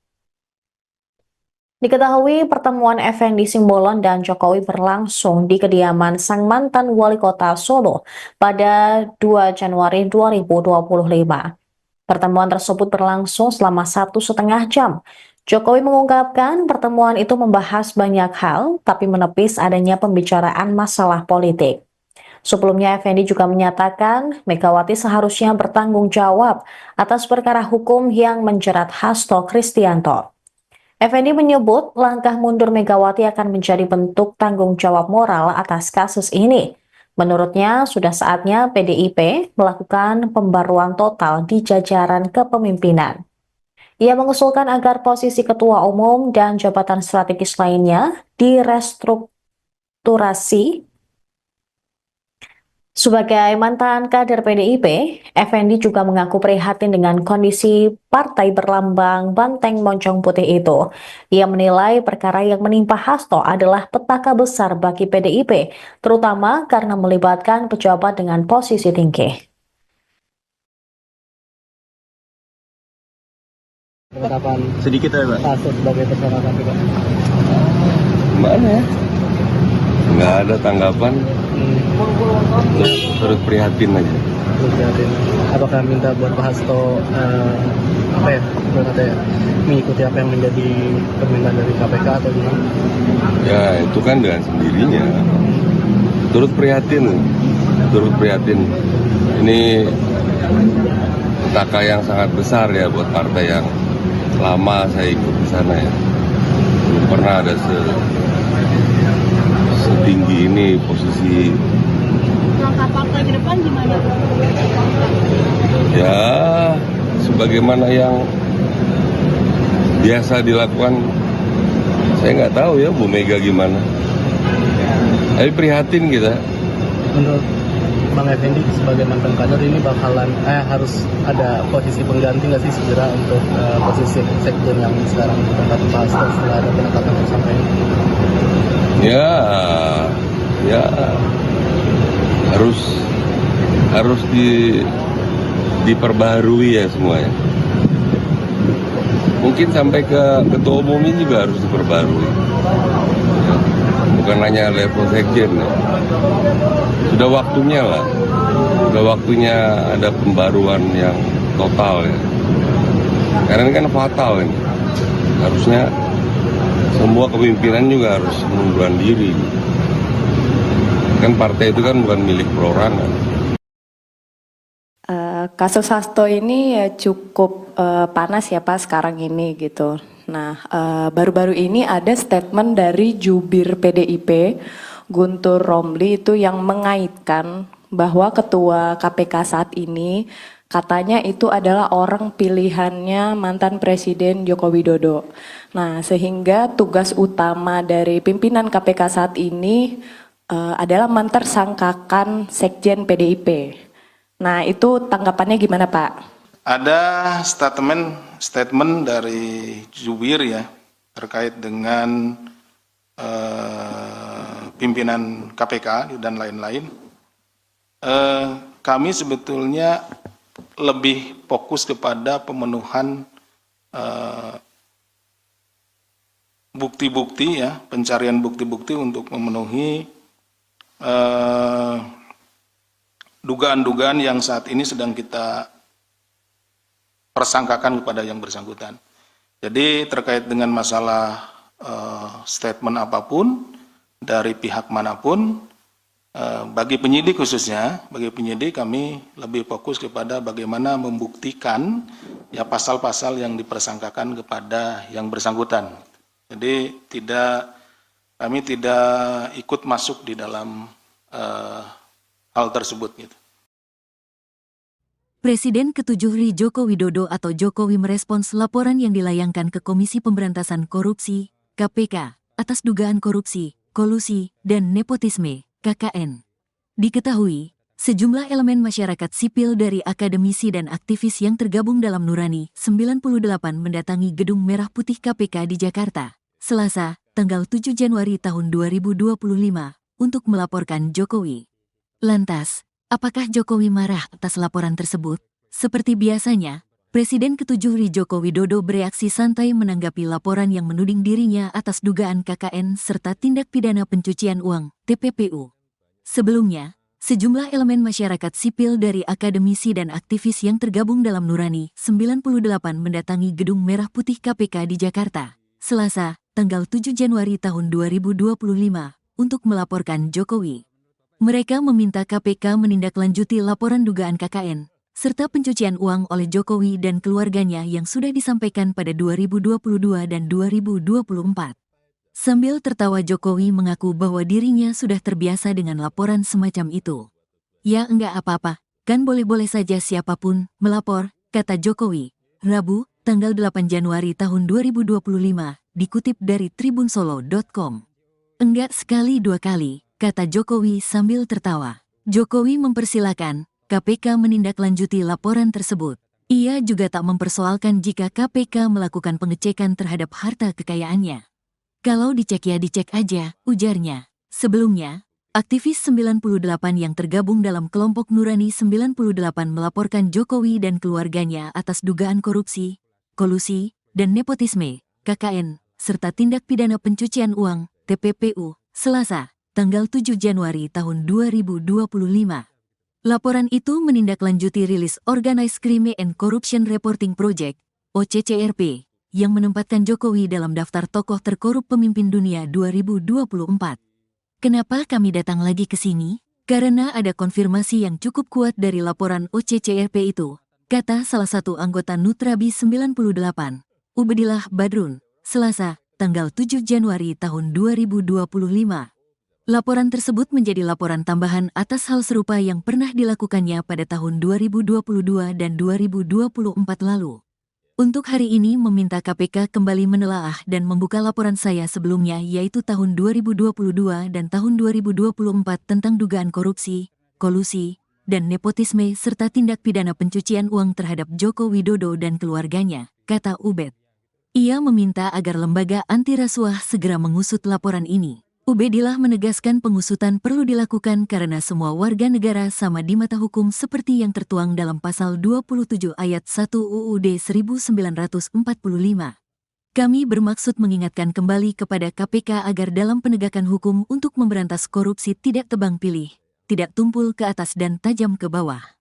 Diketahui pertemuan Effendi Simbolon dan Jokowi berlangsung di kediaman sang mantan wali kota Solo pada 2 Januari 2025. Pertemuan tersebut berlangsung selama 1,5 jam. Jokowi mengungkapkan pertemuan itu membahas banyak hal, tapi menepis adanya pembicaraan masalah politik. Sebelumnya, Effendi juga menyatakan Megawati seharusnya bertanggung jawab atas perkara hukum yang menjerat Hasto Kristianto. Effendi menyebut langkah mundur Megawati akan menjadi bentuk tanggung jawab moral atas kasus ini. Menurutnya, sudah saatnya PDIP melakukan pembaruan total di jajaran kepemimpinan. Ia mengusulkan agar posisi ketua umum dan jabatan strategis lainnya direstrukturasi. Sebagai mantan kader PDIP, Effendi juga mengaku prihatin dengan kondisi partai berlambang banteng moncong putih itu. Ia menilai perkara yang menimpa Hasto adalah petaka besar bagi PDIP, terutama karena melibatkan pejabat dengan posisi tinggi. Penetapan Sedikit ya, Pak. Pak Hasto sebagai tersangka KPK. Gimana ya? Nggak ada tanggapan, terus prihatin aja. Terus jadi, apakah minta buat Pak Hasto apa ya, katanya mengikuti apa yang menjadi permintaan dari KPK atau gimana? Ya itu kan dengan sendirinya. Turut prihatin. Ini petaka yang sangat besar ya buat partai yang lama saya ikut di sana ya. Belum pernah ada setinggi ini posisi. Langkah partai ke depan gimana? Ya sebagaimana yang biasa dilakukan, saya nggak tahu ya Bu Mega gimana. Tapi prihatin kita. Menurut Bang Effendi sebagai mantan kader ini bakalan harus ada posisi pengganti nggak sih segera untuk posisi sekjen yang sekarang ditempati Pak Hasto setelah ada penetapan tersangka ini? Ya harus diperbaharui ya semuanya. Mungkin sampai ke ketua umum ini juga harus diperbarui. Ya, bukan hanya level sekjen ya. Sudah waktunya lah. Sudah waktunya ada pembaruan yang total ya. Karena ini kan fatal ini. Harusnya semua kepemimpinan juga harus mengundurkan diri. Kan partai itu kan bukan milik perorangan. Kasus Hasto ini ya cukup panas ya Pak sekarang ini gitu. Nah, baru-baru ini ada statement dari jubir PDIP Guntur Romli itu yang mengaitkan bahwa ketua KPK saat ini katanya itu adalah orang pilihannya mantan Presiden Joko Widodo. Nah, sehingga tugas utama dari pimpinan KPK saat ini adalah mentersangkakan Sekjen PDIP. Nah, itu tanggapannya gimana Pak? Ada statement dari jubir ya terkait dengan pimpinan KPK dan lain-lain. Kami sebetulnya lebih fokus kepada pemenuhan bukti-bukti ya, pencarian bukti-bukti untuk memenuhi dugaan-dugaan yang saat ini sedang kita persangkakan kepada yang bersangkutan. Jadi terkait dengan masalah statement apapun dari pihak manapun, bagi penyidik khususnya, bagi penyidik kami lebih fokus kepada bagaimana membuktikan ya pasal-pasal yang dipersangkakan kepada yang bersangkutan. Jadi kami tidak ikut masuk di dalam hal tersebut gitu. Presiden ke-7 RI Joko Widodo atau Jokowi merespons laporan yang dilayangkan ke Komisi Pemberantasan Korupsi, KPK, atas dugaan korupsi, kolusi, dan nepotisme, KKN. Diketahui, sejumlah elemen masyarakat sipil dari akademisi dan aktivis yang tergabung dalam Nurani 98 mendatangi Gedung Merah Putih KPK di Jakarta, Selasa, tanggal 7 Januari tahun 2025, untuk melaporkan Jokowi. Lantas, apakah Jokowi marah atas laporan tersebut? Seperti biasanya, Presiden ke-7 RI Joko Widodo bereaksi santai menanggapi laporan yang menuding dirinya atas dugaan KKN serta tindak pidana pencucian uang, TPPU. Sebelumnya, sejumlah elemen masyarakat sipil dari akademisi dan aktivis yang tergabung dalam Nurani 98 mendatangi Gedung Merah Putih KPK di Jakarta, Selasa, tanggal 7 Januari tahun 2025, untuk melaporkan Jokowi. Mereka meminta KPK menindaklanjuti laporan dugaan KKN, serta pencucian uang oleh Jokowi dan keluarganya yang sudah disampaikan pada 2022 dan 2024. Sambil tertawa Jokowi mengaku bahwa dirinya sudah terbiasa dengan laporan semacam itu. Ya enggak apa-apa, kan boleh-boleh saja siapapun melapor, kata Jokowi, Rabu, tanggal 8 Januari tahun 2025, dikutip dari tribunsolo.com. Enggak sekali dua kali, kata Jokowi sambil tertawa. Jokowi mempersilahkan KPK menindaklanjuti laporan tersebut. Ia juga tak mempersoalkan jika KPK melakukan pengecekan terhadap harta kekayaannya. Kalau dicek ya dicek aja, ujarnya. Sebelumnya, aktivis 98 yang tergabung dalam kelompok Nurani 98 melaporkan Jokowi dan keluarganya atas dugaan korupsi, kolusi, dan Nepotisme, KKN, serta Tindak Pidana Pencucian Uang, TPPU, Selasa, tanggal 7 Januari tahun 2025. Laporan itu menindaklanjuti rilis Organized Crime and Corruption Reporting Project, OCCRP, yang menempatkan Jokowi dalam daftar tokoh terkorup pemimpin dunia 2024. Kenapa kami datang lagi ke sini? Karena ada konfirmasi yang cukup kuat dari laporan OCCRP itu, kata salah satu anggota Nutrabi 98, Ubedillah Badrun, Selasa, tanggal 7 Januari tahun 2025. Laporan tersebut menjadi laporan tambahan atas hal serupa yang pernah dilakukannya pada tahun 2022 dan 2024 lalu. Untuk hari ini meminta KPK kembali menelaah dan membuka laporan saya sebelumnya yaitu tahun 2022 dan tahun 2024 tentang dugaan korupsi, kolusi, dan nepotisme serta tindak pidana pencucian uang terhadap Joko Widodo dan keluarganya, kata Ubed. Ia meminta agar lembaga anti rasuah segera mengusut laporan ini. Ubedillah menegaskan pengusutan perlu dilakukan karena semua warga negara sama di mata hukum seperti yang tertuang dalam pasal 27 ayat 1 UUD 1945. Kami bermaksud mengingatkan kembali kepada KPK agar dalam penegakan hukum untuk memberantas korupsi tidak tebang pilih, tidak tumpul ke atas dan tajam ke bawah.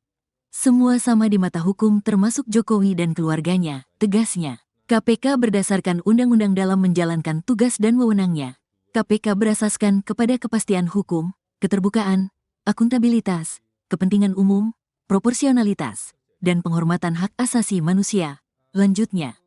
Semua sama di mata hukum termasuk Jokowi dan keluarganya, tegasnya. KPK berdasarkan undang-undang dalam menjalankan tugas dan wewenangnya. KPK berasaskan kepada kepastian hukum, keterbukaan, akuntabilitas, kepentingan umum, proporsionalitas, dan penghormatan hak asasi manusia. Lanjutnya,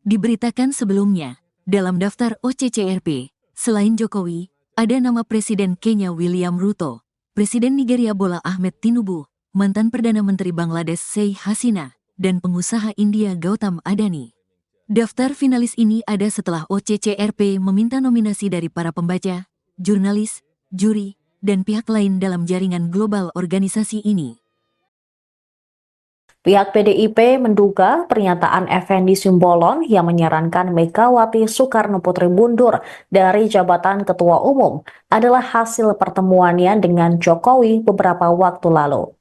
diberitakan sebelumnya, dalam daftar OCCRP, selain Jokowi, ada nama Presiden Kenya William Ruto, Presiden Nigeria Bola Ahmed Tinubu, mantan Perdana Menteri Bangladesh Sheikh Hasina, dan pengusaha India Gautam Adani. Daftar finalis ini ada setelah OCCRP meminta nominasi dari para pembaca, jurnalis, juri, dan pihak lain dalam jaringan global organisasi ini. Pihak PDIP menduga pernyataan Effendi Simbolon yang menyarankan Megawati Soekarno Putri mundur dari jabatan Ketua Umum adalah hasil pertemuannya dengan Jokowi beberapa waktu lalu.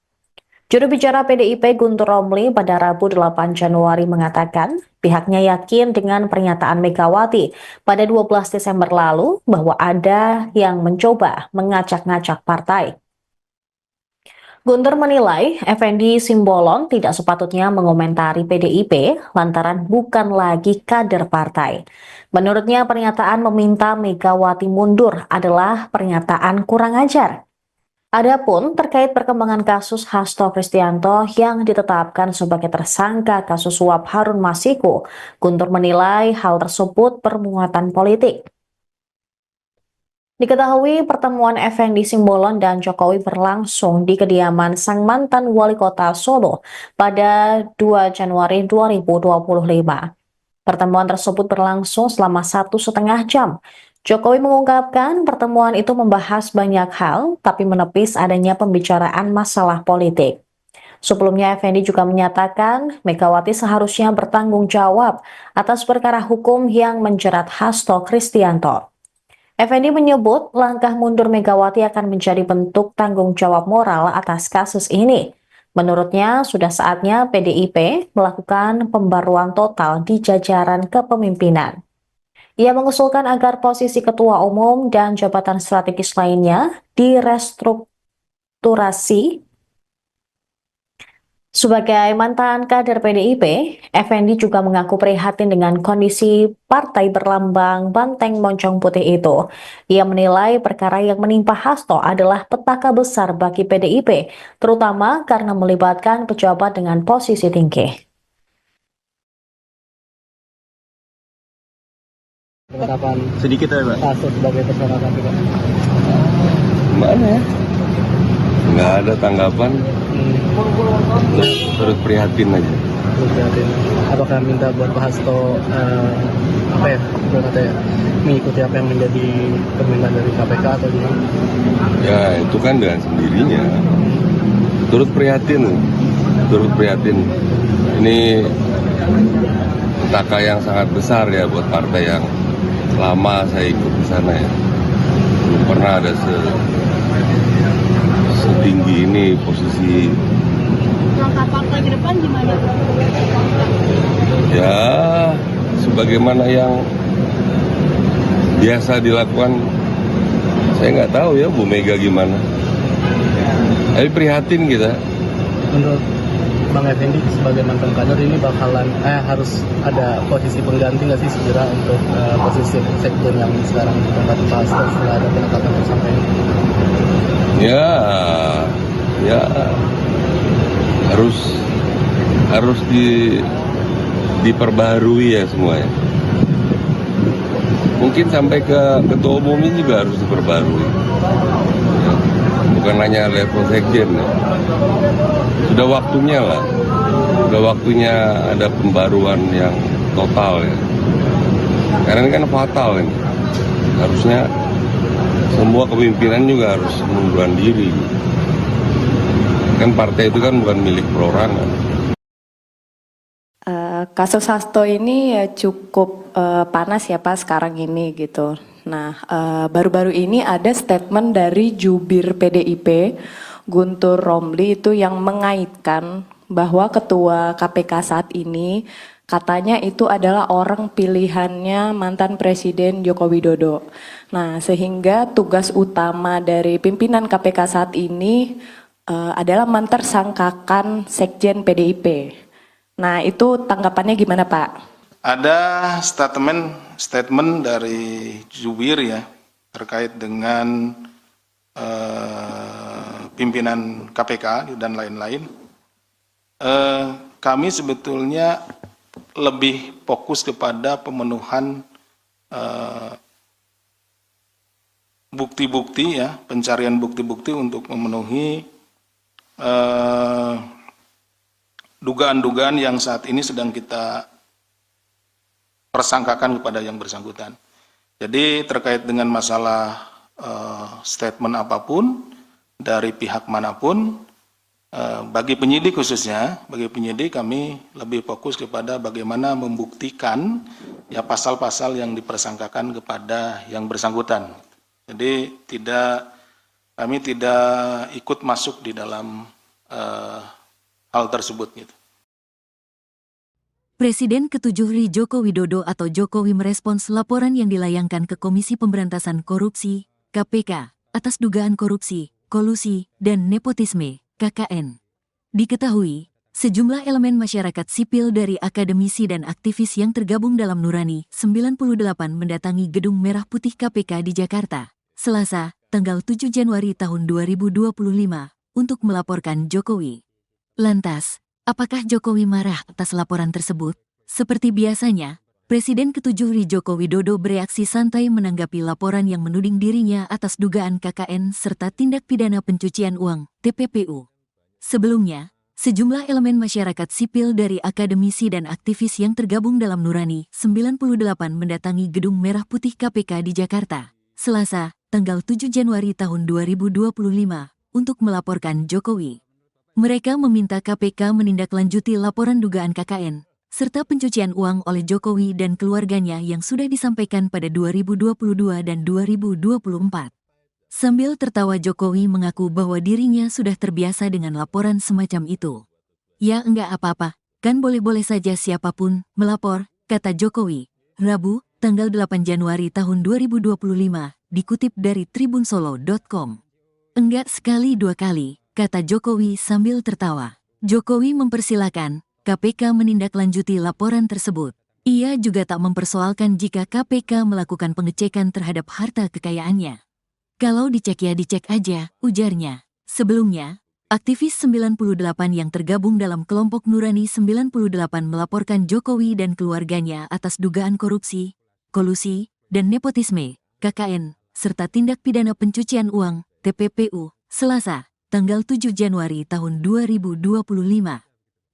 Juru bicara PDIP Guntur Romli pada Rabu 8 Januari mengatakan pihaknya yakin dengan pernyataan Megawati pada 12 Desember lalu bahwa ada yang mencoba mengacak-ngacak partai. Guntur menilai Effendi Simbolon tidak sepatutnya mengomentari PDIP lantaran bukan lagi kader partai. Menurutnya pernyataan meminta Megawati mundur adalah pernyataan kurang ajar. Adapun terkait perkembangan kasus Hasto Kristianto yang ditetapkan sebagai tersangka kasus suap Harun Masiku, Guntur menilai hal tersebut bermuatan politik. Diketahui pertemuan Effendi Simbolon dan Jokowi berlangsung di kediaman sang mantan wali kota Solo pada 2 Januari 2025. Pertemuan tersebut berlangsung selama 1,5 jam. Jokowi mengungkapkan pertemuan itu membahas banyak hal, tapi menepis adanya pembicaraan masalah politik. Sebelumnya, Effendi juga menyatakan Megawati seharusnya bertanggung jawab atas perkara hukum yang menjerat Hasto Kristianto. Effendi menyebut langkah mundur Megawati akan menjadi bentuk tanggung jawab moral atas kasus ini. Menurutnya, sudah saatnya PDIP melakukan pembaruan total di jajaran kepemimpinan. Ia mengusulkan agar posisi ketua umum dan jabatan strategis lainnya direstrukturasi. Sebagai mantan kader PDIP, Effendi juga mengaku prihatin dengan kondisi partai berlambang banteng moncong putih itu. Ia menilai perkara yang menimpa Hasto adalah petaka besar bagi PDIP, terutama karena melibatkan pejabat dengan posisi tinggi. Penetapan Sedikit ya, Pak. Hasto sebagai tersangka KPK. Mana ya? Nggak ada tanggapan, terus prihatin aja. Apakah minta buat Pak Hasto mengikuti apa yang menjadi permintaan dari KPK atau gimana? Ya itu kan dengan sendirinya. Turut prihatin. Ini petaka yang sangat besar ya buat partai yang lama saya ikut di sana ya. Belum pernah ada setinggi ini posisi. Langkah partai ke depan gimana? Ya sebagaimana yang biasa dilakukan. Saya nggak tahu ya Bu Mega gimana. Tapi prihatin kita. Menurut Bang Effendi sebagai mantan kader ini bakalan harus ada posisi pengganti nggak sih segera untuk posisi sekjen yang sekarang ditempati Pak Hasto setelah ada penetapan tersangka ini? Ya harus diperbaharui ya semuanya. Mungkin sampai ke ketua umum ini juga harus diperbarui. Ya, bukan hanya level sekjen ya. Sudah waktunya lah. Sudah waktunya ada pembaruan yang total ya. Karena ini kan fatal ini. Harusnya semua kepemimpinan juga harus mengundurkan diri. Kan partai itu kan bukan milik perorangan. Kasus Hasto ini ya cukup panas ya Pak sekarang ini gitu. Nah, baru-baru ini ada statement dari jubir PDIP, Guntur Romli itu yang mengaitkan bahwa ketua KPK saat ini katanya itu adalah orang pilihannya mantan Presiden Joko Widodo. Nah, sehingga tugas utama dari pimpinan KPK saat ini adalah mentersangkakan sekjen PDIP. Nah, itu tanggapannya gimana Pak? Ada statement dari jubir ya terkait dengan pimpinan KPK dan lain-lain. Kami sebetulnya lebih fokus kepada pemenuhan bukti-bukti ya, pencarian bukti-bukti untuk memenuhi dugaan-dugaan yang saat ini sedang kita persangkakan kepada yang bersangkutan. Jadi terkait dengan masalah statement apapun dari pihak manapun, bagi penyidik khususnya, bagi penyidik kami lebih fokus kepada bagaimana membuktikan ya pasal-pasal yang dipersangkakan kepada yang bersangkutan. Jadi kami tidak ikut masuk di dalam hal tersebut gitu. Presiden ke-7 RI Joko Widodo atau Jokowi merespons laporan yang dilayangkan ke Komisi Pemberantasan Korupsi, KPK, atas dugaan korupsi, kolusi, dan nepotisme, KKN. Diketahui, sejumlah elemen masyarakat sipil dari akademisi dan aktivis yang tergabung dalam Nurani 98 mendatangi Gedung Merah Putih KPK di Jakarta, Selasa, tanggal 7 Januari tahun 2025, untuk melaporkan Jokowi. Lantas, apakah Jokowi marah atas laporan tersebut? Seperti biasanya, Presiden ke-7 RI Joko Widodo bereaksi santai menanggapi laporan yang menuding dirinya atas dugaan KKN serta tindak pidana pencucian uang, TPPU. Sebelumnya, sejumlah elemen masyarakat sipil dari akademisi dan aktivis yang tergabung dalam Nurani 98 mendatangi Gedung Merah Putih KPK di Jakarta, Selasa, tanggal 7 Januari tahun 2025, untuk melaporkan Jokowi. Mereka meminta KPK menindaklanjuti laporan dugaan KKN, serta pencucian uang oleh Jokowi dan keluarganya yang sudah disampaikan pada 2022 dan 2024. Sambil tertawa Jokowi mengaku bahwa dirinya sudah terbiasa dengan laporan semacam itu. Ya enggak apa-apa, kan boleh-boleh saja siapapun melapor, kata Jokowi, Rabu, tanggal 8 Januari tahun 2025, dikutip dari tribunsolo.com. Enggak sekali dua kali, kata Jokowi sambil tertawa. Jokowi mempersilahkan KPK menindaklanjuti laporan tersebut. Ia juga tak mempersoalkan jika KPK melakukan pengecekan terhadap harta kekayaannya. Kalau dicek ya dicek aja, ujarnya. Sebelumnya, aktivis 98 yang tergabung dalam kelompok Nurani 98 melaporkan Jokowi dan keluarganya atas dugaan korupsi, kolusi, dan nepotisme, KKN, serta tindak pidana pencucian uang, TPPU, Selasa, tanggal 7 Januari tahun 2025.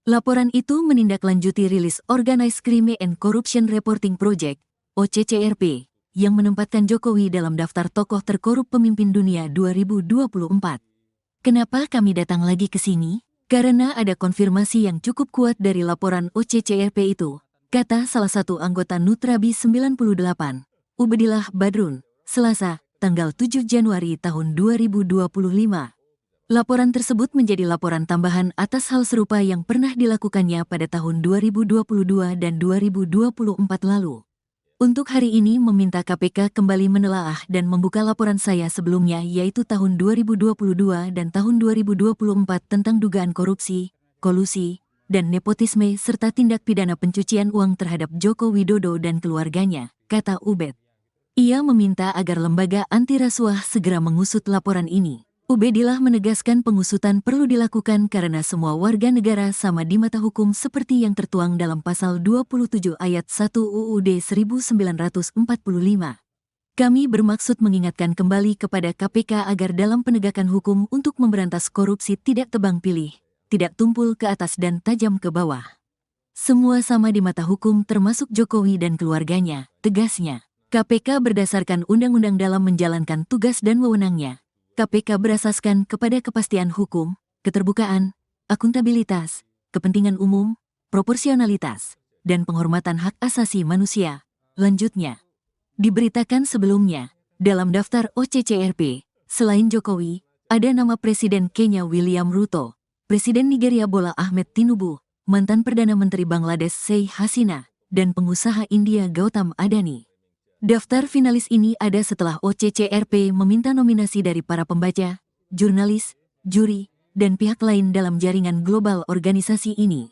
Laporan itu menindaklanjuti rilis Organized Crime and Corruption Reporting Project, OCCRP, yang menempatkan Jokowi dalam daftar tokoh terkorup pemimpin dunia 2024. Kenapa kami datang lagi ke sini? Karena ada konfirmasi yang cukup kuat dari laporan OCCRP itu, kata salah satu anggota Nutrabi 98, Ubedillah Badrun, Selasa, tanggal 7 Januari tahun 2025. Laporan tersebut menjadi laporan tambahan atas hal serupa yang pernah dilakukannya pada tahun 2022 dan 2024 lalu. Untuk hari ini meminta KPK kembali menelaah dan membuka laporan saya sebelumnya yaitu tahun 2022 dan tahun 2024 tentang dugaan korupsi, kolusi, dan nepotisme serta tindak pidana pencucian uang terhadap Joko Widodo dan keluarganya, kata Ubed. Ia meminta agar lembaga anti rasuah segera mengusut laporan ini. Ubedillah menegaskan pengusutan perlu dilakukan karena semua warga negara sama di mata hukum seperti yang tertuang dalam pasal 27 ayat 1 UUD 1945. Kami bermaksud mengingatkan kembali kepada KPK agar dalam penegakan hukum untuk memberantas korupsi tidak tebang pilih, tidak tumpul ke atas dan tajam ke bawah. Semua sama di mata hukum termasuk Jokowi dan keluarganya, tegasnya. KPK berdasarkan undang-undang dalam menjalankan tugas dan wewenangnya. KPK berasaskan kepada kepastian hukum, keterbukaan, akuntabilitas, kepentingan umum, proporsionalitas, dan penghormatan hak asasi manusia. Lanjutnya, diberitakan sebelumnya, dalam daftar OCCRP, selain Jokowi, ada nama Presiden Kenya William Ruto, Presiden Nigeria Bola Ahmed Tinubu, mantan Perdana Menteri Bangladesh Sheikh Hasina, dan pengusaha India Gautam Adani. Daftar finalis ini ada setelah OCCRP meminta nominasi dari para pembaca, jurnalis, juri, dan pihak lain dalam jaringan global organisasi ini.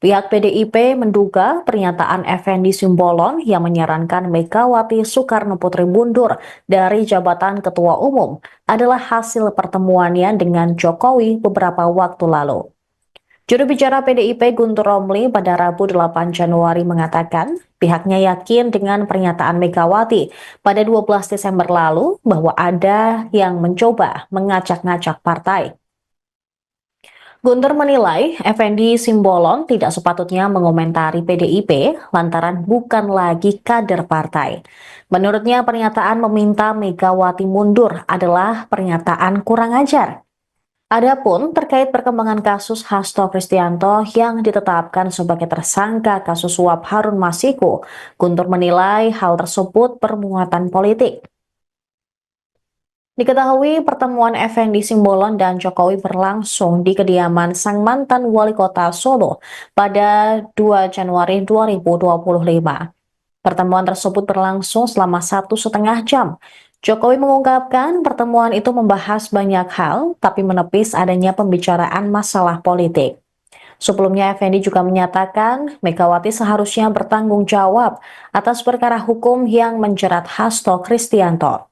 Pihak PDIP menduga pernyataan Effendi Simbolon yang menyarankan Megawati Soekarno Putri mundur dari jabatan Ketua Umum adalah hasil pertemuannya dengan Jokowi beberapa waktu lalu. Juru bicara PDIP Guntur Romli pada Rabu 8 Januari mengatakan pihaknya yakin dengan pernyataan Megawati pada 12 Desember lalu bahwa ada yang mencoba mengacak-ngacak partai. Guntur menilai Effendi Simbolon tidak sepatutnya mengomentari PDIP lantaran bukan lagi kader partai. Menurutnya pernyataan meminta Megawati mundur adalah pernyataan kurang ajar. Adapun terkait perkembangan kasus Hasto Kristianto yang ditetapkan sebagai tersangka kasus suap Harun Masiku, Guntur menilai hal tersebut bermuatan politik. Diketahui pertemuan Effendi Simbolon dan Jokowi berlangsung di kediaman sang mantan wali kota Solo pada 2 Januari 2025. Pertemuan tersebut berlangsung selama 1,5 jam. Jokowi mengungkapkan pertemuan itu membahas banyak hal, tapi menepis adanya pembicaraan masalah politik. Sebelumnya, Effendi juga menyatakan Megawati seharusnya bertanggung jawab atas perkara hukum yang menjerat Hasto Kristianto.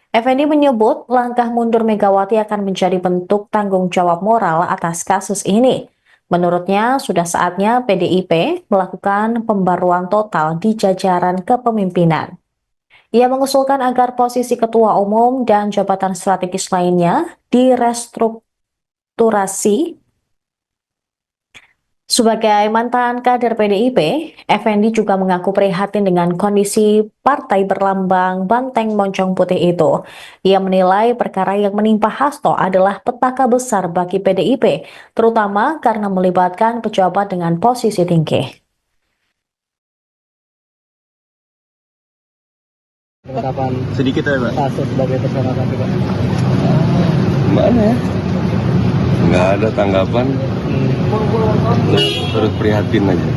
Effendi menyebut langkah mundur Megawati akan menjadi bentuk tanggung jawab moral atas kasus ini. Menurutnya, sudah saatnya PDIP melakukan pembaruan total di jajaran kepemimpinan. Ia mengusulkan agar posisi ketua umum dan jabatan strategis lainnya direstrukturasi. Sebagai mantan kader PDIP, Effendi juga mengaku prihatin dengan kondisi partai berlambang banteng moncong putih itu. Ia menilai perkara yang menimpa Hasto adalah petaka besar bagi PDIP, terutama karena melibatkan pejabat dengan posisi tinggi. Penetapan Sedikit ya, Pak. Hasto sebagai tersangka KPK. Gimana ya? Nggak ada tanggapan, terus prihatin aja.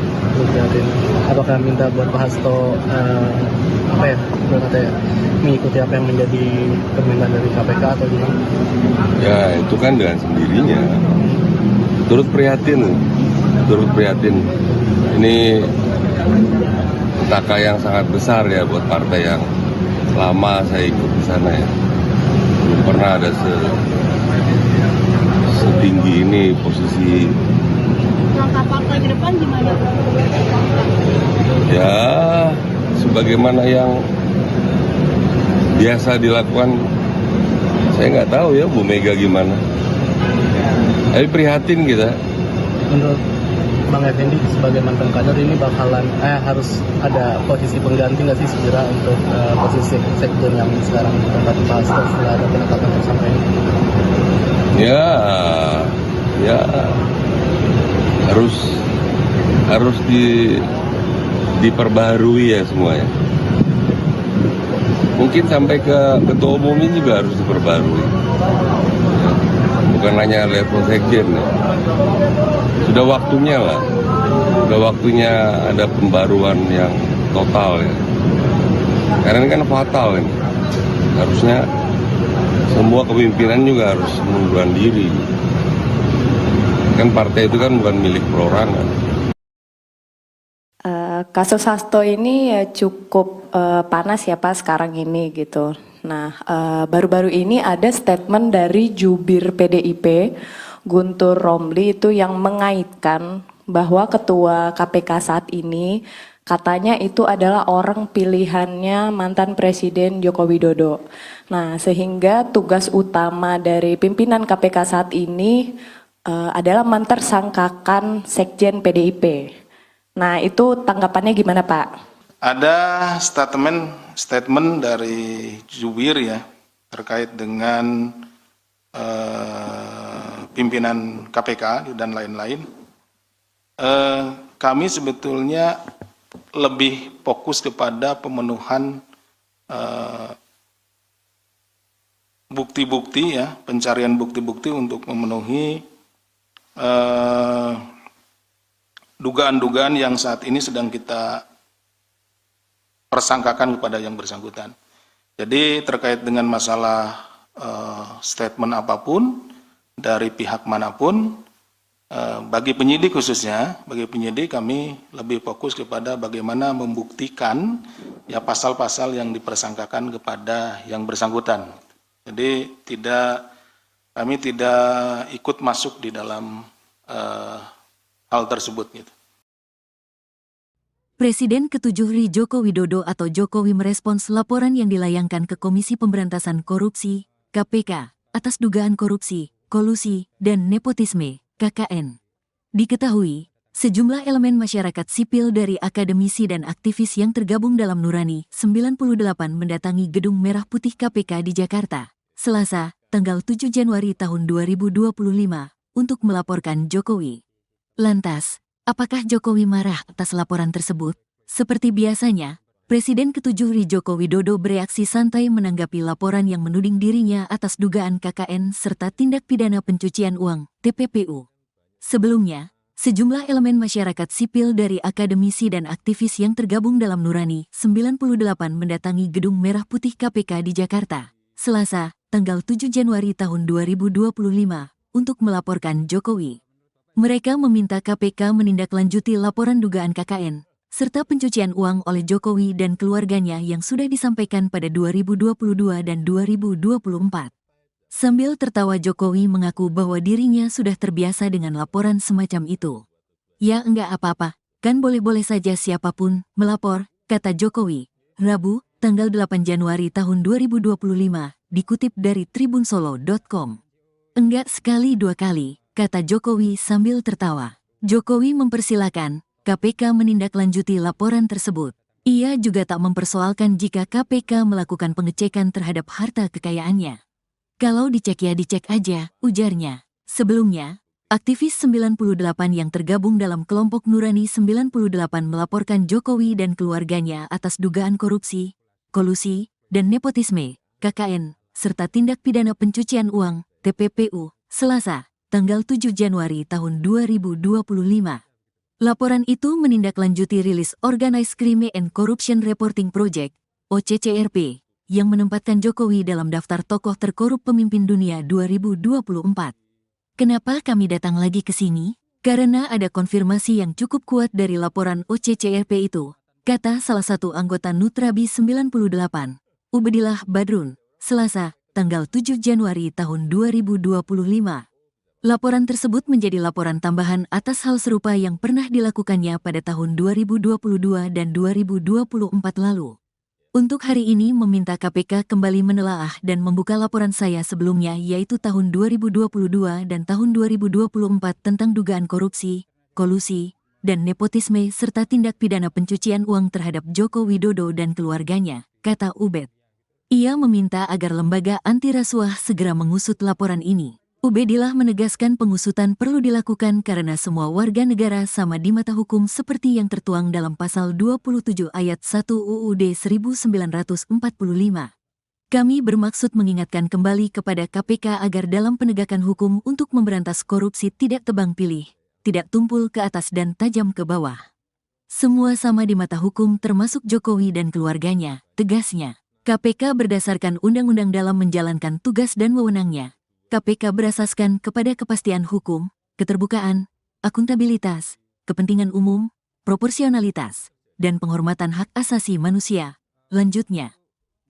Apakah minta buat Pak Hasto mengikuti apa yang menjadi permintaan dari KPK atau gimana? Ya itu kan dengan sendirinya. Turut prihatin. Ini petaka yang sangat besar ya buat partai yang lama saya ikut di sana ya. Belum pernah ada setinggi ini posisi. Langkah partai ke depan gimana? Ya, sebagaimana yang biasa dilakukan, saya nggak tahu ya Bu Mega gimana. Tapi prihatin kita. Menurut Bang Effendi sebagai mantan kader ini bakalan harus ada posisi pengganti nggak sih segera untuk posisi sekjen yang sekarang ditempati Pak Hasto setelah ada penetapan tersangka ini? Ya harus diperbaharui ya semuanya. Mungkin sampai ke ketua umumnya juga harus diperbarui. Ya. Bukan hanya level sekjen ya. Sudah waktunya lah. Sudah waktunya ada pembaruan yang total ya. Karena ini kan fatal ini. Harusnya semua kepemimpinan juga harus mengundurkan diri. Kan partai itu kan bukan milik perorangan. Kasus Hasto ini ya cukup panas ya Pak sekarang ini gitu. Nah, baru-baru ini ada statement dari jubir PDIP, Guntur Romli itu yang mengaitkan bahwa ketua KPK saat ini katanya itu adalah orang pilihannya mantan Presiden Joko Widodo. Nah, sehingga tugas utama dari pimpinan KPK saat ini adalah mentersangkakan Sekjen PDIP. Nah, itu tanggapannya gimana Pak? Ada statement dari jubir ya terkait dengan pimpinan KPK dan lain-lain. Kami sebetulnya lebih fokus kepada pemenuhan bukti-bukti ya, pencarian bukti-bukti untuk memenuhi dugaan-dugaan yang saat ini sedang kita persangkakan kepada yang bersangkutan. Jadi terkait dengan masalah statement apapun dari pihak manapun, bagi penyidik khususnya, bagi penyidik kami lebih fokus kepada bagaimana membuktikan ya pasal-pasal yang dipersangkakan kepada yang bersangkutan. Jadi kami tidak ikut masuk di dalam hal tersebut gitu. Presiden ke-7 RI Joko Widodo atau Jokowi merespons laporan yang dilayangkan ke Komisi Pemberantasan Korupsi, KPK, atas dugaan korupsi, kolusi, dan nepotisme, KKN. Diketahui, sejumlah elemen masyarakat sipil dari akademisi dan aktivis yang tergabung dalam Nurani 98 mendatangi Gedung Merah Putih KPK di Jakarta, Selasa, tanggal 7 Januari tahun 2025, untuk melaporkan Jokowi. Lantas, apakah Jokowi marah atas laporan tersebut? Seperti biasanya, Presiden ke-7 RI Joko Widodo bereaksi santai menanggapi laporan yang menuding dirinya atas dugaan KKN serta tindak pidana pencucian uang, TPPU. Sebelumnya, sejumlah elemen masyarakat sipil dari akademisi dan aktivis yang tergabung dalam Nurani 98 mendatangi Gedung Merah Putih KPK di Jakarta, Selasa, tanggal 7 Januari tahun 2025, untuk melaporkan Jokowi. Mereka meminta KPK menindaklanjuti laporan dugaan KKN, serta pencucian uang oleh Jokowi dan keluarganya yang sudah disampaikan pada 2022 dan 2024. Sambil tertawa Jokowi mengaku bahwa dirinya sudah terbiasa dengan laporan semacam itu. Ya enggak apa-apa, kan boleh-boleh saja siapapun melapor, kata Jokowi, Rabu, tanggal 8 Januari tahun 2025, dikutip dari tribunsolo.com. Enggak sekali dua kali, kata Jokowi sambil tertawa. Jokowi mempersilahkan KPK menindaklanjuti laporan tersebut. Ia juga tak mempersoalkan jika KPK melakukan pengecekan terhadap harta kekayaannya. Kalau dicek ya dicek aja, ujarnya. Sebelumnya, aktivis 98 yang tergabung dalam kelompok Nurani 98 melaporkan Jokowi dan keluarganya atas dugaan korupsi, kolusi, dan nepotisme, KKN, serta tindak pidana pencucian uang, TPPU, Selasa, tanggal 7 Januari tahun 2025. Laporan itu menindaklanjuti rilis Organized Crime and Corruption Reporting Project, OCCRP, yang menempatkan Jokowi dalam daftar tokoh terkorup pemimpin dunia 2024. Kenapa kami datang lagi ke sini? Karena ada konfirmasi yang cukup kuat dari laporan OCCRP itu, kata salah satu anggota Nutrabi 98, Ubedillah Badrun, Selasa, tanggal 7 Januari tahun 2025. Laporan tersebut menjadi laporan tambahan atas hal serupa yang pernah dilakukannya pada tahun 2022 dan 2024 lalu. Untuk hari ini meminta KPK kembali menelaah dan membuka laporan saya sebelumnya yaitu tahun 2022 dan tahun 2024 tentang dugaan korupsi, kolusi, dan nepotisme serta tindak pidana pencucian uang terhadap Joko Widodo dan keluarganya, kata Ubed. Ia meminta agar lembaga anti rasuah segera mengusut laporan ini. Ubedillah menegaskan pengusutan perlu dilakukan karena semua warga negara sama di mata hukum seperti yang tertuang dalam pasal 27 ayat 1 UUD 1945. Kami bermaksud mengingatkan kembali kepada KPK agar dalam penegakan hukum untuk memberantas korupsi tidak tebang pilih, tidak tumpul ke atas dan tajam ke bawah. Semua sama di mata hukum termasuk Jokowi dan keluarganya, tegasnya. KPK berdasarkan undang-undang dalam menjalankan tugas dan wewenangnya. KPK berasaskan kepada kepastian hukum, keterbukaan, akuntabilitas, kepentingan umum, proporsionalitas, dan penghormatan hak asasi manusia. Lanjutnya,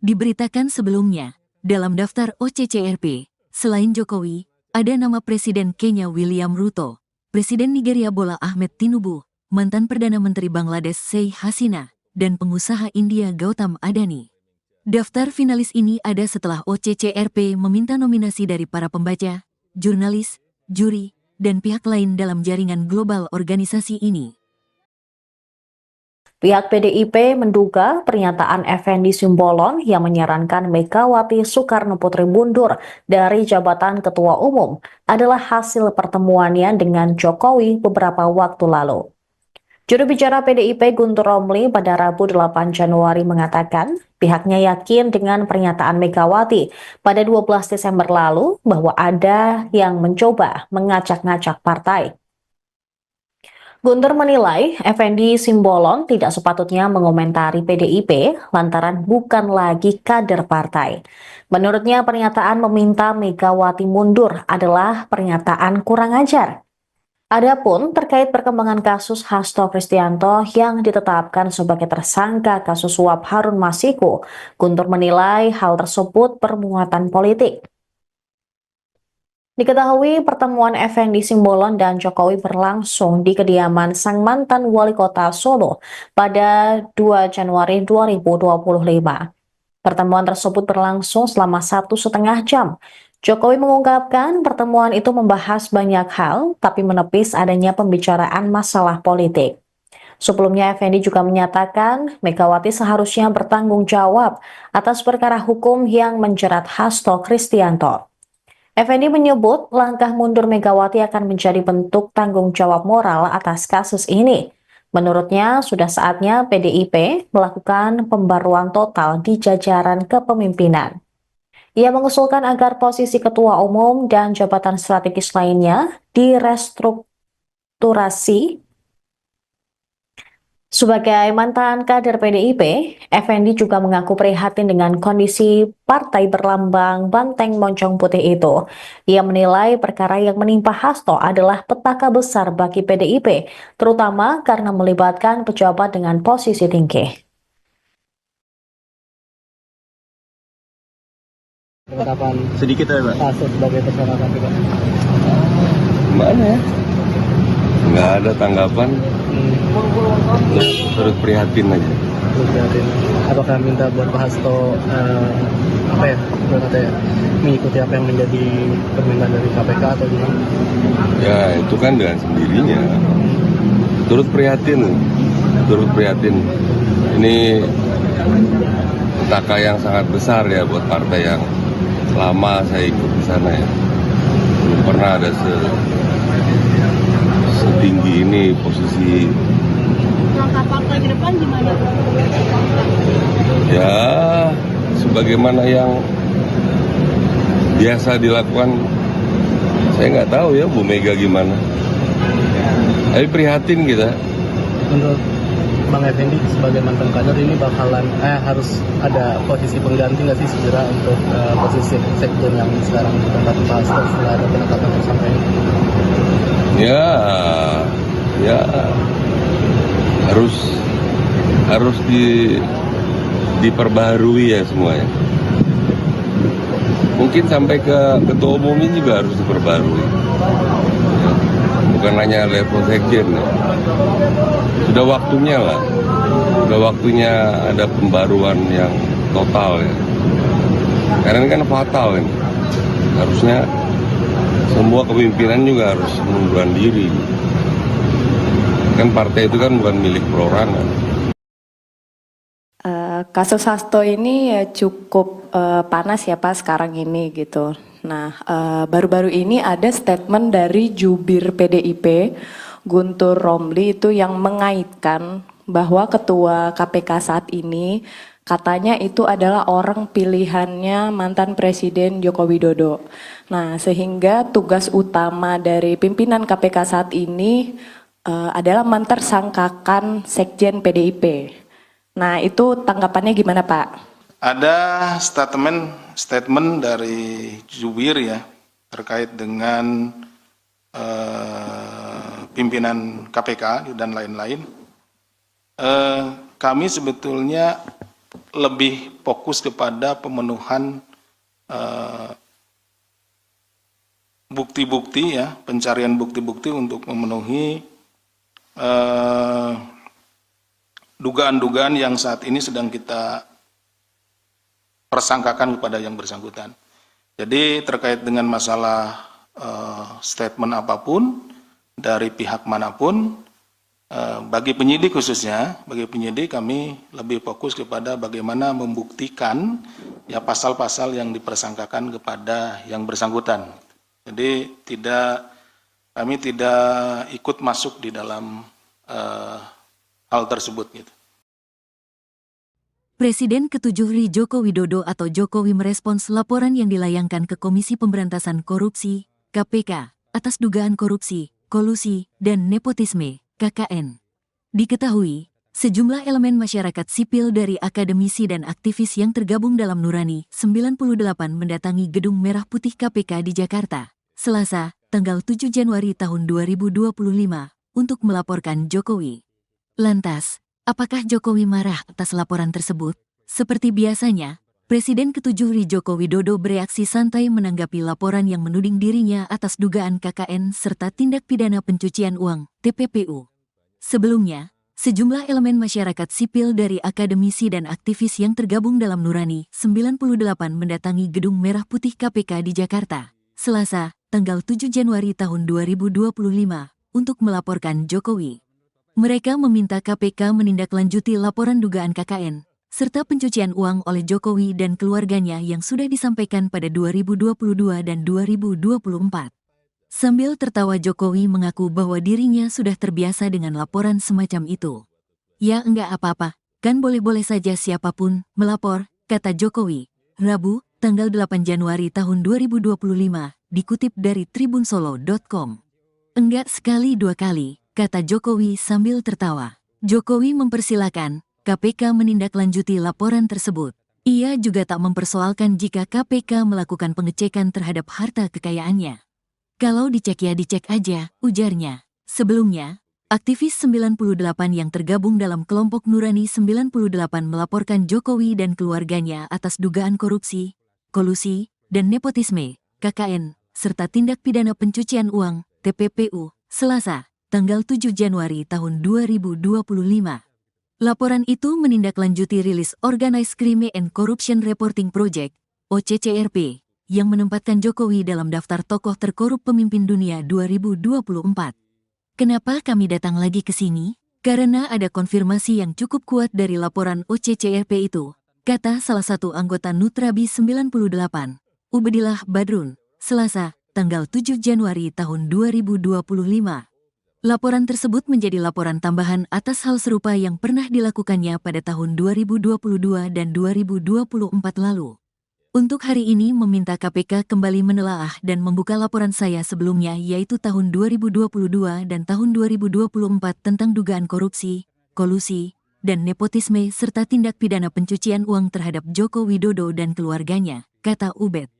diberitakan sebelumnya, dalam daftar OCCRP, selain Jokowi, ada nama Presiden Kenya William Ruto, Presiden Nigeria Bola Ahmed Tinubu, mantan Perdana Menteri Bangladesh Sheikh Hasina, dan pengusaha India Gautam Adani. Daftar finalis ini ada setelah OCCRP meminta nominasi dari para pembaca, jurnalis, juri, dan pihak lain dalam jaringan global organisasi ini. Pihak PDIP menduga pernyataan Effendi Simbolon yang menyarankan Megawati Soekarno Putri mundur dari jabatan Ketua Umum adalah hasil pertemuannya dengan Jokowi beberapa waktu lalu. Juru bicara PDIP Guntur Romli pada Rabu 8 Januari mengatakan pihaknya yakin dengan pernyataan Megawati pada 12 Desember lalu bahwa ada yang mencoba mengacak-ngacak partai. Guntur menilai Effendi Simbolon tidak sepatutnya mengomentari PDIP lantaran bukan lagi kader partai. Menurutnya pernyataan meminta Megawati mundur adalah pernyataan kurang ajar. Adapun terkait perkembangan kasus Hasto Kristianto yang ditetapkan sebagai tersangka kasus suap Harun Masiku, Guntur menilai hal tersebut bermuatan politik. Diketahui pertemuan Effendi Simbolon dan Jokowi berlangsung di kediaman sang mantan wali kota Solo pada 2 Januari 2025. Pertemuan tersebut berlangsung selama 1,5 jam. Jokowi mengungkapkan pertemuan itu membahas banyak hal, tapi menepis adanya pembicaraan masalah politik. Sebelumnya, Effendi juga menyatakan Megawati seharusnya bertanggung jawab atas perkara hukum yang menjerat Hasto Kristianto. Effendi menyebut langkah mundur Megawati akan menjadi bentuk tanggung jawab moral atas kasus ini. Menurutnya, sudah saatnya PDIP melakukan pembaruan total di jajaran kepemimpinan. Ia mengusulkan agar posisi ketua umum dan jabatan strategis lainnya direstrukturasi. Sebagai mantan kader PDIP, Effendi juga mengaku prihatin dengan kondisi partai berlambang banteng moncong putih itu. Ia menilai perkara yang menimpa Hasto adalah petaka besar bagi PDIP, terutama karena melibatkan pejabat dengan posisi tinggi. Penetapan Sedikit ya, Pak. Hasto sebagai tersangka KPK. Gimana ya? Nggak ada tanggapan, terus prihatin aja. Terus prihatin. Apakah minta buat Pak Hasto mengikuti apa yang menjadi permintaan dari KPK atau gimana? Ya itu kan dengan sendirinya. Turut prihatin. Ini petaka yang sangat besar ya buat partai yang lama saya ikut di sana ya. Belum pernah ada setinggi ini posisi. Langkah partai ke depan gimana? Ya sebagaimana yang biasa dilakukan, saya nggak tahu ya Bu Mega gimana. Tapi prihatin kita. Menurut Bang Effendi sebagai mantan kader ini bakalan harus ada posisi pengganti nggak sih segera untuk posisi sekjen yang sekarang ditempati Pak Hasto setelah ada penetapan tersangka ini? Ya harus diperbaharui ya semuanya. Mungkin sampai ke ketua umum ini juga harus diperbarui. Ya, bukan hanya level sekjen ya. Sudah waktunya lah. Sudah waktunya ada pembaruan yang total ya. Karena ini kan fatal ini. Harusnya semua kepemimpinan juga harus mengundurkan diri. Kan partai itu kan bukan milik perorangan. Kasus Hasto ini ya cukup panas ya Pak sekarang ini gitu. Nah, baru-baru ini ada statement dari jubir PDIP, Guntur Romli itu yang mengaitkan bahwa ketua KPK saat ini katanya itu adalah orang pilihannya mantan Presiden Joko Widodo. Nah, sehingga tugas utama dari pimpinan KPK saat ini adalah mentersangkakan Sekjen PDIP. Nah, itu tanggapannya gimana, Pak? Ada statement dari jubir ya terkait dengan pimpinan KPK dan lain-lain. Kami sebetulnya lebih fokus kepada pemenuhan bukti-bukti ya, pencarian bukti-bukti untuk memenuhi dugaan-dugaan yang saat ini sedang kita persangkakan kepada yang bersangkutan. Jadi terkait dengan masalah statement apapun dari pihak manapun, bagi penyidik khususnya, bagi penyidik kami lebih fokus kepada bagaimana membuktikan ya pasal-pasal yang dipersangkakan kepada yang bersangkutan. Jadi kami tidak ikut masuk di dalam hal tersebut gitu. Presiden ke-7 RI Joko Widodo atau Jokowi merespons laporan yang dilayangkan ke Komisi Pemberantasan Korupsi, KPK, atas dugaan korupsi, kolusi, dan nepotisme, KKN. Diketahui, sejumlah elemen masyarakat sipil dari akademisi dan aktivis yang tergabung dalam Nurani 98 mendatangi Gedung Merah Putih KPK di Jakarta, Selasa, tanggal 7 Januari tahun 2025, untuk melaporkan Jokowi. Lantas, apakah Jokowi marah atas laporan tersebut? Seperti biasanya, Presiden ke-7 RI Joko Widodo bereaksi santai menanggapi laporan yang menuding dirinya atas dugaan KKN serta tindak pidana pencucian uang, TPPU. Sebelumnya, sejumlah elemen masyarakat sipil dari akademisi dan aktivis yang tergabung dalam Nurani 98 mendatangi Gedung Merah Putih KPK di Jakarta, Selasa, tanggal 7 Januari tahun 2025, untuk melaporkan Jokowi. Mereka meminta KPK menindaklanjuti laporan dugaan KKN, serta pencucian uang oleh Jokowi dan keluarganya yang sudah disampaikan pada 2022 dan 2024. Sambil tertawa Jokowi mengaku bahwa dirinya sudah terbiasa dengan laporan semacam itu. Ya enggak apa-apa, kan boleh-boleh saja siapapun melapor, kata Jokowi, Rabu, tanggal 8 Januari tahun 2025, dikutip dari tribunsolo.com. Enggak sekali dua kali, kata Jokowi sambil tertawa. Jokowi mempersilahkan KPK menindaklanjuti laporan tersebut. Ia juga tak mempersoalkan jika KPK melakukan pengecekan terhadap harta kekayaannya. Kalau dicek ya dicek aja, ujarnya. Sebelumnya, aktivis 98 yang tergabung dalam kelompok Nurani 98 melaporkan Jokowi dan keluarganya atas dugaan korupsi, kolusi, dan nepotisme, KKN, serta tindak pidana pencucian uang, TPPU, Selasa, tanggal 7 Januari tahun 2025. Laporan itu menindaklanjuti rilis Organized Crime and Corruption Reporting Project, OCCRP, yang menempatkan Jokowi dalam daftar tokoh terkorup pemimpin dunia 2024. Kenapa kami datang lagi ke sini? Karena ada konfirmasi yang cukup kuat dari laporan OCCRP itu, kata salah satu anggota Nutrabi 98, Ubedillah Badrun, Selasa, tanggal 7 Januari tahun 2025. Laporan tersebut menjadi laporan tambahan atas hal serupa yang pernah dilakukannya pada tahun 2022 dan 2024 lalu. Untuk hari ini meminta KPK kembali menelaah dan membuka laporan saya sebelumnya yaitu tahun 2022 dan tahun 2024 tentang dugaan korupsi, kolusi, dan nepotisme serta tindak pidana pencucian uang terhadap Joko Widodo dan keluarganya, kata Ubed.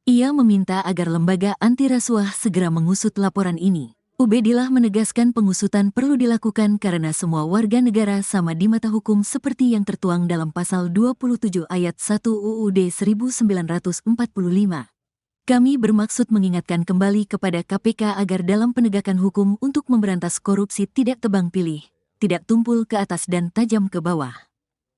Ia meminta agar lembaga anti rasuah segera mengusut laporan ini. Ubedillah menegaskan pengusutan perlu dilakukan karena semua warga negara sama di mata hukum seperti yang tertuang dalam pasal 27 ayat 1 UUD 1945. Kami bermaksud mengingatkan kembali kepada KPK agar dalam penegakan hukum untuk memberantas korupsi tidak tebang pilih, tidak tumpul ke atas dan tajam ke bawah.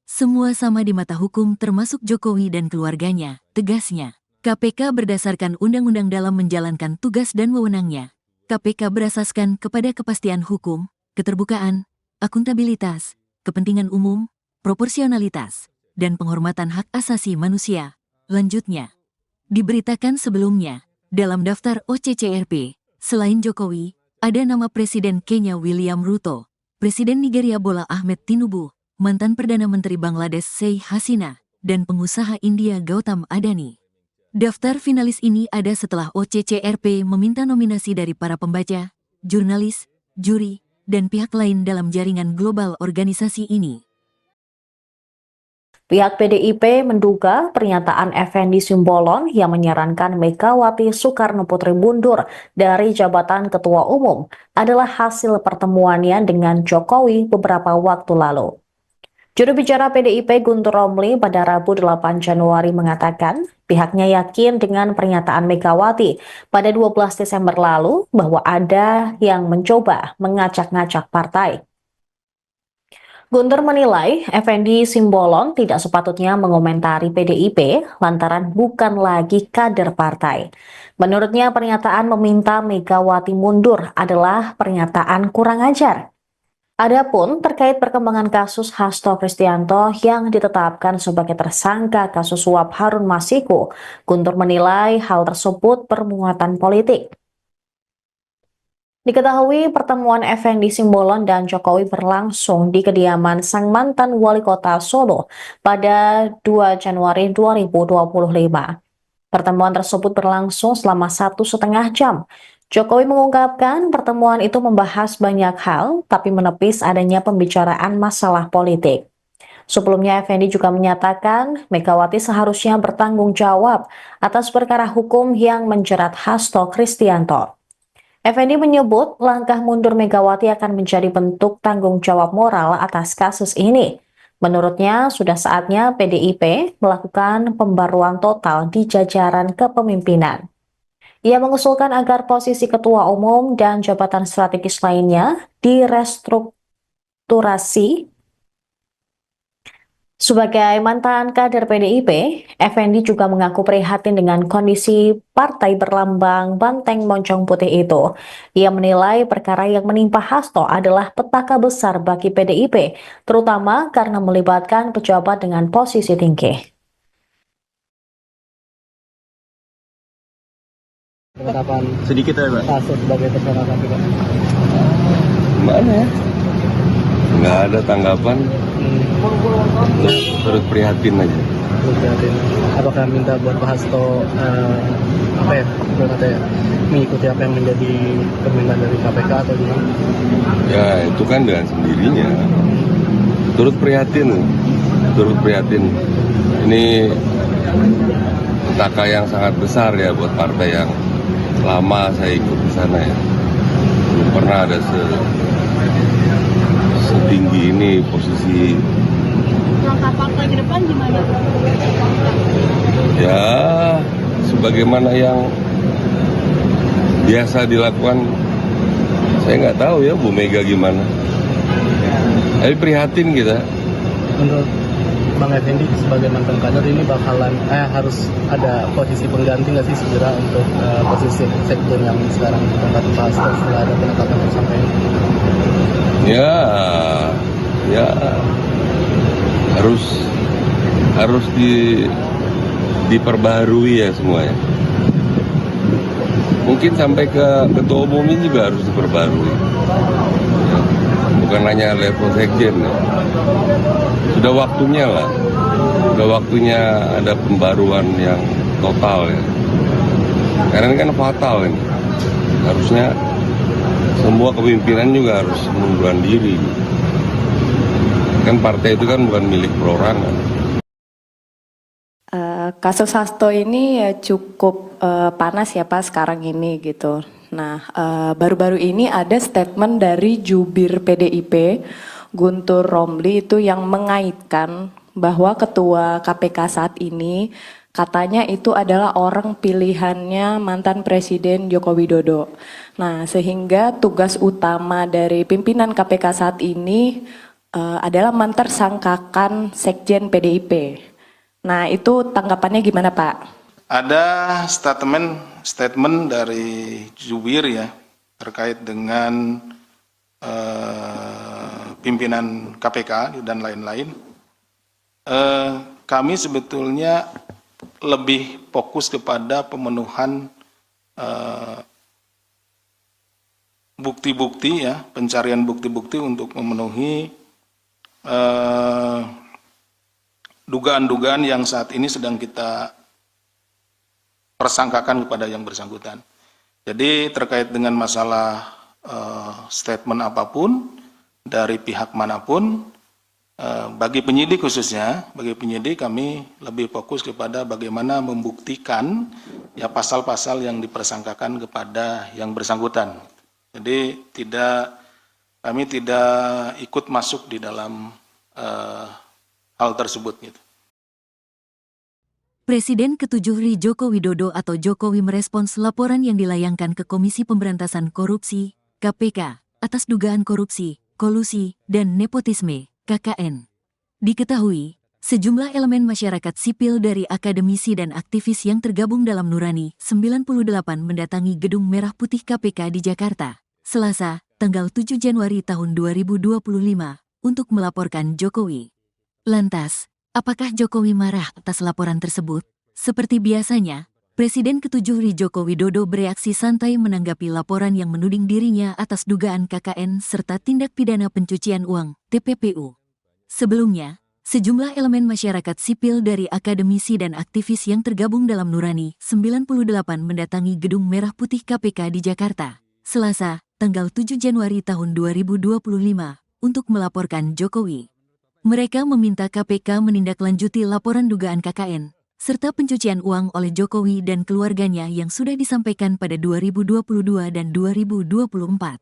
Semua sama di mata hukum termasuk Jokowi dan keluarganya, tegasnya. KPK berdasarkan undang-undang dalam menjalankan tugas dan wewenangnya. KPK berasaskan kepada kepastian hukum, keterbukaan, akuntabilitas, kepentingan umum, proporsionalitas, dan penghormatan hak asasi manusia. Lanjutnya, Diberitakan sebelumnya, dalam daftar OCCRP, selain Jokowi, ada nama Presiden Kenya William Ruto, Presiden Nigeria Bola Ahmed Tinubu, mantan Perdana Menteri Bangladesh Sheikh Hasina, dan pengusaha India Gautam Adani. Daftar finalis ini ada setelah OCCRP meminta nominasi dari para pembaca, jurnalis, juri, dan pihak lain dalam jaringan global organisasi ini. Pihak PDIP menduga pernyataan Effendi Simbolon yang menyarankan Megawati Soekarno Putri mundur dari jabatan Ketua Umum adalah hasil pertemuannya dengan Jokowi beberapa waktu lalu. Juru bicara PDIP Guntur Romli pada Rabu 8 Januari mengatakan pihaknya yakin dengan pernyataan Megawati pada 12 Desember lalu bahwa ada yang mencoba mengacak-ngacak partai. Guntur menilai Effendi Simbolon tidak sepatutnya mengomentari PDIP lantaran bukan lagi kader partai. Menurutnya pernyataan meminta Megawati mundur adalah pernyataan kurang ajar. Adapun terkait perkembangan kasus Hasto Kristianto yang ditetapkan sebagai tersangka kasus suap Harun Masiku, Guntur menilai hal tersebut bermuatan politik. Diketahui pertemuan Effendi Simbolon dan Jokowi berlangsung di kediaman sang mantan wali kota Solo pada 2 Januari 2025. Pertemuan tersebut berlangsung selama 1,5 jam. Jokowi mengungkapkan pertemuan itu membahas banyak hal, tapi menepis adanya pembicaraan masalah politik. Sebelumnya, Effendi juga menyatakan Megawati seharusnya bertanggung jawab atas perkara hukum yang menjerat Hasto Kristianto. Effendi menyebut langkah mundur Megawati akan menjadi bentuk tanggung jawab moral atas kasus ini. Menurutnya, sudah saatnya PDIP melakukan pembaruan total di jajaran kepemimpinan. Ia mengusulkan agar posisi ketua umum dan jabatan strategis lainnya direstrukturasi. Sebagai mantan kader PDIP, Effendi juga mengaku prihatin dengan kondisi partai berlambang banteng moncong putih itu. Ia menilai perkara yang menimpa Hasto adalah petaka besar bagi PDIP, terutama karena melibatkan pejabat dengan posisi tinggi. Penetapan Sedikit ya, Pak. Hasto sebagai tersangka KPK. Gimana ya? Nggak ada tanggapan, terus prihatin aja. Prihatin. Apakah minta buat Pak Hasto mengikuti apa yang menjadi permintaan dari KPK atau gimana? Ya itu kan dengan sendirinya. Turut prihatin. Ini petaka yang sangat besar ya buat partai yang lama saya ikut di sana ya. Belum pernah ada setinggi ini posisi. Langkah partai ke depan gimana? Ya sebagaimana yang biasa dilakukan, saya nggak tahu ya Bu Mega gimana. Tapi prihatin kita. Menurut Bang Effendi sebagai mantan kader ini bakalan harus ada posisi pengganti nggak sih segera untuk posisi sekjen yang sekarang ditempati Pak Hasto setelah ada penetapan tersangka ini? Ya harus diperbaharui ya semuanya. Mungkin sampai ke ketua umum ini juga harus diperbarui. Ya, bukan hanya level sekjen ya. Sudah waktunya lah. Sudah waktunya ada pembaruan yang total ya. Karena ini kan fatal ini. Harusnya semua kepemimpinan juga harus mengundurkan diri. Kan partai itu kan bukan milik perorangan. Kasus Hasto ini ya cukup panas ya Pak sekarang ini gitu. Nah, baru-baru ini ada statement dari jubir PDIP Guntur Romli itu yang mengaitkan bahwa ketua KPK saat ini katanya itu adalah orang pilihannya mantan Presiden Joko Widodo. Nah, sehingga tugas utama dari pimpinan KPK saat ini adalah mentersangkakan Sekjen PDIP. Nah, itu tanggapannya gimana Pak? Ada statement dari jubir ya terkait dengan pimpinan KPK dan lain-lain. Kami sebetulnya lebih fokus kepada pemenuhan bukti-bukti ya, pencarian bukti-bukti untuk memenuhi dugaan-dugaan yang saat ini sedang kita persangkakan kepada yang bersangkutan. Jadi terkait dengan masalah statement apapun dari pihak manapun, bagi penyidik khususnya, bagi penyidik kami lebih fokus kepada bagaimana membuktikan ya pasal-pasal yang dipersangkakan kepada yang bersangkutan. Jadi kami tidak ikut masuk di dalam hal tersebut gitu. Presiden ke-7 RI Joko Widodo atau Jokowi merespons laporan yang dilayangkan ke Komisi Pemberantasan Korupsi, KPK, atas dugaan korupsi, kolusi, dan nepotisme, KKN. Diketahui, sejumlah elemen masyarakat sipil dari akademisi dan aktivis yang tergabung dalam Nurani 98 mendatangi Gedung Merah Putih KPK di Jakarta, Selasa, tanggal 7 Januari tahun 2025, untuk melaporkan Jokowi. Lantas, apakah Jokowi marah atas laporan tersebut? Seperti biasanya, Presiden ke-7 RI Joko Widodo bereaksi santai menanggapi laporan yang menuding dirinya atas dugaan KKN serta tindak pidana pencucian uang, TPPU. Sebelumnya, sejumlah elemen masyarakat sipil dari akademisi dan aktivis yang tergabung dalam Nurani 98 mendatangi Gedung Merah Putih KPK di Jakarta, Selasa, tanggal 7 Januari tahun 2025, untuk melaporkan Jokowi. Mereka meminta KPK menindaklanjuti laporan dugaan KKN, serta pencucian uang oleh Jokowi dan keluarganya yang sudah disampaikan pada 2022 dan 2024.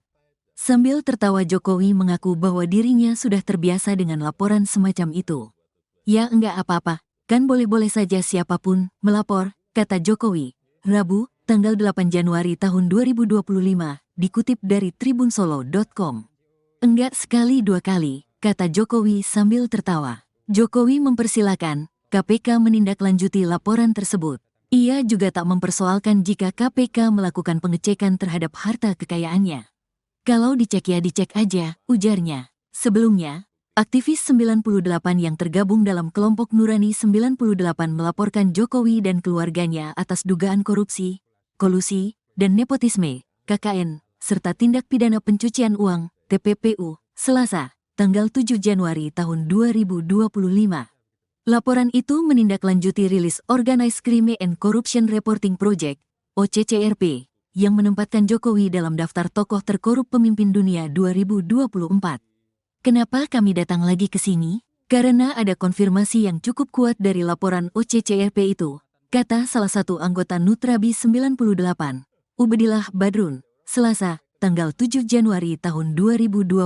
Sambil tertawa Jokowi mengaku bahwa dirinya sudah terbiasa dengan laporan semacam itu. Ya enggak apa-apa, kan boleh-boleh saja siapapun melapor, kata Jokowi, Rabu, tanggal 8 Januari tahun 2025, dikutip dari tribunsolo.com. Enggak sekali dua kali, kata Jokowi sambil tertawa. Jokowi mempersilakan KPK menindaklanjuti laporan tersebut. Ia juga tak mempersoalkan jika KPK melakukan pengecekan terhadap harta kekayaannya. Kalau dicek ya dicek aja, ujarnya. Sebelumnya, aktivis 98 yang tergabung dalam kelompok Nurani 98 melaporkan Jokowi dan keluarganya atas dugaan korupsi, kolusi, dan nepotisme, KKN, serta tindak pidana pencucian uang, TPPU, Selasa, tanggal 7 Januari tahun 2025. Laporan itu menindaklanjuti rilis Organized Crime and Corruption Reporting Project, OCCRP, yang menempatkan Jokowi dalam daftar tokoh terkorup pemimpin dunia 2024. Kenapa kami datang lagi ke sini? Karena ada konfirmasi yang cukup kuat dari laporan OCCRP itu, kata salah satu anggota Nutrabi 98, Ubedillah Badrun, Selasa, tanggal 7 Januari tahun 2025.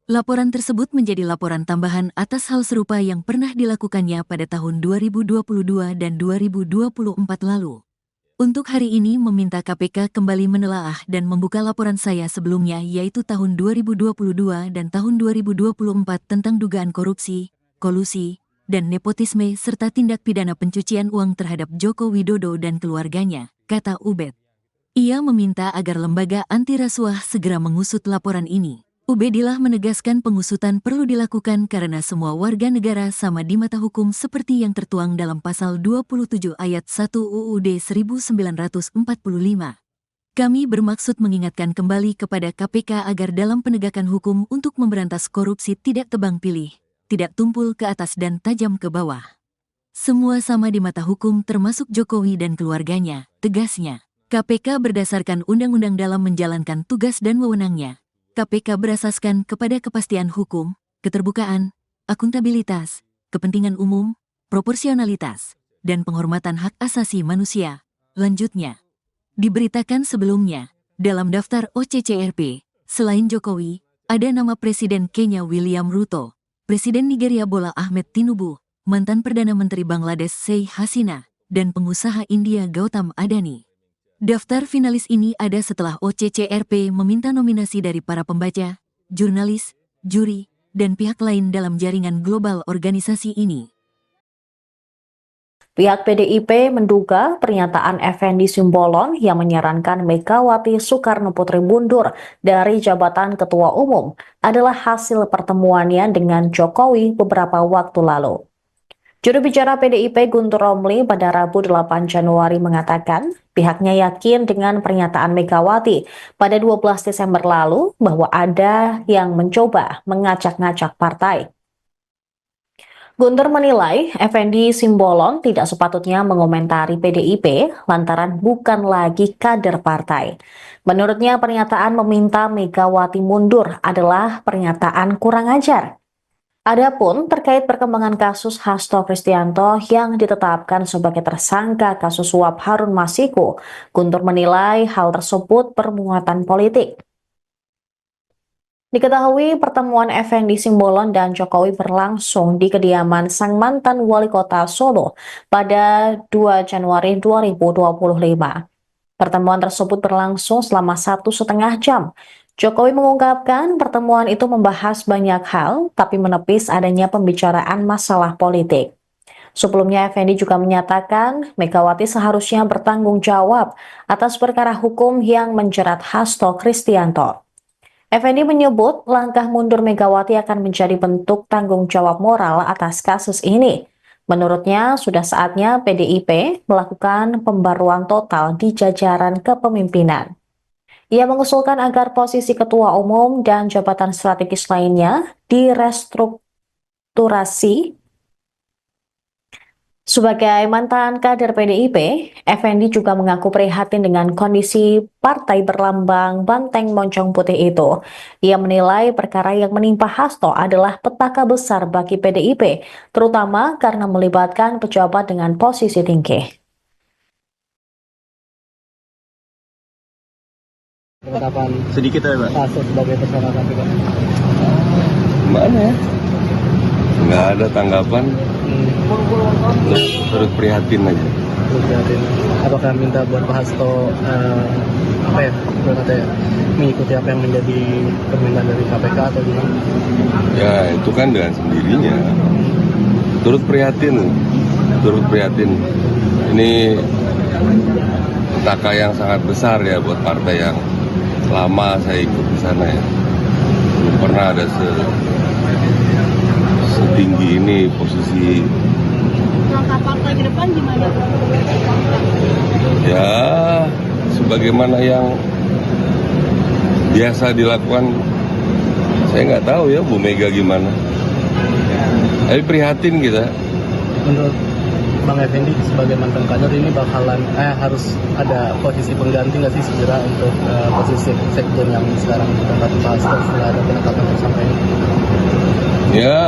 Laporan tersebut menjadi laporan tambahan atas hal serupa yang pernah dilakukannya pada tahun 2022 dan 2024 lalu. Untuk hari ini meminta KPK kembali menelaah dan membuka laporan saya sebelumnya yaitu tahun 2022 dan tahun 2024 tentang dugaan korupsi, kolusi, dan nepotisme serta tindak pidana pencucian uang terhadap Joko Widodo dan keluarganya, kata Ubed. Ia meminta agar lembaga anti rasuah segera mengusut laporan ini. Ubedillah menegaskan pengusutan perlu dilakukan karena semua warga negara sama di mata hukum seperti yang tertuang dalam pasal 27 ayat 1 UUD 1945. Kami bermaksud mengingatkan kembali kepada KPK agar dalam penegakan hukum untuk memberantas korupsi tidak tebang pilih, tidak tumpul ke atas dan tajam ke bawah. Semua sama di mata hukum termasuk Jokowi dan keluarganya, tegasnya. KPK berdasarkan undang-undang dalam menjalankan tugas dan wewenangnya. KPK berasaskan kepada kepastian hukum, keterbukaan, akuntabilitas, kepentingan umum, proporsionalitas, dan penghormatan hak asasi manusia. Lanjutnya, diberitakan sebelumnya, dalam daftar OCCRP, selain Jokowi, ada nama Presiden Kenya William Ruto, Presiden Nigeria Bola Ahmed Tinubu, mantan Perdana Menteri Bangladesh Sheikh Hasina, dan pengusaha India Gautam Adani. Daftar finalis ini ada setelah OCCRP meminta nominasi dari para pembaca, jurnalis, juri, dan pihak lain dalam jaringan global organisasi ini. Pihak PDIP menduga pernyataan Effendi Simbolon yang menyarankan Megawati Soekarno Putri mundur dari jabatan Ketua Umum adalah hasil pertemuannya dengan Jokowi beberapa waktu lalu. Juru bicara PDIP Guntur Romli pada Rabu 8 Januari mengatakan pihaknya yakin dengan pernyataan Megawati pada 12 Desember lalu bahwa ada yang mencoba mengacak-ngacak partai. Guntur menilai Effendi Simbolon tidak sepatutnya mengomentari PDIP lantaran bukan lagi kader partai. Menurutnya pernyataan meminta Megawati mundur adalah pernyataan kurang ajar. Adapun terkait perkembangan kasus Hasto Kristianto yang ditetapkan sebagai tersangka kasus suap Harun Masiku, Guntur menilai hal tersebut bermuatan politik. Diketahui pertemuan Effendi Simbolon dan Jokowi berlangsung di kediaman sang mantan wali kota Solo pada 2 Januari 2025. Pertemuan tersebut berlangsung selama 1,5 jam. Jokowi mengungkapkan pertemuan itu membahas banyak hal, tapi menepis adanya pembicaraan masalah politik. Sebelumnya, Effendi juga menyatakan Megawati seharusnya bertanggung jawab atas perkara hukum yang menjerat Hasto Kristianto. Effendi menyebut langkah mundur Megawati akan menjadi bentuk tanggung jawab moral atas kasus ini. Menurutnya, sudah saatnya PDIP melakukan pembaruan total di jajaran kepemimpinan. Ia mengusulkan agar posisi ketua umum dan jabatan strategis lainnya direstrukturasi. Sebagai mantan kader PDIP, Effendi juga mengaku prihatin dengan kondisi partai berlambang banteng moncong putih itu. Ia menilai perkara yang menimpa Hasto adalah petaka besar bagi PDIP, terutama karena melibatkan pejabat dengan posisi tinggi. Penetapan Sedikit ya, Pak. Hasto sebagai tersangka KPK. Gimana ya? Nggak ada tanggapan, terus prihatin aja. Terus prihatin. Apakah minta buat Pak Hasto mengikuti apa yang menjadi permintaan dari KPK atau gimana? Ya itu kan dengan sendirinya. Turut prihatin. Ini petaka yang sangat besar ya buat partai yang lama saya ikut di sana ya. Belum pernah ada setinggi ini posisi. Langkah partai ke depan gimana? Ya sebagaimana yang biasa dilakukan, saya nggak tahu ya Bu Mega gimana. Tapi prihatin kita. Menurut Bang Effendi sebagai mantan kader ini bakalan harus ada posisi pengganti nggak sih segera untuk posisi sekjen yang sekarang ditempati Pak Hasto setelah ada penetapan tersangka ini? Ya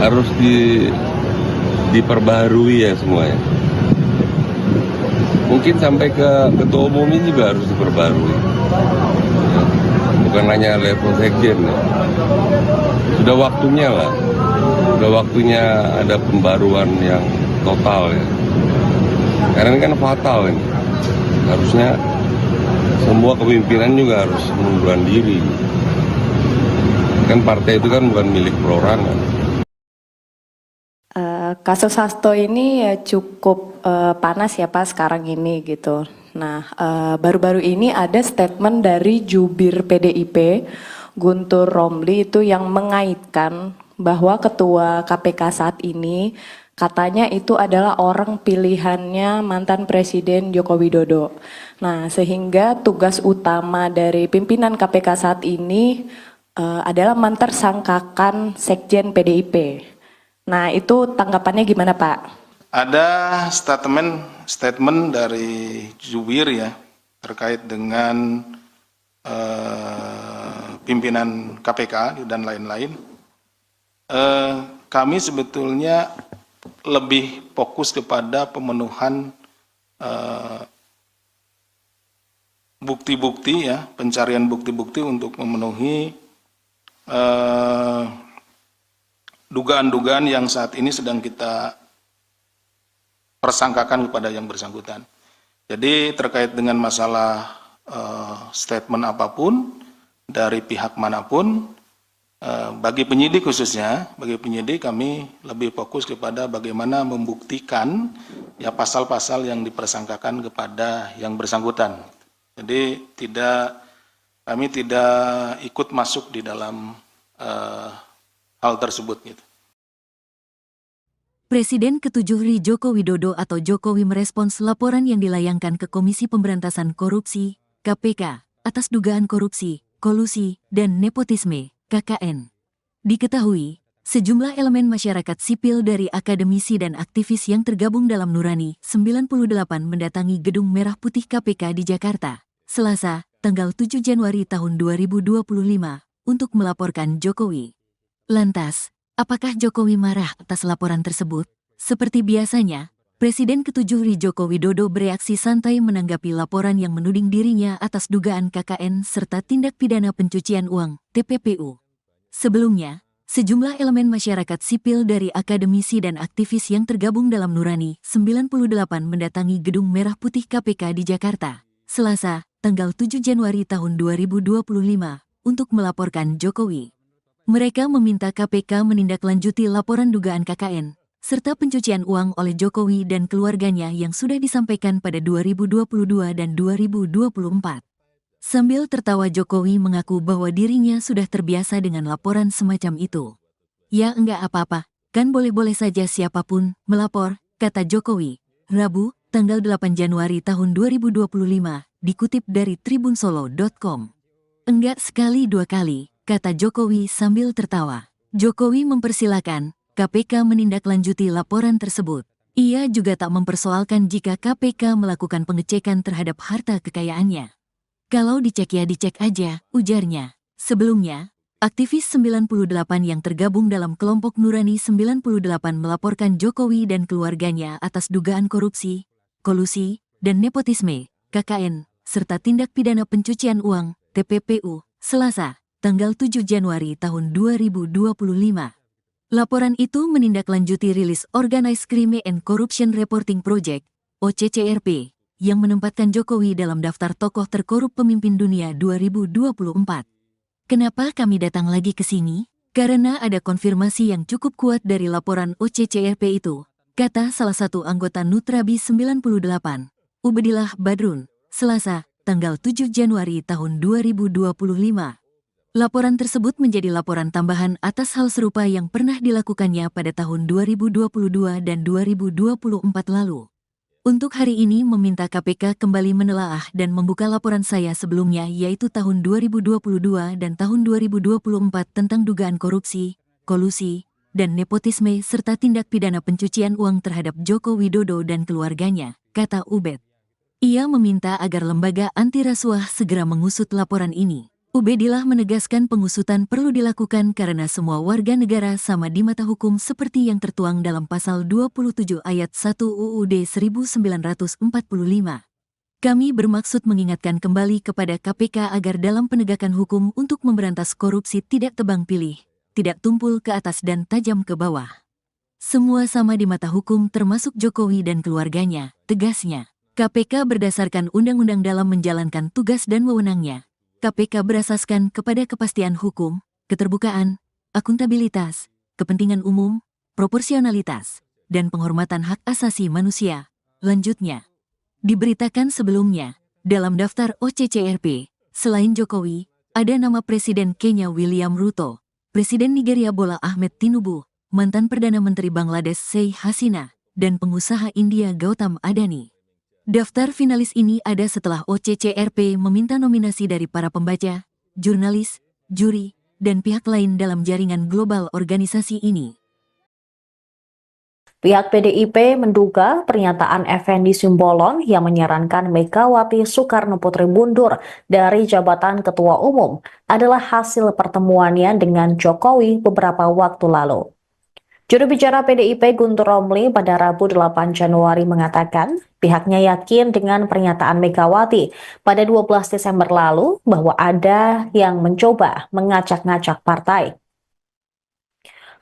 harus diperbaharui ya semuanya. Mungkin sampai ke ketua umumnya juga harus diperbarui. Ya, bukan hanya level sekjen ya. Sudah waktunya lah. Sudah waktunya ada pembaruan yang total ya. Karena ini kan fatal ini. Harusnya semua kepemimpinan juga harus mengundurkan diri. Kan partai itu kan bukan milik perorangan. Kasus Hasto ini ya cukup panas ya Pak sekarang ini gitu. Nah, baru-baru ini ada statement dari jubir PDIP Guntur Romli itu yang mengaitkan bahwa ketua KPK saat ini katanya itu adalah orang pilihannya mantan Presiden Joko Widodo. Nah, sehingga tugas utama dari pimpinan KPK saat ini adalah mentersangkakan Sekjen PDIP. Nah, itu tanggapannya gimana Pak? Ada statement dari jubir ya terkait dengan pimpinan KPK dan lain-lain. Kami sebetulnya lebih fokus kepada pemenuhan bukti-bukti ya, pencarian bukti-bukti untuk memenuhi dugaan-dugaan yang saat ini sedang kita persangkakan kepada yang bersangkutan. Jadi terkait dengan masalah statement apapun dari pihak manapun, bagi penyidik khususnya, bagi penyidik kami lebih fokus kepada bagaimana membuktikan ya pasal-pasal yang dipersangkakan kepada yang bersangkutan. Jadi kami tidak ikut masuk di dalam hal tersebut gitu. Presiden ke-7 RI Joko Widodo atau Jokowi merespons laporan yang dilayangkan ke Komisi Pemberantasan Korupsi, KPK, atas dugaan korupsi, kolusi, dan nepotisme, KKN. Diketahui, sejumlah elemen masyarakat sipil dari akademisi dan aktivis yang tergabung dalam Nurani 98 mendatangi Gedung Merah Putih KPK di Jakarta, Selasa, tanggal 7 Januari tahun 2025, untuk melaporkan Jokowi. Lantas, apakah Jokowi marah atas laporan tersebut? Seperti biasanya, Presiden ke-7 RI Joko Widodo bereaksi santai menanggapi laporan yang menuding dirinya atas dugaan KKN serta tindak pidana pencucian uang, TPPU. Sebelumnya, sejumlah elemen masyarakat sipil dari akademisi dan aktivis yang tergabung dalam Nurani 98 mendatangi Gedung Merah Putih KPK di Jakarta, Selasa, tanggal 7 Januari tahun 2025, untuk melaporkan Jokowi. Mereka meminta KPK menindaklanjuti laporan dugaan KKN, serta pencucian uang oleh Jokowi dan keluarganya yang sudah disampaikan pada 2022 dan 2024. Sambil tertawa Jokowi mengaku bahwa dirinya sudah terbiasa dengan laporan semacam itu. Ya enggak apa-apa, kan boleh-boleh saja siapapun melapor, kata Jokowi, Rabu, tanggal 8 Januari tahun 2025, dikutip dari tribunsolo.com. Enggak sekali dua kali, kata Jokowi sambil tertawa. Jokowi mempersilakan KPK menindaklanjuti laporan tersebut. Ia juga tak mempersoalkan jika KPK melakukan pengecekan terhadap harta kekayaannya. Kalau dicek ya dicek aja, ujarnya. Sebelumnya, aktivis 98 yang tergabung dalam kelompok Nurani 98 melaporkan Jokowi dan keluarganya atas dugaan korupsi, kolusi, dan nepotisme, KKN, serta tindak pidana pencucian uang, TPPU, Selasa, tanggal 7 Januari tahun 2025. Laporan itu menindaklanjuti rilis Organized Crime and Corruption Reporting Project, OCCRP, yang menempatkan Jokowi dalam daftar tokoh terkorup pemimpin dunia 2024. Kenapa kami datang lagi ke sini? Karena ada konfirmasi yang cukup kuat dari laporan OCCRP itu, kata salah satu anggota Nutrabi 98, Ubedillah Badrun, Selasa, tanggal 7 Januari tahun 2025. Laporan tersebut menjadi laporan tambahan atas hal serupa yang pernah dilakukannya pada tahun 2022 dan 2024 lalu. Untuk hari ini meminta KPK kembali menelaah dan membuka laporan saya sebelumnya yaitu tahun 2022 dan tahun 2024 tentang dugaan korupsi, kolusi, dan nepotisme serta tindak pidana pencucian uang terhadap Joko Widodo dan keluarganya, kata Ubed. Ia meminta agar lembaga anti rasuah segera mengusut laporan ini. Ubedillah menegaskan pengusutan perlu dilakukan karena semua warga negara sama di mata hukum seperti yang tertuang dalam pasal 27 ayat 1 UUD 1945. Kami bermaksud mengingatkan kembali kepada KPK agar dalam penegakan hukum untuk memberantas korupsi tidak tebang pilih, tidak tumpul ke atas dan tajam ke bawah. Semua sama di mata hukum termasuk Jokowi dan keluarganya, tegasnya. KPK berdasarkan undang-undang dalam menjalankan tugas dan wewenangnya. KPK berasaskan kepada kepastian hukum, keterbukaan, akuntabilitas, kepentingan umum, proporsionalitas, dan penghormatan hak asasi manusia. Lanjutnya, diberitakan sebelumnya, dalam daftar OCCRP, selain Jokowi, ada nama Presiden Kenya William Ruto, Presiden Nigeria Bola Ahmed Tinubu, mantan Perdana Menteri Bangladesh Sheikh Hasina, dan pengusaha India Gautam Adani. Daftar finalis ini ada setelah OCCRP meminta nominasi dari para pembaca, jurnalis, juri, dan pihak lain dalam jaringan global organisasi ini. Pihak PDIP menduga pernyataan Effendi Simbolon yang menyarankan Megawati Soekarno Putri mundur dari jabatan Ketua Umum adalah hasil pertemuannya dengan Jokowi beberapa waktu lalu. Juru bicara PDIP Guntur Romli pada Rabu 8 Januari mengatakan pihaknya yakin dengan pernyataan Megawati pada 12 Desember lalu bahwa ada yang mencoba mengacak-ngacak partai.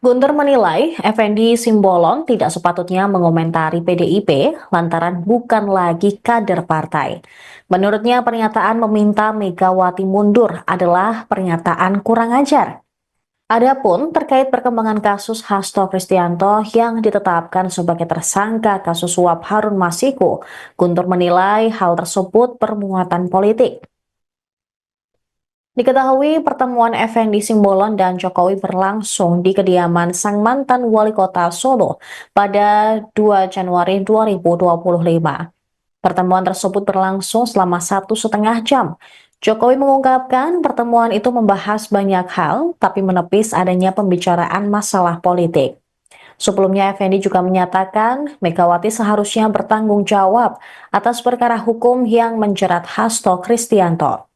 Guntur menilai Effendi Simbolon tidak sepatutnya mengomentari PDIP lantaran bukan lagi kader partai. Menurutnya pernyataan meminta Megawati mundur adalah pernyataan kurang ajar. Adapun terkait perkembangan kasus Hasto Kristianto yang ditetapkan sebagai tersangka kasus suap Harun Masiku, Guntur menilai hal tersebut bermuatan politik. Diketahui pertemuan Effendi Simbolon dan Jokowi berlangsung di kediaman sang mantan wali kota Solo pada 2 Januari 2025. Pertemuan tersebut berlangsung selama 1,5 jam. Jokowi mengungkapkan pertemuan itu membahas banyak hal, tapi menepis adanya pembicaraan masalah politik. Sebelumnya, Effendi juga menyatakan Megawati seharusnya bertanggung jawab atas perkara hukum yang menjerat Hasto Kristianto.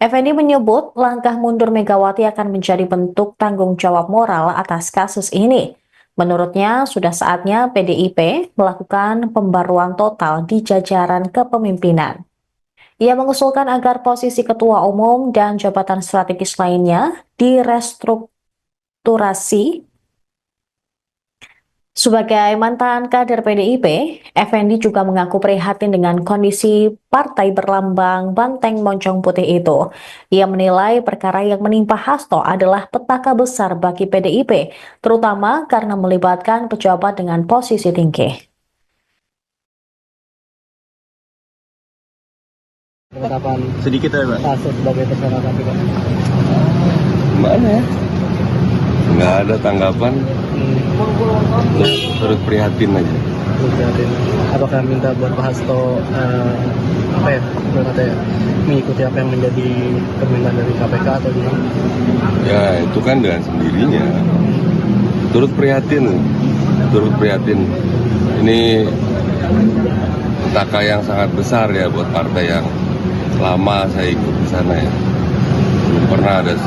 Effendi menyebut langkah mundur Megawati akan menjadi bentuk tanggung jawab moral atas kasus ini. Menurutnya, sudah saatnya PDIP melakukan pembaruan total di jajaran kepemimpinan. Ia mengusulkan agar posisi ketua umum dan jabatan strategis lainnya direstrukturasi. Sebagai mantan kader PDIP, Effendi juga mengaku prihatin dengan kondisi partai berlambang banteng moncong putih itu. Ia menilai perkara yang menimpa Hasto adalah petaka besar bagi PDIP, terutama karena melibatkan pejabat dengan posisi tinggi. Penetapan Sedikit ya, Pak. Hasto sebagai tersangka KPK. Gimana ya? Nggak ada tanggapan, terus prihatin aja. Prihatin. Apakah minta buat Pak Hasto mengikuti apa yang menjadi permintaan dari KPK atau gimana? Ya itu kan dengan sendirinya. Turut prihatin. Ini petaka yang sangat besar ya buat partai yang lama saya ikut di sana ya. Belum pernah ada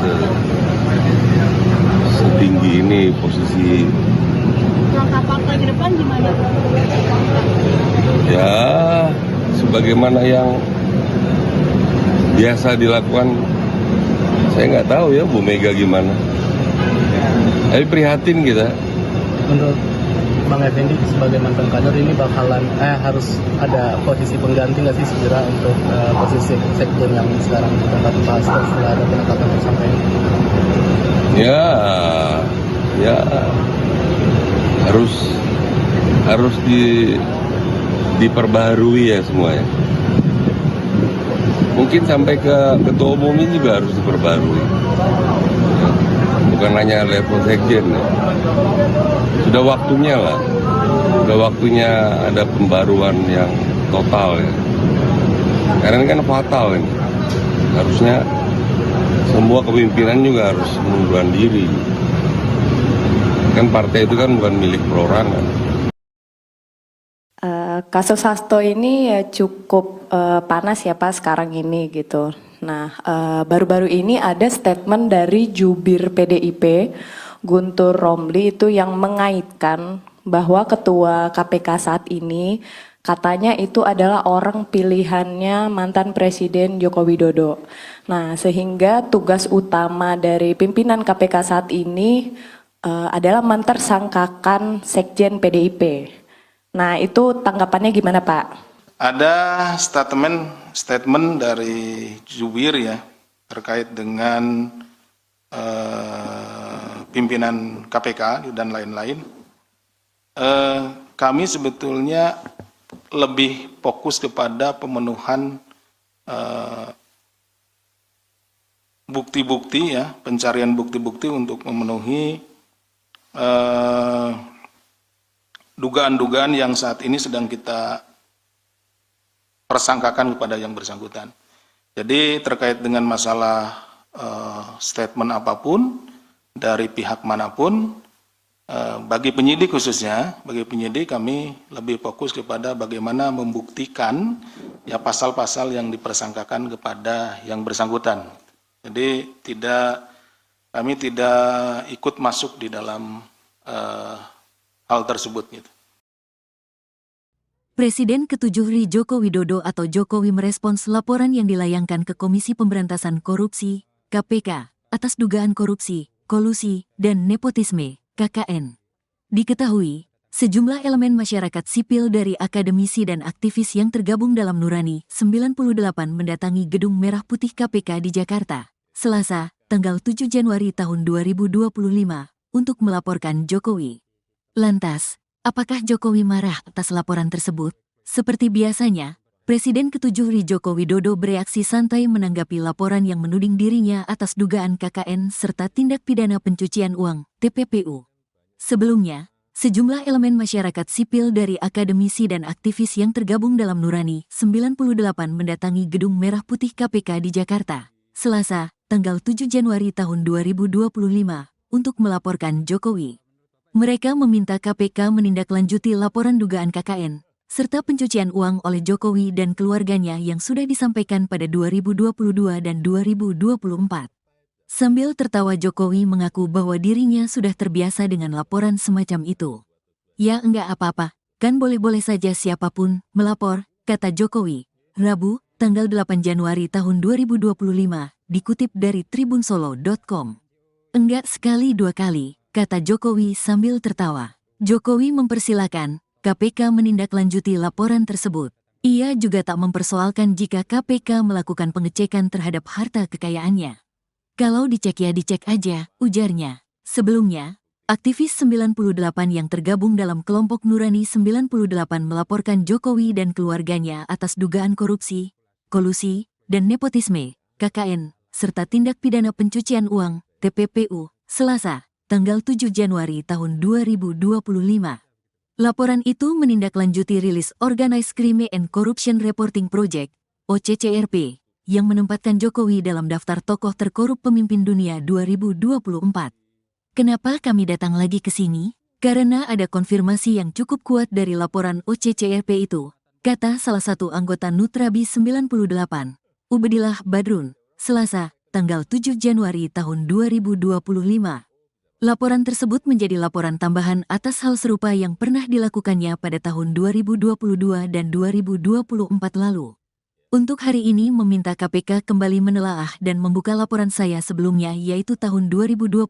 setinggi ini posisi. Langkah partai ke depan gimana? Ya sebagaimana yang biasa dilakukan, saya nggak tahu ya Bu Mega gimana. Tapi prihatin kita. Menurut Bang Effendi sebagai mantan kader ini bakalan harus ada posisi pengganti nggak sih segera untuk posisi sekjen yang sekarang ditempati Pak Hasto setelah ada penetapan tersangka ini? Ya harus diperbaharui ya semuanya. Mungkin sampai ke ketua umum ini juga harus diperbarui. Ya, bukan hanya level sekjen ya. Sudah waktunya lah. Sudah waktunya ada pembaruan yang total ya. Karena ini kan fatal ini. Harusnya semua kepemimpinan juga harus mengundurkan diri. Kan partai itu kan bukan milik perorangan. Kasus Hasto ini ya cukup panas ya Pak sekarang ini gitu. Nah, baru-baru ini ada statement dari jubir PDIP, Guntur Romli itu yang mengaitkan bahwa ketua KPK saat ini katanya itu adalah orang pilihannya mantan Presiden Joko Widodo. Nah, sehingga tugas utama dari pimpinan KPK saat ini adalah mentersangkakan Sekjen PDIP. Nah, itu tanggapannya gimana Pak? Ada statement dari jubir ya terkait dengan pimpinan KPK dan lain-lain. Kami sebetulnya lebih fokus kepada pemenuhan bukti-bukti ya, pencarian bukti-bukti untuk memenuhi dugaan-dugaan yang saat ini sedang kita persangkakan kepada yang bersangkutan. Jadi terkait dengan masalah statement apapun dari pihak manapun, bagi penyidik khususnya, bagi penyidik kami lebih fokus kepada bagaimana membuktikan ya pasal-pasal yang dipersangkakan kepada yang bersangkutan. Jadi kami tidak ikut masuk di dalam hal tersebut gitu. Presiden ke-7 RI Joko Widodo atau Jokowi merespons laporan yang dilayangkan ke Komisi Pemberantasan Korupsi, KPK, atas dugaan korupsi, kolusi, dan nepotisme, KKN. Diketahui, sejumlah elemen masyarakat sipil dari akademisi dan aktivis yang tergabung dalam Nurani 98 mendatangi Gedung Merah Putih KPK di Jakarta, Selasa, tanggal 7 Januari tahun 2025, untuk melaporkan Jokowi. Lantas, apakah Jokowi marah atas laporan tersebut? Seperti biasanya, Presiden ke-7 Joko Widodo bereaksi santai menanggapi laporan yang menuding dirinya atas dugaan KKN serta tindak pidana pencucian uang (TPPU). Sebelumnya, sejumlah elemen masyarakat sipil dari akademisi dan aktivis yang tergabung dalam Nurani 98 mendatangi Gedung Merah Putih KPK di Jakarta, Selasa, tanggal 7 Januari tahun 2025, untuk melaporkan Jokowi. Mereka meminta KPK menindaklanjuti laporan dugaan KKN serta pencucian uang oleh Jokowi dan keluarganya yang sudah disampaikan pada 2022 dan 2024. Sambil tertawa, Jokowi mengaku bahwa dirinya sudah terbiasa dengan laporan semacam itu. Ya enggak apa-apa, kan boleh-boleh saja siapapun melapor, kata Jokowi, Rabu, tanggal 8 Januari tahun 2025, dikutip dari tribunsolo.com. Enggak sekali dua kali, kata Jokowi sambil tertawa. Jokowi mempersilahkan KPK menindaklanjuti laporan tersebut. Ia juga tak mempersoalkan jika KPK melakukan pengecekan terhadap harta kekayaannya. Kalau dicek ya dicek aja, ujarnya. Sebelumnya, aktivis 98 yang tergabung dalam kelompok Nurani 98 melaporkan Jokowi dan keluarganya atas dugaan korupsi, kolusi, dan nepotisme, KKN, serta tindak pidana pencucian uang, TPPU, Selasa, tanggal 7 Januari tahun 2025. Laporan itu menindaklanjuti rilis Organized Crime and Corruption Reporting Project, OCCRP, yang menempatkan Jokowi dalam daftar tokoh terkorup pemimpin dunia 2024. Kenapa kami datang lagi ke sini? Karena ada konfirmasi yang cukup kuat dari laporan OCCRP itu, kata salah satu anggota Nutrabi 98, Ubedillah Badrun, Selasa, tanggal 7 Januari tahun 2025. Laporan tersebut menjadi laporan tambahan atas hal serupa yang pernah dilakukannya pada tahun 2022 dan 2024 lalu. Untuk hari ini meminta KPK kembali menelaah dan membuka laporan saya sebelumnya, yaitu tahun 2022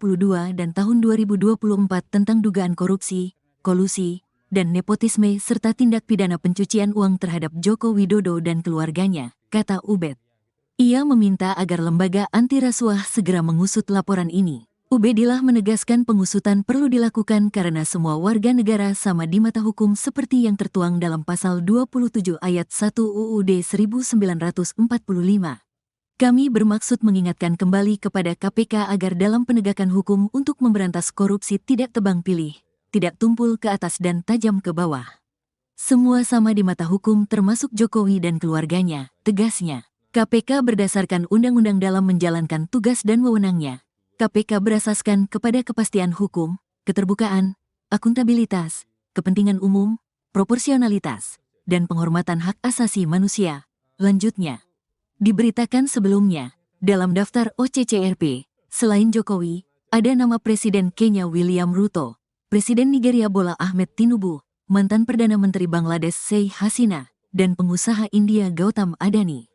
dan tahun 2024 tentang dugaan korupsi, kolusi, dan nepotisme serta tindak pidana pencucian uang terhadap Joko Widodo dan keluarganya, kata Ubed. Ia meminta agar lembaga anti rasuah segera mengusut laporan ini. Ubedillah menegaskan pengusutan perlu dilakukan karena semua warga negara sama di mata hukum seperti yang tertuang dalam pasal 27 ayat 1 UUD 1945. Kami bermaksud mengingatkan kembali kepada KPK agar dalam penegakan hukum untuk memberantas korupsi tidak tebang pilih, tidak tumpul ke atas dan tajam ke bawah. Semua sama di mata hukum termasuk Jokowi dan keluarganya, tegasnya. KPK berdasarkan undang-undang dalam menjalankan tugas dan wewenangnya. KPK berasaskan kepada kepastian hukum, keterbukaan, akuntabilitas, kepentingan umum, proporsionalitas, dan penghormatan hak asasi manusia. Lanjutnya, diberitakan sebelumnya, dalam daftar OCCRP, selain Jokowi, ada nama Presiden Kenya William Ruto, Presiden Nigeria Bola Ahmed Tinubu, mantan Perdana Menteri Bangladesh Sheikh Hasina, dan pengusaha India Gautam Adani.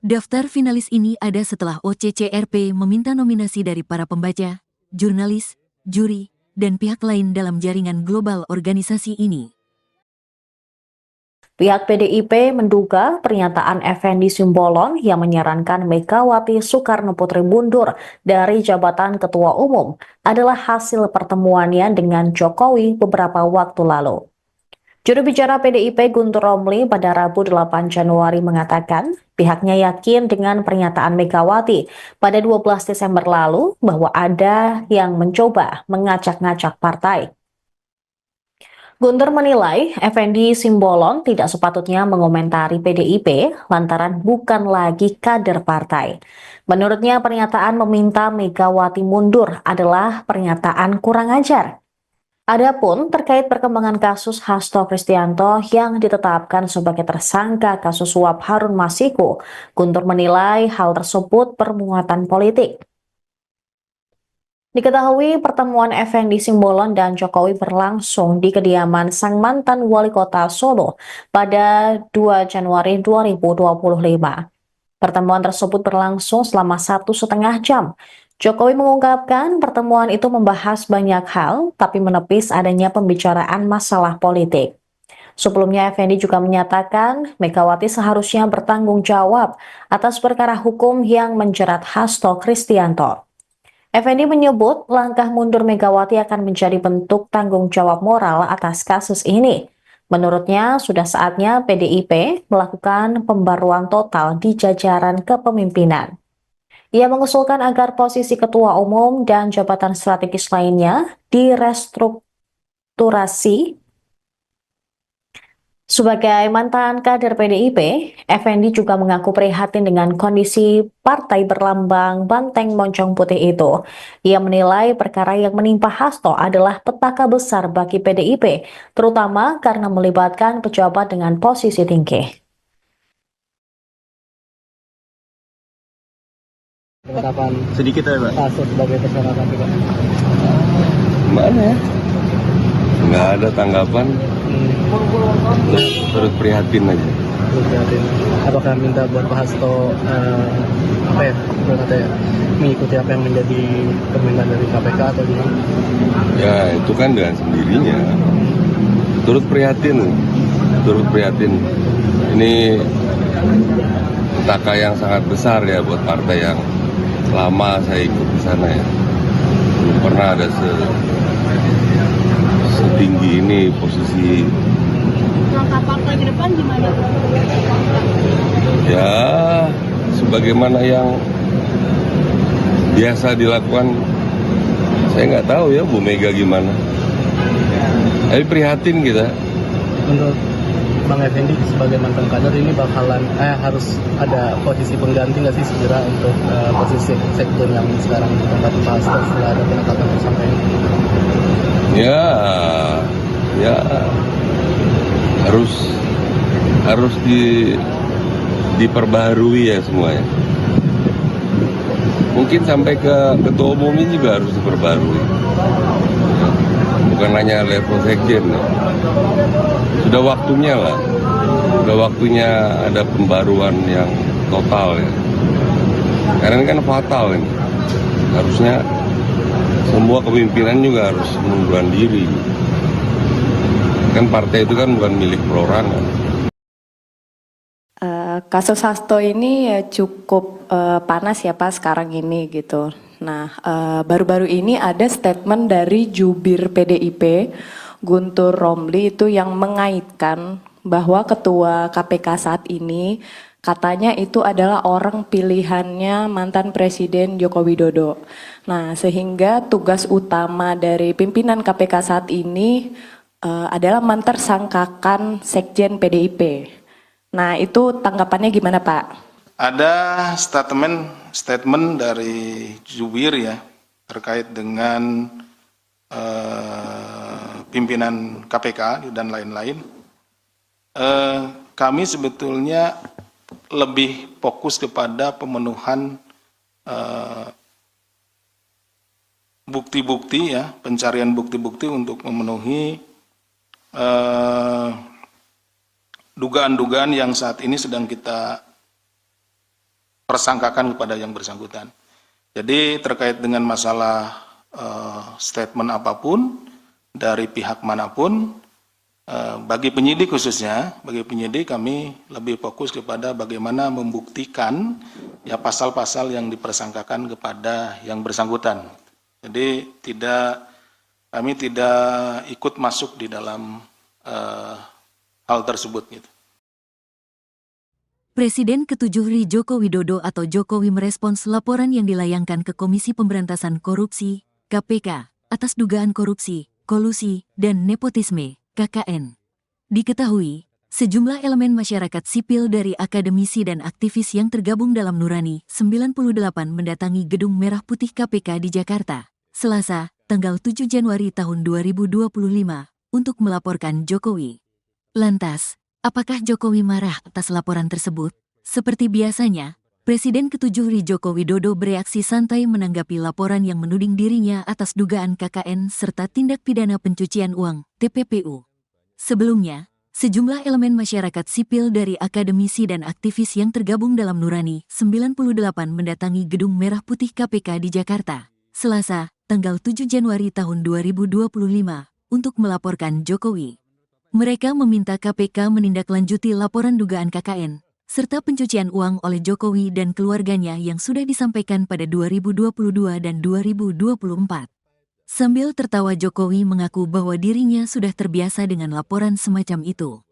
Daftar finalis ini ada setelah OCCRP meminta nominasi dari para pembaca, jurnalis, juri, dan pihak lain dalam jaringan global organisasi ini. Pihak PDIP menduga pernyataan Effendi Simbolon yang menyarankan Megawati Soekarno Putri mundur dari jabatan Ketua Umum adalah hasil pertemuannya dengan Jokowi beberapa waktu lalu. Juru bicara PDIP Guntur Romli pada Rabu 8 Januari mengatakan pihaknya yakin dengan pernyataan Megawati pada 12 Desember lalu bahwa ada yang mencoba mengacak-ngacak partai. Guntur menilai Effendi Simbolon tidak sepatutnya mengomentari PDIP lantaran bukan lagi kader partai. Menurutnya pernyataan meminta Megawati mundur adalah pernyataan kurang ajar. Adapun terkait perkembangan kasus Hasto Kristianto yang ditetapkan sebagai tersangka kasus suap Harun Masiku, Guntur menilai hal tersebut bermuatan politik. Diketahui pertemuan Effendi Simbolon dan Jokowi berlangsung di kediaman sang mantan wali kota Solo pada 2 Januari 2025. Pertemuan tersebut berlangsung selama 1,5 jam. Jokowi mengungkapkan pertemuan itu membahas banyak hal, tapi menepis adanya pembicaraan masalah politik. Sebelumnya, Effendi juga menyatakan Megawati seharusnya bertanggung jawab atas perkara hukum yang menjerat Hasto Kristianto. Effendi menyebut langkah mundur Megawati akan menjadi bentuk tanggung jawab moral atas kasus ini. Menurutnya, sudah saatnya PDIP melakukan pembaruan total di jajaran kepemimpinan. Ia mengusulkan agar posisi ketua umum dan jabatan strategis lainnya direstrukturasi. Sebagai mantan kader PDIP, Effendi juga mengaku prihatin dengan kondisi partai berlambang banteng moncong putih itu. Ia menilai perkara yang menimpa Hasto adalah petaka besar bagi PDIP, terutama karena melibatkan pejabat dengan posisi tinggi. Penetapan Sedikit ya, Pak. Hasto sebagai tersangka KPK. Gimana ya? Nggak ada tanggapan, terus prihatin aja. Terus prihatin. Apakah minta buat Pak Hasto mengikuti apa yang menjadi permintaan dari KPK atau gimana? Ya itu kan dengan sendirinya. Turut prihatin. Ini petaka yang sangat besar ya buat partai yang lama saya ikut di sana ya. Belum pernah ada setinggi ini posisi. Langkah partai ke depan gimana? Ya sebagaimana yang biasa dilakukan, saya nggak tahu ya Bu Mega gimana. Tapi prihatin kita. Menurut Bang Effendi sebagai mantan kader ini bakalan harus ada posisi pengganti nggak sih segera untuk posisi sekjen yang sekarang ditempati Pak Hasto setelah ada penetapan tersangka ini? Ya harus diperbaharui ya semuanya. Mungkin sampai ke ketua umum ini juga harus diperbarui. Bukan hanya level sekjen ya. Sudah waktunya lah. Sudah waktunya ada pembaruan yang total ya. Karena ini kan fatal ini. Harusnya semua kepemimpinan juga harus mengundurkan diri. Kan partai itu kan bukan milik perorangan. Kasus Hasto ini ya cukup panas ya Pak sekarang ini gitu. Nah, baru-baru ini ada statement dari jubir PDIP, Guntur Romli itu yang mengaitkan bahwa ketua KPK saat ini katanya itu adalah orang pilihannya mantan Presiden Joko Widodo. Nah, sehingga tugas utama dari pimpinan KPK saat ini adalah mentersangkakan Sekjen PDIP. Nah, itu tanggapannya gimana Pak? Ada statement dari jubir ya terkait dengan pimpinan KPK dan lain-lain. Kami sebetulnya lebih fokus kepada pemenuhan bukti-bukti ya, pencarian bukti-bukti untuk memenuhi dugaan-dugaan yang saat ini sedang kita persangkakan kepada yang bersangkutan. Jadi terkait dengan masalah statement apapun dari pihak manapun, bagi penyidik khususnya, bagi penyidik kami lebih fokus kepada bagaimana membuktikan ya pasal-pasal yang dipersangkakan kepada yang bersangkutan. Jadi kami tidak ikut masuk di dalam hal tersebut gitu. Presiden ke-7 RI Joko Widodo atau Jokowi merespons laporan yang dilayangkan ke Komisi Pemberantasan Korupsi, KPK, atas dugaan korupsi, kolusi, dan nepotisme, KKN. Diketahui, sejumlah elemen masyarakat sipil dari akademisi dan aktivis yang tergabung dalam Nurani 98 mendatangi Gedung Merah Putih KPK di Jakarta, Selasa, tanggal 7 Januari tahun 2025, untuk melaporkan Jokowi. Lantas, apakah Jokowi marah atas laporan tersebut? Seperti biasanya, Presiden ke-7 RI Joko Widodo bereaksi santai menanggapi laporan yang menuding dirinya atas dugaan KKN serta tindak pidana pencucian uang, TPPU. Sebelumnya, sejumlah elemen masyarakat sipil dari akademisi dan aktivis yang tergabung dalam Nurani 98 mendatangi Gedung Merah Putih KPK di Jakarta, Selasa, tanggal 7 Januari tahun 2025, untuk melaporkan Jokowi. Mereka meminta KPK menindaklanjuti laporan dugaan KKN, serta pencucian uang oleh Jokowi dan keluarganya yang sudah disampaikan pada 2022 dan 2024. Sambil tertawa Jokowi mengaku bahwa dirinya sudah terbiasa dengan laporan semacam itu.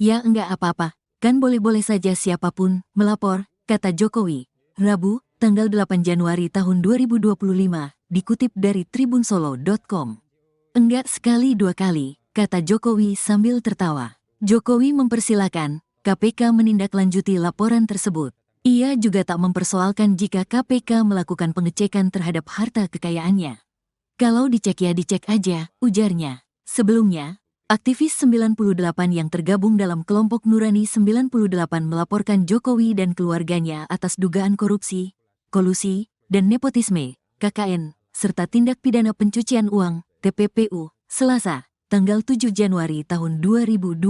Ya enggak apa-apa, kan boleh-boleh saja siapapun melapor, kata Jokowi. Rabu, tanggal 8 Januari tahun 2025, dikutip dari tribunsolo.com. Enggak sekali dua kali, kata Jokowi sambil tertawa. Jokowi mempersilakan KPK menindaklanjuti laporan tersebut. Ia juga tak mempersoalkan jika KPK melakukan pengecekan terhadap harta kekayaannya. Kalau dicek ya dicek aja, ujarnya. Sebelumnya, aktivis 98 yang tergabung dalam kelompok Nurani 98 melaporkan Jokowi dan keluarganya atas dugaan korupsi, kolusi, dan nepotisme, KKN, serta tindak pidana pencucian uang, TPPU, Selasa, tanggal 7 Januari tahun 2025.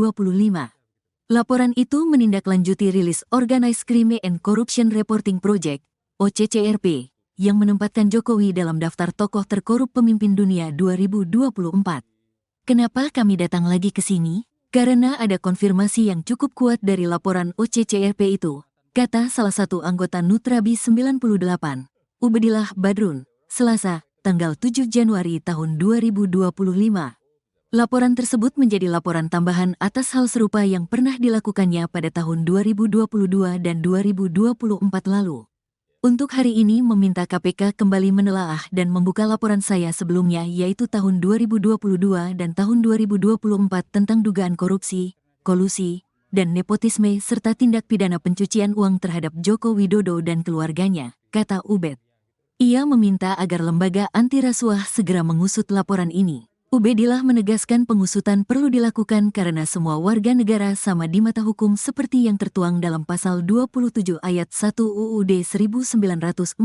Laporan itu menindaklanjuti rilis Organized Crime and Corruption Reporting Project, OCCRP, yang menempatkan Jokowi dalam daftar tokoh terkorup pemimpin dunia 2024. Kenapa kami datang lagi ke sini? Karena ada konfirmasi yang cukup kuat dari laporan OCCRP itu, kata salah satu anggota Nutrabi 98, Ubedillah Badrun, Selasa, tanggal 7 Januari tahun 2025. Laporan tersebut menjadi laporan tambahan atas hal serupa yang pernah dilakukannya pada tahun 2022 dan 2024 lalu. Untuk hari ini meminta KPK kembali menelaah dan membuka laporan saya sebelumnya yaitu tahun 2022 dan tahun 2024 tentang dugaan korupsi, kolusi, dan nepotisme serta tindak pidana pencucian uang terhadap Joko Widodo dan keluarganya, kata Ubed. Ia meminta agar lembaga anti rasuah segera mengusut laporan ini. Ubedillah menegaskan pengusutan perlu dilakukan karena semua warga negara sama di mata hukum seperti yang tertuang dalam pasal 27 ayat 1 UUD 1945.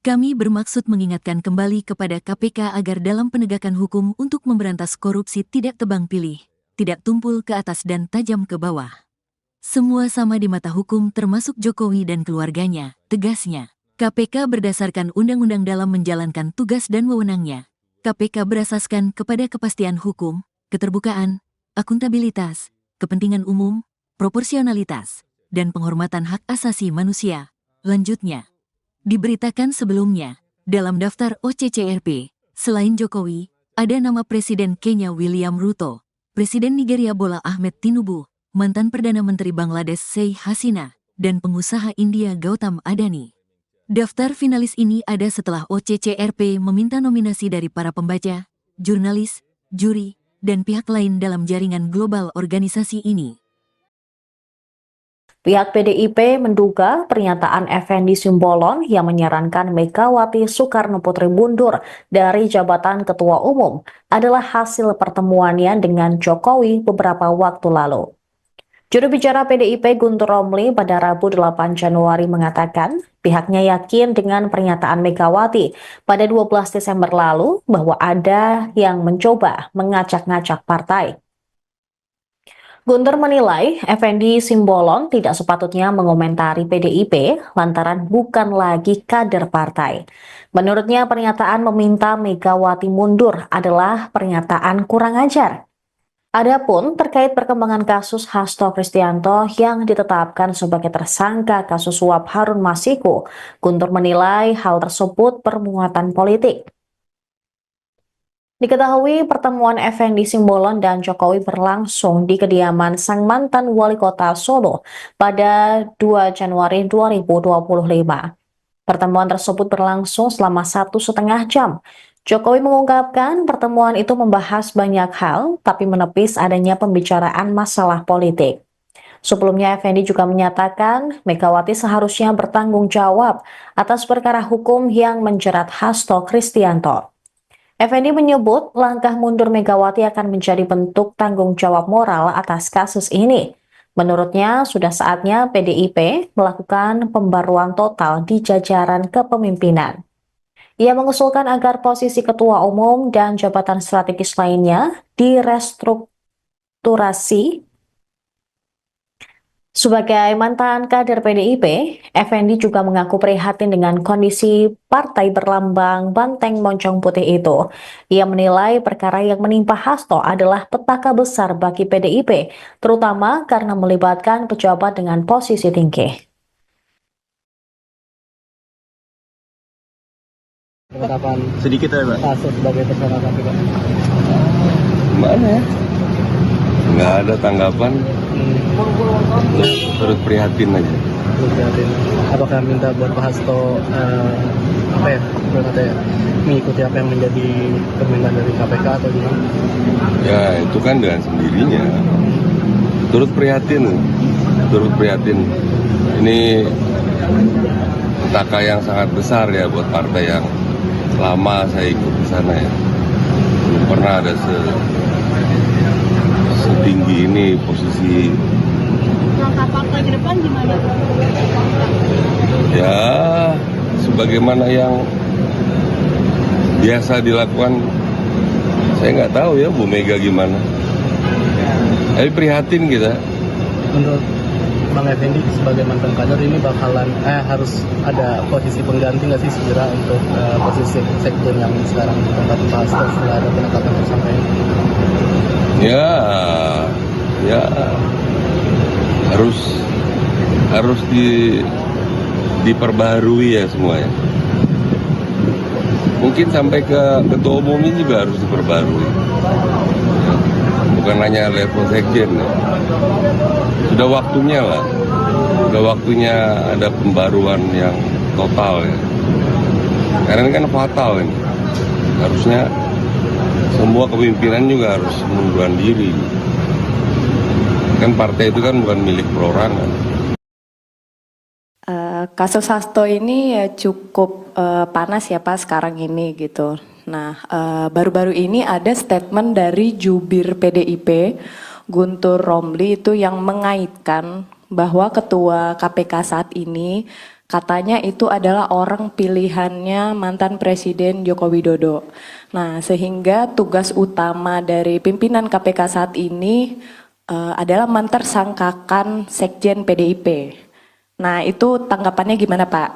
Kami bermaksud mengingatkan kembali kepada KPK agar dalam penegakan hukum untuk memberantas korupsi tidak tebang pilih, tidak tumpul ke atas dan tajam ke bawah. Semua sama di mata hukum termasuk Jokowi dan keluarganya, tegasnya. KPK berdasarkan undang-undang dalam menjalankan tugas dan wewenangnya. KPK berasaskan kepada kepastian hukum, keterbukaan, akuntabilitas, kepentingan umum, proporsionalitas, dan penghormatan hak asasi manusia. Lanjutnya, diberitakan sebelumnya, dalam daftar OCCRP, selain Jokowi, ada nama Presiden Kenya William Ruto, Presiden Nigeria Bola Ahmed Tinubu, mantan Perdana Menteri Bangladesh Sheikh Hasina, dan pengusaha India Gautam Adani. Daftar finalis ini ada setelah OCCRP meminta nominasi dari para pembaca, jurnalis, juri, dan pihak lain dalam jaringan global organisasi ini. Pihak PDIP menduga pernyataan Effendi Simbolon yang menyarankan Megawati Soekarno Putri mundur dari jabatan Ketua Umum adalah hasil pertemuannya dengan Jokowi beberapa waktu lalu. Juru bicara PDIP Guntur Romli pada Rabu 8 Januari mengatakan pihaknya yakin dengan pernyataan Megawati pada 12 Desember lalu bahwa ada yang mencoba mengacak-ngacak partai. Guntur menilai Effendi Simbolon tidak sepatutnya mengomentari PDIP lantaran bukan lagi kader partai. Menurutnya pernyataan meminta Megawati mundur adalah pernyataan kurang ajar. Adapun terkait perkembangan kasus Hasto Kristianto yang ditetapkan sebagai tersangka kasus suap Harun Masiku, Guntur menilai hal tersebut bermuatan politik. Diketahui pertemuan Effendi Simbolon dan Jokowi berlangsung di kediaman sang mantan wali kota Solo pada 2 Januari 2025. Pertemuan tersebut berlangsung selama 1,5 jam. Jokowi mengungkapkan pertemuan itu membahas banyak hal, tapi menepis adanya pembicaraan masalah politik. Sebelumnya, Effendi juga menyatakan Megawati seharusnya bertanggung jawab atas perkara hukum yang menjerat Hasto Kristianto. Effendi menyebut langkah mundur Megawati akan menjadi bentuk tanggung jawab moral atas kasus ini. Menurutnya, sudah saatnya PDIP melakukan pembaruan total di jajaran kepemimpinan. Ia mengusulkan agar posisi ketua umum dan jabatan strategis lainnya direstrukturasi. Sebagai mantan kader PDIP, Effendi juga mengaku prihatin dengan kondisi partai berlambang banteng moncong putih itu. Ia menilai perkara yang menimpa Hasto adalah petaka besar bagi PDIP, terutama karena melibatkan pejabat dengan posisi tinggi. Penetapan Sedikit ya, Pak. Pak Hasto sebagai tersangka KPK. Gimana ya? Nggak ada tanggapan, terus prihatin aja. Terus prihatin. Apakah minta buat Pak Hasto apa ya? Katanya mengikuti apa yang menjadi permintaan dari KPK atau gimana? Ya itu kan dengan sendirinya. Turut prihatin. Ini petaka yang sangat besar ya buat partai yang lama saya ikut di sana ya. Belum pernah ada setinggi ini posisi. Langkah partai ke depan gimana? Ya sebagaimana yang biasa dilakukan, saya nggak tahu ya Bu Mega gimana. Tapi prihatin kita. Menurut Bang Effendi sebagai mantan kader ini bakalan harus ada posisi pengganti nggak sih segera untuk posisi sekjen yang sekarang ditempati Pak Hasto setelah ada penetapan tersangka ini? Ya harus diperbaharui ya semuanya. Mungkin sampai ke ketua umumnya juga harus diperbarui. Ya, bukan hanya level sekjen ya. Sudah waktunya lah. Sudah waktunya ada pembaruan yang total ya. Karena ini kan fatal ini. Harusnya semua kepemimpinan juga harus mengundurkan diri. Kan partai itu kan bukan milik perorangan. Kasus Hasto ini ya cukup panas ya Pak sekarang ini gitu. Nah, baru-baru ini ada statement dari jubir PDIP, Guntur Romli itu yang mengaitkan bahwa ketua KPK saat ini katanya itu adalah orang pilihannya mantan Presiden Joko Widodo. Nah, sehingga tugas utama dari pimpinan KPK saat ini adalah mentersangkakan Sekjen PDIP. Nah, itu tanggapannya gimana Pak?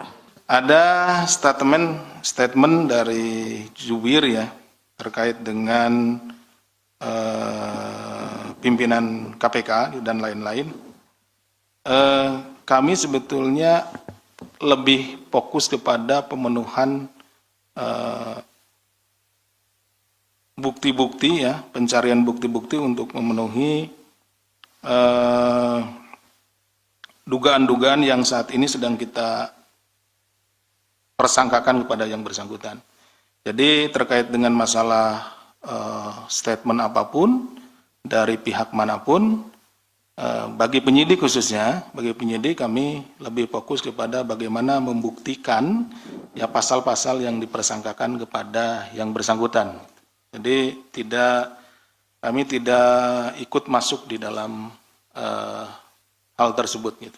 Ada statement dari jubir ya terkait dengan pimpinan KPK dan lain-lain. Kami sebetulnya lebih fokus kepada pemenuhan bukti-bukti ya, pencarian bukti-bukti untuk memenuhi dugaan-dugaan yang saat ini sedang kita persangkakan kepada yang bersangkutan. Jadi terkait dengan masalah statement apapun dari pihak manapun, bagi penyidik khususnya, bagi penyidik kami lebih fokus kepada bagaimana membuktikan ya pasal-pasal yang dipersangkakan kepada yang bersangkutan. Jadi kami tidak ikut masuk di dalam hal tersebut gitu.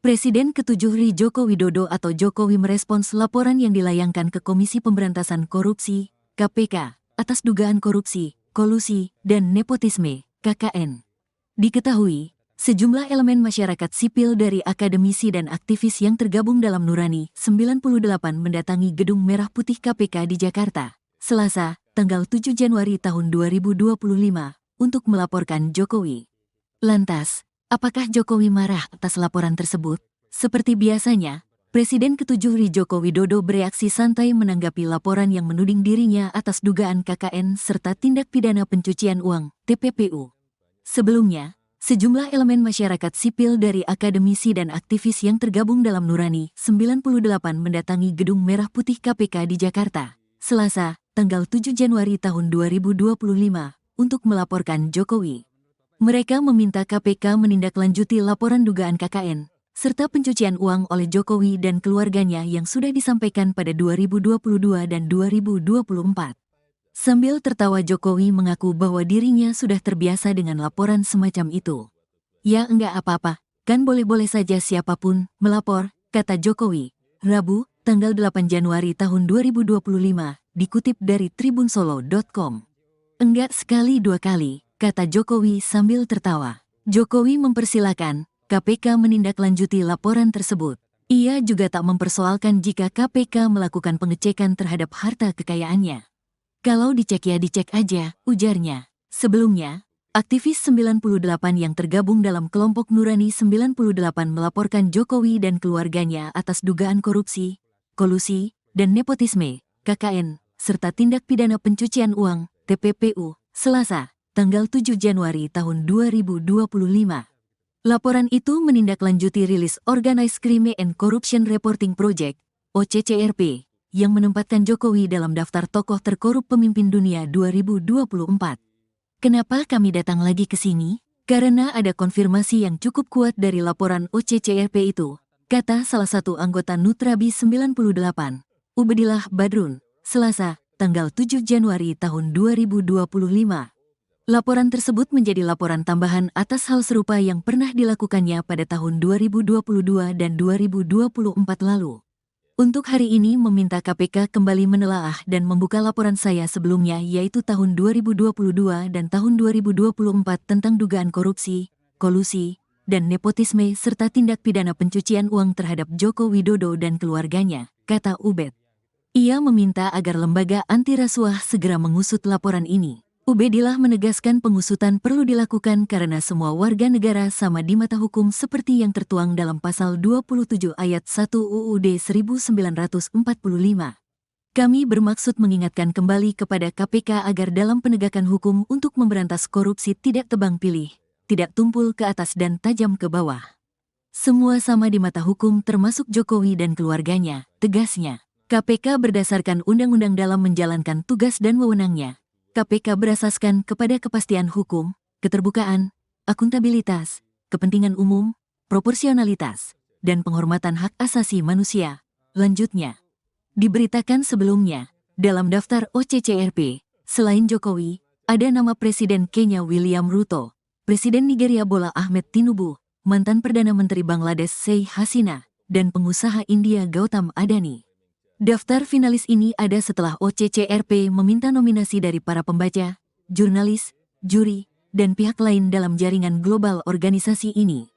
Presiden ke-7 RI Joko Widodo atau Jokowi merespons laporan yang dilayangkan ke Komisi Pemberantasan Korupsi, KPK, atas dugaan korupsi, kolusi, dan nepotisme, KKN. Diketahui, sejumlah elemen masyarakat sipil dari akademisi dan aktivis yang tergabung dalam Nurani 98 mendatangi Gedung Merah Putih KPK di Jakarta, Selasa, tanggal 7 Januari tahun 2025, untuk melaporkan Jokowi. Lantas, apakah Jokowi marah atas laporan tersebut? Seperti biasanya, Presiden ke-7 RI Joko Widodo bereaksi santai menanggapi laporan yang menuding dirinya atas dugaan KKN serta tindak pidana pencucian uang, TPPU. Sebelumnya, sejumlah elemen masyarakat sipil dari akademisi dan aktivis yang tergabung dalam Nurani 98 mendatangi Gedung Merah Putih KPK di Jakarta, Selasa, tanggal 7 Januari tahun 2025, untuk melaporkan Jokowi. Mereka meminta KPK menindaklanjuti laporan dugaan KKN, serta pencucian uang oleh Jokowi dan keluarganya yang sudah disampaikan pada 2022 dan 2024. Sambil tertawa Jokowi mengaku bahwa dirinya sudah terbiasa dengan laporan semacam itu. Ya enggak apa-apa, kan boleh-boleh saja siapapun melapor, kata Jokowi. Rabu, tanggal 8 Januari tahun 2025, dikutip dari tribunsolo.com. Enggak sekali dua kali, kata Jokowi sambil tertawa. Jokowi mempersilahkan KPK menindaklanjuti laporan tersebut. Ia juga tak mempersoalkan jika KPK melakukan pengecekan terhadap harta kekayaannya. Kalau dicek ya dicek aja, ujarnya. Sebelumnya, aktivis 98 yang tergabung dalam kelompok Nurani 98 melaporkan Jokowi dan keluarganya atas dugaan korupsi, kolusi, dan Nepotisme, KKN, serta Tindak Pidana Pencucian Uang, TPPU, Selasa, tanggal 7 Januari tahun 2025. Laporan itu menindaklanjuti rilis Organized Crime and Corruption Reporting Project, OCCRP, yang menempatkan Jokowi dalam daftar tokoh terkorup pemimpin dunia 2024. Kenapa kami datang lagi ke sini? Karena ada konfirmasi yang cukup kuat dari laporan OCCRP itu, kata salah satu anggota Nutrabi 98, Ubedillah Badrun, Selasa, tanggal 7 Januari tahun 2025. Laporan tersebut menjadi laporan tambahan atas hal serupa yang pernah dilakukannya pada tahun 2022 dan 2024 lalu. Untuk hari ini meminta KPK kembali menelaah dan membuka laporan saya sebelumnya yaitu tahun 2022 dan tahun 2024 tentang dugaan korupsi, kolusi, dan nepotisme serta tindak pidana pencucian uang terhadap Joko Widodo dan keluarganya, kata Ubed. Ia meminta agar lembaga anti rasuah segera mengusut laporan ini. Ubedillah menegaskan pengusutan perlu dilakukan karena semua warga negara sama di mata hukum seperti yang tertuang dalam pasal 27 ayat 1 UUD 1945. Kami bermaksud mengingatkan kembali kepada KPK agar dalam penegakan hukum untuk memberantas korupsi tidak tebang pilih, tidak tumpul ke atas dan tajam ke bawah. Semua sama di mata hukum termasuk Jokowi dan keluarganya, tegasnya. KPK berdasarkan undang-undang dalam menjalankan tugas dan wewenangnya. KPK berasaskan kepada kepastian hukum, keterbukaan, akuntabilitas, kepentingan umum, proporsionalitas, dan penghormatan hak asasi manusia. Lanjutnya, diberitakan sebelumnya, dalam daftar OCCRP, selain Jokowi, ada nama Presiden Kenya William Ruto, Presiden Nigeria Bola Ahmed Tinubu, mantan Perdana Menteri Bangladesh Sheikh Hasina, dan pengusaha India Gautam Adani. Daftar finalis ini ada setelah OCCRP meminta nominasi dari para pembaca, jurnalis, juri, dan pihak lain dalam jaringan global organisasi ini.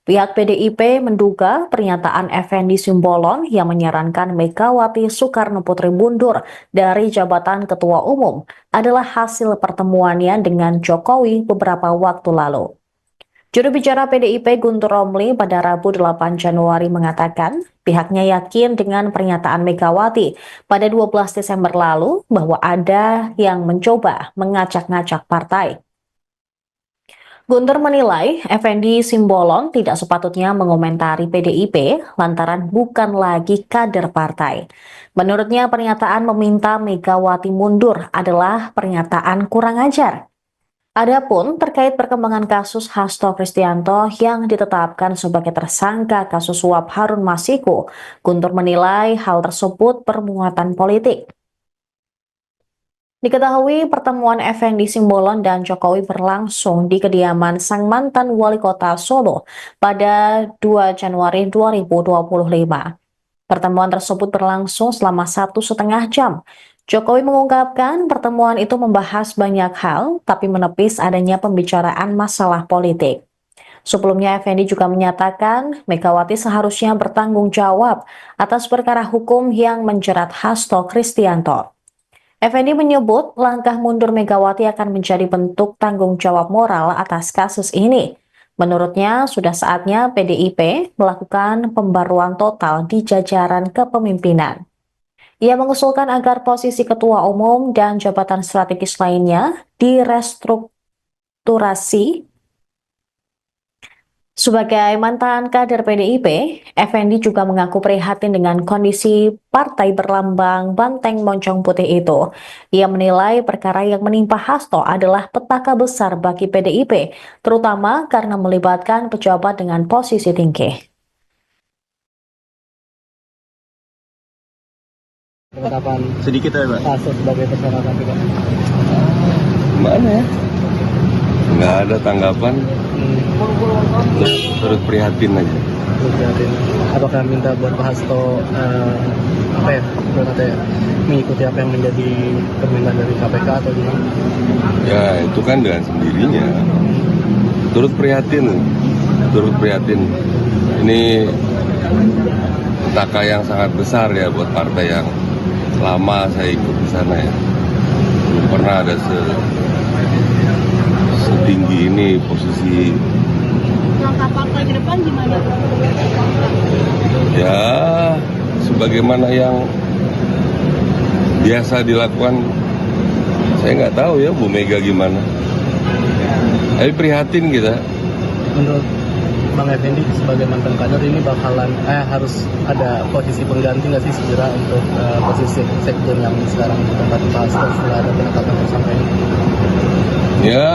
Pihak PDIP menduga pernyataan Effendi Simbolon yang menyarankan Megawati Soekarno Putri mundur dari jabatan Ketua Umum adalah hasil pertemuannya dengan Jokowi beberapa waktu lalu. Juru bicara PDIP Guntur Romli pada Rabu 8 Januari mengatakan pihaknya yakin dengan pernyataan Megawati pada 12 Desember lalu bahwa ada yang mencoba mengacak-ngacak partai. Guntur menilai Effendi Simbolon tidak sepatutnya mengomentari PDIP lantaran bukan lagi kader partai. Menurutnya pernyataan meminta Megawati mundur adalah pernyataan kurang ajar. Adapun terkait perkembangan kasus Hasto Kristianto yang ditetapkan sebagai tersangka kasus suap Harun Masiku, Guntur menilai hal tersebut bermuatan politik. Diketahui pertemuan Effendi Simbolon dan Jokowi berlangsung di kediaman sang mantan wali kota Solo pada 2 Januari 2025. Pertemuan tersebut berlangsung selama 1,5 jam. Jokowi mengungkapkan pertemuan itu membahas banyak hal, tapi menepis adanya pembicaraan masalah politik. Sebelumnya, Effendi juga menyatakan Megawati seharusnya bertanggung jawab atas perkara hukum yang menjerat Hasto Kristianto. Effendi menyebut langkah mundur Megawati akan menjadi bentuk tanggung jawab moral atas kasus ini. Menurutnya, sudah saatnya PDIP melakukan pembaruan total di jajaran kepemimpinan. Ia mengusulkan agar posisi ketua umum dan jabatan strategis lainnya direstrukturasi. Sebagai mantan kader PDIP, Effendi juga mengaku prihatin dengan kondisi partai berlambang banteng moncong putih itu. Ia menilai perkara yang menimpa Hasto adalah petaka besar bagi PDIP, terutama karena melibatkan pejabat dengan posisi tinggi. Penetapan Sedikit ya, Pak. Hasto sebagai tersangka KPK. Gimana ya? Nggak ada tanggapan. Terus prihatin aja. Apakah minta buat Pak Hasto mengikuti apa yang menjadi permintaan dari KPK atau gimana? Ya itu kan dengan sendirinya. Turut prihatin. Ini petaka yang sangat besar ya buat partai yang lama saya ikut di sana ya. Belum pernah ada setinggi ini posisi. Langkah partai ke depan gimana? Ya sebagaimana yang biasa dilakukan, saya nggak tahu ya Bu Mega gimana. Tapi prihatin kita. Menurut Bang Effendi sebagai mantan kader ini bakalan harus ada posisi pengganti nggak sih segera untuk posisi sekjen yang sekarang ditempati Pak Hasto setelah ada penetapan tersangka ini? Ya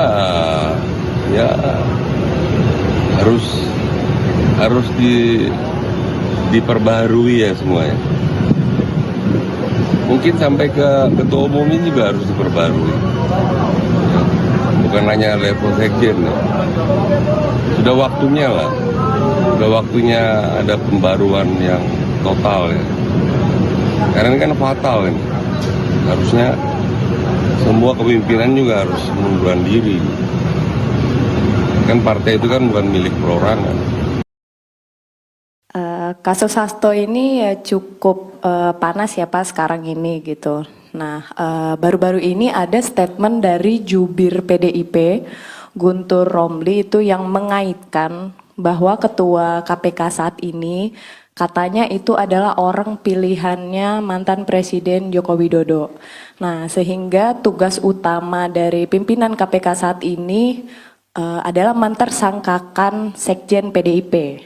harus diperbaharui ya semuanya. Mungkin sampai ke ketua umum ini juga harus diperbarui. Ya, bukan hanya level sekjen ya. Sudah waktunya lah. Sudah waktunya ada pembaruan yang total ya. Karena ini kan fatal ini. Harusnya semua kepemimpinan juga harus mengundurkan diri. Kan partai itu kan bukan milik perorangan. Kasus Hasto ini ya cukup panas ya Pak sekarang ini gitu. Nah, baru-baru ini ada statement dari jubir PDIP, Guntur Romli itu yang mengaitkan bahwa ketua KPK saat ini katanya itu adalah orang pilihannya mantan Presiden Joko Widodo. Nah, sehingga tugas utama dari pimpinan KPK saat ini adalah mentersangkakan Sekjen PDIP.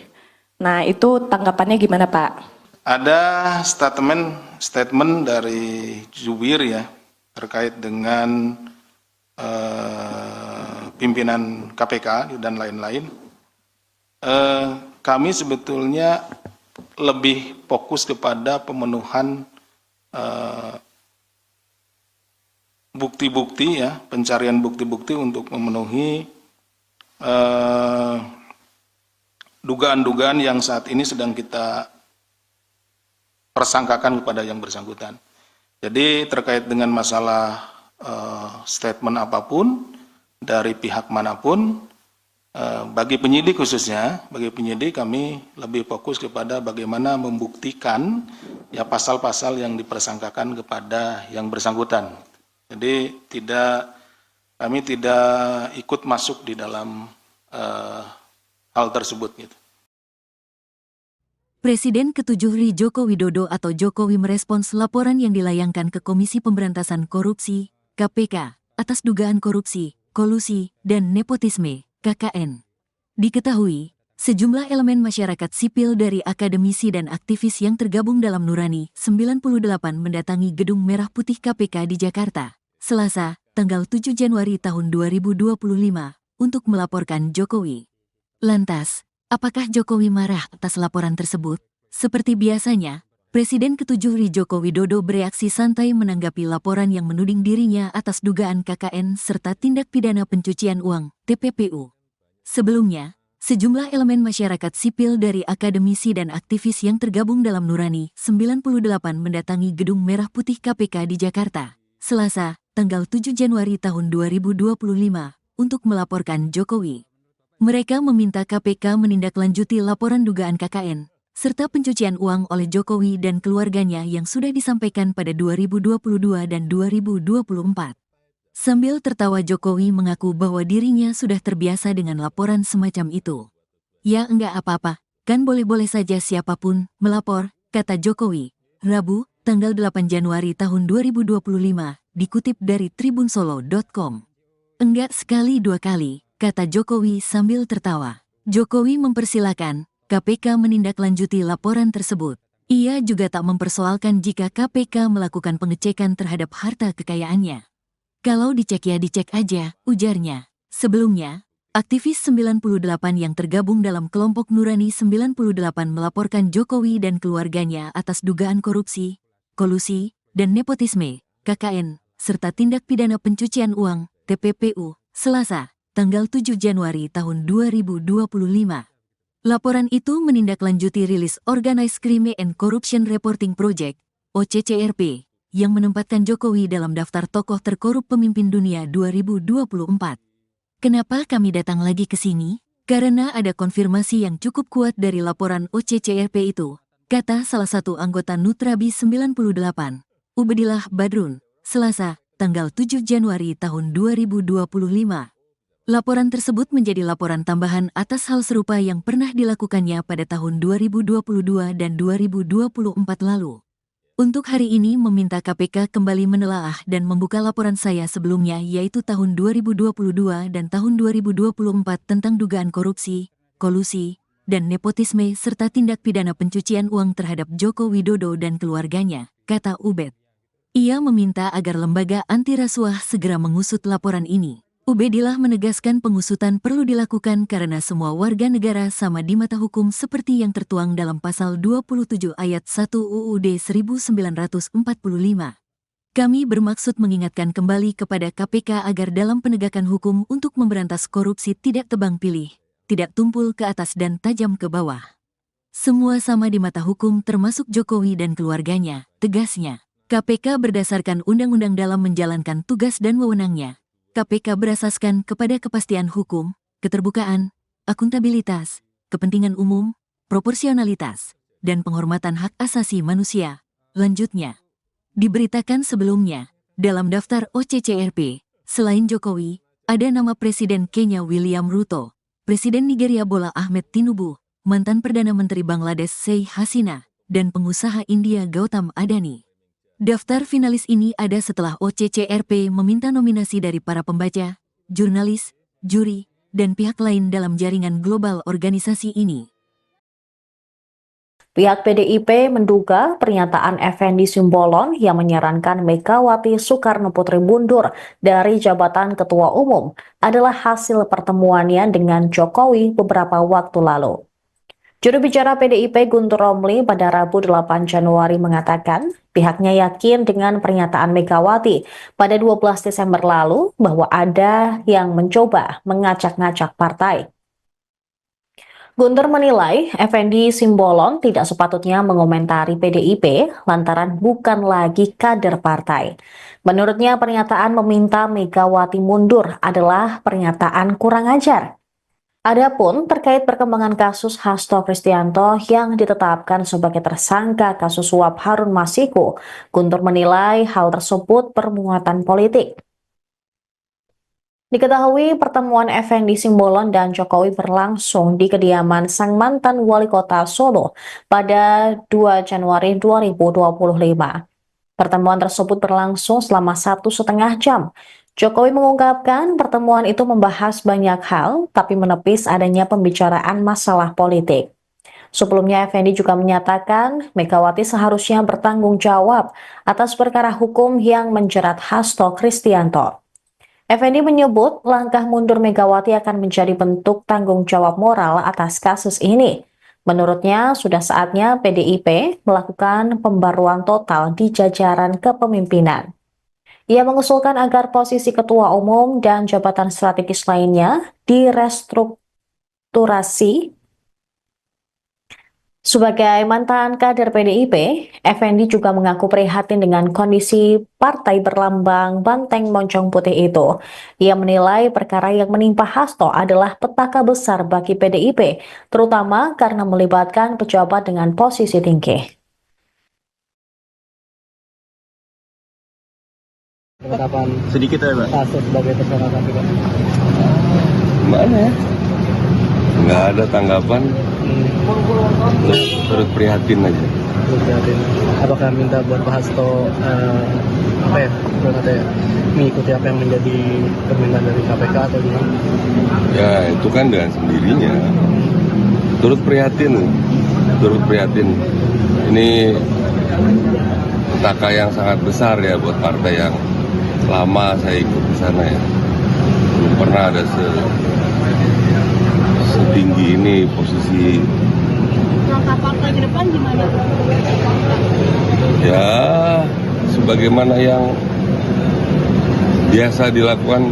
Nah, itu tanggapannya gimana Pak? Ada statement dari jubir ya terkait dengan pimpinan KPK dan lain-lain. Kami sebetulnya lebih fokus kepada pemenuhan bukti-bukti ya, pencarian bukti-bukti untuk memenuhi dugaan-dugaan yang saat ini sedang kita persangkakan kepada yang bersangkutan. Jadi terkait dengan masalah statement apapun dari pihak manapun, bagi penyidik khususnya, bagi penyidik kami lebih fokus kepada bagaimana membuktikan ya pasal-pasal yang dipersangkakan kepada yang bersangkutan. Jadi kami tidak ikut masuk di dalam hal tersebut gitu. Presiden ke-7 RI Joko Widodo atau Jokowi merespons laporan yang dilayangkan ke Komisi Pemberantasan Korupsi, KPK, atas dugaan korupsi, kolusi, dan nepotisme, KKN. Diketahui, sejumlah elemen masyarakat sipil dari akademisi dan aktivis yang tergabung dalam Nurani 98 mendatangi Gedung Merah Putih KPK di Jakarta, Selasa, tanggal 7 Januari tahun 2025, untuk melaporkan Jokowi. Lantas, apakah Jokowi marah atas laporan tersebut? Seperti biasanya, Presiden ke-7 RI Joko Widodo bereaksi santai menanggapi laporan yang menuding dirinya atas dugaan KKN serta tindak pidana pencucian uang, TPPU. Sebelumnya, sejumlah elemen masyarakat sipil dari akademisi dan aktivis yang tergabung dalam Nurani 98 mendatangi Gedung Merah Putih KPK di Jakarta, Selasa, tanggal 7 Januari tahun 2025, untuk melaporkan Jokowi. Mereka meminta KPK menindaklanjuti laporan dugaan KKN, serta pencucian uang oleh Jokowi dan keluarganya yang sudah disampaikan pada 2022 dan 2024. Sambil tertawa Jokowi mengaku bahwa dirinya sudah terbiasa dengan laporan semacam itu. Ya enggak apa-apa, kan boleh-boleh saja siapapun melapor, kata Jokowi, Rabu, tanggal 8 Januari tahun 2025, dikutip dari tribunsolo.com. Enggak sekali dua kali, kata Jokowi sambil tertawa. Jokowi mempersilahkan KPK menindaklanjuti laporan tersebut. Ia juga tak mempersoalkan jika KPK melakukan pengecekan terhadap harta kekayaannya. Kalau dicek ya dicek aja, ujarnya. Sebelumnya, aktivis 98 yang tergabung dalam kelompok Nurani 98 melaporkan Jokowi dan keluarganya atas dugaan korupsi, kolusi, dan nepotisme, KKN, serta tindak pidana pencucian uang, TPPU, Selasa, tanggal 7 Januari tahun 2025. Laporan itu menindaklanjuti rilis Organized Crime and Corruption Reporting Project, OCCRP, yang menempatkan Jokowi dalam daftar tokoh terkorup pemimpin dunia 2024. Kenapa kami datang lagi ke sini? Karena ada konfirmasi yang cukup kuat dari laporan OCCRP itu, kata salah satu anggota Nutrabi 98, Ubedillah Badrun, Selasa, tanggal 7 Januari tahun 2025. Laporan tersebut menjadi laporan tambahan atas hal serupa yang pernah dilakukannya pada tahun 2022 dan 2024 lalu. Untuk hari ini meminta KPK kembali menelaah dan membuka laporan saya sebelumnya yaitu tahun 2022 dan tahun 2024 tentang dugaan korupsi, kolusi, dan nepotisme serta tindak pidana pencucian uang terhadap Joko Widodo dan keluarganya, kata Ubed. Ia meminta agar lembaga anti rasuah segera mengusut laporan ini. Ubedillah menegaskan pengusutan perlu dilakukan karena semua warga negara sama di mata hukum seperti yang tertuang dalam pasal 27 ayat 1 UUD 1945. Kami bermaksud mengingatkan kembali kepada KPK agar dalam penegakan hukum untuk memberantas korupsi tidak tebang pilih, tidak tumpul ke atas dan tajam ke bawah. Semua sama di mata hukum termasuk Jokowi dan keluarganya, tegasnya. KPK berdasarkan undang-undang dalam menjalankan tugas dan wewenangnya. KPK berasaskan kepada kepastian hukum, keterbukaan, akuntabilitas, kepentingan umum, proporsionalitas, dan penghormatan hak asasi manusia. Lanjutnya, diberitakan sebelumnya, dalam daftar OCCRP, selain Jokowi, ada nama Presiden Kenya William Ruto, Presiden Nigeria Bola Ahmed Tinubu, mantan Perdana Menteri Bangladesh Sheikh Hasina, dan pengusaha India Gautam Adani. Daftar finalis ini ada setelah OCCRP meminta nominasi dari para pembaca, jurnalis, juri, dan pihak lain dalam jaringan global organisasi ini. Pihak PDIP menduga pernyataan Effendi Simbolon yang menyarankan Megawati Soekarno Putri mundur dari jabatan Ketua Umum adalah hasil pertemuannya dengan Jokowi beberapa waktu lalu. Juru bicara PDIP Guntur Romli pada Rabu 8 Januari mengatakan pihaknya yakin dengan pernyataan Megawati pada 12 Desember lalu bahwa ada yang mencoba mengacak-ngacak partai. Guntur menilai Effendi Simbolon tidak sepatutnya mengomentari PDIP lantaran bukan lagi kader partai. Menurutnya pernyataan meminta Megawati mundur adalah pernyataan kurang ajar. Adapun terkait perkembangan kasus Hasto Kristianto yang ditetapkan sebagai tersangka kasus suap Harun Masiku, Guntur menilai hal tersebut bermuatan politik. Diketahui pertemuan Effendi Simbolon dan Jokowi berlangsung di kediaman sang mantan wali kota Solo pada 2 Januari 2025. Pertemuan tersebut berlangsung selama 1,5 jam. Jokowi mengungkapkan pertemuan itu membahas banyak hal, tapi menepis adanya pembicaraan masalah politik. Sebelumnya, Effendi juga menyatakan Megawati seharusnya bertanggung jawab atas perkara hukum yang menjerat Hasto Kristianto. Effendi menyebut langkah mundur Megawati akan menjadi bentuk tanggung jawab moral atas kasus ini. Menurutnya, sudah saatnya PDIP melakukan pembaruan total di jajaran kepemimpinan. Ia mengusulkan agar posisi ketua umum dan jabatan strategis lainnya direstrukturasi. Sebagai mantan kader PDIP, Effendi juga mengaku prihatin dengan kondisi partai berlambang banteng moncong putih itu. Ia menilai perkara yang menimpa Hasto adalah petaka besar bagi PDIP, terutama karena melibatkan pejabat dengan posisi tinggi. Penetapan Sedikit ya, Pak. Hasto sebagai tersangka KPK. Gimana ya? Nggak ada tanggapan, terus prihatin aja. Apakah minta buat Pak Hasto mengikuti apa yang menjadi permintaan dari KPK atau gimana? Ya itu kan dengan sendirinya. Turut prihatin. Ini petaka yang sangat besar ya buat partai yang lama saya ikut di sana ya. Belum pernah ada setinggi ini posisi. Langkah partai ke depan gimana? Ya, sebagaimana yang biasa dilakukan,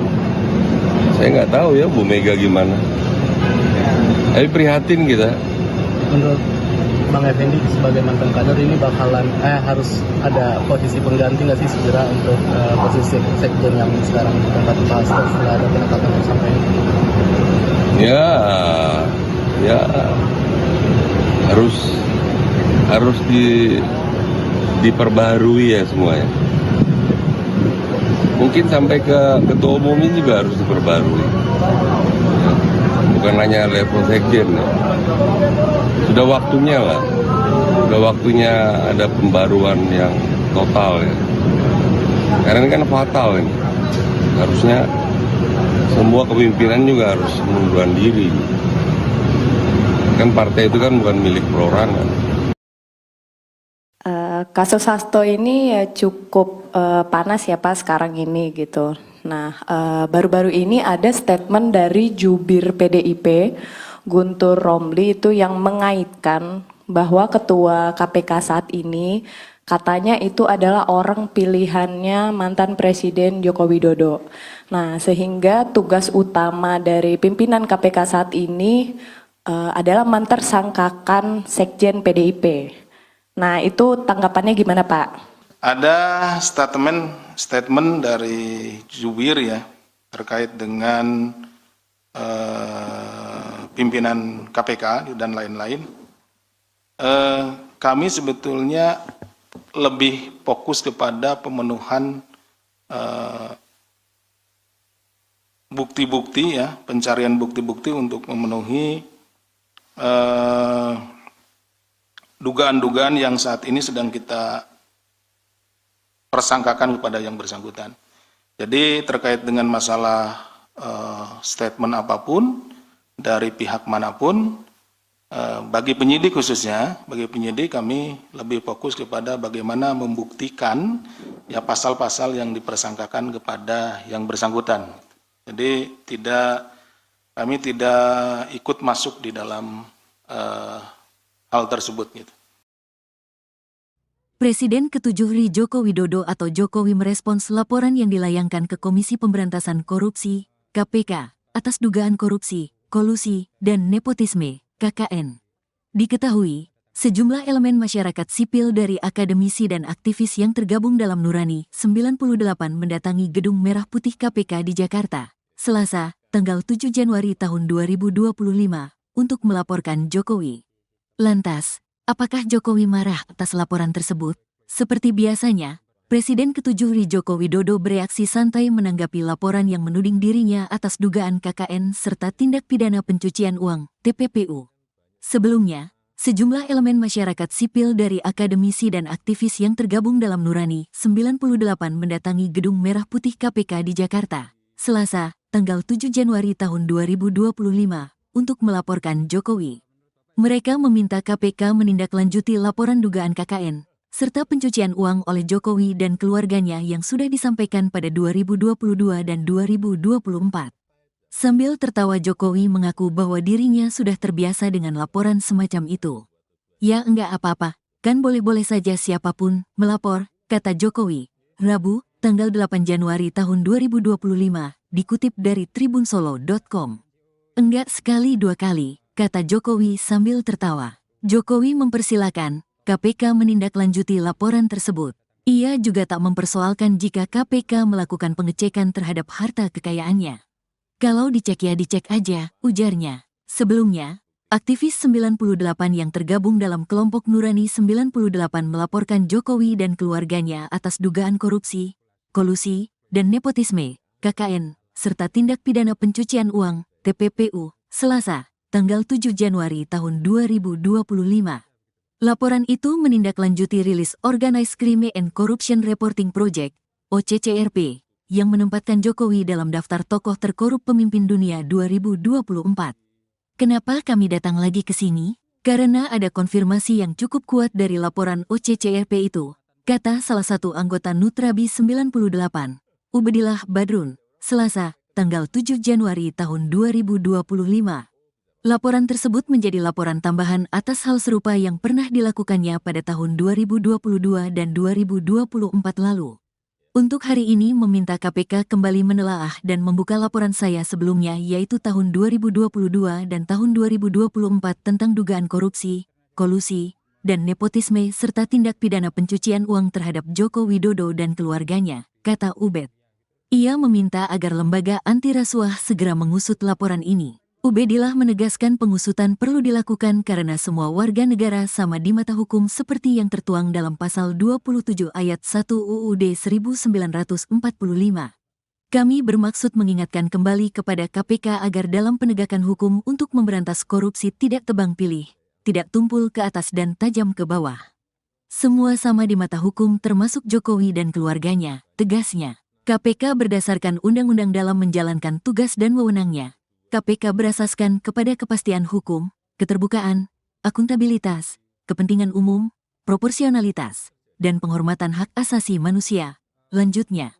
saya nggak tahu ya Bu Mega gimana. Tapi prihatin kita. Menurut Bang Effendi sebagai mantan kader ini bakalan harus ada posisi pengganti nggak sih segera untuk posisi sekjen yang sekarang ditempati Pak Hasto setelah ada penetapan tersangka ini? Ya harus diperbaharui ya semuanya. Mungkin sampai ke ketua umumnya juga harus diperbarui. Ya, bukan hanya level sekjen ya. Sudah waktunya lah. Sudah waktunya ada pembaruan yang total ya. Karena ini kan fatal ini. Harusnya semua kepemimpinan juga harus mengundurkan diri. Kan partai itu kan bukan milik perorangan. Kasus Hasto ini ya cukup panas ya Pak sekarang ini gitu. Nah, baru-baru ini ada statement dari jubir PDIP, Guntur Romli itu yang mengaitkan bahwa ketua KPK saat ini katanya itu adalah orang pilihannya mantan Presiden Joko Widodo. Nah, sehingga tugas utama dari pimpinan KPK saat ini adalah mentersangkakan Sekjen PDIP. Nah, itu tanggapannya gimana Pak? Ada statement dari jubir ya terkait dengan pimpinan KPK dan lain-lain. Kami sebetulnya lebih fokus kepada pemenuhan bukti-bukti ya, pencarian bukti-bukti untuk memenuhi dugaan-dugaan yang saat ini sedang kita persangkakan kepada yang bersangkutan. Jadi terkait dengan masalah statement apapun dari pihak manapun, bagi penyidik khususnya, bagi penyidik kami lebih fokus kepada bagaimana membuktikan ya pasal-pasal yang dipersangkakan kepada yang bersangkutan. Jadi kami tidak ikut masuk di dalam hal tersebut gitu. Presiden ke-7 RI Joko Widodo atau Jokowi merespons laporan yang dilayangkan ke Komisi Pemberantasan Korupsi, KPK, atas dugaan korupsi, kolusi, dan nepotisme, KKN. Diketahui, sejumlah elemen masyarakat sipil dari akademisi dan aktivis yang tergabung dalam Nurani 98 mendatangi Gedung Merah Putih KPK di Jakarta, Selasa, tanggal 7 Januari tahun 2025, untuk melaporkan Jokowi. Lantas, apakah Jokowi marah atas laporan tersebut? Seperti biasanya, Presiden ke-7 RI Joko Widodo bereaksi santai menanggapi laporan yang menuding dirinya atas dugaan KKN serta tindak pidana pencucian uang, TPPU. Sebelumnya, sejumlah elemen masyarakat sipil dari akademisi dan aktivis yang tergabung dalam Nurani 98 mendatangi Gedung Merah Putih KPK di Jakarta, Selasa, tanggal 7 Januari tahun 2025, untuk melaporkan Jokowi. Mereka meminta KPK menindaklanjuti laporan dugaan KKN, serta pencucian uang oleh Jokowi dan keluarganya yang sudah disampaikan pada 2022 dan 2024. Sambil tertawa Jokowi mengaku bahwa dirinya sudah terbiasa dengan laporan semacam itu. Ya enggak apa-apa, kan boleh-boleh saja siapapun melapor, kata Jokowi, Rabu, tanggal 8 Januari tahun 2025, dikutip dari tribunsolo.com. Enggak sekali dua kali, kata Jokowi sambil tertawa. Jokowi mempersilahkan KPK menindaklanjuti laporan tersebut. Ia juga tak mempersoalkan jika KPK melakukan pengecekan terhadap harta kekayaannya. Kalau dicek ya dicek aja, ujarnya. Sebelumnya, aktivis 98 yang tergabung dalam kelompok Nurani 98 melaporkan Jokowi dan keluarganya atas dugaan korupsi, kolusi, dan nepotisme, KKN, serta tindak pidana pencucian uang, TPPU, Selasa, tanggal 7 Januari tahun 2025. Laporan itu menindaklanjuti rilis Organized Crime and Corruption Reporting Project, OCCRP, yang menempatkan Jokowi dalam daftar tokoh terkorup pemimpin dunia 2024. Kenapa kami datang lagi ke sini? Karena ada konfirmasi yang cukup kuat dari laporan OCCRP itu, kata salah satu anggota Nutrabi 98, Ubedillah Badrun, Selasa, tanggal 7 Januari tahun 2025. Laporan tersebut menjadi laporan tambahan atas hal serupa yang pernah dilakukannya pada tahun 2022 dan 2024 lalu. Untuk hari ini meminta KPK kembali menelaah dan membuka laporan saya sebelumnya yaitu tahun 2022 dan tahun 2024 tentang dugaan korupsi, kolusi, dan nepotisme serta tindak pidana pencucian uang terhadap Joko Widodo dan keluarganya, kata Ubed. Ia meminta agar lembaga anti rasuah segera mengusut laporan ini. Ubedillah menegaskan pengusutan perlu dilakukan karena semua warga negara sama di mata hukum seperti yang tertuang dalam pasal 27 ayat 1 UUD 1945. Kami bermaksud mengingatkan kembali kepada KPK agar dalam penegakan hukum untuk memberantas korupsi tidak tebang pilih, tidak tumpul ke atas dan tajam ke bawah. Semua sama di mata hukum termasuk Jokowi dan keluarganya, tegasnya. KPK berdasarkan undang-undang dalam menjalankan tugas dan wewenangnya. KPK berasaskan kepada kepastian hukum, keterbukaan, akuntabilitas, kepentingan umum, proporsionalitas, dan penghormatan hak asasi manusia. Lanjutnya,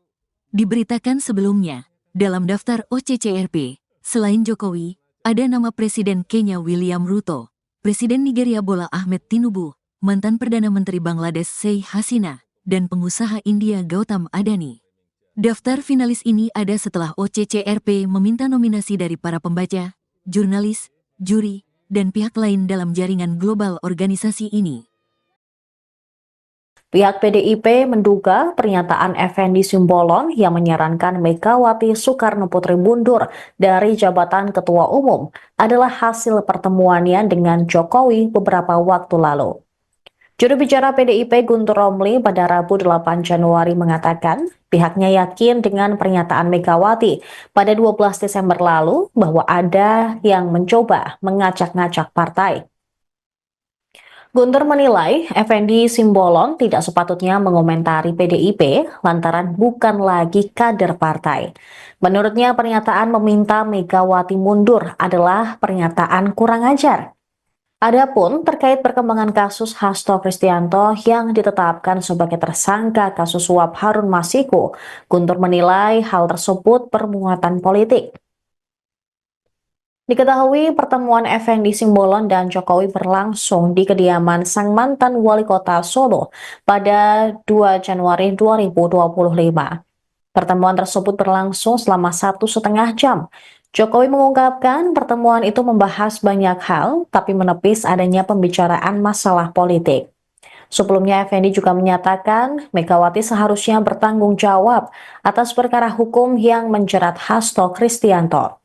diberitakan sebelumnya, dalam daftar OCCRP, selain Jokowi, ada nama Presiden Kenya William Ruto, Presiden Nigeria Bola Ahmed Tinubu, mantan Perdana Menteri Bangladesh Sheikh Hasina, dan pengusaha India Gautam Adani. Daftar finalis ini ada setelah OCCRP meminta nominasi dari para pembaca, jurnalis, juri, dan pihak lain dalam jaringan global organisasi ini. Pihak PDIP menduga pernyataan Effendi Simbolon yang menyarankan Megawati Soekarno Putri mundur dari jabatan Ketua Umum adalah hasil pertemuannya dengan Jokowi beberapa waktu lalu. Juru bicara PDIP Guntur Romli pada Rabu 8 Januari mengatakan pihaknya yakin dengan pernyataan Megawati pada 12 Desember lalu bahwa ada yang mencoba mengacak-ngacak partai. Guntur menilai Effendi Simbolon tidak sepatutnya mengomentari PDIP lantaran bukan lagi kader partai. Menurutnya pernyataan meminta Megawati mundur adalah pernyataan kurang ajar. Adapun terkait perkembangan kasus Hasto Kristianto yang ditetapkan sebagai tersangka kasus suap Harun Masiku, Guntur menilai hal tersebut bermuatan politik. Diketahui pertemuan Effendi Simbolon dan Jokowi berlangsung di kediaman sang mantan wali kota Solo pada 2 Januari 2025. Pertemuan tersebut berlangsung selama 1,5 jam. Jokowi mengungkapkan pertemuan itu membahas banyak hal, tapi menepis adanya pembicaraan masalah politik. Sebelumnya, Effendi juga menyatakan Megawati seharusnya bertanggung jawab atas perkara hukum yang menjerat Hasto Kristianto.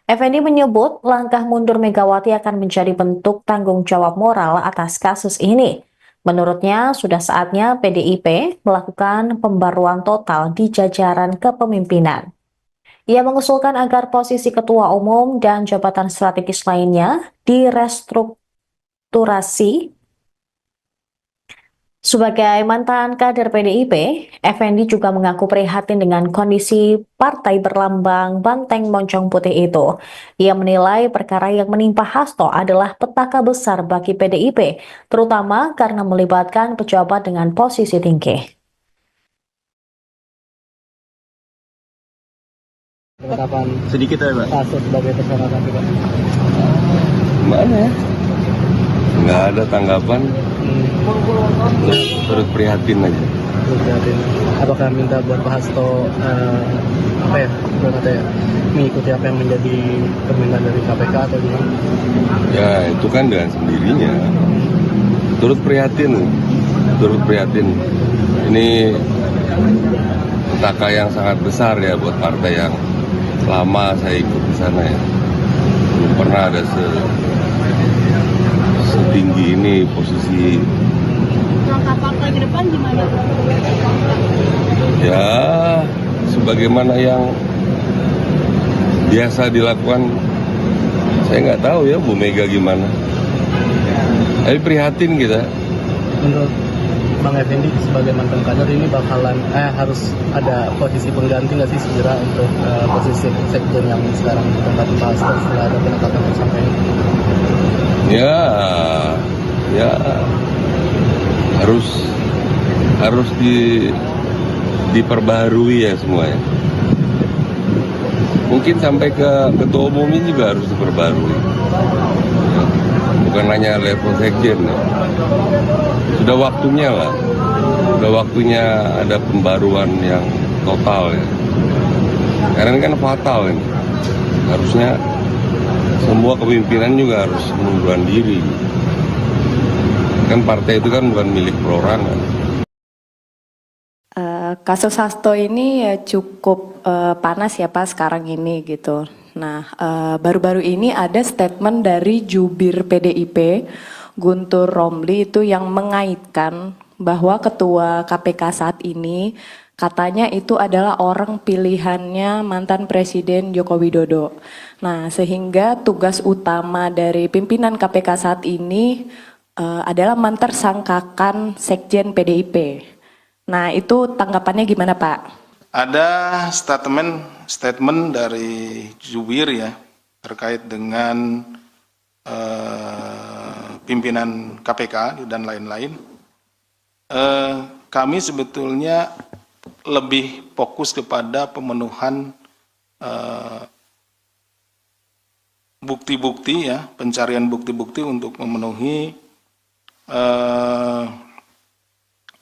Effendi menyebut langkah mundur Megawati akan menjadi bentuk tanggung jawab moral atas kasus ini. Menurutnya, sudah saatnya PDIP melakukan pembaruan total di jajaran kepemimpinan. Ia mengusulkan agar posisi ketua umum dan jabatan strategis lainnya direstrukturasi. Sebagai mantan kader PDIP, Effendi juga mengaku prihatin dengan kondisi partai berlambang banteng moncong putih itu. Ia menilai perkara yang menimpa Hasto adalah petaka besar bagi PDIP, terutama karena melibatkan pejabat dengan posisi tinggi. Penetapan Sedikit ya, Pak. Hasto sebagai tersangka KPK. Gimana ya? Nggak ada tanggapan, terus prihatin aja. Prihatin. Apakah minta buat Pak Hasto mengikuti apa yang menjadi permintaan dari KPK atau gimana? Ya itu kan dengan sendirinya. Turut prihatin. Ini petaka yang sangat besar ya buat partai yang lama saya ikut di sana ya. Belum pernah ada setinggi ini posisi. Langkah partai ke depan gimana? Ya sebagaimana yang biasa dilakukan, saya nggak tahu ya Bu Mega gimana. Tapi prihatin kita. Menurut Bang Effendi sebagai mantan kader ini bakalan harus ada posisi pengganti nggak sih segera untuk posisi sekjen yang sekarang ditempati Pak Hasto setelah ada penetapan tersangka ini? Ya harus diperbaharui ya semuanya. Mungkin sampai ke ketua umum ini juga harus diperbarui. Bukan hanya level sekjen ya. Sudah waktunya lah. Sudah waktunya ada pembaruan yang total ya. Karena ini kan fatal ini. Harusnya semua kepemimpinan juga harus mengundurkan diri. Kan partai itu kan bukan milik perorangan. Kasus Hasto ini ya cukup panas ya Pak sekarang ini gitu. Nah, baru-baru ini ada statement dari jubir PDIP, Guntur Romli itu yang mengaitkan bahwa ketua KPK saat ini Katanya itu adalah orang pilihannya mantan Presiden Joko Widodo. Nah, sehingga tugas utama dari pimpinan KPK saat ini adalah mentersangkakan Sekjen PDIP. Nah, itu tanggapannya gimana, Pak? Ada statement dari jubir ya terkait dengan pimpinan KPK dan lain-lain. Kami sebetulnya lebih fokus kepada pemenuhan bukti-bukti ya, pencarian bukti-bukti untuk memenuhi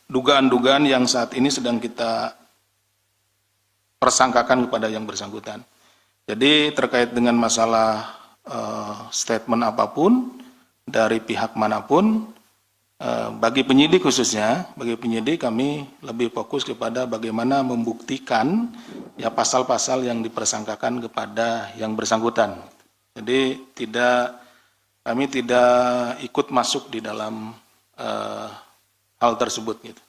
dugaan-dugaan yang saat ini sedang kita persangkakan kepada yang bersangkutan. Jadi terkait dengan masalah statement apapun dari pihak manapun, bagi penyidik khususnya, bagi penyidik kami lebih fokus kepada bagaimana membuktikan ya pasal-pasal yang dipersangkakan kepada yang bersangkutan. Jadi kami tidak ikut masuk di dalam hal tersebut gitu.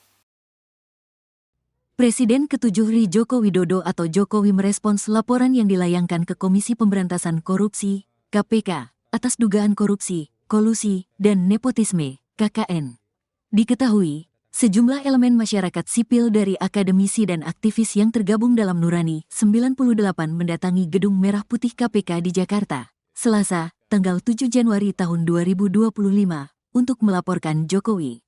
Presiden ke-7 RI Joko Widodo atau Jokowi merespons laporan yang dilayangkan ke Komisi Pemberantasan Korupsi, KPK, atas dugaan korupsi, kolusi, dan nepotisme, KKN. Diketahui, sejumlah elemen masyarakat sipil dari akademisi dan aktivis yang tergabung dalam Nurani 98 mendatangi Gedung Merah Putih KPK di Jakarta, Selasa, tanggal 7 Januari tahun 2025, untuk melaporkan Jokowi.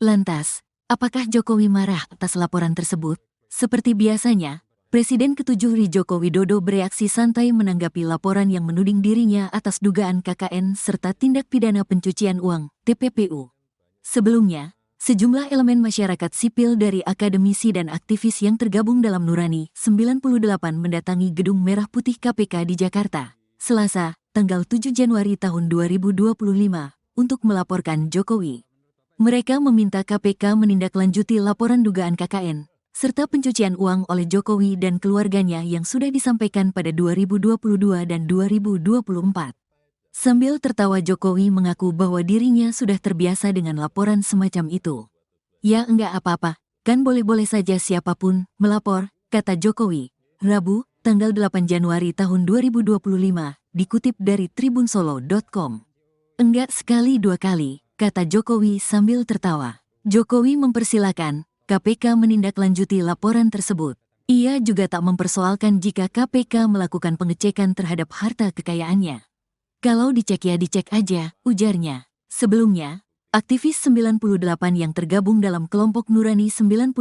Lantas, apakah Jokowi marah atas laporan tersebut? Seperti biasanya, Presiden ke-7 RI Joko Widodo bereaksi santai menanggapi laporan yang menuding dirinya atas dugaan KKN serta tindak pidana pencucian uang, TPPU. Sebelumnya, sejumlah elemen masyarakat sipil dari akademisi dan aktivis yang tergabung dalam Nurani 98 mendatangi Gedung Merah Putih KPK di Jakarta, Selasa, tanggal 7 Januari tahun 2025, untuk melaporkan Jokowi. Mereka meminta KPK menindaklanjuti laporan dugaan KKN, serta pencucian uang oleh Jokowi dan keluarganya yang sudah disampaikan pada 2022 dan 2024. Sambil tertawa Jokowi mengaku bahwa dirinya sudah terbiasa dengan laporan semacam itu. Ya enggak apa-apa, kan boleh-boleh saja siapapun melapor, kata Jokowi, Rabu, tanggal 8 Januari tahun 2025, dikutip dari tribunsolo.com. Enggak sekali dua kali, kata Jokowi sambil tertawa. Jokowi mempersilakan KPK menindaklanjuti laporan tersebut. Ia juga tak mempersoalkan jika KPK melakukan pengecekan terhadap harta kekayaannya. Kalau dicek ya dicek aja, ujarnya. Sebelumnya, aktivis 98 yang tergabung dalam kelompok Nurani 98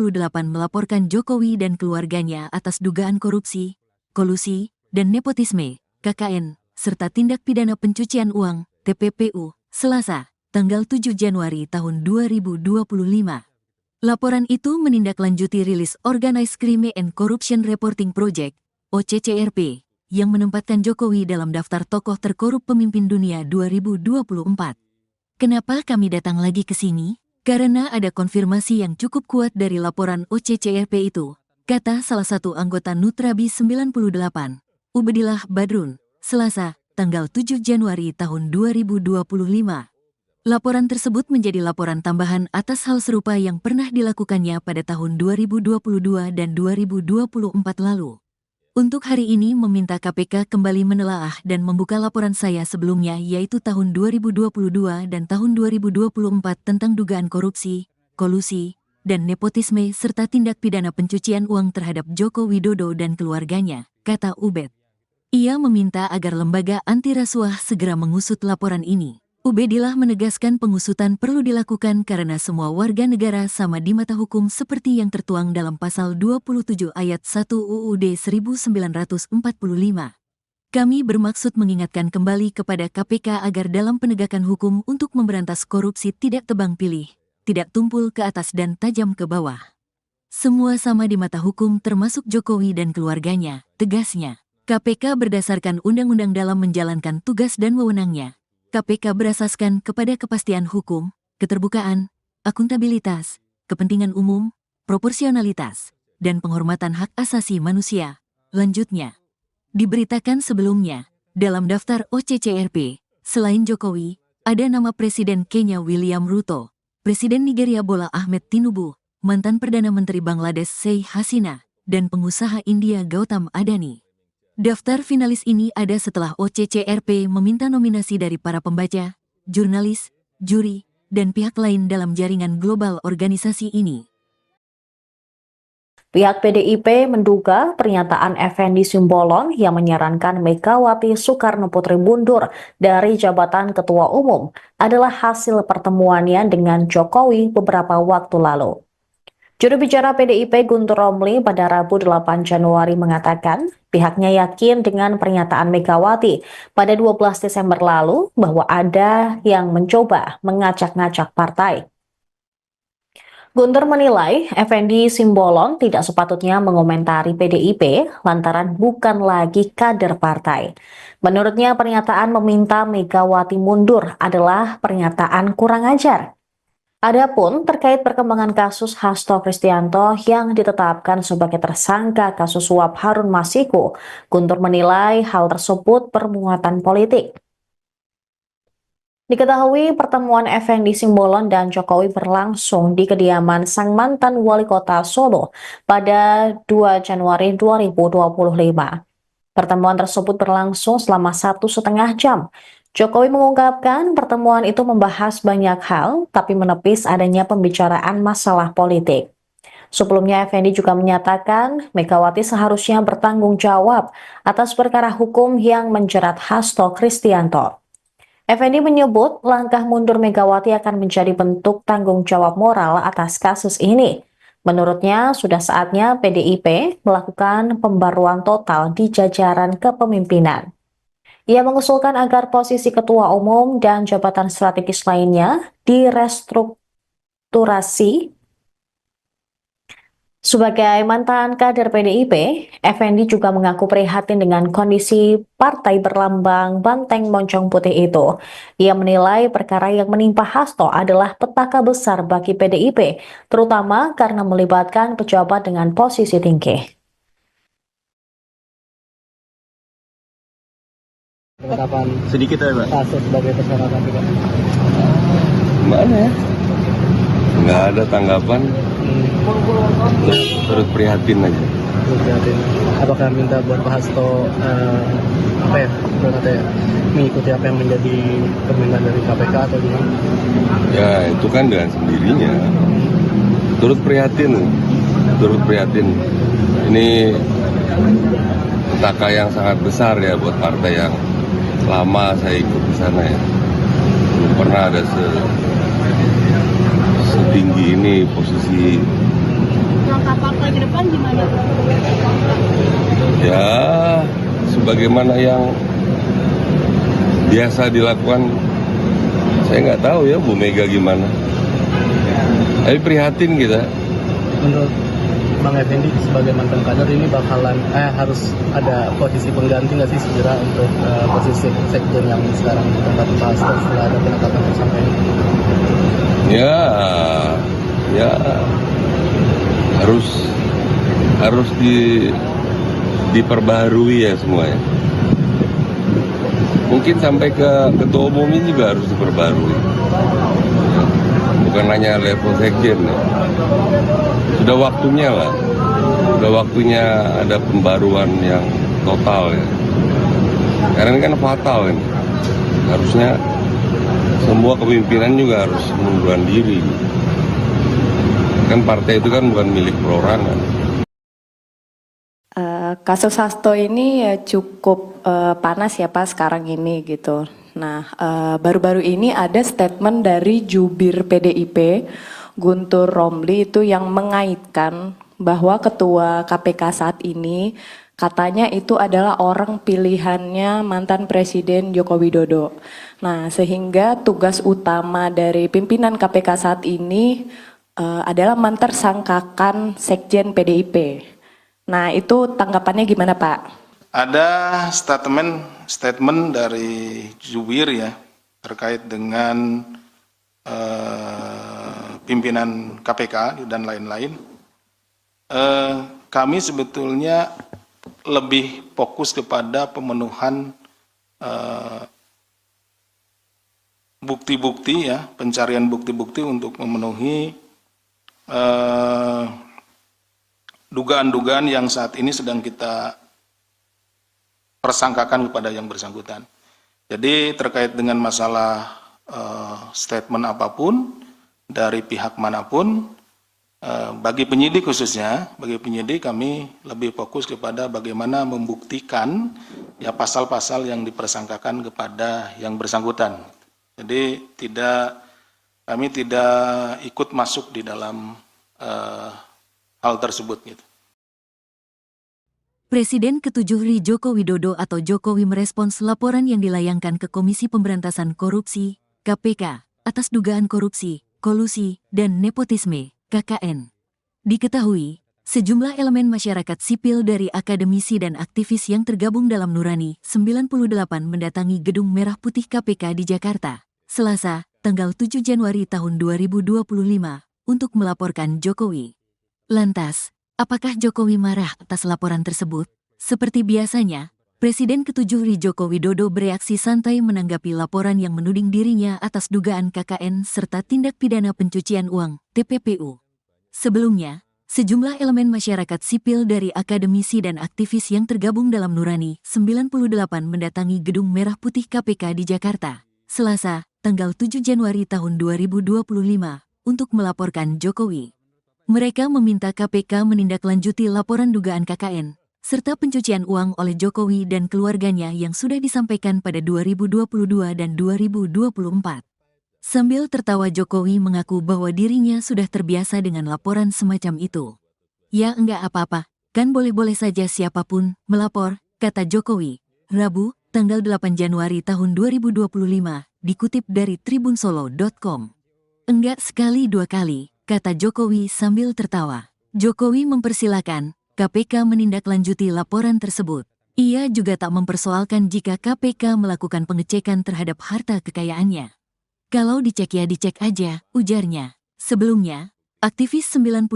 melaporkan Jokowi dan keluarganya atas dugaan korupsi, kolusi, dan nepotisme, KKN, serta tindak pidana pencucian uang, TPPU, Selasa, tanggal 7 Januari tahun 2025. Laporan itu menindaklanjuti rilis Organized Crime and Corruption Reporting Project, OCCRP, yang menempatkan Jokowi dalam daftar tokoh terkorup pemimpin dunia 2024. Kenapa kami datang lagi ke sini? Karena ada konfirmasi yang cukup kuat dari laporan OCCRP itu, kata salah satu anggota Nutrabi 98, Ubedillah Badrun, Selasa, tanggal 7 Januari tahun 2025. Laporan tersebut menjadi laporan tambahan atas hal serupa yang pernah dilakukannya pada tahun 2022 dan 2024 lalu. Untuk hari ini meminta KPK kembali menelaah dan membuka laporan saya sebelumnya yaitu tahun 2022 dan tahun 2024 tentang dugaan korupsi, kolusi, dan nepotisme serta tindak pidana pencucian uang terhadap Joko Widodo dan keluarganya, kata Ubed. Ia meminta agar lembaga anti rasuah segera mengusut laporan ini. Ubedillah menegaskan pengusutan perlu dilakukan karena semua warga negara sama di mata hukum seperti yang tertuang dalam pasal 27 ayat 1 UUD 1945. Kami bermaksud mengingatkan kembali kepada KPK agar dalam penegakan hukum untuk memberantas korupsi tidak tebang pilih, tidak tumpul ke atas dan tajam ke bawah. Semua sama di mata hukum termasuk Jokowi dan keluarganya, tegasnya. KPK berdasarkan undang-undang dalam menjalankan tugas dan wewenangnya. KPK berasaskan kepada kepastian hukum, keterbukaan, akuntabilitas, kepentingan umum, proporsionalitas, dan penghormatan hak asasi manusia. Lanjutnya, diberitakan sebelumnya, dalam daftar OCCRP, selain Jokowi, ada nama Presiden Kenya William Ruto, Presiden Nigeria Bola Ahmed Tinubu, mantan Perdana Menteri Bangladesh Sheikh Hasina, dan pengusaha India Gautam Adani. Daftar finalis ini ada setelah OCCRP meminta nominasi dari para pembaca, jurnalis, juri, dan pihak lain dalam jaringan global organisasi ini. Pihak PDIP menduga pernyataan Effendi Simbolon yang menyarankan Megawati Soekarno Putri mundur dari jabatan Ketua Umum adalah hasil pertemuannya dengan Jokowi beberapa waktu lalu. Juru bicara PDIP Guntur Romli pada Rabu 8 Januari mengatakan pihaknya yakin dengan pernyataan Megawati pada 12 Desember lalu bahwa ada yang mencoba mengacak-ngacak partai. Guntur menilai Effendi Simbolon tidak sepatutnya mengomentari PDIP lantaran bukan lagi kader partai. Menurutnya pernyataan meminta Megawati mundur adalah pernyataan kurang ajar. Adapun terkait perkembangan kasus Hasto Kristianto yang ditetapkan sebagai tersangka kasus suap Harun Masiku, Guntur menilai hal tersebut bermuatan politik. Diketahui pertemuan Effendi Simbolon dan Jokowi berlangsung di kediaman sang mantan wali kota Solo pada 2 Januari 2025. Pertemuan tersebut berlangsung selama 1,5 jam. Jokowi mengungkapkan pertemuan itu membahas banyak hal, tapi menepis adanya pembicaraan masalah politik. Sebelumnya, Effendi juga menyatakan Megawati seharusnya bertanggung jawab atas perkara hukum yang menjerat Hasto Kristianto. Effendi menyebut langkah mundur Megawati akan menjadi bentuk tanggung jawab moral atas kasus ini. Menurutnya, sudah saatnya PDIP melakukan pembaruan total di jajaran kepemimpinan. Ia mengusulkan agar posisi ketua umum dan jabatan strategis lainnya direstrukturasi. Sebagai mantan kader PDIP, Effendi juga mengaku prihatin dengan kondisi partai berlambang banteng moncong putih itu. Ia menilai perkara yang menimpa Hasto adalah petaka besar bagi PDIP, terutama karena melibatkan pejabat dengan posisi tinggi. Penetapan Sedikit ya, Pak. Hasto sebagai tersangka KPK. Gimana ya? Nggak ada tanggapan, terus prihatin aja. Apakah minta buat Pak Hasto mengikuti apa yang menjadi permintaan dari KPK atau gimana? Ya itu kan dengan sendirinya. Turut prihatin. Ini petaka yang sangat besar ya buat partai yang lama saya ikut di sana ya. Belum pernah ada setinggi ini posisi. Langkah partai ke depan gimana? Ya sebagaimana yang biasa dilakukan, saya nggak tahu ya Bu Mega gimana. Tapi prihatin kita. Menurut Bang Effendi sebagai mantan kader ini bakalan harus ada posisi pengganti nggak sih segera untuk posisi sekjen yang sekarang ditempati Pak Hasto setelah ada penetapan tersangka ini? Ya harus diperbaharui ya semuanya. Mungkin sampai ke ketua umum ini juga harus diperbarui. Bukan hanya level sekjen ya. Sudah waktunya ada pembaruan yang total ya. Karena ini kan fatal ini. Harusnya semua kepemimpinan juga harus mengundurkan diri. Kan partai itu kan bukan milik perorangan. Kasus Hasto ini ya cukup panas ya Pak sekarang ini gitu. Nah, baru-baru ini ada statement dari jubir PDIP, Guntur Romli itu yang mengaitkan bahwa ketua KPK saat ini katanya itu adalah orang pilihannya mantan Presiden Joko Widodo. Nah, sehingga tugas utama dari pimpinan KPK saat ini adalah mentersangkakan Sekjen PDIP. Nah, itu tanggapannya gimana Pak? Ada statement dari jubir ya terkait dengan pimpinan KPK dan lain-lain. Kami sebetulnya lebih fokus kepada pemenuhan bukti-bukti ya, pencarian bukti-bukti untuk memenuhi dugaan-dugaan yang saat ini sedang kita persangkakan kepada yang bersangkutan. Jadi terkait dengan masalah statement apapun dari pihak manapun, bagi penyidik khususnya, bagi penyidik kami lebih fokus kepada bagaimana membuktikan ya pasal-pasal yang dipersangkakan kepada yang bersangkutan. Jadi kami tidak ikut masuk di dalam hal tersebut gitu. Presiden ke-7 RI Joko Widodo atau Jokowi merespons laporan yang dilayangkan ke Komisi Pemberantasan Korupsi, KPK, atas dugaan korupsi, kolusi, dan nepotisme, KKN. Diketahui, sejumlah elemen masyarakat sipil dari akademisi dan aktivis yang tergabung dalam Nurani 98 mendatangi Gedung Merah Putih KPK di Jakarta, Selasa, tanggal 7 Januari tahun 2025, untuk melaporkan Jokowi. Lantas, apakah Jokowi marah atas laporan tersebut? Seperti biasanya, Presiden ke-7 RI Joko Widodo bereaksi santai menanggapi laporan yang menuding dirinya atas dugaan KKN serta tindak pidana pencucian uang, TPPU. Sebelumnya, sejumlah elemen masyarakat sipil dari akademisi dan aktivis yang tergabung dalam Nurani 98 mendatangi Gedung Merah Putih KPK di Jakarta, Selasa, tanggal 7 Januari tahun 2025, untuk melaporkan Jokowi. Mereka meminta KPK menindaklanjuti laporan dugaan KKN, serta pencucian uang oleh Jokowi dan keluarganya yang sudah disampaikan pada 2022 dan 2024. Sambil tertawa Jokowi mengaku bahwa dirinya sudah terbiasa dengan laporan semacam itu. Ya enggak apa-apa, kan boleh-boleh saja siapapun melapor, kata Jokowi, Rabu, tanggal 8 Januari tahun 2025, dikutip dari tribunsolo.com. Enggak sekali dua kali, kata Jokowi sambil tertawa. Jokowi mempersilakan KPK menindaklanjuti laporan tersebut. Ia juga tak mempersoalkan jika KPK melakukan pengecekan terhadap harta kekayaannya. Kalau dicek ya dicek aja, ujarnya. Sebelumnya, aktivis 98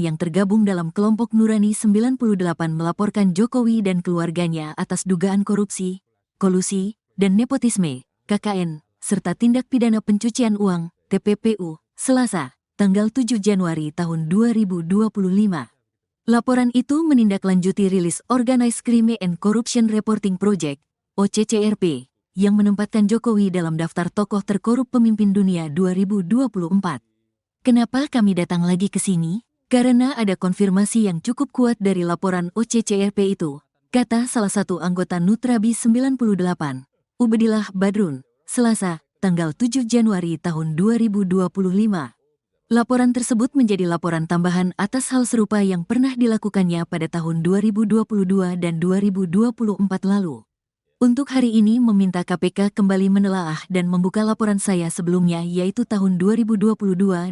yang tergabung dalam kelompok Nurani 98 melaporkan Jokowi dan keluarganya atas dugaan korupsi, kolusi, dan nepotisme, KKN, serta tindak pidana pencucian uang, TPPU, Selasa, tanggal 7 Januari tahun 2025. Laporan itu menindaklanjuti rilis Organized Crime and Corruption Reporting Project, OCCRP, yang menempatkan Jokowi dalam daftar tokoh terkorup pemimpin dunia 2024. Kenapa kami datang lagi ke sini? Karena ada konfirmasi yang cukup kuat dari laporan OCCRP itu, kata salah satu anggota Nutrabi 98, Ubedillah Badrun, Selasa, tanggal 7 Januari tahun 2025. Laporan tersebut menjadi laporan tambahan atas hal serupa yang pernah dilakukannya pada tahun 2022 dan 2024 lalu. Untuk hari ini meminta KPK kembali menelaah dan membuka laporan saya sebelumnya yaitu tahun 2022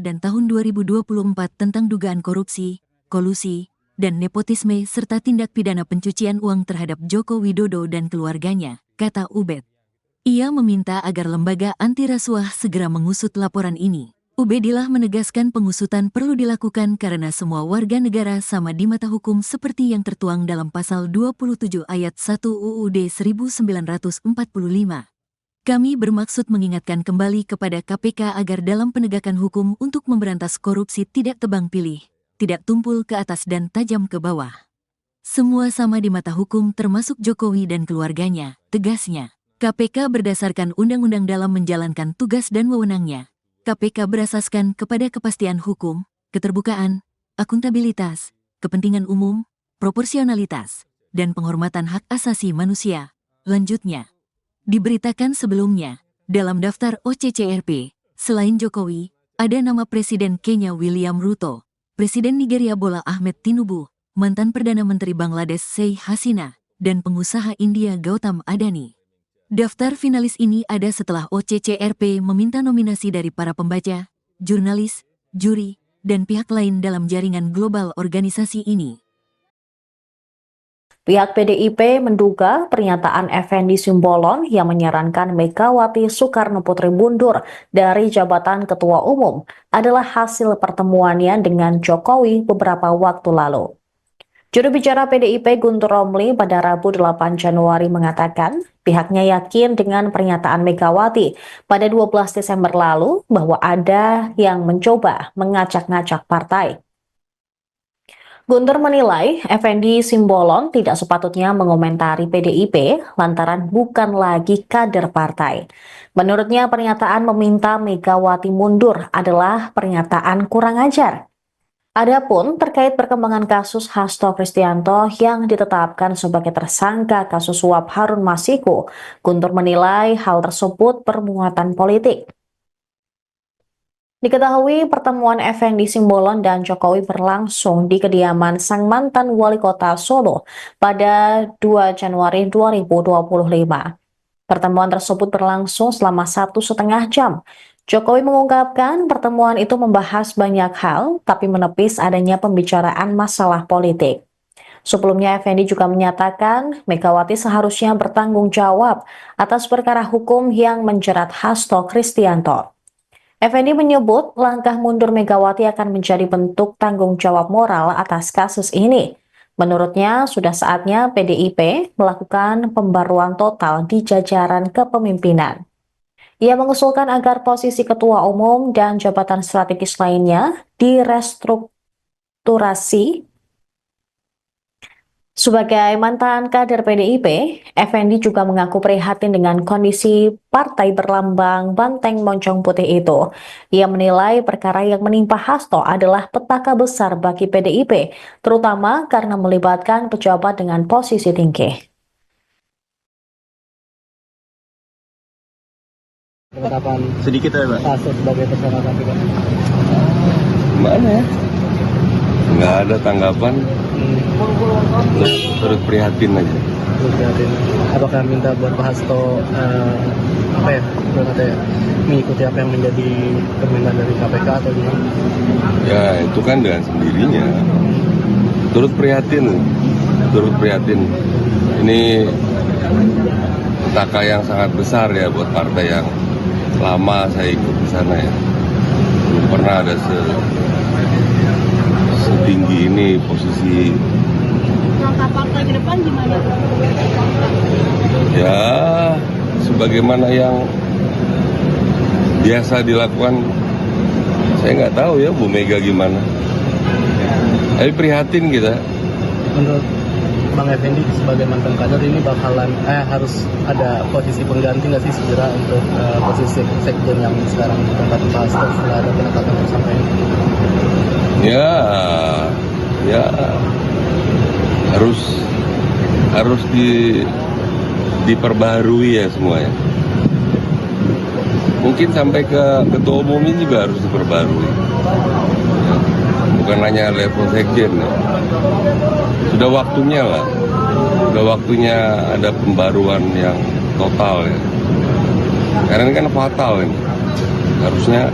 dan tahun 2024 tentang dugaan korupsi, kolusi, dan nepotisme serta tindak pidana pencucian uang terhadap Joko Widodo dan keluarganya, kata Ubed. Ia meminta agar lembaga anti rasuah segera mengusut laporan ini. Ubedillah menegaskan pengusutan perlu dilakukan karena semua warga negara sama di mata hukum seperti yang tertuang dalam pasal 27 ayat 1 UUD 1945. Kami bermaksud mengingatkan kembali kepada KPK agar dalam penegakan hukum untuk memberantas korupsi tidak tebang pilih, tidak tumpul ke atas dan tajam ke bawah. Semua sama di mata hukum termasuk Jokowi dan keluarganya, tegasnya. KPK berdasarkan undang-undang dalam menjalankan tugas dan wewenangnya. KPK berasaskan kepada kepastian hukum, keterbukaan, akuntabilitas, kepentingan umum, proporsionalitas, dan penghormatan hak asasi manusia. Lanjutnya, diberitakan sebelumnya, dalam daftar OCCRP, selain Jokowi, ada nama Presiden Kenya William Ruto, Presiden Nigeria Bola Ahmed Tinubu, mantan Perdana Menteri Bangladesh Sheikh Hasina, dan pengusaha India Gautam Adani. Daftar finalis ini ada setelah OCCRP meminta nominasi dari para pembaca, jurnalis, juri, dan pihak lain dalam jaringan global organisasi ini. Pihak PDIP menduga pernyataan Effendi Simbolon yang menyarankan Megawati Soekarno Putri mundur dari jabatan Ketua Umum adalah hasil pertemuannya dengan Jokowi beberapa waktu lalu. Juru bicara PDIP Guntur Romli pada Rabu 8 Januari mengatakan pihaknya yakin dengan pernyataan Megawati pada 12 Desember lalu bahwa ada yang mencoba mengacak-ngacak partai. Guntur menilai Effendi Simbolon tidak sepatutnya mengomentari PDIP lantaran bukan lagi kader partai. Menurutnya pernyataan meminta Megawati mundur adalah pernyataan kurang ajar. Adapun terkait perkembangan kasus Hasto Kristianto yang ditetapkan sebagai tersangka kasus suap Harun Masiku, Guntur menilai hal tersebut bermuatan politik. Diketahui pertemuan Effendi Simbolon dan Jokowi berlangsung di kediaman sang mantan wali kota Solo pada 2 Januari 2025. Pertemuan tersebut berlangsung selama 1,5 jam. Jokowi mengungkapkan pertemuan itu membahas banyak hal, tapi menepis adanya pembicaraan masalah politik. Sebelumnya, Effendi juga menyatakan Megawati seharusnya bertanggung jawab atas perkara hukum yang menjerat Hasto Kristianto. Effendi menyebut langkah mundur Megawati akan menjadi bentuk tanggung jawab moral atas kasus ini. Menurutnya, sudah saatnya PDIP melakukan pembaruan total di jajaran kepemimpinan. Ia mengusulkan agar posisi ketua umum dan jabatan strategis lainnya direstrukturasi. Sebagai mantan kader PDIP, Effendi juga mengaku prihatin dengan kondisi partai berlambang banteng moncong putih itu. Ia menilai perkara yang menimpa Hasto adalah petaka besar bagi PDIP, terutama karena melibatkan pejabat dengan posisi tinggi. Penetapan Sedikit ya, Pak. Hasto sebagai tersangka KPK. Gimana ya? Nggak ada tanggapan, terus prihatin aja. Terus lihatin, apakah minta buat Pak Hasto mengikuti apa yang menjadi permintaan dari KPK atau gimana? Ya itu kan dengan sendirinya. Turut prihatin. Ini petaka yang sangat besar ya buat partai yang lama saya ikut di sana ya. Belum pernah ada setinggi ini posisi. Langkah partai ke depan gimana? Ya sebagaimana yang biasa dilakukan, saya nggak tahu ya Bu Mega gimana. Tapi prihatin kita. Menurut Bang Effendi sebagai mantan kader ini bakalan harus ada posisi pengganti nggak sih segera untuk posisi sekjen yang sekarang ditempati Pak Hasto setelah ada penetapan tersangka ini? Ya harus diperbaharui ya semuanya. Mungkin sampai ke ketua umumnya juga harus diperbarui. Ya, bukan hanya level sekjen. Ya. Sudah waktunya ada pembaruan yang total ya. Karena ini kan fatal ini. Harusnya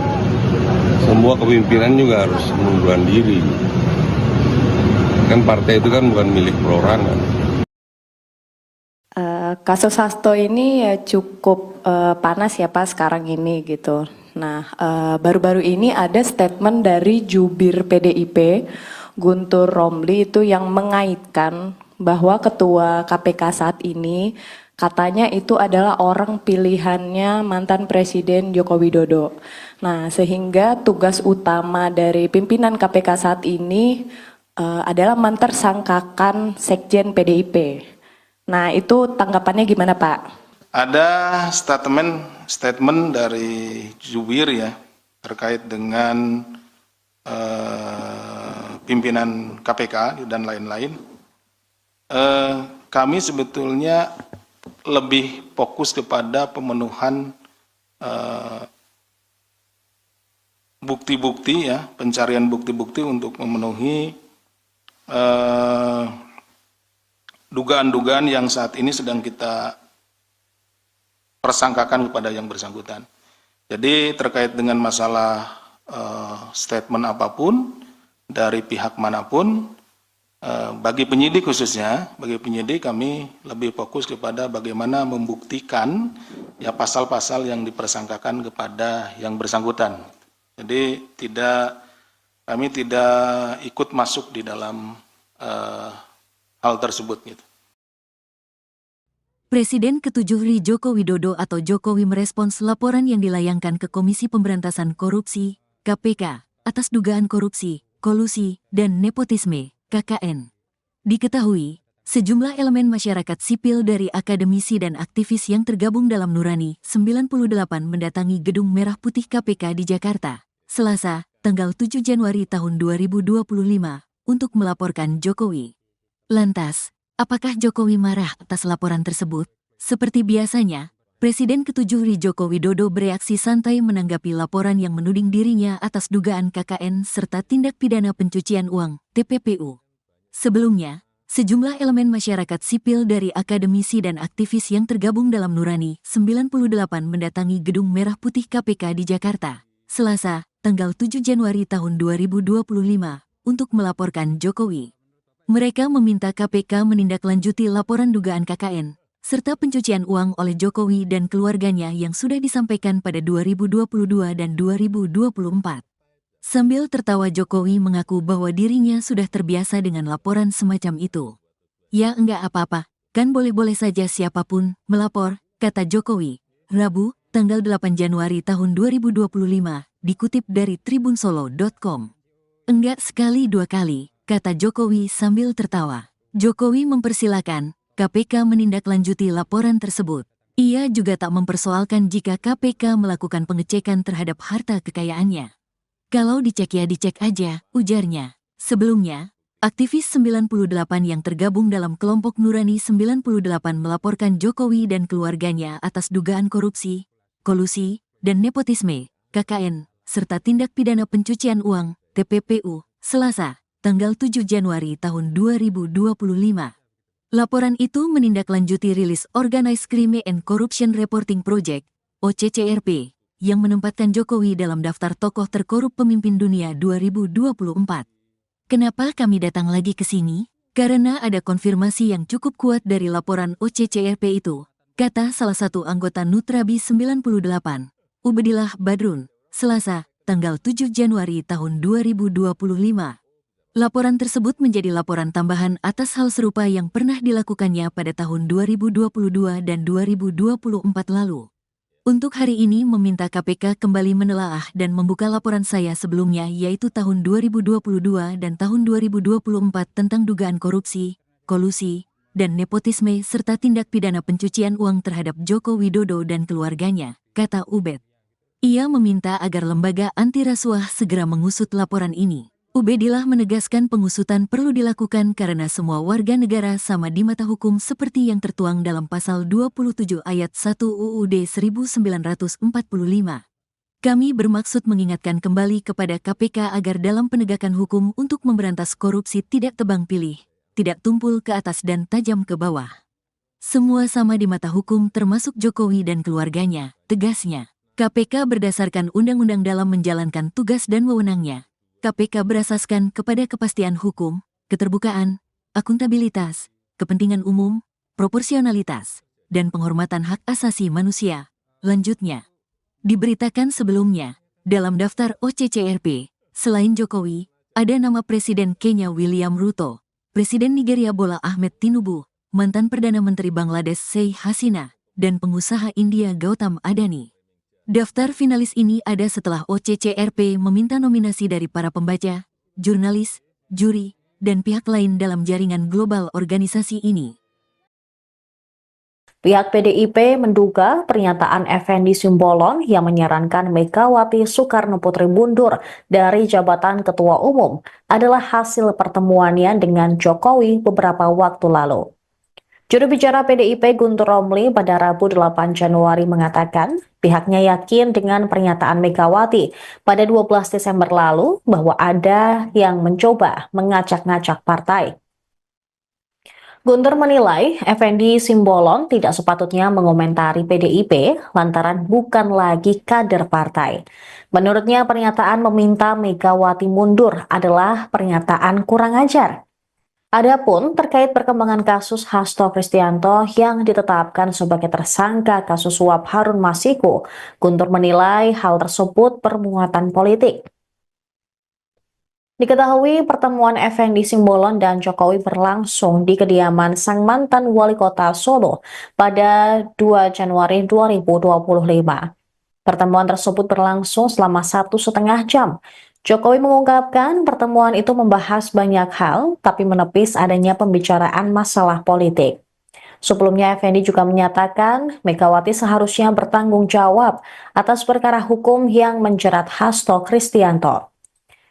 semua kepemimpinan juga harus mengundurkan diri. Kan partai itu kan bukan milik perorangan. Kasus Hasto ini ya cukup panas ya Pak sekarang ini gitu. Nah, baru-baru ini ada statement dari jubir PDIP, Guntur Romli itu yang mengaitkan bahwa ketua KPK saat ini katanya itu adalah orang pilihannya mantan Presiden Joko Widodo. Nah, sehingga tugas utama dari pimpinan KPK saat ini adalah mentersangkakan Sekjen PDIP. Nah, itu tanggapannya gimana, Pak? Ada statement dari jubir ya terkait dengan pimpinan KPK dan lain-lain. Kami sebetulnya lebih fokus kepada pemenuhan bukti-bukti ya, pencarian bukti-bukti untuk memenuhi dugaan-dugaan yang saat ini sedang kita persangkakan kepada yang bersangkutan. Jadi terkait dengan masalah statement apapun dari pihak manapun, bagi penyidik khususnya, bagi penyidik kami lebih fokus kepada bagaimana membuktikan ya pasal-pasal yang dipersangkakan kepada yang bersangkutan. Jadi kami tidak ikut masuk di dalam hal tersebut gitu. Presiden ke-7 RI Joko Widodo atau Jokowi merespons laporan yang dilayangkan ke Komisi Pemberantasan Korupsi, KPK, atas dugaan korupsi, kolusi, dan nepotisme, KKN. Diketahui, sejumlah elemen masyarakat sipil dari akademisi dan aktivis yang tergabung dalam Nurani 98 mendatangi Gedung Merah Putih KPK di Jakarta, Selasa, tanggal 7 Januari tahun 2025, untuk melaporkan Jokowi. Lantas, apakah Jokowi marah atas laporan tersebut? Seperti biasanya, Presiden ke-7 Joko Widodo bereaksi santai menanggapi laporan yang menuding dirinya atas dugaan KKN serta tindak pidana pencucian uang, TPPU. Sebelumnya, sejumlah elemen masyarakat sipil dari akademisi dan aktivis yang tergabung dalam Nurani 98 mendatangi Gedung Merah Putih KPK di Jakarta, Selasa, tanggal 7 Januari tahun 2025, untuk melaporkan Jokowi. Mereka meminta KPK menindaklanjuti laporan dugaan KKN, serta pencucian uang oleh Jokowi dan keluarganya yang sudah disampaikan pada 2022 dan 2024. Sambil tertawa Jokowi mengaku bahwa dirinya sudah terbiasa dengan laporan semacam itu. Ya enggak apa-apa, kan boleh-boleh saja siapapun melapor, kata Jokowi. Rabu, tanggal 8 Januari tahun 2025, dikutip dari tribunsolo.com. Enggak sekali dua kali, kata Jokowi sambil tertawa. Jokowi mempersilakan KPK menindaklanjuti laporan tersebut. Ia juga tak mempersoalkan jika KPK melakukan pengecekan terhadap harta kekayaannya. Kalau dicek ya dicek aja, ujarnya. Sebelumnya, aktivis 98 yang tergabung dalam kelompok Nurani 98 melaporkan Jokowi dan keluarganya atas dugaan korupsi, kolusi, dan nepotisme, KKN, serta tindak pidana pencucian uang, TPPU, Selasa, tanggal 7 Januari tahun 2025. Laporan itu menindaklanjuti rilis Organized Crime and Corruption Reporting Project, OCCRP, yang menempatkan Jokowi dalam daftar tokoh terkorup pemimpin dunia 2024. Kenapa kami datang lagi ke sini? Karena ada konfirmasi yang cukup kuat dari laporan OCCRP itu, kata salah satu anggota Nutrabi 98, Ubedillah Badrun, Selasa, tanggal 7 Januari tahun 2025. Laporan tersebut menjadi laporan tambahan atas hal serupa yang pernah dilakukannya pada tahun 2022 dan 2024 lalu. Untuk hari ini meminta KPK kembali menelaah dan membuka laporan saya sebelumnya yaitu tahun 2022 dan tahun 2024 tentang dugaan korupsi, kolusi, dan nepotisme serta tindak pidana pencucian uang terhadap Joko Widodo dan keluarganya, kata Ubed. Ia meminta agar lembaga anti rasuah segera mengusut laporan ini. Ubedillah menegaskan pengusutan perlu dilakukan karena semua warga negara sama di mata hukum seperti yang tertuang dalam pasal 27 ayat 1 UUD 1945. Kami bermaksud mengingatkan kembali kepada KPK agar dalam penegakan hukum untuk memberantas korupsi tidak tebang pilih, tidak tumpul ke atas dan tajam ke bawah. Semua sama di mata hukum termasuk Jokowi dan keluarganya, tegasnya. KPK berdasarkan undang-undang dalam menjalankan tugas dan wewenangnya. KPK berasaskan kepada kepastian hukum, keterbukaan, akuntabilitas, kepentingan umum, proporsionalitas, dan penghormatan hak asasi manusia. Lanjutnya, diberitakan sebelumnya, dalam daftar OCCRP, selain Jokowi, ada nama Presiden Kenya William Ruto, Presiden Nigeria Bola Ahmed Tinubu, mantan Perdana Menteri Bangladesh Sheikh Hasina, dan pengusaha India Gautam Adani. Daftar finalis ini ada setelah OCCRP meminta nominasi dari para pembaca, jurnalis, juri, dan pihak lain dalam jaringan global organisasi ini. Pihak PDIP menduga pernyataan Effendi Simbolon yang menyarankan Megawati Soekarno Putri mundur dari jabatan Ketua Umum adalah hasil pertemuannya dengan Jokowi beberapa waktu lalu. Juru bicara PDIP Guntur Romli pada Rabu 8 Januari mengatakan pihaknya yakin dengan pernyataan Megawati pada 12 Desember lalu bahwa ada yang mencoba mengacak-ngacak partai. Guntur menilai Effendi Simbolon tidak sepatutnya mengomentari PDIP lantaran bukan lagi kader partai. Menurutnya pernyataan meminta Megawati mundur adalah pernyataan kurang ajar. Adapun terkait perkembangan kasus Hasto Kristianto yang ditetapkan sebagai tersangka kasus suap Harun Masiku, Guntur menilai hal tersebut bermuatan politik. Diketahui pertemuan Effendi Simbolon dan Jokowi berlangsung di kediaman sang mantan wali kota Solo pada 2 Januari 2025. Pertemuan tersebut berlangsung selama 1,5 jam. Jokowi mengungkapkan pertemuan itu membahas banyak hal, tapi menepis adanya pembicaraan masalah politik. Sebelumnya, Effendi juga menyatakan Megawati seharusnya bertanggung jawab atas perkara hukum yang menjerat Hasto Kristianto.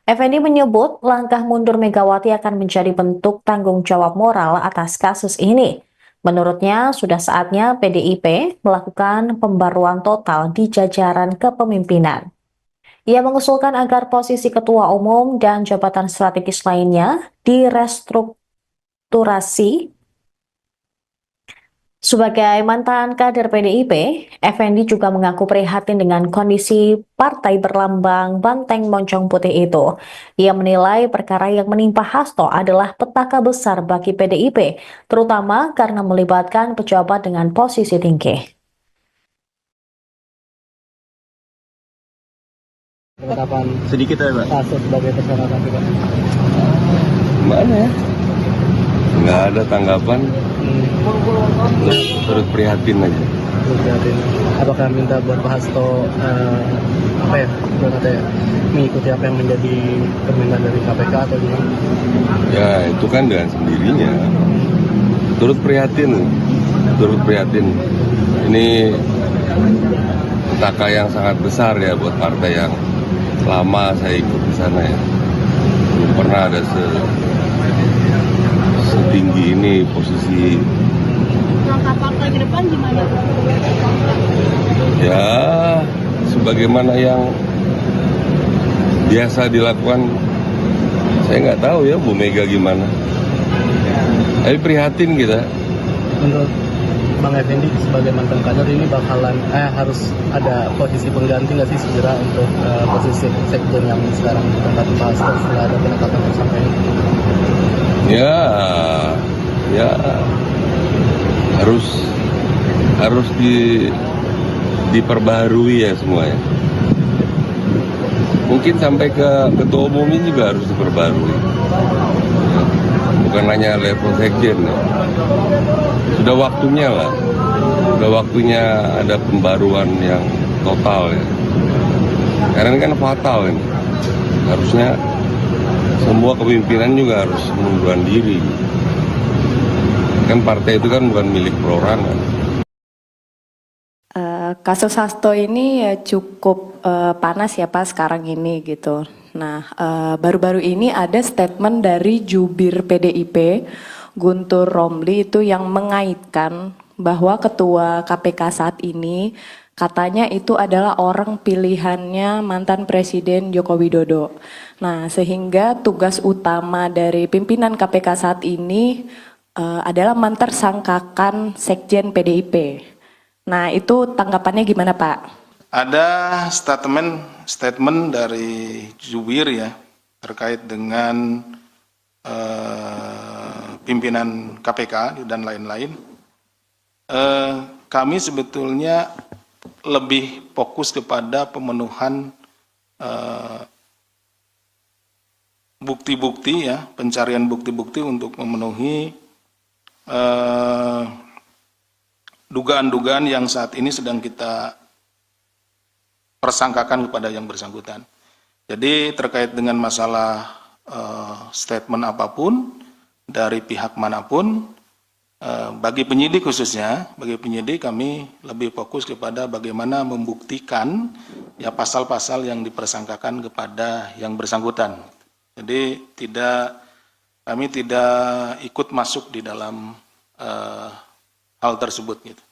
Effendi menyebut langkah mundur Megawati akan menjadi bentuk tanggung jawab moral atas kasus ini. Menurutnya, sudah saatnya PDIP melakukan pembaruan total di jajaran kepemimpinan. Ia mengusulkan agar posisi ketua umum dan jabatan strategis lainnya direstrukturasi. Sebagai mantan kader PDIP, Effendi juga mengaku prihatin dengan kondisi partai berlambang banteng moncong putih itu. Ia menilai perkara yang menimpa Hasto adalah petaka besar bagi PDIP, terutama karena melibatkan pejabat dengan posisi tinggi. Penetapan Sedikit ya, Pak. Hasto sebagai tersangka KPK. Gimana ya? Nggak ada tanggapan, terus prihatin aja. Prihatin. Apakah minta buat Pak Hasto mengikuti apa yang menjadi permintaan dari KPK atau gimana? Ya itu kan dengan sendirinya. Turut prihatin. Ini petaka yang sangat besar ya buat partai yang lama saya ikut di sana ya. Belum pernah ada setinggi ini posisi. Langkah partai ke depan gimana? Ya sebagaimana yang biasa dilakukan, saya nggak tahu ya Bu Mega gimana. Tapi prihatin kita. Menurut Bang Effendi sebagai mantan kader ini bakalan harus ada posisi pengganti nggak sih segera untuk posisi sekjen yang sekarang ditempati Pak Hasto setelah ada penetapan tersangka ini? Ya harus diperbaharui ya semuanya. Mungkin sampai ke ketua umumnya juga harus diperbarui. Bukan hanya level sekjen ya. Sudah waktunya lah. Sudah waktunya ada pembaruan yang total ya. Karena ini kan fatal ini. Harusnya semua kepemimpinan juga harus mengundurkan diri. Kan partai itu kan bukan milik perorangan. Kasus Hasto ini ya cukup panas ya Pak sekarang ini gitu. Nah, baru-baru ini ada statement dari jubir PDIP, Guntur Romli itu yang mengaitkan bahwa ketua KPK saat ini katanya itu adalah orang pilihannya mantan Presiden Joko Widodo. Nah, sehingga tugas utama dari pimpinan KPK saat ini adalah mentersangkakan Sekjen PDIP. Nah, itu tanggapannya gimana Pak? Ada statement dari jubir ya terkait dengan pimpinan KPK dan lain-lain. Kami sebetulnya lebih fokus kepada pemenuhan bukti-bukti ya, pencarian bukti-bukti untuk memenuhi dugaan-dugaan yang saat ini sedang kita persangkakan kepada yang bersangkutan. Jadi terkait dengan masalah statement apapun dari pihak manapun, bagi penyidik khususnya, bagi penyidik kami lebih fokus kepada bagaimana membuktikan ya pasal-pasal yang dipersangkakan kepada yang bersangkutan. Jadi kami tidak ikut masuk di dalam hal tersebut gitu.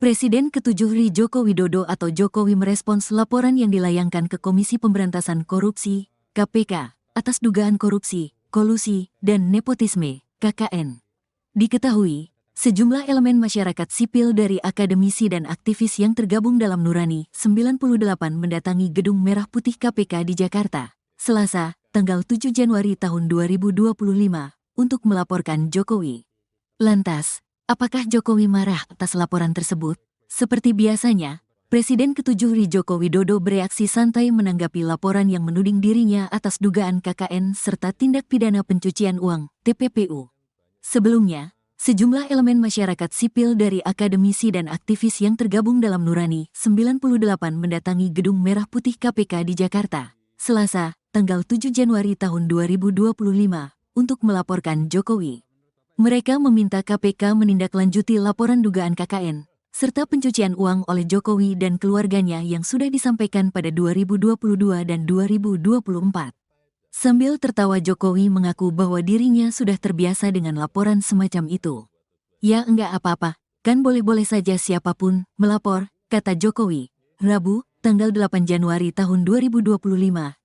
Presiden ke-7 RI Joko Widodo atau Jokowi merespons laporan yang dilayangkan ke Komisi Pemberantasan Korupsi, KPK, atas dugaan korupsi, kolusi, dan nepotisme, KKN. Diketahui, sejumlah elemen masyarakat sipil dari akademisi dan aktivis yang tergabung dalam Nurani 98 mendatangi Gedung Merah Putih KPK di Jakarta, Selasa, tanggal 7 Januari tahun 2025, untuk melaporkan Jokowi. Lantas, apakah Jokowi marah atas laporan tersebut? Seperti biasanya, Presiden ke-7 RI Joko Widodo bereaksi santai menanggapi laporan yang menuding dirinya atas dugaan KKN serta tindak pidana pencucian uang, TPPU. Sebelumnya, Sejumlah elemen masyarakat sipil dari akademisi dan aktivis yang tergabung dalam Nurani 98 mendatangi Gedung Merah Putih KPK di Jakarta, Selasa, tanggal 7 Januari tahun 2025, untuk melaporkan Jokowi. Mereka meminta KPK menindaklanjuti laporan dugaan KKN, serta pencucian uang oleh Jokowi dan keluarganya yang sudah disampaikan pada 2022 dan 2024. Sambil tertawa, Jokowi mengaku bahwa dirinya sudah terbiasa dengan laporan semacam itu. Ya enggak apa-apa, kan boleh-boleh saja siapapun melapor, kata Jokowi. Rabu, tanggal 8 Januari tahun 2025,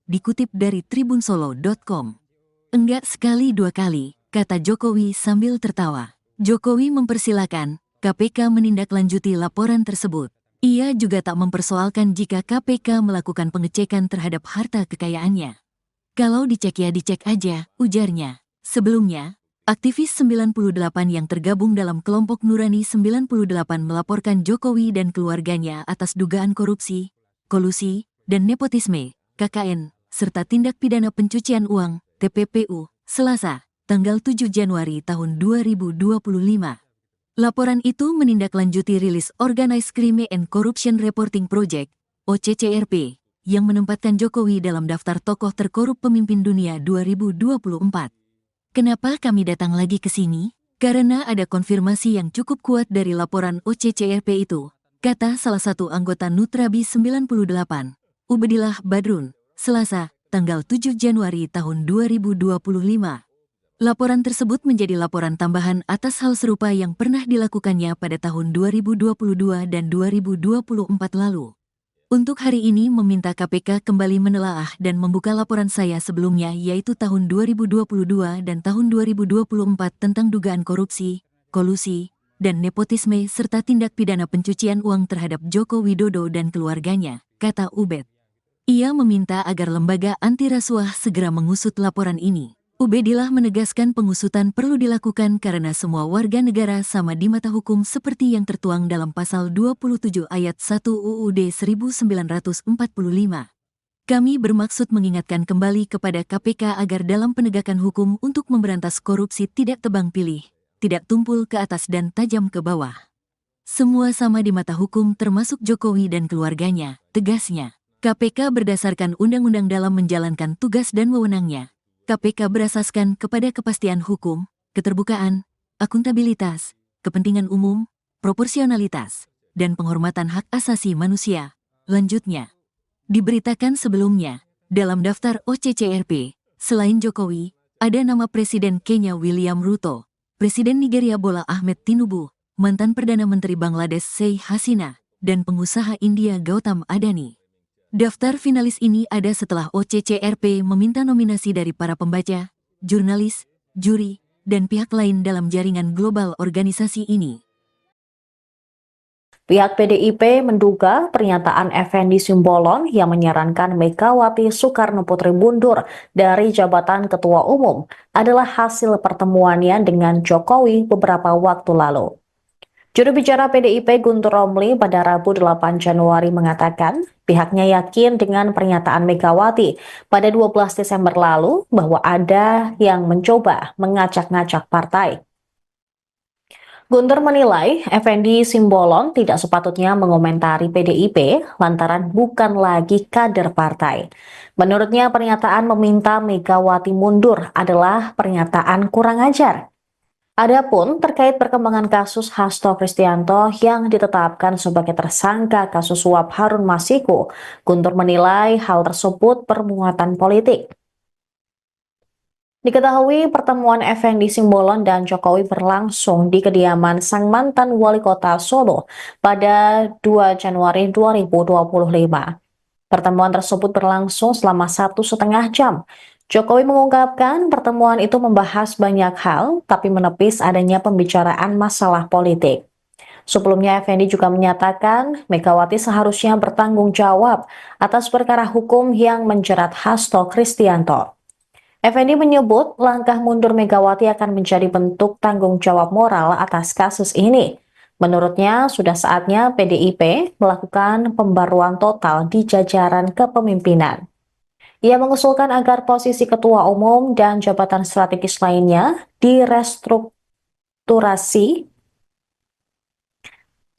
dikutip dari tribunsolo.com. Enggak sekali dua kali, kata Jokowi sambil tertawa. Jokowi mempersilakan KPK menindaklanjuti laporan tersebut. Ia juga tak mempersoalkan jika KPK melakukan pengecekan terhadap harta kekayaannya. Kalau dicek ya dicek aja, ujarnya. Sebelumnya, aktivis 98 yang tergabung dalam kelompok Nurani 98 melaporkan Jokowi dan keluarganya atas dugaan korupsi, kolusi, dan nepotisme, KKN, serta tindak pidana pencucian uang, TPPU, Selasa, tanggal 7 Januari tahun 2025. Laporan itu menindaklanjuti rilis Organized Crime and Corruption Reporting Project, OCCRP, yang menempatkan Jokowi dalam daftar tokoh terkorup pemimpin dunia 2024. Kenapa kami datang lagi ke sini? Karena ada konfirmasi yang cukup kuat dari laporan OCCRP itu, kata salah satu anggota Nutrabi 98, Ubedillah Badrun, Selasa, tanggal 7 Januari tahun 2025. Laporan tersebut menjadi laporan tambahan atas hal serupa yang pernah dilakukannya pada tahun 2022 dan 2024 lalu. Untuk hari ini meminta KPK kembali menelaah dan membuka laporan saya sebelumnya, yaitu tahun 2022 dan tahun 2024 tentang dugaan korupsi, kolusi, dan nepotisme serta tindak pidana pencucian uang terhadap Joko Widodo dan keluarganya, kata Ubed. Ia meminta agar lembaga anti rasuah segera mengusut laporan ini. Ubedillah menegaskan pengusutan perlu dilakukan karena semua warga negara sama di mata hukum seperti yang tertuang dalam pasal 27 ayat 1 UUD 1945. Kami bermaksud mengingatkan kembali kepada KPK agar dalam penegakan hukum untuk memberantas korupsi tidak tebang pilih, tidak tumpul ke atas dan tajam ke bawah. Semua sama di mata hukum termasuk Jokowi dan keluarganya, tegasnya. KPK berdasarkan undang-undang dalam menjalankan tugas dan wewenangnya. KPK berasaskan kepada kepastian hukum, keterbukaan, akuntabilitas, kepentingan umum, proporsionalitas, dan penghormatan hak asasi manusia. Lanjutnya, diberitakan sebelumnya, dalam daftar OCCRP, selain Jokowi, ada nama Presiden Kenya William Ruto, Presiden Nigeria Bola Ahmed Tinubu, mantan Perdana Menteri Bangladesh Sheikh Hasina, dan pengusaha India Gautam Adani. Daftar finalis ini ada setelah OCCRP meminta nominasi dari para pembaca, jurnalis, juri, dan pihak lain dalam jaringan global organisasi ini. Pihak PDIP menduga pernyataan Effendi Simbolon yang menyarankan Megawati Soekarno Putri mundur dari jabatan Ketua Umum adalah hasil pertemuannya dengan Jokowi beberapa waktu lalu. Juru bicara PDIP Guntur Romli pada Rabu 8 Januari mengatakan pihaknya yakin dengan pernyataan Megawati pada 12 Desember lalu bahwa ada yang mencoba mengacak-ngacak partai. Guntur menilai Effendi Simbolon tidak sepatutnya mengomentari PDIP lantaran bukan lagi kader partai. Menurutnya pernyataan meminta Megawati mundur adalah pernyataan kurang ajar. Adapun terkait perkembangan kasus Hasto Kristianto yang ditetapkan sebagai tersangka kasus suap Harun Masiku, Guntur menilai hal tersebut bermuatan politik. Diketahui pertemuan Effendi Simbolon dan Jokowi berlangsung di kediaman sang mantan wali kota Solo pada 2 Januari 2025. Pertemuan tersebut berlangsung selama 1,5 jam. Jokowi mengungkapkan pertemuan itu membahas banyak hal, tapi menepis adanya pembicaraan masalah politik. Sebelumnya, Effendi juga menyatakan Megawati seharusnya bertanggung jawab atas perkara hukum yang menjerat Hasto Kristianto. Effendi menyebut langkah mundur Megawati akan menjadi bentuk tanggung jawab moral atas kasus ini. Menurutnya, sudah saatnya PDIP melakukan pembaruan total di jajaran kepemimpinan. Ia mengusulkan agar posisi ketua umum dan jabatan strategis lainnya akulturasi.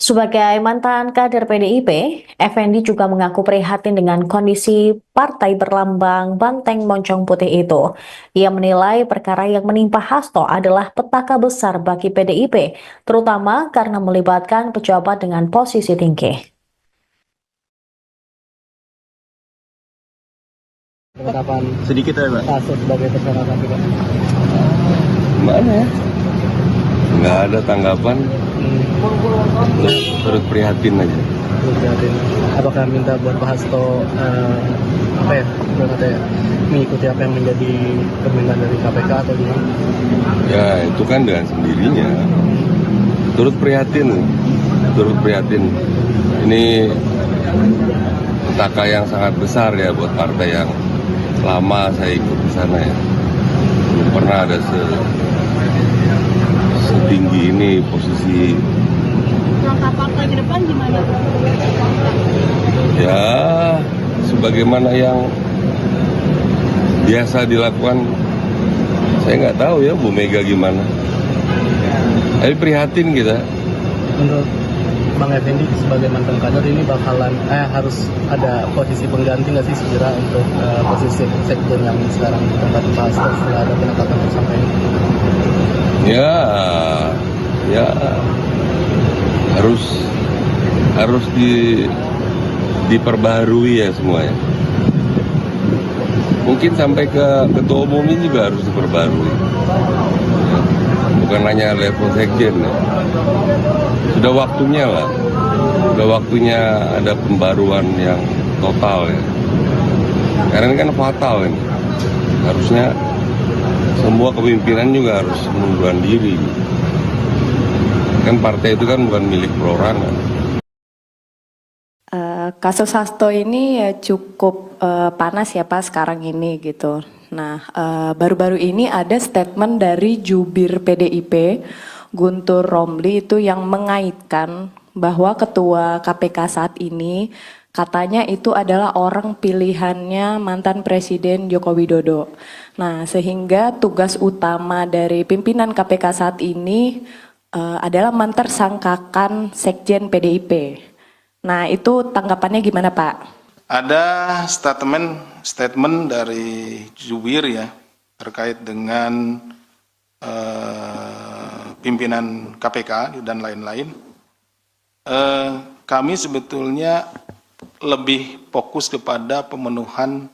Sebagai mantan kader PDIP, Effendi juga mengaku prihatin dengan kondisi partai berlambang banteng moncong putih itu. Ia menilai perkara yang menimpa Hasto adalah petaka besar bagi PDIP, terutama karena melibatkan pejabat dengan posisi tinggi. Penetapan Sedikit ya, Pak. Hasto sebagai tersangka KPK. Gimana ya? Nggak ada tanggapan, terus prihatin aja. Prihatin. Apakah minta buat Pak Hasto mengikuti apa yang menjadi permintaan dari KPK atau gimana? Ya itu kan dengan sendirinya. Turut prihatin. Ini petaka yang sangat besar ya buat partai yang lama saya ikut di sana ya. Belum pernah ada setinggi ini posisi. Langkah partai ke depan gimana? Ya sebagaimana yang biasa dilakukan, saya nggak tahu ya Bu Mega gimana. Tapi prihatin kita. Menurut Bang Effendi sebagai mantan kader ini bakalan harus ada posisi pengganti nggak sih segera untuk posisi sekjen yang sekarang ditempati Pak Hasto setelah ada penetapan tersangka ini? Ya harus diperbaharui ya semuanya. Mungkin sampai ke ketua umumnya juga harus diperbarui. Bukan hanya level sekjen ya. Sudah waktunya lah. Sudah waktunya ada pembaruan yang total ya. Karena ini kan fatal ini. Harusnya semua kepemimpinan juga harus mengundurkan diri. Kan partai itu kan bukan milik perorangan. Kasus Hasto ini ya cukup panas ya Pak sekarang ini gitu. Nah, baru-baru ini ada statement dari jubir PDIP, Guntur Romli itu yang mengaitkan bahwa ketua KPK saat ini katanya itu adalah orang pilihannya mantan Presiden Joko Widodo. Nah, sehingga tugas utama dari pimpinan KPK saat ini adalah mentersangkakan Sekjen PDIP. Nah, itu tanggapannya gimana Pak? Ada statement dari jubir ya terkait dengan pimpinan KPK dan lain-lain. Kami sebetulnya lebih fokus kepada pemenuhan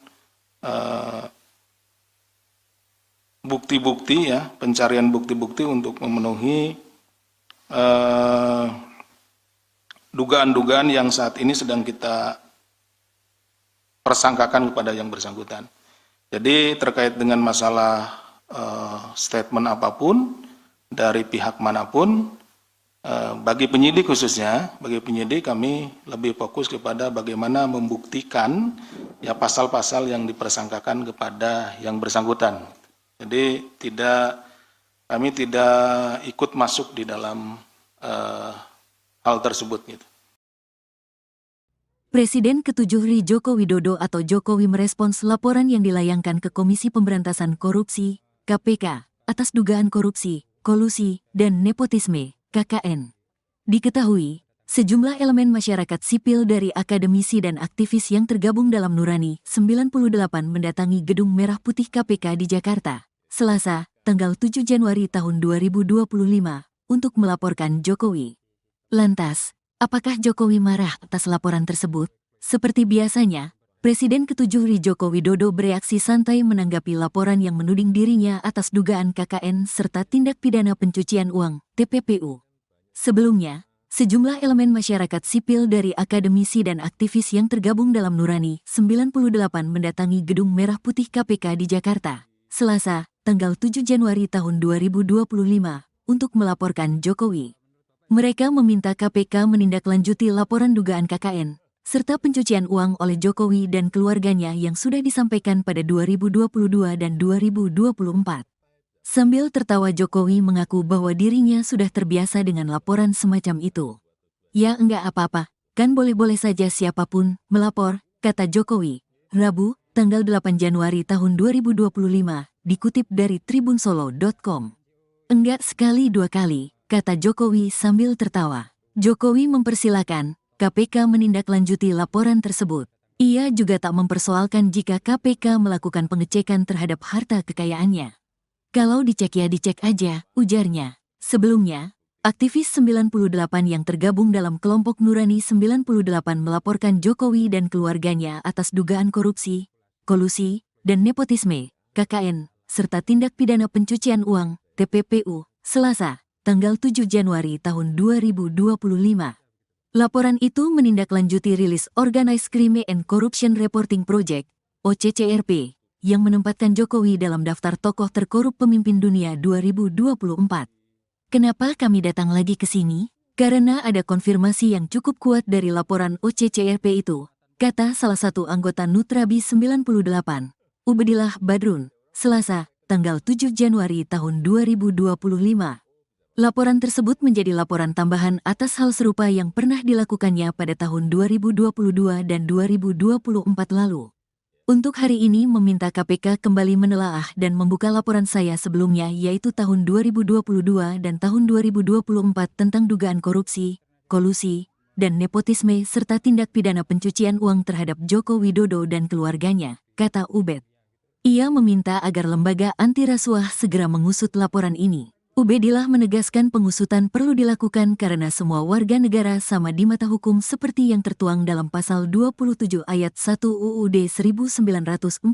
bukti-bukti ya, pencarian bukti-bukti untuk memenuhi dugaan-dugaan yang saat ini sedang kita persangkakan kepada yang bersangkutan. Jadi terkait dengan masalah statement apapun dari pihak manapun, bagi penyidik khususnya, bagi penyidik kami lebih fokus kepada bagaimana membuktikan ya pasal-pasal yang dipersangkakan kepada yang bersangkutan. Jadi kami tidak ikut masuk di dalam hal tersebut gitu. Presiden ke-7 RI Joko Widodo atau Jokowi merespons laporan yang dilayangkan ke Komisi Pemberantasan Korupsi, KPK, atas dugaan korupsi, kolusi, dan nepotisme, KKN. Diketahui, sejumlah elemen masyarakat sipil dari akademisi dan aktivis yang tergabung dalam Nurani 98 mendatangi Gedung Merah Putih KPK di Jakarta, Selasa, tanggal 7 Januari tahun 2025, untuk melaporkan Jokowi. Lantas, apakah Jokowi marah atas laporan tersebut? Seperti biasanya, Presiden ke-7 RI Joko Widodo bereaksi santai menanggapi laporan yang menuding dirinya atas dugaan KKN serta tindak pidana pencucian uang, TPPU. Sebelumnya, sejumlah elemen masyarakat sipil dari akademisi dan aktivis yang tergabung dalam Nurani 98 mendatangi Gedung Merah Putih KPK di Jakarta, Selasa, tanggal 7 Januari tahun 2025, untuk melaporkan Jokowi. Mereka meminta KPK menindaklanjuti laporan dugaan KKN, serta pencucian uang oleh Jokowi dan keluarganya yang sudah disampaikan pada 2022 dan 2024. Sambil tertawa Jokowi mengaku bahwa dirinya sudah terbiasa dengan laporan semacam itu. Ya enggak apa-apa, kan boleh-boleh saja siapapun melapor, kata Jokowi. Rabu, tanggal 8 Januari tahun 2025, dikutip dari tribunsolo.com. Enggak sekali dua kali, kata Jokowi sambil tertawa. Jokowi mempersilakan KPK menindaklanjuti laporan tersebut. Ia juga tak mempersoalkan jika KPK melakukan pengecekan terhadap harta kekayaannya. Kalau dicek ya dicek aja, ujarnya. Sebelumnya, aktivis 98 yang tergabung dalam kelompok Nurani 98 melaporkan Jokowi dan keluarganya atas dugaan korupsi, kolusi, dan nepotisme, KKN, serta tindak pidana pencucian uang, TPPU, Selasa, tanggal 7 Januari tahun 2025. Laporan itu menindaklanjuti rilis Organized Crime and Corruption Reporting Project, OCCRP, yang menempatkan Jokowi dalam daftar tokoh terkorup pemimpin dunia 2024. Kenapa kami datang lagi ke sini? Karena ada konfirmasi yang cukup kuat dari laporan OCCRP itu, kata salah satu anggota Nutrabi 98, Ubedillah Badrun, Selasa, tanggal 7 Januari tahun 2025. Laporan tersebut menjadi laporan tambahan atas hal serupa yang pernah dilakukannya pada tahun 2022 dan 2024 lalu. Untuk hari ini meminta KPK kembali menelaah dan membuka laporan saya sebelumnya yaitu tahun 2022 dan tahun 2024 tentang dugaan korupsi, kolusi, dan nepotisme serta tindak pidana pencucian uang terhadap Joko Widodo dan keluarganya, kata Ubed. Ia meminta agar lembaga anti rasuah segera mengusut laporan ini. Ubedillah menegaskan pengusutan perlu dilakukan karena semua warga negara sama di mata hukum seperti yang tertuang dalam pasal 27 ayat 1 UUD 1945.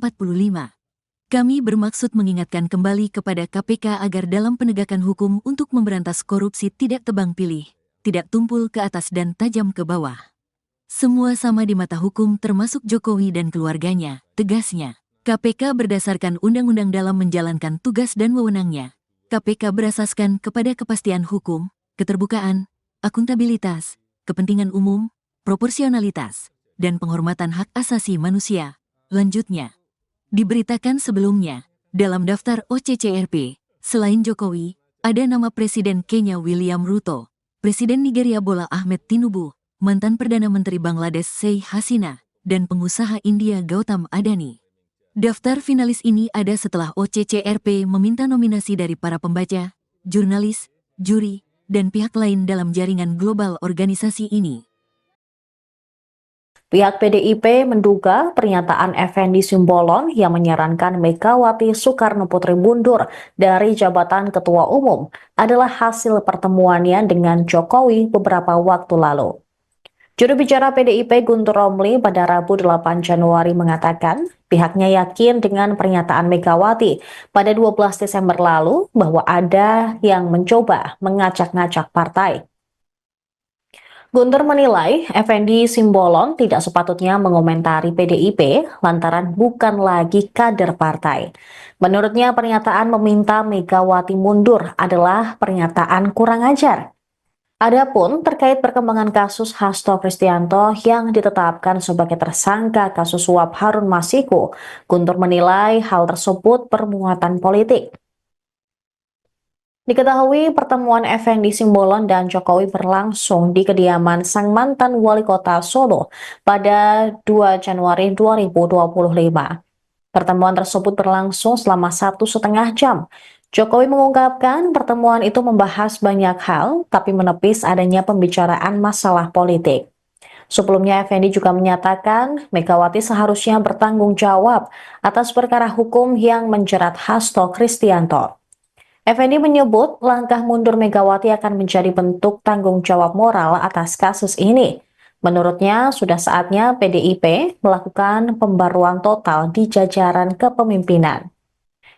Kami bermaksud mengingatkan kembali kepada KPK agar dalam penegakan hukum untuk memberantas korupsi tidak tebang pilih, tidak tumpul ke atas dan tajam ke bawah. Semua sama di mata hukum termasuk Jokowi dan keluarganya, tegasnya. KPK berdasarkan undang-undang dalam menjalankan tugas dan wewenangnya. KPK berasaskan kepada kepastian hukum, keterbukaan, akuntabilitas, kepentingan umum, proporsionalitas, dan penghormatan hak asasi manusia. Lanjutnya, diberitakan sebelumnya, dalam daftar OCCRP, selain Jokowi, ada nama Presiden Kenya William Ruto, Presiden Nigeria Bola Ahmed Tinubu, mantan Perdana Menteri Bangladesh Sheikh Hasina, dan pengusaha India Gautam Adani. Daftar finalis ini ada setelah OCCRP meminta nominasi dari para pembaca, jurnalis, juri, dan pihak lain dalam jaringan global organisasi ini. Pihak PDIP menduga pernyataan Effendi Simbolon yang menyarankan Megawati Soekarno Putri mundur dari jabatan Ketua Umum adalah hasil pertemuannya dengan Jokowi beberapa waktu lalu. Juru bicara PDIP Guntur Romli pada Rabu 8 Januari mengatakan pihaknya yakin dengan pernyataan Megawati pada 12 Desember lalu bahwa ada yang mencoba mengacak-ngacak partai. Guntur menilai Effendi Simbolon tidak sepatutnya mengomentari PDIP lantaran bukan lagi kader partai. Menurutnya pernyataan meminta Megawati mundur adalah pernyataan kurang ajar. Adapun terkait perkembangan kasus Hasto Kristianto yang ditetapkan sebagai tersangka kasus suap Harun Masiku, Guntur menilai hal tersebut bermuatan politik. Diketahui pertemuan Effendi Simbolon dan Jokowi berlangsung di kediaman sang mantan wali kota Solo pada 2 Januari 2025. Pertemuan tersebut berlangsung selama 1,5 jam. Jokowi mengungkapkan pertemuan itu membahas banyak hal, tapi menepis adanya pembicaraan masalah politik. Sebelumnya, Effendi juga menyatakan Megawati seharusnya bertanggung jawab atas perkara hukum yang menjerat Hasto Kristianto. Effendi menyebut langkah mundur Megawati akan menjadi bentuk tanggung jawab moral atas kasus ini. Menurutnya, sudah saatnya PDIP melakukan pembaruan total di jajaran kepemimpinan.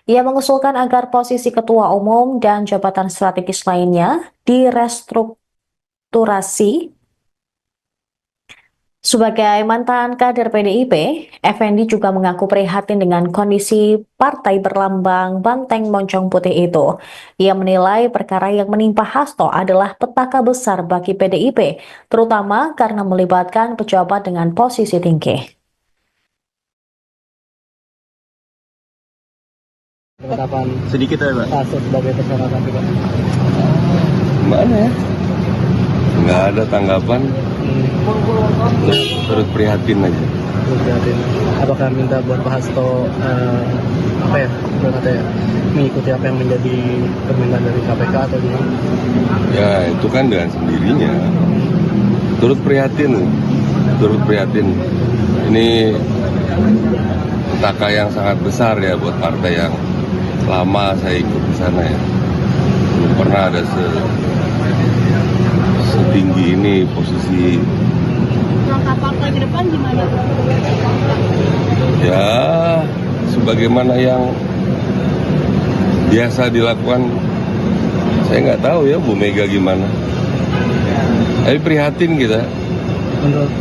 Ia mengusulkan agar posisi ketua umum dan jabatan strategis lainnya direstrukturasi. Sebagai mantan kader PDIP, Effendi juga mengaku prihatin dengan kondisi partai berlambang banteng moncong putih itu. Ia menilai perkara yang menimpa Hasto adalah petaka besar bagi PDIP, terutama karena melibatkan pejabat dengan posisi tinggi. Penetapan Sedikit ya, Pak. Hasto sebagai tersangka KPK. Mana ya? Nggak ada tanggapan. turut prihatin aja. Berarti apakah minta buat Pak Hasto apa ya, mengikuti apa yang menjadi permintaan dari KPK atau gimana? Ya itu kan dengan sendirinya. Turut prihatin. Ini petaka yang sangat besar ya buat partai yang lama saya ikut di sana ya. Belum pernah ada setinggi ini posisi. Langkah partai ke depan gimana? Ya sebagaimana yang biasa dilakukan, saya nggak tahu ya Bu Mega gimana. Tapi prihatin kita. Menurut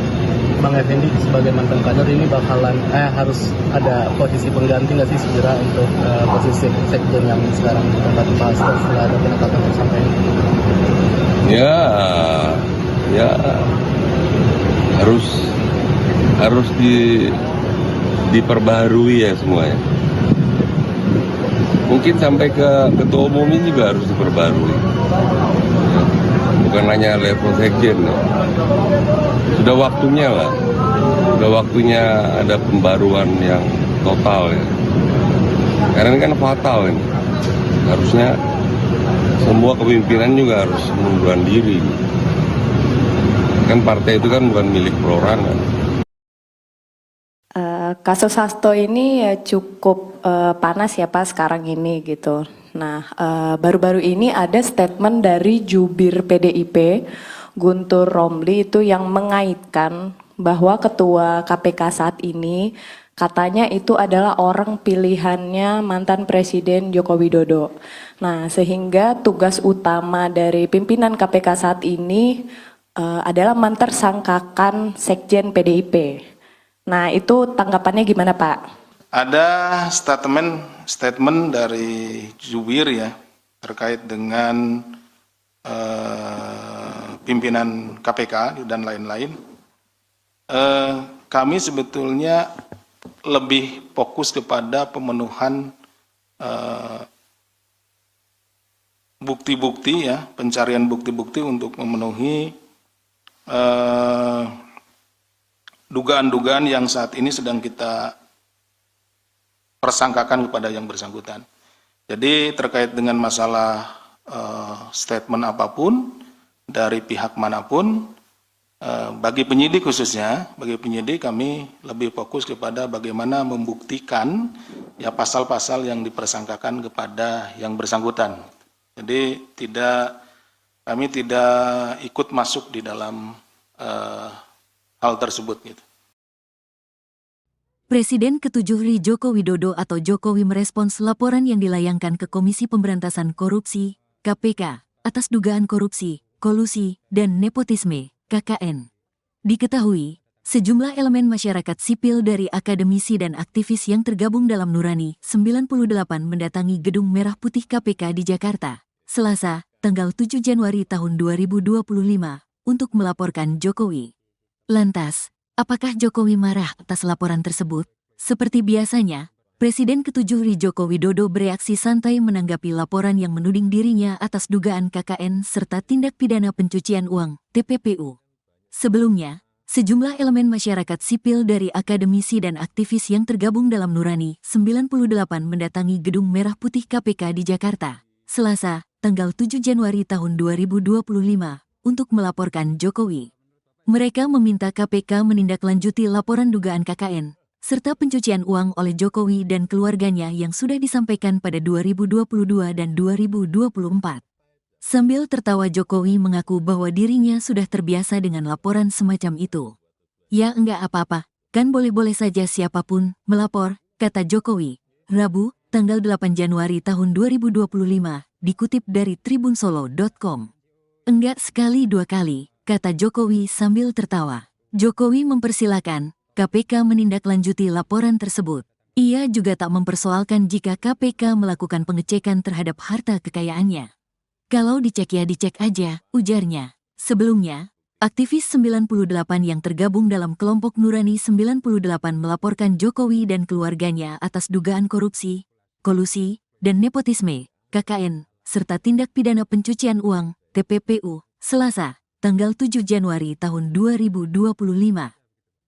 Bang Effendi sebagai mantan kader ini bakalan harus ada posisi pengganti nggak sih segera untuk posisi sekjen yang sekarang ditempati Pak Hasto setelah ada penetapan tersangka ini? Ya harus diperbaharui ya semuanya. Mungkin sampai ke ketua umumnya juga harus diperbarui. Bukan hanya level sekjen. Ya. Sudah waktunya lah. Sudah waktunya ada pembaruan yang total ya. Karena ini kan fatal ini. Harusnya semua kepemimpinan juga harus mengundurkan diri. Kan partai itu kan bukan milik perorangan. Kasus Hasto ini ya cukup panas ya Pak sekarang ini gitu. Nah, baru-baru ini ada statement dari jubir PDIP, Guntur Romli itu yang mengaitkan bahwa ketua KPK saat ini katanya itu adalah orang pilihannya mantan Presiden Joko Widodo. Nah, sehingga tugas utama dari pimpinan KPK saat ini adalah mentersangkakan Sekjen PDIP. Nah, itu tanggapannya gimana Pak? Ada statement dari jubir ya terkait dengan pimpinan KPK dan lain-lain. Kami sebetulnya lebih fokus kepada pemenuhan bukti-bukti ya, pencarian bukti-bukti untuk memenuhi dugaan-dugaan yang saat ini sedang kita persangkakan kepada yang bersangkutan. Jadi terkait dengan masalah statement apapun dari pihak manapun, bagi penyidik khususnya, bagi penyidik kami lebih fokus kepada bagaimana membuktikan ya pasal-pasal yang dipersangkakan kepada yang bersangkutan. Jadi kami tidak ikut masuk di dalam hal tersebut gitu. Presiden ke-7 RI Joko Widodo atau Jokowi merespons laporan yang dilayangkan ke Komisi Pemberantasan Korupsi, KPK, atas dugaan korupsi, kolusi, dan nepotisme, KKN. Diketahui, sejumlah elemen masyarakat sipil dari akademisi dan aktivis yang tergabung dalam Nurani 98 mendatangi Gedung Merah Putih KPK di Jakarta, Selasa, tanggal 7 Januari tahun 2025, untuk melaporkan Jokowi. Lantas, apakah Jokowi marah atas laporan tersebut? Seperti biasanya, Presiden ke-7 RI Joko Widodo bereaksi santai menanggapi laporan yang menuding dirinya atas dugaan KKN serta tindak pidana pencucian uang, TPPU. Sebelumnya, sejumlah elemen masyarakat sipil dari akademisi dan aktivis yang tergabung dalam Nurani 98 mendatangi Gedung Merah Putih KPK di Jakarta, Selasa, tanggal 7 Januari tahun 2025, untuk melaporkan Jokowi. Mereka meminta KPK menindaklanjuti laporan dugaan KKN, serta pencucian uang oleh Jokowi dan keluarganya yang sudah disampaikan pada 2022 dan 2024. Sambil tertawa Jokowi mengaku bahwa dirinya sudah terbiasa dengan laporan semacam itu. Ya enggak apa-apa, kan boleh-boleh saja siapapun melapor, kata Jokowi, Rabu, tanggal 8 Januari tahun 2025, dikutip dari tribunsolo.com. Enggak sekali dua kali, kata Jokowi sambil tertawa. Jokowi mempersilakan KPK menindaklanjuti laporan tersebut. Ia juga tak mempersoalkan jika KPK melakukan pengecekan terhadap harta kekayaannya. Kalau dicek ya dicek aja, ujarnya. Sebelumnya, aktivis 98 yang tergabung dalam kelompok Nurani 98 melaporkan Jokowi dan keluarganya atas dugaan korupsi, kolusi, dan nepotisme, KKN, serta tindak pidana pencucian uang, TPPU, Selasa, tanggal 7 Januari tahun 2025.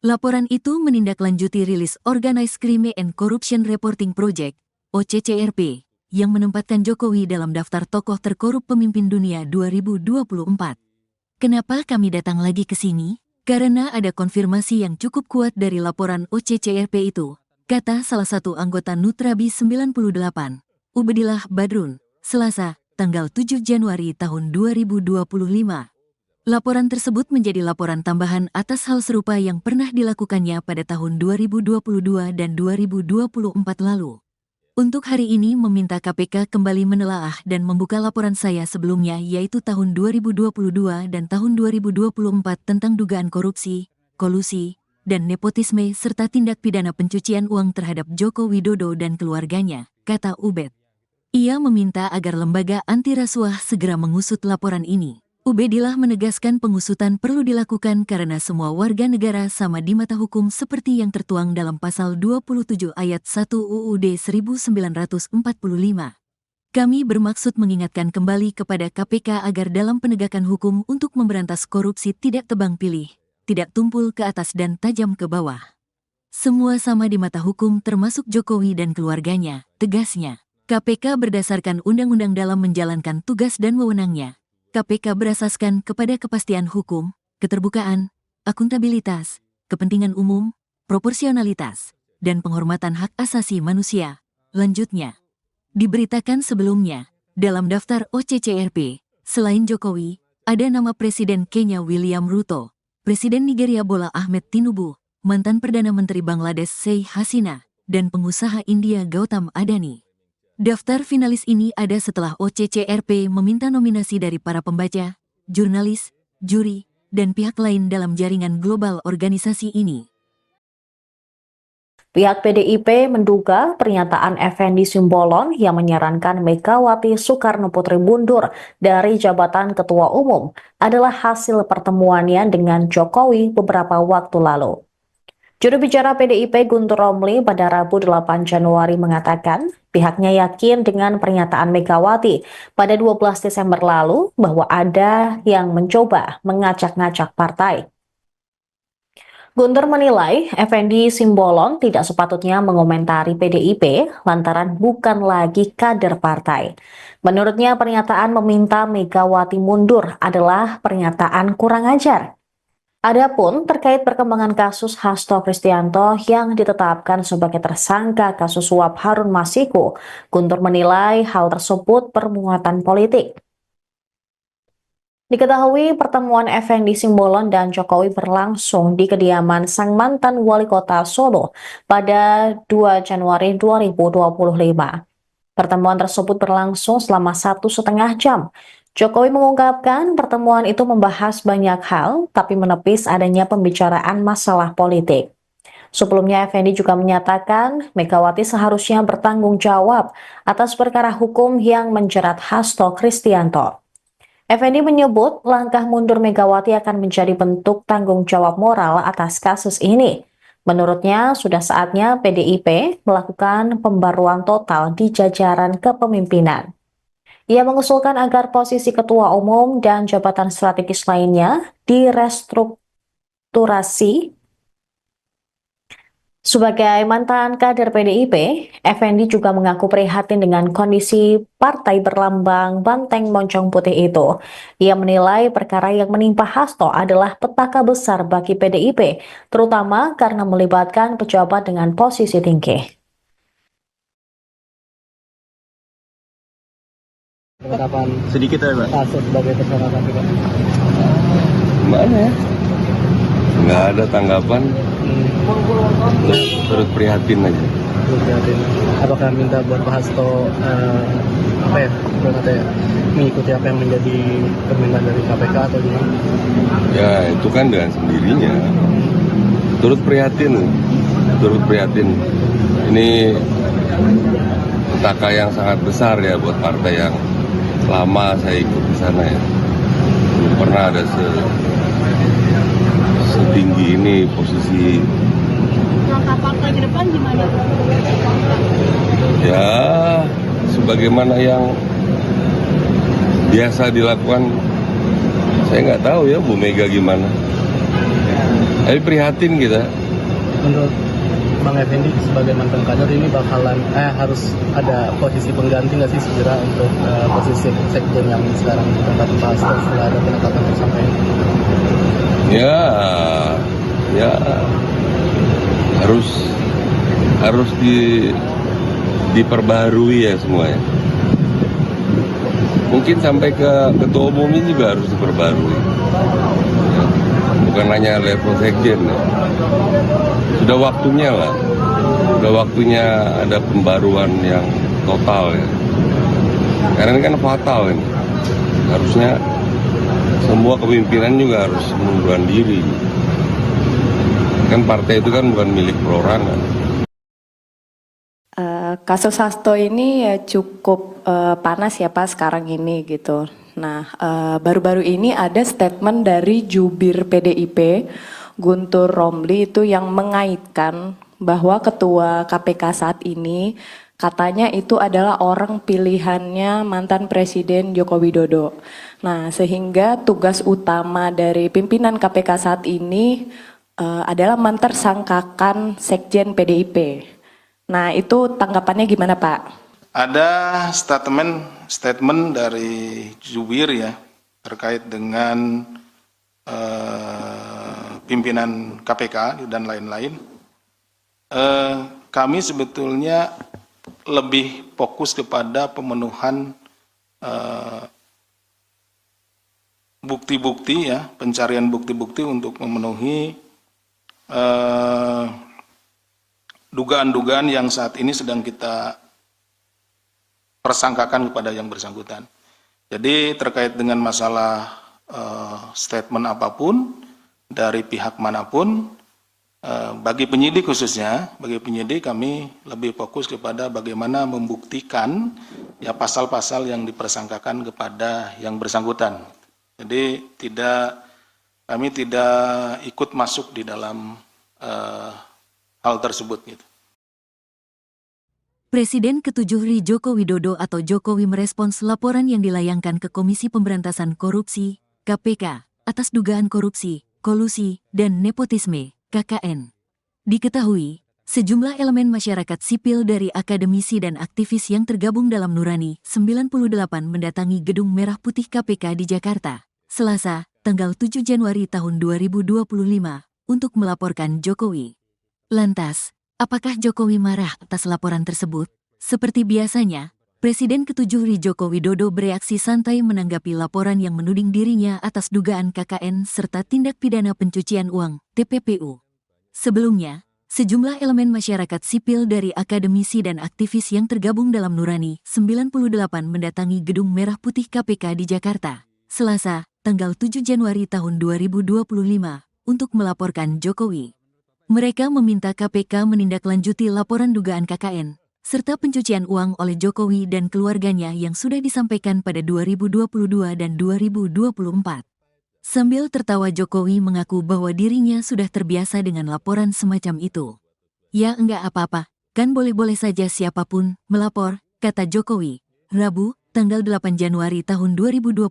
Laporan itu menindaklanjuti rilis Organized Crime and Corruption Reporting Project, OCCRP, yang menempatkan Jokowi dalam daftar tokoh terkorup pemimpin dunia 2024. Kenapa kami datang lagi ke sini? Karena ada konfirmasi yang cukup kuat dari laporan OCCRP itu, kata salah satu anggota Nutrabi 98, Ubedillah Badrun, Selasa, tanggal 7 Januari tahun 2025. Laporan tersebut menjadi laporan tambahan atas hal serupa yang pernah dilakukannya pada tahun 2022 dan 2024 lalu. Untuk hari ini meminta KPK kembali menelaah dan membuka laporan saya sebelumnya yaitu tahun 2022 dan tahun 2024 tentang dugaan korupsi, kolusi, dan nepotisme serta tindak pidana pencucian uang terhadap Joko Widodo dan keluarganya, kata Ubed. Ia meminta agar lembaga anti rasuah segera mengusut laporan ini. Ubedillah menegaskan pengusutan perlu dilakukan karena semua warga negara sama di mata hukum seperti yang tertuang dalam pasal 27 ayat 1 UUD 1945. Kami bermaksud mengingatkan kembali kepada KPK agar dalam penegakan hukum untuk memberantas korupsi tidak tebang pilih, tidak tumpul ke atas dan tajam ke bawah. Semua sama di mata hukum termasuk Jokowi dan keluarganya, tegasnya. KPK berdasarkan undang-undang dalam menjalankan tugas dan wewenangnya. KPK berasaskan kepada kepastian hukum, keterbukaan, akuntabilitas, kepentingan umum, proporsionalitas, dan penghormatan hak asasi manusia. Lanjutnya, diberitakan sebelumnya, dalam daftar OCCRP, selain Jokowi, ada nama Presiden Kenya William Ruto, Presiden Nigeria Bola Ahmed Tinubu, mantan Perdana Menteri Bangladesh Sheikh Hasina, dan pengusaha India Gautam Adani. Daftar finalis ini ada setelah OCCRP meminta nominasi dari para pembaca, jurnalis, juri, dan pihak lain dalam jaringan global organisasi ini. Pihak PDIP menduga pernyataan Effendi Simbolon yang menyarankan Megawati Soekarno Putri mundur dari jabatan Ketua Umum adalah hasil pertemuannya dengan Jokowi beberapa waktu lalu. Juru bicara PDIP Guntur Romli pada Rabu 8 Januari mengatakan pihaknya yakin dengan pernyataan Megawati pada 12 Desember lalu bahwa ada yang mencoba mengacak-ngacak partai. Guntur menilai Effendi Simbolon tidak sepatutnya mengomentari PDIP lantaran bukan lagi kader partai. Menurutnya pernyataan meminta Megawati mundur adalah pernyataan kurang ajar. Adapun terkait perkembangan kasus Hasto Kristianto yang ditetapkan sebagai tersangka kasus suap Harun Masiku, Guntur menilai hal tersebut bermuatan politik. Diketahui pertemuan Effendi Simbolon dan Jokowi berlangsung di kediaman sang mantan wali kota Solo pada 2 Januari 2025. Pertemuan tersebut berlangsung selama 1,5 jam. Jokowi mengungkapkan pertemuan itu membahas banyak hal, tapi menepis adanya pembicaraan masalah politik. Sebelumnya, Effendi juga menyatakan Megawati seharusnya bertanggung jawab atas perkara hukum yang menjerat Hasto Kristianto. Effendi menyebut langkah mundur Megawati akan menjadi bentuk tanggung jawab moral atas kasus ini. Menurutnya, sudah saatnya PDIP melakukan pembaruan total di jajaran kepemimpinan. Ia mengusulkan agar posisi ketua umum dan jabatan strategis lainnya direstrukturasi. Sebagai mantan kader PDIP, Effendi juga mengaku prihatin dengan kondisi partai berlambang banteng moncong putih itu. Ia menilai perkara yang menimpa Hasto adalah petaka besar bagi PDIP, terutama karena melibatkan pejabat dengan posisi tinggi. Penetapan Sedikit ya, Pak. Hasto sebagai tersangka KPK. Gimana ya? Nggak ada tanggapan, terus prihatin aja. Apakah minta buat Pak Hasto mengikuti apa yang menjadi permintaan dari KPK atau gimana? Ya itu kan dengan sendirinya. Turut prihatin. Ini petaka yang sangat besar ya buat partai yang lama saya ikut di sana ya. Belum pernah ada setinggi ini posisi. Langkah partai ke depan gimana? Ya, sebagaimana yang biasa dilakukan Saya nggak tahu ya Bu Mega gimana. Tapi prihatin kita. Menurut Bang Effendi sebagai mantan kader ini bakalan harus ada posisi pengganti nggak sih segera untuk posisi sekjen yang sekarang ditempati Pak Hasto setelah ada penetapan tersangka ini? Ya harus diperbaharui ya semuanya. Mungkin sampai ke ketua umumnya juga harus diperbarui. Ya, bukan hanya level sekjen. Ya. Sudah waktunya lah. Sudah waktunya ada pembaruan yang total ya. Karena ini kan fatal ini. Harusnya semua kepemimpinan juga harus mengundurkan diri. Kan partai itu kan bukan milik perorangan. Kasus Hasto ini ya cukup panas ya Pak sekarang ini gitu. Nah, baru-baru ini ada statement dari jubir PDIP, Guntur Romli itu yang mengaitkan bahwa ketua KPK saat ini katanya itu adalah orang pilihannya mantan Presiden Joko Widodo. Nah, sehingga tugas utama dari pimpinan KPK saat ini adalah mentersangkakan Sekjen PDIP. Nah, itu tanggapannya gimana Pak? Ada statement dari jubir ya terkait dengan pimpinan KPK dan lain-lain. Kami sebetulnya lebih fokus kepada pemenuhan bukti-bukti ya, pencarian bukti-bukti untuk memenuhi dugaan-dugaan yang saat ini sedang kita persangkakan kepada yang bersangkutan. Jadi terkait dengan masalah statement apapun dari pihak manapun, bagi penyidik khususnya, bagi penyidik kami lebih fokus kepada bagaimana membuktikan ya pasal-pasal yang dipersangkakan kepada yang bersangkutan. Jadi kami tidak ikut masuk di dalam hal tersebut gitu. Presiden ke-7 RI Joko Widodo atau Jokowi merespons laporan yang dilayangkan ke Komisi Pemberantasan Korupsi, KPK, atas dugaan korupsi, kolusi, dan nepotisme, KKN. Diketahui, sejumlah elemen masyarakat sipil dari akademisi dan aktivis yang tergabung dalam Nurani 98 mendatangi Gedung Merah Putih KPK di Jakarta, Selasa, tanggal 7 Januari tahun 2025, untuk melaporkan Jokowi. Lantas, apakah Jokowi marah atas laporan tersebut? Seperti biasanya, Presiden ke-7 RI Joko Widodo bereaksi santai menanggapi laporan yang menuding dirinya atas dugaan KKN serta tindak pidana pencucian uang, TPPU. Sebelumnya, sejumlah elemen masyarakat sipil dari akademisi dan aktivis yang tergabung dalam Nurani 98 mendatangi Gedung Merah Putih KPK di Jakarta, Selasa, tanggal 7 Januari tahun 2025, untuk melaporkan Jokowi. Mereka meminta KPK menindaklanjuti laporan dugaan KKN, serta pencucian uang oleh Jokowi dan keluarganya yang sudah disampaikan pada 2022 dan 2024. Sambil tertawa Jokowi mengaku bahwa dirinya sudah terbiasa dengan laporan semacam itu. Ya enggak apa-apa, kan boleh-boleh saja siapapun melapor, kata Jokowi, Rabu, tanggal 8 Januari tahun 2025,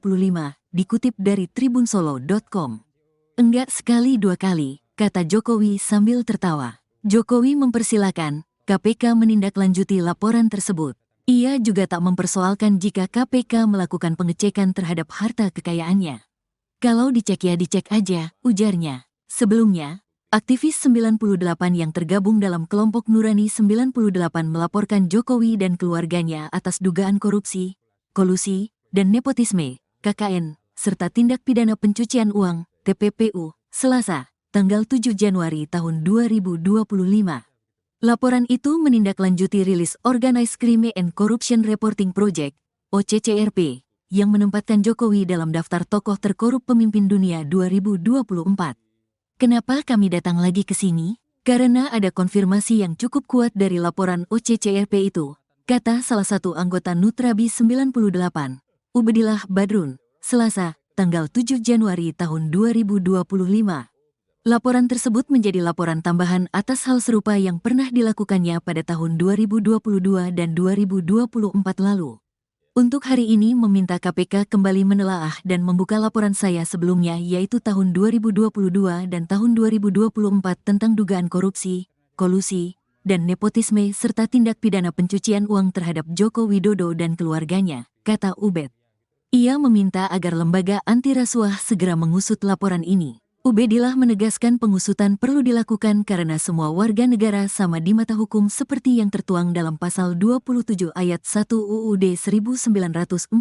dikutip dari tribunsolo.com. Enggak sekali dua kali, kata Jokowi sambil tertawa. Jokowi mempersilakan KPK menindaklanjuti laporan tersebut. Ia juga tak mempersoalkan jika KPK melakukan pengecekan terhadap harta kekayaannya. Kalau dicek ya dicek aja, ujarnya. Sebelumnya, aktivis 98 yang tergabung dalam kelompok Nurani 98 melaporkan Jokowi dan keluarganya atas dugaan korupsi, kolusi, dan nepotisme, KKN, serta tindak pidana pencucian uang, TPPU, Selasa, tanggal 7 Januari tahun 2025. Laporan itu menindaklanjuti rilis Organized Crime and Corruption Reporting Project, OCCRP, yang menempatkan Jokowi dalam daftar tokoh terkorup pemimpin dunia 2024. Kenapa kami datang lagi ke sini? Karena ada konfirmasi yang cukup kuat dari laporan OCCRP itu, kata salah satu anggota Nutrabi 98, Ubedillah Badrun, Selasa, tanggal 7 Januari tahun 2025. Laporan tersebut menjadi laporan tambahan atas hal serupa yang pernah dilakukannya pada tahun 2022 dan 2024 lalu. Untuk hari ini meminta KPK kembali menelaah dan membuka laporan saya sebelumnya yaitu tahun 2022 dan tahun 2024 tentang dugaan korupsi, kolusi, dan nepotisme serta tindak pidana pencucian uang terhadap Joko Widodo dan keluarganya, kata Ubed. Ia meminta agar lembaga anti rasuah segera mengusut laporan ini. Ubedillah menegaskan pengusutan perlu dilakukan karena semua warga negara sama di mata hukum seperti yang tertuang dalam pasal 27 ayat 1 UUD 1945.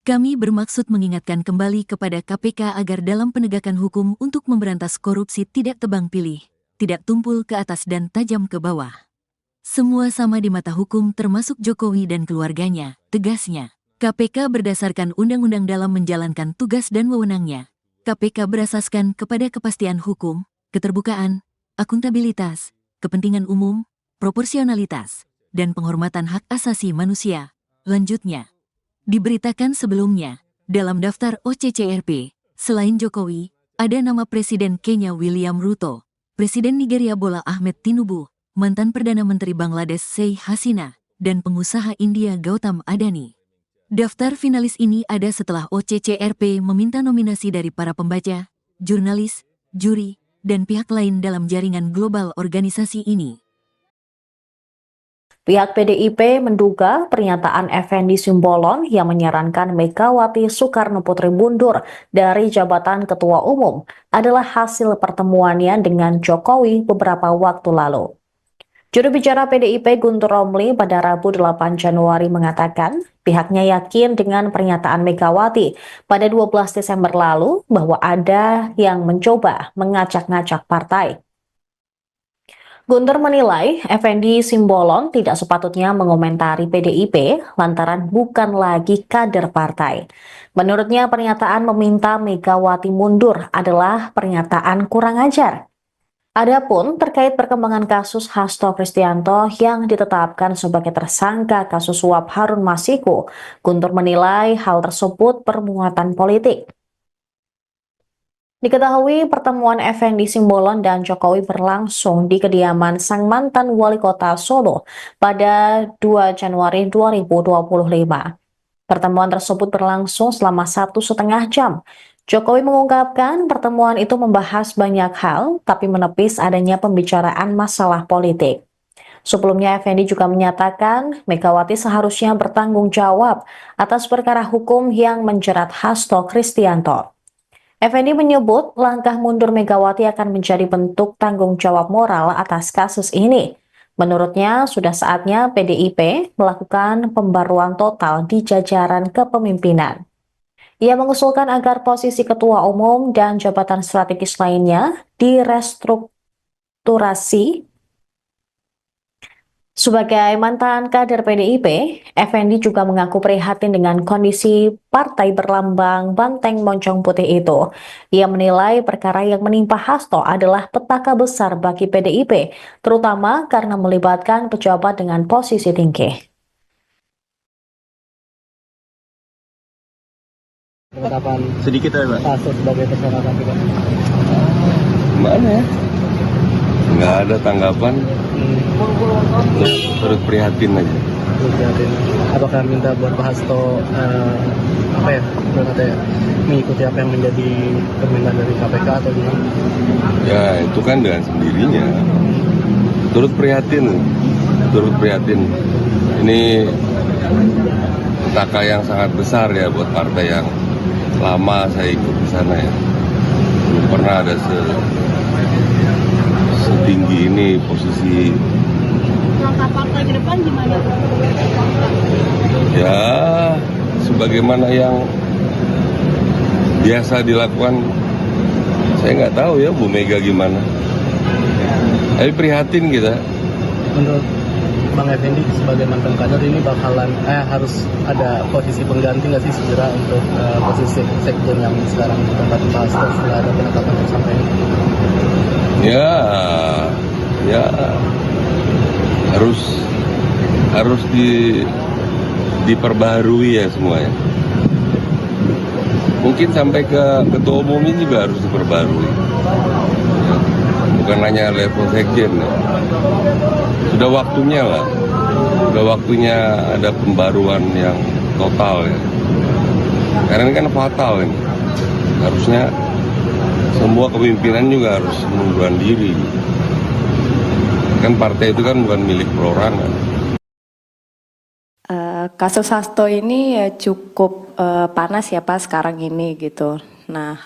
Kami bermaksud mengingatkan kembali kepada KPK agar dalam penegakan hukum untuk memberantas korupsi tidak tebang pilih, tidak tumpul ke atas dan tajam ke bawah. Semua sama di mata hukum termasuk Jokowi dan keluarganya, tegasnya. KPK berdasarkan undang-undang dalam menjalankan tugas dan wewenangnya. KPK berasaskan kepada kepastian hukum, keterbukaan, akuntabilitas, kepentingan umum, proporsionalitas, dan penghormatan hak asasi manusia. Lanjutnya, diberitakan sebelumnya, dalam daftar OCCRP, selain Jokowi, ada nama Presiden Kenya William Ruto, Presiden Nigeria Bola Ahmed Tinubu, mantan Perdana Menteri Bangladesh Sheikh Hasina, dan pengusaha India Gautam Adani. Daftar finalis ini ada setelah OCCRP meminta nominasi dari para pembaca, jurnalis, juri, dan pihak lain dalam jaringan global organisasi ini. Pihak PDIP menduga pernyataan Effendi Simbolon yang menyarankan Megawati Soekarno Putri mundur dari jabatan Ketua Umum adalah hasil pertemuannya dengan Jokowi beberapa waktu lalu. Juru bicara PDIP Guntur Romli pada Rabu 8 Januari mengatakan pihaknya yakin dengan pernyataan Megawati pada 12 Desember lalu bahwa ada yang mencoba mengacak-ngacak partai. Guntur menilai Effendi Simbolon tidak sepatutnya mengomentari PDIP lantaran bukan lagi kader partai. Menurutnya pernyataan meminta Megawati mundur adalah pernyataan kurang ajar. Adapun terkait perkembangan kasus Hasto Kristianto yang ditetapkan sebagai tersangka kasus suap Harun Masiku, Guntur menilai hal tersebut bermuatan politik. Diketahui pertemuan Effendi Simbolon dan Jokowi berlangsung di kediaman sang mantan wali kota Solo pada 2 Januari 2025. Pertemuan tersebut berlangsung selama 1,5 jam. Jokowi mengungkapkan pertemuan itu membahas banyak hal, tapi menepis adanya pembicaraan masalah politik. Sebelumnya, Effendi juga menyatakan Megawati seharusnya bertanggung jawab atas perkara hukum yang menjerat Hasto Kristianto. Effendi menyebut langkah mundur Megawati akan menjadi bentuk tanggung jawab moral atas kasus ini. Menurutnya, sudah saatnya PDIP melakukan pembaruan total di jajaran kepemimpinan. Ia mengusulkan agar posisi ketua umum dan jabatan strategis lainnya direstrukturasi. Sebagai mantan kader PDIP, Effendi juga mengaku prihatin dengan kondisi partai berlambang banteng moncong putih itu. Ia menilai perkara yang menimpa Hasto adalah petaka besar bagi PDIP, terutama karena melibatkan pejabat dengan posisi tinggi. Penetapan Sedikit ya, Pak. Hasto sebagai tersangka KPK. Gimana ya? Nggak ada tanggapan, terus prihatin aja. Apakah minta buat Pak Hasto mengikuti apa yang menjadi permintaan dari KPK atau gimana? Ya itu kan dengan sendirinya. Turut prihatin. Ini petaka yang sangat besar ya buat partai yang lama saya ikut di sana ya. Belum pernah ada setinggi ini posisi. Langkah partai ke depan gimana? Ya sebagaimana yang biasa dilakukan, saya nggak tahu ya Bu Mega gimana. Tapi prihatin kita. Menurut Bang Effendi sebagai mantan kader ini bakalan harus ada posisi pengganti nggak sih segera untuk posisi sekjen yang sekarang ditempati Pak Hasto setelah ada penetapan tersangka ini? Ya harus diperbaharui ya semuanya. Mungkin sampai ke ketua umumnya juga harus diperbarui. Ya, bukan hanya level sekjen. Ya. Sudah waktunya lah Sudah waktunya ada pembaruan yang total ya. Karena ini kan fatal ini. Harusnya semua kepemimpinan juga harus mengundurkan diri. Kan partai itu kan bukan milik perorangan. Kasus Hasto ini ya cukup panas ya Pak sekarang ini gitu. Nah,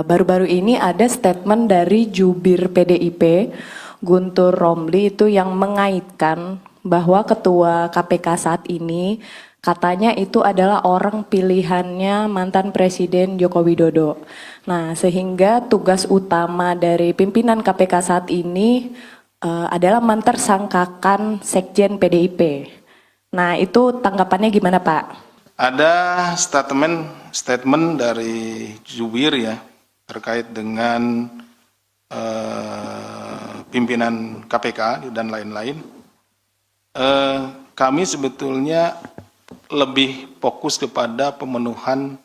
baru-baru ini ada statement dari jubir PDIP, Guntur Romli itu yang mengaitkan bahwa ketua KPK saat ini katanya itu adalah orang pilihannya mantan Presiden Joko Widodo. Nah, sehingga tugas utama dari pimpinan KPK saat ini adalah mentersangkakan Sekjen PDIP. Nah, itu tanggapannya gimana Pak? Ada statement dari jubir ya terkait dengan pimpinan KPK dan lain-lain. Kami sebetulnya lebih fokus kepada pemenuhan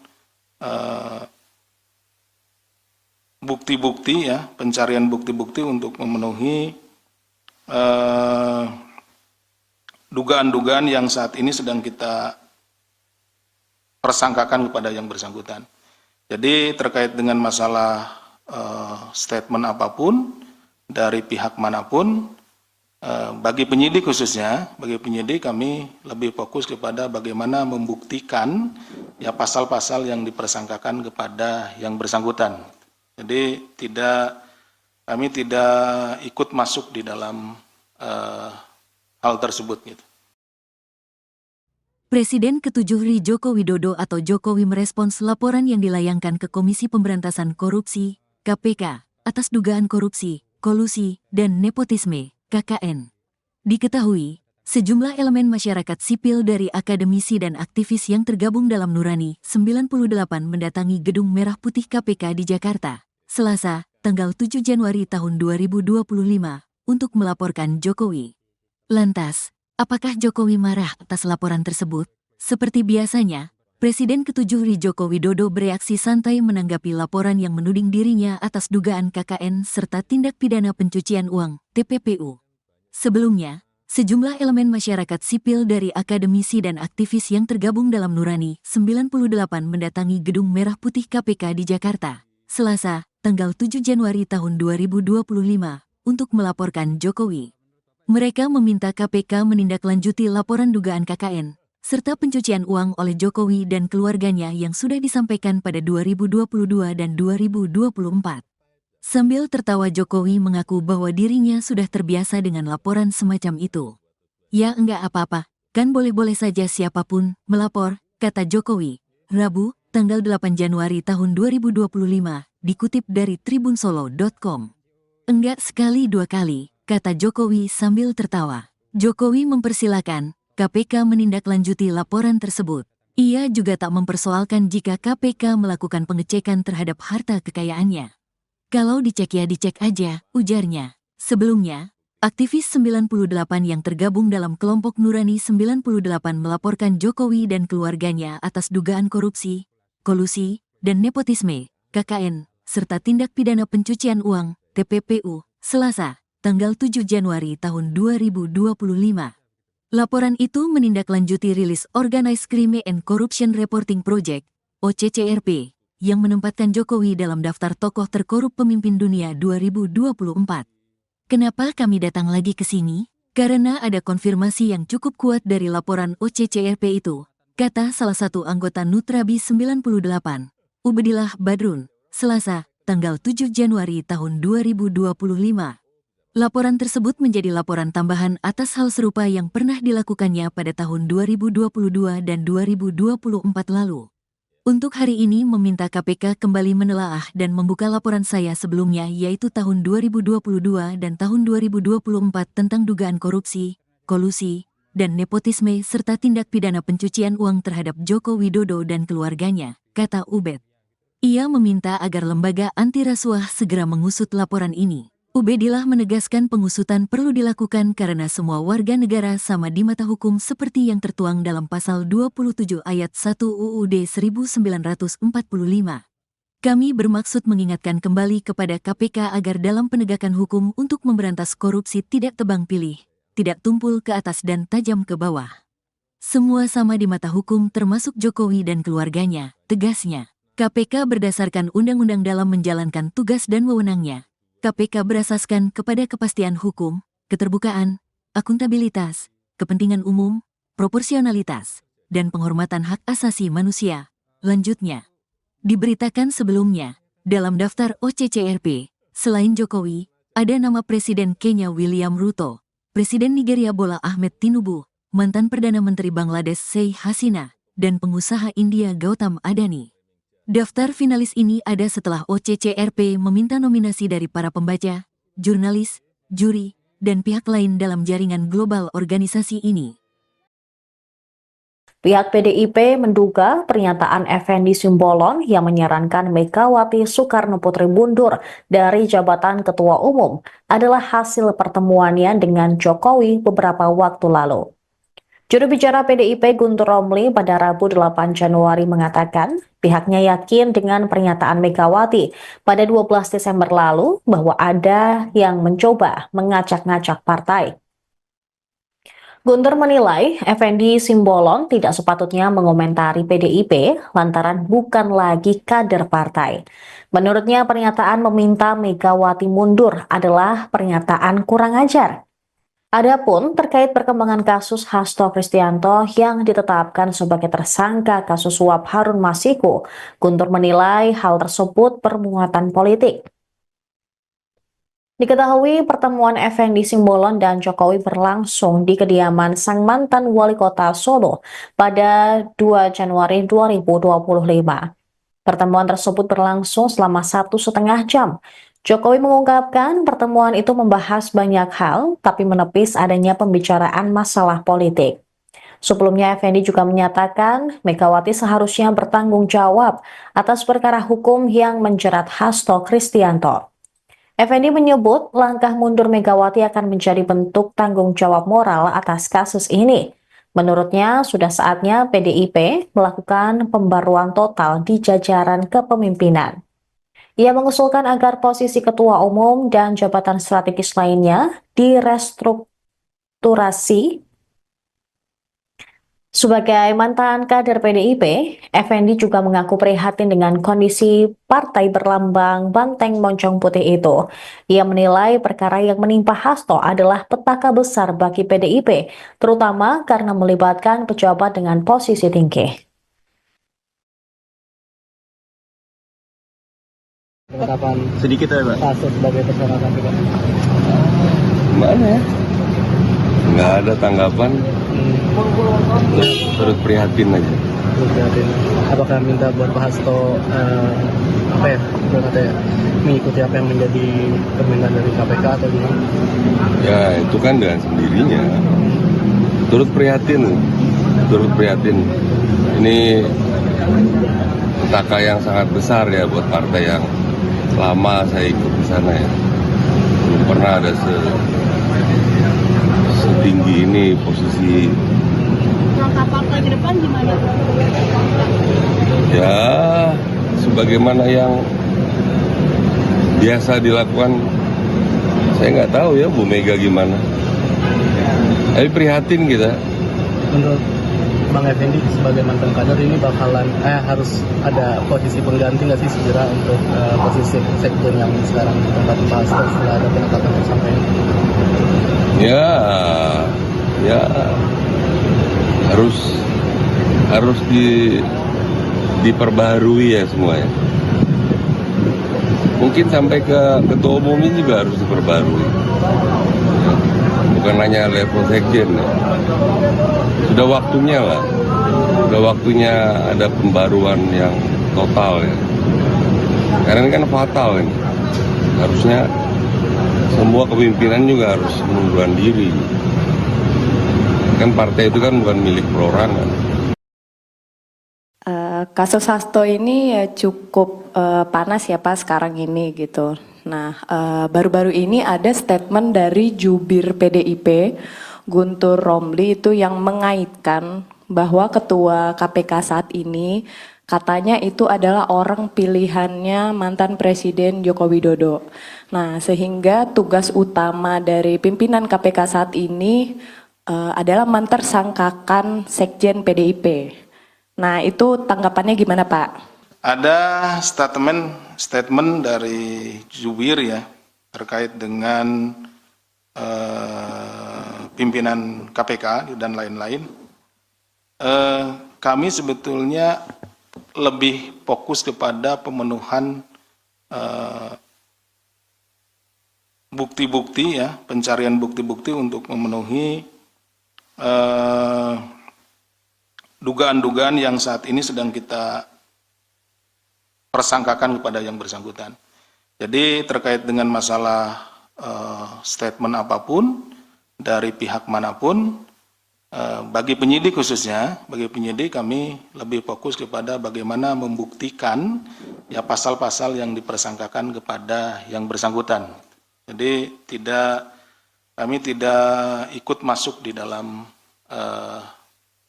bukti-bukti ya, pencarian bukti-bukti untuk memenuhi dugaan-dugaan yang saat ini sedang kita persangkakan kepada yang bersangkutan. Jadi terkait dengan masalah statement apapun dari pihak manapun, bagi penyidik khususnya, bagi penyidik kami lebih fokus kepada bagaimana membuktikan ya pasal-pasal yang dipersangkakan kepada yang bersangkutan. Jadi kami tidak ikut masuk di dalam hal tersebut gitu. Presiden ke-7 RI Joko Widodo atau Jokowi merespons laporan yang dilayangkan ke Komisi Pemberantasan Korupsi, KPK, atas dugaan korupsi, kolusi, dan nepotisme, KKN. Diketahui, sejumlah elemen masyarakat sipil dari akademisi dan aktivis yang tergabung dalam Nurani 98 mendatangi Gedung Merah Putih KPK di Jakarta, Selasa, tanggal 7 Januari tahun 2025, untuk melaporkan Jokowi. Lantas, apakah Jokowi marah atas laporan tersebut? Seperti biasanya, Presiden ke-7 RI Joko Widodo bereaksi santai menanggapi laporan yang menuding dirinya atas dugaan KKN serta tindak pidana pencucian uang, TPPU. Sebelumnya, sejumlah elemen masyarakat sipil dari akademisi dan aktivis yang tergabung dalam Nurani 98 mendatangi Gedung Merah Putih KPK di Jakarta, Selasa, tanggal 7 Januari tahun 2025, untuk melaporkan Jokowi. Mereka meminta KPK menindaklanjuti laporan dugaan KKN, serta pencucian uang oleh Jokowi dan keluarganya yang sudah disampaikan pada 2022 dan 2024. Sambil tertawa Jokowi mengaku bahwa dirinya sudah terbiasa dengan laporan semacam itu. Ya enggak apa-apa, kan boleh-boleh saja siapapun melapor, kata Jokowi, Rabu, tanggal 8 Januari tahun 2025, dikutip dari tribunsolo.com. Enggak sekali dua kali, kata Jokowi sambil tertawa. Jokowi mempersilakan KPK menindaklanjuti laporan tersebut. Ia juga tak mempersoalkan jika KPK melakukan pengecekan terhadap harta kekayaannya. Kalau dicek ya dicek aja, ujarnya. Sebelumnya, aktivis 98 yang tergabung dalam kelompok Nurani 98 melaporkan Jokowi dan keluarganya atas dugaan korupsi, kolusi, dan nepotisme, KKN, serta tindak pidana pencucian uang, TPPU, Selasa, tanggal 7 Januari tahun 2025. Laporan itu menindaklanjuti rilis Organized Crime and Corruption Reporting Project, OCCRP, yang menempatkan Jokowi dalam daftar tokoh terkorup pemimpin dunia 2024. Kenapa kami datang lagi ke sini? Karena ada konfirmasi yang cukup kuat dari laporan OCCRP itu, kata salah satu anggota Nutrabi 98, Ubedillah Badrun, Selasa, tanggal 7 Januari tahun 2025. Laporan tersebut menjadi laporan tambahan atas hal serupa yang pernah dilakukannya pada tahun 2022 dan 2024 lalu. Untuk hari ini meminta KPK kembali menelaah dan membuka laporan saya sebelumnya yaitu tahun 2022 dan tahun 2024 tentang dugaan korupsi, kolusi, dan nepotisme serta tindak pidana pencucian uang terhadap Joko Widodo dan keluarganya, kata Ubed. Ia meminta agar lembaga anti rasuah segera mengusut laporan ini. Ubedillah menegaskan pengusutan perlu dilakukan karena semua warga negara sama di mata hukum seperti yang tertuang dalam pasal 27 ayat 1 UUD 1945. Kami bermaksud mengingatkan kembali kepada KPK agar dalam penegakan hukum untuk memberantas korupsi tidak tebang pilih, tidak tumpul ke atas dan tajam ke bawah. Semua sama di mata hukum termasuk Jokowi dan keluarganya, tegasnya. KPK berdasarkan undang-undang dalam menjalankan tugas dan wewenangnya. KPK berasaskan kepada kepastian hukum, keterbukaan, akuntabilitas, kepentingan umum, proporsionalitas, dan penghormatan hak asasi manusia. Lanjutnya, diberitakan sebelumnya, dalam daftar OCCRP, selain Jokowi, ada nama Presiden Kenya William Ruto, Presiden Nigeria Bola Ahmed Tinubu, mantan Perdana Menteri Bangladesh Sheikh Hasina, dan pengusaha India Gautam Adani. Daftar finalis ini ada setelah OCCRP meminta nominasi dari para pembaca, jurnalis, juri, dan pihak lain dalam jaringan global organisasi ini. Pihak PDIP menduga pernyataan Effendi Simbolon yang menyarankan Megawati Soekarno Putri mundur dari jabatan Ketua Umum adalah hasil pertemuannya dengan Jokowi beberapa waktu lalu. Juru bicara PDIP Guntur Romli pada Rabu 8 Januari mengatakan pihaknya yakin dengan pernyataan Megawati pada 12 Desember lalu bahwa ada yang mencoba mengacak-ngacak partai. Guntur menilai Effendi Simbolon tidak sepatutnya mengomentari PDIP lantaran bukan lagi kader partai. Menurutnya pernyataan meminta Megawati mundur adalah pernyataan kurang ajar. Adapun terkait perkembangan kasus Hasto Kristianto yang ditetapkan sebagai tersangka kasus suap Harun Masiku, Guntur menilai hal tersebut bermuatan politik. Diketahui pertemuan Effendi Simbolon dan Jokowi berlangsung di kediaman sang mantan wali kota Solo pada 2 Januari 2025. Pertemuan tersebut berlangsung selama 1,5 jam. Jokowi mengungkapkan pertemuan itu membahas banyak hal, tapi menepis adanya pembicaraan masalah politik. Sebelumnya, Effendi juga menyatakan Megawati seharusnya bertanggung jawab atas perkara hukum yang menjerat Hasto Kristianto. Effendi menyebut langkah mundur Megawati akan menjadi bentuk tanggung jawab moral atas kasus ini. Menurutnya, sudah saatnya PDIP melakukan pembaruan total di jajaran kepemimpinan. Ia mengusulkan agar posisi ketua umum dan jabatan strategis lainnya direstrukturasi. Sebagai mantan kader PDIP, Effendi juga mengaku prihatin dengan kondisi partai berlambang banteng moncong putih itu. Ia menilai perkara yang menimpa Hasto adalah petaka besar bagi PDIP, terutama karena melibatkan pejabat dengan posisi tinggi. Penetapan Sedikit ya, Pak. Hasto sebagai tersangka KPK. Gimana ya? Nggak ada tanggapan, terus prihatin aja. Apakah minta buat Pak Hasto mengikuti apa yang menjadi permintaan dari KPK atau gimana? Ya itu kan dengan sendirinya. Turut prihatin. Ini petaka yang sangat besar ya buat partai yang lama saya ikut di sana ya. Belum pernah ada setinggi ini posisi. Langkah partai ke depan gimana? Ya sebagaimana yang biasa dilakukan. Saya nggak tahu ya Bu Mega gimana. Tapi prihatin kita. Menurut Bang Effendi sebagai mantan kader ini bakalan harus ada posisi pengganti nggak sih segera untuk posisi sekjen yang sekarang ditempati Pak Hasto setelah ada penetapan tersangka ini? Ya harus diperbaharui ya semuanya. Mungkin sampai ke ketua umumnya juga harus diperbarui. Bukan hanya level sekjen ya. Sudah waktunya lah. Sudah waktunya ada pembaruan yang total ya. Karena ini kan fatal ini. Harusnya semua kepemimpinan juga harus mengundurkan diri. Kan partai itu kan bukan milik perorangan. Kasus Hasto ini ya cukup panas ya Pak sekarang ini gitu. Nah, baru-baru ini ada statement dari jubir PDIP, Guntur Romli itu yang mengaitkan bahwa ketua KPK saat ini Katanya itu adalah orang pilihannya mantan Presiden Joko Widodo. Nah, sehingga tugas utama dari pimpinan KPK saat ini adalah mentersangkakan Sekjen PDIP. Nah, itu tanggapannya gimana, Pak? Ada statement dari jubir ya terkait dengan pimpinan KPK dan lain-lain. Kami sebetulnya lebih fokus kepada pemenuhan bukti-bukti ya, pencarian bukti-bukti untuk memenuhi dugaan-dugaan yang saat ini sedang kita persangkakan kepada yang bersangkutan. Jadi terkait dengan masalah statement apapun dari pihak manapun, bagi penyidik khususnya, bagi penyidik kami lebih fokus kepada bagaimana membuktikan ya pasal-pasal yang dipersangkakan kepada yang bersangkutan. Jadi kami tidak ikut masuk di dalam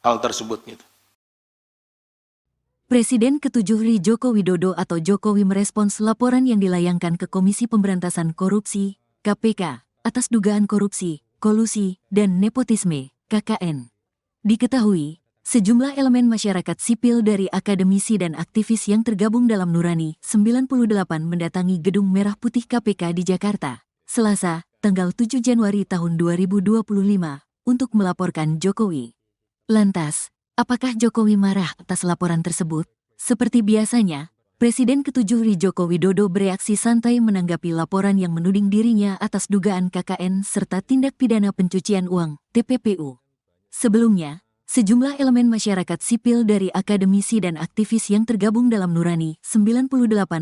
hal tersebut gitu. Presiden ke-7 RI Joko Widodo atau Jokowi merespons laporan yang dilayangkan ke Komisi Pemberantasan Korupsi, KPK, atas dugaan korupsi, kolusi, dan nepotisme, KKN. Diketahui, sejumlah elemen masyarakat sipil dari akademisi dan aktivis yang tergabung dalam Nurani 98 mendatangi Gedung Merah Putih KPK di Jakarta, Selasa, tanggal 7 Januari tahun 2025, untuk melaporkan Jokowi. Lantas, apakah Jokowi marah atas laporan tersebut? Seperti biasanya, Presiden ke-7 RI Joko Widodo bereaksi santai menanggapi laporan yang menuding dirinya atas dugaan KKN serta tindak pidana pencucian uang, TPPU. Sebelumnya, sejumlah elemen masyarakat sipil dari akademisi dan aktivis yang tergabung dalam Nurani 98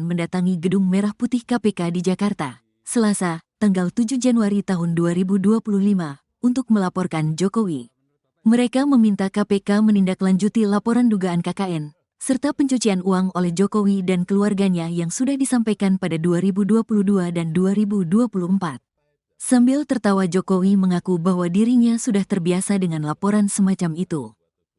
mendatangi Gedung Merah Putih KPK di Jakarta, Selasa, tanggal 7 Januari tahun 2025, untuk melaporkan Jokowi. Mereka meminta KPK menindaklanjuti laporan dugaan KKN, serta pencucian uang oleh Jokowi dan keluarganya yang sudah disampaikan pada 2022 dan 2024. Sambil tertawa Jokowi mengaku bahwa dirinya sudah terbiasa dengan laporan semacam itu.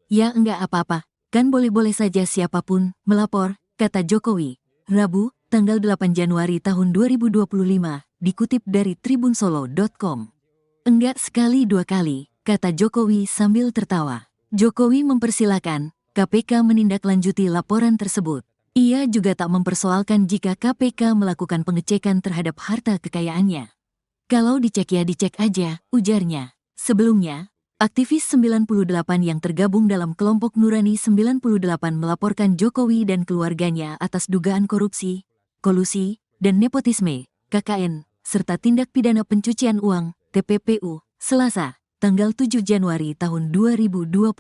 Ya enggak apa-apa, kan boleh-boleh saja siapapun melapor, kata Jokowi, Rabu, tanggal 8 Januari tahun 2025, dikutip dari tribunsolo.com. Enggak sekali dua kali, kata Jokowi sambil tertawa. Jokowi mempersilakan KPK menindaklanjuti laporan tersebut. Ia juga tak mempersoalkan jika KPK melakukan pengecekan terhadap harta kekayaannya. Kalau dicek ya dicek aja, ujarnya. Sebelumnya, aktivis 98 yang tergabung dalam kelompok Nurani 98 melaporkan Jokowi dan keluarganya atas dugaan korupsi, kolusi, dan nepotisme, KKN, serta tindak pidana pencucian uang, TPPU, Selasa, tanggal 7 Januari tahun 2025.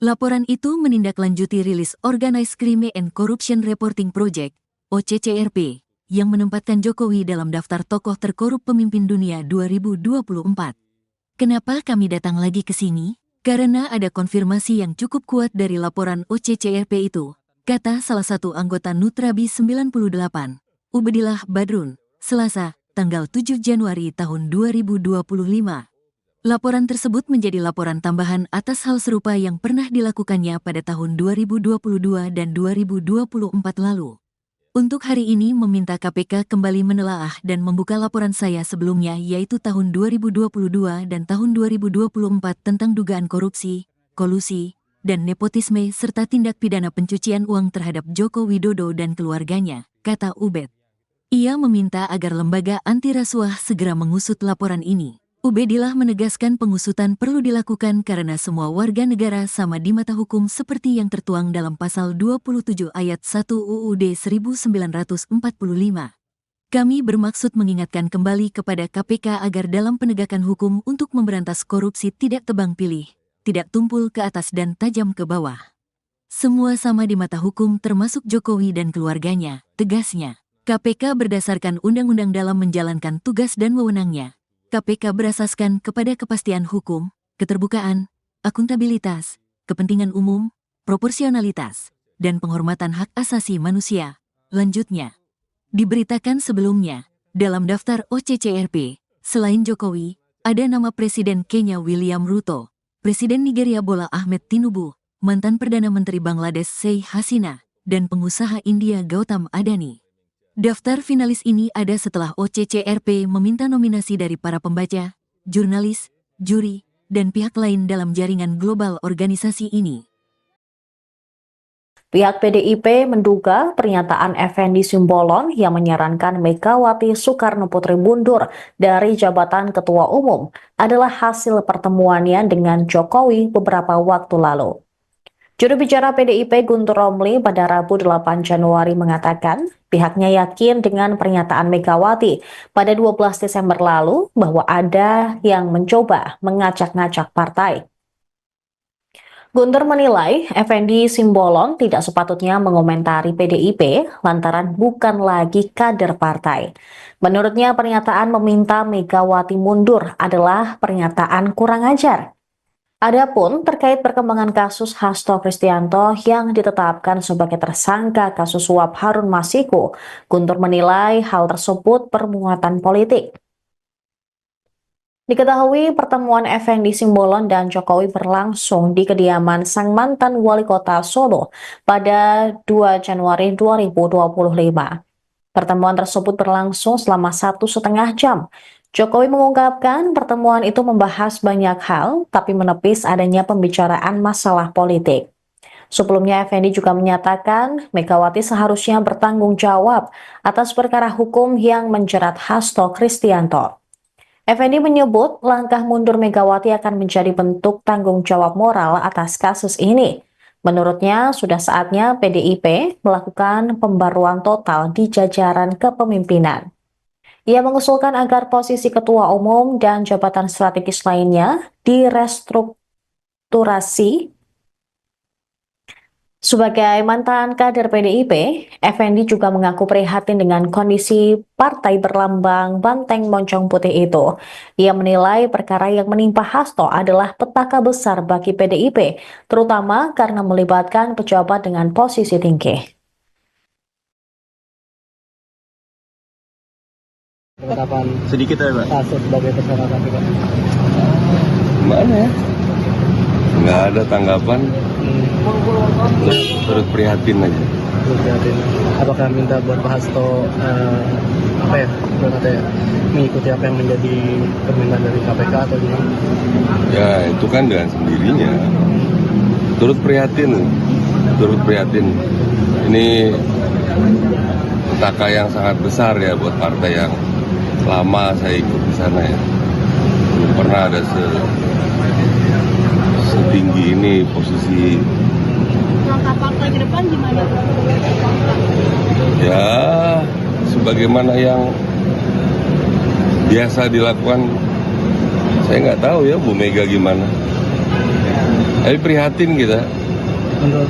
Laporan itu menindaklanjuti rilis Organized Crime and Corruption Reporting Project, OCCRP, yang menempatkan Jokowi dalam daftar tokoh terkorup pemimpin dunia 2024. Kenapa kami datang lagi ke sini? Karena ada konfirmasi yang cukup kuat dari laporan OCCRP itu, kata salah satu anggota Nutrabi 98, Ubedillah Badrun, Selasa, tanggal 7 Januari tahun 2025. Laporan tersebut menjadi laporan tambahan atas hal serupa yang pernah dilakukannya pada tahun 2022 dan 2024 lalu. Untuk hari ini meminta KPK kembali menelaah dan membuka laporan saya sebelumnya yaitu tahun 2022 dan tahun 2024 tentang dugaan korupsi, kolusi, dan nepotisme serta tindak pidana pencucian uang terhadap Joko Widodo dan keluarganya, kata Ubed. Ia meminta agar lembaga anti rasuah segera mengusut laporan ini. Ubedillah menegaskan pengusutan perlu dilakukan karena semua warga negara sama di mata hukum seperti yang tertuang dalam pasal 27 ayat 1 UUD 1945. Kami bermaksud mengingatkan kembali kepada KPK agar dalam penegakan hukum untuk memberantas korupsi tidak tebang pilih, tidak tumpul ke atas dan tajam ke bawah. Semua sama di mata hukum termasuk Jokowi dan keluarganya, tegasnya. KPK berdasarkan undang-undang dalam menjalankan tugas dan wewenangnya. KPK berasaskan kepada kepastian hukum, keterbukaan, akuntabilitas, kepentingan umum, proporsionalitas, dan penghormatan hak asasi manusia. Lanjutnya, diberitakan sebelumnya, dalam daftar OCCRP, selain Jokowi, ada nama Presiden Kenya William Ruto, Presiden Nigeria Bola Ahmed Tinubu, mantan Perdana Menteri Bangladesh Sheikh Hasina, dan pengusaha India Gautam Adani. Daftar finalis ini ada setelah OCCRP meminta nominasi dari para pembaca, jurnalis, juri, dan pihak lain dalam jaringan global organisasi ini. Pihak PDIP menduga pernyataan Effendi Simbolon yang menyarankan Megawati Soekarno Putri mundur dari jabatan Ketua Umum adalah hasil pertemuannya dengan Jokowi beberapa waktu lalu. Juru bicara PDIP Guntur Romli pada Rabu 8 Januari mengatakan pihaknya yakin dengan pernyataan Megawati pada 12 Desember lalu bahwa ada yang mencoba mengacak-ngacak partai. Guntur menilai Effendi Simbolon tidak sepatutnya mengomentari PDIP lantaran bukan lagi kader partai. Menurutnya pernyataan meminta Megawati mundur adalah pernyataan kurang ajar. Adapun terkait perkembangan kasus Hasto Kristianto yang ditetapkan sebagai tersangka kasus suap Harun Masiku, Guntur menilai hal tersebut bermuatan politik. Diketahui pertemuan Effendi Simbolon dan Jokowi berlangsung di kediaman sang mantan wali kota Solo pada 2 Januari 2025. Pertemuan tersebut berlangsung selama 1,5 jam. Jokowi mengungkapkan pertemuan itu membahas banyak hal, tapi menepis adanya pembicaraan masalah politik. Sebelumnya, Effendi juga menyatakan Megawati seharusnya bertanggung jawab atas perkara hukum yang menjerat Hasto Kristianto. Effendi menyebut langkah mundur Megawati akan menjadi bentuk tanggung jawab moral atas kasus ini. Menurutnya, sudah saatnya PDIP melakukan pembaruan total di jajaran kepemimpinan. Ia mengusulkan agar posisi ketua umum dan jabatan strategis lainnya direstrukturasi. Sebagai mantan kader PDIP, Effendi juga mengaku prihatin dengan kondisi partai berlambang banteng moncong putih itu. Ia menilai perkara yang menimpa Hasto adalah petaka besar bagi PDIP, terutama karena melibatkan pejabat dengan posisi tinggi. Penetapan Sedikit ya, Pak. kasus sebagai tersangka KPK. Gimana ya? Nggak ada tanggapan, turut prihatin aja. Prihatin. Apakah minta buat Pak Hasto mengikuti apa yang menjadi permintaan dari KPK atau gimana? Ya itu kan dengan sendirinya. Turut prihatin. Ini petaka yang sangat besar ya buat partai yang lama saya ikut di sana ya. Belum pernah ada setinggi ini posisi. Langkah partai ke depan gimana? Ya sebagaimana yang biasa dilakukan, saya nggak tahu ya Bu Mega gimana. Tapi prihatin kita. Menurut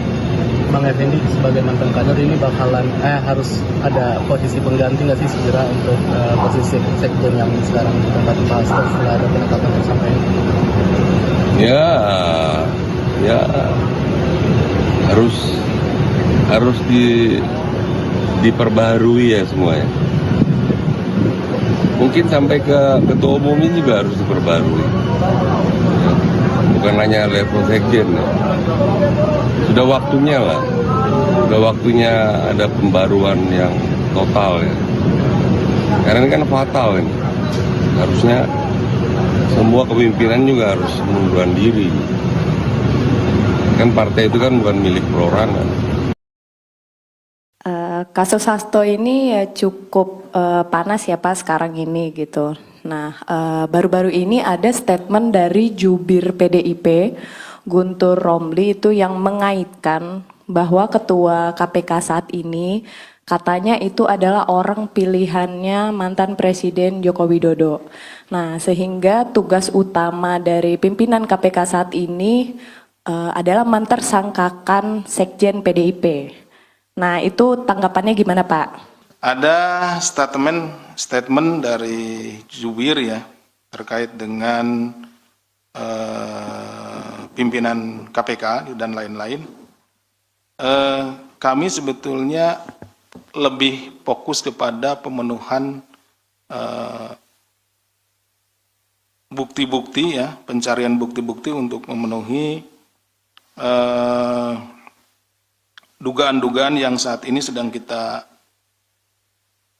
Bang Effendi sebagai mantan kader ini bakalan harus ada posisi pengganti nggak sih segera untuk posisi sekjen yang sekarang ditempati Pak Hasto setelah ada penetapan tersangka ini? Ya harus diperbaharui ya semuanya. Mungkin sampai ke ketua umumnya juga harus diperbarui. Ya, bukan hanya level sekjen ya. Sudah waktunya lah. Sudah waktunya ada pembaruan yang total ya. Karena ini kan fatal ini. Harusnya semua kepemimpinan juga harus mengundurkan diri. Kan partai itu kan bukan milik perorangan. Kasus Hasto ini ya cukup panas ya Pak sekarang ini gitu. Nah, baru-baru ini ada statement dari jubir PDIP Guntur Romli itu yang mengaitkan bahwa ketua KPK saat ini katanya itu adalah orang pilihannya mantan Presiden Joko Widodo. Nah, sehingga tugas utama dari pimpinan KPK saat ini adalah mentersangkakan sekjen PDIP. Nah, itu tanggapannya gimana, Pak? Ada statement dari jubir ya terkait dengan pimpinan KPK dan lain-lain. Kami sebetulnya lebih fokus kepada pemenuhan bukti-bukti ya, pencarian bukti-bukti untuk memenuhi dugaan-dugaan yang saat ini sedang kita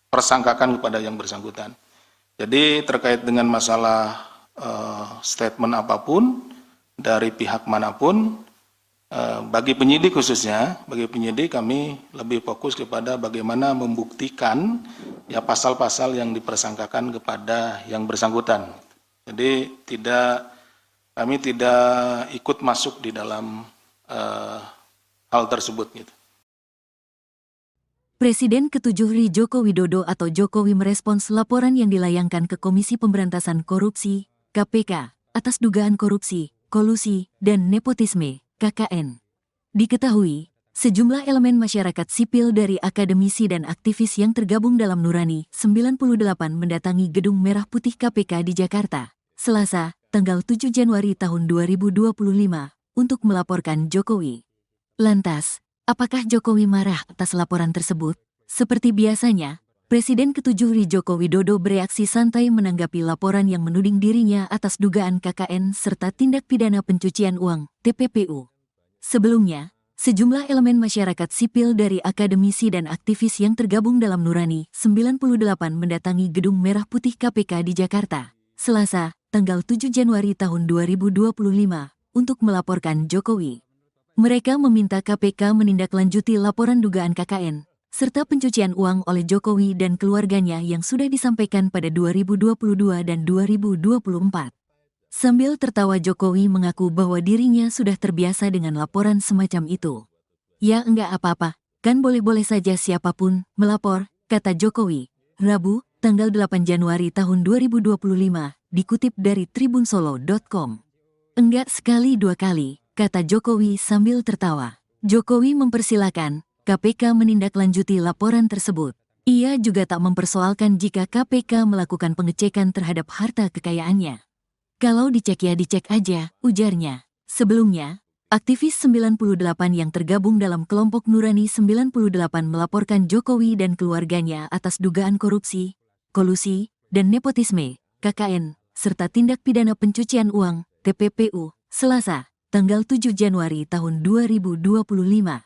persangkakan kepada yang bersangkutan. Jadi terkait dengan masalah statement apapun dari pihak manapun, bagi penyidik khususnya, bagi penyidik kami lebih fokus kepada bagaimana membuktikan ya pasal-pasal yang dipersangkakan kepada yang bersangkutan. Jadi kami tidak ikut masuk di dalam hal tersebut gitu. Presiden ke-7 RI Joko Widodo atau Jokowi merespons laporan yang dilayangkan ke Komisi Pemberantasan Korupsi, KPK, atas dugaan korupsi, kolusi, dan nepotisme, KKN. Diketahui, sejumlah elemen masyarakat sipil dari akademisi dan aktivis yang tergabung dalam Nurani 98 mendatangi Gedung Merah Putih KPK di Jakarta, Selasa, tanggal 7 Januari tahun 2025, untuk melaporkan Jokowi. Lantas, apakah Jokowi marah atas laporan tersebut? Seperti biasanya, Presiden ke-7 RI Joko Widodo bereaksi santai menanggapi laporan yang menuding dirinya atas dugaan KKN serta tindak pidana pencucian uang, TPPU. Sebelumnya, sejumlah elemen masyarakat sipil dari akademisi dan aktivis yang tergabung dalam Nurani 98 mendatangi Gedung Merah Putih KPK di Jakarta, Selasa, tanggal 7 Januari tahun 2025, untuk melaporkan Jokowi. Mereka meminta KPK menindaklanjuti laporan dugaan KKN, serta pencucian uang oleh Jokowi dan keluarganya yang sudah disampaikan pada 2022 dan 2024. Sambil tertawa Jokowi mengaku bahwa dirinya sudah terbiasa dengan laporan semacam itu. Ya enggak apa-apa, kan boleh-boleh saja siapapun melapor, kata Jokowi, Rabu, tanggal 8 Januari tahun 2025, dikutip dari tribunsolo.com. Enggak sekali dua kali, kata Jokowi sambil tertawa. Jokowi mempersilakan KPK menindaklanjuti laporan tersebut. Ia juga tak mempersoalkan jika KPK melakukan pengecekan terhadap harta kekayaannya. Kalau dicek ya dicek aja, ujarnya. Sebelumnya, aktivis 98 yang tergabung dalam kelompok Nurani 98 melaporkan Jokowi dan keluarganya atas dugaan korupsi, kolusi, dan nepotisme, KKN, serta tindak pidana pencucian uang, TPPU, Selasa, tanggal 7 Januari tahun 2025.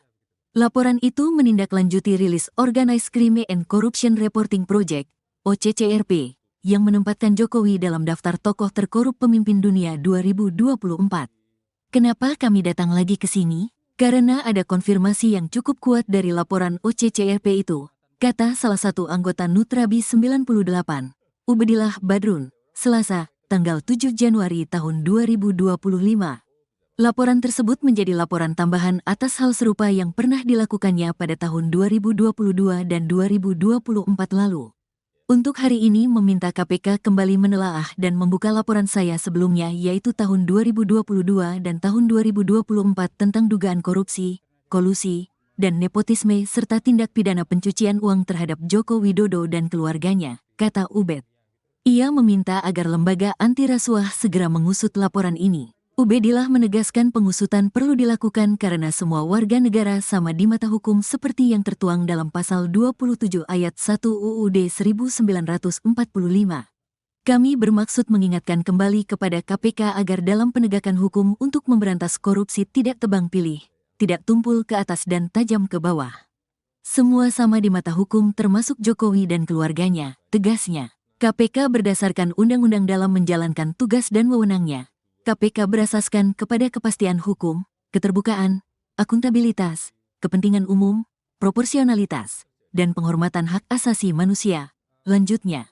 Laporan itu menindaklanjuti rilis Organized Crime and Corruption Reporting Project, OCCRP, yang menempatkan Jokowi dalam daftar tokoh terkorup pemimpin dunia 2024. Kenapa kami datang lagi ke sini? Karena ada konfirmasi yang cukup kuat dari laporan OCCRP itu, kata salah satu anggota Nutrabi 98, Ubedillah Badrun, Selasa, tanggal 7 Januari tahun 2025. Laporan tersebut menjadi laporan tambahan atas hal serupa yang pernah dilakukannya pada tahun 2022 dan 2024 lalu. Untuk hari ini meminta KPK kembali menelaah dan membuka laporan saya sebelumnya yaitu tahun 2022 dan tahun 2024 tentang dugaan korupsi, kolusi, dan nepotisme serta tindak pidana pencucian uang terhadap Joko Widodo dan keluarganya, kata Ubed. Ia meminta agar lembaga anti rasuah segera mengusut laporan ini. Ubedillah menegaskan pengusutan perlu dilakukan karena semua warga negara sama di mata hukum seperti yang tertuang dalam pasal 27 ayat 1 UUD 1945. Kami bermaksud mengingatkan kembali kepada KPK agar dalam penegakan hukum untuk memberantas korupsi tidak tebang pilih, tidak tumpul ke atas dan tajam ke bawah. Semua sama di mata hukum termasuk Jokowi dan keluarganya, tegasnya. KPK berdasarkan undang-undang dalam menjalankan tugas dan wewenangnya. KPK berasaskan kepada kepastian hukum, keterbukaan, akuntabilitas, kepentingan umum, proporsionalitas, dan penghormatan hak asasi manusia. Lanjutnya,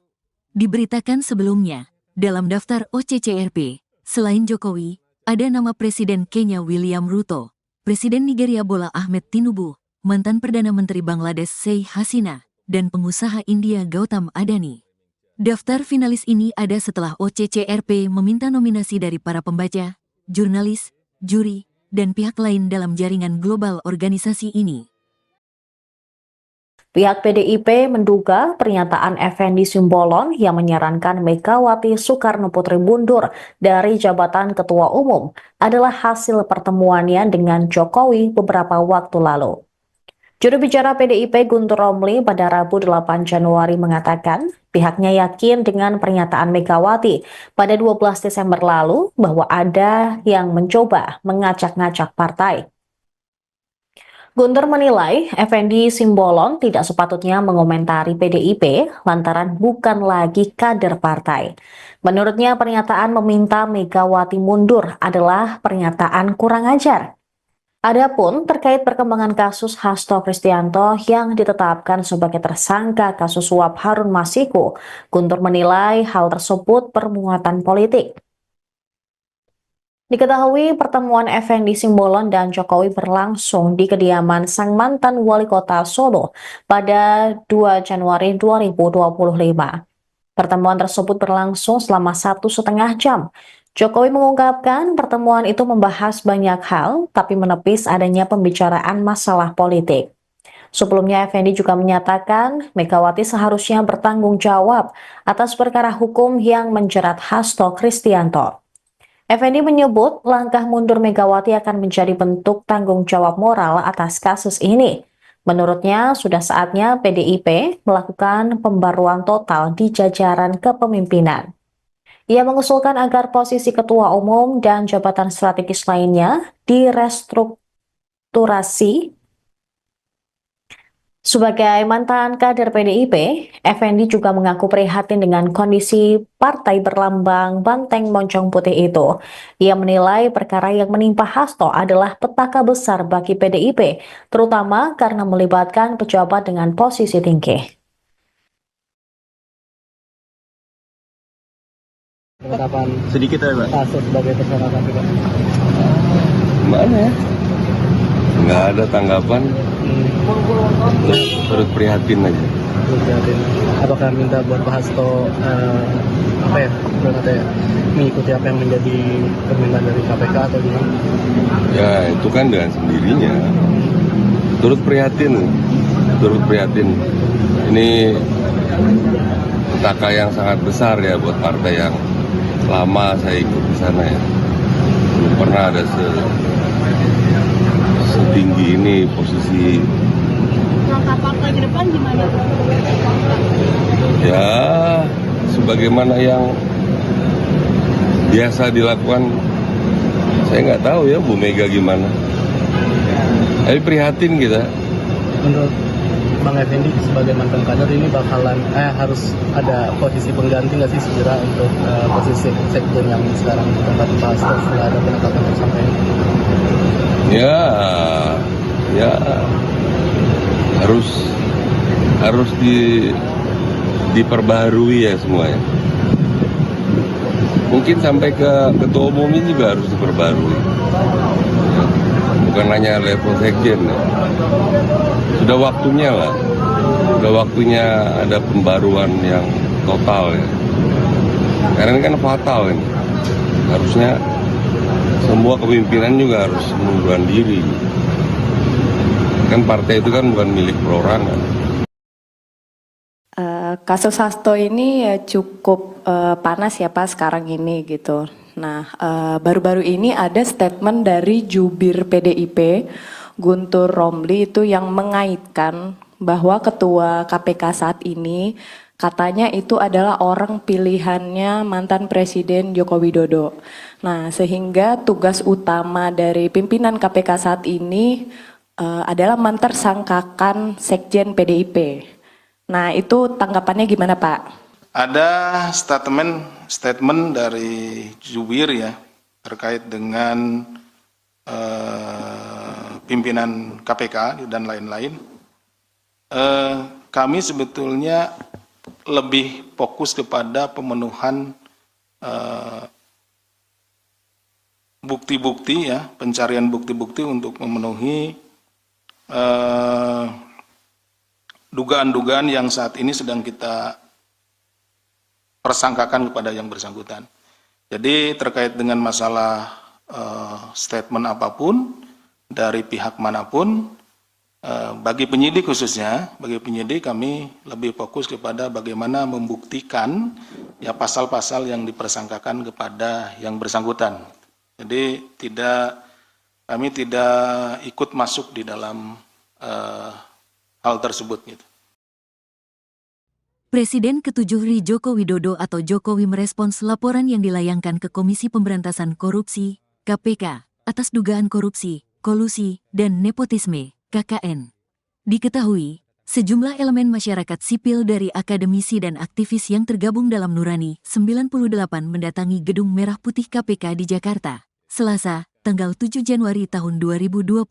diberitakan sebelumnya, dalam daftar OCCRP, selain Jokowi, ada nama Presiden Kenya William Ruto, Presiden Nigeria Bola Ahmed Tinubu, mantan Perdana Menteri Bangladesh Sheikh Hasina, dan pengusaha India Gautam Adani. Daftar finalis ini ada setelah OCCRP meminta nominasi dari para pembaca, jurnalis, juri, dan pihak lain dalam jaringan global organisasi ini. Pihak PDIP menduga pernyataan Effendi Simbolon yang menyarankan Megawati Soekarno Putri mundur dari jabatan Ketua Umum adalah hasil pertemuannya dengan Jokowi beberapa waktu lalu. Juru bicara PDIP Guntur Romli pada Rabu 8 Januari mengatakan pihaknya yakin dengan pernyataan Megawati pada 12 Desember lalu bahwa ada yang mencoba mengacak-ngacak partai. Guntur menilai Effendi Simbolon tidak sepatutnya mengomentari PDIP lantaran bukan lagi kader partai. Menurutnya pernyataan meminta Megawati mundur adalah pernyataan kurang ajar. Adapun terkait perkembangan kasus Hasto Kristianto yang ditetapkan sebagai tersangka kasus suap Harun Masiku, Guntur menilai hal tersebut bermuatan politik. Diketahui pertemuan Effendi Simbolon dan Jokowi berlangsung di kediaman sang mantan wali kota Solo pada 2 Januari 2025. Pertemuan tersebut berlangsung selama 1,5 jam. Jokowi mengungkapkan pertemuan itu membahas banyak hal, tapi menepis adanya pembicaraan masalah politik. Sebelumnya, Effendi juga menyatakan Megawati seharusnya bertanggung jawab atas perkara hukum yang menjerat Hasto Kristianto. Effendi menyebut langkah mundur Megawati akan menjadi bentuk tanggung jawab moral atas kasus ini. Menurutnya, sudah saatnya PDIP melakukan pembaruan total di jajaran kepemimpinan. Ia mengusulkan agar posisi ketua umum dan jabatan strategis lainnya direstrukturasi. Sebagai mantan kader PDIP, Effendi juga mengaku prihatin dengan kondisi partai berlambang banteng moncong putih itu. Ia menilai perkara yang menimpa Hasto adalah petaka besar bagi PDIP, terutama karena melibatkan pejabat dengan posisi tinggi. Penetapan Sedikit aja, Pak. kasus sebagai tersangka KPK. Gimana ya? Nggak ada tanggapan, terus prihatin aja. Prihatin. Apakah minta buat Pak Hasto mengikuti apa yang menjadi permintaan dari KPK atau gimana? Ya itu kan dengan sendirinya. Turut prihatin. Ini petaka yang sangat besar ya buat partai yang lama saya ikut di sana ya. Belum pernah ada setinggi ini posisi. Langkah partai ke depan gimana? Ya sebagaimana yang biasa dilakukan, saya nggak tahu ya Bu Mega gimana. Tapi prihatin kita. Menurut Bang Effendi sebagai mantan kader ini bakalan harus ada posisi pengganti nggak sih segera untuk posisi sekjen yang sekarang ditempati Pak Hasto setelah ada penetapan tersangka ini? Ya harus diperbaharui ya semuanya. Mungkin sampai ke ketua umumnya juga harus diperbarui. Ya, bukan hanya level sekjen. Ya. Sudah waktunya lah. Sudah waktunya ada pembaruan yang total ya. Karena ini kan fatal ini. Harusnya semua kepemimpinan juga harus mengundurkan diri. Kan partai itu kan bukan milik perorangan. Kasus Hasto ini ya cukup panas ya Pak sekarang ini gitu. Nah, baru-baru ini ada statement dari jubir PDIP Guntur Romli itu yang mengaitkan bahwa ketua KPK saat ini katanya itu adalah orang pilihannya mantan Presiden Joko Widodo. Nah, sehingga tugas utama dari pimpinan KPK saat ini adalah mentersangkakan Sekjen PDIP. Nah, itu tanggapannya gimana, Pak? Ada statement dari jubir ya terkait dengan pimpinan KPK dan lain-lain. Kami sebetulnya lebih fokus kepada pemenuhan bukti-bukti ya, pencarian bukti-bukti untuk memenuhi dugaan-dugaan yang saat ini sedang kita persangkakan kepada yang bersangkutan. Jadi terkait dengan masalah statement apapun dari pihak manapun, bagi penyidik khususnya, bagi penyidik kami lebih fokus kepada bagaimana membuktikan ya pasal-pasal yang dipersangkakan kepada yang bersangkutan. Jadi kami tidak ikut masuk di dalam hal tersebut gitu. Presiden ke-7 RI Joko Widodo atau Jokowi merespons laporan yang dilayangkan ke Komisi Pemberantasan Korupsi, KPK, atas dugaan korupsi, kolusi, dan nepotisme, KKN. Diketahui, sejumlah elemen masyarakat sipil dari akademisi dan aktivis yang tergabung dalam Nurani 98 mendatangi Gedung Merah Putih KPK di Jakarta, Selasa, tanggal 7 Januari tahun 2025,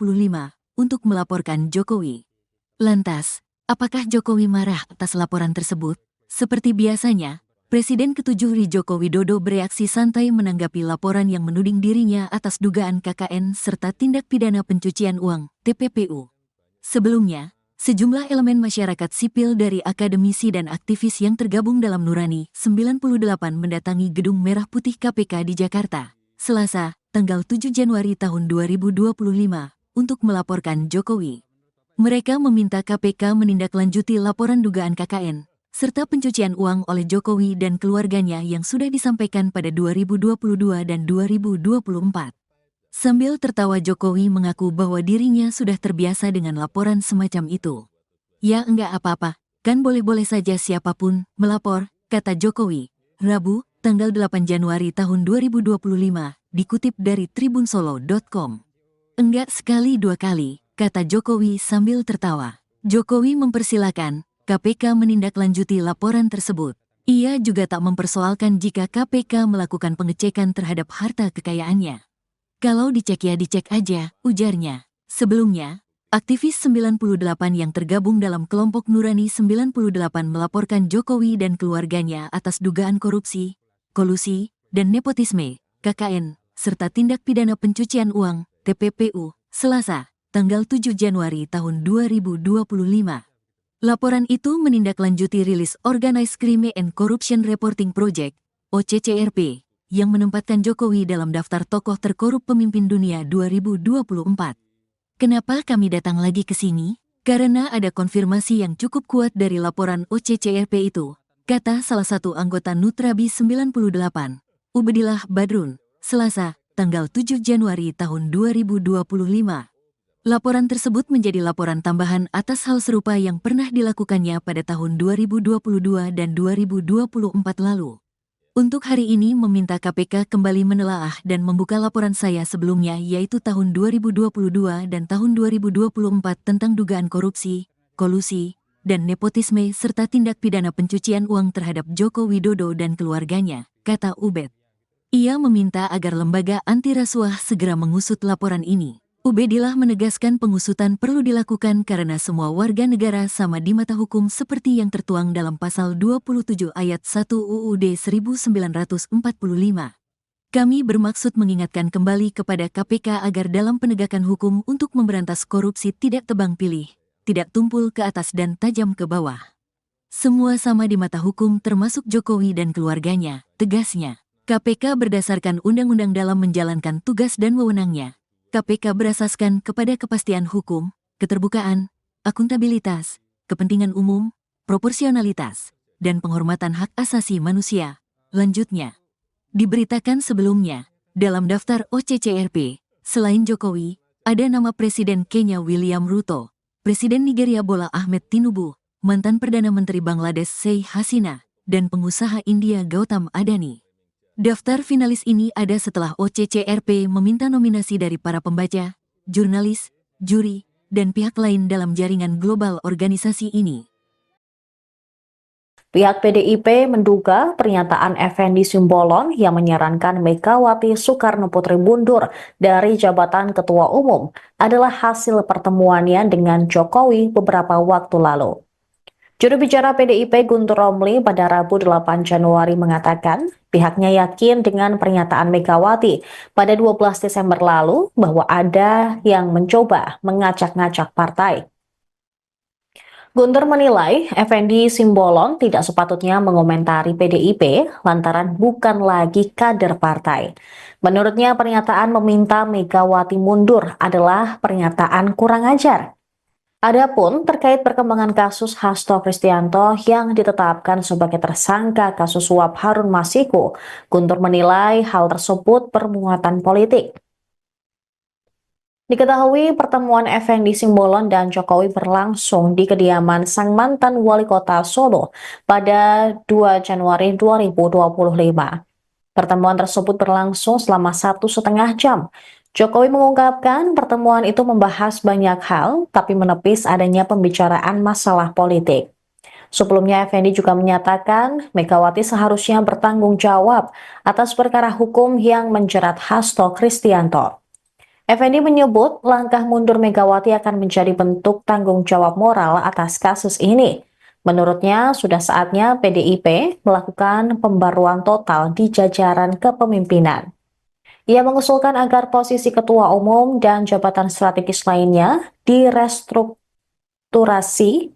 untuk melaporkan Jokowi. Lantas, apakah Jokowi marah atas laporan tersebut? Seperti biasanya, Presiden ke-7 RI Joko Widodo bereaksi santai menanggapi laporan yang menuding dirinya atas dugaan KKN serta tindak pidana pencucian uang, TPPU. Sebelumnya, sejumlah elemen masyarakat sipil dari akademisi dan aktivis yang tergabung dalam Nurani 98 mendatangi Gedung Merah Putih KPK di Jakarta, Selasa, tanggal 7 Januari tahun 2025, untuk melaporkan Jokowi. Mereka meminta KPK menindaklanjuti laporan dugaan KKN, serta pencucian uang oleh Jokowi dan keluarganya yang sudah disampaikan pada 2022 dan 2024. Sambil tertawa Jokowi mengaku bahwa dirinya sudah terbiasa dengan laporan semacam itu. Ya enggak apa-apa, kan boleh-boleh saja siapapun melapor, kata Jokowi, Rabu, tanggal 8 Januari tahun 2025, dikutip dari tribunsolo.com. Enggak sekali dua kali, kata Jokowi sambil tertawa. Jokowi mempersilakan KPK menindaklanjuti laporan tersebut. Ia juga tak mempersoalkan jika KPK melakukan pengecekan terhadap harta kekayaannya. Kalau dicek ya dicek aja, ujarnya. Sebelumnya, aktivis 98 yang tergabung dalam kelompok Nurani 98 melaporkan Jokowi dan keluarganya atas dugaan korupsi, kolusi, dan nepotisme, KKN, serta tindak pidana pencucian uang, TPPU, Selasa, tanggal 7 Januari tahun 2025. Laporan itu menindaklanjuti rilis Organized Crime and Corruption Reporting Project, OCCRP, yang menempatkan Jokowi dalam daftar tokoh terkorup pemimpin dunia 2024. Kenapa kami datang lagi ke sini? Karena ada konfirmasi yang cukup kuat dari laporan OCCRP itu, kata salah satu anggota Nutrabi 98, Ubedillah Badrun, Selasa, tanggal 7 Januari tahun 2025. Laporan tersebut menjadi laporan tambahan atas hal serupa yang pernah dilakukannya pada tahun 2022 dan 2024 lalu. Untuk hari ini meminta KPK kembali menelaah dan membuka laporan saya sebelumnya yaitu tahun 2022 dan tahun 2024 tentang dugaan korupsi, kolusi, dan nepotisme serta tindak pidana pencucian uang terhadap Joko Widodo dan keluarganya, kata Ubed. Ia meminta agar lembaga anti rasuah segera mengusut laporan ini. Ubedillah menegaskan pengusutan perlu dilakukan karena semua warga negara sama di mata hukum seperti yang tertuang dalam pasal 27 ayat 1 UUD 1945. Kami bermaksud mengingatkan kembali kepada KPK agar dalam penegakan hukum untuk memberantas korupsi tidak tebang pilih, tidak tumpul ke atas dan tajam ke bawah. Semua sama di mata hukum termasuk Jokowi dan keluarganya, tegasnya. KPK berdasarkan undang-undang dalam menjalankan tugas dan wewenangnya. KPK berasaskan kepada kepastian hukum, keterbukaan, akuntabilitas, kepentingan umum, proporsionalitas, dan penghormatan hak asasi manusia. Lanjutnya, diberitakan sebelumnya, dalam daftar OCCRP, selain Jokowi, ada nama Presiden Kenya William Ruto, Presiden Nigeria Bola Ahmed Tinubu, mantan Perdana Menteri Bangladesh Sheikh Hasina, dan pengusaha India Gautam Adani. Daftar finalis ini ada setelah OCCRP meminta nominasi dari para pembaca, jurnalis, juri, dan pihak lain dalam jaringan global organisasi ini. Pihak PDIP menduga pernyataan Effendi Simbolon yang menyarankan Megawati Soekarno Putri mundur dari jabatan Ketua Umum adalah hasil pertemuannya dengan Jokowi beberapa waktu lalu. Juru bicara PDIP Guntur Romli pada Rabu 8 Januari mengatakan pihaknya yakin dengan pernyataan Megawati pada 12 Desember lalu bahwa ada yang mencoba mengacak-ngacak partai. Guntur menilai Effendi Simbolon tidak sepatutnya mengomentari PDIP lantaran bukan lagi kader partai. Menurutnya pernyataan meminta Megawati mundur adalah pernyataan kurang ajar. Adapun terkait perkembangan kasus Hasto Kristianto yang ditetapkan sebagai tersangka kasus suap Harun Masiku, Guntur menilai hal tersebut bermuatan politik. Diketahui pertemuan Effendi Simbolon dan Jokowi berlangsung di kediaman sang mantan wali kota Solo pada 2 Januari 2025. Pertemuan tersebut berlangsung selama 1,5 jam. Jokowi mengungkapkan pertemuan itu membahas banyak hal, tapi menepis adanya pembicaraan masalah politik. Sebelumnya, Effendi juga menyatakan Megawati seharusnya bertanggung jawab atas perkara hukum yang menjerat Hasto Kristianto. Effendi menyebut langkah mundur Megawati akan menjadi bentuk tanggung jawab moral atas kasus ini. Menurutnya, sudah saatnya PDIP melakukan pembaruan total di jajaran kepemimpinan. Ia mengusulkan agar posisi ketua umum dan jabatan strategis lainnya direstrukturasi.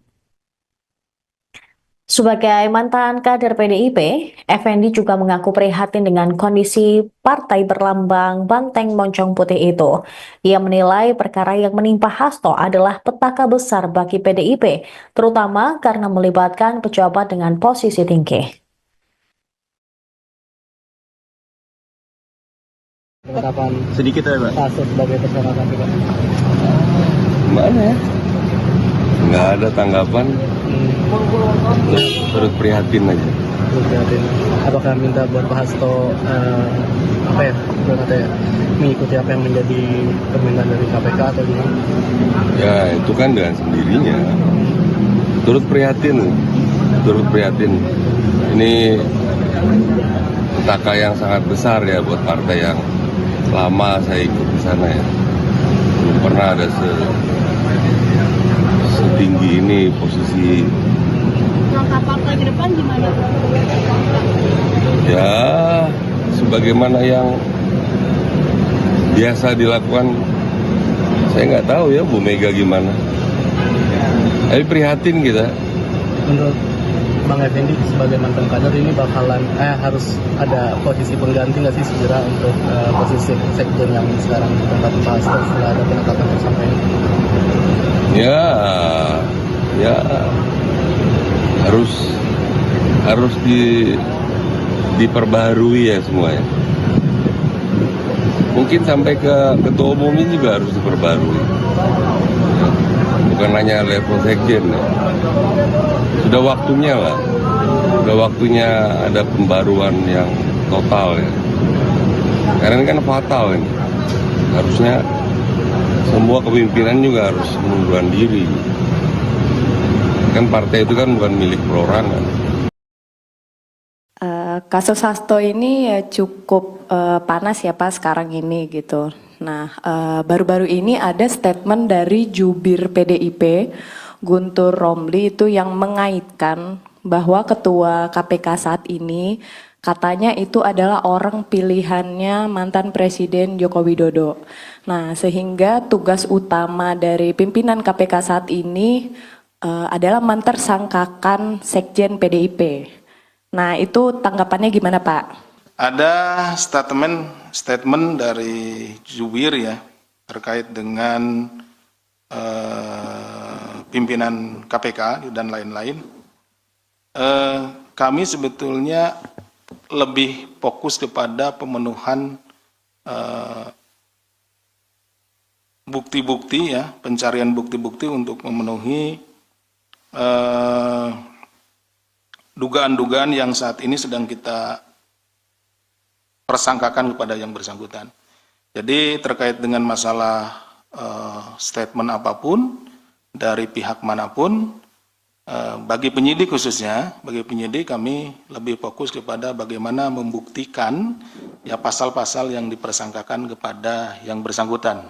Sebagai mantan kader PDIP, Effendi juga mengaku prihatin dengan kondisi partai berlambang banteng moncong putih itu. Ia menilai perkara yang menimpa Hasto adalah petaka besar bagi PDIP, terutama karena melibatkan pejabat dengan posisi tinggi. Penetapan Sedikit ya, Pak. kasus sebagai tersangka KPK. Gimana ya? Nggak ada tanggapan, turut prihatin aja. Prihatin. Apakah minta buat Pak Hasto mengikuti apa yang menjadi permintaan dari KPK atau gimana? Ya itu kan dengan sendirinya. Turut prihatin. Ini petaka yang sangat besar ya buat partai yang lama saya ikut di sana ya. Belum pernah ada setinggi ini posisi. Langkah partai ke depan gimana? Ya sebagaimana yang biasa dilakukan, saya nggak tahu ya Bu Mega gimana. Tapi prihatin kita. Menurut Bang Effendi sebagai mantan kader ini bakalan harus ada posisi pengganti nggak sih segera untuk posisi sekjen yang sekarang ditempati Pak Hasto setelah ada penetapan tersangka ini? Ya harus diperbaharui ya semuanya. Mungkin sampai ke ketua umumnya juga harus diperbarui. Ya, bukan hanya level sekjen ya. Sudah waktunya lah. Sudah waktunya ada pembaruan yang total ya. Karena ini kan fatal ini. Harusnya semua kepemimpinan juga harus mengundurkan diri. Kan partai itu kan bukan milik perorangan. Kasus Hasto ini ya cukup panas ya Pak sekarang ini gitu. Nah, baru-baru ini ada statement dari jubir PDIP, Guntur Romli itu yang mengaitkan bahwa ketua KPK saat ini katanya itu adalah orang pilihannya mantan Presiden Joko Widodo. Nah, sehingga tugas utama dari pimpinan KPK saat ini adalah mentersangkakan Sekjen PDIP. Nah, itu tanggapannya gimana Pak? Ada statement dari jubir ya terkait dengan pimpinan KPK dan lain-lain. Kami sebetulnya lebih fokus kepada pemenuhan bukti-bukti ya, pencarian bukti-bukti untuk memenuhi dugaan-dugaan yang saat ini sedang kita persangkakan kepada yang bersangkutan. Jadi terkait dengan masalah statement apapun dari pihak manapun, bagi penyidik khususnya, bagi penyidik kami lebih fokus kepada bagaimana membuktikan ya pasal-pasal yang dipersangkakan kepada yang bersangkutan.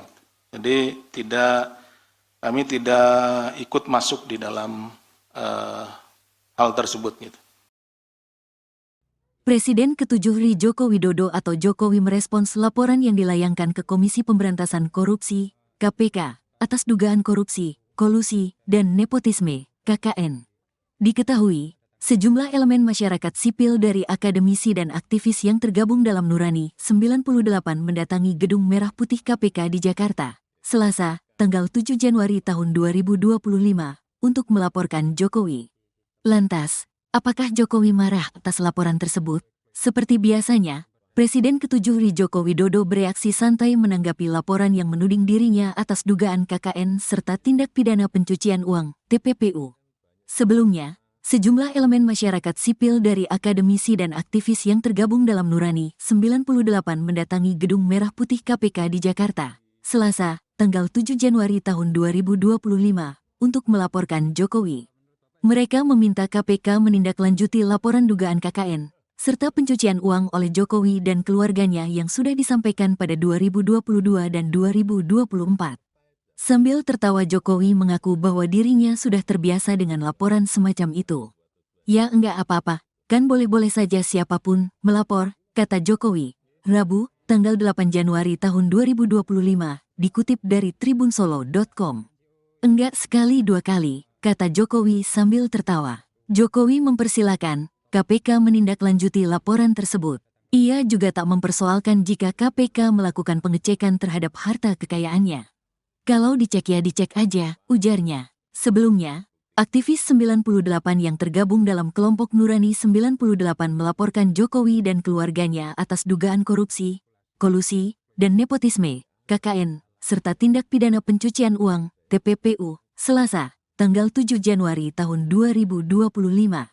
Jadi kami tidak ikut masuk di dalam hal tersebut gitu. Presiden ke-7 RI Joko Widodo atau Jokowi merespons laporan yang dilayangkan ke Komisi Pemberantasan Korupsi, KPK, atas dugaan korupsi, kolusi, dan nepotisme, KKN. Diketahui, sejumlah elemen masyarakat sipil dari akademisi dan aktivis yang tergabung dalam Nurani 98 mendatangi Gedung Merah Putih KPK di Jakarta, Selasa, tanggal 7 Januari tahun 2025, untuk melaporkan Jokowi. Lantas, apakah Jokowi marah atas laporan tersebut? Seperti biasanya, Presiden ke-7 Joko Widodo bereaksi santai menanggapi laporan yang menuding dirinya atas dugaan KKN serta tindak pidana pencucian uang (TPPU). Sebelumnya, sejumlah elemen masyarakat sipil dari akademisi dan aktivis yang tergabung dalam Nurani 98 mendatangi Gedung Merah Putih KPK di Jakarta, Selasa, tanggal 7 Januari tahun 2025, untuk melaporkan Jokowi. Mereka meminta KPK menindaklanjuti laporan dugaan KKN serta pencucian uang oleh Jokowi dan keluarganya yang sudah disampaikan pada 2022 dan 2024. Sambil tertawa, Jokowi mengaku bahwa dirinya sudah terbiasa dengan laporan semacam itu. Ya enggak apa-apa, kan boleh-boleh saja siapapun melapor, kata Jokowi. Rabu, tanggal 8 Januari tahun 2025, dikutip dari tribunsolo.com. Enggak sekali dua kali, kata Jokowi sambil tertawa. Jokowi mempersilakan KPK menindaklanjuti laporan tersebut. Ia juga tak mempersoalkan jika KPK melakukan pengecekan terhadap harta kekayaannya. Kalau dicek ya dicek aja, ujarnya. Sebelumnya, aktivis 98 yang tergabung dalam kelompok Nurani 98 melaporkan Jokowi dan keluarganya atas dugaan korupsi, kolusi, dan nepotisme, KKN, serta tindak pidana pencucian uang, TPPU, Selasa, tanggal 7 Januari tahun 2025.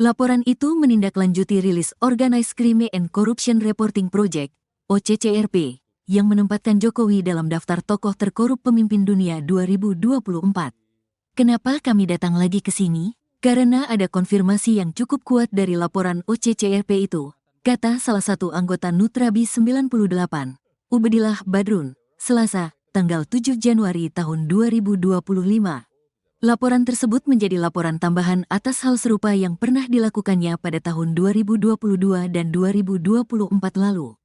Laporan itu menindaklanjuti rilis Organized Crime and Corruption Reporting Project, OCCRP, yang menempatkan Jokowi dalam daftar tokoh terkorup pemimpin dunia 2024. Kenapa kami datang lagi ke sini? Karena ada konfirmasi yang cukup kuat dari laporan OCCRP itu, kata salah satu anggota Nutrabi 98, Ubedillah Badrun, Selasa, tanggal 7 Januari tahun 2025. Laporan tersebut menjadi laporan tambahan atas hal serupa yang pernah dilakukannya pada tahun 2022 dan 2024 lalu.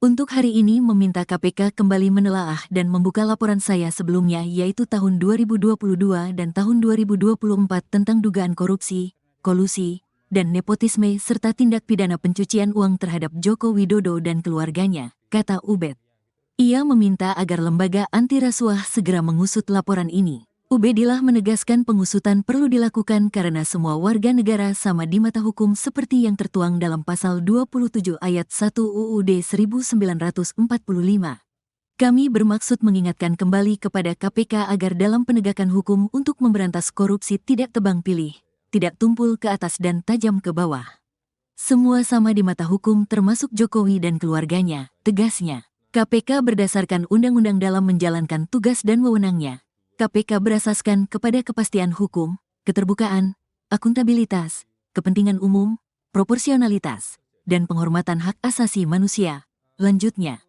Untuk hari ini meminta KPK kembali menelaah dan membuka laporan saya sebelumnya, yaitu tahun 2022 dan tahun 2024 tentang dugaan korupsi, kolusi, dan nepotisme serta tindak pidana pencucian uang terhadap Joko Widodo dan keluarganya, kata Ubed. Ia meminta agar lembaga anti rasuah segera mengusut laporan ini. Ubedillah menegaskan pengusutan perlu dilakukan karena semua warga negara sama di mata hukum seperti yang tertuang dalam pasal 27 ayat 1 UUD 1945. Kami bermaksud mengingatkan kembali kepada KPK agar dalam penegakan hukum untuk memberantas korupsi tidak tebang pilih, tidak tumpul ke atas dan tajam ke bawah. Semua sama di mata hukum termasuk Jokowi dan keluarganya, tegasnya. KPK berdasarkan undang-undang dalam menjalankan tugas dan wewenangnya. KPK berasaskan kepada kepastian hukum, keterbukaan, akuntabilitas, kepentingan umum, proporsionalitas, dan penghormatan hak asasi manusia. Lanjutnya,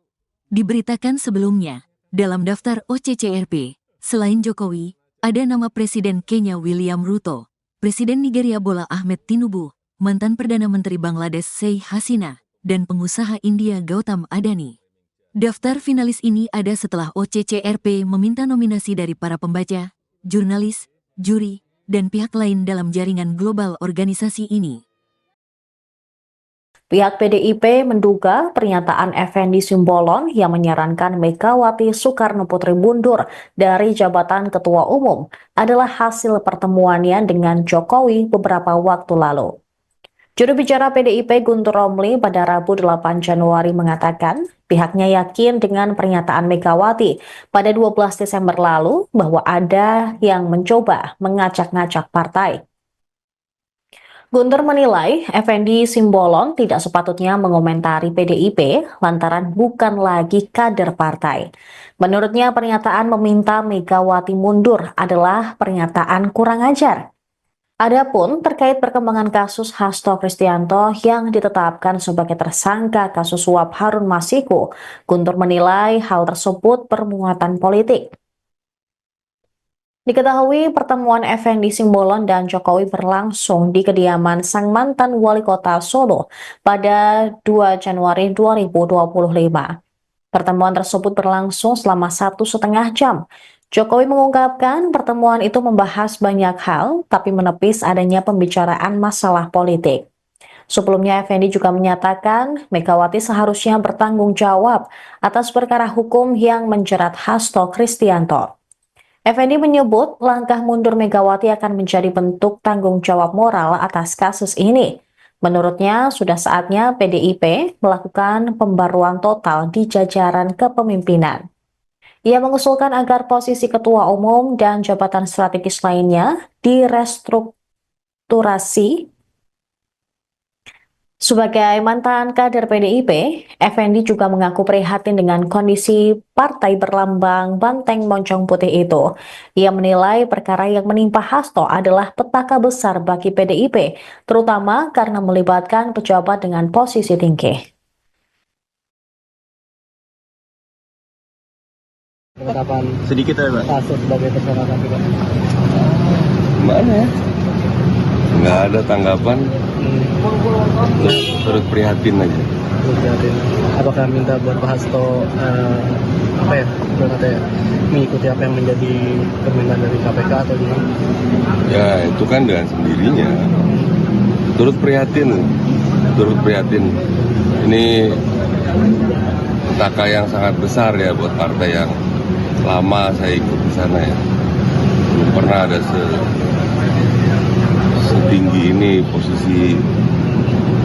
diberitakan sebelumnya, dalam daftar OCCRP, selain Jokowi, ada nama Presiden Kenya William Ruto, Presiden Nigeria Bola Ahmed Tinubu, mantan Perdana Menteri Bangladesh Sheikh Hasina, dan pengusaha India Gautam Adani. Daftar finalis ini ada setelah OCCRP meminta nominasi dari para pembaca, jurnalis, juri, dan pihak lain dalam jaringan global organisasi ini. Pihak PDIP menduga pernyataan Effendi Simbolon yang menyarankan Megawati Soekarno Putri mundur dari jabatan Ketua Umum adalah hasil pertemuannya dengan Jokowi beberapa waktu lalu. Juru bicara PDIP Guntur Romli pada Rabu 8 Januari mengatakan pihaknya yakin dengan pernyataan Megawati pada 12 Desember lalu bahwa ada yang mencoba mengacak-ngacak partai. Guntur menilai Effendi Simbolon tidak sepatutnya mengomentari PDIP lantaran bukan lagi kader partai. Menurutnya pernyataan meminta Megawati mundur adalah pernyataan kurang ajar. Adapun terkait perkembangan kasus Hasto Kristianto yang ditetapkan sebagai tersangka kasus suap Harun Masiku, Guntur menilai hal tersebut bermuatan politik. Diketahui pertemuan Effendi Simbolon dan Jokowi berlangsung di kediaman sang mantan wali kota Solo pada 2 Januari 2025. Pertemuan tersebut berlangsung selama 1,5 jam. Jokowi mengungkapkan pertemuan itu membahas banyak hal, tapi menepis adanya pembicaraan masalah politik. Sebelumnya, Effendi juga menyatakan Megawati seharusnya bertanggung jawab atas perkara hukum yang menjerat Hasto Kristianto. Effendi menyebut langkah mundur Megawati akan menjadi bentuk tanggung jawab moral atas kasus ini. Menurutnya, sudah saatnya PDIP melakukan pembaruan total di jajaran kepemimpinan. Ia mengusulkan agar posisi ketua umum dan jabatan strategis lainnya direstrukturasi. Sebagai mantan kader PDIP, Effendi juga mengaku prihatin dengan kondisi partai berlambang banteng moncong putih itu. Ia menilai perkara yang menimpa Hasto adalah petaka besar bagi PDIP, terutama karena melibatkan pejabat dengan posisi tinggi. Penetapan Sedikit ya, Pak. kasus sebagai tersangka KPK. Gimana ya? Nggak ada tanggapan, turut prihatin aja. Prihatin. Apakah minta buat Pak Hasto mengikuti apa yang menjadi permintaan dari KPK atau gimana? Ya itu kan dengan sendirinya. Turut prihatin. Ini petaka yang sangat besar ya buat partai yang lama saya ikut di sana ya. Belum pernah ada setinggi ini posisi.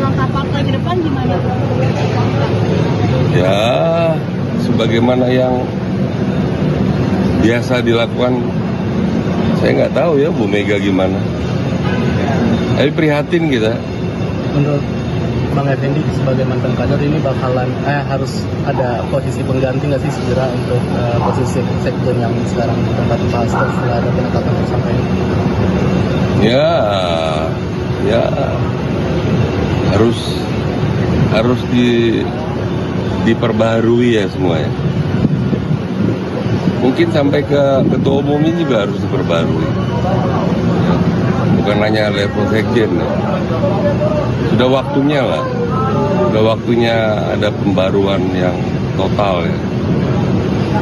Langkah partai ke depan gimana? Ya sebagaimana yang biasa dilakukan, saya nggak tahu ya Bu Mega gimana. Tapi prihatin kita. Menurut Bang Effendi sebagai mantan kader ini bakalan harus ada posisi pengganti nggak sih segera untuk posisi sekjen yang sekarang ditempati Pak Hasto setelah ada penetapan tersangka ini? Ya harus diperbaharui ya semuanya. Mungkin sampai ke ketua umumnya juga harus diperbarui. Ya, bukan hanya level sekjen. Ya. Sudah waktunya lah. Sudah waktunya ada pembaruan yang total ya.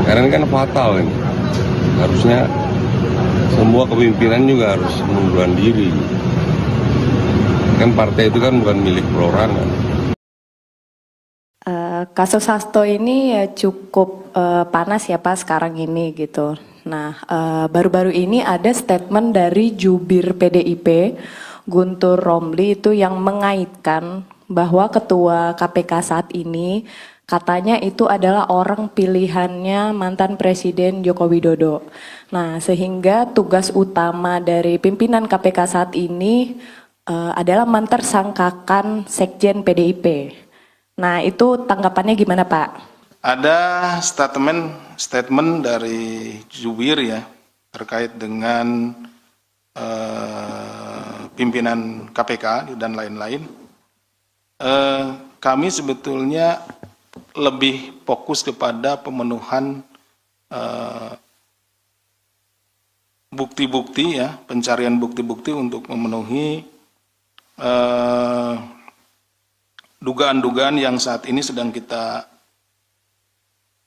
Karena ini kan fatal ini. Harusnya semua kepemimpinan juga harus mengundurkan diri. Kan partai itu kan bukan milik perorangan. Kasus Hasto ini ya cukup panas ya Pak sekarang ini gitu. Nah, baru-baru ini ada statement dari jubir PDIP, Guntur Romli itu yang mengaitkan bahwa ketua KPK saat ini katanya itu adalah orang pilihannya mantan Presiden Joko Widodo. Nah, sehingga tugas utama dari pimpinan KPK saat ini adalah mentersangkakan Sekjen PDIP. Nah, itu tanggapannya gimana Pak? Ada statement dari jubir ya terkait dengan pimpinan KPK dan lain-lain. Kami sebetulnya lebih fokus kepada pemenuhan bukti-bukti ya, pencarian bukti-bukti untuk memenuhi dugaan-dugaan yang saat ini sedang kita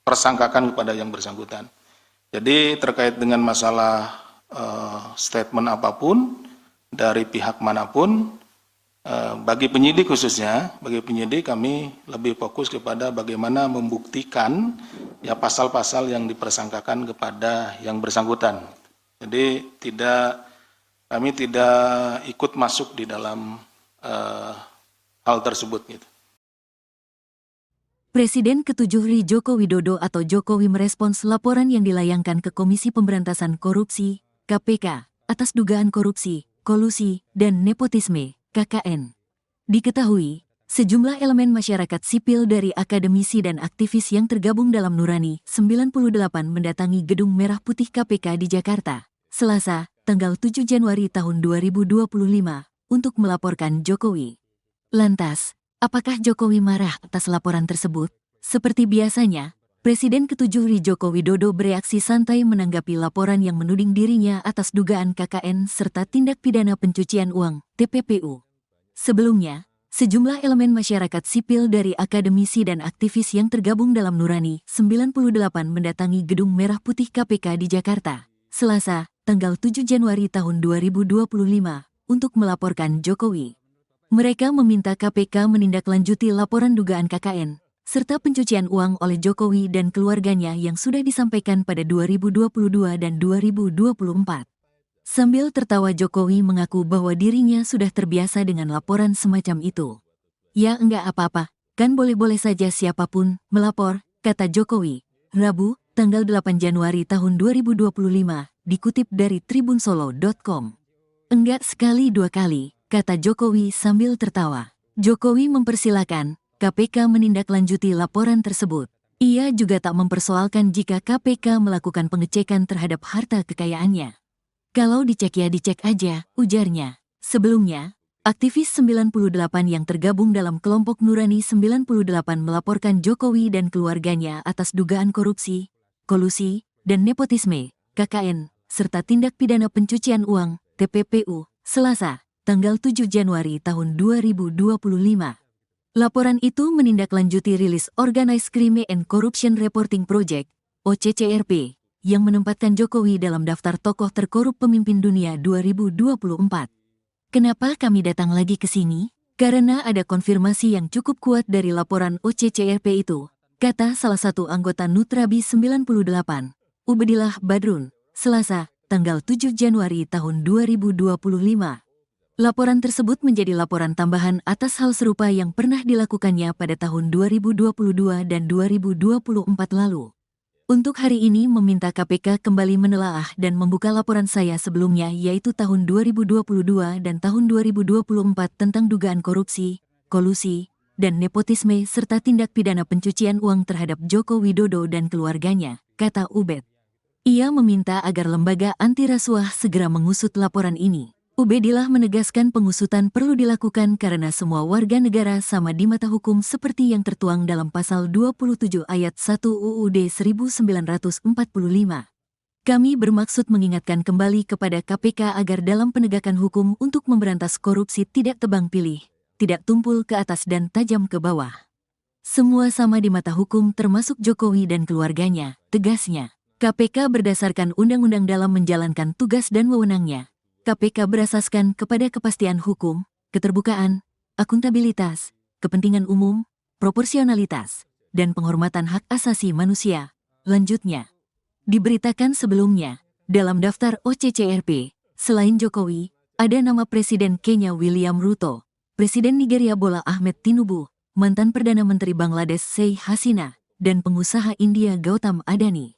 persangkakan kepada yang bersangkutan. Jadi terkait dengan masalah statement apapun dari pihak manapun, bagi penyidik khususnya, bagi penyidik kami lebih fokus kepada bagaimana membuktikan ya pasal-pasal yang dipersangkakan kepada yang bersangkutan. Jadi kami tidak ikut masuk di dalam hal tersebut gitu. Presiden ke-7 RI Joko Widodo atau Jokowi merespons laporan yang dilayangkan ke Komisi Pemberantasan Korupsi, KPK, atas dugaan korupsi, kolusi, dan nepotisme, KKN. Diketahui, sejumlah elemen masyarakat sipil dari akademisi dan aktivis yang tergabung dalam Nurani 98 mendatangi Gedung Merah Putih KPK di Jakarta, Selasa, tanggal 7 Januari tahun 2025, untuk melaporkan Jokowi. Lantas, apakah Jokowi marah atas laporan tersebut? Seperti biasanya, Presiden ke-7 RI Joko Widodo bereaksi santai menanggapi laporan yang menuding dirinya atas dugaan KKN serta tindak pidana pencucian uang, TPPU. Sebelumnya, sejumlah elemen masyarakat sipil dari akademisi dan aktivis yang tergabung dalam Nurani 98 mendatangi Gedung Merah Putih KPK di Jakarta, Selasa, tanggal 7 Januari tahun 2025, untuk melaporkan Jokowi. Mereka meminta KPK menindaklanjuti laporan dugaan KKN, serta pencucian uang oleh Jokowi dan keluarganya yang sudah disampaikan pada 2022 dan 2024. Sambil tertawa Jokowi mengaku bahwa dirinya sudah terbiasa dengan laporan semacam itu. Ya enggak apa-apa, kan boleh-boleh saja siapapun melapor, kata Jokowi. Rabu, tanggal 8 Januari tahun 2025, dikutip dari tribunsolo.com. Enggak sekali dua kali, kata Jokowi sambil tertawa. Jokowi mempersilakan KPK menindaklanjuti laporan tersebut. Ia juga tak mempersoalkan jika KPK melakukan pengecekan terhadap harta kekayaannya. Kalau dicek ya dicek aja, ujarnya. Sebelumnya, aktivis 98 yang tergabung dalam kelompok Nurani 98 melaporkan Jokowi dan keluarganya atas dugaan korupsi, kolusi, dan nepotisme, KKN, serta tindak pidana pencucian uang, TPPU, Selasa, tanggal 7 Januari tahun 2025. Laporan itu menindaklanjuti rilis Organized Crime and Corruption Reporting Project, OCCRP, yang menempatkan Jokowi dalam daftar tokoh terkorup pemimpin dunia 2024. Kenapa kami datang lagi ke sini? Karena ada konfirmasi yang cukup kuat dari laporan OCCRP itu, kata salah satu anggota Nutrabi 98, Ubedillah Badrun, Selasa, tanggal 7 Januari tahun 2025. Laporan tersebut menjadi laporan tambahan atas hal serupa yang pernah dilakukannya pada tahun 2022 dan 2024 lalu. Untuk hari ini meminta KPK kembali menelaah dan membuka laporan saya sebelumnya yaitu tahun 2022 dan tahun 2024 tentang dugaan korupsi, kolusi, dan nepotisme serta tindak pidana pencucian uang terhadap Joko Widodo dan keluarganya, kata Ubed. Ia meminta agar lembaga anti rasuah segera mengusut laporan ini. Ubedillah menegaskan pengusutan perlu dilakukan karena semua warga negara sama di mata hukum seperti yang tertuang dalam pasal 27 ayat 1 UUD 1945. Kami bermaksud mengingatkan kembali kepada KPK agar dalam penegakan hukum untuk memberantas korupsi tidak tebang pilih, tidak tumpul ke atas dan tajam ke bawah. Semua sama di mata hukum termasuk Jokowi dan keluarganya, tegasnya. KPK berdasarkan undang-undang dalam menjalankan tugas dan wewenangnya. KPK berasaskan kepada kepastian hukum, keterbukaan, akuntabilitas, kepentingan umum, proporsionalitas, dan penghormatan hak asasi manusia. Lanjutnya, diberitakan sebelumnya, dalam daftar OCCRP, selain Jokowi, ada nama Presiden Kenya William Ruto, Presiden Nigeria Bola Ahmed Tinubu, mantan Perdana Menteri Bangladesh Sheikh Hasina, dan pengusaha India Gautam Adani.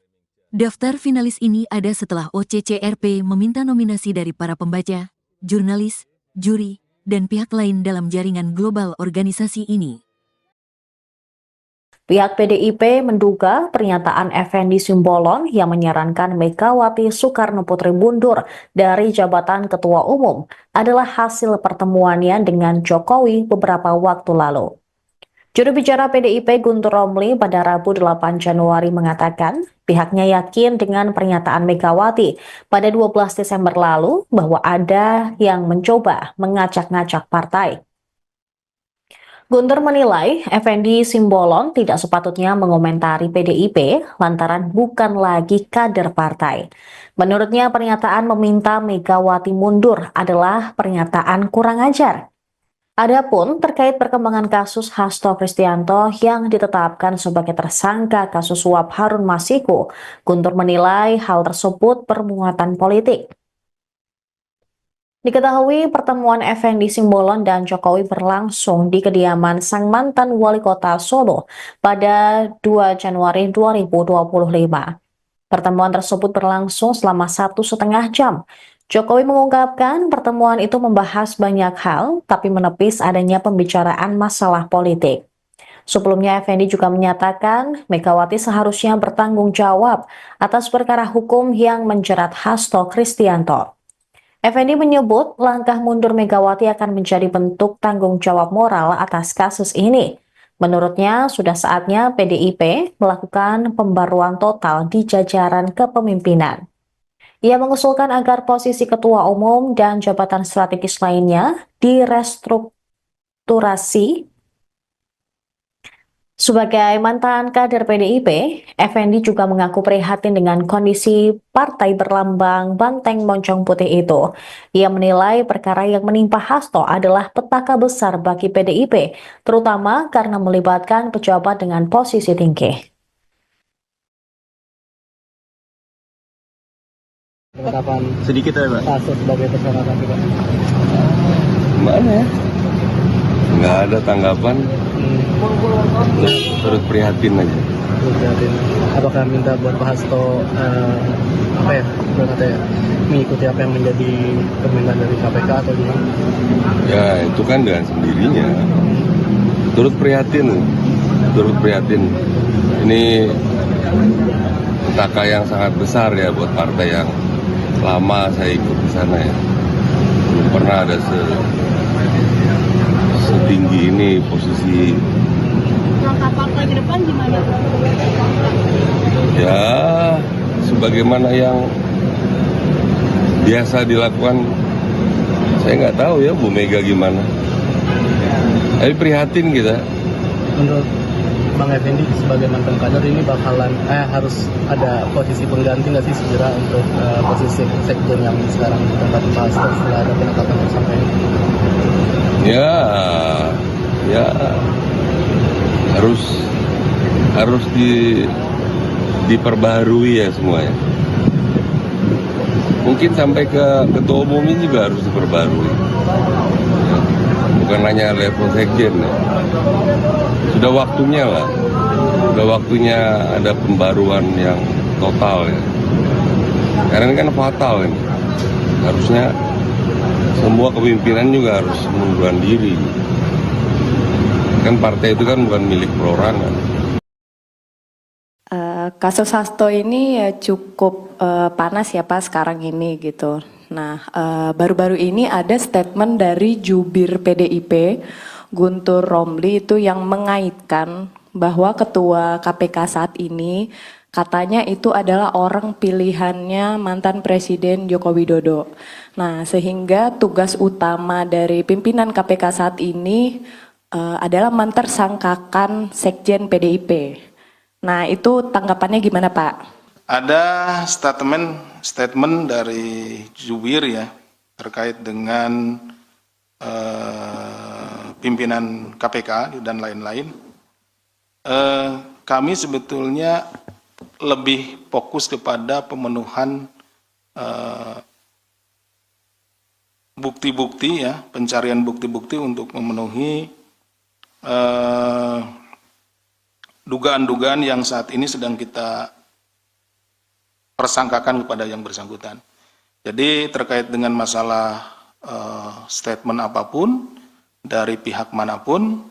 Daftar finalis ini ada setelah OCCRP meminta nominasi dari para pembaca, jurnalis, juri, dan pihak lain dalam jaringan global organisasi ini. Pihak PDIP menduga pernyataan Effendi Simbolon yang menyarankan Megawati Soekarno Putri mundur dari jabatan Ketua Umum adalah hasil pertemuannya dengan Jokowi beberapa waktu lalu. Juru bicara PDIP Guntur Romli pada Rabu 8 Januari mengatakan pihaknya yakin dengan pernyataan Megawati pada 12 Desember lalu bahwa ada yang mencoba mengacak-ngacak partai. Guntur menilai Effendi Simbolon tidak sepatutnya mengomentari PDIP lantaran bukan lagi kader partai. Menurutnya pernyataan meminta Megawati mundur adalah pernyataan kurang ajar. Adapun terkait perkembangan kasus Hasto Kristianto yang ditetapkan sebagai tersangka kasus suap Harun Masiku, Guntur menilai hal tersebut bermuatan politik. Diketahui pertemuan Effendi Simbolon dan Jokowi berlangsung di kediaman sang mantan wali kota Solo pada 2 Januari 2025. Pertemuan tersebut berlangsung selama 1,5 jam. Jokowi mengungkapkan pertemuan itu membahas banyak hal, tapi menepis adanya pembicaraan masalah politik. Sebelumnya, Effendi juga menyatakan Megawati seharusnya bertanggung jawab atas perkara hukum yang menjerat Hasto Kristianto. Effendi menyebut langkah mundur Megawati akan menjadi bentuk tanggung jawab moral atas kasus ini. Menurutnya, sudah saatnya PDIP melakukan pembaruan total di jajaran kepemimpinan. Ia mengusulkan agar posisi ketua umum dan jabatan strategis lainnya direstrukturasi. Sebagai mantan kader PDIP, Effendi juga mengaku prihatin dengan kondisi partai berlambang banteng moncong putih itu. Ia menilai perkara yang menimpa Hasto adalah petaka besar bagi PDIP, terutama karena melibatkan pejabat dengan posisi tinggi. Penetapan Sedikit ya, Pak. Pak Hasto sebagai tersangka KPK. Mana ya? Nggak ada tanggapan, turut prihatin aja. Prihatin. Apakah minta buat Pak Hasto apa ya, katanya mengikuti apa yang menjadi permintaan dari KPK atau gimana? Ya itu kan dengan sendirinya. Turut prihatin. Ini petaka yang sangat besar ya buat partai yang lama saya ikut di sana ya. Belum pernah ada setinggi ini posisi. Langkah partai ke depan gimana? Ya sebagaimana yang biasa dilakukan, saya nggak tahu ya Bu Mega gimana. Tapi prihatin kita. Menurut Bang Effendi sebagai mantan kader ini bakalan harus ada posisi pengganti nggak sih segera untuk posisi sekjen yang sekarang ditempati Pak Hasto setelah ada penetapan tersangka ini? Ya harus diperbaharui ya semuanya. Mungkin sampai ke ketua umum ini juga harus diperbarui. Ya, bukan hanya level sekjen ya. Sudah waktunya lah. Sudah waktunya ada pembaruan yang total ya. Karena ini kan fatal ini. Harusnya semua kepemimpinan juga harus mengundurkan diri. Kan partai itu kan bukan milik perorangan. Kasus Hasto ini ya cukup panas ya Pak sekarang ini gitu. Nah, baru-baru ini ada statement dari jubir PDIP, Guntur Romli itu yang mengaitkan bahwa ketua KPK saat ini katanya itu adalah orang pilihannya mantan Presiden Joko Widodo. Nah, sehingga tugas utama dari pimpinan KPK saat ini adalah mentersangkakan Sekjen PDIP. Nah, itu tanggapannya gimana Pak? Ada statement dari jubir ya terkait dengan pimpinan KPK dan lain-lain. Kami sebetulnya lebih fokus kepada pemenuhan bukti-bukti ya, pencarian bukti-bukti untuk memenuhi dugaan-dugaan yang saat ini sedang kita persangkakan kepada yang bersangkutan. Jadi terkait dengan masalah statement apapun dari pihak manapun,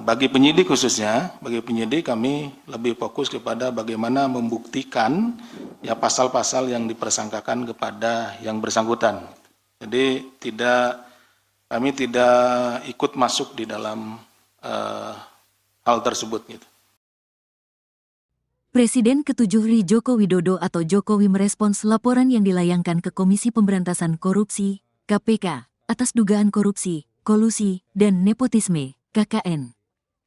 bagi penyidik khususnya, bagi penyidik kami lebih fokus kepada bagaimana membuktikan ya pasal-pasal yang dipersangkakan kepada yang bersangkutan. Jadi kami tidak ikut masuk di dalam hal tersebut gitu. Presiden ke-7 RI Joko Widodo atau Jokowi merespons laporan yang dilayangkan ke Komisi Pemberantasan Korupsi, KPK, atas dugaan korupsi, kolusi, dan nepotisme, KKN.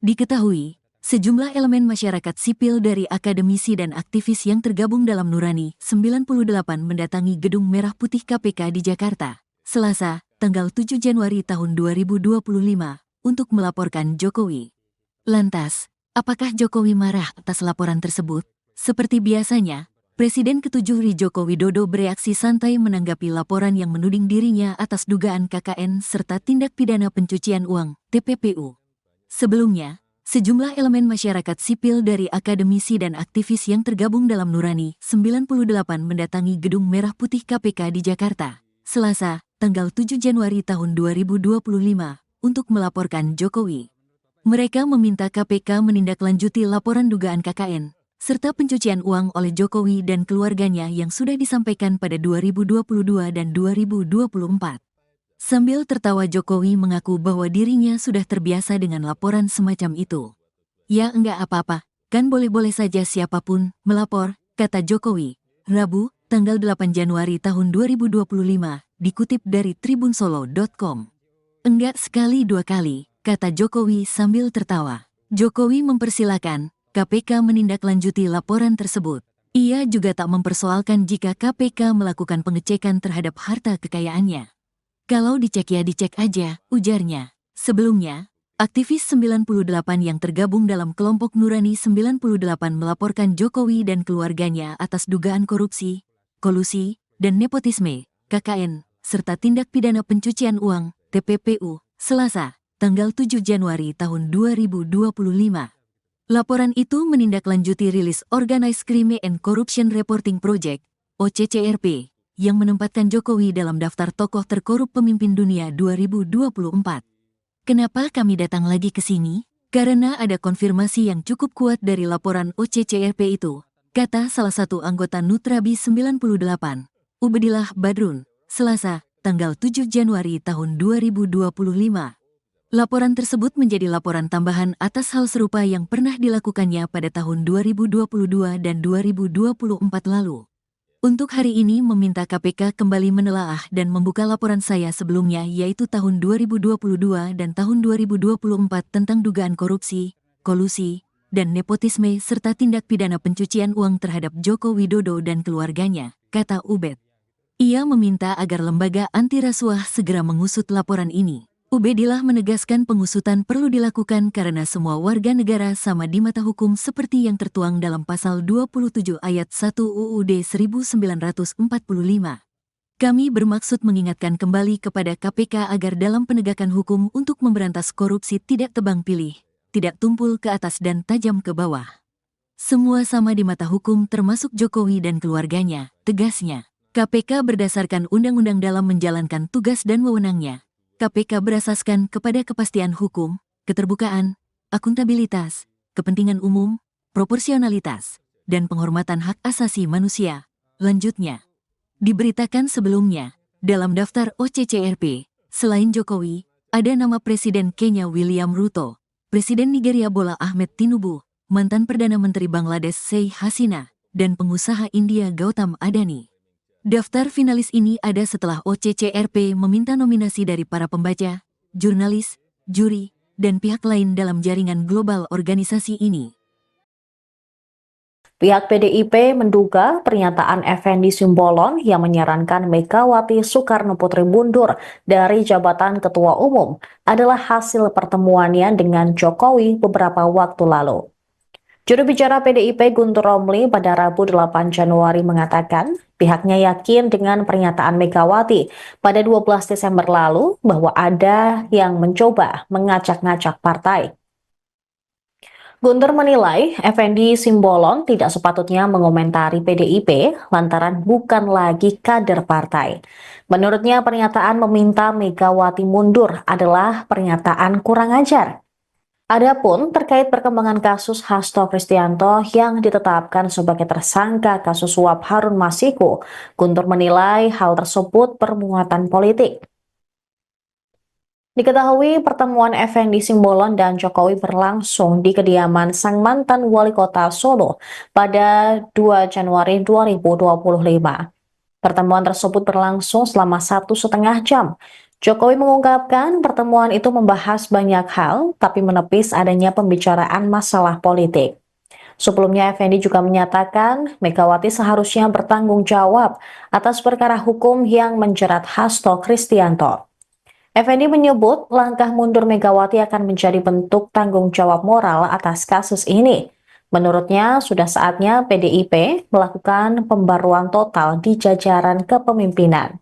Diketahui, sejumlah elemen masyarakat sipil dari akademisi dan aktivis yang tergabung dalam Nurani 98 mendatangi Gedung Merah Putih KPK di Jakarta, Selasa, tanggal 7 Januari tahun 2025, untuk melaporkan Jokowi. Lantas, apakah Jokowi marah atas laporan tersebut? Seperti biasanya, Presiden ke-7 RI Joko Widodo bereaksi santai menanggapi laporan yang menuding dirinya atas dugaan KKN serta tindak pidana pencucian uang, TPPU. Sebelumnya, sejumlah elemen masyarakat sipil dari akademisi dan aktivis yang tergabung dalam Nurani 98 mendatangi Gedung Merah Putih KPK di Jakarta, Selasa, tanggal 7 Januari tahun 2025, untuk melaporkan Jokowi. Mereka meminta KPK menindaklanjuti laporan dugaan KKN, serta pencucian uang oleh Jokowi dan keluarganya yang sudah disampaikan pada 2022 dan 2024. Sambil tertawa Jokowi mengaku bahwa dirinya sudah terbiasa dengan laporan semacam itu. Ya enggak apa-apa, kan boleh-boleh saja siapapun melapor, kata Jokowi, Rabu, tanggal 8 Januari tahun 2025, dikutip dari tribunsolo.com. Enggak sekali dua kali, kata Jokowi sambil tertawa. Jokowi mempersilakan KPK menindaklanjuti laporan tersebut. Ia juga tak mempersoalkan jika KPK melakukan pengecekan terhadap harta kekayaannya. Kalau dicek ya dicek aja, ujarnya. Sebelumnya, aktivis 98 yang tergabung dalam kelompok Nurani 98 melaporkan Jokowi dan keluarganya atas dugaan korupsi, kolusi, dan Nepotisme, KKN, serta Tindak Pidana Pencucian Uang, TPPU, Selasa, tanggal 7 Januari tahun 2025. Laporan itu menindaklanjuti rilis Organized Crime and Corruption Reporting Project, OCCRP, yang menempatkan Jokowi dalam daftar tokoh terkorup pemimpin dunia 2024. Kenapa kami datang lagi ke sini? Karena ada konfirmasi yang cukup kuat dari laporan OCCRP itu, kata salah satu anggota Nutrabi 98, Ubedillah Badrun, Selasa, tanggal 7 Januari tahun 2025. Laporan tersebut menjadi laporan tambahan atas hal serupa yang pernah dilakukannya pada tahun 2022 dan 2024 lalu. Untuk hari ini meminta KPK kembali menelaah dan membuka laporan saya sebelumnya yaitu tahun 2022 dan tahun 2024 tentang dugaan korupsi, kolusi, dan nepotisme serta tindak pidana pencucian uang terhadap Joko Widodo dan keluarganya, kata Ubed. Ia meminta agar lembaga anti rasuah segera mengusut laporan ini. Ubedillah menegaskan pengusutan perlu dilakukan karena semua warga negara sama di mata hukum seperti yang tertuang dalam pasal 27 ayat 1 UUD 1945. Kami bermaksud mengingatkan kembali kepada KPK agar dalam penegakan hukum untuk memberantas korupsi tidak tebang pilih, tidak tumpul ke atas dan tajam ke bawah. Semua sama di mata hukum termasuk Jokowi dan keluarganya, tegasnya. KPK berdasarkan undang-undang dalam menjalankan tugas dan wewenangnya. KPK berasaskan kepada kepastian hukum, keterbukaan, akuntabilitas, kepentingan umum, proporsionalitas, dan penghormatan hak asasi manusia. Lanjutnya, diberitakan sebelumnya, dalam daftar OCCRP, selain Jokowi, ada nama Presiden Kenya William Ruto, Presiden Nigeria Bola Ahmed Tinubu, mantan Perdana Menteri Bangladesh Sheikh Hasina, dan pengusaha India Gautam Adani. Daftar finalis ini ada setelah OCCRP meminta nominasi dari para pembaca, jurnalis, juri, dan pihak lain dalam jaringan global organisasi ini. Pihak PDIP menduga pernyataan Effendi Simbolon yang menyarankan Megawati Soekarno Putri mundur dari jabatan Ketua Umum adalah hasil pertemuannya dengan Jokowi beberapa waktu lalu. Juru bicara PDIP Guntur Romli pada Rabu 8 Januari mengatakan pihaknya yakin dengan pernyataan Megawati pada 12 Desember lalu bahwa ada yang mencoba mengacak-ngacak partai. Guntur menilai Effendi Simbolon tidak sepatutnya mengomentari PDIP lantaran bukan lagi kader partai. Menurutnya pernyataan meminta Megawati mundur adalah pernyataan kurang ajar. Adapun terkait perkembangan kasus Hasto Kristianto yang ditetapkan sebagai tersangka kasus suap Harun Masiku, Guntur menilai hal tersebut bermuatan politik. Diketahui pertemuan Effendi Simbolon dan Jokowi berlangsung di kediaman sang mantan wali kota Solo pada 2 Januari 2025. Pertemuan tersebut berlangsung selama 1,5 jam. Jokowi mengungkapkan pertemuan itu membahas banyak hal, tapi menepis adanya pembicaraan masalah politik. Sebelumnya, Effendi juga menyatakan Megawati seharusnya bertanggung jawab atas perkara hukum yang menjerat Hasto Kristianto. Effendi menyebut langkah mundur Megawati akan menjadi bentuk tanggung jawab moral atas kasus ini. Menurutnya, sudah saatnya PDIP melakukan pembaruan total di jajaran kepemimpinan.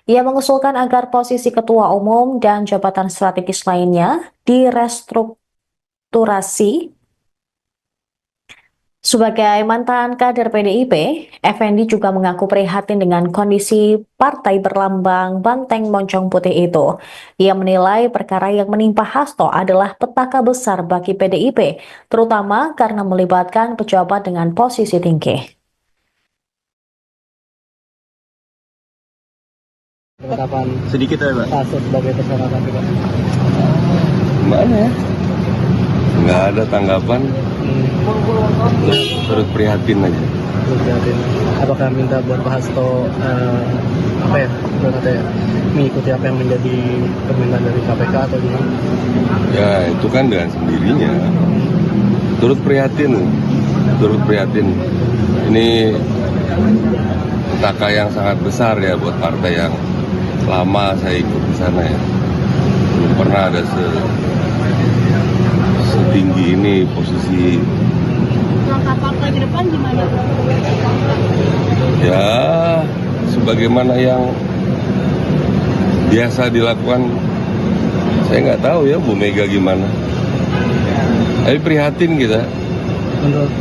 Ia mengusulkan agar posisi ketua umum dan jabatan strategis lainnya direstrukturasi. Sebagai mantan kader PDIP, Effendi juga mengaku prihatin dengan kondisi partai berlambang banteng moncong putih itu. Ia menilai perkara yang menimpa Hasto adalah petaka besar bagi PDIP, terutama karena melibatkan pejabat dengan posisi tinggi. Penetapan Sedikit ya, Pak. kasus sebagai tersangka KPK. Gimana ya? Nggak ada tanggapan, terus prihatin aja. Lihatin apakah minta buat Pak Hasto mengikuti apa yang menjadi permintaan dari KPK atau gimana? Ya itu kan dengan sendirinya. Turut prihatin. Ini petaka yang sangat besar ya buat partai yang lama saya ikut di sana ya. Belum pernah ada setinggi ini posisi. Langkah partai ke depan gimana? Ya sebagaimana yang biasa dilakukan. Saya nggak tahu ya Bu Mega gimana. Tapi prihatin kita. Menurut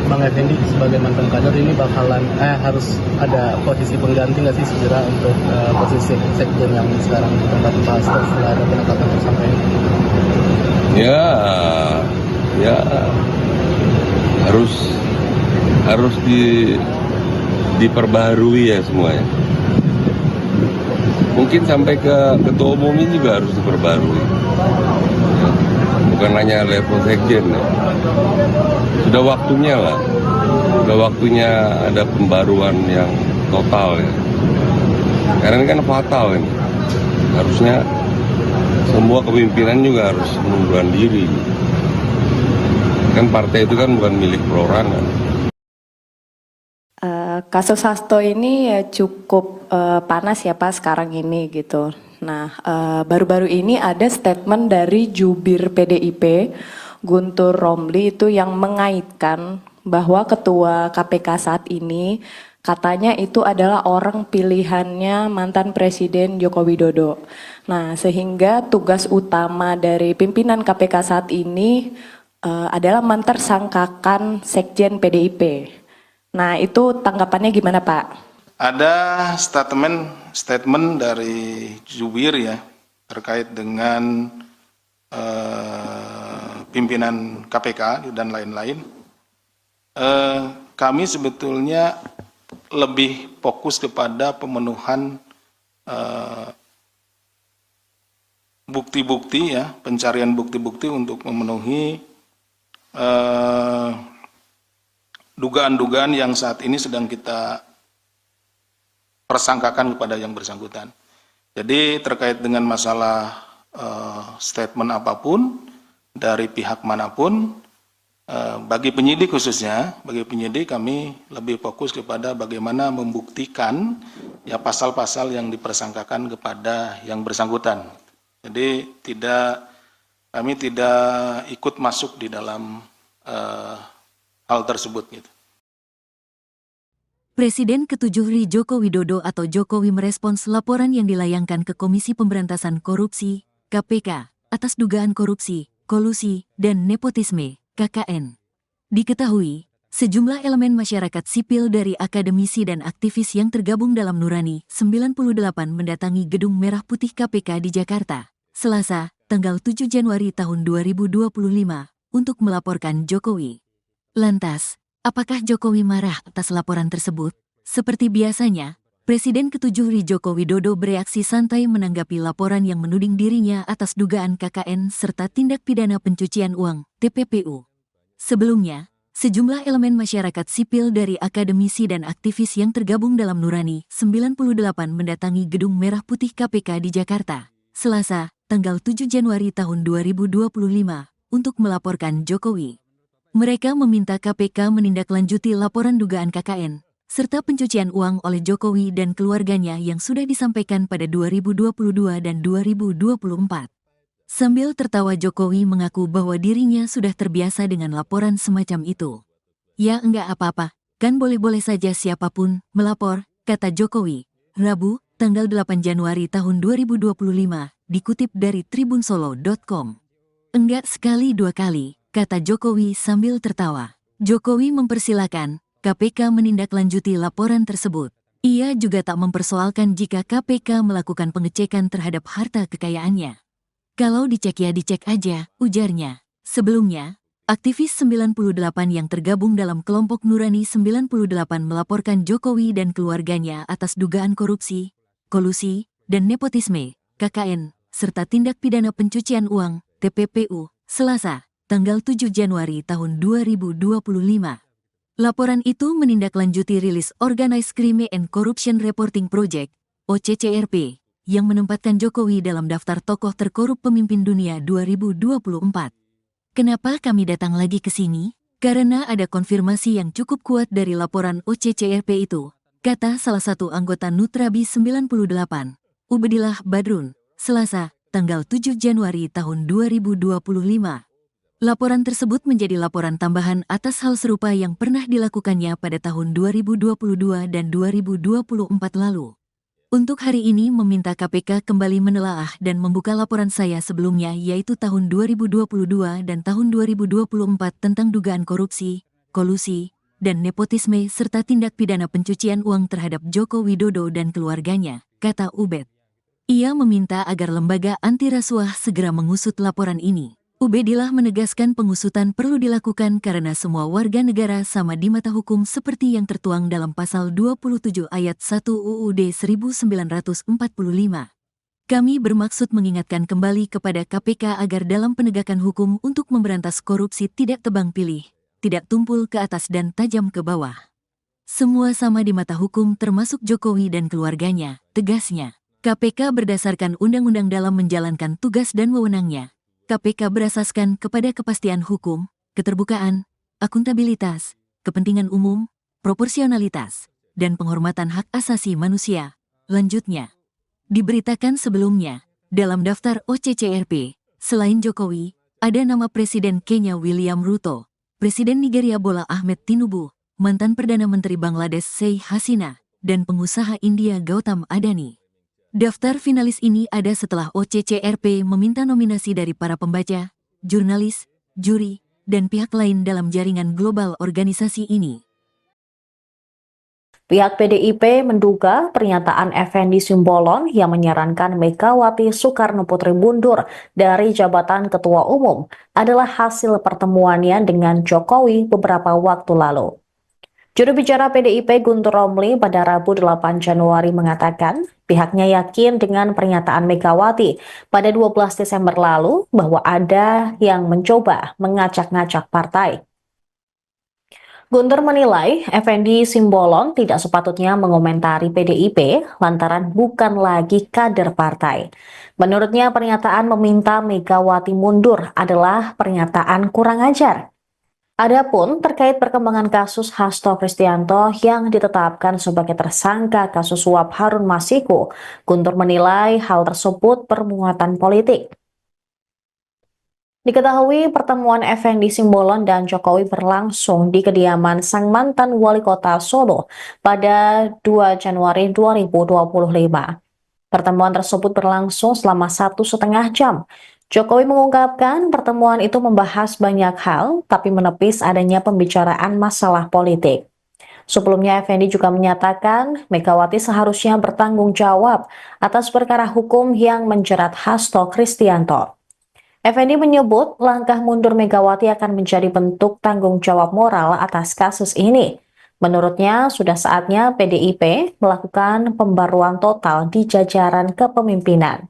Bang Effendi sebagai mantan kader ini bakalan harus ada posisi pengganti nggak sih segera untuk posisi sekjen yang sekarang ditempati Pak Hasto setelah ada penetapan tersangka ini? Ya harus diperbaharui ya semuanya. Mungkin sampai ke ketua umum ini juga harus diperbarui. Ya, bukan hanya level sekjen ya. Sudah waktunya lah. Sudah waktunya ada pembaruan yang total ya. Karena ini kan fatal ini. Harusnya semua kepemimpinan juga harus mengundurkan diri. Kan partai itu kan bukan milik perorangan. Kasus Hasto ini ya cukup panas ya Pak sekarang ini gitu. Nah, baru-baru ini ada statement dari jubir PDIP, Guntur Romli itu yang mengaitkan bahwa ketua KPK saat ini katanya itu adalah orang pilihannya mantan Presiden Joko Widodo. Nah, sehingga tugas utama dari pimpinan KPK saat ini adalah mentersangkakan Sekjen PDIP. Nah, itu tanggapannya gimana Pak? Ada statement dari jubir ya terkait dengan pimpinan KPK dan lain-lain. Kami sebetulnya lebih fokus kepada pemenuhan bukti-bukti ya, pencarian bukti-bukti untuk memenuhi dugaan-dugaan yang saat ini sedang kita persangkakan kepada yang bersangkutan. Jadi terkait dengan masalah statement apapun dari pihak manapun, bagi penyidik khususnya, bagi penyidik kami lebih fokus kepada bagaimana membuktikan ya pasal-pasal yang dipersangkakan kepada yang bersangkutan. Jadi kami tidak ikut masuk di dalam hal tersebut gitu. Presiden ke-7 RI Joko Widodo atau Jokowi merespons laporan yang dilayangkan ke Komisi Pemberantasan Korupsi, KPK, atas dugaan korupsi, kolusi, dan nepotisme, KKN. Diketahui, sejumlah elemen masyarakat sipil dari akademisi dan aktivis yang tergabung dalam Nurani 98 mendatangi Gedung Merah Putih KPK di Jakarta, Selasa, tanggal 7 Januari tahun 2025, untuk melaporkan Jokowi. Lantas, apakah Jokowi marah atas laporan tersebut? Seperti biasanya, Presiden ke-7 RI Joko Widodo bereaksi santai menanggapi laporan yang menuding dirinya atas dugaan KKN serta tindak pidana pencucian uang, TPPU. Sebelumnya, sejumlah elemen masyarakat sipil dari akademisi dan aktivis yang tergabung dalam Nurani 98 mendatangi Gedung Merah Putih KPK di Jakarta, Selasa, tanggal 7 Januari tahun 2025, untuk melaporkan Jokowi. Mereka meminta KPK menindaklanjuti laporan dugaan KKN, serta pencucian uang oleh Jokowi dan keluarganya yang sudah disampaikan pada 2022 dan 2024. Sambil tertawa Jokowi mengaku bahwa dirinya sudah terbiasa dengan laporan semacam itu. Ya enggak apa-apa, kan boleh-boleh saja siapapun melapor, kata Jokowi, Rabu, tanggal 8 Januari tahun 2025, dikutip dari tribunsolo.com. Enggak sekali dua kali, kata Jokowi sambil tertawa. Jokowi mempersilakan KPK menindaklanjuti laporan tersebut. Ia juga tak mempersoalkan jika KPK melakukan pengecekan terhadap harta kekayaannya. Kalau dicek ya dicek aja, ujarnya. Sebelumnya, aktivis 98 yang tergabung dalam kelompok Nurani 98 melaporkan Jokowi dan keluarganya atas dugaan korupsi, kolusi, dan nepotisme, KKN, serta tindak pidana pencucian uang, TPPU, Selasa, tanggal 7 Januari tahun 2025. Laporan itu menindaklanjuti rilis Organized Crime and Corruption Reporting Project, OCCRP, yang menempatkan Jokowi dalam daftar tokoh terkorup pemimpin dunia 2024. Kenapa kami datang lagi ke sini? Karena ada konfirmasi yang cukup kuat dari laporan OCCRP itu, kata salah satu anggota Nutrabi 98, Ubedillah Badrun, Selasa, tanggal 7 Januari tahun 2025. Laporan tersebut menjadi laporan tambahan atas hal serupa yang pernah dilakukannya pada tahun 2022 dan 2024 lalu. Untuk hari ini meminta KPK kembali menelaah dan membuka laporan saya sebelumnya yaitu tahun 2022 dan tahun 2024 tentang dugaan korupsi, kolusi, dan nepotisme serta tindak pidana pencucian uang terhadap Joko Widodo dan keluarganya, kata Ubed. Ia meminta agar lembaga anti rasuah segera mengusut laporan ini. Ubedillah menegaskan pengusutan perlu dilakukan karena semua warga negara sama di mata hukum seperti yang tertuang dalam pasal 27 ayat 1 UUD 1945. Kami bermaksud mengingatkan kembali kepada KPK agar dalam penegakan hukum untuk memberantas korupsi tidak tebang pilih, tidak tumpul ke atas dan tajam ke bawah. Semua sama di mata hukum termasuk Jokowi dan keluarganya, tegasnya. KPK berdasarkan undang-undang dalam menjalankan tugas dan wewenangnya. KPK berasaskan kepada kepastian hukum, keterbukaan, akuntabilitas, kepentingan umum, proporsionalitas, dan penghormatan hak asasi manusia. Lanjutnya, diberitakan sebelumnya, dalam daftar OCCRP, selain Jokowi, ada nama Presiden Kenya William Ruto, Presiden Nigeria Bola Ahmed Tinubu, mantan Perdana Menteri Bangladesh Sheikh Hasina, dan pengusaha India Gautam Adani. Daftar finalis ini ada setelah OCCRP meminta nominasi dari para pembaca, jurnalis, juri, dan pihak lain dalam jaringan global organisasi ini. Pihak PDIP menduga pernyataan Effendi Simbolon yang menyarankan Megawati Soekarno Putri mundur dari jabatan Ketua Umum adalah hasil pertemuannya dengan Jokowi beberapa waktu lalu. Juru bicara PDIP Guntur Romli pada Rabu 8 Januari mengatakan pihaknya yakin dengan pernyataan Megawati pada 12 Desember lalu bahwa ada yang mencoba mengacak-ngacak partai. Guntur menilai Effendi Simbolon tidak sepatutnya mengomentari PDIP lantaran bukan lagi kader partai. Menurutnya pernyataan meminta Megawati mundur adalah pernyataan kurang ajar. Adapun terkait perkembangan kasus Hasto Kristianto yang ditetapkan sebagai tersangka kasus suap Harun Masiku, Guntur menilai hal tersebut bermuatan politik. Diketahui pertemuan Effendi Simbolon dan Jokowi berlangsung di kediaman sang mantan wali kota Solo pada 2 Januari 2025. Pertemuan tersebut berlangsung selama 1,5 jam. Jokowi mengungkapkan pertemuan itu membahas banyak hal, tapi menepis adanya pembicaraan masalah politik. Sebelumnya, Effendi juga menyatakan Megawati seharusnya bertanggung jawab atas perkara hukum yang menjerat Hasto Kristianto. Effendi menyebut langkah mundur Megawati akan menjadi bentuk tanggung jawab moral atas kasus ini. Menurutnya, sudah saatnya PDIP melakukan pembaruan total di jajaran kepemimpinan.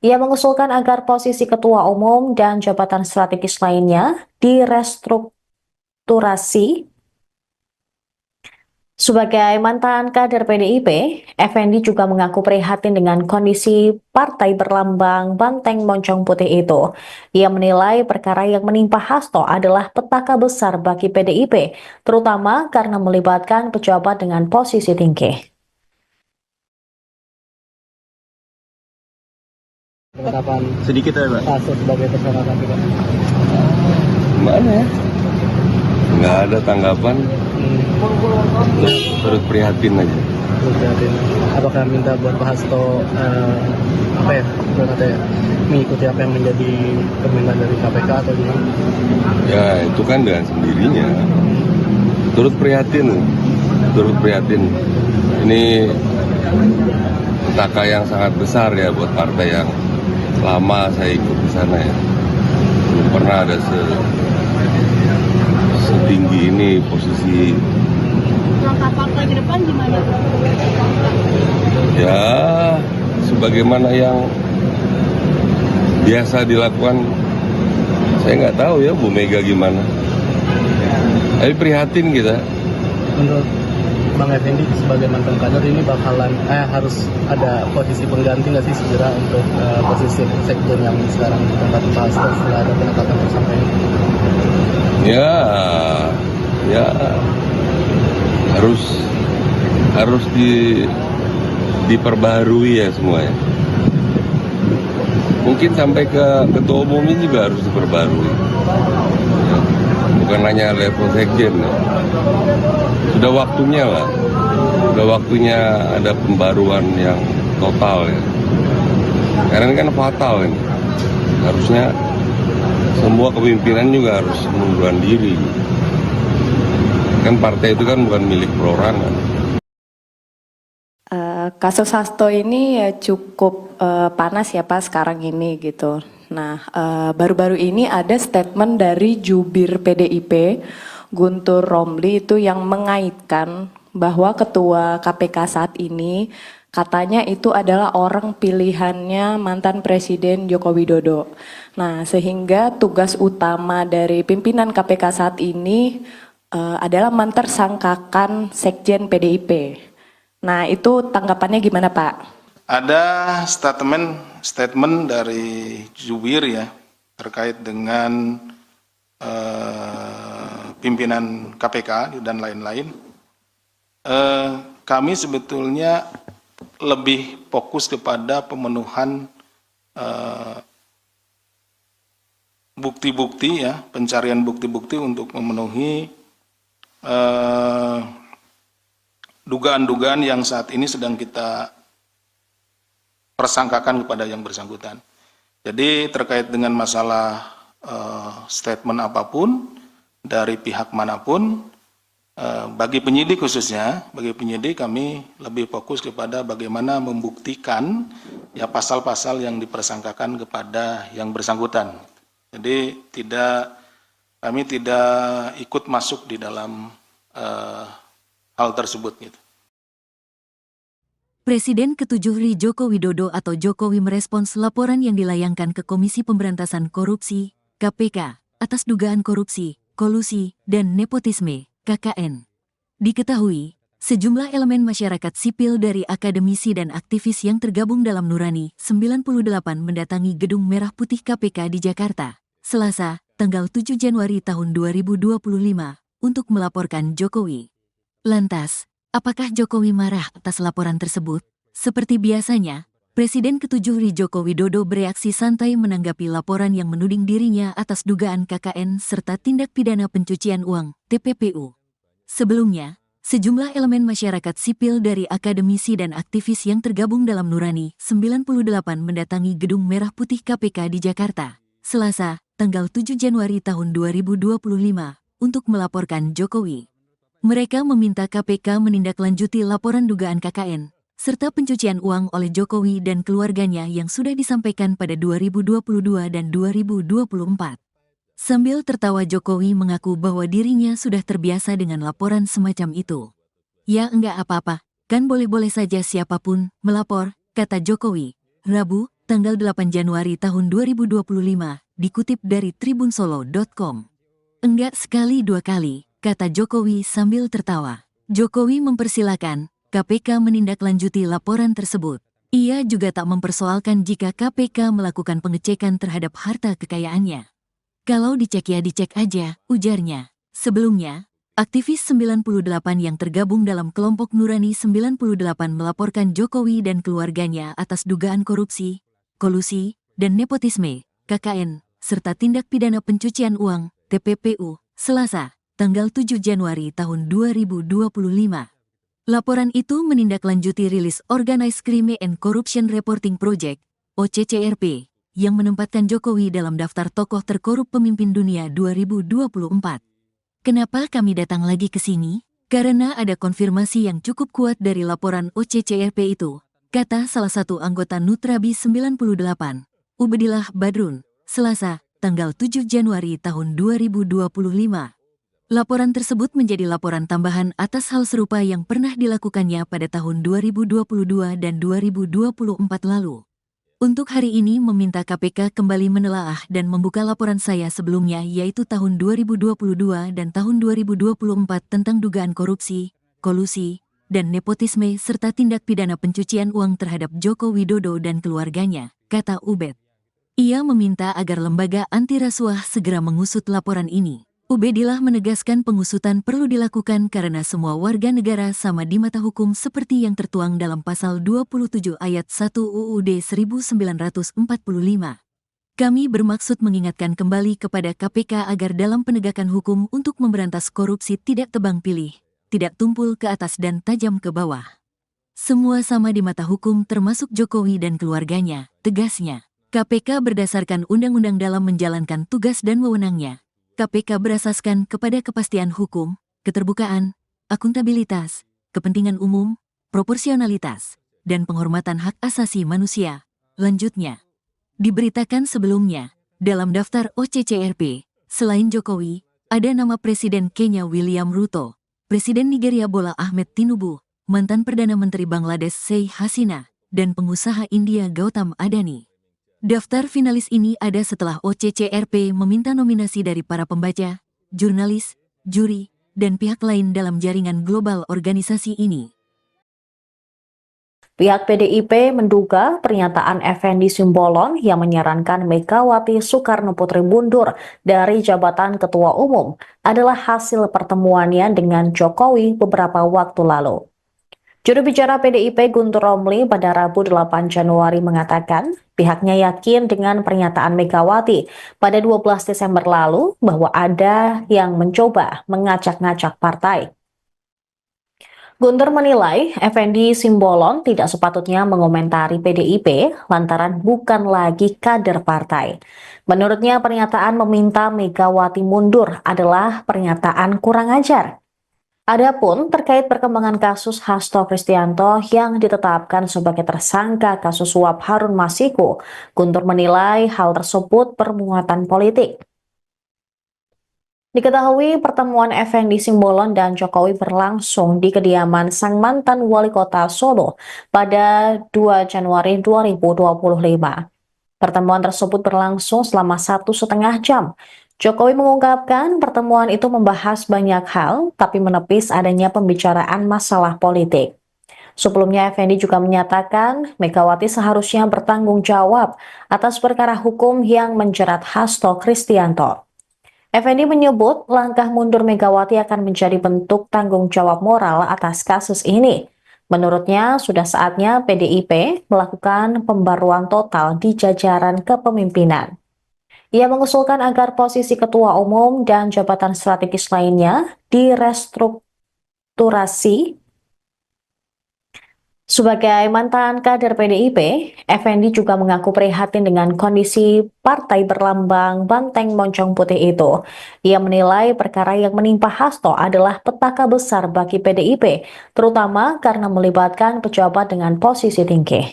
Ia mengusulkan agar posisi ketua umum dan jabatan strategis lainnya direstrukturasi. Sebagai mantan kader PDIP, Effendi juga mengaku prihatin dengan kondisi partai berlambang banteng moncong putih itu. Ia menilai perkara yang menimpa Hasto adalah petaka besar bagi PDIP, terutama karena melibatkan pejabat dengan posisi tinggi. Penetapan Sedikit ya, Pak. Hasto sebagai tersangka KPK. Gimana ya? Nggak ada tanggapan, terus prihatin aja. Prihatin. Apakah minta buat Pak Hasto mengikuti apa yang menjadi permintaan dari KPK atau gimana? Ya itu kan dengan sendirinya. Turut prihatin. Ini petaka yang sangat besar ya buat partai yang lama saya ikut di sana ya. Belum pernah ada setinggi ini posisi. Langkah partai ke depan gimana? Ya, sebagaimana yang biasa dilakukan, saya nggak tahu ya Bu Mega gimana. Tapi prihatin kita. Menurut Bang Effendi sebagai mantan kader ini bakalan harus ada posisi pengganti nggak sih segera untuk posisi sekjen yang sekarang ditempati Pak Hasto setelah ada penetapan tersangka ini? Ya harus diperbaharui ya semuanya. Mungkin sampai ke ketua umumnya juga harus diperbaharui. Ya, bukan hanya level sekjen ya. Sudah waktunya lah, sudah waktunya ada pembaruan yang total ya. Karena ini kan fatal ini. Harusnya semua kepemimpinan juga harus mengundurkan diri. Kan partai itu kan bukan milik perorangan. Kasus Hasto ini ya cukup panas ya Pak sekarang ini gitu. Nah, baru-baru ini ada statement dari jubir PDIP, Guntur Romli itu yang mengaitkan bahwa ketua KPK saat ini katanya itu adalah orang pilihannya mantan Presiden Joko Widodo. Nah, sehingga tugas utama dari pimpinan KPK saat ini adalah mentersangkakan Sekjen PDIP. Nah, itu tanggapannya gimana Pak? Ada statement dari jubir ya terkait dengan pimpinan KPK dan lain-lain. Kami sebetulnya lebih fokus kepada pemenuhan bukti-bukti ya, pencarian bukti-bukti untuk memenuhi dugaan-dugaan yang saat ini sedang kita persangkakan kepada yang bersangkutan. Jadi terkait dengan masalah statement apapun dari pihak manapun, bagi penyidik khususnya, bagi penyidik kami lebih fokus kepada bagaimana membuktikan ya pasal-pasal yang dipersangkakan kepada yang bersangkutan. Jadi kami tidak ikut masuk di dalam hal tersebut gitu. Presiden ke-7 RI Joko Widodo atau Jokowi merespons laporan yang dilayangkan ke Komisi Pemberantasan Korupsi, KPK, atas dugaan korupsi, kolusi, dan nepotisme, KKN. Diketahui, sejumlah elemen masyarakat sipil dari akademisi dan aktivis yang tergabung dalam Nurani 98 mendatangi Gedung Merah Putih KPK di Jakarta, Selasa, tanggal 7 Januari tahun 2025, untuk melaporkan Jokowi. Lantas, apakah Jokowi marah atas laporan tersebut? Seperti biasanya, Presiden ke-7 RI Joko Widodo bereaksi santai menanggapi laporan yang menuding dirinya atas dugaan KKN serta tindak pidana pencucian uang, TPPU. Sebelumnya, sejumlah elemen masyarakat sipil dari akademisi dan aktivis yang tergabung dalam Nurani 98 mendatangi Gedung Merah Putih KPK di Jakarta, Selasa, tanggal 7 Januari tahun 2025, untuk melaporkan Jokowi. Mereka meminta KPK menindaklanjuti laporan dugaan KKN, serta pencucian uang oleh Jokowi dan keluarganya yang sudah disampaikan pada 2022 dan 2024. Sambil tertawa Jokowi mengaku bahwa dirinya sudah terbiasa dengan laporan semacam itu. Ya enggak apa-apa, kan boleh-boleh saja siapapun melapor, kata Jokowi, Rabu, tanggal 8 Januari tahun 2025, dikutip dari tribunsolo.com. Enggak sekali dua kali, kata Jokowi sambil tertawa. Jokowi mempersilakan KPK menindaklanjuti laporan tersebut. Ia juga tak mempersoalkan jika KPK melakukan pengecekan terhadap harta kekayaannya. Kalau dicek ya dicek aja, ujarnya. Sebelumnya, aktivis 98 yang tergabung dalam kelompok Nurani 98 melaporkan Jokowi dan keluarganya atas dugaan korupsi, kolusi, dan nepotisme, KKN, serta tindak pidana pencucian uang, TPPU, Selasa, tanggal 7 Januari tahun 2025. Laporan itu menindaklanjuti rilis Organized Crime and Corruption Reporting Project, OCCRP, yang menempatkan Jokowi dalam daftar tokoh terkorup pemimpin dunia 2024. Kenapa kami datang lagi ke sini? Karena ada konfirmasi yang cukup kuat dari laporan OCCRP itu, kata salah satu anggota Nutrabi 98, Ubedillah Badrun, Selasa, tanggal 7 Januari tahun 2025. Laporan tersebut menjadi laporan tambahan atas hal serupa yang pernah dilakukannya pada tahun 2022 dan 2024 lalu. Untuk hari ini meminta KPK kembali menelaah dan membuka laporan saya sebelumnya yaitu tahun 2022 dan tahun 2024 tentang dugaan korupsi, kolusi, dan nepotisme serta tindak pidana pencucian uang terhadap Joko Widodo dan keluarganya, kata Ubed. Ia meminta agar lembaga anti rasuah segera mengusut laporan ini. Ubedillah menegaskan pengusutan perlu dilakukan karena semua warga negara sama di mata hukum seperti yang tertuang dalam pasal 27 ayat 1 UUD 1945. Kami bermaksud mengingatkan kembali kepada KPK agar dalam penegakan hukum untuk memberantas korupsi tidak tebang pilih, tidak tumpul ke atas dan tajam ke bawah. Semua sama di mata hukum termasuk Jokowi dan keluarganya, tegasnya. KPK berdasarkan undang-undang dalam menjalankan tugas dan wewenangnya. KPK berasaskan kepada kepastian hukum, keterbukaan, akuntabilitas, kepentingan umum, proporsionalitas, dan penghormatan hak asasi manusia. Lanjutnya, diberitakan sebelumnya, dalam daftar OCCRP, selain Jokowi, ada nama Presiden Kenya William Ruto, Presiden Nigeria Bola Ahmed Tinubu, mantan Perdana Menteri Bangladesh Sheikh Hasina, dan pengusaha India Gautam Adani. Daftar finalis ini ada setelah OCCRP meminta nominasi dari para pembaca, jurnalis, juri, dan pihak lain dalam jaringan global organisasi ini. Pihak PDIP menduga pernyataan Effendi Simbolon yang menyarankan Megawati Soekarno Putri mundur dari jabatan Ketua Umum adalah hasil pertemuannya dengan Jokowi beberapa waktu lalu. Juru bicara PDIP Guntur Romli pada Rabu 8 Januari mengatakan pihaknya yakin dengan pernyataan Megawati pada 12 Desember lalu bahwa ada yang mencoba mengacak-ngacak partai. Guntur menilai Effendi Simbolon tidak sepatutnya mengomentari PDIP lantaran bukan lagi kader partai. Menurutnya pernyataan meminta Megawati mundur adalah pernyataan kurang ajar. Adapun terkait perkembangan kasus Hasto Kristianto yang ditetapkan sebagai tersangka kasus suap Harun Masiku, Guntur menilai hal tersebut bermuatan politik. Diketahui pertemuan Effendi Simbolon dan Jokowi berlangsung di kediaman sang mantan wali kota Solo pada 2 Januari 2025. Pertemuan tersebut berlangsung selama 1,5 jam. Jokowi mengungkapkan pertemuan itu membahas banyak hal, tapi menepis adanya pembicaraan masalah politik. Sebelumnya, Effendi juga menyatakan Megawati seharusnya bertanggung jawab atas perkara hukum yang menjerat Hasto Kristianto. Effendi menyebut langkah mundur Megawati akan menjadi bentuk tanggung jawab moral atas kasus ini. Menurutnya, sudah saatnya PDIP melakukan pembaruan total di jajaran kepemimpinan. Ia mengusulkan agar posisi ketua umum dan jabatan strategis lainnya direstrukturasi. Sebagai mantan kader PDIP, Effendi juga mengaku prihatin dengan kondisi partai berlambang banteng moncong putih itu. Ia menilai perkara yang menimpa Hasto adalah petaka besar bagi PDIP, terutama karena melibatkan pejabat dengan posisi tinggi.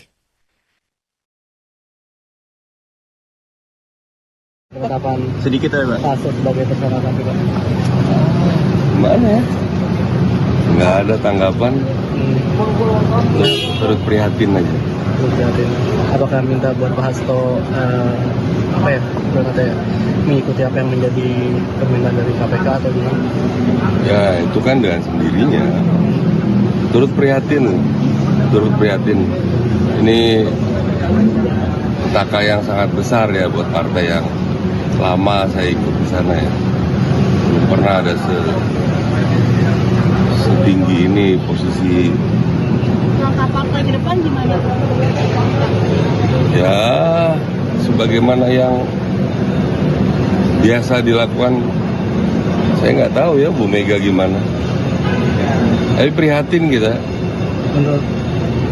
Penetapan Sedikit ya, Pak. Hasto sebagai tersangka KPK. Gimana ya? Nggak ada tanggapan, turut prihatin aja. Prihatin. Apakah minta buat Pak Hasto mengikuti apa yang menjadi permintaan dari KPK atau gimana? Ya itu kan dengan sendirinya. Turut prihatin. Ini petaka yang sangat besar ya buat partai yang lama saya ikut di sana ya. Belum pernah ada setinggi ini posisi. Langkah partai ke depan gimana? Ya sebagaimana yang biasa dilakukan, saya nggak tahu ya Bu Mega gimana. Tapi prihatin kita. Menurut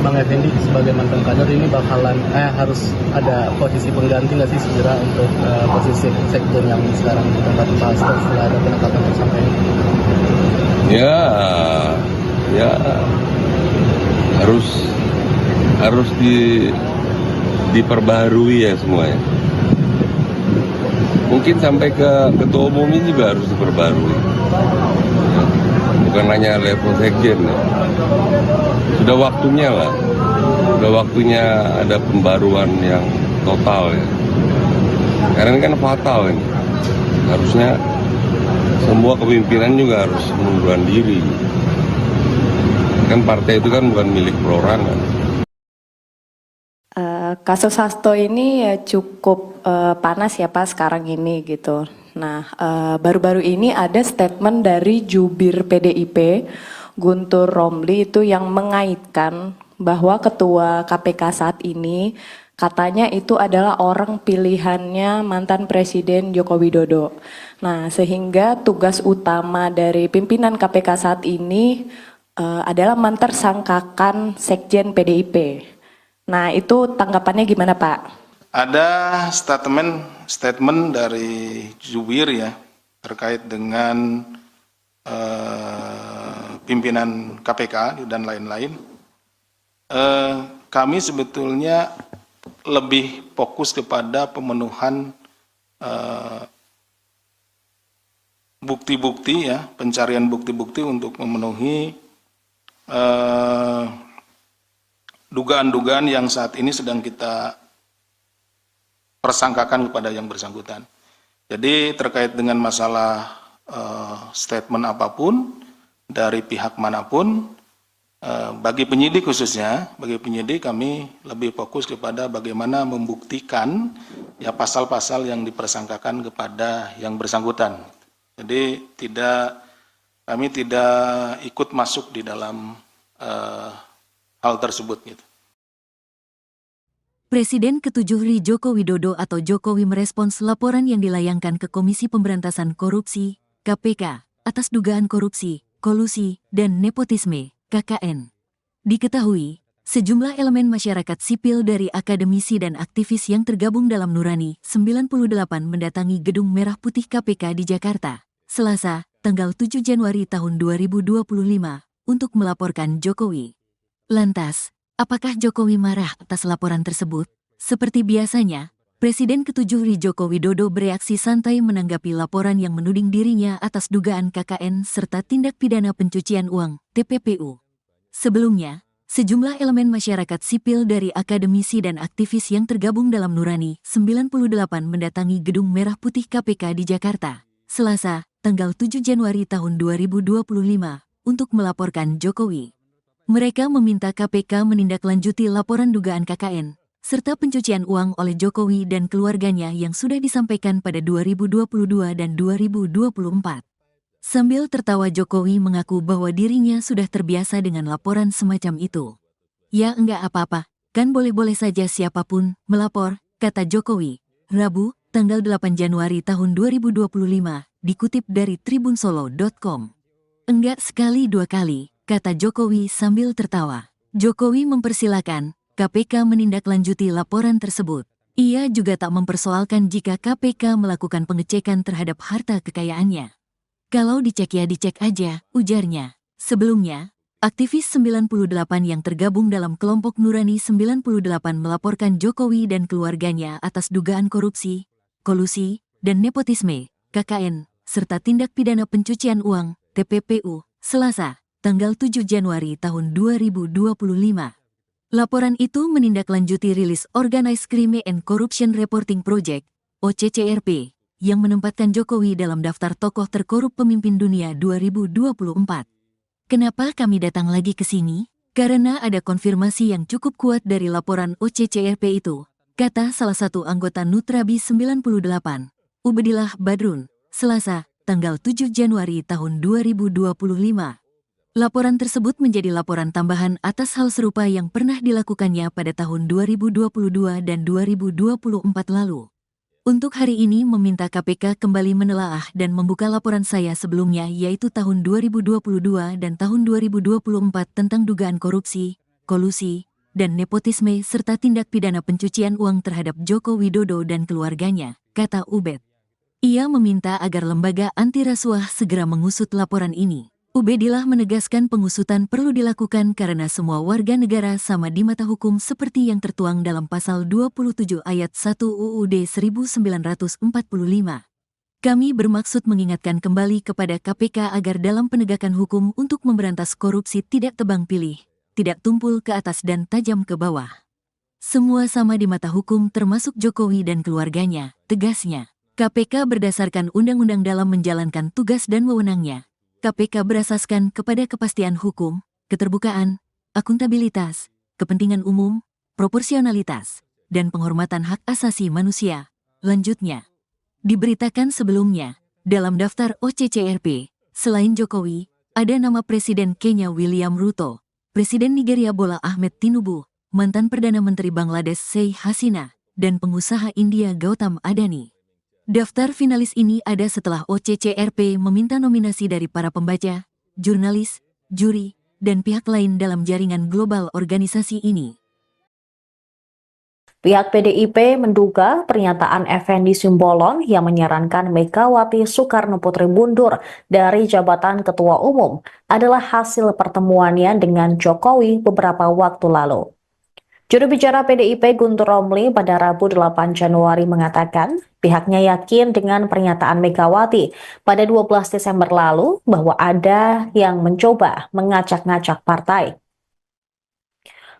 Bang Effendi sebagai mantan kader ini bakalan harus ada posisi pengganti nggak sih segera untuk posisi sekjen yang sekarang ditempati Pak Hasto setelah ada penetapan tersangka ini? Ya harus diperbaharui ya semuanya. Mungkin sampai ke ketua umumnya juga harus diperbarui. Ya, bukan hanya level sekjen ya. Sudah waktunya lah. Sudah waktunya ada pembaruan yang total ya. Karena ini kan fatal ini. Harusnya semua kepemimpinan juga harus mengundurkan diri. Kan partai itu kan bukan milik perorangan. Kasus Hasto ini ya cukup panas ya Pak sekarang ini gitu. Nah, baru-baru ini ada statement dari jubir PDIP Guntur Romli itu yang mengaitkan bahwa ketua KPK saat ini Katanya itu adalah orang pilihannya mantan Presiden Joko Widodo. Nah, sehingga tugas utama dari pimpinan KPK saat ini adalah mentersangkakan Sekjen PDIP. Nah, itu tanggapannya gimana, Pak? Ada statement dari jubir ya terkait dengan pimpinan KPK dan lain-lain. Kami sebetulnya lebih fokus kepada pemenuhan bukti-bukti ya, pencarian bukti-bukti untuk memenuhi dugaan-dugaan yang saat ini sedang kita persangkakan kepada yang bersangkutan. Jadi terkait dengan masalah statement apapun dari pihak manapun, bagi penyidik khususnya, bagi penyidik kami lebih fokus kepada bagaimana membuktikan ya pasal-pasal yang dipersangkakan kepada yang bersangkutan. Jadi kami tidak ikut masuk di dalam hal tersebut gitu. Presiden ke-7 RI Joko Widodo atau Jokowi merespons laporan yang dilayangkan ke Komisi Pemberantasan Korupsi, KPK, atas dugaan korupsi, kolusi, dan nepotisme, KKN. Diketahui, sejumlah elemen masyarakat sipil dari akademisi dan aktivis yang tergabung dalam Nurani 98 mendatangi Gedung Merah Putih KPK di Jakarta, Selasa, tanggal 7 Januari tahun 2025, untuk melaporkan Jokowi. Lantas, apakah Jokowi marah atas laporan tersebut? Seperti biasanya, Presiden ke-7 RI Joko Widodo bereaksi santai menanggapi laporan yang menuding dirinya atas dugaan KKN serta tindak pidana pencucian uang, TPPU. Sebelumnya, sejumlah elemen masyarakat sipil dari akademisi dan aktivis yang tergabung dalam Nurani 98 mendatangi Gedung Merah Putih KPK di Jakarta, Selasa, tanggal 7 Januari tahun 2025, untuk melaporkan Jokowi. Mereka meminta KPK menindaklanjuti laporan dugaan KKN, serta pencucian uang oleh Jokowi dan keluarganya yang sudah disampaikan pada 2022 dan 2024. Sambil tertawa Jokowi mengaku bahwa dirinya sudah terbiasa dengan laporan semacam itu. Ya enggak apa-apa, kan boleh-boleh saja siapapun melapor, kata Jokowi, Rabu, tanggal 8 Januari tahun 2025, dikutip dari tribunsolo.com. Enggak sekali dua kali, kata Jokowi sambil tertawa. Jokowi mempersilakan KPK menindaklanjuti laporan tersebut. Ia juga tak mempersoalkan jika KPK melakukan pengecekan terhadap harta kekayaannya. Kalau dicek ya dicek aja, ujarnya. Sebelumnya, aktivis 98 yang tergabung dalam kelompok Nurani 98 melaporkan Jokowi dan keluarganya atas dugaan korupsi, kolusi, dan nepotisme, KKN, serta tindak pidana pencucian uang, TPPU, Selasa, tanggal 7 Januari tahun 2025. Laporan itu menindaklanjuti rilis Organized Crime and Corruption Reporting Project, OCCRP, yang menempatkan Jokowi dalam daftar tokoh terkorup pemimpin dunia 2024. Kenapa kami datang lagi ke sini? Karena ada konfirmasi yang cukup kuat dari laporan OCCRP itu, kata salah satu anggota Nutrabi 98, Ubedillah Badrun, Selasa, tanggal 7 Januari tahun 2025. Laporan tersebut menjadi laporan tambahan atas hal serupa yang pernah dilakukannya pada tahun 2022 dan 2024 lalu. Untuk hari ini meminta KPK kembali menelaah dan membuka laporan saya sebelumnya yaitu tahun 2022 dan tahun 2024 tentang dugaan korupsi, kolusi, dan nepotisme serta tindak pidana pencucian uang terhadap Joko Widodo dan keluarganya, kata Ubed. Ia meminta agar lembaga anti rasuah segera mengusut laporan ini. Ubedillah menegaskan pengusutan perlu dilakukan karena semua warga negara sama di mata hukum seperti yang tertuang dalam pasal 27 ayat 1 UUD 1945. Kami bermaksud mengingatkan kembali kepada KPK agar dalam penegakan hukum untuk memberantas korupsi tidak tebang pilih, tidak tumpul ke atas dan tajam ke bawah. Semua sama di mata hukum termasuk Jokowi dan keluarganya, tegasnya. KPK berdasarkan undang-undang dalam menjalankan tugas dan wewenangnya. KPK berasaskan kepada kepastian hukum, keterbukaan, akuntabilitas, kepentingan umum, proporsionalitas, dan penghormatan hak asasi manusia. Lanjutnya, diberitakan sebelumnya, dalam daftar OCCRP, selain Jokowi, ada nama Presiden Kenya William Ruto, Presiden Nigeria Bola Ahmed Tinubu, mantan Perdana Menteri Bangladesh Sheikh Hasina, dan pengusaha India Gautam Adani. Daftar finalis ini ada setelah OCCRP meminta nominasi dari para pembaca, jurnalis, juri, dan pihak lain dalam jaringan global organisasi ini. Pihak PDIP menduga pernyataan Effendi Simbolon yang menyarankan Megawati Soekarno Putri mundur dari jabatan Ketua Umum adalah hasil pertemuannya dengan Jokowi beberapa waktu lalu. Juru bicara PDIP Guntur Romli pada Rabu 8 Januari mengatakan pihaknya yakin dengan pernyataan Megawati pada 12 Desember lalu bahwa ada yang mencoba mengacak-ngacak partai.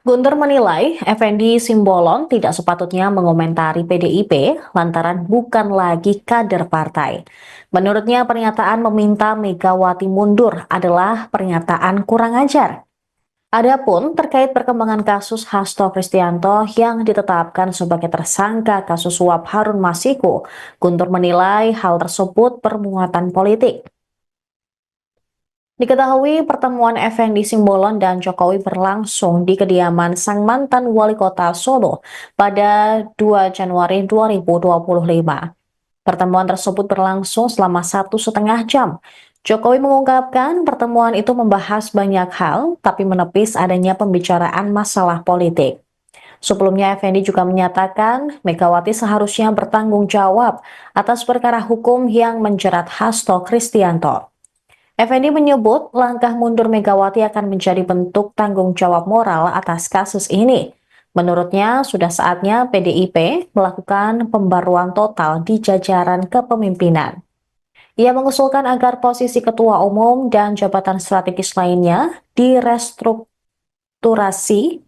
Guntur menilai Effendi Simbolon tidak sepatutnya mengomentari PDIP lantaran bukan lagi kader partai. Menurutnya pernyataan meminta Megawati mundur adalah pernyataan kurang ajar. Adapun terkait perkembangan kasus Hasto Kristianto yang ditetapkan sebagai tersangka kasus suap Harun Masiku, Guntur menilai hal tersebut bermuatan politik. Diketahui pertemuan Effendi Simbolon dan Jokowi berlangsung di kediaman sang mantan wali kota Solo pada 2 Januari 2025. Pertemuan tersebut berlangsung selama 1,5 jam. Jokowi mengungkapkan pertemuan itu membahas banyak hal, tapi menepis adanya pembicaraan masalah politik. Sebelumnya, Effendi juga menyatakan Megawati seharusnya bertanggung jawab atas perkara hukum yang menjerat Hasto Kristianto. Effendi menyebut langkah mundur Megawati akan menjadi bentuk tanggung jawab moral atas kasus ini. Menurutnya, sudah saatnya PDIP melakukan pembaruan total di jajaran kepemimpinan. Ia mengusulkan agar posisi ketua umum dan jabatan strategis lainnya direstrukturasi.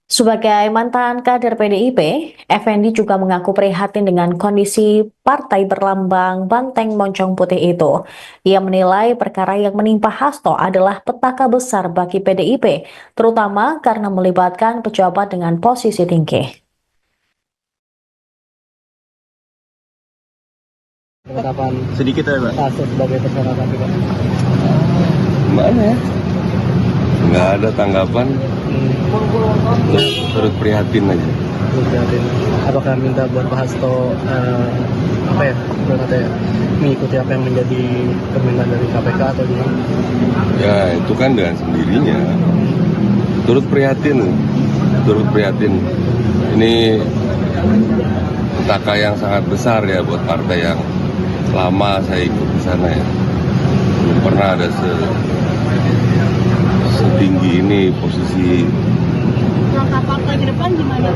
Sebagai mantan kader PDIP, Effendi juga mengaku prihatin dengan kondisi partai berlambang banteng moncong putih itu. Ia menilai perkara yang menimpa Hasto adalah petaka besar bagi PDIP, terutama karena melibatkan pejabat dengan posisi tinggi. Penetapan Sedikit ya, Pak. kasus sebagai tersangka KPK. Gimana ya? Nggak ada tanggapan, turut prihatin aja. Prihatin. Apakah minta buat Pak Hasto mengikuti apa yang menjadi permintaan dari KPK atau gimana? Ya itu kan dengan sendirinya. Turut prihatin. Ini petaka yang sangat besar ya buat partai yang lama saya ikut di sana ya. Belum pernah ada setinggi ini posisi. Langkah partai ke depan gimana?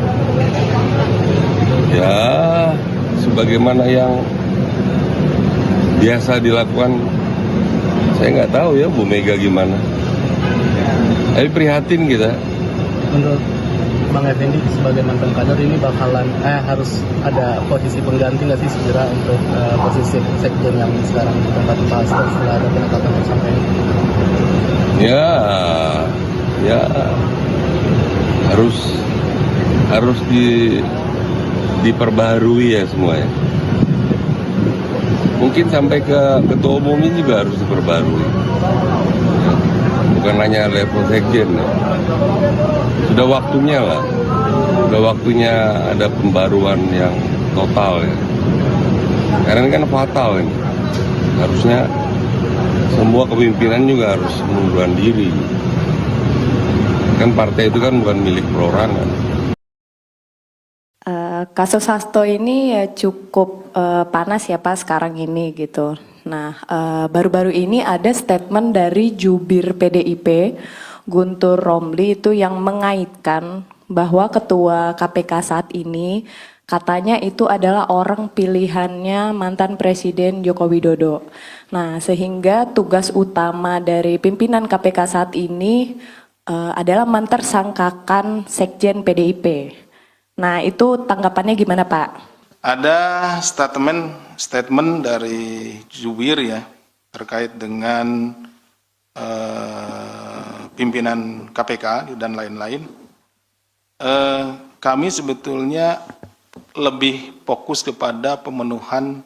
Ya sebagaimana yang biasa dilakukan, saya nggak tahu ya Bu Mega gimana. Tapi prihatin kita. Menurut Bang Effendi sebagai mantan kader ini bakalan harus ada posisi pengganti nggak sih segera untuk posisi sekjen yang sekarang ditempati Pak Hasto setelah ada penetapan tersangka ini? Ya harus diperbaharui ya semuanya. Mungkin sampai ke ketua umumnya juga harus diperbarui. Ya, bukan hanya level sekjen ya. Sudah waktunya ada pembaruan yang total ya. Karena ini kan fatal ini. Harusnya semua kepemimpinan juga harus mengundurkan diri. Kan partai itu kan bukan milik perorangan. Kasus Hasto ini ya cukup panas ya Pak sekarang ini gitu. Nah, baru-baru ini ada statement dari jubir PDIP Guntur Romli itu yang mengaitkan bahwa ketua KPK saat ini katanya itu adalah orang pilihannya mantan Presiden Joko Widodo. Nah, sehingga tugas utama dari pimpinan KPK saat ini adalah mentersangkakan Sekjen PDIP. Nah, itu tanggapannya gimana Pak? Ada statement dari jubir ya terkait dengan pimpinan KPK dan lain-lain. Kami sebetulnya lebih fokus kepada pemenuhan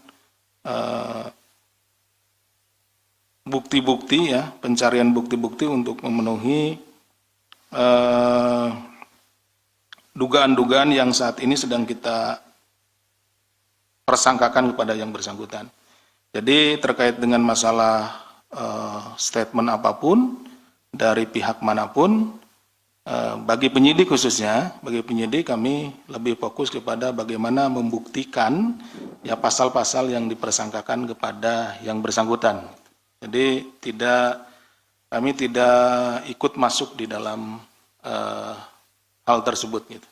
bukti-bukti ya, pencarian bukti-bukti untuk memenuhi dugaan-dugaan yang saat ini sedang kita persangkakan kepada yang bersangkutan. Jadi terkait dengan masalah statement apapun dari pihak manapun, bagi penyidik khususnya, bagi penyidik kami lebih fokus kepada bagaimana membuktikan ya pasal-pasal yang dipersangkakan kepada yang bersangkutan. Jadi kami tidak ikut masuk di dalam hal tersebut gitu.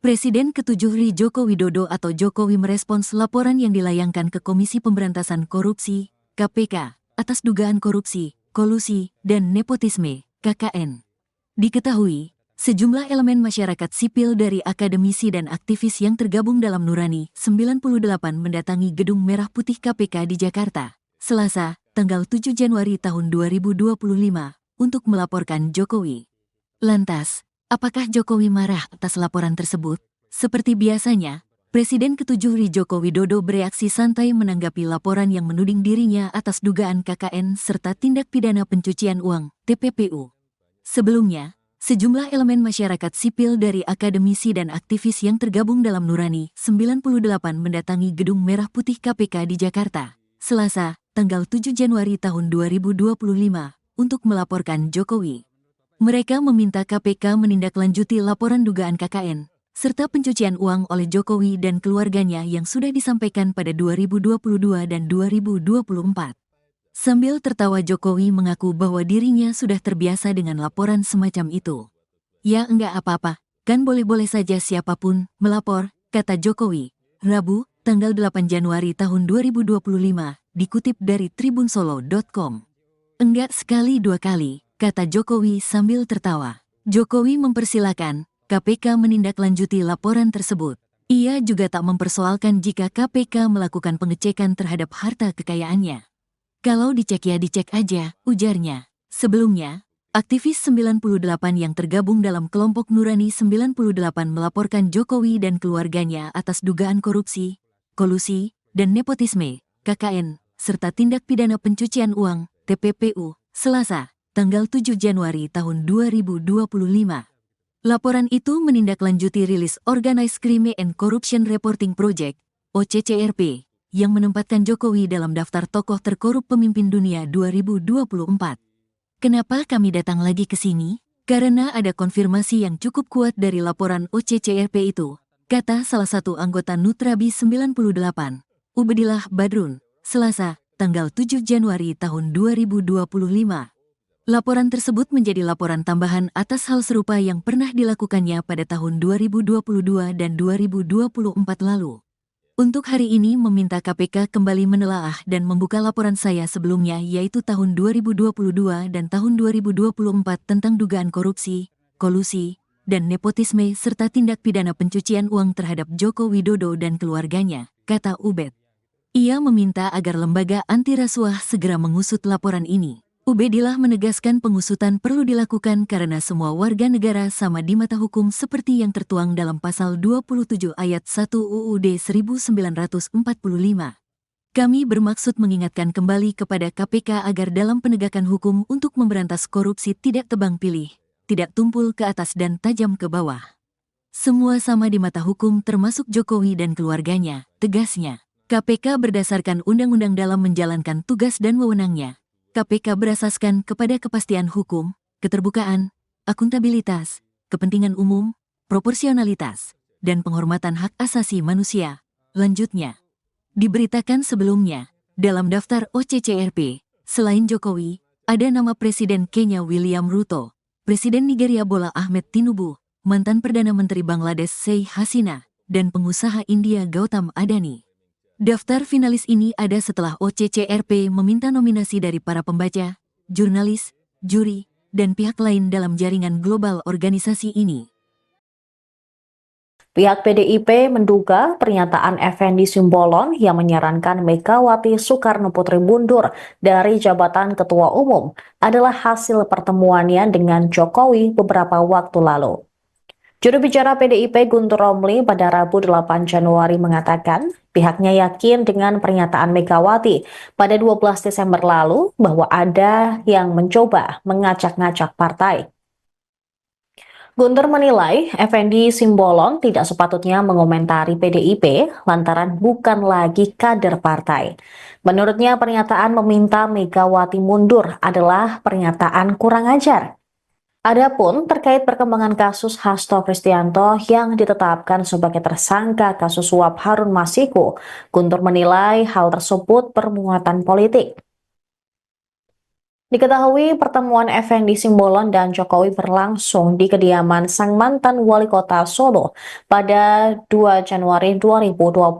Presiden ke-7 RI Joko Widodo atau Jokowi merespons laporan yang dilayangkan ke Komisi Pemberantasan Korupsi, KPK, atas dugaan korupsi, kolusi, dan nepotisme, KKN. Diketahui, sejumlah elemen masyarakat sipil dari akademisi dan aktivis yang tergabung dalam Nurani 98 mendatangi Gedung Merah Putih KPK di Jakarta, Selasa, tanggal 7 Januari tahun 2025, untuk melaporkan Jokowi. Lantas, apakah Jokowi marah atas laporan tersebut? Seperti biasanya, Presiden ke-7 RI Joko Widodo bereaksi santai menanggapi laporan yang menuding dirinya atas dugaan KKN serta tindak pidana pencucian uang, TPPU. Sebelumnya, sejumlah elemen masyarakat sipil dari akademisi dan aktivis yang tergabung dalam Nurani 98 mendatangi Gedung Merah Putih KPK di Jakarta, Selasa, tanggal 7 Januari tahun 2025, untuk melaporkan Jokowi. Mereka meminta KPK menindaklanjuti laporan dugaan KKN, serta pencucian uang oleh Jokowi dan keluarganya yang sudah disampaikan pada 2022 dan 2024. Sambil tertawa Jokowi mengaku bahwa dirinya sudah terbiasa dengan laporan semacam itu. Ya enggak apa-apa, kan boleh-boleh saja siapapun melapor, kata Jokowi, Rabu, tanggal 8 Januari tahun 2025, dikutip dari tribunsolo.com. Enggak sekali dua kali, kata Jokowi sambil tertawa. Jokowi mempersilakan KPK menindaklanjuti laporan tersebut. Ia juga tak mempersoalkan jika KPK melakukan pengecekan terhadap harta kekayaannya. Kalau dicek ya dicek aja, ujarnya. Sebelumnya, aktivis 98 yang tergabung dalam kelompok Nurani 98 melaporkan Jokowi dan keluarganya atas dugaan korupsi, kolusi, dan nepotisme, KKN, serta tindak pidana pencucian uang, TPPU, Selasa, tanggal 7 Januari tahun 2025. Laporan itu menindaklanjuti rilis Organized Crime and Corruption Reporting Project, OCCRP, yang menempatkan Jokowi dalam daftar tokoh terkorup pemimpin dunia 2024. Kenapa kami datang lagi ke sini? Karena ada konfirmasi yang cukup kuat dari laporan OCCRP itu, kata salah satu anggota Nutrabi 98, Ubedillah Badrun, Selasa, tanggal 7 Januari tahun 2025. Laporan tersebut menjadi laporan tambahan atas hal serupa yang pernah dilakukannya pada tahun 2022 dan 2024 lalu. Untuk hari ini meminta KPK kembali menelaah dan membuka laporan saya sebelumnya yaitu tahun 2022 dan tahun 2024 tentang dugaan korupsi, kolusi, dan nepotisme serta tindak pidana pencucian uang terhadap Joko Widodo dan keluarganya, kata Ubed. Ia meminta agar lembaga anti rasuah segera mengusut laporan ini. Ubedillah menegaskan pengusutan perlu dilakukan karena semua warga negara sama di mata hukum seperti yang tertuang dalam pasal 27 ayat 1 UUD 1945. Kami bermaksud mengingatkan kembali kepada KPK agar dalam penegakan hukum untuk memberantas korupsi tidak tebang pilih, tidak tumpul ke atas dan tajam ke bawah. Semua sama di mata hukum termasuk Jokowi dan keluarganya, tegasnya. KPK berdasarkan undang-undang dalam menjalankan tugas dan wewenangnya. KPK berasaskan kepada kepastian hukum, keterbukaan, akuntabilitas, kepentingan umum, proporsionalitas, dan penghormatan hak asasi manusia. Lanjutnya, diberitakan sebelumnya, dalam daftar OCCRP, selain Jokowi, ada nama Presiden Kenya William Ruto, Presiden Nigeria Bola Ahmed Tinubu, mantan Perdana Menteri Bangladesh Sheikh Hasina, dan pengusaha India Gautam Adani. Daftar finalis ini ada setelah OCCRP meminta nominasi dari para pembaca, jurnalis, juri, dan pihak lain dalam jaringan global organisasi ini. Pihak PDIP menduga pernyataan Effendi Simbolon yang menyarankan Megawati Soekarno Putri mundur dari jabatan Ketua Umum adalah hasil pertemuannya dengan Jokowi beberapa waktu lalu. Juru bicara PDIP Guntur Romli pada Rabu 8 Januari mengatakan pihaknya yakin dengan pernyataan Megawati pada 12 Desember lalu bahwa ada yang mencoba mengacak-ngacak partai. Guntur menilai Effendi Simbolon tidak sepatutnya mengomentari PDIP lantaran bukan lagi kader partai. Menurutnya pernyataan meminta Megawati mundur adalah pernyataan kurang ajar. Adapun terkait perkembangan kasus Hasto Kristianto yang ditetapkan sebagai tersangka kasus suap Harun Masiku, Guntur menilai hal tersebut bermuatan politik. Diketahui pertemuan Effendi Simbolon dan Jokowi berlangsung di kediaman sang mantan wali kota Solo pada 2 Januari 2025.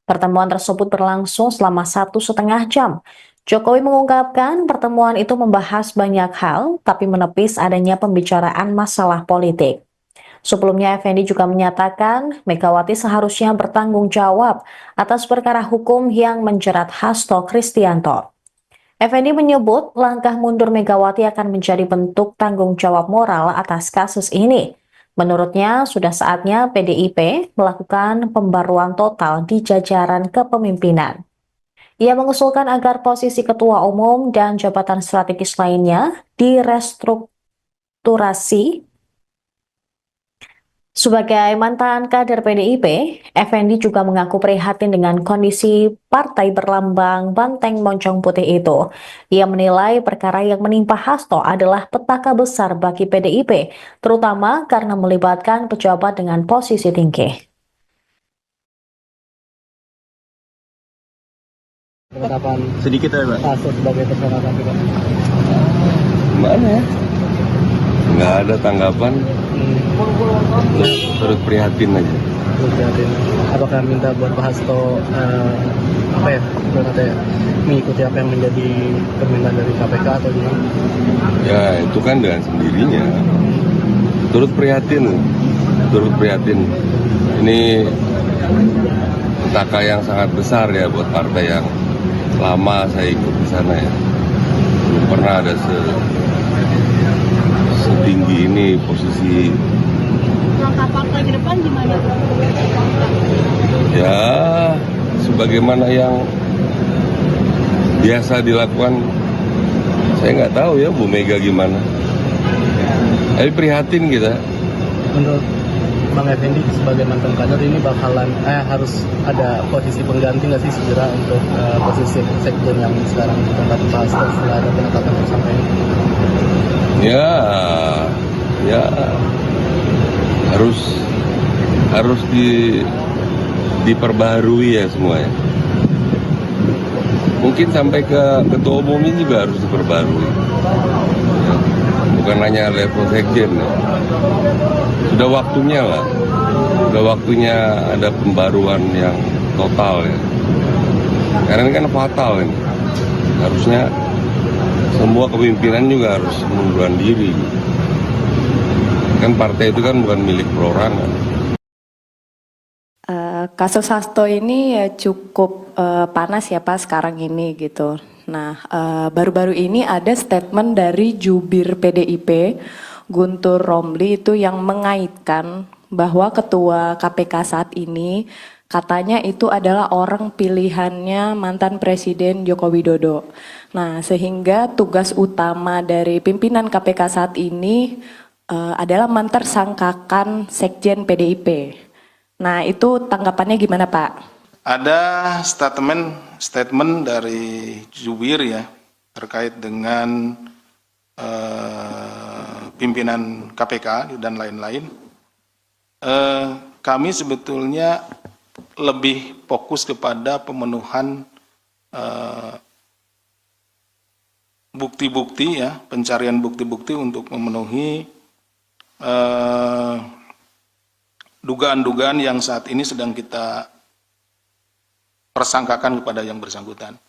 Pertemuan tersebut berlangsung selama 1,5 jam. Jokowi mengungkapkan pertemuan itu membahas banyak hal, tapi menepis adanya pembicaraan masalah politik. Sebelumnya, Effendi juga menyatakan Megawati seharusnya bertanggung jawab atas perkara hukum yang menjerat Hasto Kristianto. Effendi menyebut langkah mundur Megawati akan menjadi bentuk tanggung jawab moral atas kasus ini. Menurutnya, sudah saatnya PDIP melakukan pembaruan total di jajaran kepemimpinan. Ia mengusulkan agar posisi ketua umum dan jabatan strategis lainnya direstrukturasi. Sebagai mantan kader PDIP, Effendi juga mengaku prihatin dengan kondisi partai berlambang banteng moncong putih itu. Ia menilai perkara yang menimpa Hasto adalah petaka besar bagi PDIP, terutama karena melibatkan pejabat dengan posisi tinggi. Penetapan Sedikit ya, Pak. Hasto sebagai tersangka KPK. Gimana ya? Nggak ada tanggapan, terus prihatin aja. Jadi, apakah minta buat Pak Hasto mengikuti apa yang menjadi permintaan dari KPK atau gimana? Ya itu kan dengan sendirinya. Turut prihatin. Ini petaka yang sangat besar ya buat partai yang lama saya ikut di sana ya. Belum pernah ada setinggi ini posisi. Langkah partai ke depan gimana? Ya sebagaimana yang biasa dilakukan, saya nggak tahu ya Bu Mega gimana. Tapi prihatin kita. Menurut Bang Effendi sebagai mantan kader ini bakalan harus ada posisi pengganti nggak sih segera untuk posisi sekjen yang sekarang ditempati Pak Hasto setelah ada penetapan tersangka ini? Ya harus diperbaharui ya semuanya. Mungkin sampai ke ketua umumnya juga harus diperbarui. Ya, bukan hanya level sekjen ya. Sudah waktunya lah. Sudah waktunya ada pembaruan yang total ya. Karena ini kan fatal ini. Harusnya semua kepemimpinan juga harus mengundurkan diri. Kan partai itu kan bukan milik perorangan. Kasus Hasto ini ya cukup panas ya Pak sekarang ini gitu. Nah, baru-baru ini ada statement dari jubir PDIP Guntur Romli itu yang mengaitkan bahwa ketua KPK saat ini katanya itu adalah orang pilihannya mantan Presiden Joko Widodo. Nah, sehingga tugas utama dari pimpinan KPK saat ini adalah mentersangkakan Sekjen PDIP. Nah, itu tanggapannya gimana Pak? Ada statement dari jubir ya terkait dengan pimpinan KPK dan lain-lain. Kami sebetulnya lebih fokus kepada pemenuhan bukti-bukti ya, pencarian bukti-bukti untuk memenuhi dugaan-dugaan yang saat ini sedang kita persangkakan kepada yang bersangkutan.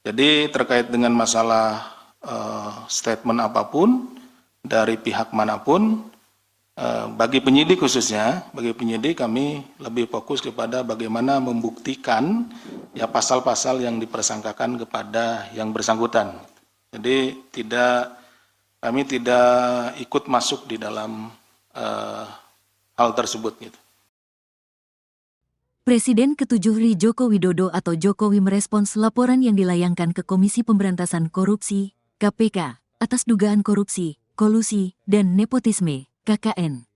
Jadi terkait dengan masalah statement apapun dari pihak manapun, bagi penyidik khususnya, bagi penyidik kami lebih fokus kepada bagaimana membuktikan ya pasal-pasal yang dipersangkakan kepada yang bersangkutan. Jadi kami tidak ikut masuk di dalam hal tersebut gitu. Presiden ke-7 RI Joko Widodo atau Jokowi merespons laporan yang dilayangkan ke Komisi Pemberantasan Korupsi, KPK, atas dugaan korupsi, kolusi, dan nepotisme, KKN.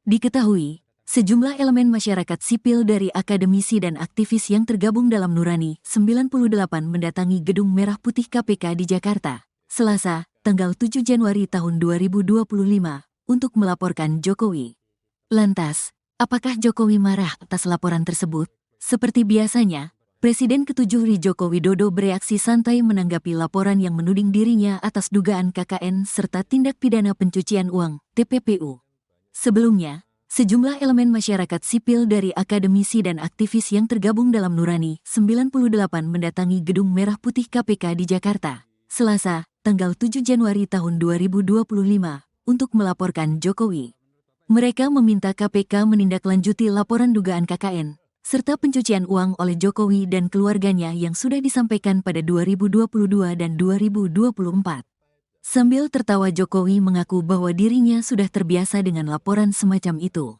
Diketahui, sejumlah elemen masyarakat sipil dari akademisi dan aktivis yang tergabung dalam Nurani 98 mendatangi Gedung Merah Putih KPK di Jakarta, Selasa, tanggal 7 Januari tahun 2025, untuk melaporkan Jokowi. Lantas, apakah Jokowi marah atas laporan tersebut? Seperti biasanya, Presiden ke-7 RI Joko Widodo bereaksi santai menanggapi laporan yang menuding dirinya atas dugaan KKN serta tindak pidana pencucian uang, TPPU. Sebelumnya, sejumlah elemen masyarakat sipil dari akademisi dan aktivis yang tergabung dalam Nurani 98 mendatangi Gedung Merah Putih KPK di Jakarta, Selasa, tanggal 7 Januari tahun 2025, untuk melaporkan Jokowi. Mereka meminta KPK menindaklanjuti laporan dugaan KKN, serta pencucian uang oleh Jokowi dan keluarganya yang sudah disampaikan pada 2022 dan 2024. Sambil tertawa Jokowi mengaku bahwa dirinya sudah terbiasa dengan laporan semacam itu.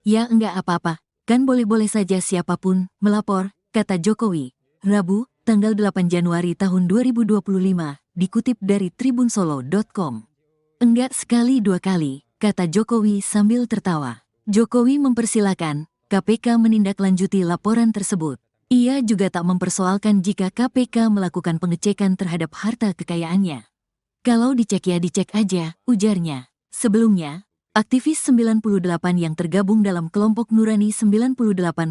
Ya enggak apa-apa, kan boleh-boleh saja siapapun melapor, kata Jokowi, Rabu, tanggal 8 Januari tahun 2025, dikutip dari tribunsolo.com. Enggak sekali dua kali, kata Jokowi sambil tertawa. Jokowi mempersilakan KPK menindaklanjuti laporan tersebut. Ia juga tak mempersoalkan jika KPK melakukan pengecekan terhadap harta kekayaannya. Kalau dicek ya dicek aja, ujarnya. Sebelumnya, aktivis 98 yang tergabung dalam kelompok Nurani 98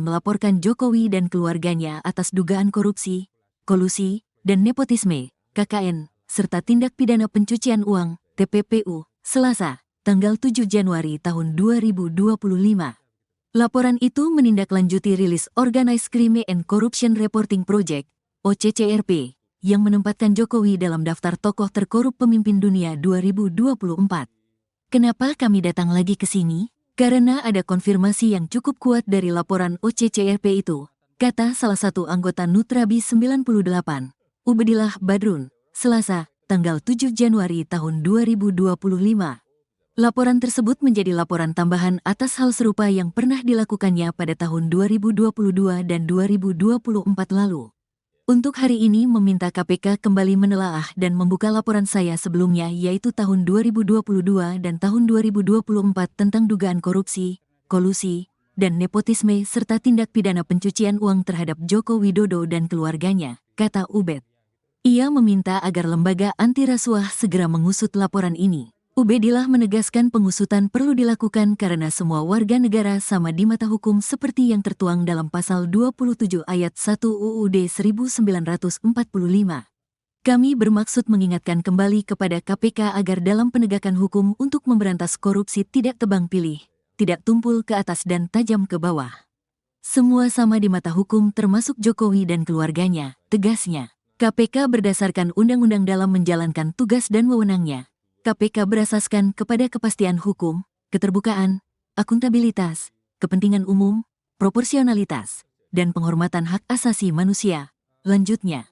melaporkan Jokowi dan keluarganya atas dugaan korupsi, kolusi, dan nepotisme, KKN, serta tindak pidana pencucian uang, TPPU, Selasa, tanggal 7 Januari tahun 2025. Laporan itu menindaklanjuti rilis Organized Crime and Corruption Reporting Project, OCCRP, yang menempatkan Jokowi dalam daftar tokoh terkorup pemimpin dunia 2024. Kenapa kami datang lagi ke sini? Karena ada konfirmasi yang cukup kuat dari laporan OCCRP itu, kata salah satu anggota Nutrabi 98, Ubedillah Badrun, Selasa, tanggal 7 Januari tahun 2025. Laporan tersebut menjadi laporan tambahan atas hal serupa yang pernah dilakukannya pada tahun 2022 dan 2024 lalu. Untuk hari ini meminta KPK kembali menelaah dan membuka laporan saya sebelumnya yaitu tahun 2022 dan tahun 2024 tentang dugaan korupsi, kolusi, dan nepotisme serta tindak pidana pencucian uang terhadap Joko Widodo dan keluarganya, kata Ubed. Ia meminta agar lembaga anti rasuah segera mengusut laporan ini. Ubedillah menegaskan pengusutan perlu dilakukan karena semua warga negara sama di mata hukum seperti yang tertuang dalam pasal 27 ayat 1 UUD 1945. Kami bermaksud mengingatkan kembali kepada KPK agar dalam penegakan hukum untuk memberantas korupsi tidak tebang pilih, tidak tumpul ke atas dan tajam ke bawah. Semua sama di mata hukum termasuk Jokowi dan keluarganya, tegasnya. KPK berdasarkan undang-undang dalam menjalankan tugas dan wewenangnya. KPK berasaskan kepada kepastian hukum, keterbukaan, akuntabilitas, kepentingan umum, proporsionalitas, dan penghormatan hak asasi manusia. Lanjutnya,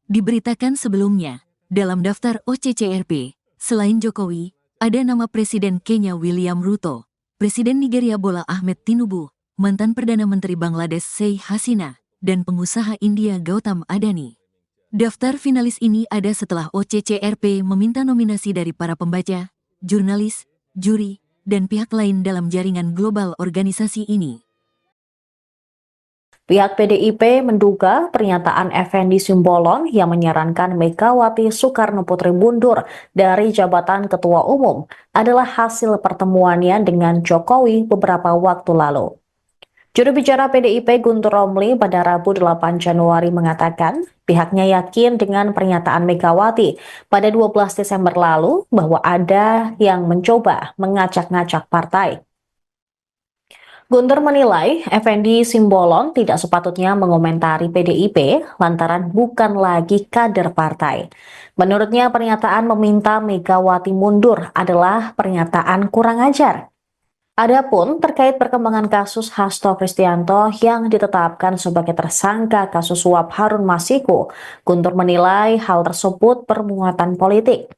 diberitakan sebelumnya, dalam daftar OCCRP, selain Jokowi, ada nama Presiden Kenya William Ruto, Presiden Nigeria Bola Ahmed Tinubu, mantan Perdana Menteri Bangladesh Sheikh Hasina, dan pengusaha India Gautam Adani. Daftar finalis ini ada setelah OCCRP meminta nominasi dari para pembaca, jurnalis, juri, dan pihak lain dalam jaringan global organisasi ini. Pihak PDIP menduga pernyataan Effendi Simbolon yang menyarankan Megawati Soekarno Putri mundur dari jabatan Ketua Umum adalah hasil pertemuannya dengan Jokowi beberapa waktu lalu. Juru bicara PDIP Guntur Romli pada Rabu 8 Januari mengatakan pihaknya yakin dengan pernyataan Megawati pada 12 Desember lalu bahwa ada yang mencoba mengacak-ngacak partai. Guntur menilai Effendi Simbolon tidak sepatutnya mengomentari PDIP lantaran bukan lagi kader partai. Menurutnya pernyataan meminta Megawati mundur adalah pernyataan kurang ajar. Adapun terkait perkembangan kasus Hasto Kristianto yang ditetapkan sebagai tersangka kasus suap Harun Masiku, Guntur menilai hal tersebut bermuatan politik.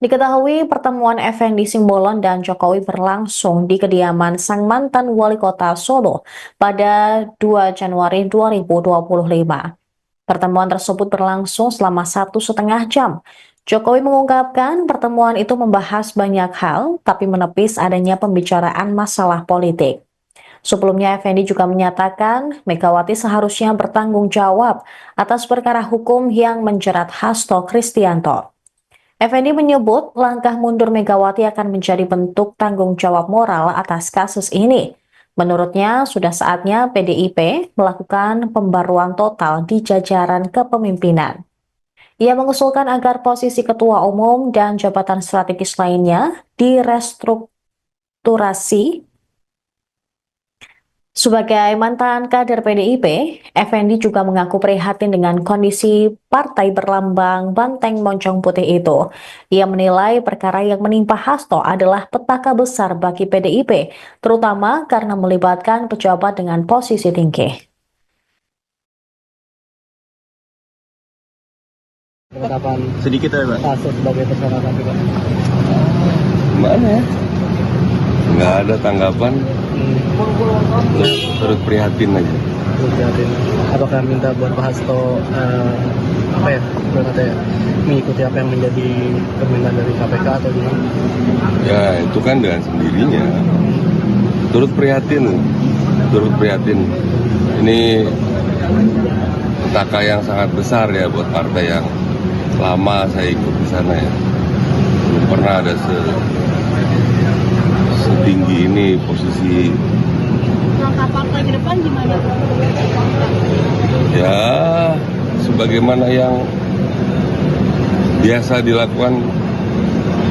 Diketahui pertemuan Effendi Simbolon dan Jokowi berlangsung di kediaman sang mantan wali kota Solo pada 2 Januari 2025. Pertemuan tersebut berlangsung selama 1,5 jam. Jokowi mengungkapkan pertemuan itu membahas banyak hal, tapi menepis adanya pembicaraan masalah politik. Sebelumnya, Effendi juga menyatakan Megawati seharusnya bertanggung jawab atas perkara hukum yang menjerat Hasto Kristianto. Effendi menyebut langkah mundur Megawati akan menjadi bentuk tanggung jawab moral atas kasus ini. Menurutnya, sudah saatnya PDIP melakukan pembaruan total di jajaran kepemimpinan. Ia mengusulkan agar posisi ketua umum dan jabatan strategis lainnya direstrukturasi. Sebagai mantan kader PDIP, Effendi juga mengaku prihatin dengan kondisi partai berlambang banteng moncong putih itu. Ia menilai perkara yang menimpa Hasto adalah petaka besar bagi PDIP, terutama karena melibatkan pejabat dengan posisi tinggi. Penetapan Sedikit ya, Pak. Hasto sebagai tersangka KPK. Gimana ya? Nggak ada tanggapan, terus prihatin aja. Jadi, apakah minta buat Pak Hasto mengikuti apa yang menjadi permintaan dari KPK atau gimana? Ya itu kan dengan sendirinya. Turut prihatin. Ini petaka yang sangat besar ya buat partai yang lama saya ikut di sana ya. Belum pernah ada setinggi ini posisi. Langkah partai ke depan gimana? Ya sebagaimana yang biasa dilakukan,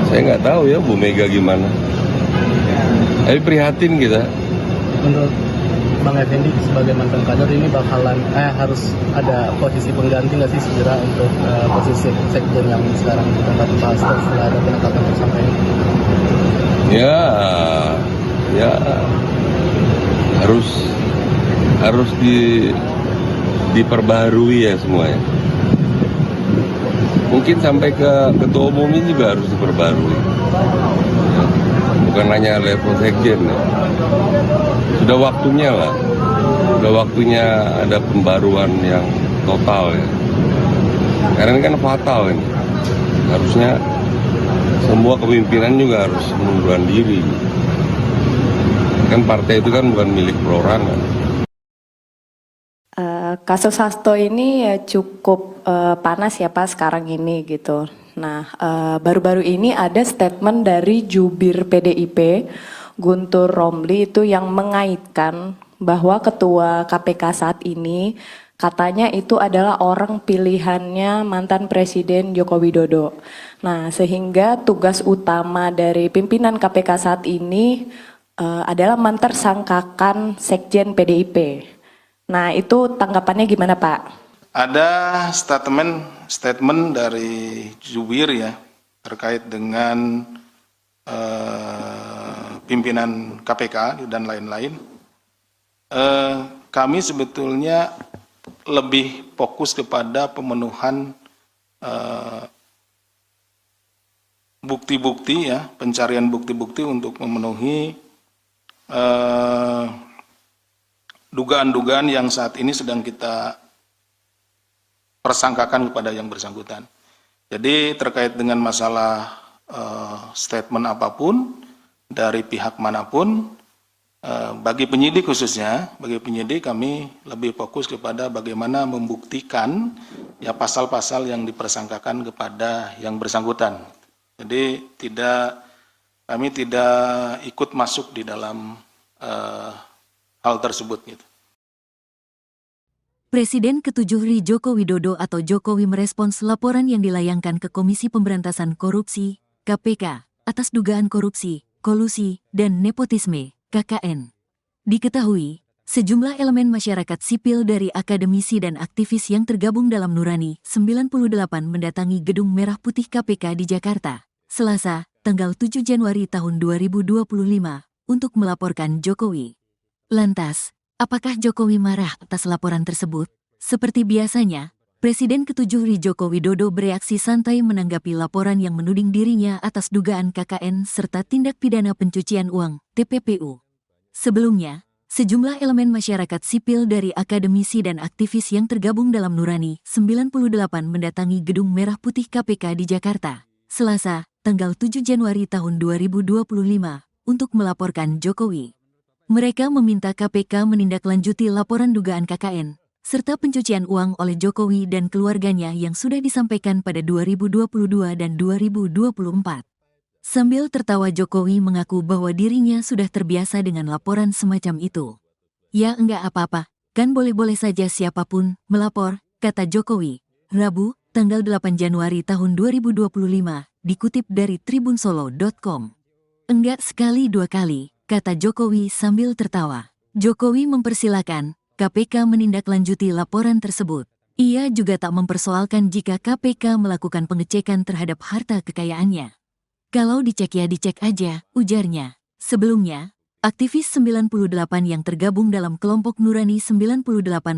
saya nggak tahu ya Bu Mega gimana. Tapi prihatin kita. Menurut Bang Effendi sebagai mantan kader ini bakalan harus ada posisi pengganti nggak sih segera untuk posisi sekjen yang sekarang ditempati Pak Hasto setelah ada penetapan tersangka ini? Ya harus diperbaharui ya semuanya. Mungkin sampai ke ketua umum ini juga harus diperbarui. Ya, bukan hanya level sekjen ya. Sudah waktunya lah. Sudah waktunya ada pembaruan yang total ya. Karena ini kan fatal ini. Harusnya semua kepemimpinan juga harus mengundurkan diri. Kan partai itu kan bukan milik perorangan. Kasus Hasto ini ya cukup panas ya Pak sekarang ini gitu. Nah, baru-baru ini ada statement dari jubir PDIP, Guntur Romli itu yang mengaitkan bahwa ketua KPK saat ini katanya itu adalah orang pilihannya mantan Presiden Joko Widodo. Nah, sehingga tugas utama dari pimpinan KPK saat ini adalah mentersangkakan Sekjen PDIP. Nah, itu tanggapannya gimana Pak? Ada statement dari jubir ya terkait dengan pimpinan KPK dan lain-lain. Kami sebetulnya lebih fokus kepada pemenuhan bukti-bukti ya, pencarian bukti-bukti untuk memenuhi dugaan-dugaan yang saat ini sedang kita persangkakan kepada yang bersangkutan. Jadi terkait dengan masalah statement apapun dari pihak manapun, bagi penyidik khususnya, bagi penyidik kami lebih fokus kepada bagaimana membuktikan ya pasal-pasal yang dipersangkakan kepada yang bersangkutan. Jadi kami tidak ikut masuk di dalam hal tersebut gitu. Presiden ke-7 RI Joko Widodo atau Jokowi merespons laporan yang dilayangkan ke Komisi Pemberantasan Korupsi, KPK, atas dugaan korupsi, kolusi, dan nepotisme, KKN. Diketahui, sejumlah elemen masyarakat sipil dari akademisi dan aktivis yang tergabung dalam Nurani 98 mendatangi Gedung Merah Putih KPK di Jakarta, Selasa, tanggal 7 Januari tahun 2025, untuk melaporkan Jokowi. Lantas, apakah Jokowi marah atas laporan tersebut? Seperti biasanya, Presiden ke-7 Joko Widodo bereaksi santai menanggapi laporan yang menuding dirinya atas dugaan KKN serta tindak pidana pencucian uang (TPPU). Sebelumnya, sejumlah elemen masyarakat sipil dari akademisi dan aktivis yang tergabung dalam Nurani 98 mendatangi Gedung Merah Putih KPK di Jakarta, Selasa, tanggal 7 Januari tahun 2025, untuk melaporkan Jokowi. Mereka meminta KPK menindaklanjuti laporan dugaan KKN serta pencucian uang oleh Jokowi dan keluarganya yang sudah disampaikan pada 2022 dan 2024. Sambil tertawa, Jokowi mengaku bahwa dirinya sudah terbiasa dengan laporan semacam itu. Ya enggak apa-apa, kan boleh-boleh saja siapapun melapor, kata Jokowi, Rabu, tanggal 8 Januari tahun 2025, dikutip dari tribunsolo.com. Enggak sekali dua kali, kata Jokowi sambil tertawa. Jokowi mempersilakan KPK menindaklanjuti laporan tersebut. Ia juga tak mempersoalkan jika KPK melakukan pengecekan terhadap harta kekayaannya. Kalau dicek ya dicek aja, ujarnya. Sebelumnya, aktivis 98 yang tergabung dalam kelompok Nurani 98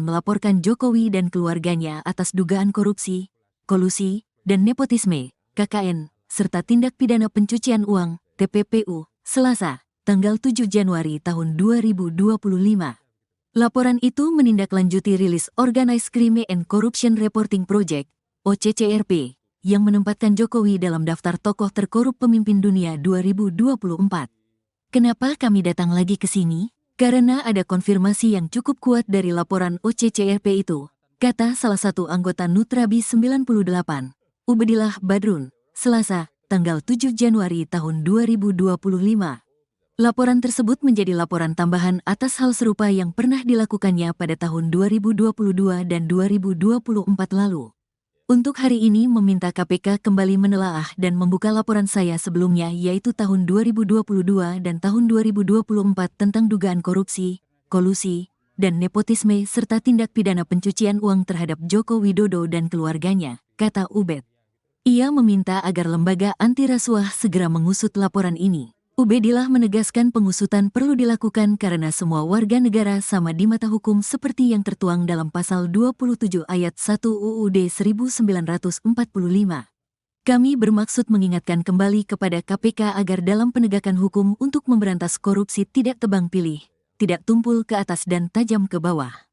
melaporkan Jokowi dan keluarganya atas dugaan korupsi, kolusi, dan nepotisme, KKN, serta tindak pidana pencucian uang, TPPU, Selasa, tanggal 7 Januari tahun 2025. Laporan itu menindaklanjuti rilis Organized Crime and Corruption Reporting Project, OCCRP, yang menempatkan Jokowi dalam daftar tokoh terkorup pemimpin dunia 2024. Kenapa kami datang lagi ke sini? Karena ada konfirmasi yang cukup kuat dari laporan OCCRP itu, kata salah satu anggota Nutrabi 98, Ubedillah Badrun, Selasa, tanggal 7 Januari tahun 2025. Laporan tersebut menjadi laporan tambahan atas hal serupa yang pernah dilakukannya pada tahun 2022 dan 2024 lalu. Untuk hari ini meminta KPK kembali menelaah dan membuka laporan saya sebelumnya, yaitu tahun 2022 dan tahun 2024 tentang dugaan korupsi, kolusi, dan nepotisme serta tindak pidana pencucian uang terhadap Joko Widodo dan keluarganya, kata Ubed. Ia meminta agar lembaga anti rasuah segera mengusut laporan ini. Ubedillah menegaskan pengusutan perlu dilakukan karena semua warga negara sama di mata hukum seperti yang tertuang dalam pasal 27 ayat 1 UUD 1945. Kami bermaksud mengingatkan kembali kepada KPK agar dalam penegakan hukum untuk memberantas korupsi tidak tebang pilih, tidak tumpul ke atas dan tajam ke bawah.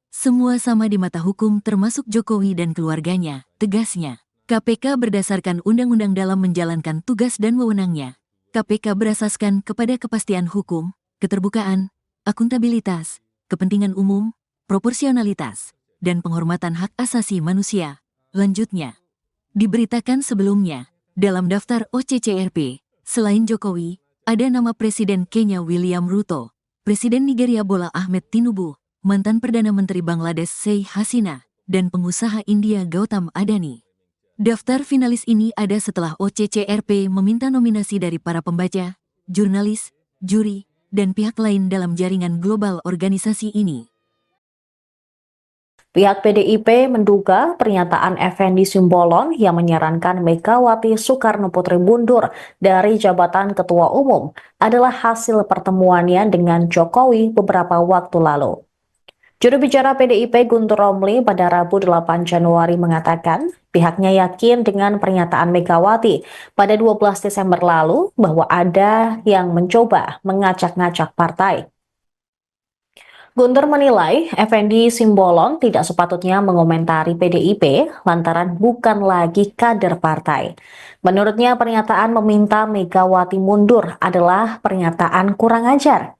Semua sama di mata hukum termasuk Jokowi dan keluarganya, tegasnya. KPK berdasarkan undang-undang dalam menjalankan tugas dan wewenangnya. KPK berasaskan kepada kepastian hukum, keterbukaan, akuntabilitas, kepentingan umum, proporsionalitas, dan penghormatan hak asasi manusia. Lanjutnya, diberitakan sebelumnya, dalam daftar OCCRP, selain Jokowi, ada nama Presiden Kenya William Ruto, Presiden Nigeria Bola Ahmed Tinubu, mantan Perdana Menteri Bangladesh Sheikh Hasina, dan pengusaha India Gautam Adani. Daftar finalis ini ada setelah OCCRP meminta nominasi dari para pembaca, jurnalis, juri, dan pihak lain dalam jaringan global organisasi ini. Pihak PDIP menduga pernyataan Effendi Simbolon yang menyarankan Megawati Soekarno Putri mundur dari jabatan Ketua Umum adalah hasil pertemuannya dengan Jokowi beberapa waktu lalu. Juru bicara PDIP Guntur Romli pada Rabu 8 Januari mengatakan pihaknya yakin dengan pernyataan Megawati pada 12 Desember lalu bahwa ada yang mencoba mengacak-ngacak partai. Guntur menilai Effendi Simbolon tidak sepatutnya mengomentari PDIP lantaran bukan lagi kader partai. Menurutnya pernyataan meminta Megawati mundur adalah pernyataan kurang ajar.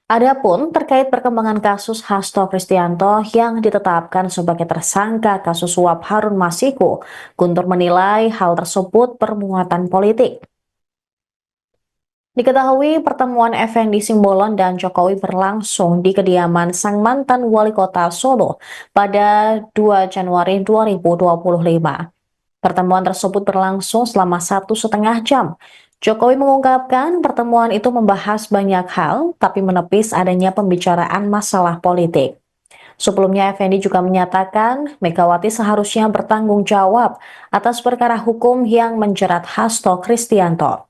Adapun terkait perkembangan kasus Hasto Kristianto yang ditetapkan sebagai tersangka kasus suap Harun Masiku, Guntur menilai hal tersebut bermuatan politik. Diketahui pertemuan Effendi Simbolon dan Jokowi berlangsung di kediaman sang mantan wali kota Solo pada 2 Januari 2025. Pertemuan tersebut berlangsung selama 1,5 jam. Jokowi mengungkapkan pertemuan itu membahas banyak hal, tapi menepis adanya pembicaraan masalah politik. Sebelumnya, Effendi juga menyatakan Megawati seharusnya bertanggung jawab atas perkara hukum yang menjerat Hasto Kristianto.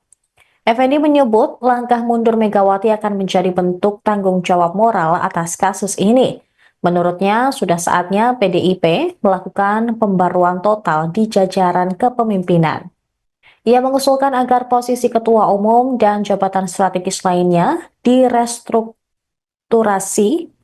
Effendi menyebut langkah mundur Megawati akan menjadi bentuk tanggung jawab moral atas kasus ini. Menurutnya, sudah saatnya PDIP melakukan pembaruan total di jajaran kepemimpinan. Ia mengusulkan agar posisi ketua umum dan jabatan strategis lainnya direstrukturasi.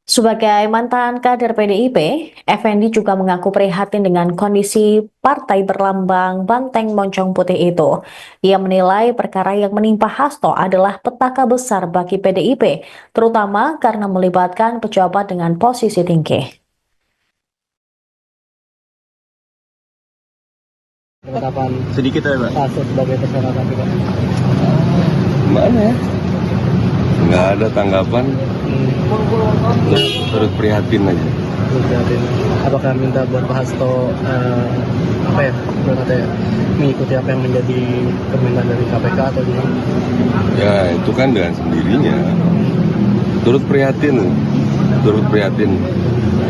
Sebagai mantan kader PDIP, Effendi juga mengaku prihatin dengan kondisi partai berlambang banteng moncong putih itu. Ia menilai perkara yang menimpa Hasto adalah petaka besar bagi PDIP, terutama karena melibatkan pejabat dengan posisi tinggi. Penetapan Sedikit ya, Pak. Hasto sebagai tersangka KPK. Gimana ya? Nggak ada tanggapan, terus prihatin aja. Terus jadi, apakah minta buat Pak Hasto apa ya, katanya mengikuti apa yang menjadi permintaan dari KPK atau gimana? Ya itu kan dengan sendirinya. Turut prihatin.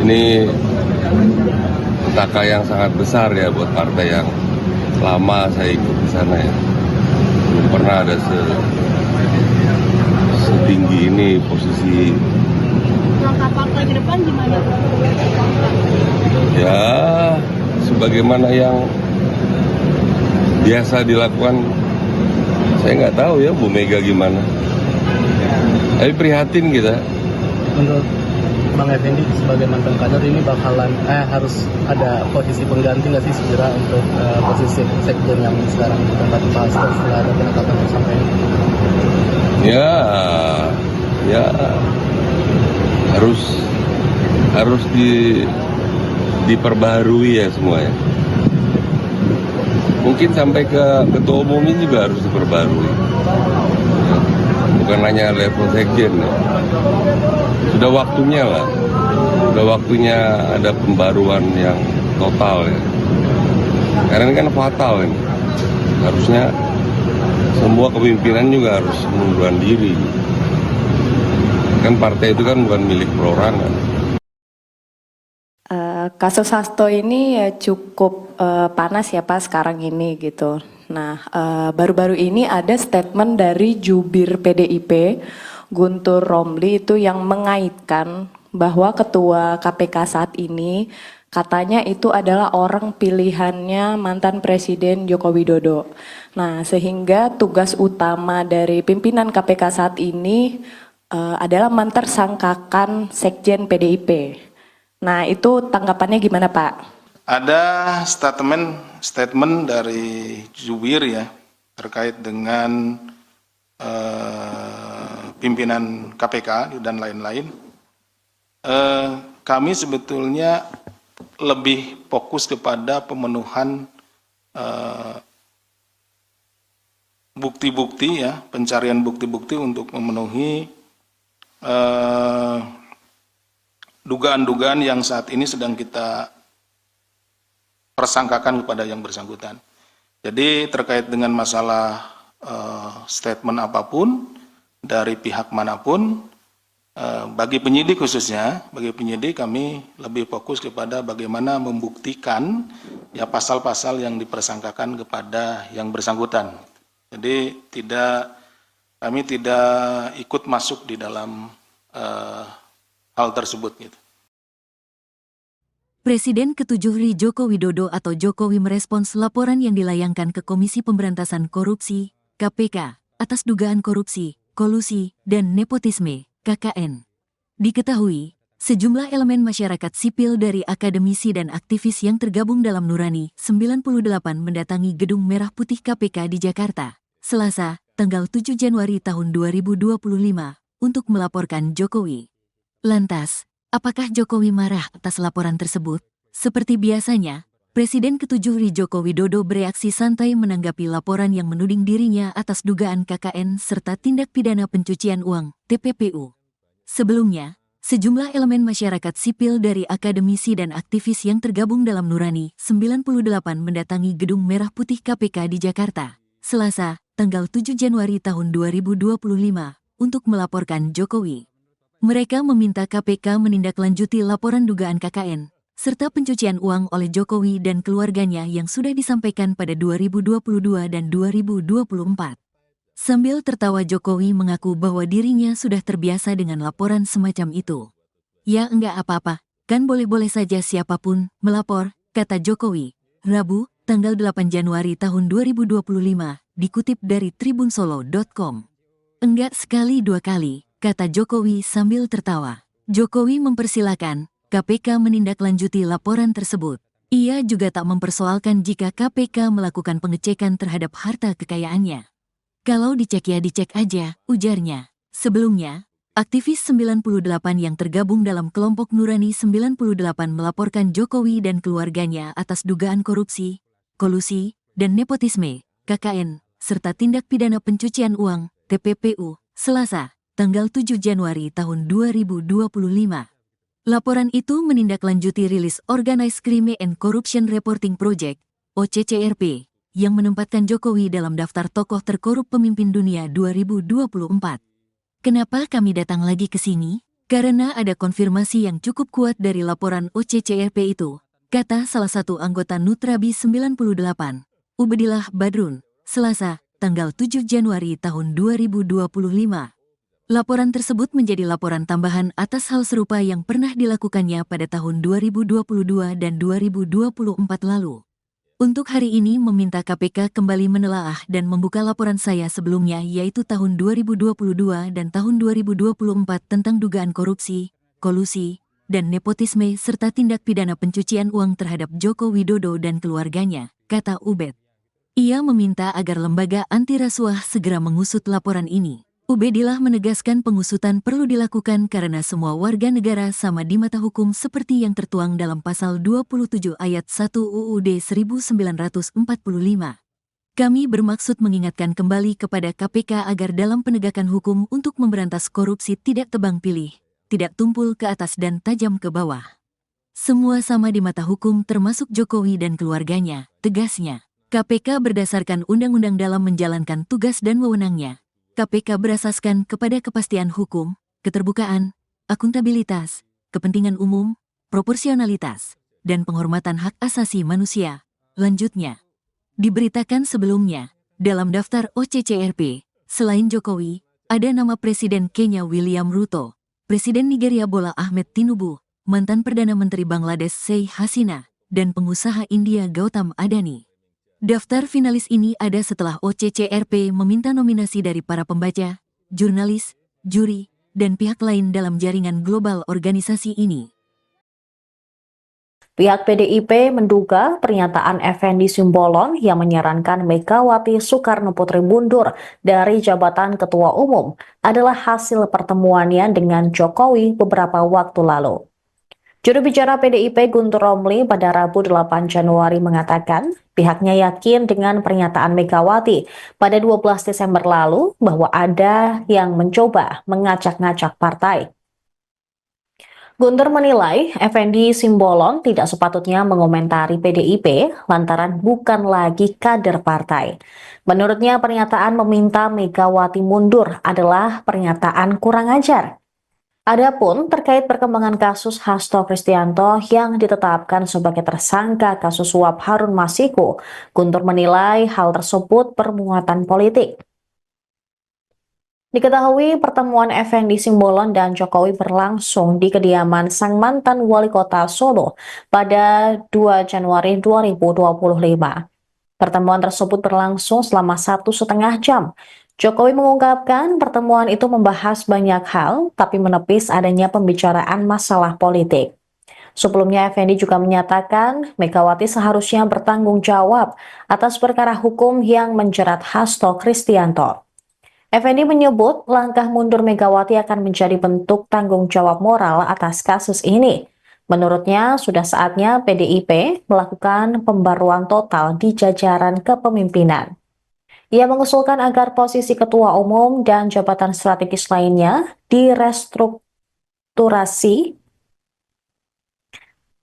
Ini petaka yang sangat besar ya buat partai yang lama saya ikut di sana ya. Belum pernah ada setinggi ini posisi. Langkah partai ke depan gimana? Ya sebagaimana yang biasa dilakukan, saya nggak tahu ya Bu Mega gimana. Tapi prihatin kita. Menurut Bang Effendi sebagai mantan kader ini bakalan harus ada posisi pengganti nggak sih segera untuk posisi sekjen yang sekarang ditempati Pak Hasto setelah ada penetapan tersangka ini? Ya harus diperbaharui ya semuanya. Mungkin sampai ke ketua umumnya juga harus diperbarui. Ya, bukan hanya level sekjen ya. Sudah waktunya ada pembaruan yang total ya. Karena ini kan fatal ini. Harusnya semua kepemimpinan juga harus mengundurkan diri. Kan partai itu kan bukan milik perorangan. Kasus Hasto ini ya cukup panas ya Pak sekarang ini gitu. Nah, baru-baru ini ada statement dari jubir PDIP, Guntur Romli itu yang mengaitkan bahwa ketua KPK saat ini katanya itu adalah orang pilihannya mantan Presiden Joko Widodo. Nah, sehingga tugas utama dari pimpinan KPK saat ini adalah mentersangkakan Sekjen PDIP. Nah, itu tanggapannya gimana Pak? Ada statement dari jubir ya terkait dengan pimpinan KPK dan lain-lain. Kami sebetulnya lebih fokus kepada pemenuhan bukti-bukti ya, pencarian bukti-bukti untuk memenuhi dugaan-dugaan yang saat ini sedang kita persangkakan kepada yang bersangkutan. Jadi terkait dengan masalah statement apapun dari pihak manapun, bagi penyidik khususnya, bagi penyidik kami lebih fokus kepada bagaimana membuktikan ya pasal-pasal yang dipersangkakan kepada yang bersangkutan. Jadi kami tidak ikut masuk di dalam hal tersebut gitu. Presiden ke-7 RI Joko Widodo atau Jokowi merespons laporan yang dilayangkan ke Komisi Pemberantasan Korupsi, KPK, atas dugaan korupsi, kolusi, dan nepotisme, KKN. Diketahui, sejumlah elemen masyarakat sipil dari akademisi dan aktivis yang tergabung dalam Nurani 98 mendatangi Gedung Merah Putih KPK di Jakarta, Selasa, tanggal 7 Januari tahun 2025, untuk melaporkan Jokowi. Lantas, apakah Jokowi marah atas laporan tersebut? Seperti biasanya, Presiden ke-7 RI Joko Widodo bereaksi santai menanggapi laporan yang menuding dirinya atas dugaan KKN serta tindak pidana pencucian uang, TPPU. Sebelumnya, sejumlah elemen masyarakat sipil dari akademisi dan aktivis yang tergabung dalam Nurani 98 mendatangi Gedung Merah Putih KPK di Jakarta, Selasa, tanggal 7 Januari tahun 2025, untuk melaporkan Jokowi. Mereka meminta KPK menindaklanjuti laporan dugaan KKN, serta pencucian uang oleh Jokowi dan keluarganya yang sudah disampaikan pada 2022 dan 2024. Sambil tertawa Jokowi mengaku bahwa dirinya sudah terbiasa dengan laporan semacam itu. Ya enggak apa-apa, kan boleh-boleh saja siapapun melapor, kata Jokowi. Rabu, tanggal 8 Januari tahun 2025, dikutip dari tribunsolo.com. Enggak sekali dua kali, kata Jokowi sambil tertawa. Jokowi mempersilahkan KPK menindaklanjuti laporan tersebut. Ia juga tak mempersoalkan jika KPK melakukan pengecekan terhadap harta kekayaannya. Kalau dicek ya dicek aja, ujarnya. Sebelumnya, aktivis 98 yang tergabung dalam kelompok Nurani 98 melaporkan Jokowi dan keluarganya atas dugaan korupsi, kolusi, dan nepotisme, KKN, serta tindak pidana pencucian uang, TPPU, Selasa, tanggal 7 Januari tahun 2025. Laporan itu menindaklanjuti rilis Organized Crime and Corruption Reporting Project, OCCRP, yang menempatkan Jokowi dalam daftar tokoh terkorup pemimpin dunia 2024. Kenapa kami datang lagi ke sini? Karena ada konfirmasi yang cukup kuat dari laporan OCCRP itu, kata salah satu anggota Nutrabi 98, Ubedillah Badrun, Selasa, tanggal 7 Januari tahun 2025. Laporan tersebut menjadi laporan tambahan atas hal serupa yang pernah dilakukannya pada tahun 2022 dan 2024 lalu. Untuk hari ini meminta KPK kembali menelaah dan membuka laporan saya sebelumnya yaitu tahun 2022 dan tahun 2024 tentang dugaan korupsi, kolusi, dan nepotisme serta tindak pidana pencucian uang terhadap Joko Widodo dan keluarganya, kata Ubed. Ia meminta agar lembaga anti rasuah segera mengusut laporan ini. Ubedillah menegaskan pengusutan perlu dilakukan karena semua warga negara sama di mata hukum seperti yang tertuang dalam pasal 27 ayat 1 UUD 1945. Kami bermaksud mengingatkan kembali kepada KPK agar dalam penegakan hukum untuk memberantas korupsi tidak tebang pilih, tidak tumpul ke atas dan tajam ke bawah. Semua sama di mata hukum termasuk Jokowi dan keluarganya, tegasnya. KPK berdasarkan undang-undang dalam menjalankan tugas dan wewenangnya. KPK berasaskan kepada kepastian hukum, keterbukaan, akuntabilitas, kepentingan umum, proporsionalitas, dan penghormatan hak asasi manusia. Lanjutnya, diberitakan sebelumnya, dalam daftar OCCRP, selain Jokowi, ada nama Presiden Kenya William Ruto, Presiden Nigeria Bola Ahmed Tinubu, mantan Perdana Menteri Bangladesh Sheikh Hasina, dan pengusaha India Gautam Adani. Daftar finalis ini ada setelah OCCRP meminta nominasi dari para pembaca, jurnalis, juri, dan pihak lain dalam jaringan global organisasi ini. Pihak PDIP menduga pernyataan Effendi Simbolon yang menyarankan Megawati Soekarno Putri mundur dari jabatan Ketua Umum adalah hasil pertemuannya dengan Jokowi beberapa waktu lalu. Juru bicara PDIP Guntur Romli pada Rabu 8 Januari mengatakan pihaknya yakin dengan pernyataan Megawati pada 12 Desember lalu bahwa ada yang mencoba mengacak-ngacak partai. Guntur menilai Effendi Simbolon tidak sepatutnya mengomentari PDIP lantaran bukan lagi kader partai. Menurutnya pernyataan meminta Megawati mundur adalah pernyataan kurang ajar. Adapun terkait perkembangan kasus Hasto Kristianto yang ditetapkan sebagai tersangka kasus suap Harun Masiku, Guntur menilai hal tersebut bermuatan politik. Diketahui pertemuan Effendi Simbolon dan Jokowi berlangsung di kediaman sang mantan wali kota Solo pada 2 Januari 2025. Pertemuan tersebut berlangsung selama 1,5 jam. Jokowi mengungkapkan pertemuan itu membahas banyak hal, tapi menepis adanya pembicaraan masalah politik. Sebelumnya, Effendi juga menyatakan Megawati seharusnya bertanggung jawab atas perkara hukum yang menjerat Hasto Kristianto. Effendi menyebut langkah mundur Megawati akan menjadi bentuk tanggung jawab moral atas kasus ini. Menurutnya, sudah saatnya PDIP melakukan pembaruan total di jajaran kepemimpinan. Ia mengusulkan agar posisi ketua umum dan jabatan strategis lainnya direstrukturasi.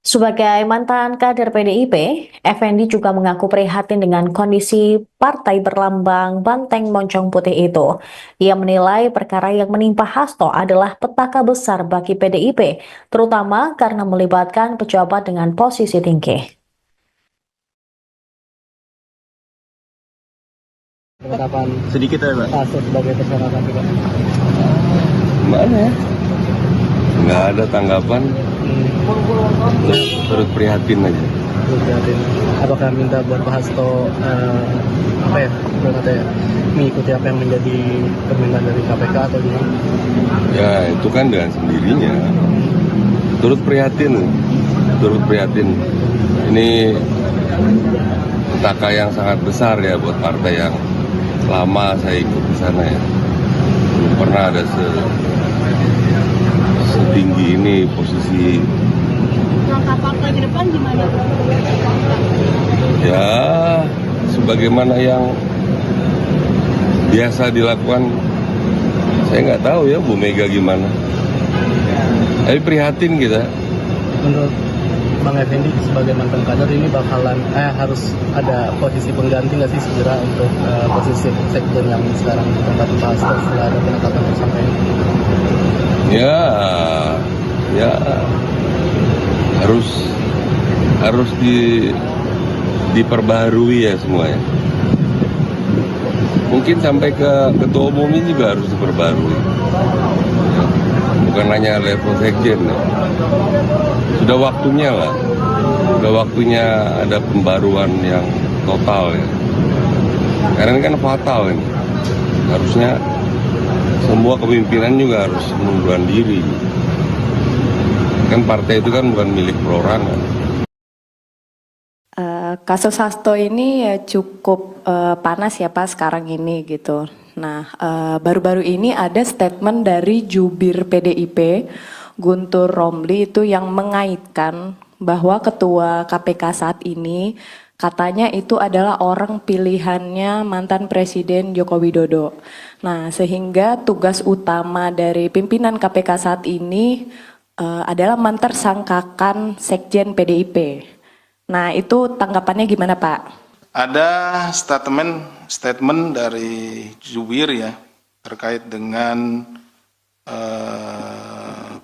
Sebagai mantan kader PDIP, Effendi juga mengaku prihatin dengan kondisi partai berlambang banteng moncong putih itu. Ia menilai perkara yang menimpa Hasto adalah petaka besar bagi PDIP, terutama karena melibatkan pejabat dengan posisi tinggi. Penetapan Sedikit ya, Pak. Pak Hasto sebagai tersangka KPK. Gimana ya? Nggak ada tanggapan, terus prihatin aja. Prihatin. Apakah minta buat Pak Hasto apa ya, katanya mengikuti apa yang menjadi permintaan dari KPK atau gimana? Ya itu kan dengan sendirinya. Turut prihatin. Ini petaka yang sangat besar ya buat partai yang lama saya ikut di sana ya. Belum pernah ada setinggi ini posisi. Langkah partai ke depan gimana? Ya sebagaimana yang biasa dilakukan, saya nggak tahu ya Bu Mega gimana. Tapi prihatin kita. Menurut Bang Effendi sebagai mantan kader ini bakalan harus ada posisi pengganti nggak sih segera untuk posisi sekjen yang sekarang ditempati Pak Hasto setelah ada penetapan tersangka ini? Ya harus diperbaharui ya semuanya. Mungkin sampai ke ketua umum ini juga harus diperbarui. Ya, bukan hanya level sekjen ya. Sudah waktunya lah. Sudah waktunya ada pembaruan yang total ya. Karena ini kan fatal ini. Harusnya semua kepemimpinan juga harus mengundurkan diri. Kan partai itu kan bukan milik perorangan. Kasus Hasto ini ya cukup panas ya Pak sekarang ini gitu. Nah, baru-baru ini ada statement dari jubir PDIP, Guntur Romli itu yang mengaitkan bahwa ketua KPK saat ini katanya itu adalah orang pilihannya mantan Presiden Joko Widodo. Nah, sehingga tugas utama dari pimpinan KPK saat ini adalah mentersangkakan Sekjen PDIP. Nah, itu tanggapannya gimana Pak? Ada statement dari jubir ya terkait dengan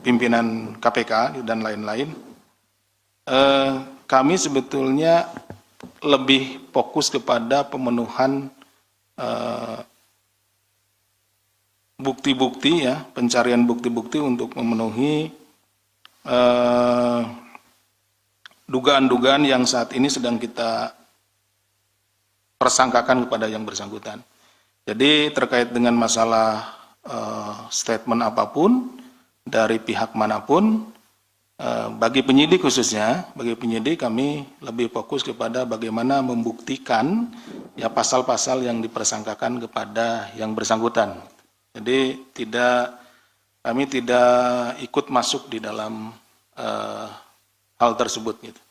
pimpinan KPK dan lain-lain. Kami sebetulnya lebih fokus kepada pemenuhan bukti-bukti ya, pencarian bukti-bukti untuk memenuhi dugaan-dugaan yang saat ini sedang kita persangkakan kepada yang bersangkutan. Jadi terkait dengan masalah statement apapun dari pihak manapun, bagi penyidik khususnya, bagi penyidik kami lebih fokus kepada bagaimana membuktikan ya pasal-pasal yang dipersangkakan kepada yang bersangkutan. Jadi kami tidak ikut masuk di dalam hal tersebut gitu.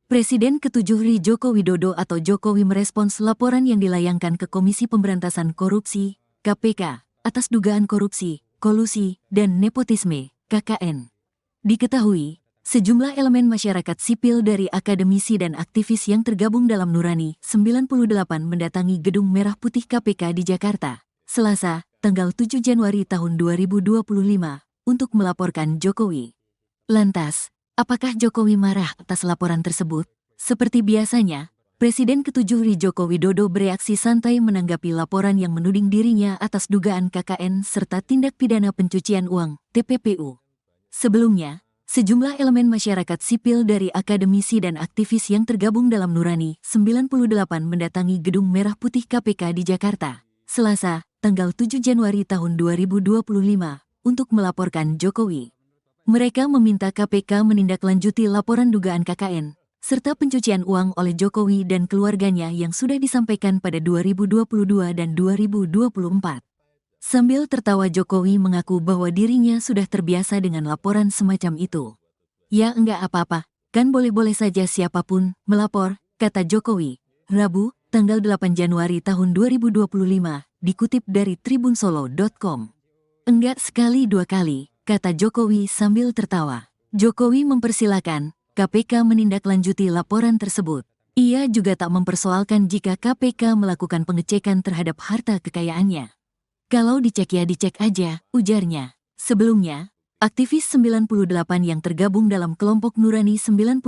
Presiden ke-7 RI Joko Widodo atau Jokowi merespons laporan yang dilayangkan ke Komisi Pemberantasan Korupsi, KPK, atas dugaan korupsi, kolusi, dan nepotisme, KKN. Diketahui, sejumlah elemen masyarakat sipil dari akademisi dan aktivis yang tergabung dalam Nurani 98 mendatangi Gedung Merah Putih KPK di Jakarta, Selasa, tanggal 7 Januari tahun 2025, untuk melaporkan Jokowi. Lantas, apakah Jokowi marah atas laporan tersebut? Seperti biasanya, Presiden ke-7 RI Joko Widodo bereaksi santai menanggapi laporan yang menuding dirinya atas dugaan KKN serta tindak pidana pencucian uang, TPPU. Sebelumnya, sejumlah elemen masyarakat sipil dari akademisi dan aktivis yang tergabung dalam Nurani 98 mendatangi Gedung Merah Putih KPK di Jakarta, Selasa, tanggal 7 Januari tahun 2025, untuk melaporkan Jokowi. Mereka meminta KPK menindaklanjuti laporan dugaan KKN, serta pencucian uang oleh Jokowi dan keluarganya yang sudah disampaikan pada 2022 dan 2024. Sambil tertawa Jokowi mengaku bahwa dirinya sudah terbiasa dengan laporan semacam itu. Ya enggak apa-apa, kan boleh-boleh saja siapapun melapor, kata Jokowi, Rabu, tanggal 8 Januari tahun 2025, dikutip dari tribunsolo.com. Enggak sekali dua kali, kata Jokowi sambil tertawa. Jokowi mempersilakan KPK menindaklanjuti laporan tersebut. Ia juga tak mempersoalkan jika KPK melakukan pengecekan terhadap harta kekayaannya. Kalau dicek ya dicek aja, ujarnya. Sebelumnya, aktivis 98 yang tergabung dalam kelompok Nurani 98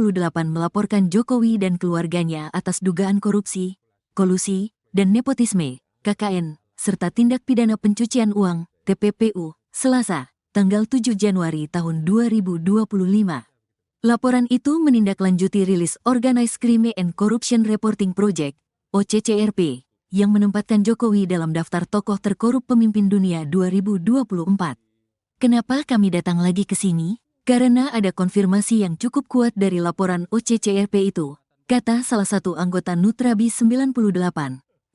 melaporkan Jokowi dan keluarganya atas dugaan korupsi, kolusi, dan Nepotisme, KKN, serta Tindak Pidana Pencucian Uang, TPPU, Selasa, tanggal 7 Januari tahun 2025. Laporan itu menindaklanjuti rilis Organized Crime and Corruption Reporting Project, OCCRP, yang menempatkan Jokowi dalam daftar tokoh terkorup pemimpin dunia 2024. Kenapa kami datang lagi ke sini? Karena ada konfirmasi yang cukup kuat dari laporan OCCRP itu, kata salah satu anggota Nutrabi 98,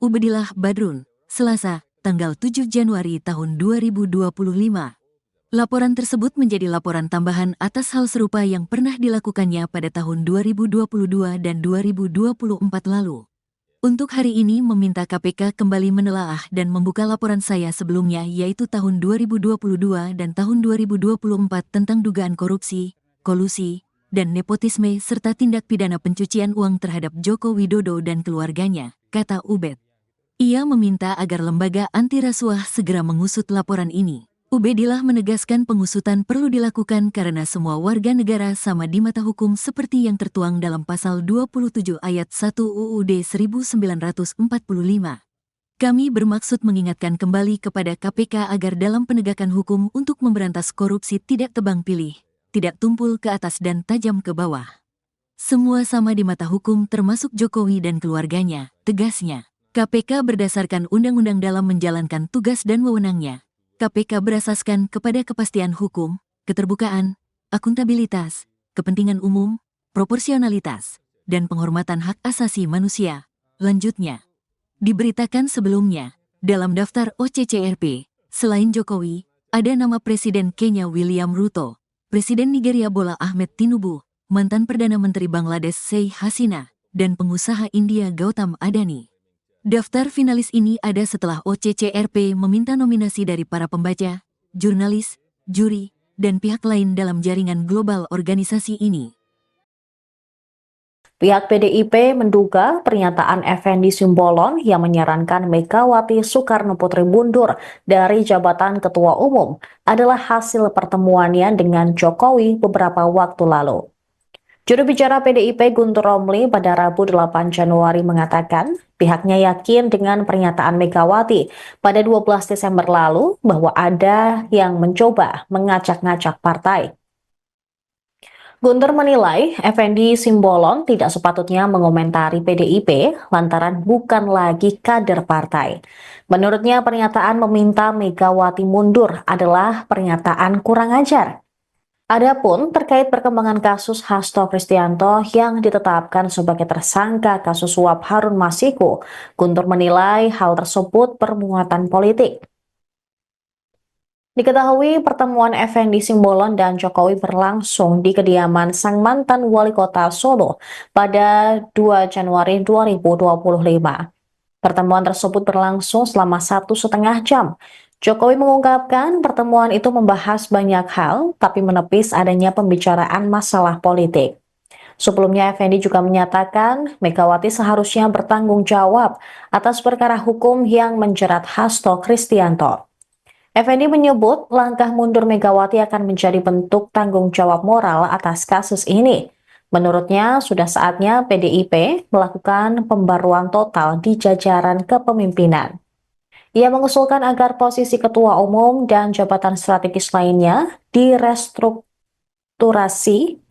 Ubedillah Badrun, Selasa, tanggal 7 Januari tahun 2025. Laporan tersebut menjadi laporan tambahan atas hal serupa yang pernah dilakukannya pada tahun 2022 dan 2024 lalu. Untuk hari ini meminta KPK kembali menelaah dan membuka laporan saya sebelumnya yaitu tahun 2022 dan tahun 2024 tentang dugaan korupsi, kolusi, dan nepotisme serta tindak pidana pencucian uang terhadap Joko Widodo dan keluarganya, kata Ubed. Ia meminta agar lembaga anti rasuah segera mengusut laporan ini. Ubedillah menegaskan pengusutan perlu dilakukan karena semua warga negara sama di mata hukum seperti yang tertuang dalam pasal 27 ayat 1 UUD 1945. Kami bermaksud mengingatkan kembali kepada KPK agar dalam penegakan hukum untuk memberantas korupsi tidak tebang pilih, tidak tumpul ke atas dan tajam ke bawah. Semua sama di mata hukum termasuk Jokowi dan keluarganya, tegasnya. KPK berdasarkan undang-undang dalam menjalankan tugas dan wewenangnya. KPK berasaskan kepada kepastian hukum, keterbukaan, akuntabilitas, kepentingan umum, proporsionalitas, dan penghormatan hak asasi manusia. Lanjutnya, diberitakan sebelumnya, dalam daftar OCCRP, selain Jokowi, ada nama Presiden Kenya William Ruto, Presiden Nigeria Bola Ahmed Tinubu, mantan Perdana Menteri Bangladesh Sheikh Hasina, dan pengusaha India Gautam Adani. Daftar finalis ini ada setelah OCCRP meminta nominasi dari para pembaca, jurnalis, juri, dan pihak lain dalam jaringan global organisasi ini. Pihak PDIP menduga pernyataan Effendi Simbolon yang menyarankan Megawati Soekarno Putri mundur dari jabatan Ketua Umum adalah hasil pertemuannya dengan Jokowi beberapa waktu lalu. Juru bicara PDIP Guntur Romli pada Rabu 8 Januari mengatakan pihaknya yakin dengan pernyataan Megawati pada 12 Desember lalu bahwa ada yang mencoba mengacak-ngacak partai. Guntur menilai Effendi Simbolon tidak sepatutnya mengomentari PDIP lantaran bukan lagi kader partai. Menurutnya pernyataan meminta Megawati mundur adalah pernyataan kurang ajar. Adapun terkait perkembangan kasus Hasto Kristianto yang ditetapkan sebagai tersangka kasus suap Harun Masiku, Guntur menilai hal tersebut bermuatan politik. Diketahui pertemuan Effendi Simbolon dan Jokowi berlangsung di kediaman sang mantan wali kota Solo pada 2 Januari 2025. Pertemuan tersebut berlangsung selama 1,5 jam. Jokowi mengungkapkan pertemuan itu membahas banyak hal, tapi menepis adanya pembicaraan masalah politik. Sebelumnya, Effendi juga menyatakan Megawati seharusnya bertanggung jawab atas perkara hukum yang menjerat Hasto Kristianto. Effendi menyebut langkah mundur Megawati akan menjadi bentuk tanggung jawab moral atas kasus ini. Menurutnya, sudah saatnya PDIP melakukan pembaruan total di jajaran kepemimpinan. Ia mengusulkan agar posisi ketua umum dan jabatan strategis lainnya direstrukturasi.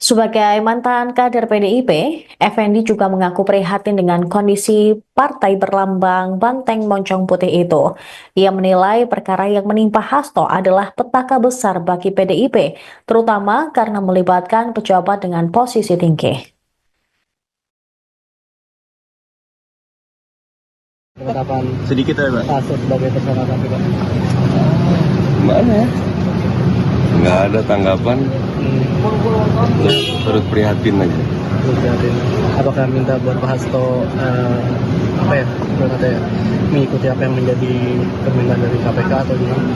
Sebagai mantan kader PDIP, Effendi juga mengaku prihatin dengan kondisi partai berlambang banteng moncong putih itu. Ia menilai perkara yang menimpa Hasto adalah petaka besar bagi PDIP, terutama karena melibatkan pejabat dengan posisi tinggi. Penetapan Sedikit ya, Pak. Hasto sebagai tersangka KPK. Gimana ya? Nggak ada tanggapan, terus prihatin aja. Jadi, apakah minta buat Pak Hasto mengikuti apa yang menjadi permintaan dari KPK atau gimana?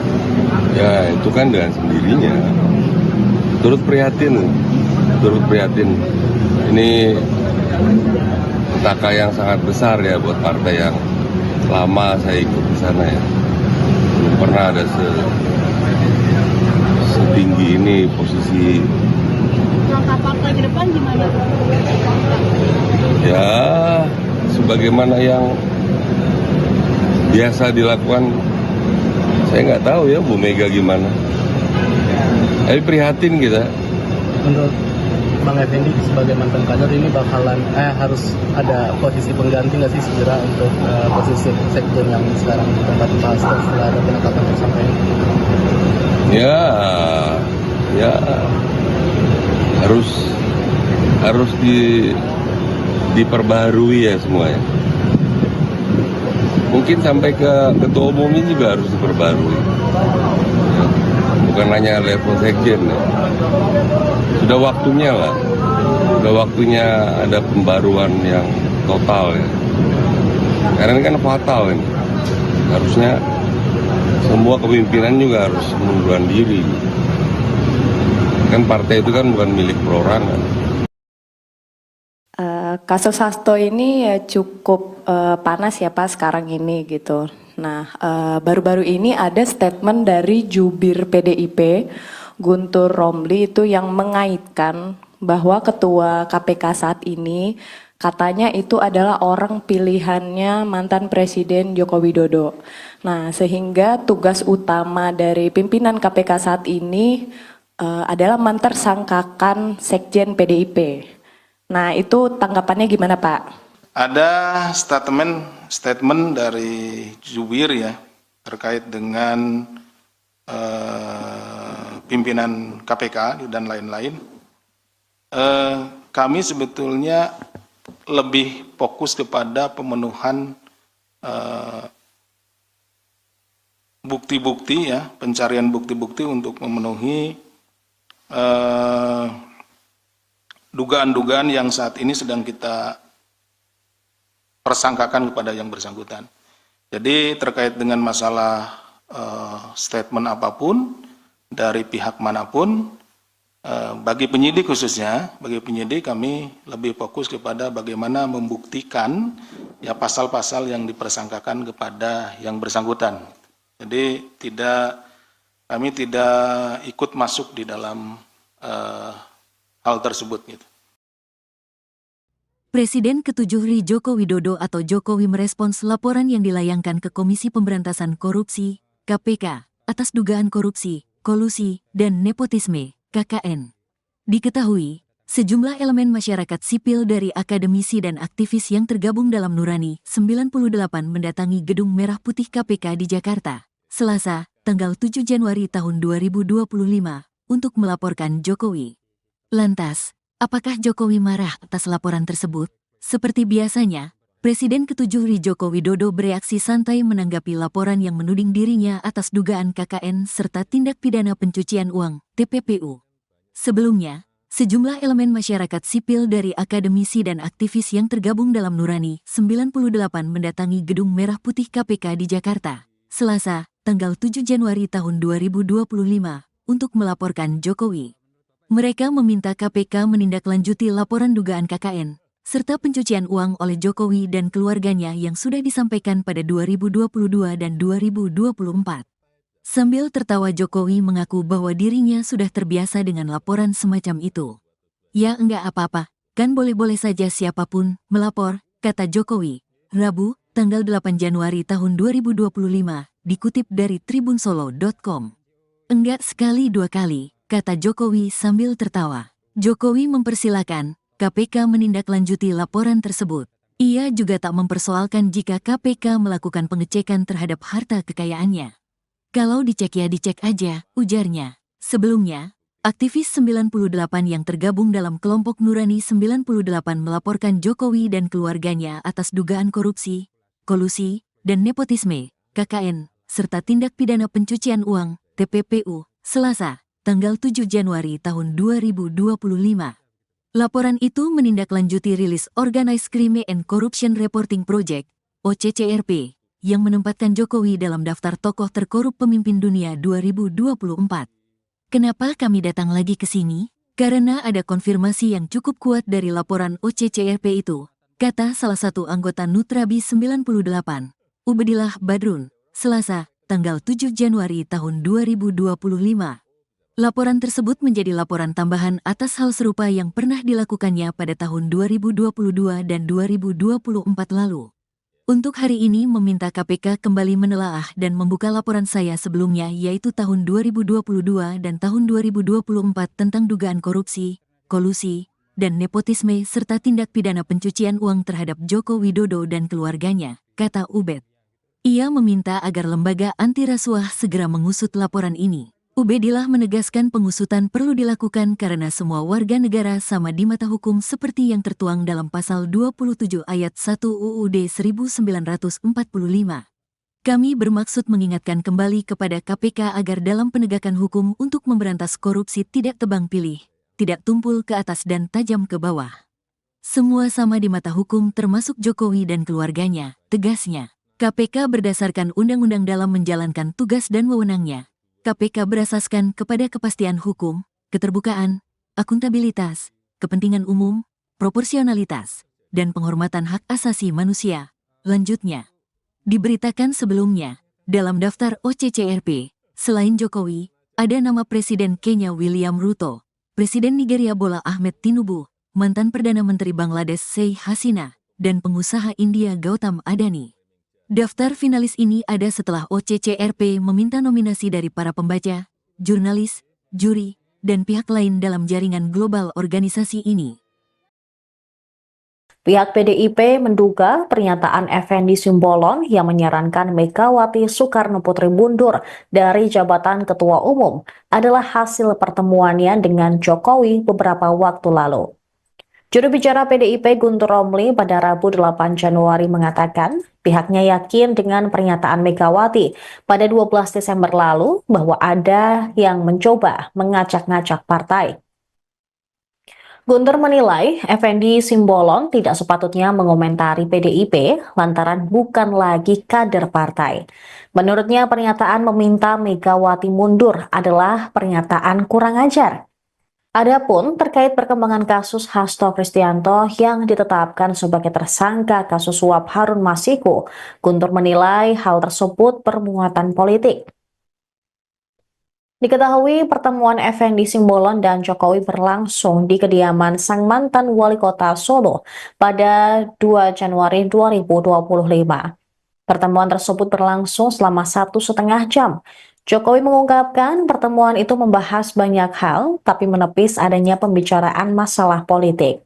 Ya itu kan dengan sendirinya. Turut prihatin. Ini petaka yang sangat besar ya buat partai yang lama saya ikut di sana ya. Belum pernah ada setinggi ini posisi. Langkah partai ke depan gimana? Ya sebagaimana yang biasa dilakukan. Saya nggak tahu ya Bu Mega gimana. Tapi prihatin kita. Menurut Bang Effendi sebagai mantan kader ini bakalan harus ada posisi pengganti nggak sih segera untuk posisi sekjen yang sekarang ditempati Pak Hasto setelah ada penetapan tersangka ini? Ya harus diperbaharui ya semuanya. Mungkin sampai ke ketua umumnya juga harus diperbarui. Ya, bukan hanya level sekjen ya. Sudah waktunya lah. Sudah waktunya ada pembaruan yang total ya. Karena ini kan fatal ini. Harusnya semua kepemimpinan juga harus mengundurkan diri. Kan partai itu kan bukan milik perorangan. Kasus Hasto ini ya cukup panas ya Pak sekarang ini gitu. Nah, baru-baru ini ada statement dari jubir PDIP, Guntur Romli itu yang mengaitkan bahwa ketua KPK saat ini katanya itu adalah orang pilihannya mantan Presiden Joko Widodo. Nah, sehingga tugas utama dari pimpinan KPK saat ini adalah mentersangkakan Sekjen PDIP. Nah, itu tanggapannya gimana Pak? Ada statement dari jubir ya terkait dengan pimpinan KPK dan lain-lain. Kami sebetulnya lebih fokus kepada pemenuhan bukti-bukti ya, pencarian bukti-bukti untuk memenuhi dugaan-dugaan yang saat ini sedang kita persangkakan kepada yang bersangkutan. Jadi terkait dengan masalah statement apapun dari pihak manapun, bagi penyidik khususnya, bagi penyidik kami lebih fokus kepada bagaimana membuktikan ya pasal-pasal yang dipersangkakan kepada yang bersangkutan. Jadi kami tidak ikut masuk di dalam hal tersebut gitu. Presiden ke-7 RI Joko Widodo atau Jokowi merespons laporan yang dilayangkan ke Komisi Pemberantasan Korupsi, KPK, atas dugaan korupsi, kolusi, dan nepotisme, KKN. Diketahui, sejumlah elemen masyarakat sipil dari akademisi dan aktivis yang tergabung dalam Nurani 98 mendatangi Gedung Merah Putih KPK di Jakarta, Selasa, tanggal 7 Januari tahun 2025, untuk melaporkan Jokowi. Lantas, apakah Jokowi marah atas laporan tersebut? Seperti biasanya, Presiden ke-7 RI Joko Widodo bereaksi santai menanggapi laporan yang menuding dirinya atas dugaan KKN serta tindak pidana pencucian uang, TPPU. Sebelumnya, sejumlah elemen masyarakat sipil dari akademisi dan aktivis yang tergabung dalam Nurani 98 mendatangi Gedung Merah Putih KPK di Jakarta, Selasa, tanggal 7 Januari tahun 2025, untuk melaporkan Jokowi. Mereka meminta KPK menindaklanjuti laporan dugaan KKN, serta pencucian uang oleh Jokowi dan keluarganya yang sudah disampaikan pada 2022 dan 2024. Sambil tertawa Jokowi mengaku bahwa dirinya sudah terbiasa dengan laporan semacam itu. Ya enggak apa-apa, kan boleh-boleh saja siapapun melapor, kata Jokowi, Rabu, tanggal 8 Januari tahun 2025, dikutip dari tribunsolo.com. Enggak sekali dua kali, kata Jokowi sambil tertawa. Jokowi mempersilakan KPK menindaklanjuti laporan tersebut. Ia juga tak mempersoalkan jika KPK melakukan pengecekan terhadap harta kekayaannya. Kalau dicek ya dicek aja, ujarnya. Sebelumnya, aktivis 98 yang tergabung dalam kelompok Nurani 98 melaporkan Jokowi dan keluarganya atas dugaan korupsi, kolusi, dan nepotisme, KKN, serta tindak pidana pencucian uang, TPPU, Selasa, tanggal 7 Januari tahun 2025. Laporan itu menindaklanjuti rilis Organized Crime and Corruption Reporting Project, OCCRP, yang menempatkan Jokowi dalam daftar tokoh terkorup pemimpin dunia 2024. Kenapa kami datang lagi ke sini? Karena ada konfirmasi yang cukup kuat dari laporan OCCRP itu, kata salah satu anggota Nutrabi 98, Ubedillah Badrun, Selasa, tanggal 7 Januari tahun 2025. Laporan tersebut menjadi laporan tambahan atas hal serupa yang pernah dilakukannya pada tahun 2022 dan 2024 lalu. Untuk hari ini meminta KPK kembali menelaah dan membuka laporan saya sebelumnya yaitu tahun 2022 dan tahun 2024 tentang dugaan korupsi, kolusi, dan nepotisme serta tindak pidana pencucian uang terhadap Joko Widodo dan keluarganya, kata Ubed. Ia meminta agar lembaga anti rasuah segera mengusut laporan ini. Ubedillah menegaskan pengusutan perlu dilakukan karena semua warga negara sama di mata hukum seperti yang tertuang dalam pasal 27 ayat 1 UUD 1945. Kami bermaksud mengingatkan kembali kepada KPK agar dalam penegakan hukum untuk memberantas korupsi tidak tebang pilih, tidak tumpul ke atas dan tajam ke bawah. Semua sama di mata hukum termasuk Jokowi dan keluarganya, tegasnya. KPK berdasarkan undang-undang dalam menjalankan tugas dan wewenangnya. KPK berasaskan kepada kepastian hukum, keterbukaan, akuntabilitas, kepentingan umum, proporsionalitas, dan penghormatan hak asasi manusia. Lanjutnya, diberitakan sebelumnya, dalam daftar OCCRP, selain Jokowi, ada nama Presiden Kenya William Ruto, Presiden Nigeria Bola Ahmed Tinubu, mantan Perdana Menteri Bangladesh Sheikh Hasina, dan pengusaha India Gautam Adani. Daftar finalis ini ada setelah OCCRP meminta nominasi dari para pembaca, jurnalis, juri, dan pihak lain dalam jaringan global organisasi ini. Pihak PDIP menduga pernyataan Effendi Simbolon yang menyarankan Megawati Soekarno Putri mundur dari jabatan Ketua Umum adalah hasil pertemuannya dengan Jokowi beberapa waktu lalu. Juru bicara PDIP Guntur Romli pada Rabu 8 Januari mengatakan pihaknya yakin dengan pernyataan Megawati pada 12 Desember lalu bahwa ada yang mencoba mengacak-ngacak partai. Guntur menilai Effendi Simbolon tidak sepatutnya mengomentari PDIP lantaran bukan lagi kader partai. Menurutnya pernyataan meminta Megawati mundur adalah pernyataan kurang ajar. Adapun terkait perkembangan kasus Hasto Kristianto yang ditetapkan sebagai tersangka kasus suap Harun Masiku, Guntur menilai hal tersebut bermuatan politik. Diketahui pertemuan Effendi Simbolon dan Jokowi berlangsung di kediaman sang mantan wali kota Solo pada 2 Januari 2025. Pertemuan tersebut berlangsung selama 1,5 jam. Jokowi mengungkapkan pertemuan itu membahas banyak hal, tapi menepis adanya pembicaraan masalah politik.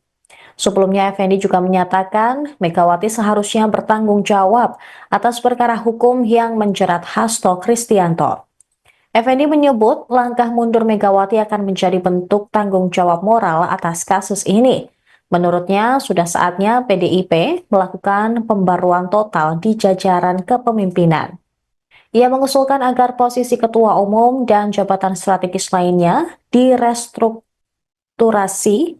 Sebelumnya, Effendi juga menyatakan Megawati seharusnya bertanggung jawab atas perkara hukum yang menjerat Hasto Kristianto. Effendi menyebut langkah mundur Megawati akan menjadi bentuk tanggung jawab moral atas kasus ini. Menurutnya, sudah saatnya PDIP melakukan pembaruan total di jajaran kepemimpinan. Ia mengusulkan agar posisi ketua umum dan jabatan strategis lainnya direstrukturasi.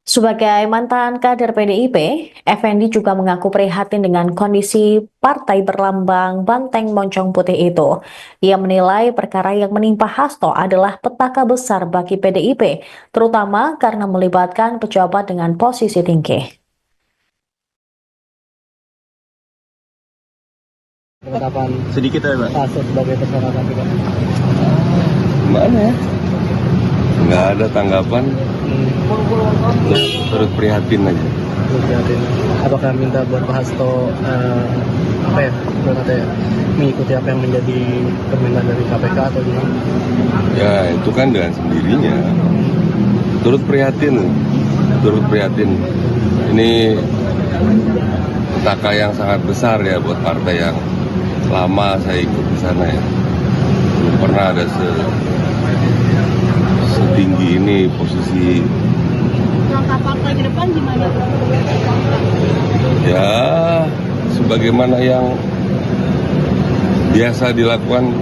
Sebagai mantan kader PDIP, Effendi juga mengaku prihatin dengan kondisi partai berlambang banteng moncong putih itu. Ia menilai perkara yang menimpa Hasto adalah petaka besar bagi PDIP, terutama karena melibatkan pejabat dengan posisi tinggi. Tanggapan Sedikit ya, Pak. Hasto sebagai tersangka KPK. Gimana ya? Nggak ada tanggapan, terus prihatin aja. Jadi, apakah minta buat Pak Hasto mengikuti apa yang menjadi permintaan dari KPK atau gimana? Ya itu kan dengan sendirinya. Turut prihatin. Ini petaka yang sangat besar ya buat partai yang lama saya ikut di sana ya. Belum pernah ada setinggi ini posisi. Langkah partai ke depan gimana? Ya sebagaimana yang biasa dilakukan,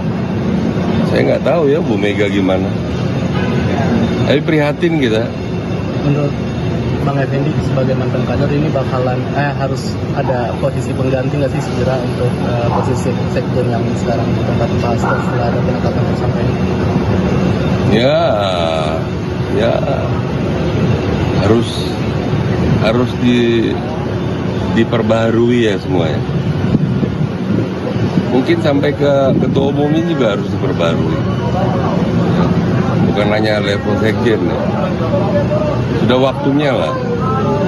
saya nggak tahu ya Bu Mega gimana. Tapi prihatin kita. Menurut Bang Effendi sebagai mantan kader ini bakalan harus ada posisi pengganti nggak sih segera untuk posisi sekjen yang sekarang ditempati Pak Hasto setelah ada penetapan tersangka ini? Ya harus diperbaharui ya semuanya. Mungkin sampai ke ketua umumnya juga harus diperbarui. Ya, bukan hanya level sekjen ya. Sudah waktunya lah.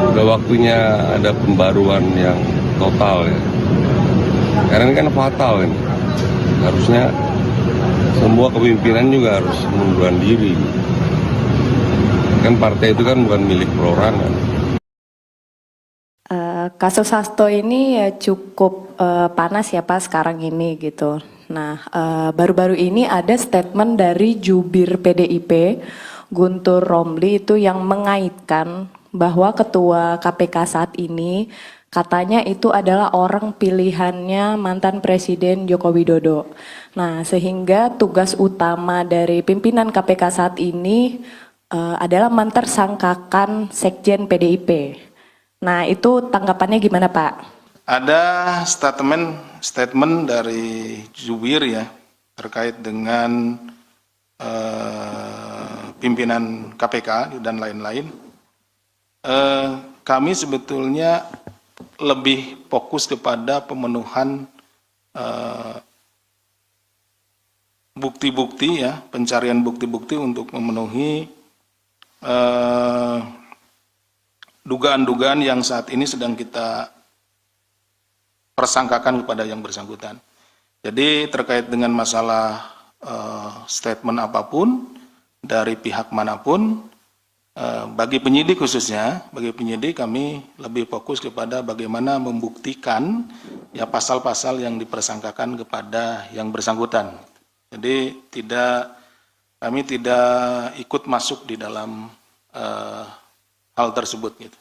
Sudah waktunya ada pembaruan yang total ya. Karena ini kan fatal ini. Harusnya semua kepemimpinan juga harus mengundurkan diri. Kan partai itu kan bukan milik perorangan. Kasus Hasto ini ya cukup panas ya Pak sekarang ini gitu. Nah, baru-baru ini ada statement dari jubir PDIP, Guntur Romli itu yang mengaitkan bahwa ketua KPK saat ini katanya itu adalah orang pilihannya mantan Presiden Joko Widodo. Nah, sehingga tugas utama dari pimpinan KPK saat ini adalah mentersangkakan Sekjen PDIP. Nah, itu tanggapannya gimana, Pak? Ada statement dari jubir ya terkait dengan pimpinan KPK dan lain-lain. Kami sebetulnya lebih fokus kepada pemenuhan bukti-bukti ya, pencarian bukti-bukti untuk memenuhi dugaan-dugaan yang saat ini sedang kita persangkakan kepada yang bersangkutan. Jadi terkait dengan masalah statement apapun dari pihak manapun, bagi penyidik khususnya, bagi penyidik kami lebih fokus kepada bagaimana membuktikan ya pasal-pasal yang dipersangkakan kepada yang bersangkutan. Jadi kami tidak ikut masuk di dalam hal tersebut gitu.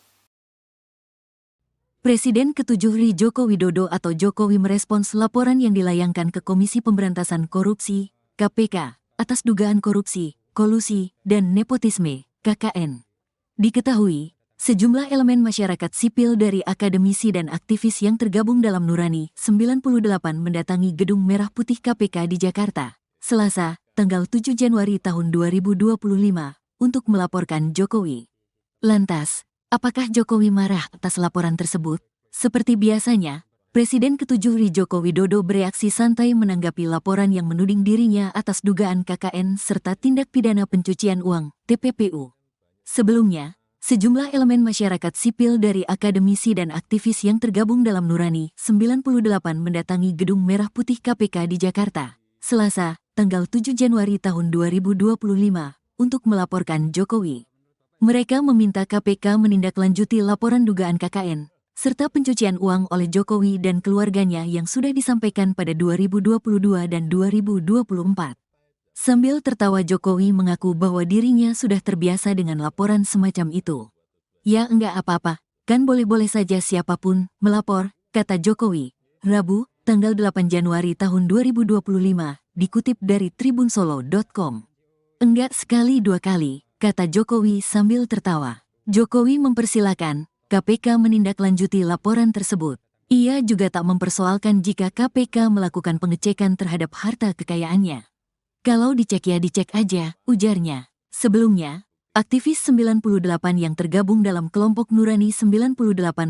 Presiden ke-7 RI Joko Widodo atau Jokowi merespons laporan yang dilayangkan ke Komisi Pemberantasan Korupsi, KPK, atas dugaan korupsi, kolusi, dan nepotisme, KKN. Diketahui, sejumlah elemen masyarakat sipil dari akademisi dan aktivis yang tergabung dalam Nurani 98 mendatangi Gedung Merah Putih KPK di Jakarta, Selasa, tanggal 7 Januari tahun 2025, untuk melaporkan Jokowi. Lantas, apakah Jokowi marah atas laporan tersebut? Seperti biasanya, Presiden ke-7 RI Joko Widodo bereaksi santai menanggapi laporan yang menuding dirinya atas dugaan KKN serta tindak pidana pencucian uang, TPPU. Sebelumnya, sejumlah elemen masyarakat sipil dari akademisi dan aktivis yang tergabung dalam Nurani 98 mendatangi Gedung Merah Putih KPK di Jakarta, Selasa, tanggal 7 Januari tahun 2025, untuk melaporkan Jokowi. Mereka meminta KPK menindaklanjuti laporan dugaan KKN, serta pencucian uang oleh Jokowi dan keluarganya yang sudah disampaikan pada 2022 dan 2024. Sambil tertawa Jokowi mengaku bahwa dirinya sudah terbiasa dengan laporan semacam itu. Ya enggak apa-apa, kan boleh-boleh saja siapapun melapor, kata Jokowi, Rabu, tanggal 8 Januari tahun 2025, dikutip dari tribunsolo.com. Enggak sekali dua kali, kata Jokowi sambil tertawa. Jokowi mempersilakan KPK menindaklanjuti laporan tersebut. Ia juga tak mempersoalkan jika KPK melakukan pengecekan terhadap harta kekayaannya. Kalau dicek ya dicek aja, ujarnya. Sebelumnya, aktivis 98 yang tergabung dalam kelompok Nurani 98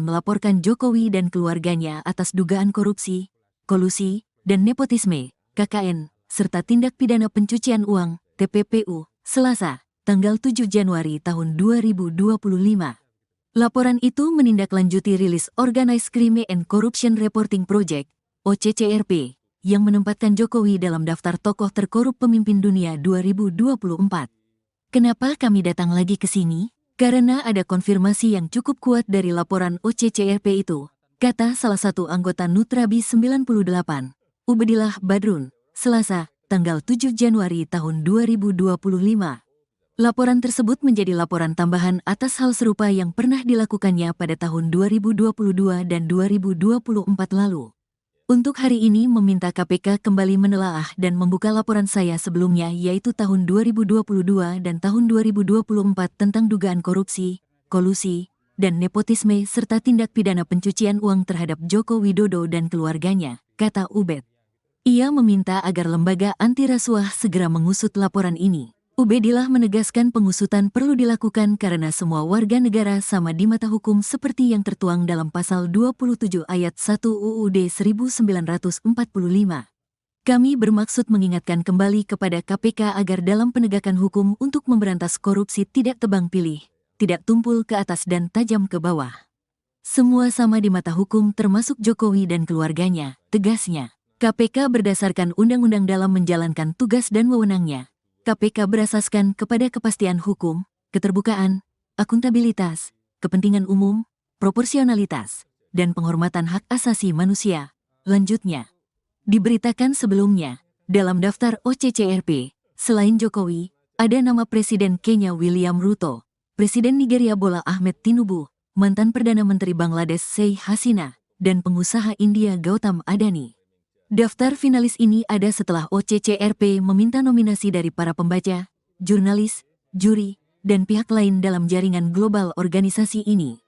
melaporkan Jokowi dan keluarganya atas dugaan korupsi, kolusi, dan nepotisme, KKN, serta tindak pidana pencucian uang, TPPU, Selasa, tanggal 7 Januari tahun 2025. Laporan itu menindaklanjuti rilis Organized Crime and Corruption Reporting Project, OCCRP, yang menempatkan Jokowi dalam daftar tokoh terkorup pemimpin dunia 2024. Kenapa kami datang lagi ke sini? Karena ada konfirmasi yang cukup kuat dari laporan OCCRP itu, kata salah satu anggota Nutrabi 98, Ubedillah Badrun, Selasa, tanggal 7 Januari tahun 2025. Laporan tersebut menjadi laporan tambahan atas hal serupa yang pernah dilakukannya pada tahun 2022 dan 2024 lalu. Untuk hari ini meminta KPK kembali menelaah dan membuka laporan saya sebelumnya yaitu tahun 2022 dan tahun 2024 tentang dugaan korupsi, kolusi, dan nepotisme serta tindak pidana pencucian uang terhadap Joko Widodo dan keluarganya, kata Ubed. Ia meminta agar lembaga anti rasuah segera mengusut laporan ini. Ubedillah menegaskan pengusutan perlu dilakukan karena semua warga negara sama di mata hukum seperti yang tertuang dalam pasal 27 ayat 1 UUD 1945. Kami bermaksud mengingatkan kembali kepada KPK agar dalam penegakan hukum untuk memberantas korupsi tidak tebang pilih, tidak tumpul ke atas dan tajam ke bawah. Semua sama di mata hukum termasuk Jokowi dan keluarganya, tegasnya. KPK berdasarkan undang-undang dalam menjalankan tugas dan wewenangnya. KPK berasaskan kepada kepastian hukum, keterbukaan, akuntabilitas, kepentingan umum, proporsionalitas, dan penghormatan hak asasi manusia. Lanjutnya, diberitakan sebelumnya, dalam daftar OCCRP, selain Jokowi, ada nama Presiden Kenya William Ruto, Presiden Nigeria Bola Ahmed Tinubu, mantan Perdana Menteri Bangladesh Sheikh Hasina, dan pengusaha India Gautam Adani. Daftar finalis ini ada setelah OCCRP meminta nominasi dari para pembaca, jurnalis, juri, dan pihak lain dalam jaringan global organisasi ini.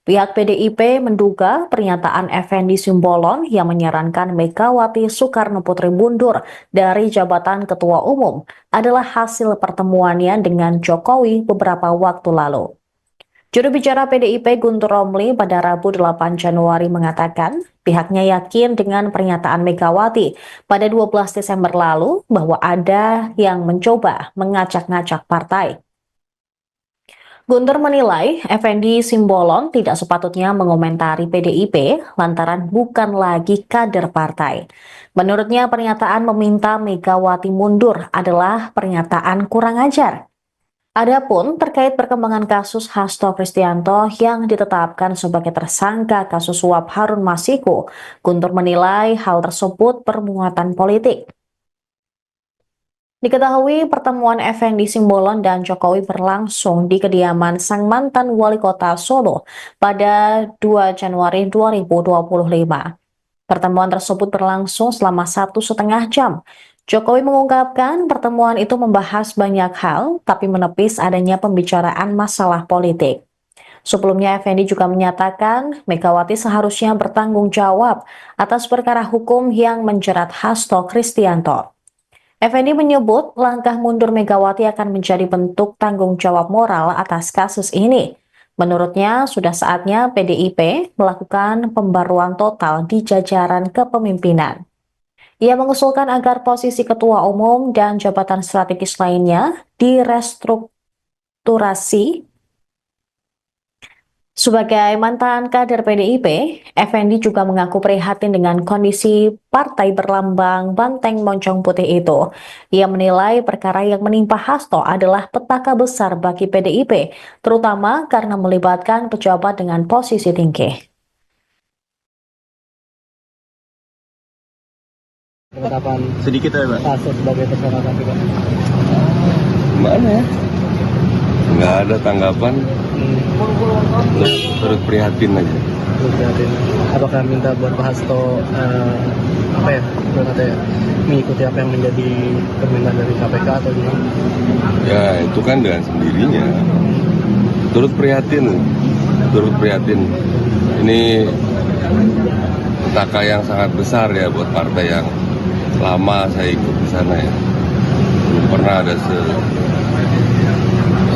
Pihak PDIP menduga pernyataan Effendi Simbolon yang menyarankan Megawati Soekarno Putri mundur dari jabatan Ketua Umum adalah hasil pertemuannya dengan Jokowi beberapa waktu lalu. Juru bicara PDIP Guntur Romli pada Rabu 8 Januari mengatakan pihaknya yakin dengan pernyataan Megawati pada 12 Desember lalu bahwa ada yang mencoba mengacak-ngacak partai. Guntur menilai Effendi Simbolon tidak sepatutnya mengomentari PDIP lantaran bukan lagi kader partai. Menurutnya pernyataan meminta Megawati mundur adalah pernyataan kurang ajar. Adapun terkait perkembangan kasus Hasto Kristianto yang ditetapkan sebagai tersangka kasus suap Harun Masiku, Guntur menilai hal tersebut bermuatan politik. Diketahui pertemuan Effendi Simbolon dan Jokowi berlangsung di kediaman sang mantan wali kota Solo pada 2 Januari 2025. Pertemuan tersebut berlangsung selama 1,5 jam. Jokowi mengungkapkan pertemuan itu membahas banyak hal, tapi menepis adanya pembicaraan masalah politik. Sebelumnya, Effendi juga menyatakan Megawati seharusnya bertanggung jawab atas perkara hukum yang menjerat Hasto Kristianto. Effendi menyebut langkah mundur Megawati akan menjadi bentuk tanggung jawab moral atas kasus ini. Menurutnya, sudah saatnya PDIP melakukan pembaruan total di jajaran kepemimpinan. Ia mengusulkan agar posisi ketua umum dan jabatan strategis lainnya direstrukturasi. Sebagai mantan kader PDIP, Effendi juga mengaku prihatin dengan kondisi partai berlambang banteng moncong putih itu. Ia menilai perkara yang menimpa Hasto adalah petaka besar bagi PDIP, terutama karena melibatkan pejabat dengan posisi tinggi. Penetapan Sedikit ya, Pak. Hasto sebagai tersangka KPK. Gimana ya? Nggak ada tanggapan, terus prihatin aja. Jadi, apakah minta buat Pak Hasto mengikuti apa yang menjadi permintaan dari KPK atau gimana? Ya itu kan dengan sendirinya. Turut prihatin. Ini petaka yang sangat besar ya buat partai yang lama saya ikut di sana ya. Belum pernah ada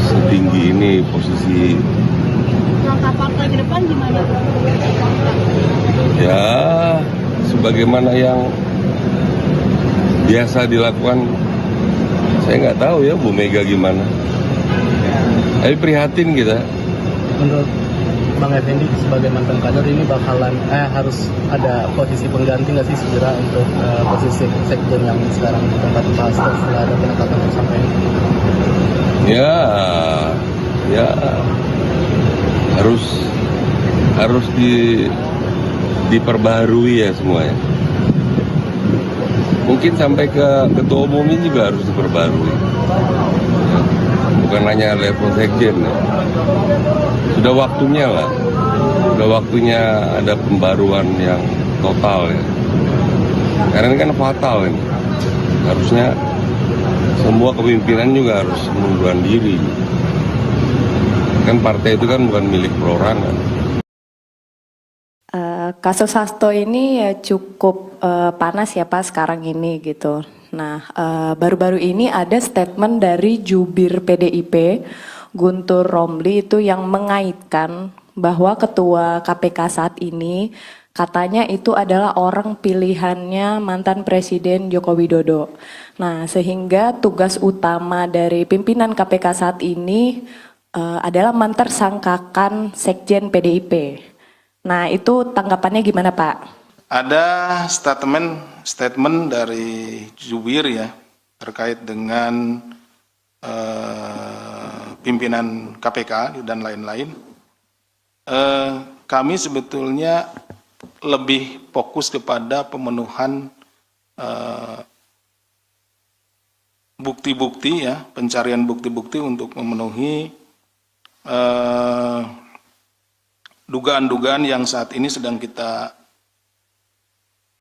setinggi ini posisi. Langkah partai ke depan gimana? Ya sebagaimana yang biasa dilakukan, saya nggak tahu ya Bu Mega gimana. Tapi prihatin kita. Menurut Bang Effendi sebagai mantan kader ini bakalan harus ada posisi pengganti nggak sih segera untuk posisi sekjen yang sekarang ditempati Pak Hasto setelah ada penetapan tersangka ini? Ya harus diperbaharui ya semuanya. Mungkin sampai ke ketua umumnya juga harus diperbarui. Ya, bukan hanya level sekjen ya. Sudah waktunya lah. Sudah waktunya ada pembaruan yang total ya. Karena ini kan fatal ini. Harusnya semua kepemimpinan juga harus mengundurkan diri. Kan partai itu kan bukan milik perorangan. Kasus Hasto ini ya cukup panas ya Pak sekarang ini gitu. Nah, baru-baru ini ada statement dari jubir PDIP Guntur Romli itu yang mengaitkan bahwa ketua KPK saat ini Katanya itu adalah orang pilihannya mantan Presiden Joko Widodo. Nah, sehingga tugas utama dari pimpinan KPK saat ini adalah mentersangkakan Sekjen PDIP. Nah, itu tanggapannya gimana, Pak? Ada statement dari jubir ya terkait dengan pimpinan KPK dan lain-lain. Kami sebetulnya lebih fokus kepada pemenuhan bukti-bukti ya, pencarian bukti-bukti untuk memenuhi dugaan-dugaan yang saat ini sedang kita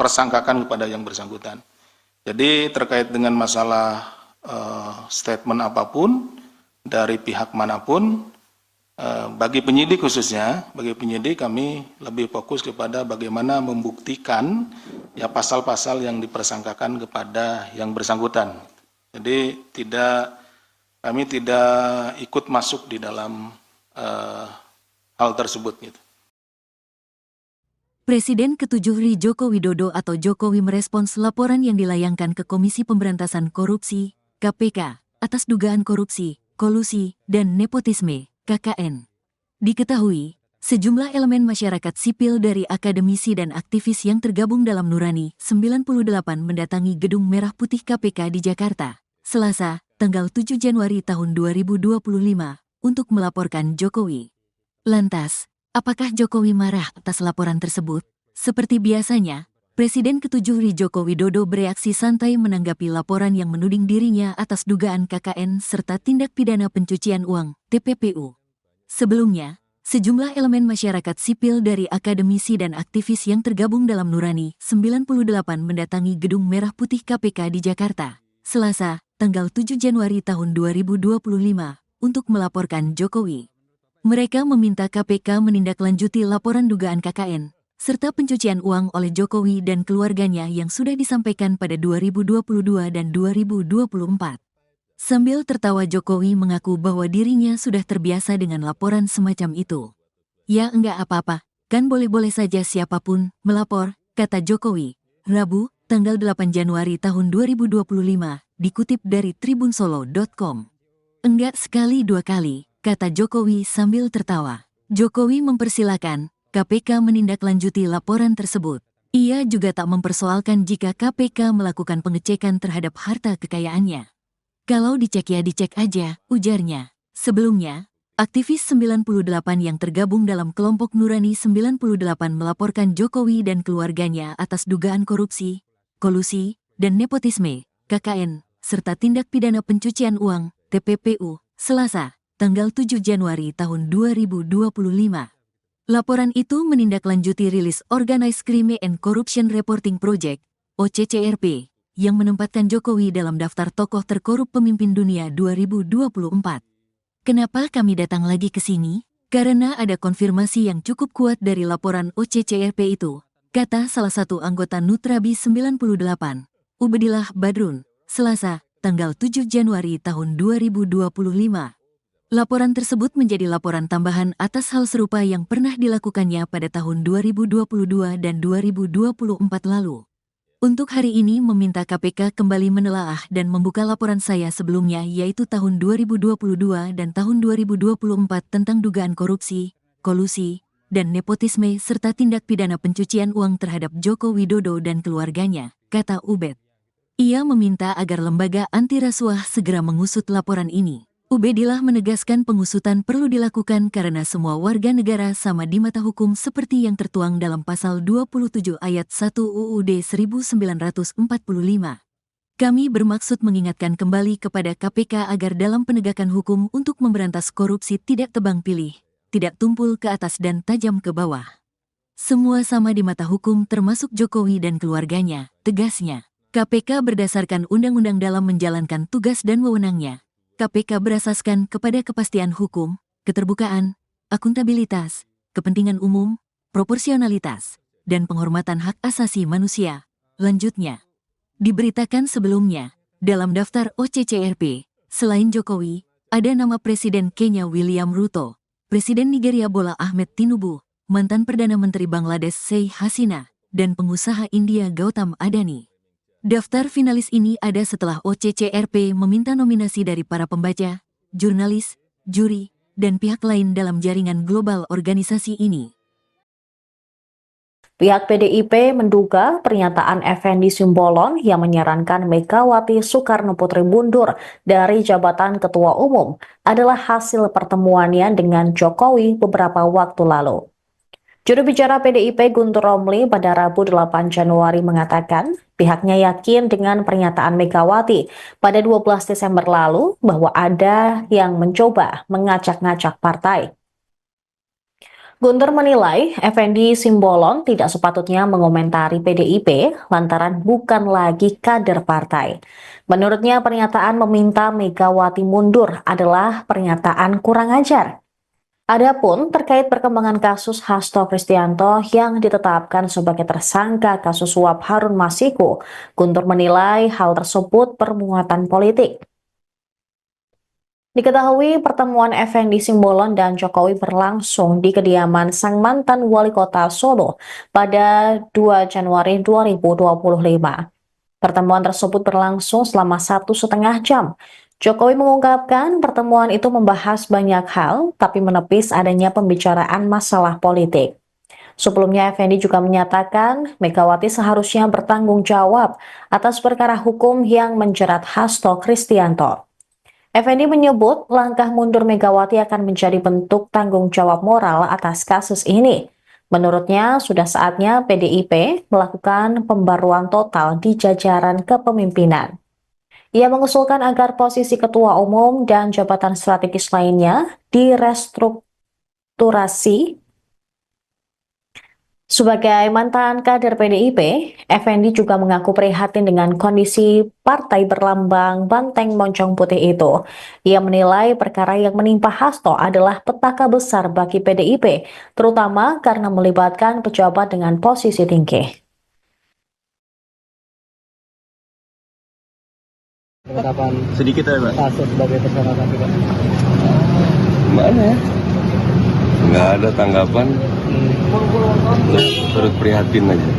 persangkakan kepada yang bersangkutan. Jadi terkait dengan masalah statement apapun dari pihak manapun, bagi penyidik khususnya, bagi penyidik kami lebih fokus kepada bagaimana membuktikan ya pasal-pasal yang dipersangkakan kepada yang bersangkutan. Jadi kami tidak ikut masuk di dalam hal tersebut gitu. Presiden ke-7 RI Joko Widodo atau Jokowi merespons laporan yang dilayangkan ke Komisi Pemberantasan Korupsi, KPK, atas dugaan korupsi, kolusi, dan nepotisme, KKN. Diketahui, sejumlah elemen masyarakat sipil dari akademisi dan aktivis yang tergabung dalam Nurani 98 mendatangi Gedung Merah Putih KPK di Jakarta, Selasa, tanggal 7 Januari tahun 2025, untuk melaporkan Jokowi. Lantas, apakah Jokowi marah atas laporan tersebut? Seperti biasanya, Presiden ke-7 RI Joko Widodo bereaksi santai menanggapi laporan yang menuding dirinya atas dugaan KKN serta tindak pidana pencucian uang, TPPU. Sebelumnya, sejumlah elemen masyarakat sipil dari akademisi dan aktivis yang tergabung dalam Nurani 98 mendatangi Gedung Merah Putih KPK di Jakarta, Selasa, tanggal 7 Januari tahun 2025, untuk melaporkan Jokowi. Mereka meminta KPK menindaklanjuti laporan dugaan KKN, serta pencucian uang oleh Jokowi dan keluarganya yang sudah disampaikan pada 2022 dan 2024. Sambil tertawa Jokowi mengaku bahwa dirinya sudah terbiasa dengan laporan semacam itu. Ya enggak apa-apa, kan boleh-boleh saja siapapun melapor, kata Jokowi, Rabu, tanggal 8 Januari tahun 2025, dikutip dari tribunsolo.com. Enggak sekali dua kali, kata Jokowi sambil tertawa. Jokowi mempersilakan KPK menindaklanjuti laporan tersebut. Ia juga tak mempersoalkan jika KPK melakukan pengecekan terhadap harta kekayaannya. Kalau dicek ya dicek aja, ujarnya. Sebelumnya, aktivis 98 yang tergabung dalam kelompok Nurani 98 melaporkan Jokowi dan keluarganya atas dugaan korupsi, kolusi, dan nepotisme, KKN, serta tindak pidana pencucian uang, TPPU, Selasa, tanggal 7 Januari tahun 2025. Laporan itu menindaklanjuti rilis Organized Crime and Corruption Reporting Project, OCCRP, yang menempatkan Jokowi dalam daftar tokoh terkorup pemimpin dunia 2024. Kenapa kami datang lagi ke sini? Karena ada konfirmasi yang cukup kuat dari laporan OCCRP itu, kata salah satu anggota Nutrabi 98, Ubedillah Badrun, Selasa, tanggal 7 Januari tahun 2025. Laporan tersebut menjadi laporan tambahan atas hal serupa yang pernah dilakukannya pada tahun 2022 dan 2024 lalu. Untuk hari ini meminta KPK kembali menelaah dan membuka laporan saya sebelumnya yaitu tahun 2022 dan tahun 2024 tentang dugaan korupsi, kolusi, dan nepotisme serta tindak pidana pencucian uang terhadap Joko Widodo dan keluarganya, kata Ubed. Ia meminta agar lembaga anti rasuah segera mengusut laporan ini. Ubedillah menegaskan pengusutan perlu dilakukan karena semua warga negara sama di mata hukum seperti yang tertuang dalam pasal 27 ayat 1 UUD 1945. Kami bermaksud mengingatkan kembali kepada KPK agar dalam penegakan hukum untuk memberantas korupsi tidak tebang pilih, tidak tumpul ke atas dan tajam ke bawah. Semua sama di mata hukum termasuk Jokowi dan keluarganya, tegasnya. KPK berdasarkan undang-undang dalam menjalankan tugas dan wewenangnya. KPK berasaskan kepada kepastian hukum, keterbukaan, akuntabilitas, kepentingan umum, proporsionalitas, dan penghormatan hak asasi manusia. Lanjutnya, diberitakan sebelumnya, dalam daftar OCCRP, selain Jokowi, ada nama Presiden Kenya William Ruto, Presiden Nigeria Bola Ahmed Tinubu, mantan Perdana Menteri Bangladesh Sheikh Hasina, dan pengusaha India Gautam Adani. Daftar finalis ini ada setelah OCCRP meminta nominasi dari para pembaca, jurnalis, juri, dan pihak lain dalam jaringan global organisasi ini. Pihak PDIP menduga pernyataan Effendi Simbolon yang menyarankan Megawati Soekarno Putri mundur dari jabatan Ketua Umum adalah hasil pertemuannya dengan Jokowi beberapa waktu lalu. Juru bicara PDIP Guntur Romli pada Rabu 8 Januari mengatakan pihaknya yakin dengan pernyataan Megawati pada 12 Desember lalu bahwa ada yang mencoba mengacak-ngacak partai. Guntur menilai Effendi Simbolon tidak sepatutnya mengomentari PDIP lantaran bukan lagi kader partai. Menurutnya pernyataan meminta Megawati mundur adalah pernyataan kurang ajar. Adapun terkait perkembangan kasus Hasto Kristianto yang ditetapkan sebagai tersangka kasus suap Harun Masiku, Guntur menilai hal tersebut bermuatan politik. Diketahui pertemuan Effendi Simbolon dan Jokowi berlangsung di kediaman sang mantan wali kota Solo pada 2 Januari 2025. Pertemuan tersebut berlangsung selama 1,5 jam. Jokowi mengungkapkan pertemuan itu membahas banyak hal, tapi menepis adanya pembicaraan masalah politik. Sebelumnya, Effendi juga menyatakan Megawati seharusnya bertanggung jawab atas perkara hukum yang menjerat Hasto Kristianto. Effendi menyebut langkah mundur Megawati akan menjadi bentuk tanggung jawab moral atas kasus ini. Menurutnya, sudah saatnya PDIP melakukan pembaruan total di jajaran kepemimpinan. Ia mengusulkan agar posisi ketua umum dan jabatan strategis lainnya direstrukturasi. Sebagai mantan kader PDIP, Effendi juga mengaku prihatin dengan kondisi partai berlambang banteng moncong putih itu. Ia menilai perkara yang menimpa Hasto adalah petaka besar bagi PDIP, terutama karena melibatkan pejabat dengan posisi tinggi. Penetapan Sedikit ya, Pak. Hasto sebagai tersangka KPK. Gimana ya? Nggak ada tanggapan, turut prihatin aja.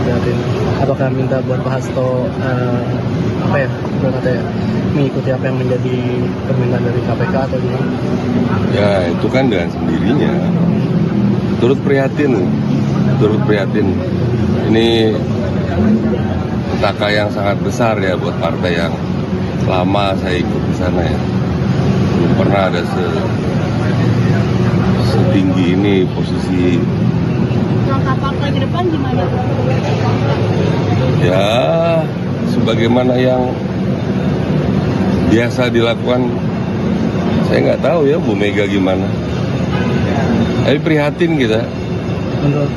Jadi, apakah minta buat Pak Hasto mengikuti apa yang menjadi permintaan dari KPK atau gimana? Ya itu kan dengan sendirinya. Turut prihatin. Ini petaka yang sangat besar ya buat partai yang lama saya ikut di sana ya. Belum pernah ada setinggi ini posisi. Langkah partai ke depan gimana? Ya sebagaimana yang biasa dilakukan, saya nggak tahu ya Bu Mega gimana. Tapi prihatin kita. Menurut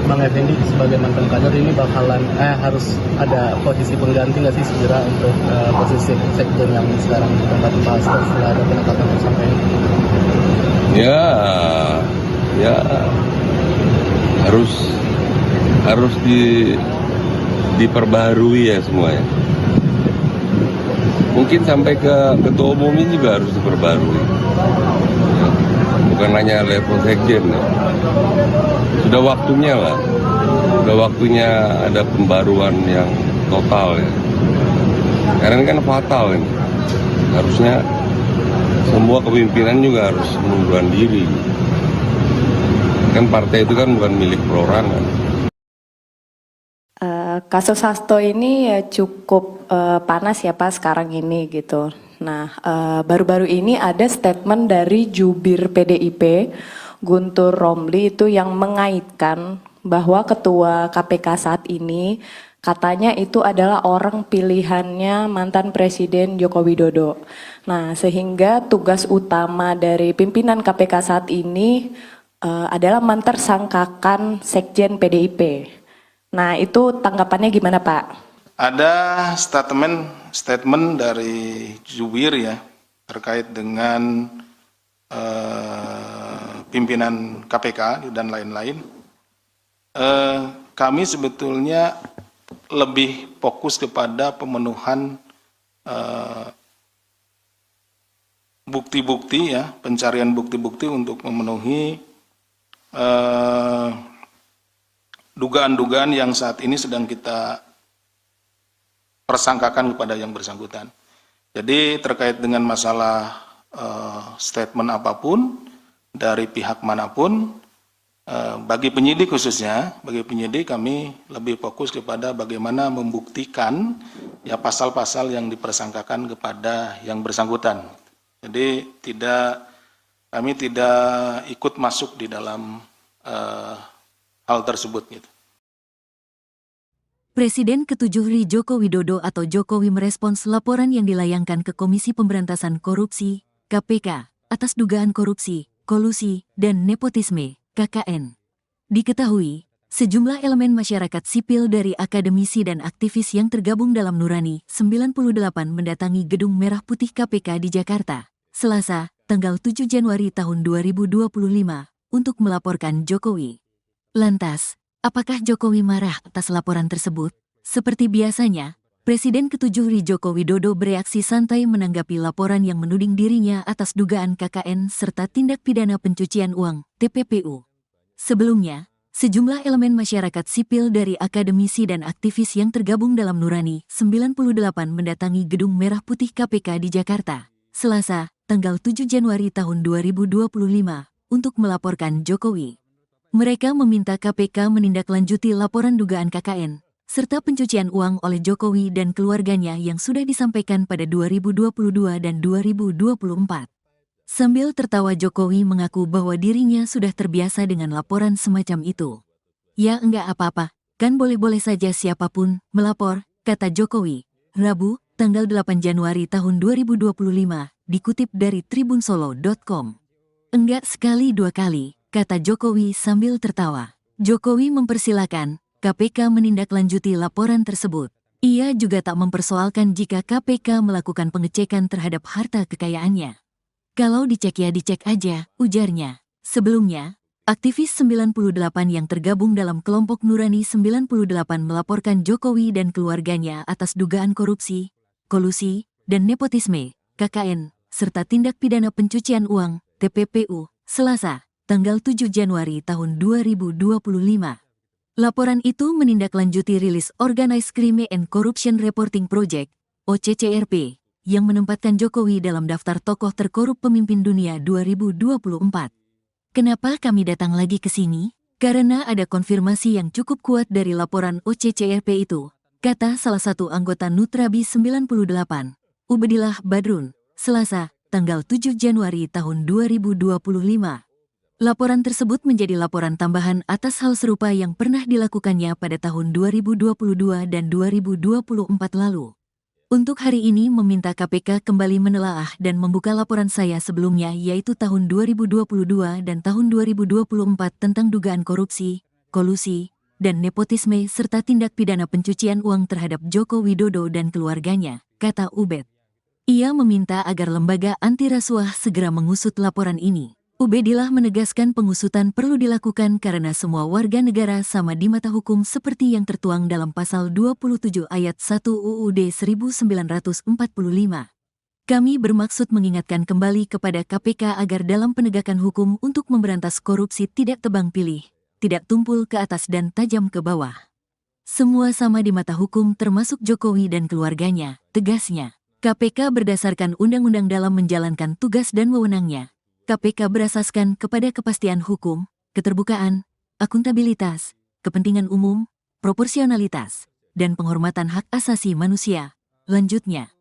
Bang Effendi sebagai mantan kader ini bakalan harus ada posisi pengganti nggak sih segera untuk posisi sekjen yang sekarang ditempati Pak Hasto setelah ada penetapan tersangka ini? Ya harus diperbaharui ya semuanya. Mungkin sampai ke ketua umum ini juga harus diperbarui. Ya, bukan hanya level sekjen ya. Sudah waktunya lah. Sudah waktunya ada pembaruan yang total ya. Karena ini kan fatal ini. Harusnya semua kepemimpinan juga harus mengundurkan diri. Kan partai itu kan bukan milik perorangan. Kasus Hasto ini ya cukup panas ya Pak sekarang ini gitu. Nah, baru-baru ini ada statement dari jubir PDIP Guntur Romli itu yang mengaitkan bahwa ketua KPK saat ini katanya itu adalah orang pilihannya mantan Presiden Joko Widodo. Nah, sehingga tugas utama dari pimpinan KPK saat ini adalah mentersangkakan Sekjen PDIP. Nah, itu tanggapannya gimana Pak? Ada statement dari jubir ya terkait dengan pimpinan KPK dan lain-lain. Kami sebetulnya lebih fokus kepada pemenuhan bukti-bukti ya, pencarian bukti-bukti untuk memenuhi dugaan-dugaan yang saat ini sedang kita persangkakan kepada yang bersangkutan. Jadi terkait dengan masalah statement apapun dari pihak manapun, bagi penyidik khususnya, bagi penyidik kami lebih fokus kepada bagaimana membuktikan ya pasal-pasal yang dipersangkakan kepada yang bersangkutan. Jadi kami tidak ikut masuk di dalam hal tersebut gitu. Presiden ke-7 RI Joko Widodo atau Jokowi merespons laporan yang dilayangkan ke Komisi Pemberantasan Korupsi, KPK, atas dugaan korupsi, kolusi, dan nepotisme, KKN. Diketahui, sejumlah elemen masyarakat sipil dari akademisi dan aktivis yang tergabung dalam Nurani 98 mendatangi Gedung Merah Putih KPK di Jakarta, Selasa, tanggal 7 Januari tahun 2025, untuk melaporkan Jokowi. Lantas, apakah Jokowi marah atas laporan tersebut? Seperti biasanya, Presiden ke-7 RI Joko Widodo bereaksi santai menanggapi laporan yang menuding dirinya atas dugaan KKN serta tindak pidana pencucian uang, TPPU. Sebelumnya, sejumlah elemen masyarakat sipil dari akademisi dan aktivis yang tergabung dalam Nurani 98 mendatangi Gedung Merah Putih KPK di Jakarta, Selasa, tanggal 7 Januari tahun 2025, untuk melaporkan Jokowi. Mereka meminta KPK menindaklanjuti laporan dugaan KKN, serta pencucian uang oleh Jokowi dan keluarganya yang sudah disampaikan pada 2022 dan 2024. Sambil tertawa Jokowi mengaku bahwa dirinya sudah terbiasa dengan laporan semacam itu. Ya enggak apa-apa, kan boleh-boleh saja siapapun melapor, kata Jokowi, Rabu, tanggal 8 Januari tahun 2025, dikutip dari tribunsolo.com. Enggak sekali dua kali, kata Jokowi sambil tertawa. Jokowi mempersilakan KPK menindaklanjuti laporan tersebut. Ia juga tak mempersoalkan jika KPK melakukan pengecekan terhadap harta kekayaannya. Kalau dicek ya dicek aja, ujarnya. Sebelumnya, aktivis 98 yang tergabung dalam kelompok Nurani 98 melaporkan Jokowi dan keluarganya atas dugaan korupsi, kolusi, dan nepotisme, KKN, serta tindak pidana pencucian uang, TPPU, Selasa, tanggal 7 Januari tahun 2025. Laporan itu menindaklanjuti rilis Organized Crime and Corruption Reporting Project, OCCRP, yang menempatkan Jokowi dalam daftar tokoh terkorup pemimpin dunia 2024. Kenapa kami datang lagi ke sini? Karena ada konfirmasi yang cukup kuat dari laporan OCCRP itu, kata salah satu anggota Nutrabi 98, Ubedillah Badrun, Selasa, tanggal 7 Januari tahun 2025. Laporan tersebut menjadi laporan tambahan atas hal serupa yang pernah dilakukannya pada tahun 2022 dan 2024 lalu. Untuk hari ini meminta KPK kembali menelaah dan membuka laporan saya sebelumnya yaitu tahun 2022 dan tahun 2024 tentang dugaan korupsi, kolusi, dan nepotisme serta tindak pidana pencucian uang terhadap Joko Widodo dan keluarganya, kata Ubed. Ia meminta agar lembaga anti rasuah segera mengusut laporan ini. Ubedillah menegaskan pengusutan perlu dilakukan karena semua warga negara sama di mata hukum seperti yang tertuang dalam pasal 27 ayat 1 UUD 1945. Kami bermaksud mengingatkan kembali kepada KPK agar dalam penegakan hukum untuk memberantas korupsi tidak tebang pilih, tidak tumpul ke atas dan tajam ke bawah. Semua sama di mata hukum termasuk Jokowi dan keluarganya, tegasnya. KPK berdasarkan undang-undang dalam menjalankan tugas dan wewenangnya. KPK berasaskan kepada kepastian hukum, keterbukaan, akuntabilitas, kepentingan umum, proporsionalitas, dan penghormatan hak asasi manusia. Lanjutnya,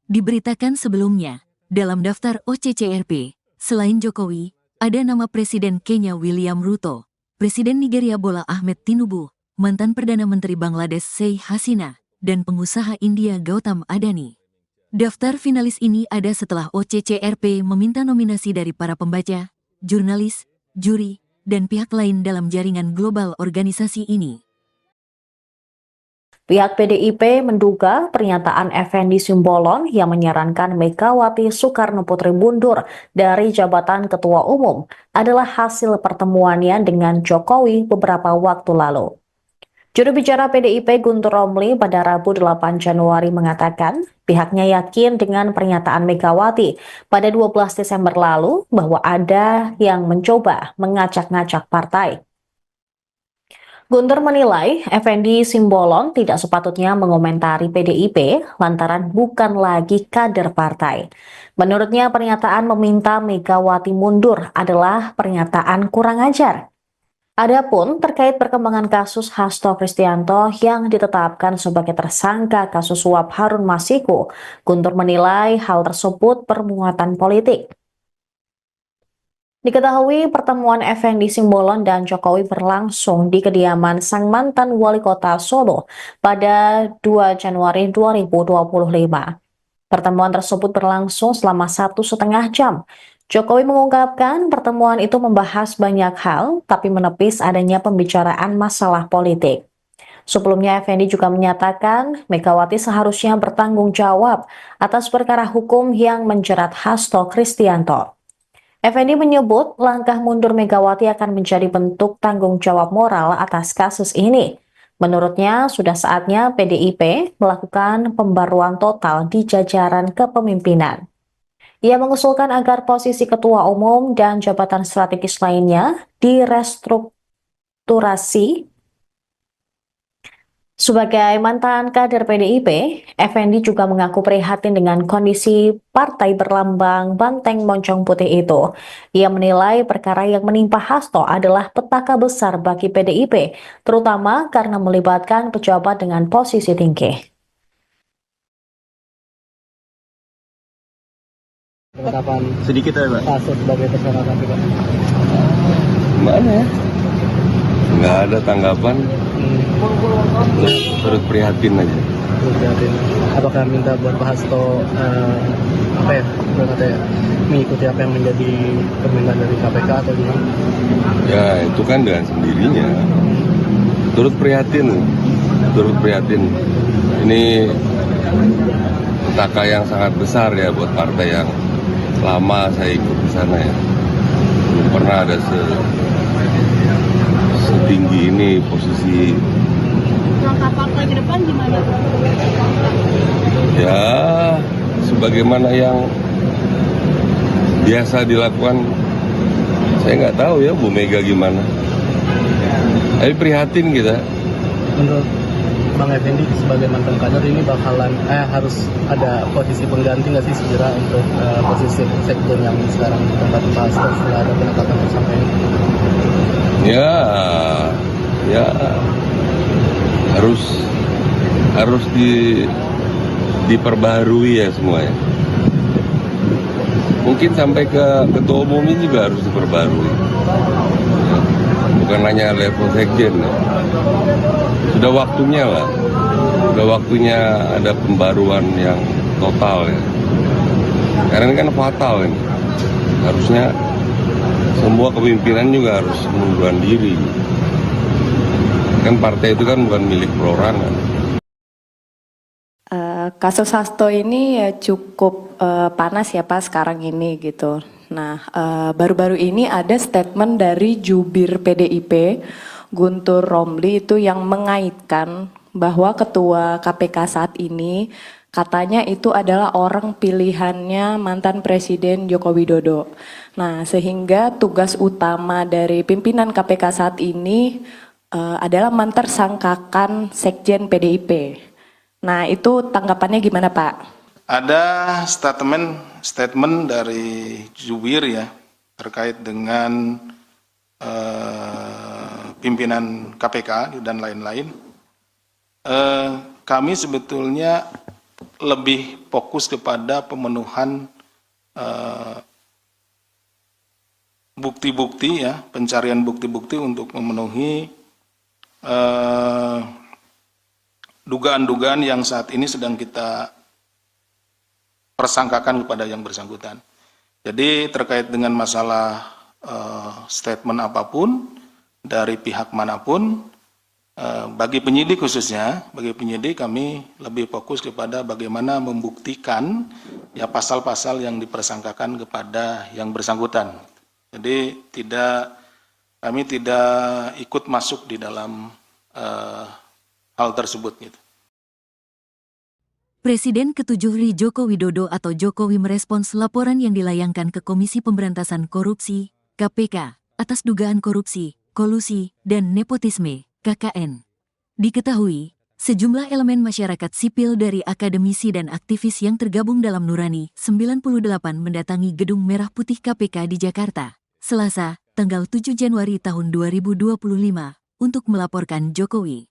diberitakan sebelumnya, dalam daftar OCCRP, selain Jokowi, ada nama Presiden Kenya William Ruto, Presiden Nigeria Bola Ahmed Tinubu, mantan Perdana Menteri Bangladesh Sheikh Hasina, dan pengusaha India Gautam Adani. Daftar finalis ini ada setelah OCCRP meminta nominasi dari para pembaca, jurnalis, juri, dan pihak lain dalam jaringan global organisasi ini. Pihak PDIP menduga pernyataan Effendi Simbolon yang menyarankan Megawati Soekarno Putri mundur dari jabatan Ketua Umum adalah hasil pertemuannya dengan Jokowi beberapa waktu lalu. Juru bicara PDIP Guntur Romli pada Rabu 8 Januari mengatakan pihaknya yakin dengan pernyataan Megawati pada 12 Desember lalu bahwa ada yang mencoba mengacak-ngacak partai. Guntur menilai Effendi Simbolon tidak sepatutnya mengomentari PDIP lantaran bukan lagi kader partai. Menurutnya pernyataan meminta Megawati mundur adalah pernyataan kurang ajar. Adapun terkait perkembangan kasus Hasto Kristianto yang ditetapkan sebagai tersangka kasus suap Harun Masiku, Guntur menilai hal tersebut bermuatan politik. Diketahui pertemuan Effendi Simbolon dan Jokowi berlangsung di kediaman sang mantan wali kota Solo pada 2 Januari 2025. Pertemuan tersebut berlangsung selama 1,5 jam. Jokowi mengungkapkan pertemuan itu membahas banyak hal, tapi menepis adanya pembicaraan masalah politik. Sebelumnya, Effendi juga menyatakan Megawati seharusnya bertanggung jawab atas perkara hukum yang menjerat Hasto Kristianto. Effendi menyebut langkah mundur Megawati akan menjadi bentuk tanggung jawab moral atas kasus ini. Menurutnya, sudah saatnya PDIP melakukan pembaruan total di jajaran kepemimpinan. Ia mengusulkan agar posisi ketua umum dan jabatan strategis lainnya direstrukturasi. Sebagai mantan kader PDIP, Effendi juga mengaku prihatin dengan kondisi partai berlambang banteng moncong putih itu. Ia menilai perkara yang menimpa Hasto adalah petaka besar bagi PDIP, terutama karena melibatkan pejabat dengan posisi tinggi. Penetapan Sedikit ya, Pak. Hasto sebagai tersangka KPK. Gimana ya? Nggak ada tanggapan, terus prihatin aja. Jadi, apakah minta buat Pak Hasto mengikuti apa yang menjadi permintaan dari KPK atau gimana? Ya itu kan dengan sendirinya. Turut prihatin. Ini petaka yang sangat besar ya buat partai yang lama saya ikut di sana ya. Belum pernah ada setinggi ini posisi. Langkah partai ke depan gimana? Ya sebagaimana yang biasa dilakukan, saya nggak tahu ya Bu Mega gimana. Tapi prihatin kita. Menurut Bang Effendi sebagai mantan kader ini bakalan harus ada posisi pengganti nggak sih segera untuk posisi sekjen yang sekarang ditempati Pak Hasto setelah ada penetapan tersangka ini? Ya harus diperbaharui ya semuanya. Mungkin sampai ke ketua umum ini juga harus diperbarui. Ya, bukan hanya level sekjen. Ya. Sudah waktunya lah. Sudah waktunya ada pembaruan yang total ya. Karena ini kan fatal ini. Harusnya semua kepemimpinan juga harus mengundurkan diri. Kan partai itu kan bukan milik perorangan. Kasus Hasto ini ya cukup panas ya Pak sekarang ini gitu. Nah, baru-baru ini ada statement dari jubir PDIP Guntur Romli itu yang mengaitkan bahwa ketua KPK saat ini katanya itu adalah orang pilihannya mantan Presiden Joko Widodo. Nah, sehingga tugas utama dari pimpinan KPK saat ini adalah mentersangkakan Sekjen PDIP. Nah, itu tanggapannya gimana Pak? Ada statement dari jubir ya terkait dengan pimpinan KPK dan lain-lain. Kami sebetulnya lebih fokus kepada pemenuhan bukti-bukti ya, pencarian bukti-bukti untuk memenuhi dugaan-dugaan yang saat ini sedang kita persangkakan kepada yang bersangkutan. Jadi terkait dengan masalah statement apapun dari pihak manapun, bagi penyidik khususnya, bagi penyidik kami lebih fokus kepada bagaimana membuktikan ya pasal-pasal yang dipersangkakan kepada yang bersangkutan. Jadi kami tidak ikut masuk di dalam hal tersebut gitu. Presiden ke-7 RI Joko Widodo atau Jokowi merespons laporan yang dilayangkan ke Komisi Pemberantasan Korupsi, KPK, atas dugaan korupsi, kolusi, dan nepotisme, KKN. Diketahui, sejumlah elemen masyarakat sipil dari akademisi dan aktivis yang tergabung dalam Nurani 98 mendatangi Gedung Merah Putih KPK di Jakarta, Selasa, tanggal 7 Januari tahun 2025, untuk melaporkan Jokowi.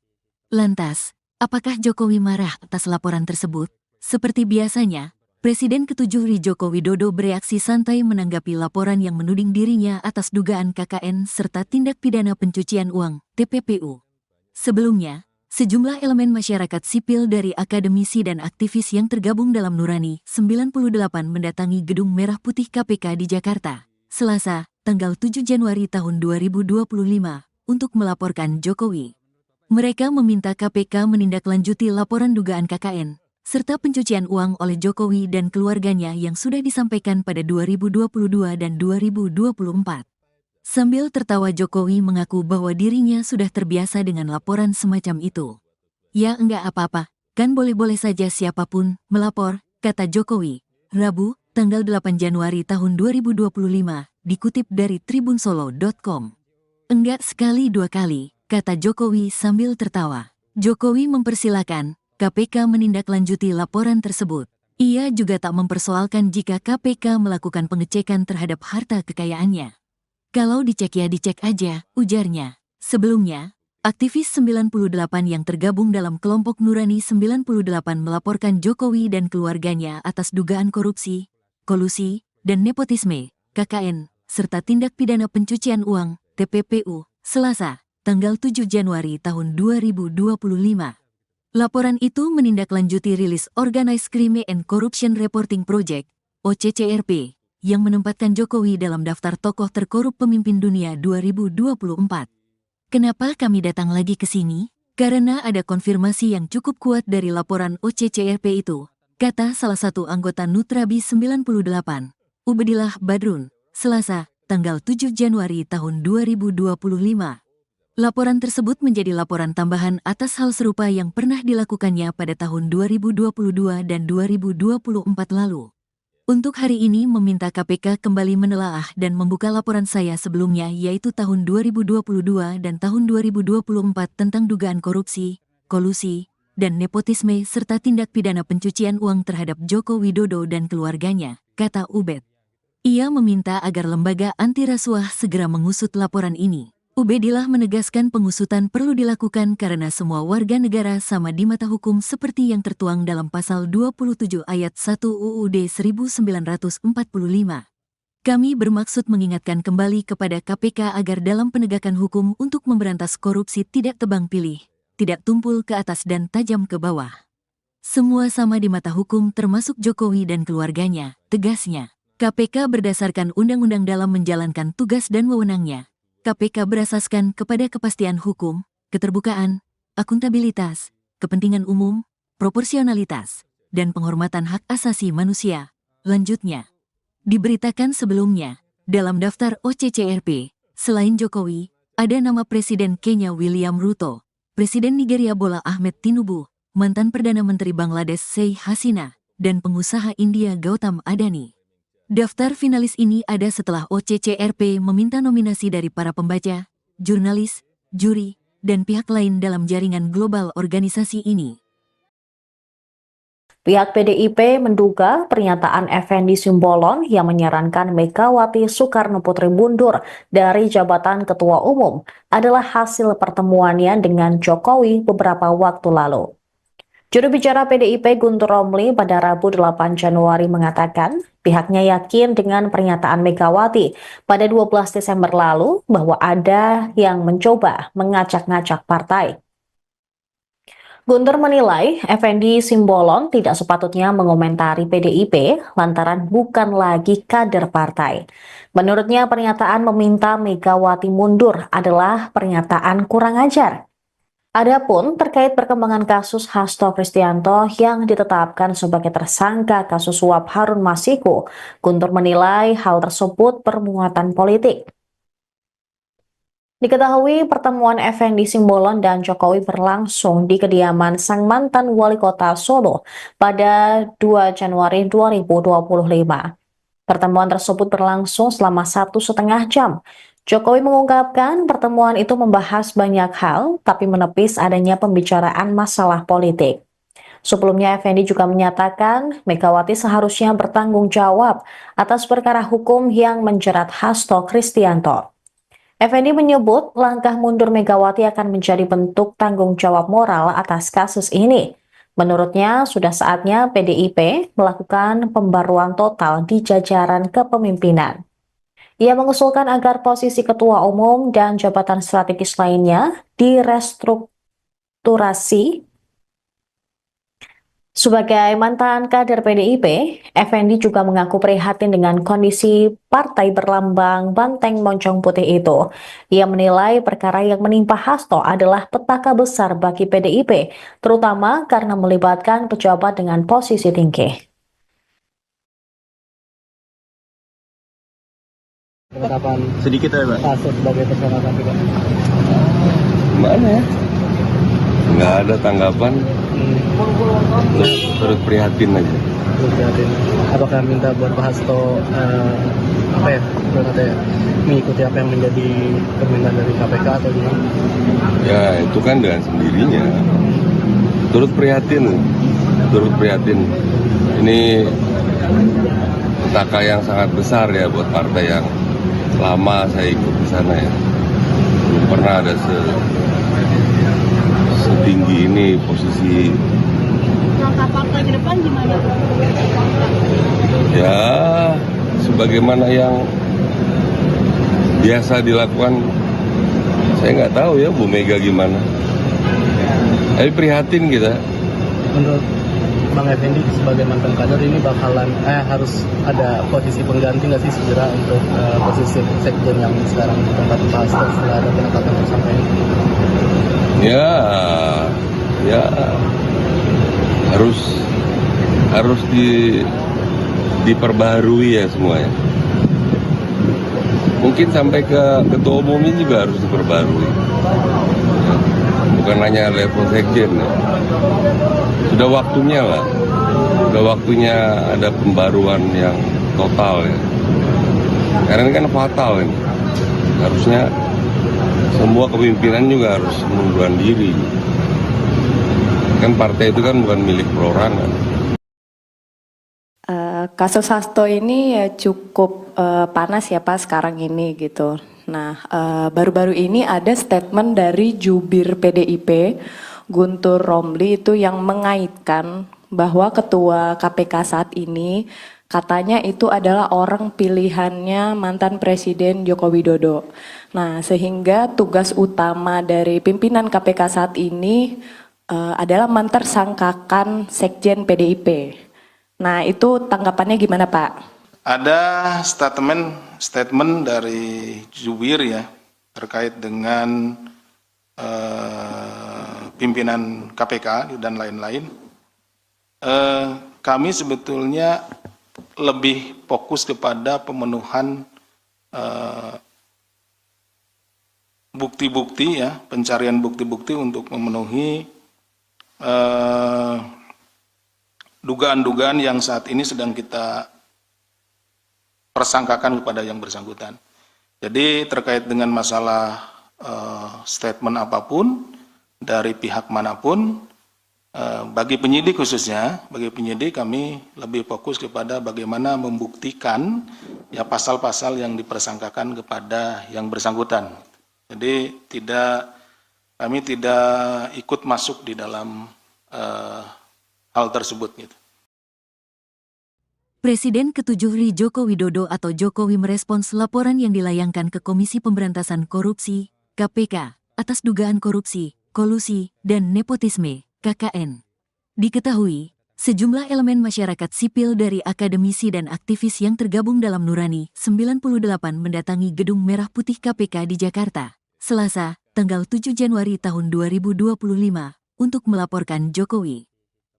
Lantas, apakah Jokowi marah atas laporan tersebut? Seperti biasanya, Presiden ke-7 RI Joko Widodo bereaksi santai menanggapi laporan yang menuding dirinya atas dugaan KKN serta tindak pidana pencucian uang, TPPU. Sebelumnya, sejumlah elemen masyarakat sipil dari akademisi dan aktivis yang tergabung dalam Nurani 98 mendatangi Gedung Merah Putih KPK di Jakarta, Selasa, tanggal 7 Januari tahun 2025, untuk melaporkan Jokowi. Mereka meminta KPK menindaklanjuti laporan dugaan KKN, serta pencucian uang oleh Jokowi dan keluarganya yang sudah disampaikan pada 2022 dan 2024. Sambil tertawa Jokowi mengaku bahwa dirinya sudah terbiasa dengan laporan semacam itu. Ya enggak apa-apa, kan boleh-boleh saja siapapun melapor, kata Jokowi, Rabu, tanggal 8 Januari tahun 2025, dikutip dari tribunsolo.com. Enggak sekali dua kali, kata Jokowi sambil tertawa. Jokowi mempersilakan KPK menindaklanjuti laporan tersebut. Ia juga tak mempersoalkan jika KPK melakukan pengecekan terhadap harta kekayaannya. Kalau dicek ya dicek aja, ujarnya. Sebelumnya, aktivis 98 yang tergabung dalam kelompok Nurani 98 melaporkan Jokowi dan keluarganya atas dugaan korupsi, kolusi, dan nepotisme, KKN, serta tindak pidana pencucian uang, TPPU, Selasa, tanggal 7 Januari tahun 2025. Laporan itu menindaklanjuti rilis Organized Crime and Corruption Reporting Project, OCCRP, yang menempatkan Jokowi dalam daftar tokoh terkorup pemimpin dunia 2024. Kenapa kami datang lagi ke sini? Karena ada konfirmasi yang cukup kuat dari laporan OCCRP itu, kata salah satu anggota Nutrabi 98, Ubedillah Badrun, Selasa, tanggal 7 Januari tahun 2025. Laporan tersebut menjadi laporan tambahan atas hal serupa yang pernah dilakukannya pada tahun 2022 dan 2024 lalu. Untuk hari ini meminta KPK kembali menelaah dan membuka laporan saya sebelumnya yaitu tahun 2022 dan tahun 2024 tentang dugaan korupsi, kolusi, dan nepotisme serta tindak pidana pencucian uang terhadap Joko Widodo dan keluarganya, kata Ubed. Ia meminta agar lembaga anti rasuah segera mengusut laporan ini. Ubedillah menegaskan pengusutan perlu dilakukan karena semua warga negara sama di mata hukum seperti yang tertuang dalam pasal 27 ayat 1 UUD 1945. Kami bermaksud mengingatkan kembali kepada KPK agar dalam penegakan hukum untuk memberantas korupsi tidak tebang pilih, tidak tumpul ke atas dan tajam ke bawah. Semua sama di mata hukum termasuk Jokowi dan keluarganya, tegasnya. KPK berdasarkan undang-undang dalam menjalankan tugas dan wewenangnya. KPK berasaskan kepada kepastian hukum, keterbukaan, akuntabilitas, kepentingan umum, proporsionalitas, dan penghormatan hak asasi manusia. Lanjutnya, diberitakan sebelumnya, dalam daftar OCCRP, selain Jokowi, ada nama Presiden Kenya William Ruto, Presiden Nigeria Bola Ahmed Tinubu, mantan Perdana Menteri Bangladesh Sheikh Hasina, dan pengusaha India Gautam Adani. Daftar finalis ini ada setelah OCCRP meminta nominasi dari para pembaca, jurnalis, juri, dan pihak lain dalam jaringan global organisasi ini. Pihak PDIP menduga pernyataan Effendi Simbolon yang menyarankan Megawati Soekarno Putri mundur dari jabatan Ketua Umum adalah hasil pertemuannya dengan Jokowi beberapa waktu lalu. Juru bicara PDIP Guntur Romli pada Rabu 8 Januari mengatakan pihaknya yakin dengan pernyataan Megawati pada 12 Desember lalu bahwa ada yang mencoba mengacak-ngacak partai. Guntur menilai Effendi Simbolon tidak sepatutnya mengomentari PDIP lantaran bukan lagi kader partai. Menurutnya pernyataan meminta Megawati mundur adalah pernyataan kurang ajar. Adapun terkait perkembangan kasus Hasto Kristianto yang ditetapkan sebagai tersangka kasus suap Harun Masiku, Guntur menilai hal tersebut bermuatan politik. Diketahui pertemuan Effendi Simbolon dan Jokowi berlangsung di kediaman sang mantan wali kota Solo pada 2 Januari 2025. Pertemuan tersebut berlangsung selama 1,5 jam. Jokowi mengungkapkan pertemuan itu membahas banyak hal, tapi menepis adanya pembicaraan masalah politik. Sebelumnya, Effendi juga menyatakan Megawati seharusnya bertanggung jawab atas perkara hukum yang menjerat Hasto Kristianto. Effendi menyebut langkah mundur Megawati akan menjadi bentuk tanggung jawab moral atas kasus ini. Menurutnya, sudah saatnya PDIP melakukan pembaruan total di jajaran kepemimpinan. Ia mengusulkan agar posisi ketua umum dan jabatan strategis lainnya direstrukturasi. Sebagai mantan kader PDIP, Effendi juga mengaku prihatin dengan kondisi partai berlambang banteng moncong putih itu. Ia menilai perkara yang menimpa Hasto adalah petaka besar bagi PDIP, terutama karena melibatkan pejabat dengan posisi tinggi. Penetapan Sedikit ya, Pak. Hasto sebagai tersangka KPK. Gimana ya? Nggak ada tanggapan, terus prihatin aja. Jadi, apakah minta buat Pak Hasto mengikuti apa yang menjadi permintaan dari KPK atau gimana? Ya itu kan dengan sendirinya. Turut prihatin. Ini petaka yang sangat besar ya buat partai yang lama saya ikut di sana ya. Belum pernah ada setinggi ini posisi. Langkah partai ke depan gimana? Ya sebagaimana yang biasa dilakukan, saya nggak tahu ya Bu Mega gimana. Tapi prihatin kita. Menurut Bang Effendi sebagai mantan kader ini bakalan harus ada posisi pengganti nggak sih segera untuk posisi sekjen yang sekarang ditempati Pak Hasto setelah ada penetapan tersangka ini? Ya harus diperbaharui ya semuanya. Mungkin sampai ke ketua umumnya juga harus diperbarui. Bukan hanya level sekjen ya. Sudah waktunya lah. Sudah waktunya ada pembaruan yang total ya. Karena ini kan fatal ini. Harusnya semua kepemimpinan juga harus mengundurkan diri. Kan partai itu kan bukan milik perorangan. Kasus Hasto ini ya cukup panas ya Pak sekarang ini gitu. Nah, baru-baru ini ada statement dari jubir PDIP, Guntur Romli itu yang mengaitkan bahwa ketua KPK saat ini katanya itu adalah orang pilihannya mantan Presiden Joko Widodo. Nah, sehingga tugas utama dari pimpinan KPK saat ini adalah mentersangkakan Sekjen PDIP. Nah, itu tanggapannya gimana Pak? Ada statement dari jubir ya terkait dengan pimpinan KPK dan lain-lain. Kami sebetulnya lebih fokus kepada pemenuhan bukti-bukti ya, pencarian bukti-bukti untuk memenuhi dugaan-dugaan yang saat ini sedang kita persangkakan kepada yang bersangkutan. Jadi terkait dengan masalah statement apapun dari pihak manapun, bagi penyidik khususnya, bagi penyidik kami lebih fokus kepada bagaimana membuktikan ya pasal-pasal yang dipersangkakan kepada yang bersangkutan. Jadi kami tidak ikut masuk di dalam hal tersebut gitu. Presiden ke-7 RI Joko Widodo atau Jokowi merespons laporan yang dilayangkan ke Komisi Pemberantasan Korupsi, KPK, atas dugaan korupsi, kolusi, dan nepotisme, KKN. Diketahui, sejumlah elemen masyarakat sipil dari akademisi dan aktivis yang tergabung dalam Nurani 98 mendatangi Gedung Merah Putih KPK di Jakarta, Selasa, tanggal 7 Januari tahun 2025, untuk melaporkan Jokowi.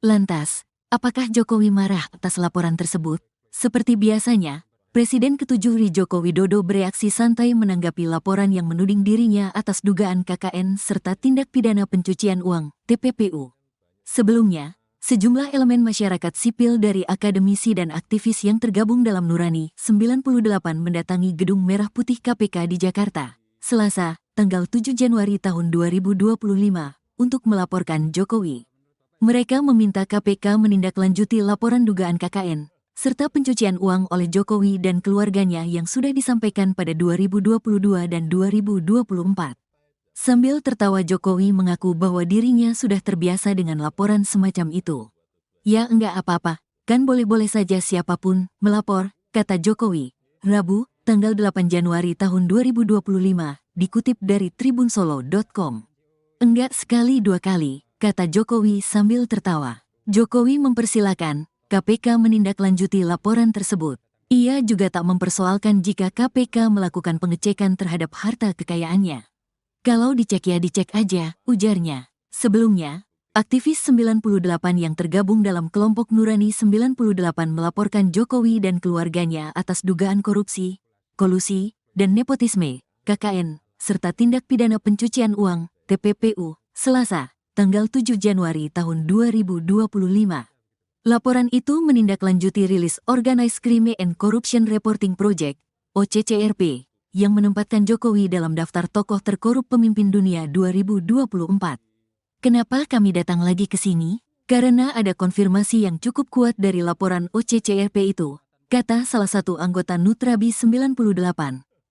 Lantas, apakah Jokowi marah atas laporan tersebut? Seperti biasanya, Presiden ke-7 Joko Widodo bereaksi santai menanggapi laporan yang menuding dirinya atas dugaan KKN serta tindak pidana pencucian uang (TPPU). Sebelumnya, sejumlah elemen masyarakat sipil dari akademisi dan aktivis yang tergabung dalam Nurani 98 mendatangi Gedung Merah Putih KPK di Jakarta, Selasa, tanggal 7 Januari tahun 2025, untuk melaporkan Jokowi. Mereka meminta KPK menindaklanjuti laporan dugaan KKN serta pencucian uang oleh Jokowi dan keluarganya yang sudah disampaikan pada 2022 dan 2024. Sambil tertawa, Jokowi mengaku bahwa dirinya sudah terbiasa dengan laporan semacam itu. Ya enggak apa-apa, kan boleh-boleh saja siapapun melapor, kata Jokowi. Rabu, tanggal 8 Januari tahun 2025, dikutip dari tribunsolo.com. Enggak sekali dua kali, kata Jokowi sambil tertawa. Jokowi mempersilakan KPK menindaklanjuti laporan tersebut. Ia juga tak mempersoalkan jika KPK melakukan pengecekan terhadap harta kekayaannya. Kalau dicek ya dicek aja, ujarnya. Sebelumnya, aktivis 98 yang tergabung dalam kelompok Nurani 98 melaporkan Jokowi dan keluarganya atas dugaan korupsi, kolusi, dan nepotisme, KKN, serta tindak pidana pencucian uang, TPPU, Selasa, tanggal 7 Januari tahun 2025. Laporan itu menindaklanjuti rilis Organized Crime and Corruption Reporting Project, OCCRP, yang menempatkan Jokowi dalam daftar tokoh terkorup pemimpin dunia 2024. Kenapa kami datang lagi ke sini? Karena ada konfirmasi yang cukup kuat dari laporan OCCRP itu, kata salah satu anggota Nutrabi 98,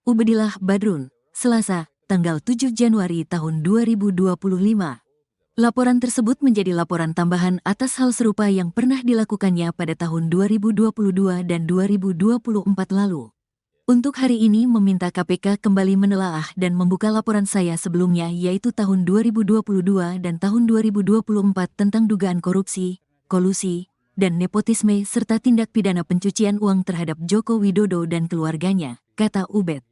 Ubedillah Badrun, Selasa, tanggal 7 Januari tahun 2025. Laporan tersebut menjadi laporan tambahan atas hal serupa yang pernah dilakukannya pada tahun 2022 dan 2024 lalu. Untuk hari ini meminta KPK kembali menelaah dan membuka laporan saya sebelumnya, yaitu tahun 2022 dan tahun 2024 tentang dugaan korupsi, kolusi, dan nepotisme serta tindak pidana pencucian uang terhadap Joko Widodo dan keluarganya, kata Ubed.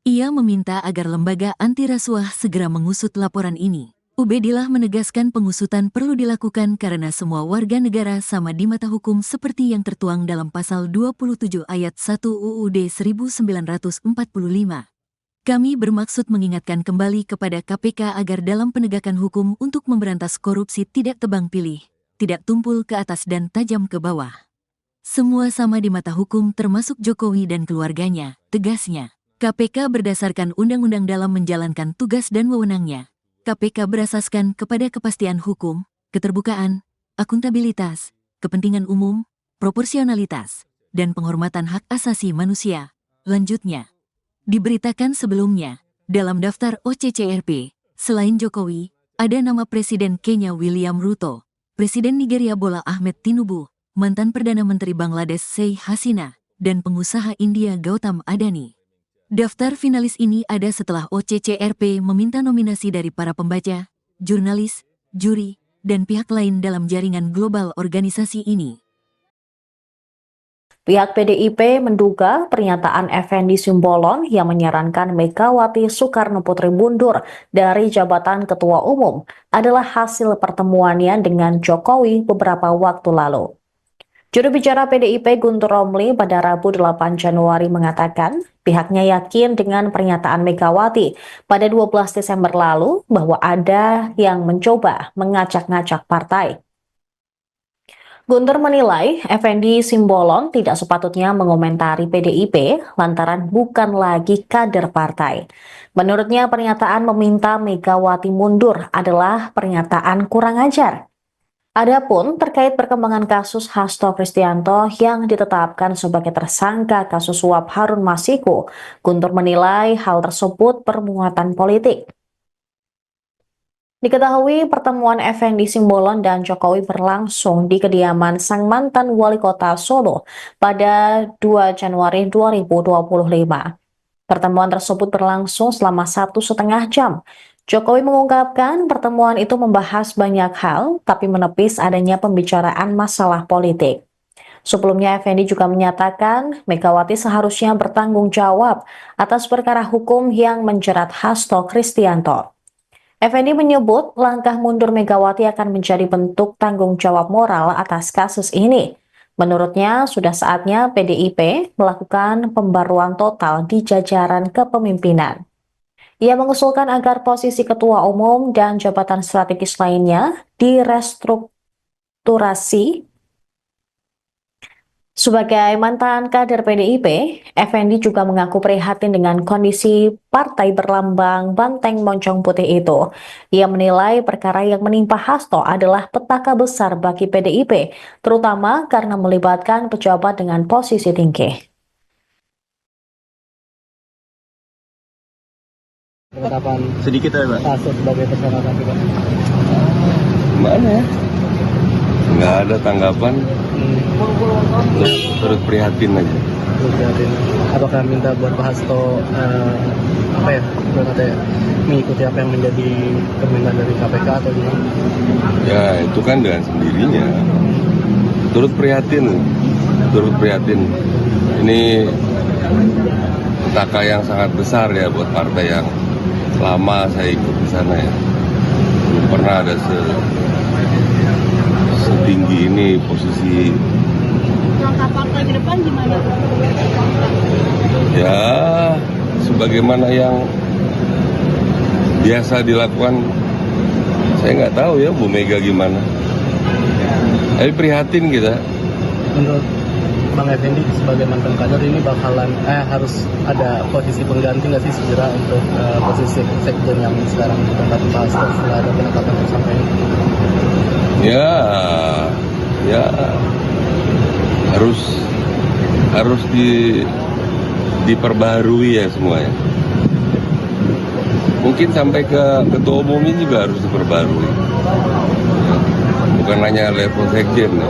Ia meminta agar lembaga anti rasuah segera mengusut laporan ini. Ubedillah menegaskan pengusutan perlu dilakukan karena semua warga negara sama di mata hukum seperti yang tertuang dalam pasal 27 ayat 1 UUD 1945. Kami bermaksud mengingatkan kembali kepada KPK agar dalam penegakan hukum untuk memberantas korupsi tidak tebang pilih, tidak tumpul ke atas dan tajam ke bawah. Semua sama di mata hukum termasuk Jokowi dan keluarganya, tegasnya. KPK berdasarkan undang-undang dalam menjalankan tugas dan wewenangnya. KPK berasaskan kepada kepastian hukum, keterbukaan, akuntabilitas, kepentingan umum, proporsionalitas, dan penghormatan hak asasi manusia. Lanjutnya, diberitakan sebelumnya, dalam daftar OCCRP, selain Jokowi, ada nama Presiden Kenya William Ruto, Presiden Nigeria Bola Ahmed Tinubu, mantan Perdana Menteri Bangladesh Sheikh Hasina, dan pengusaha India Gautam Adani. Daftar finalis ini ada setelah OCCRP meminta nominasi dari para pembaca, jurnalis, juri, dan pihak lain dalam jaringan global organisasi ini. Pihak PDIP menduga pernyataan Effendi Simbolon yang menyarankan Megawati Soekarno Putri mundur dari jabatan Ketua Umum adalah hasil pertemuannya dengan Jokowi beberapa waktu lalu. Juru bicara PDIP Guntur Romli pada Rabu 8 Januari mengatakan pihaknya yakin dengan pernyataan Megawati pada 12 Desember lalu bahwa ada yang mencoba mengacak-ngacak partai. Guntur menilai Effendi Simbolon tidak sepatutnya mengomentari PDIP lantaran bukan lagi kader partai. Menurutnya pernyataan meminta Megawati mundur adalah pernyataan kurang ajar. Adapun terkait perkembangan kasus Hasto Kristianto yang ditetapkan sebagai tersangka kasus suap Harun Masiku, Guntur menilai hal tersebut bermuatan politik. Diketahui pertemuan Effendi Simbolon dan Jokowi berlangsung di kediaman sang mantan wali kota Solo pada 2 Januari 2025. Pertemuan tersebut berlangsung selama 1,5 jam. Jokowi mengungkapkan pertemuan itu membahas banyak hal, tapi menepis adanya pembicaraan masalah politik. Sebelumnya, Effendi juga menyatakan Megawati seharusnya bertanggung jawab atas perkara hukum yang menjerat Hasto Kristianto. Effendi menyebut langkah mundur Megawati akan menjadi bentuk tanggung jawab moral atas kasus ini. Menurutnya, sudah saatnya PDIP melakukan pembaruan total di jajaran kepemimpinan. Ia mengusulkan agar posisi ketua umum dan jabatan strategis lainnya direstrukturasi. Sebagai mantan kader PDIP, Effendi juga mengaku prihatin dengan kondisi partai berlambang banteng moncong putih itu. Ia menilai perkara yang menimpa Hasto adalah petaka besar bagi PDIP, terutama karena melibatkan pejabat dengan posisi tinggi. Penetapan Sedikit ya, Pak. Hasto sebagai tersangka KPK. Gimana ya? Nggak ada tanggapan, turut prihatin aja. Terus apakah minta buat Pak Hasto mengikuti apa yang menjadi permintaan dari KPK atau gimana? Ya itu kan dengan sendirinya. Turut prihatin. Ini petaka yang sangat besar ya buat partai yang lama saya ikut di sana ya. Belum pernah ada setinggi ini posisi. Langkah partai ke depan gimana? Ya sebagaimana yang biasa dilakukan, saya nggak tahu ya Bu Mega gimana. Tapi prihatin kita. Menurut Bang Effendi sebagai mantan kader ini bakalan harus ada posisi pengganti nggak sih segera untuk posisi sekjen yang sekarang ditempati Pak Hasto setelah ada penetapan tersangka ini? Ya harus diperbaharui ya semuanya. Mungkin sampai ke ketua umumnya juga harus diperbarui. Bukan hanya level sekjen ya.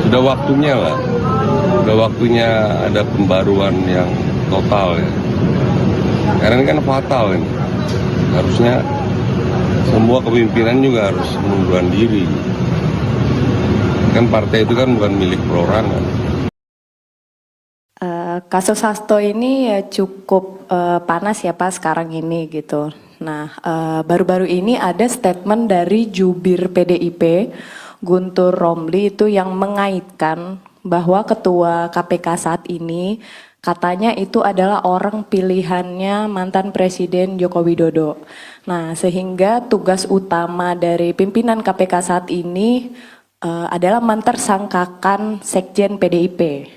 Sudah waktunya lah. Sudah waktunya ada pembaruan yang total ya. Karena ini kan fatal ini. Harusnya semua kepemimpinan juga harus mengundurkan diri. Kan partai itu kan bukan milik perorangan. Kasus Hasto ini ya cukup panas ya Pak sekarang ini gitu. Nah, baru-baru ini ada statement dari jubir PDIP, Guntur Romli itu yang mengaitkan bahwa ketua KPK saat ini katanya itu adalah orang pilihannya mantan Presiden Joko Widodo. Nah, sehingga tugas utama dari pimpinan KPK saat ini adalah mentersangkakan Sekjen PDIP.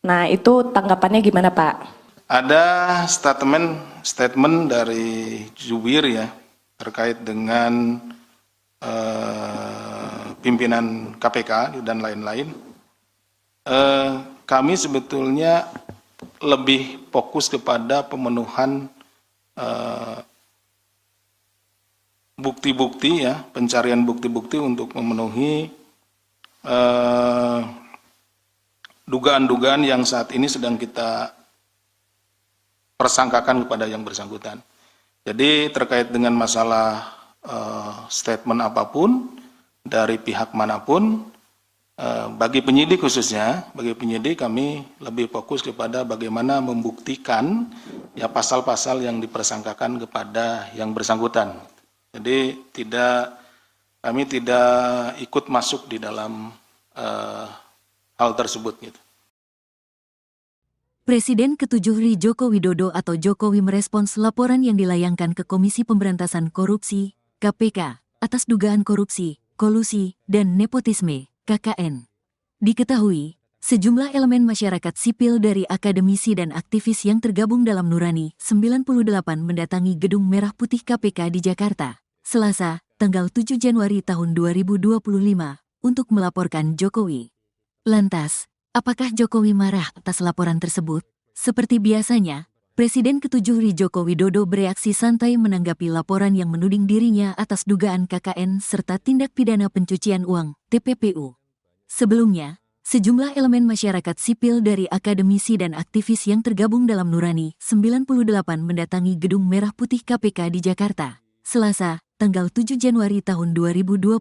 Nah, itu tanggapannya gimana Pak? Ada statement dari jubir ya terkait dengan pimpinan KPK dan lain-lain. Kami sebetulnya lebih fokus kepada pemenuhan bukti-bukti ya, pencarian bukti-bukti untuk memenuhi dugaan-dugaan yang saat ini sedang kita persangkakan kepada yang bersangkutan. Jadi terkait dengan masalah statement apapun dari pihak manapun, bagi penyidik khususnya, bagi penyidik kami lebih fokus kepada bagaimana membuktikan ya pasal-pasal yang dipersangkakan kepada yang bersangkutan. Jadi kami tidak ikut masuk di dalam hal tersebut gitu. Presiden ke-7 RI Joko Widodo atau Jokowi merespons laporan yang dilayangkan ke Komisi Pemberantasan Korupsi, KPK, atas dugaan korupsi, kolusi, dan nepotisme, KKN. Diketahui, sejumlah elemen masyarakat sipil dari akademisi dan aktivis yang tergabung dalam Nurani 98 mendatangi Gedung Merah Putih KPK di Jakarta, Selasa, tanggal 7 Januari tahun 2025, untuk melaporkan Jokowi. Lantas, apakah Jokowi marah atas laporan tersebut? Seperti biasanya, Presiden ke-7 RI Joko Widodo bereaksi santai menanggapi laporan yang menuding dirinya atas dugaan KKN serta tindak pidana pencucian uang, TPPU. Sebelumnya, sejumlah elemen masyarakat sipil dari akademisi dan aktivis yang tergabung dalam Nurani 98 mendatangi Gedung Merah Putih KPK di Jakarta, Selasa, tanggal 7 Januari tahun 2025,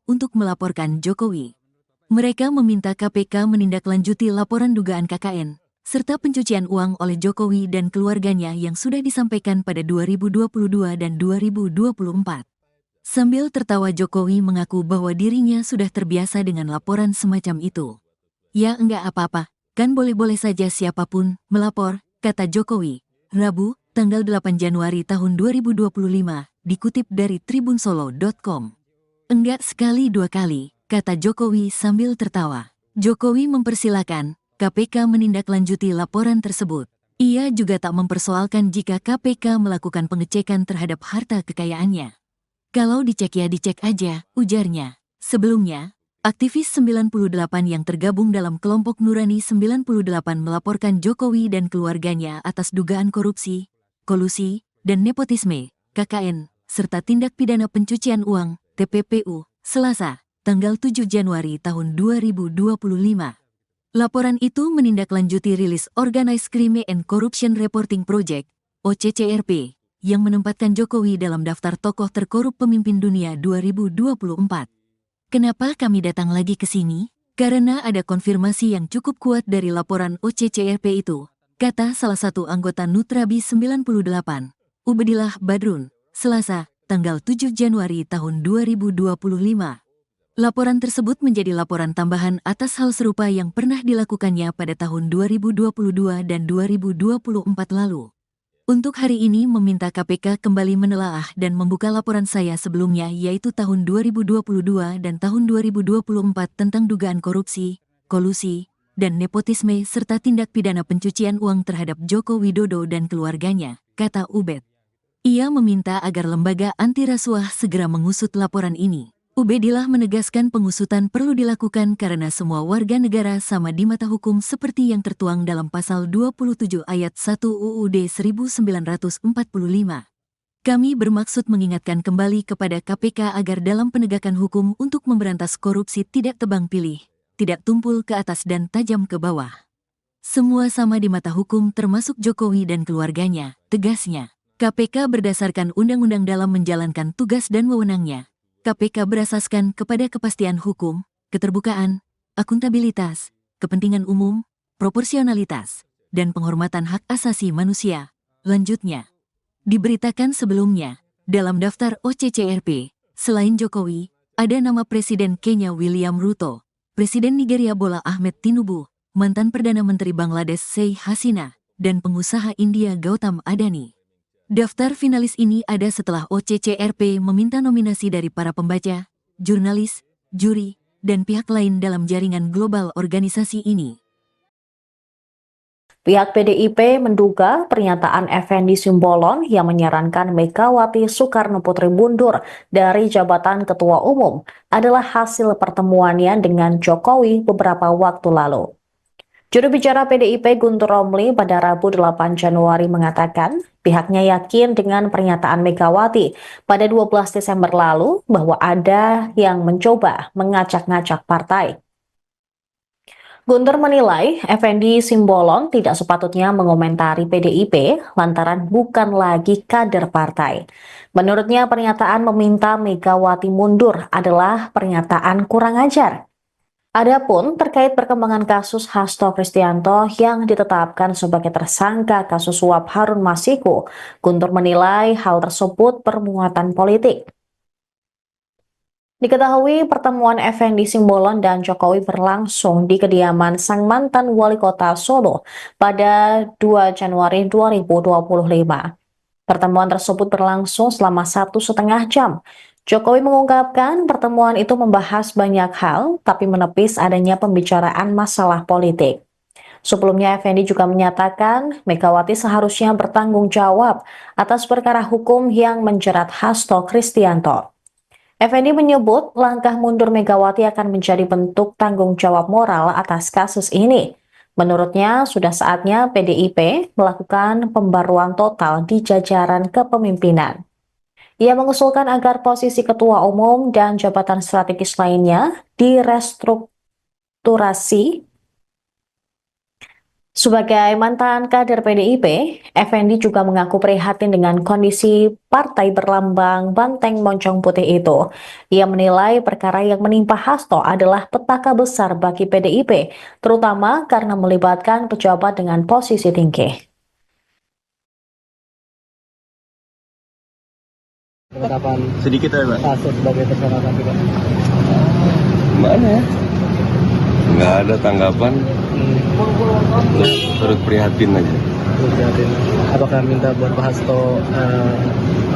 untuk melaporkan Jokowi. Mereka meminta KPK menindaklanjuti laporan dugaan KKN, serta pencucian uang oleh Jokowi dan keluarganya yang sudah disampaikan pada 2022 dan 2024. Sambil tertawa Jokowi mengaku bahwa dirinya sudah terbiasa dengan laporan semacam itu. Ya enggak apa-apa, kan boleh-boleh saja siapapun melapor, kata Jokowi. Rabu, tanggal 8 Januari tahun 2025, dikutip dari tribunsolo.com. Enggak sekali dua kali, kata Jokowi sambil tertawa. Jokowi mempersilakan KPK menindaklanjuti laporan tersebut. Ia juga tak mempersoalkan jika KPK melakukan pengecekan terhadap harta kekayaannya. Kalau dicek ya dicek aja, ujarnya. Sebelumnya, aktivis 98 yang tergabung dalam kelompok Nurani 98 melaporkan Jokowi dan keluarganya atas dugaan korupsi, kolusi, dan nepotisme, KKN, serta tindak pidana pencucian uang, TPPU, Selasa, tanggal 7 Januari tahun 2025. Laporan itu menindaklanjuti rilis Organized Crime and Corruption Reporting Project, OCCRP, yang menempatkan Jokowi dalam daftar tokoh terkorup pemimpin dunia 2024. Kenapa kami datang lagi ke sini? Karena ada konfirmasi yang cukup kuat dari laporan OCCRP itu, kata salah satu anggota Nutrabi 98, Ubedillah Badrun, Selasa, tanggal 7 Januari tahun 2025. Laporan tersebut menjadi laporan tambahan atas hal serupa yang pernah dilakukannya pada tahun 2022 dan 2024 lalu. Untuk hari ini meminta KPK kembali menelaah dan membuka laporan saya sebelumnya yaitu tahun 2022 dan tahun 2024 tentang dugaan korupsi, kolusi, dan nepotisme serta tindak pidana pencucian uang terhadap Joko Widodo dan keluarganya, kata Ubed. Ia meminta agar lembaga anti rasuah segera mengusut laporan ini. Ubedillah menegaskan pengusutan perlu dilakukan karena semua warga negara sama di mata hukum seperti yang tertuang dalam pasal 27 ayat 1 UUD 1945. Kami bermaksud mengingatkan kembali kepada KPK agar dalam penegakan hukum untuk memberantas korupsi tidak tebang pilih, tidak tumpul ke atas dan tajam ke bawah. Semua sama di mata hukum termasuk Jokowi dan keluarganya, tegasnya. KPK berdasarkan undang-undang dalam menjalankan tugas dan wewenangnya. KPK berasaskan kepada kepastian hukum, keterbukaan, akuntabilitas, kepentingan umum, proporsionalitas, dan penghormatan hak asasi manusia. Lanjutnya, diberitakan sebelumnya, dalam daftar OCCRP, selain Jokowi, ada nama Presiden Kenya William Ruto, Presiden Nigeria Bola Ahmed Tinubu, mantan Perdana Menteri Bangladesh Sheikh Hasina, dan pengusaha India Gautam Adani. Daftar finalis ini ada setelah OCCRP meminta nominasi dari para pembaca, jurnalis, juri, dan pihak lain dalam jaringan global organisasi ini. Pihak PDIP menduga pernyataan Effendi Simbolon yang menyarankan Megawati Soekarno Putri mundur dari jabatan Ketua Umum adalah hasil pertemuannya dengan Jokowi beberapa waktu lalu. Juru bicara PDIP Guntur Romli pada Rabu 8 Januari mengatakan pihaknya yakin dengan pernyataan Megawati pada 12 Desember lalu bahwa ada yang mencoba mengacak-ngacak partai. Guntur menilai Effendi Simbolon tidak sepatutnya mengomentari PDIP lantaran bukan lagi kader partai. Menurutnya pernyataan meminta Megawati mundur adalah pernyataan kurang ajar. Adapun terkait perkembangan kasus Hasto Kristianto yang ditetapkan sebagai tersangka kasus suap Harun Masiku, Guntur menilai hal tersebut bermuatan politik. Diketahui pertemuan Effendi Simbolon dan Jokowi berlangsung di kediaman sang mantan wali kota Solo pada 2 Januari 2025. Pertemuan tersebut berlangsung selama 1,5 jam. Jokowi mengungkapkan pertemuan itu membahas banyak hal, tapi menepis adanya pembicaraan masalah politik. Sebelumnya, Effendi juga menyatakan Megawati seharusnya bertanggung jawab atas perkara hukum yang menjerat Hasto Kristianto. Effendi menyebut langkah mundur Megawati akan menjadi bentuk tanggung jawab moral atas kasus ini. Menurutnya, sudah saatnya PDIP melakukan pembaruan total di jajaran kepemimpinan. Ia mengusulkan agar posisi ketua umum dan jabatan strategis lainnya direstrukturasi. Sebagai mantan kader PDIP, Effendi juga mengaku prihatin dengan kondisi partai berlambang banteng moncong putih itu. Ia menilai perkara yang menimpa Hasto adalah petaka besar bagi PDIP, terutama karena melibatkan pejabat dengan posisi tinggi. Penetapan Sedikit ya, Pak. Pak Hasto sebagai tersangka KPK. Gimana ya? Nggak ada tanggapan, turut prihatin aja. Terus prihatin. Apakah minta buat Pak Hasto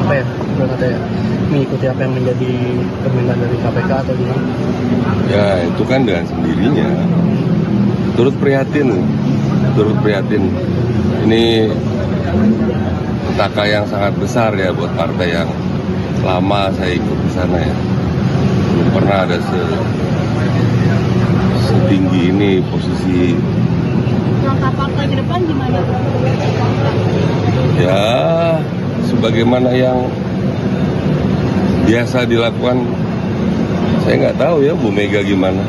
apa ya? Katanya mengikuti apa yang menjadi permintaan dari KPK atau gimana? Ya itu kan dengan sendirinya. Turut prihatin. Ini petaka yang sangat besar ya buat partai yang lama saya ikut di sana ya. Belum pernah ada setinggi ini posisi. Langkah partai ke depan gimana? Ya sebagaimana yang biasa dilakukan, saya nggak tahu ya Bu Mega gimana.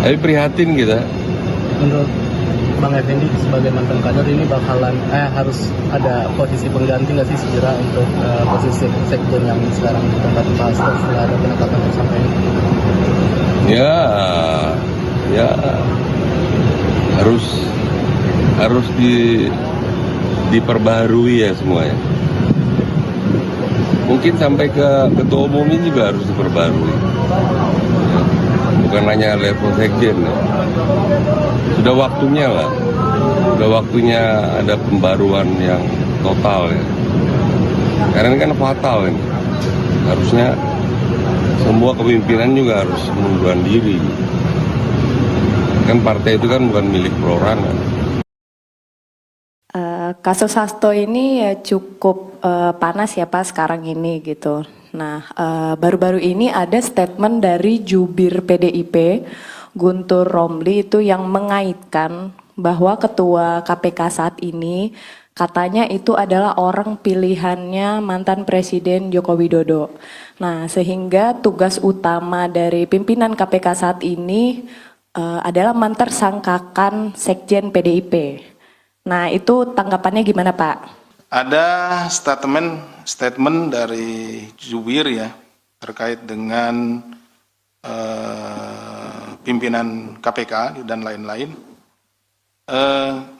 Tapi prihatin kita. Menurut Bang Effendi sebagai mantan kader ini bakalan harus ada posisi pengganti nggak sih segera untuk posisi sekjen yang sekarang ditempati Pak Hasto setelah ada penetapan tersangka ini? Ya harus diperbaharui ya semuanya. Mungkin sampai ke ketua umumnya juga harus diperbarui. Ya, bukan hanya level sekjen ya. Sudah waktunya lah. Sudah waktunya ada pembaruan yang total ya. Karena ini kan fatal ini. Harusnya semua kepemimpinan juga harus mengundurkan diri. Kan partai itu kan bukan milik perorangan. Kasus Hasto ini ya cukup panas ya Pak sekarang ini gitu. Nah, baru-baru ini ada statement dari jubir PDIP, Guntur Romli itu yang mengaitkan bahwa ketua KPK saat ini katanya itu adalah orang pilihannya mantan Presiden Joko Widodo. Nah, sehingga tugas utama dari pimpinan KPK saat ini adalah mentersangkakan Sekjen PDIP. Nah, itu tanggapannya gimana Pak? Ada statement dari jubir ya terkait dengan pimpinan KPK dan lain-lain.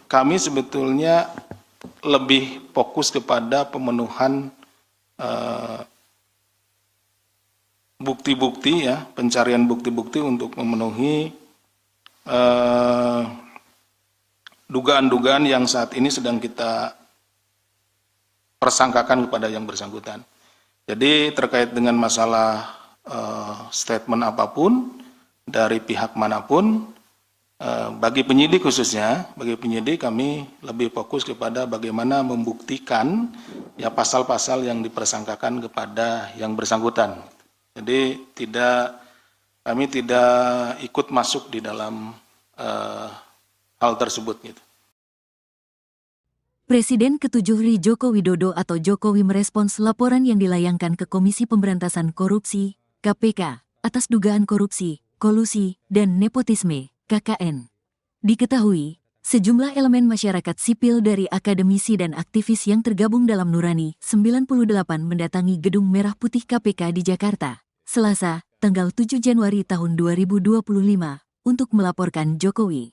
Kami sebetulnya lebih fokus kepada pemenuhan bukti-bukti ya, pencarian bukti-bukti untuk memenuhi dugaan-dugaan yang saat ini sedang kita persangkakan kepada yang bersangkutan. Jadi terkait dengan masalah statement apapun dari pihak manapun, bagi penyidik khususnya, bagi penyidik kami lebih fokus kepada bagaimana membuktikan ya pasal-pasal yang dipersangkakan kepada yang bersangkutan. Jadi kami tidak ikut masuk di dalam hal tersebut gitu. Presiden ke-7 RI Joko Widodo atau Jokowi merespons laporan yang dilayangkan ke Komisi Pemberantasan Korupsi, KPK, atas dugaan korupsi, kolusi, dan nepotisme, KKN. Diketahui, sejumlah elemen masyarakat sipil dari akademisi dan aktivis yang tergabung dalam Nurani 98 mendatangi Gedung Merah Putih KPK di Jakarta, Selasa, tanggal 7 Januari tahun 2025, untuk melaporkan Jokowi.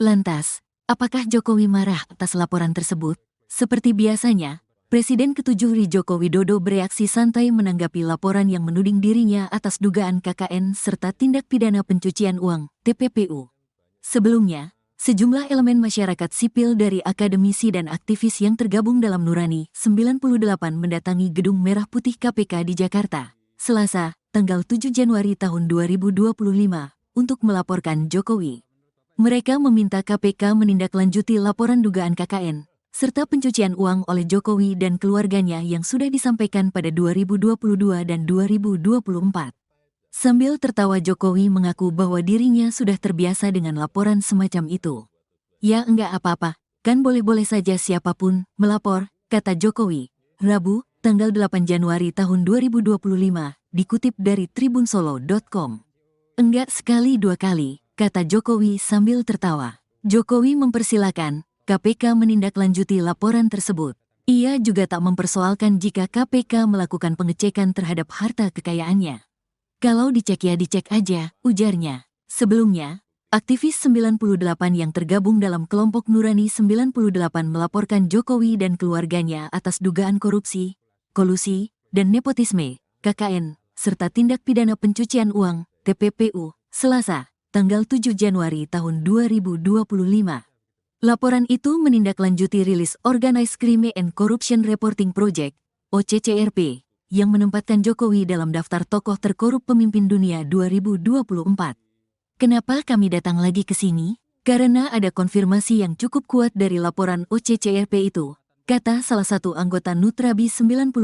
Lantas, apakah Jokowi marah atas laporan tersebut? Seperti biasanya, Presiden ke-7 RI Joko Widodo bereaksi santai menanggapi laporan yang menuding dirinya atas dugaan KKN serta tindak pidana pencucian uang, TPPU. Sebelumnya, sejumlah elemen masyarakat sipil dari akademisi dan aktivis yang tergabung dalam Nurani 98 mendatangi Gedung Merah Putih KPK di Jakarta, Selasa, tanggal 7 Januari tahun 2025, untuk melaporkan Jokowi. Mereka meminta KPK menindaklanjuti laporan dugaan KKN, serta pencucian uang oleh Jokowi dan keluarganya yang sudah disampaikan pada 2022 dan 2024. Sambil tertawa Jokowi mengaku bahwa dirinya sudah terbiasa dengan laporan semacam itu. Ya enggak apa-apa, kan boleh-boleh saja siapapun melapor, kata Jokowi. Rabu, tanggal 8 Januari tahun 2025, dikutip dari tribunsolo.com. Enggak sekali dua kali, kata Jokowi sambil tertawa. Jokowi mempersilakan KPK menindaklanjuti laporan tersebut. Ia juga tak mempersoalkan jika KPK melakukan pengecekan terhadap harta kekayaannya. Kalau dicek ya dicek aja, ujarnya. Sebelumnya, aktivis 98 yang tergabung dalam kelompok Nurani 98 melaporkan Jokowi dan keluarganya atas dugaan korupsi, kolusi, dan Nepotisme, KKN, serta Tindak Pidana Pencucian Uang, TPPU, Selasa, tanggal 7 Januari tahun 2025. Laporan itu menindaklanjuti rilis Organized Crime and Corruption Reporting Project, OCCRP, yang menempatkan Jokowi dalam daftar tokoh terkorup pemimpin dunia 2024. Kenapa kami datang lagi ke sini? Karena ada konfirmasi yang cukup kuat dari laporan OCCRP itu, kata salah satu anggota Nutrabi 98,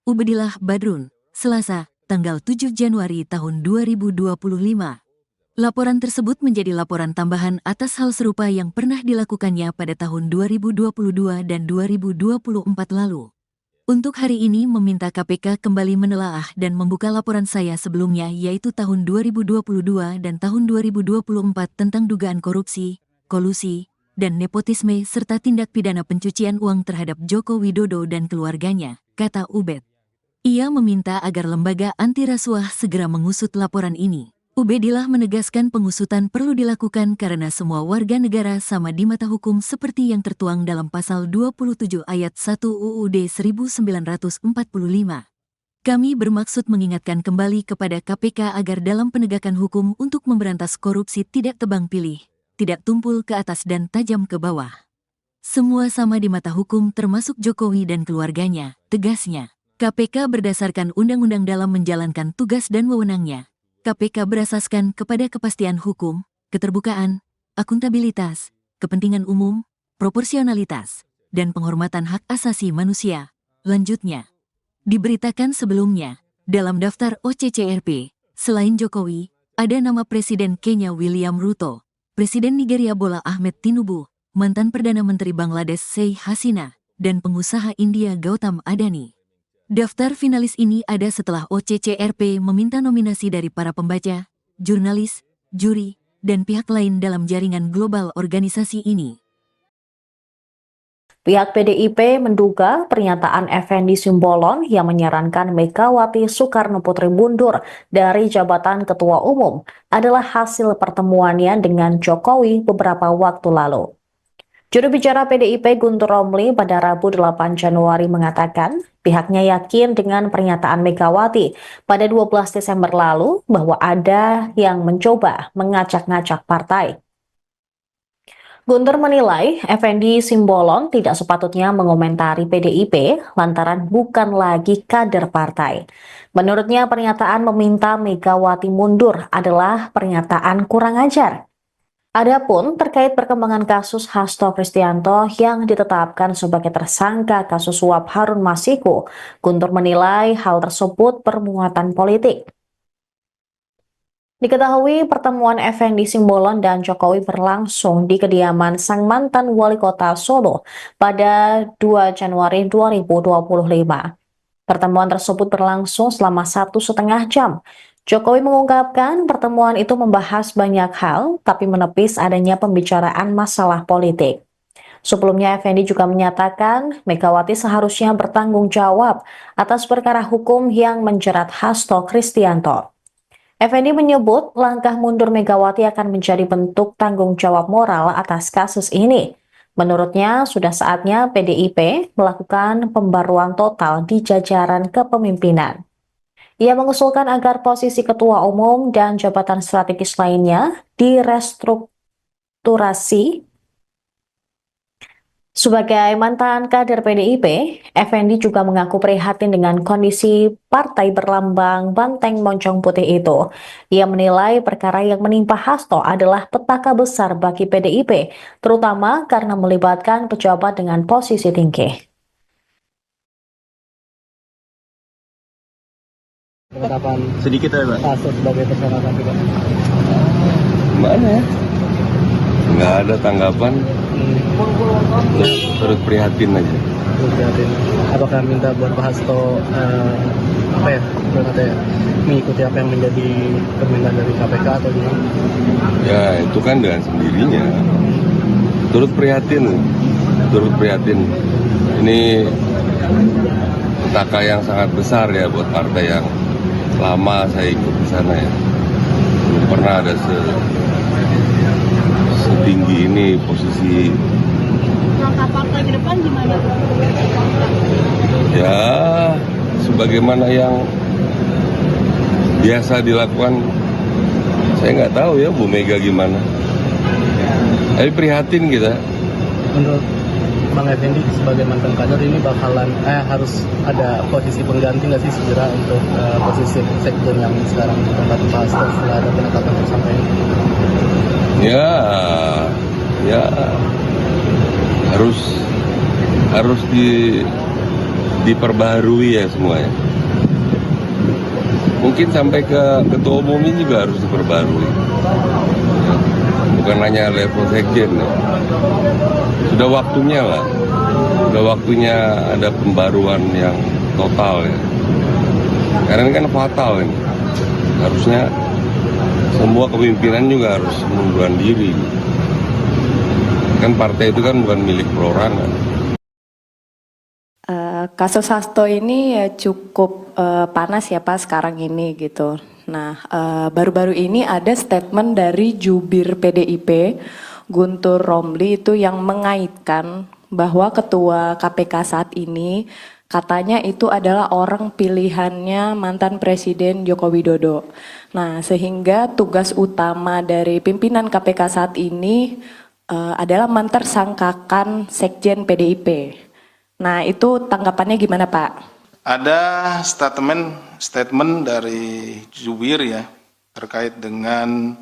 Ubedillah Badrun, Selasa, tanggal 7 Januari tahun 2025. Laporan tersebut menjadi laporan tambahan atas hal serupa yang pernah dilakukannya pada tahun 2022 dan 2024 lalu. Untuk hari ini meminta KPK kembali menelaah dan membuka laporan saya sebelumnya yaitu tahun 2022 dan tahun 2024 tentang dugaan korupsi, kolusi, dan nepotisme serta tindak pidana pencucian uang terhadap Joko Widodo dan keluarganya, kata Ubed. Ia meminta agar lembaga anti rasuah segera mengusut laporan ini. Ubedillah menegaskan pengusutan perlu dilakukan karena semua warga negara sama di mata hukum seperti yang tertuang dalam pasal 27 ayat 1 UUD 1945. Kami bermaksud mengingatkan kembali kepada KPK agar dalam penegakan hukum untuk memberantas korupsi tidak tebang pilih, tidak tumpul ke atas dan tajam ke bawah. Semua sama di mata hukum termasuk Jokowi dan keluarganya, tegasnya. KPK berdasarkan undang-undang dalam menjalankan tugas dan wewenangnya. KPK berasaskan kepada kepastian hukum, keterbukaan, akuntabilitas, kepentingan umum, proporsionalitas, dan penghormatan hak asasi manusia. Lanjutnya, diberitakan sebelumnya, dalam daftar OCCRP, selain Jokowi, ada nama Presiden Kenya William Ruto, Presiden Nigeria Bola Ahmed Tinubu, mantan Perdana Menteri Bangladesh Sheikh Hasina, dan pengusaha India Gautam Adani. Daftar finalis ini ada setelah OCCRP meminta nominasi dari para pembaca, jurnalis, juri, dan pihak lain dalam jaringan global organisasi ini. Pihak PDIP menduga pernyataan Effendi Simbolon yang menyarankan Megawati Soekarno Putri mundur dari jabatan Ketua Umum adalah hasil pertemuannya dengan Jokowi beberapa waktu lalu. Juru bicara PDIP Guntur Romli pada Rabu 8 Januari mengatakan pihaknya yakin dengan pernyataan Megawati pada 12 Desember lalu bahwa ada yang mencoba mengacak-ngacak partai. Guntur menilai Effendi Simbolon tidak sepatutnya mengomentari PDIP lantaran bukan lagi kader partai. Menurutnya pernyataan meminta Megawati mundur adalah pernyataan kurang ajar. Adapun terkait perkembangan kasus Hasto Kristianto yang ditetapkan sebagai tersangka kasus suap Harun Masiku, Guntur menilai hal tersebut bermuatan politik. Diketahui pertemuan Effendi Simbolon dan Jokowi berlangsung di kediaman sang mantan wali kota Solo pada 2 Januari 2025. Pertemuan tersebut berlangsung selama 1,5 jam. Jokowi mengungkapkan pertemuan itu membahas banyak hal, tapi menepis adanya pembicaraan masalah politik. Sebelumnya, Effendi juga menyatakan Megawati seharusnya bertanggung jawab atas perkara hukum yang menjerat Hasto Kristianto. Effendi menyebut langkah mundur Megawati akan menjadi bentuk tanggung jawab moral atas kasus ini. Menurutnya, sudah saatnya PDIP melakukan pembaruan total di jajaran kepemimpinan. Ia mengusulkan agar posisi ketua umum dan jabatan strategis lainnya direstrukturasi. Sebagai mantan kader PDIP, Effendi juga mengaku prihatin dengan kondisi partai berlambang banteng moncong putih itu. Ia menilai perkara yang menimpa Hasto adalah petaka besar bagi PDIP, terutama karena melibatkan pejabat dengan posisi tinggi. Penetapan Sedikit ya, Pak. Hasto sebagai tersangka KPK. Gimana ya? Nggak ada tanggapan, turut prihatin aja. Prihatin. Apakah minta buat Pak Hasto mengikuti apa yang menjadi permintaan dari KPK atau gimana? Ya itu kan dengan sendirinya. Turut prihatin. Ini petaka yang sangat besar ya buat partai yang lama saya ikut di sana ya. Belum pernah ada setinggi ini posisi. Langkah partai ke depan gimana? Ya sebagaimana yang biasa dilakukan. Saya nggak tahu ya Bu Mega gimana. Tapi prihatin kita. Menurut Bang Effendi sebagai mantan kader ini bakalan harus ada posisi pengganti nggak sih segera untuk posisi sekjen yang sekarang ditempati Pak Hasto setelah ada penetapan tersangka ini? Ya harus diperbaharui ya semuanya. Mungkin sampai ke ketua umum ini juga harus diperbarui. Ya, bukan hanya level sekjen ya. Sudah waktunya lah. Sudah waktunya ada pembaruan yang total ya. Karena ini kan fatal ini. Harusnya semua kepemimpinan juga harus mengundurkan diri. Kan partai itu kan bukan milik perorangan. Kasus Hasto ini ya cukup panas ya Pak sekarang ini gitu. Nah, baru-baru ini ada statement dari jubir PDIP, Guntur Romli itu yang mengaitkan bahwa ketua KPK saat ini katanya itu adalah orang pilihannya mantan Presiden Joko Widodo. Nah, sehingga tugas utama dari pimpinan KPK saat ini adalah mentersangkakan Sekjen PDIP. Nah, itu tanggapannya gimana Pak? Ada statement dari jubir ya terkait dengan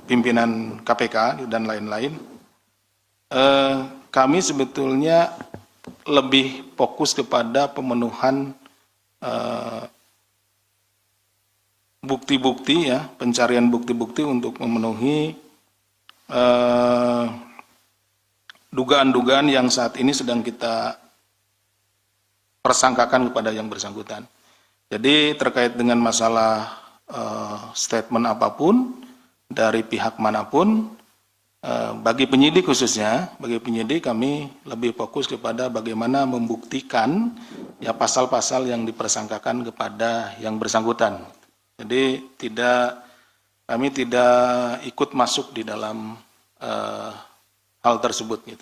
pimpinan KPK dan lain-lain. Kami sebetulnya lebih fokus kepada pemenuhan bukti-bukti ya, pencarian bukti-bukti untuk memenuhi dugaan-dugaan yang saat ini sedang kita persangkakan kepada yang bersangkutan. Jadi terkait dengan masalah statement apapun dari pihak manapun, bagi penyidik khususnya, bagi penyidik kami lebih fokus kepada bagaimana membuktikan ya pasal-pasal yang dipersangkakan kepada yang bersangkutan. Jadi kami tidak ikut masuk di dalam hal tersebut gitu.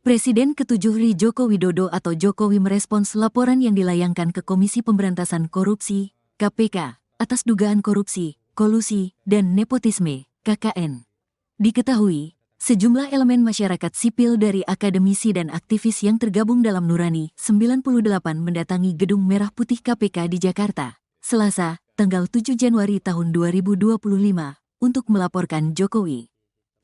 Presiden ke-7 RI Joko Widodo atau Jokowi merespons laporan yang dilayangkan ke Komisi Pemberantasan Korupsi, KPK, atas dugaan korupsi, kolusi, dan nepotisme, KKN. Diketahui, sejumlah elemen masyarakat sipil dari akademisi dan aktivis yang tergabung dalam Nurani 98 mendatangi Gedung Merah Putih KPK di Jakarta, Selasa, tanggal 7 Januari tahun 2025, untuk melaporkan Jokowi.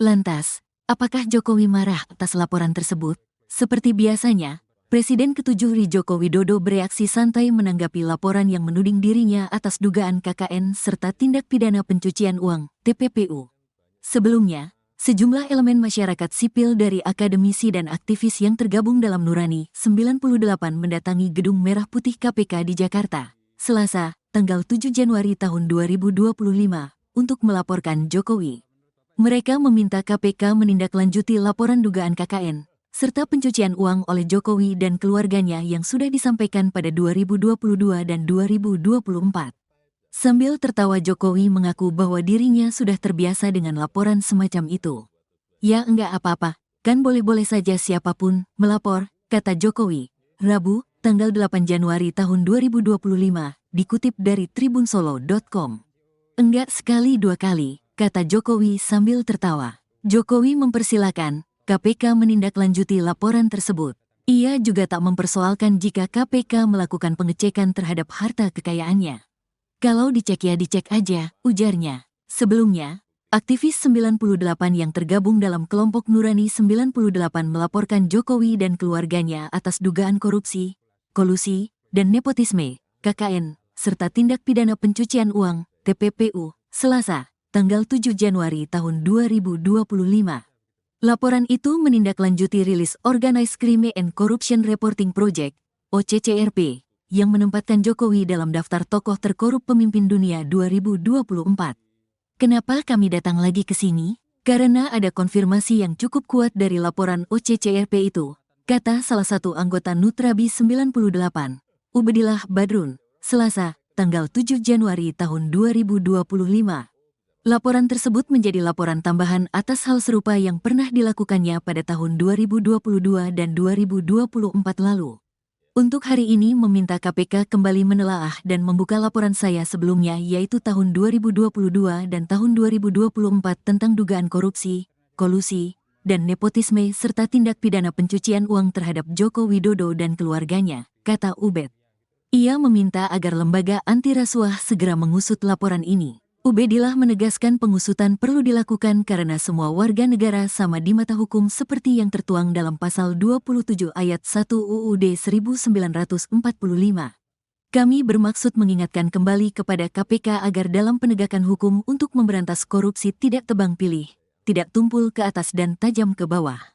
Lantas, apakah Jokowi marah atas laporan tersebut? Seperti biasanya, Presiden ke-7 RI Joko Widodo bereaksi santai menanggapi laporan yang menuding dirinya atas dugaan KKN serta tindak pidana pencucian uang, TPPU. Sebelumnya, sejumlah elemen masyarakat sipil dari akademisi dan aktivis yang tergabung dalam Nurani 98 mendatangi Gedung Merah Putih KPK di Jakarta, Selasa, tanggal 7 Januari tahun 2025, untuk melaporkan Jokowi. Mereka meminta KPK menindaklanjuti laporan dugaan KKN, serta pencucian uang oleh Jokowi dan keluarganya yang sudah disampaikan pada 2022 dan 2024. Sambil tertawa Jokowi mengaku bahwa dirinya sudah terbiasa dengan laporan semacam itu. Ya enggak apa-apa, kan boleh-boleh saja siapapun melapor, kata Jokowi, Rabu, tanggal 8 Januari tahun 2025, dikutip dari tribunsolo.com. Enggak sekali dua kali, kata Jokowi sambil tertawa. Jokowi mempersilahkan KPK menindaklanjuti laporan tersebut. Ia juga tak mempersoalkan jika KPK melakukan pengecekan terhadap harta kekayaannya. Kalau dicek ya dicek aja, ujarnya. Sebelumnya, aktivis 98 yang tergabung dalam kelompok Nurani 98 melaporkan Jokowi dan keluarganya atas dugaan korupsi, kolusi, dan nepotisme, KKN, serta tindak pidana pencucian uang, TPPU, Selasa, tanggal 7 Januari tahun 2025. Laporan itu menindaklanjuti rilis Organized Crime and Corruption Reporting Project, OCCRP, yang menempatkan Jokowi dalam daftar tokoh terkorup pemimpin dunia 2024. Kenapa kami datang lagi ke sini? Karena ada konfirmasi yang cukup kuat dari laporan OCCRP itu, kata salah satu anggota Nutrabi 98, Ubedillah Badrun, Selasa, tanggal 7 Januari tahun 2025. Laporan tersebut menjadi laporan tambahan atas hal serupa yang pernah dilakukannya pada tahun 2022 dan 2024 lalu. Untuk hari ini meminta KPK kembali menelaah dan membuka laporan saya sebelumnya yaitu tahun 2022 dan tahun 2024 tentang dugaan korupsi, kolusi, dan nepotisme serta tindak pidana pencucian uang terhadap Joko Widodo dan keluarganya, kata Ubed. Ia meminta agar lembaga anti rasuah segera mengusut laporan ini. Ubedillah menegaskan pengusutan perlu dilakukan karena semua warga negara sama di mata hukum seperti yang tertuang dalam pasal 27 ayat 1 UUD 1945. Kami bermaksud mengingatkan kembali kepada KPK agar dalam penegakan hukum untuk memberantas korupsi tidak tebang pilih, tidak tumpul ke atas dan tajam ke bawah.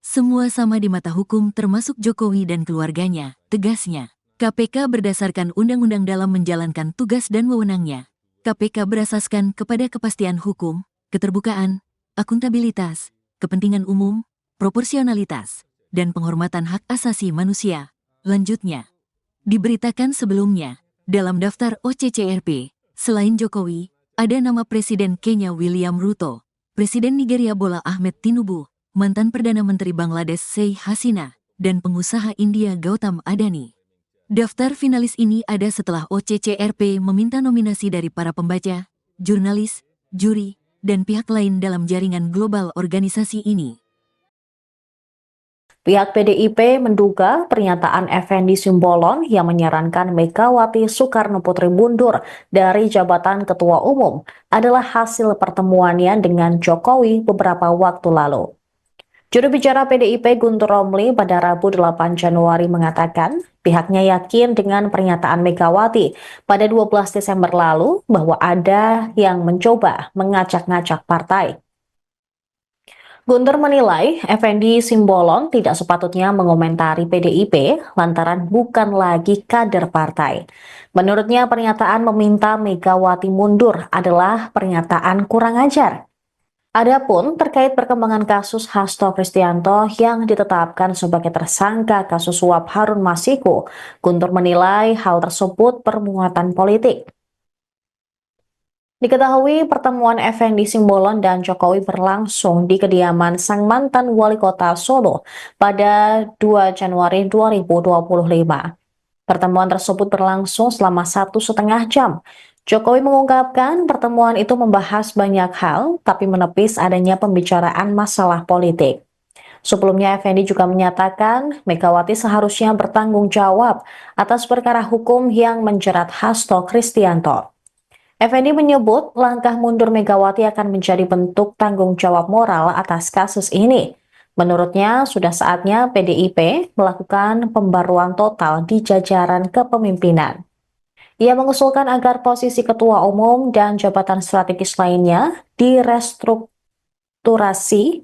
Semua sama di mata hukum termasuk Jokowi dan keluarganya, tegasnya. KPK berdasarkan undang-undang dalam menjalankan tugas dan wewenangnya. KPK berasaskan kepada kepastian hukum, keterbukaan, akuntabilitas, kepentingan umum, proporsionalitas, dan penghormatan hak asasi manusia. Lanjutnya, diberitakan sebelumnya, dalam daftar OCCRP, selain Jokowi, ada nama Presiden Kenya William Ruto, Presiden Nigeria Bola Ahmed Tinubu, mantan Perdana Menteri Bangladesh Sheikh Hasina, dan pengusaha India Gautam Adani. Daftar finalis ini ada setelah OCCRP meminta nominasi dari para pembaca, jurnalis, juri, dan pihak lain dalam jaringan global organisasi ini. Pihak PDIP menduga pernyataan Effendi Simbolon yang menyarankan Megawati Soekarno Putri mundur dari jabatan Ketua Umum adalah hasil pertemuannya dengan Jokowi beberapa waktu lalu. Juru bicara PDIP Guntur Romli pada Rabu 8 Januari mengatakan pihaknya yakin dengan pernyataan Megawati pada 12 Desember lalu bahwa ada yang mencoba mengacak-ngacak partai. Guntur menilai Effendi Simbolon tidak sepatutnya mengomentari PDIP lantaran bukan lagi kader partai. Menurutnya pernyataan meminta Megawati mundur adalah pernyataan kurang ajar. Adapun terkait perkembangan kasus Hasto Kristianto yang ditetapkan sebagai tersangka kasus suap Harun Masiku, Guntur menilai hal tersebut bermuatan politik. Diketahui pertemuan Effendi Simbolon dan Jokowi berlangsung di kediaman sang mantan wali kota Solo pada 2 Januari 2025. Pertemuan tersebut berlangsung selama 1,5 jam. Jokowi mengungkapkan pertemuan itu membahas banyak hal, tapi menepis adanya pembicaraan masalah politik. Sebelumnya, Effendi juga menyatakan Megawati seharusnya bertanggung jawab atas perkara hukum yang menjerat Hasto Kristianto. Effendi menyebut langkah mundur Megawati akan menjadi bentuk tanggung jawab moral atas kasus ini. Menurutnya, sudah saatnya PDIP melakukan pembaruan total di jajaran kepemimpinan. Ia mengusulkan agar posisi ketua umum dan jabatan strategis lainnya direstrukturasi.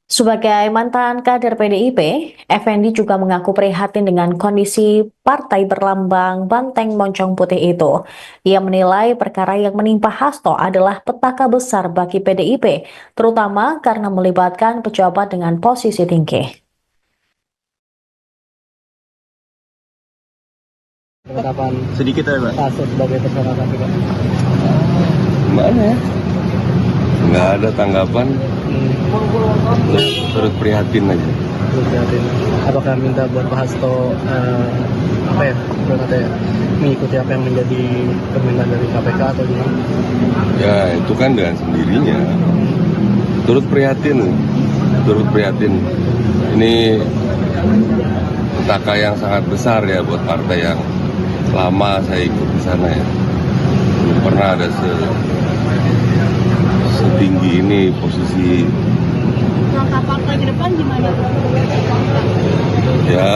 Sebagai mantan kader PDIP, Effendi juga mengaku prihatin dengan kondisi partai berlambang banteng moncong putih itu. Ia menilai perkara yang menimpa Hasto adalah petaka besar bagi PDIP, terutama karena melibatkan pejabat dengan posisi tinggi. Penetapan Sedikit ya, Pak. Hasto sebagai tersangka KPK. Gimana ya? Nggak ada tanggapan, turut prihatin aja. Prihatin. Apakah minta buat Pak Hasto mengikuti apa yang menjadi permintaan dari KPK atau gimana? Ya itu kan dengan sendirinya. Turut prihatin. Ini petaka yang sangat besar ya buat partai yang lama saya ikut di sana ya. Belum pernah ada setinggi ini posisi. Langkah partai ke depan gimana? Ya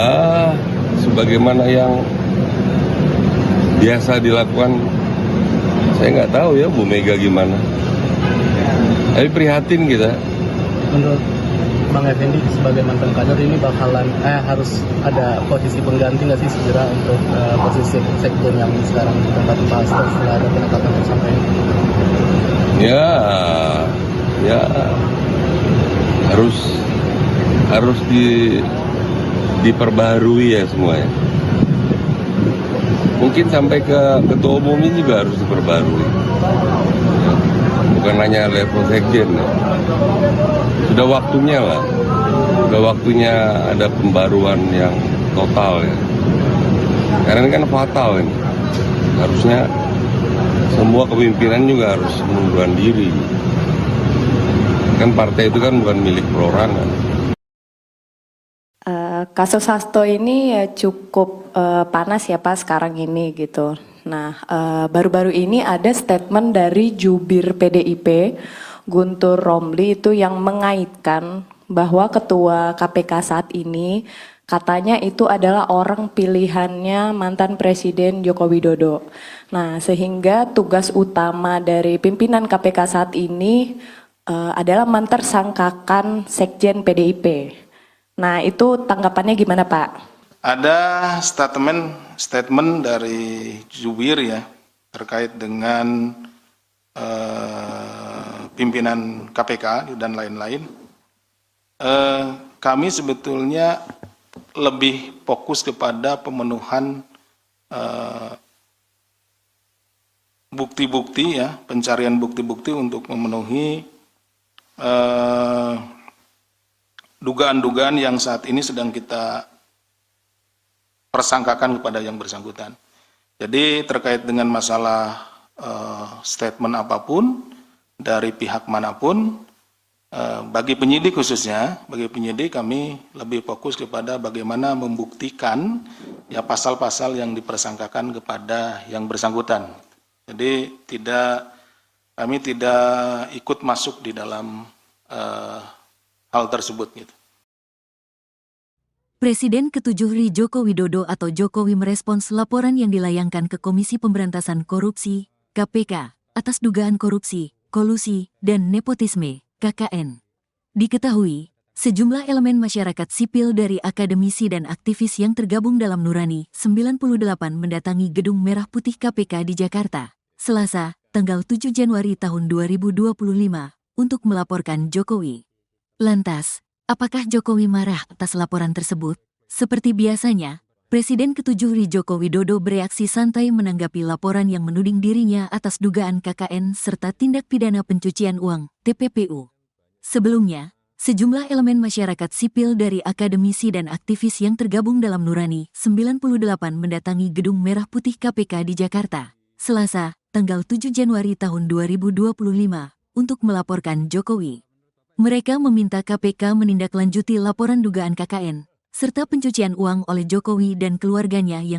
sebagaimana yang biasa dilakukan, saya nggak tahu ya Bu Mega gimana. Tapi prihatin kita. Menurut Bang Effendi sebagai mantan kader ini bakalan harus ada posisi pengganti nggak sih segera untuk posisi sekjen yang sekarang ditempati Pak Hasto setelah ada penetapan tersangka ini? Ya harus diperbaharui ya semuanya. Mungkin sampai ke ketua umumnya juga harus diperbarui. Ya. Bukan hanya level sekjen. Ya. Sudah waktunya lah. Sudah waktunya ada pembaruan yang total ya. Karena ini kan fatal ini. Harusnya semua kepemimpinan juga harus mengundurkan diri. Kan partai itu kan bukan milik perorangan. Kasus Hasto ini ya cukup panas ya Pak sekarang ini gitu. Nah, baru-baru ini ada statement dari jubir PDIP, Guntur Romli itu yang mengaitkan bahwa ketua KPK saat ini katanya itu adalah orang pilihannya mantan Presiden Joko Widodo. Nah, sehingga tugas utama dari pimpinan KPK saat ini adalah mentersangkakan Sekjen PDIP. Nah, itu tanggapannya gimana, Pak? Ada statement dari jubir ya terkait dengan pimpinan KPK dan lain-lain. Kami sebetulnya lebih fokus kepada pemenuhan bukti-bukti ya, pencarian bukti-bukti untuk memenuhi dugaan-dugaan yang saat ini sedang kita persangkakan kepada yang bersangkutan. Jadi terkait dengan masalah statement apapun dari pihak manapun, bagi penyidik khususnya, bagi penyidik kami lebih fokus kepada bagaimana membuktikan ya pasal-pasal yang dipersangkakan kepada yang bersangkutan. Jadi kami tidak ikut masuk di dalam hal tersebut gitu. Presiden ke-7 RI Joko Widodo atau Jokowi merespons laporan yang dilayangkan ke Komisi Pemberantasan Korupsi, KPK, atas dugaan korupsi, kolusi, dan nepotisme, KKN. Diketahui, sejumlah elemen masyarakat sipil dari akademisi dan aktivis yang tergabung dalam Nurani 98 mendatangi Gedung Merah Putih KPK di Jakarta, Selasa, tanggal 7 Januari tahun 2025, untuk melaporkan Jokowi. Lantas, apakah Jokowi marah atas laporan tersebut? Seperti biasanya, Presiden ke-7 RI Joko Widodo bereaksi santai menanggapi laporan yang menuding dirinya atas dugaan KKN serta tindak pidana pencucian uang, TPPU. Sebelumnya, sejumlah elemen masyarakat sipil dari akademisi dan aktivis yang tergabung dalam Nurani 98 mendatangi Gedung Merah Putih KPK di Jakarta, Selasa, tanggal 7 Januari tahun 2025, untuk melaporkan Jokowi. Mereka meminta KPK menindaklanjuti laporan dugaan KKN, serta pencucian uang oleh Jokowi dan keluarganya yang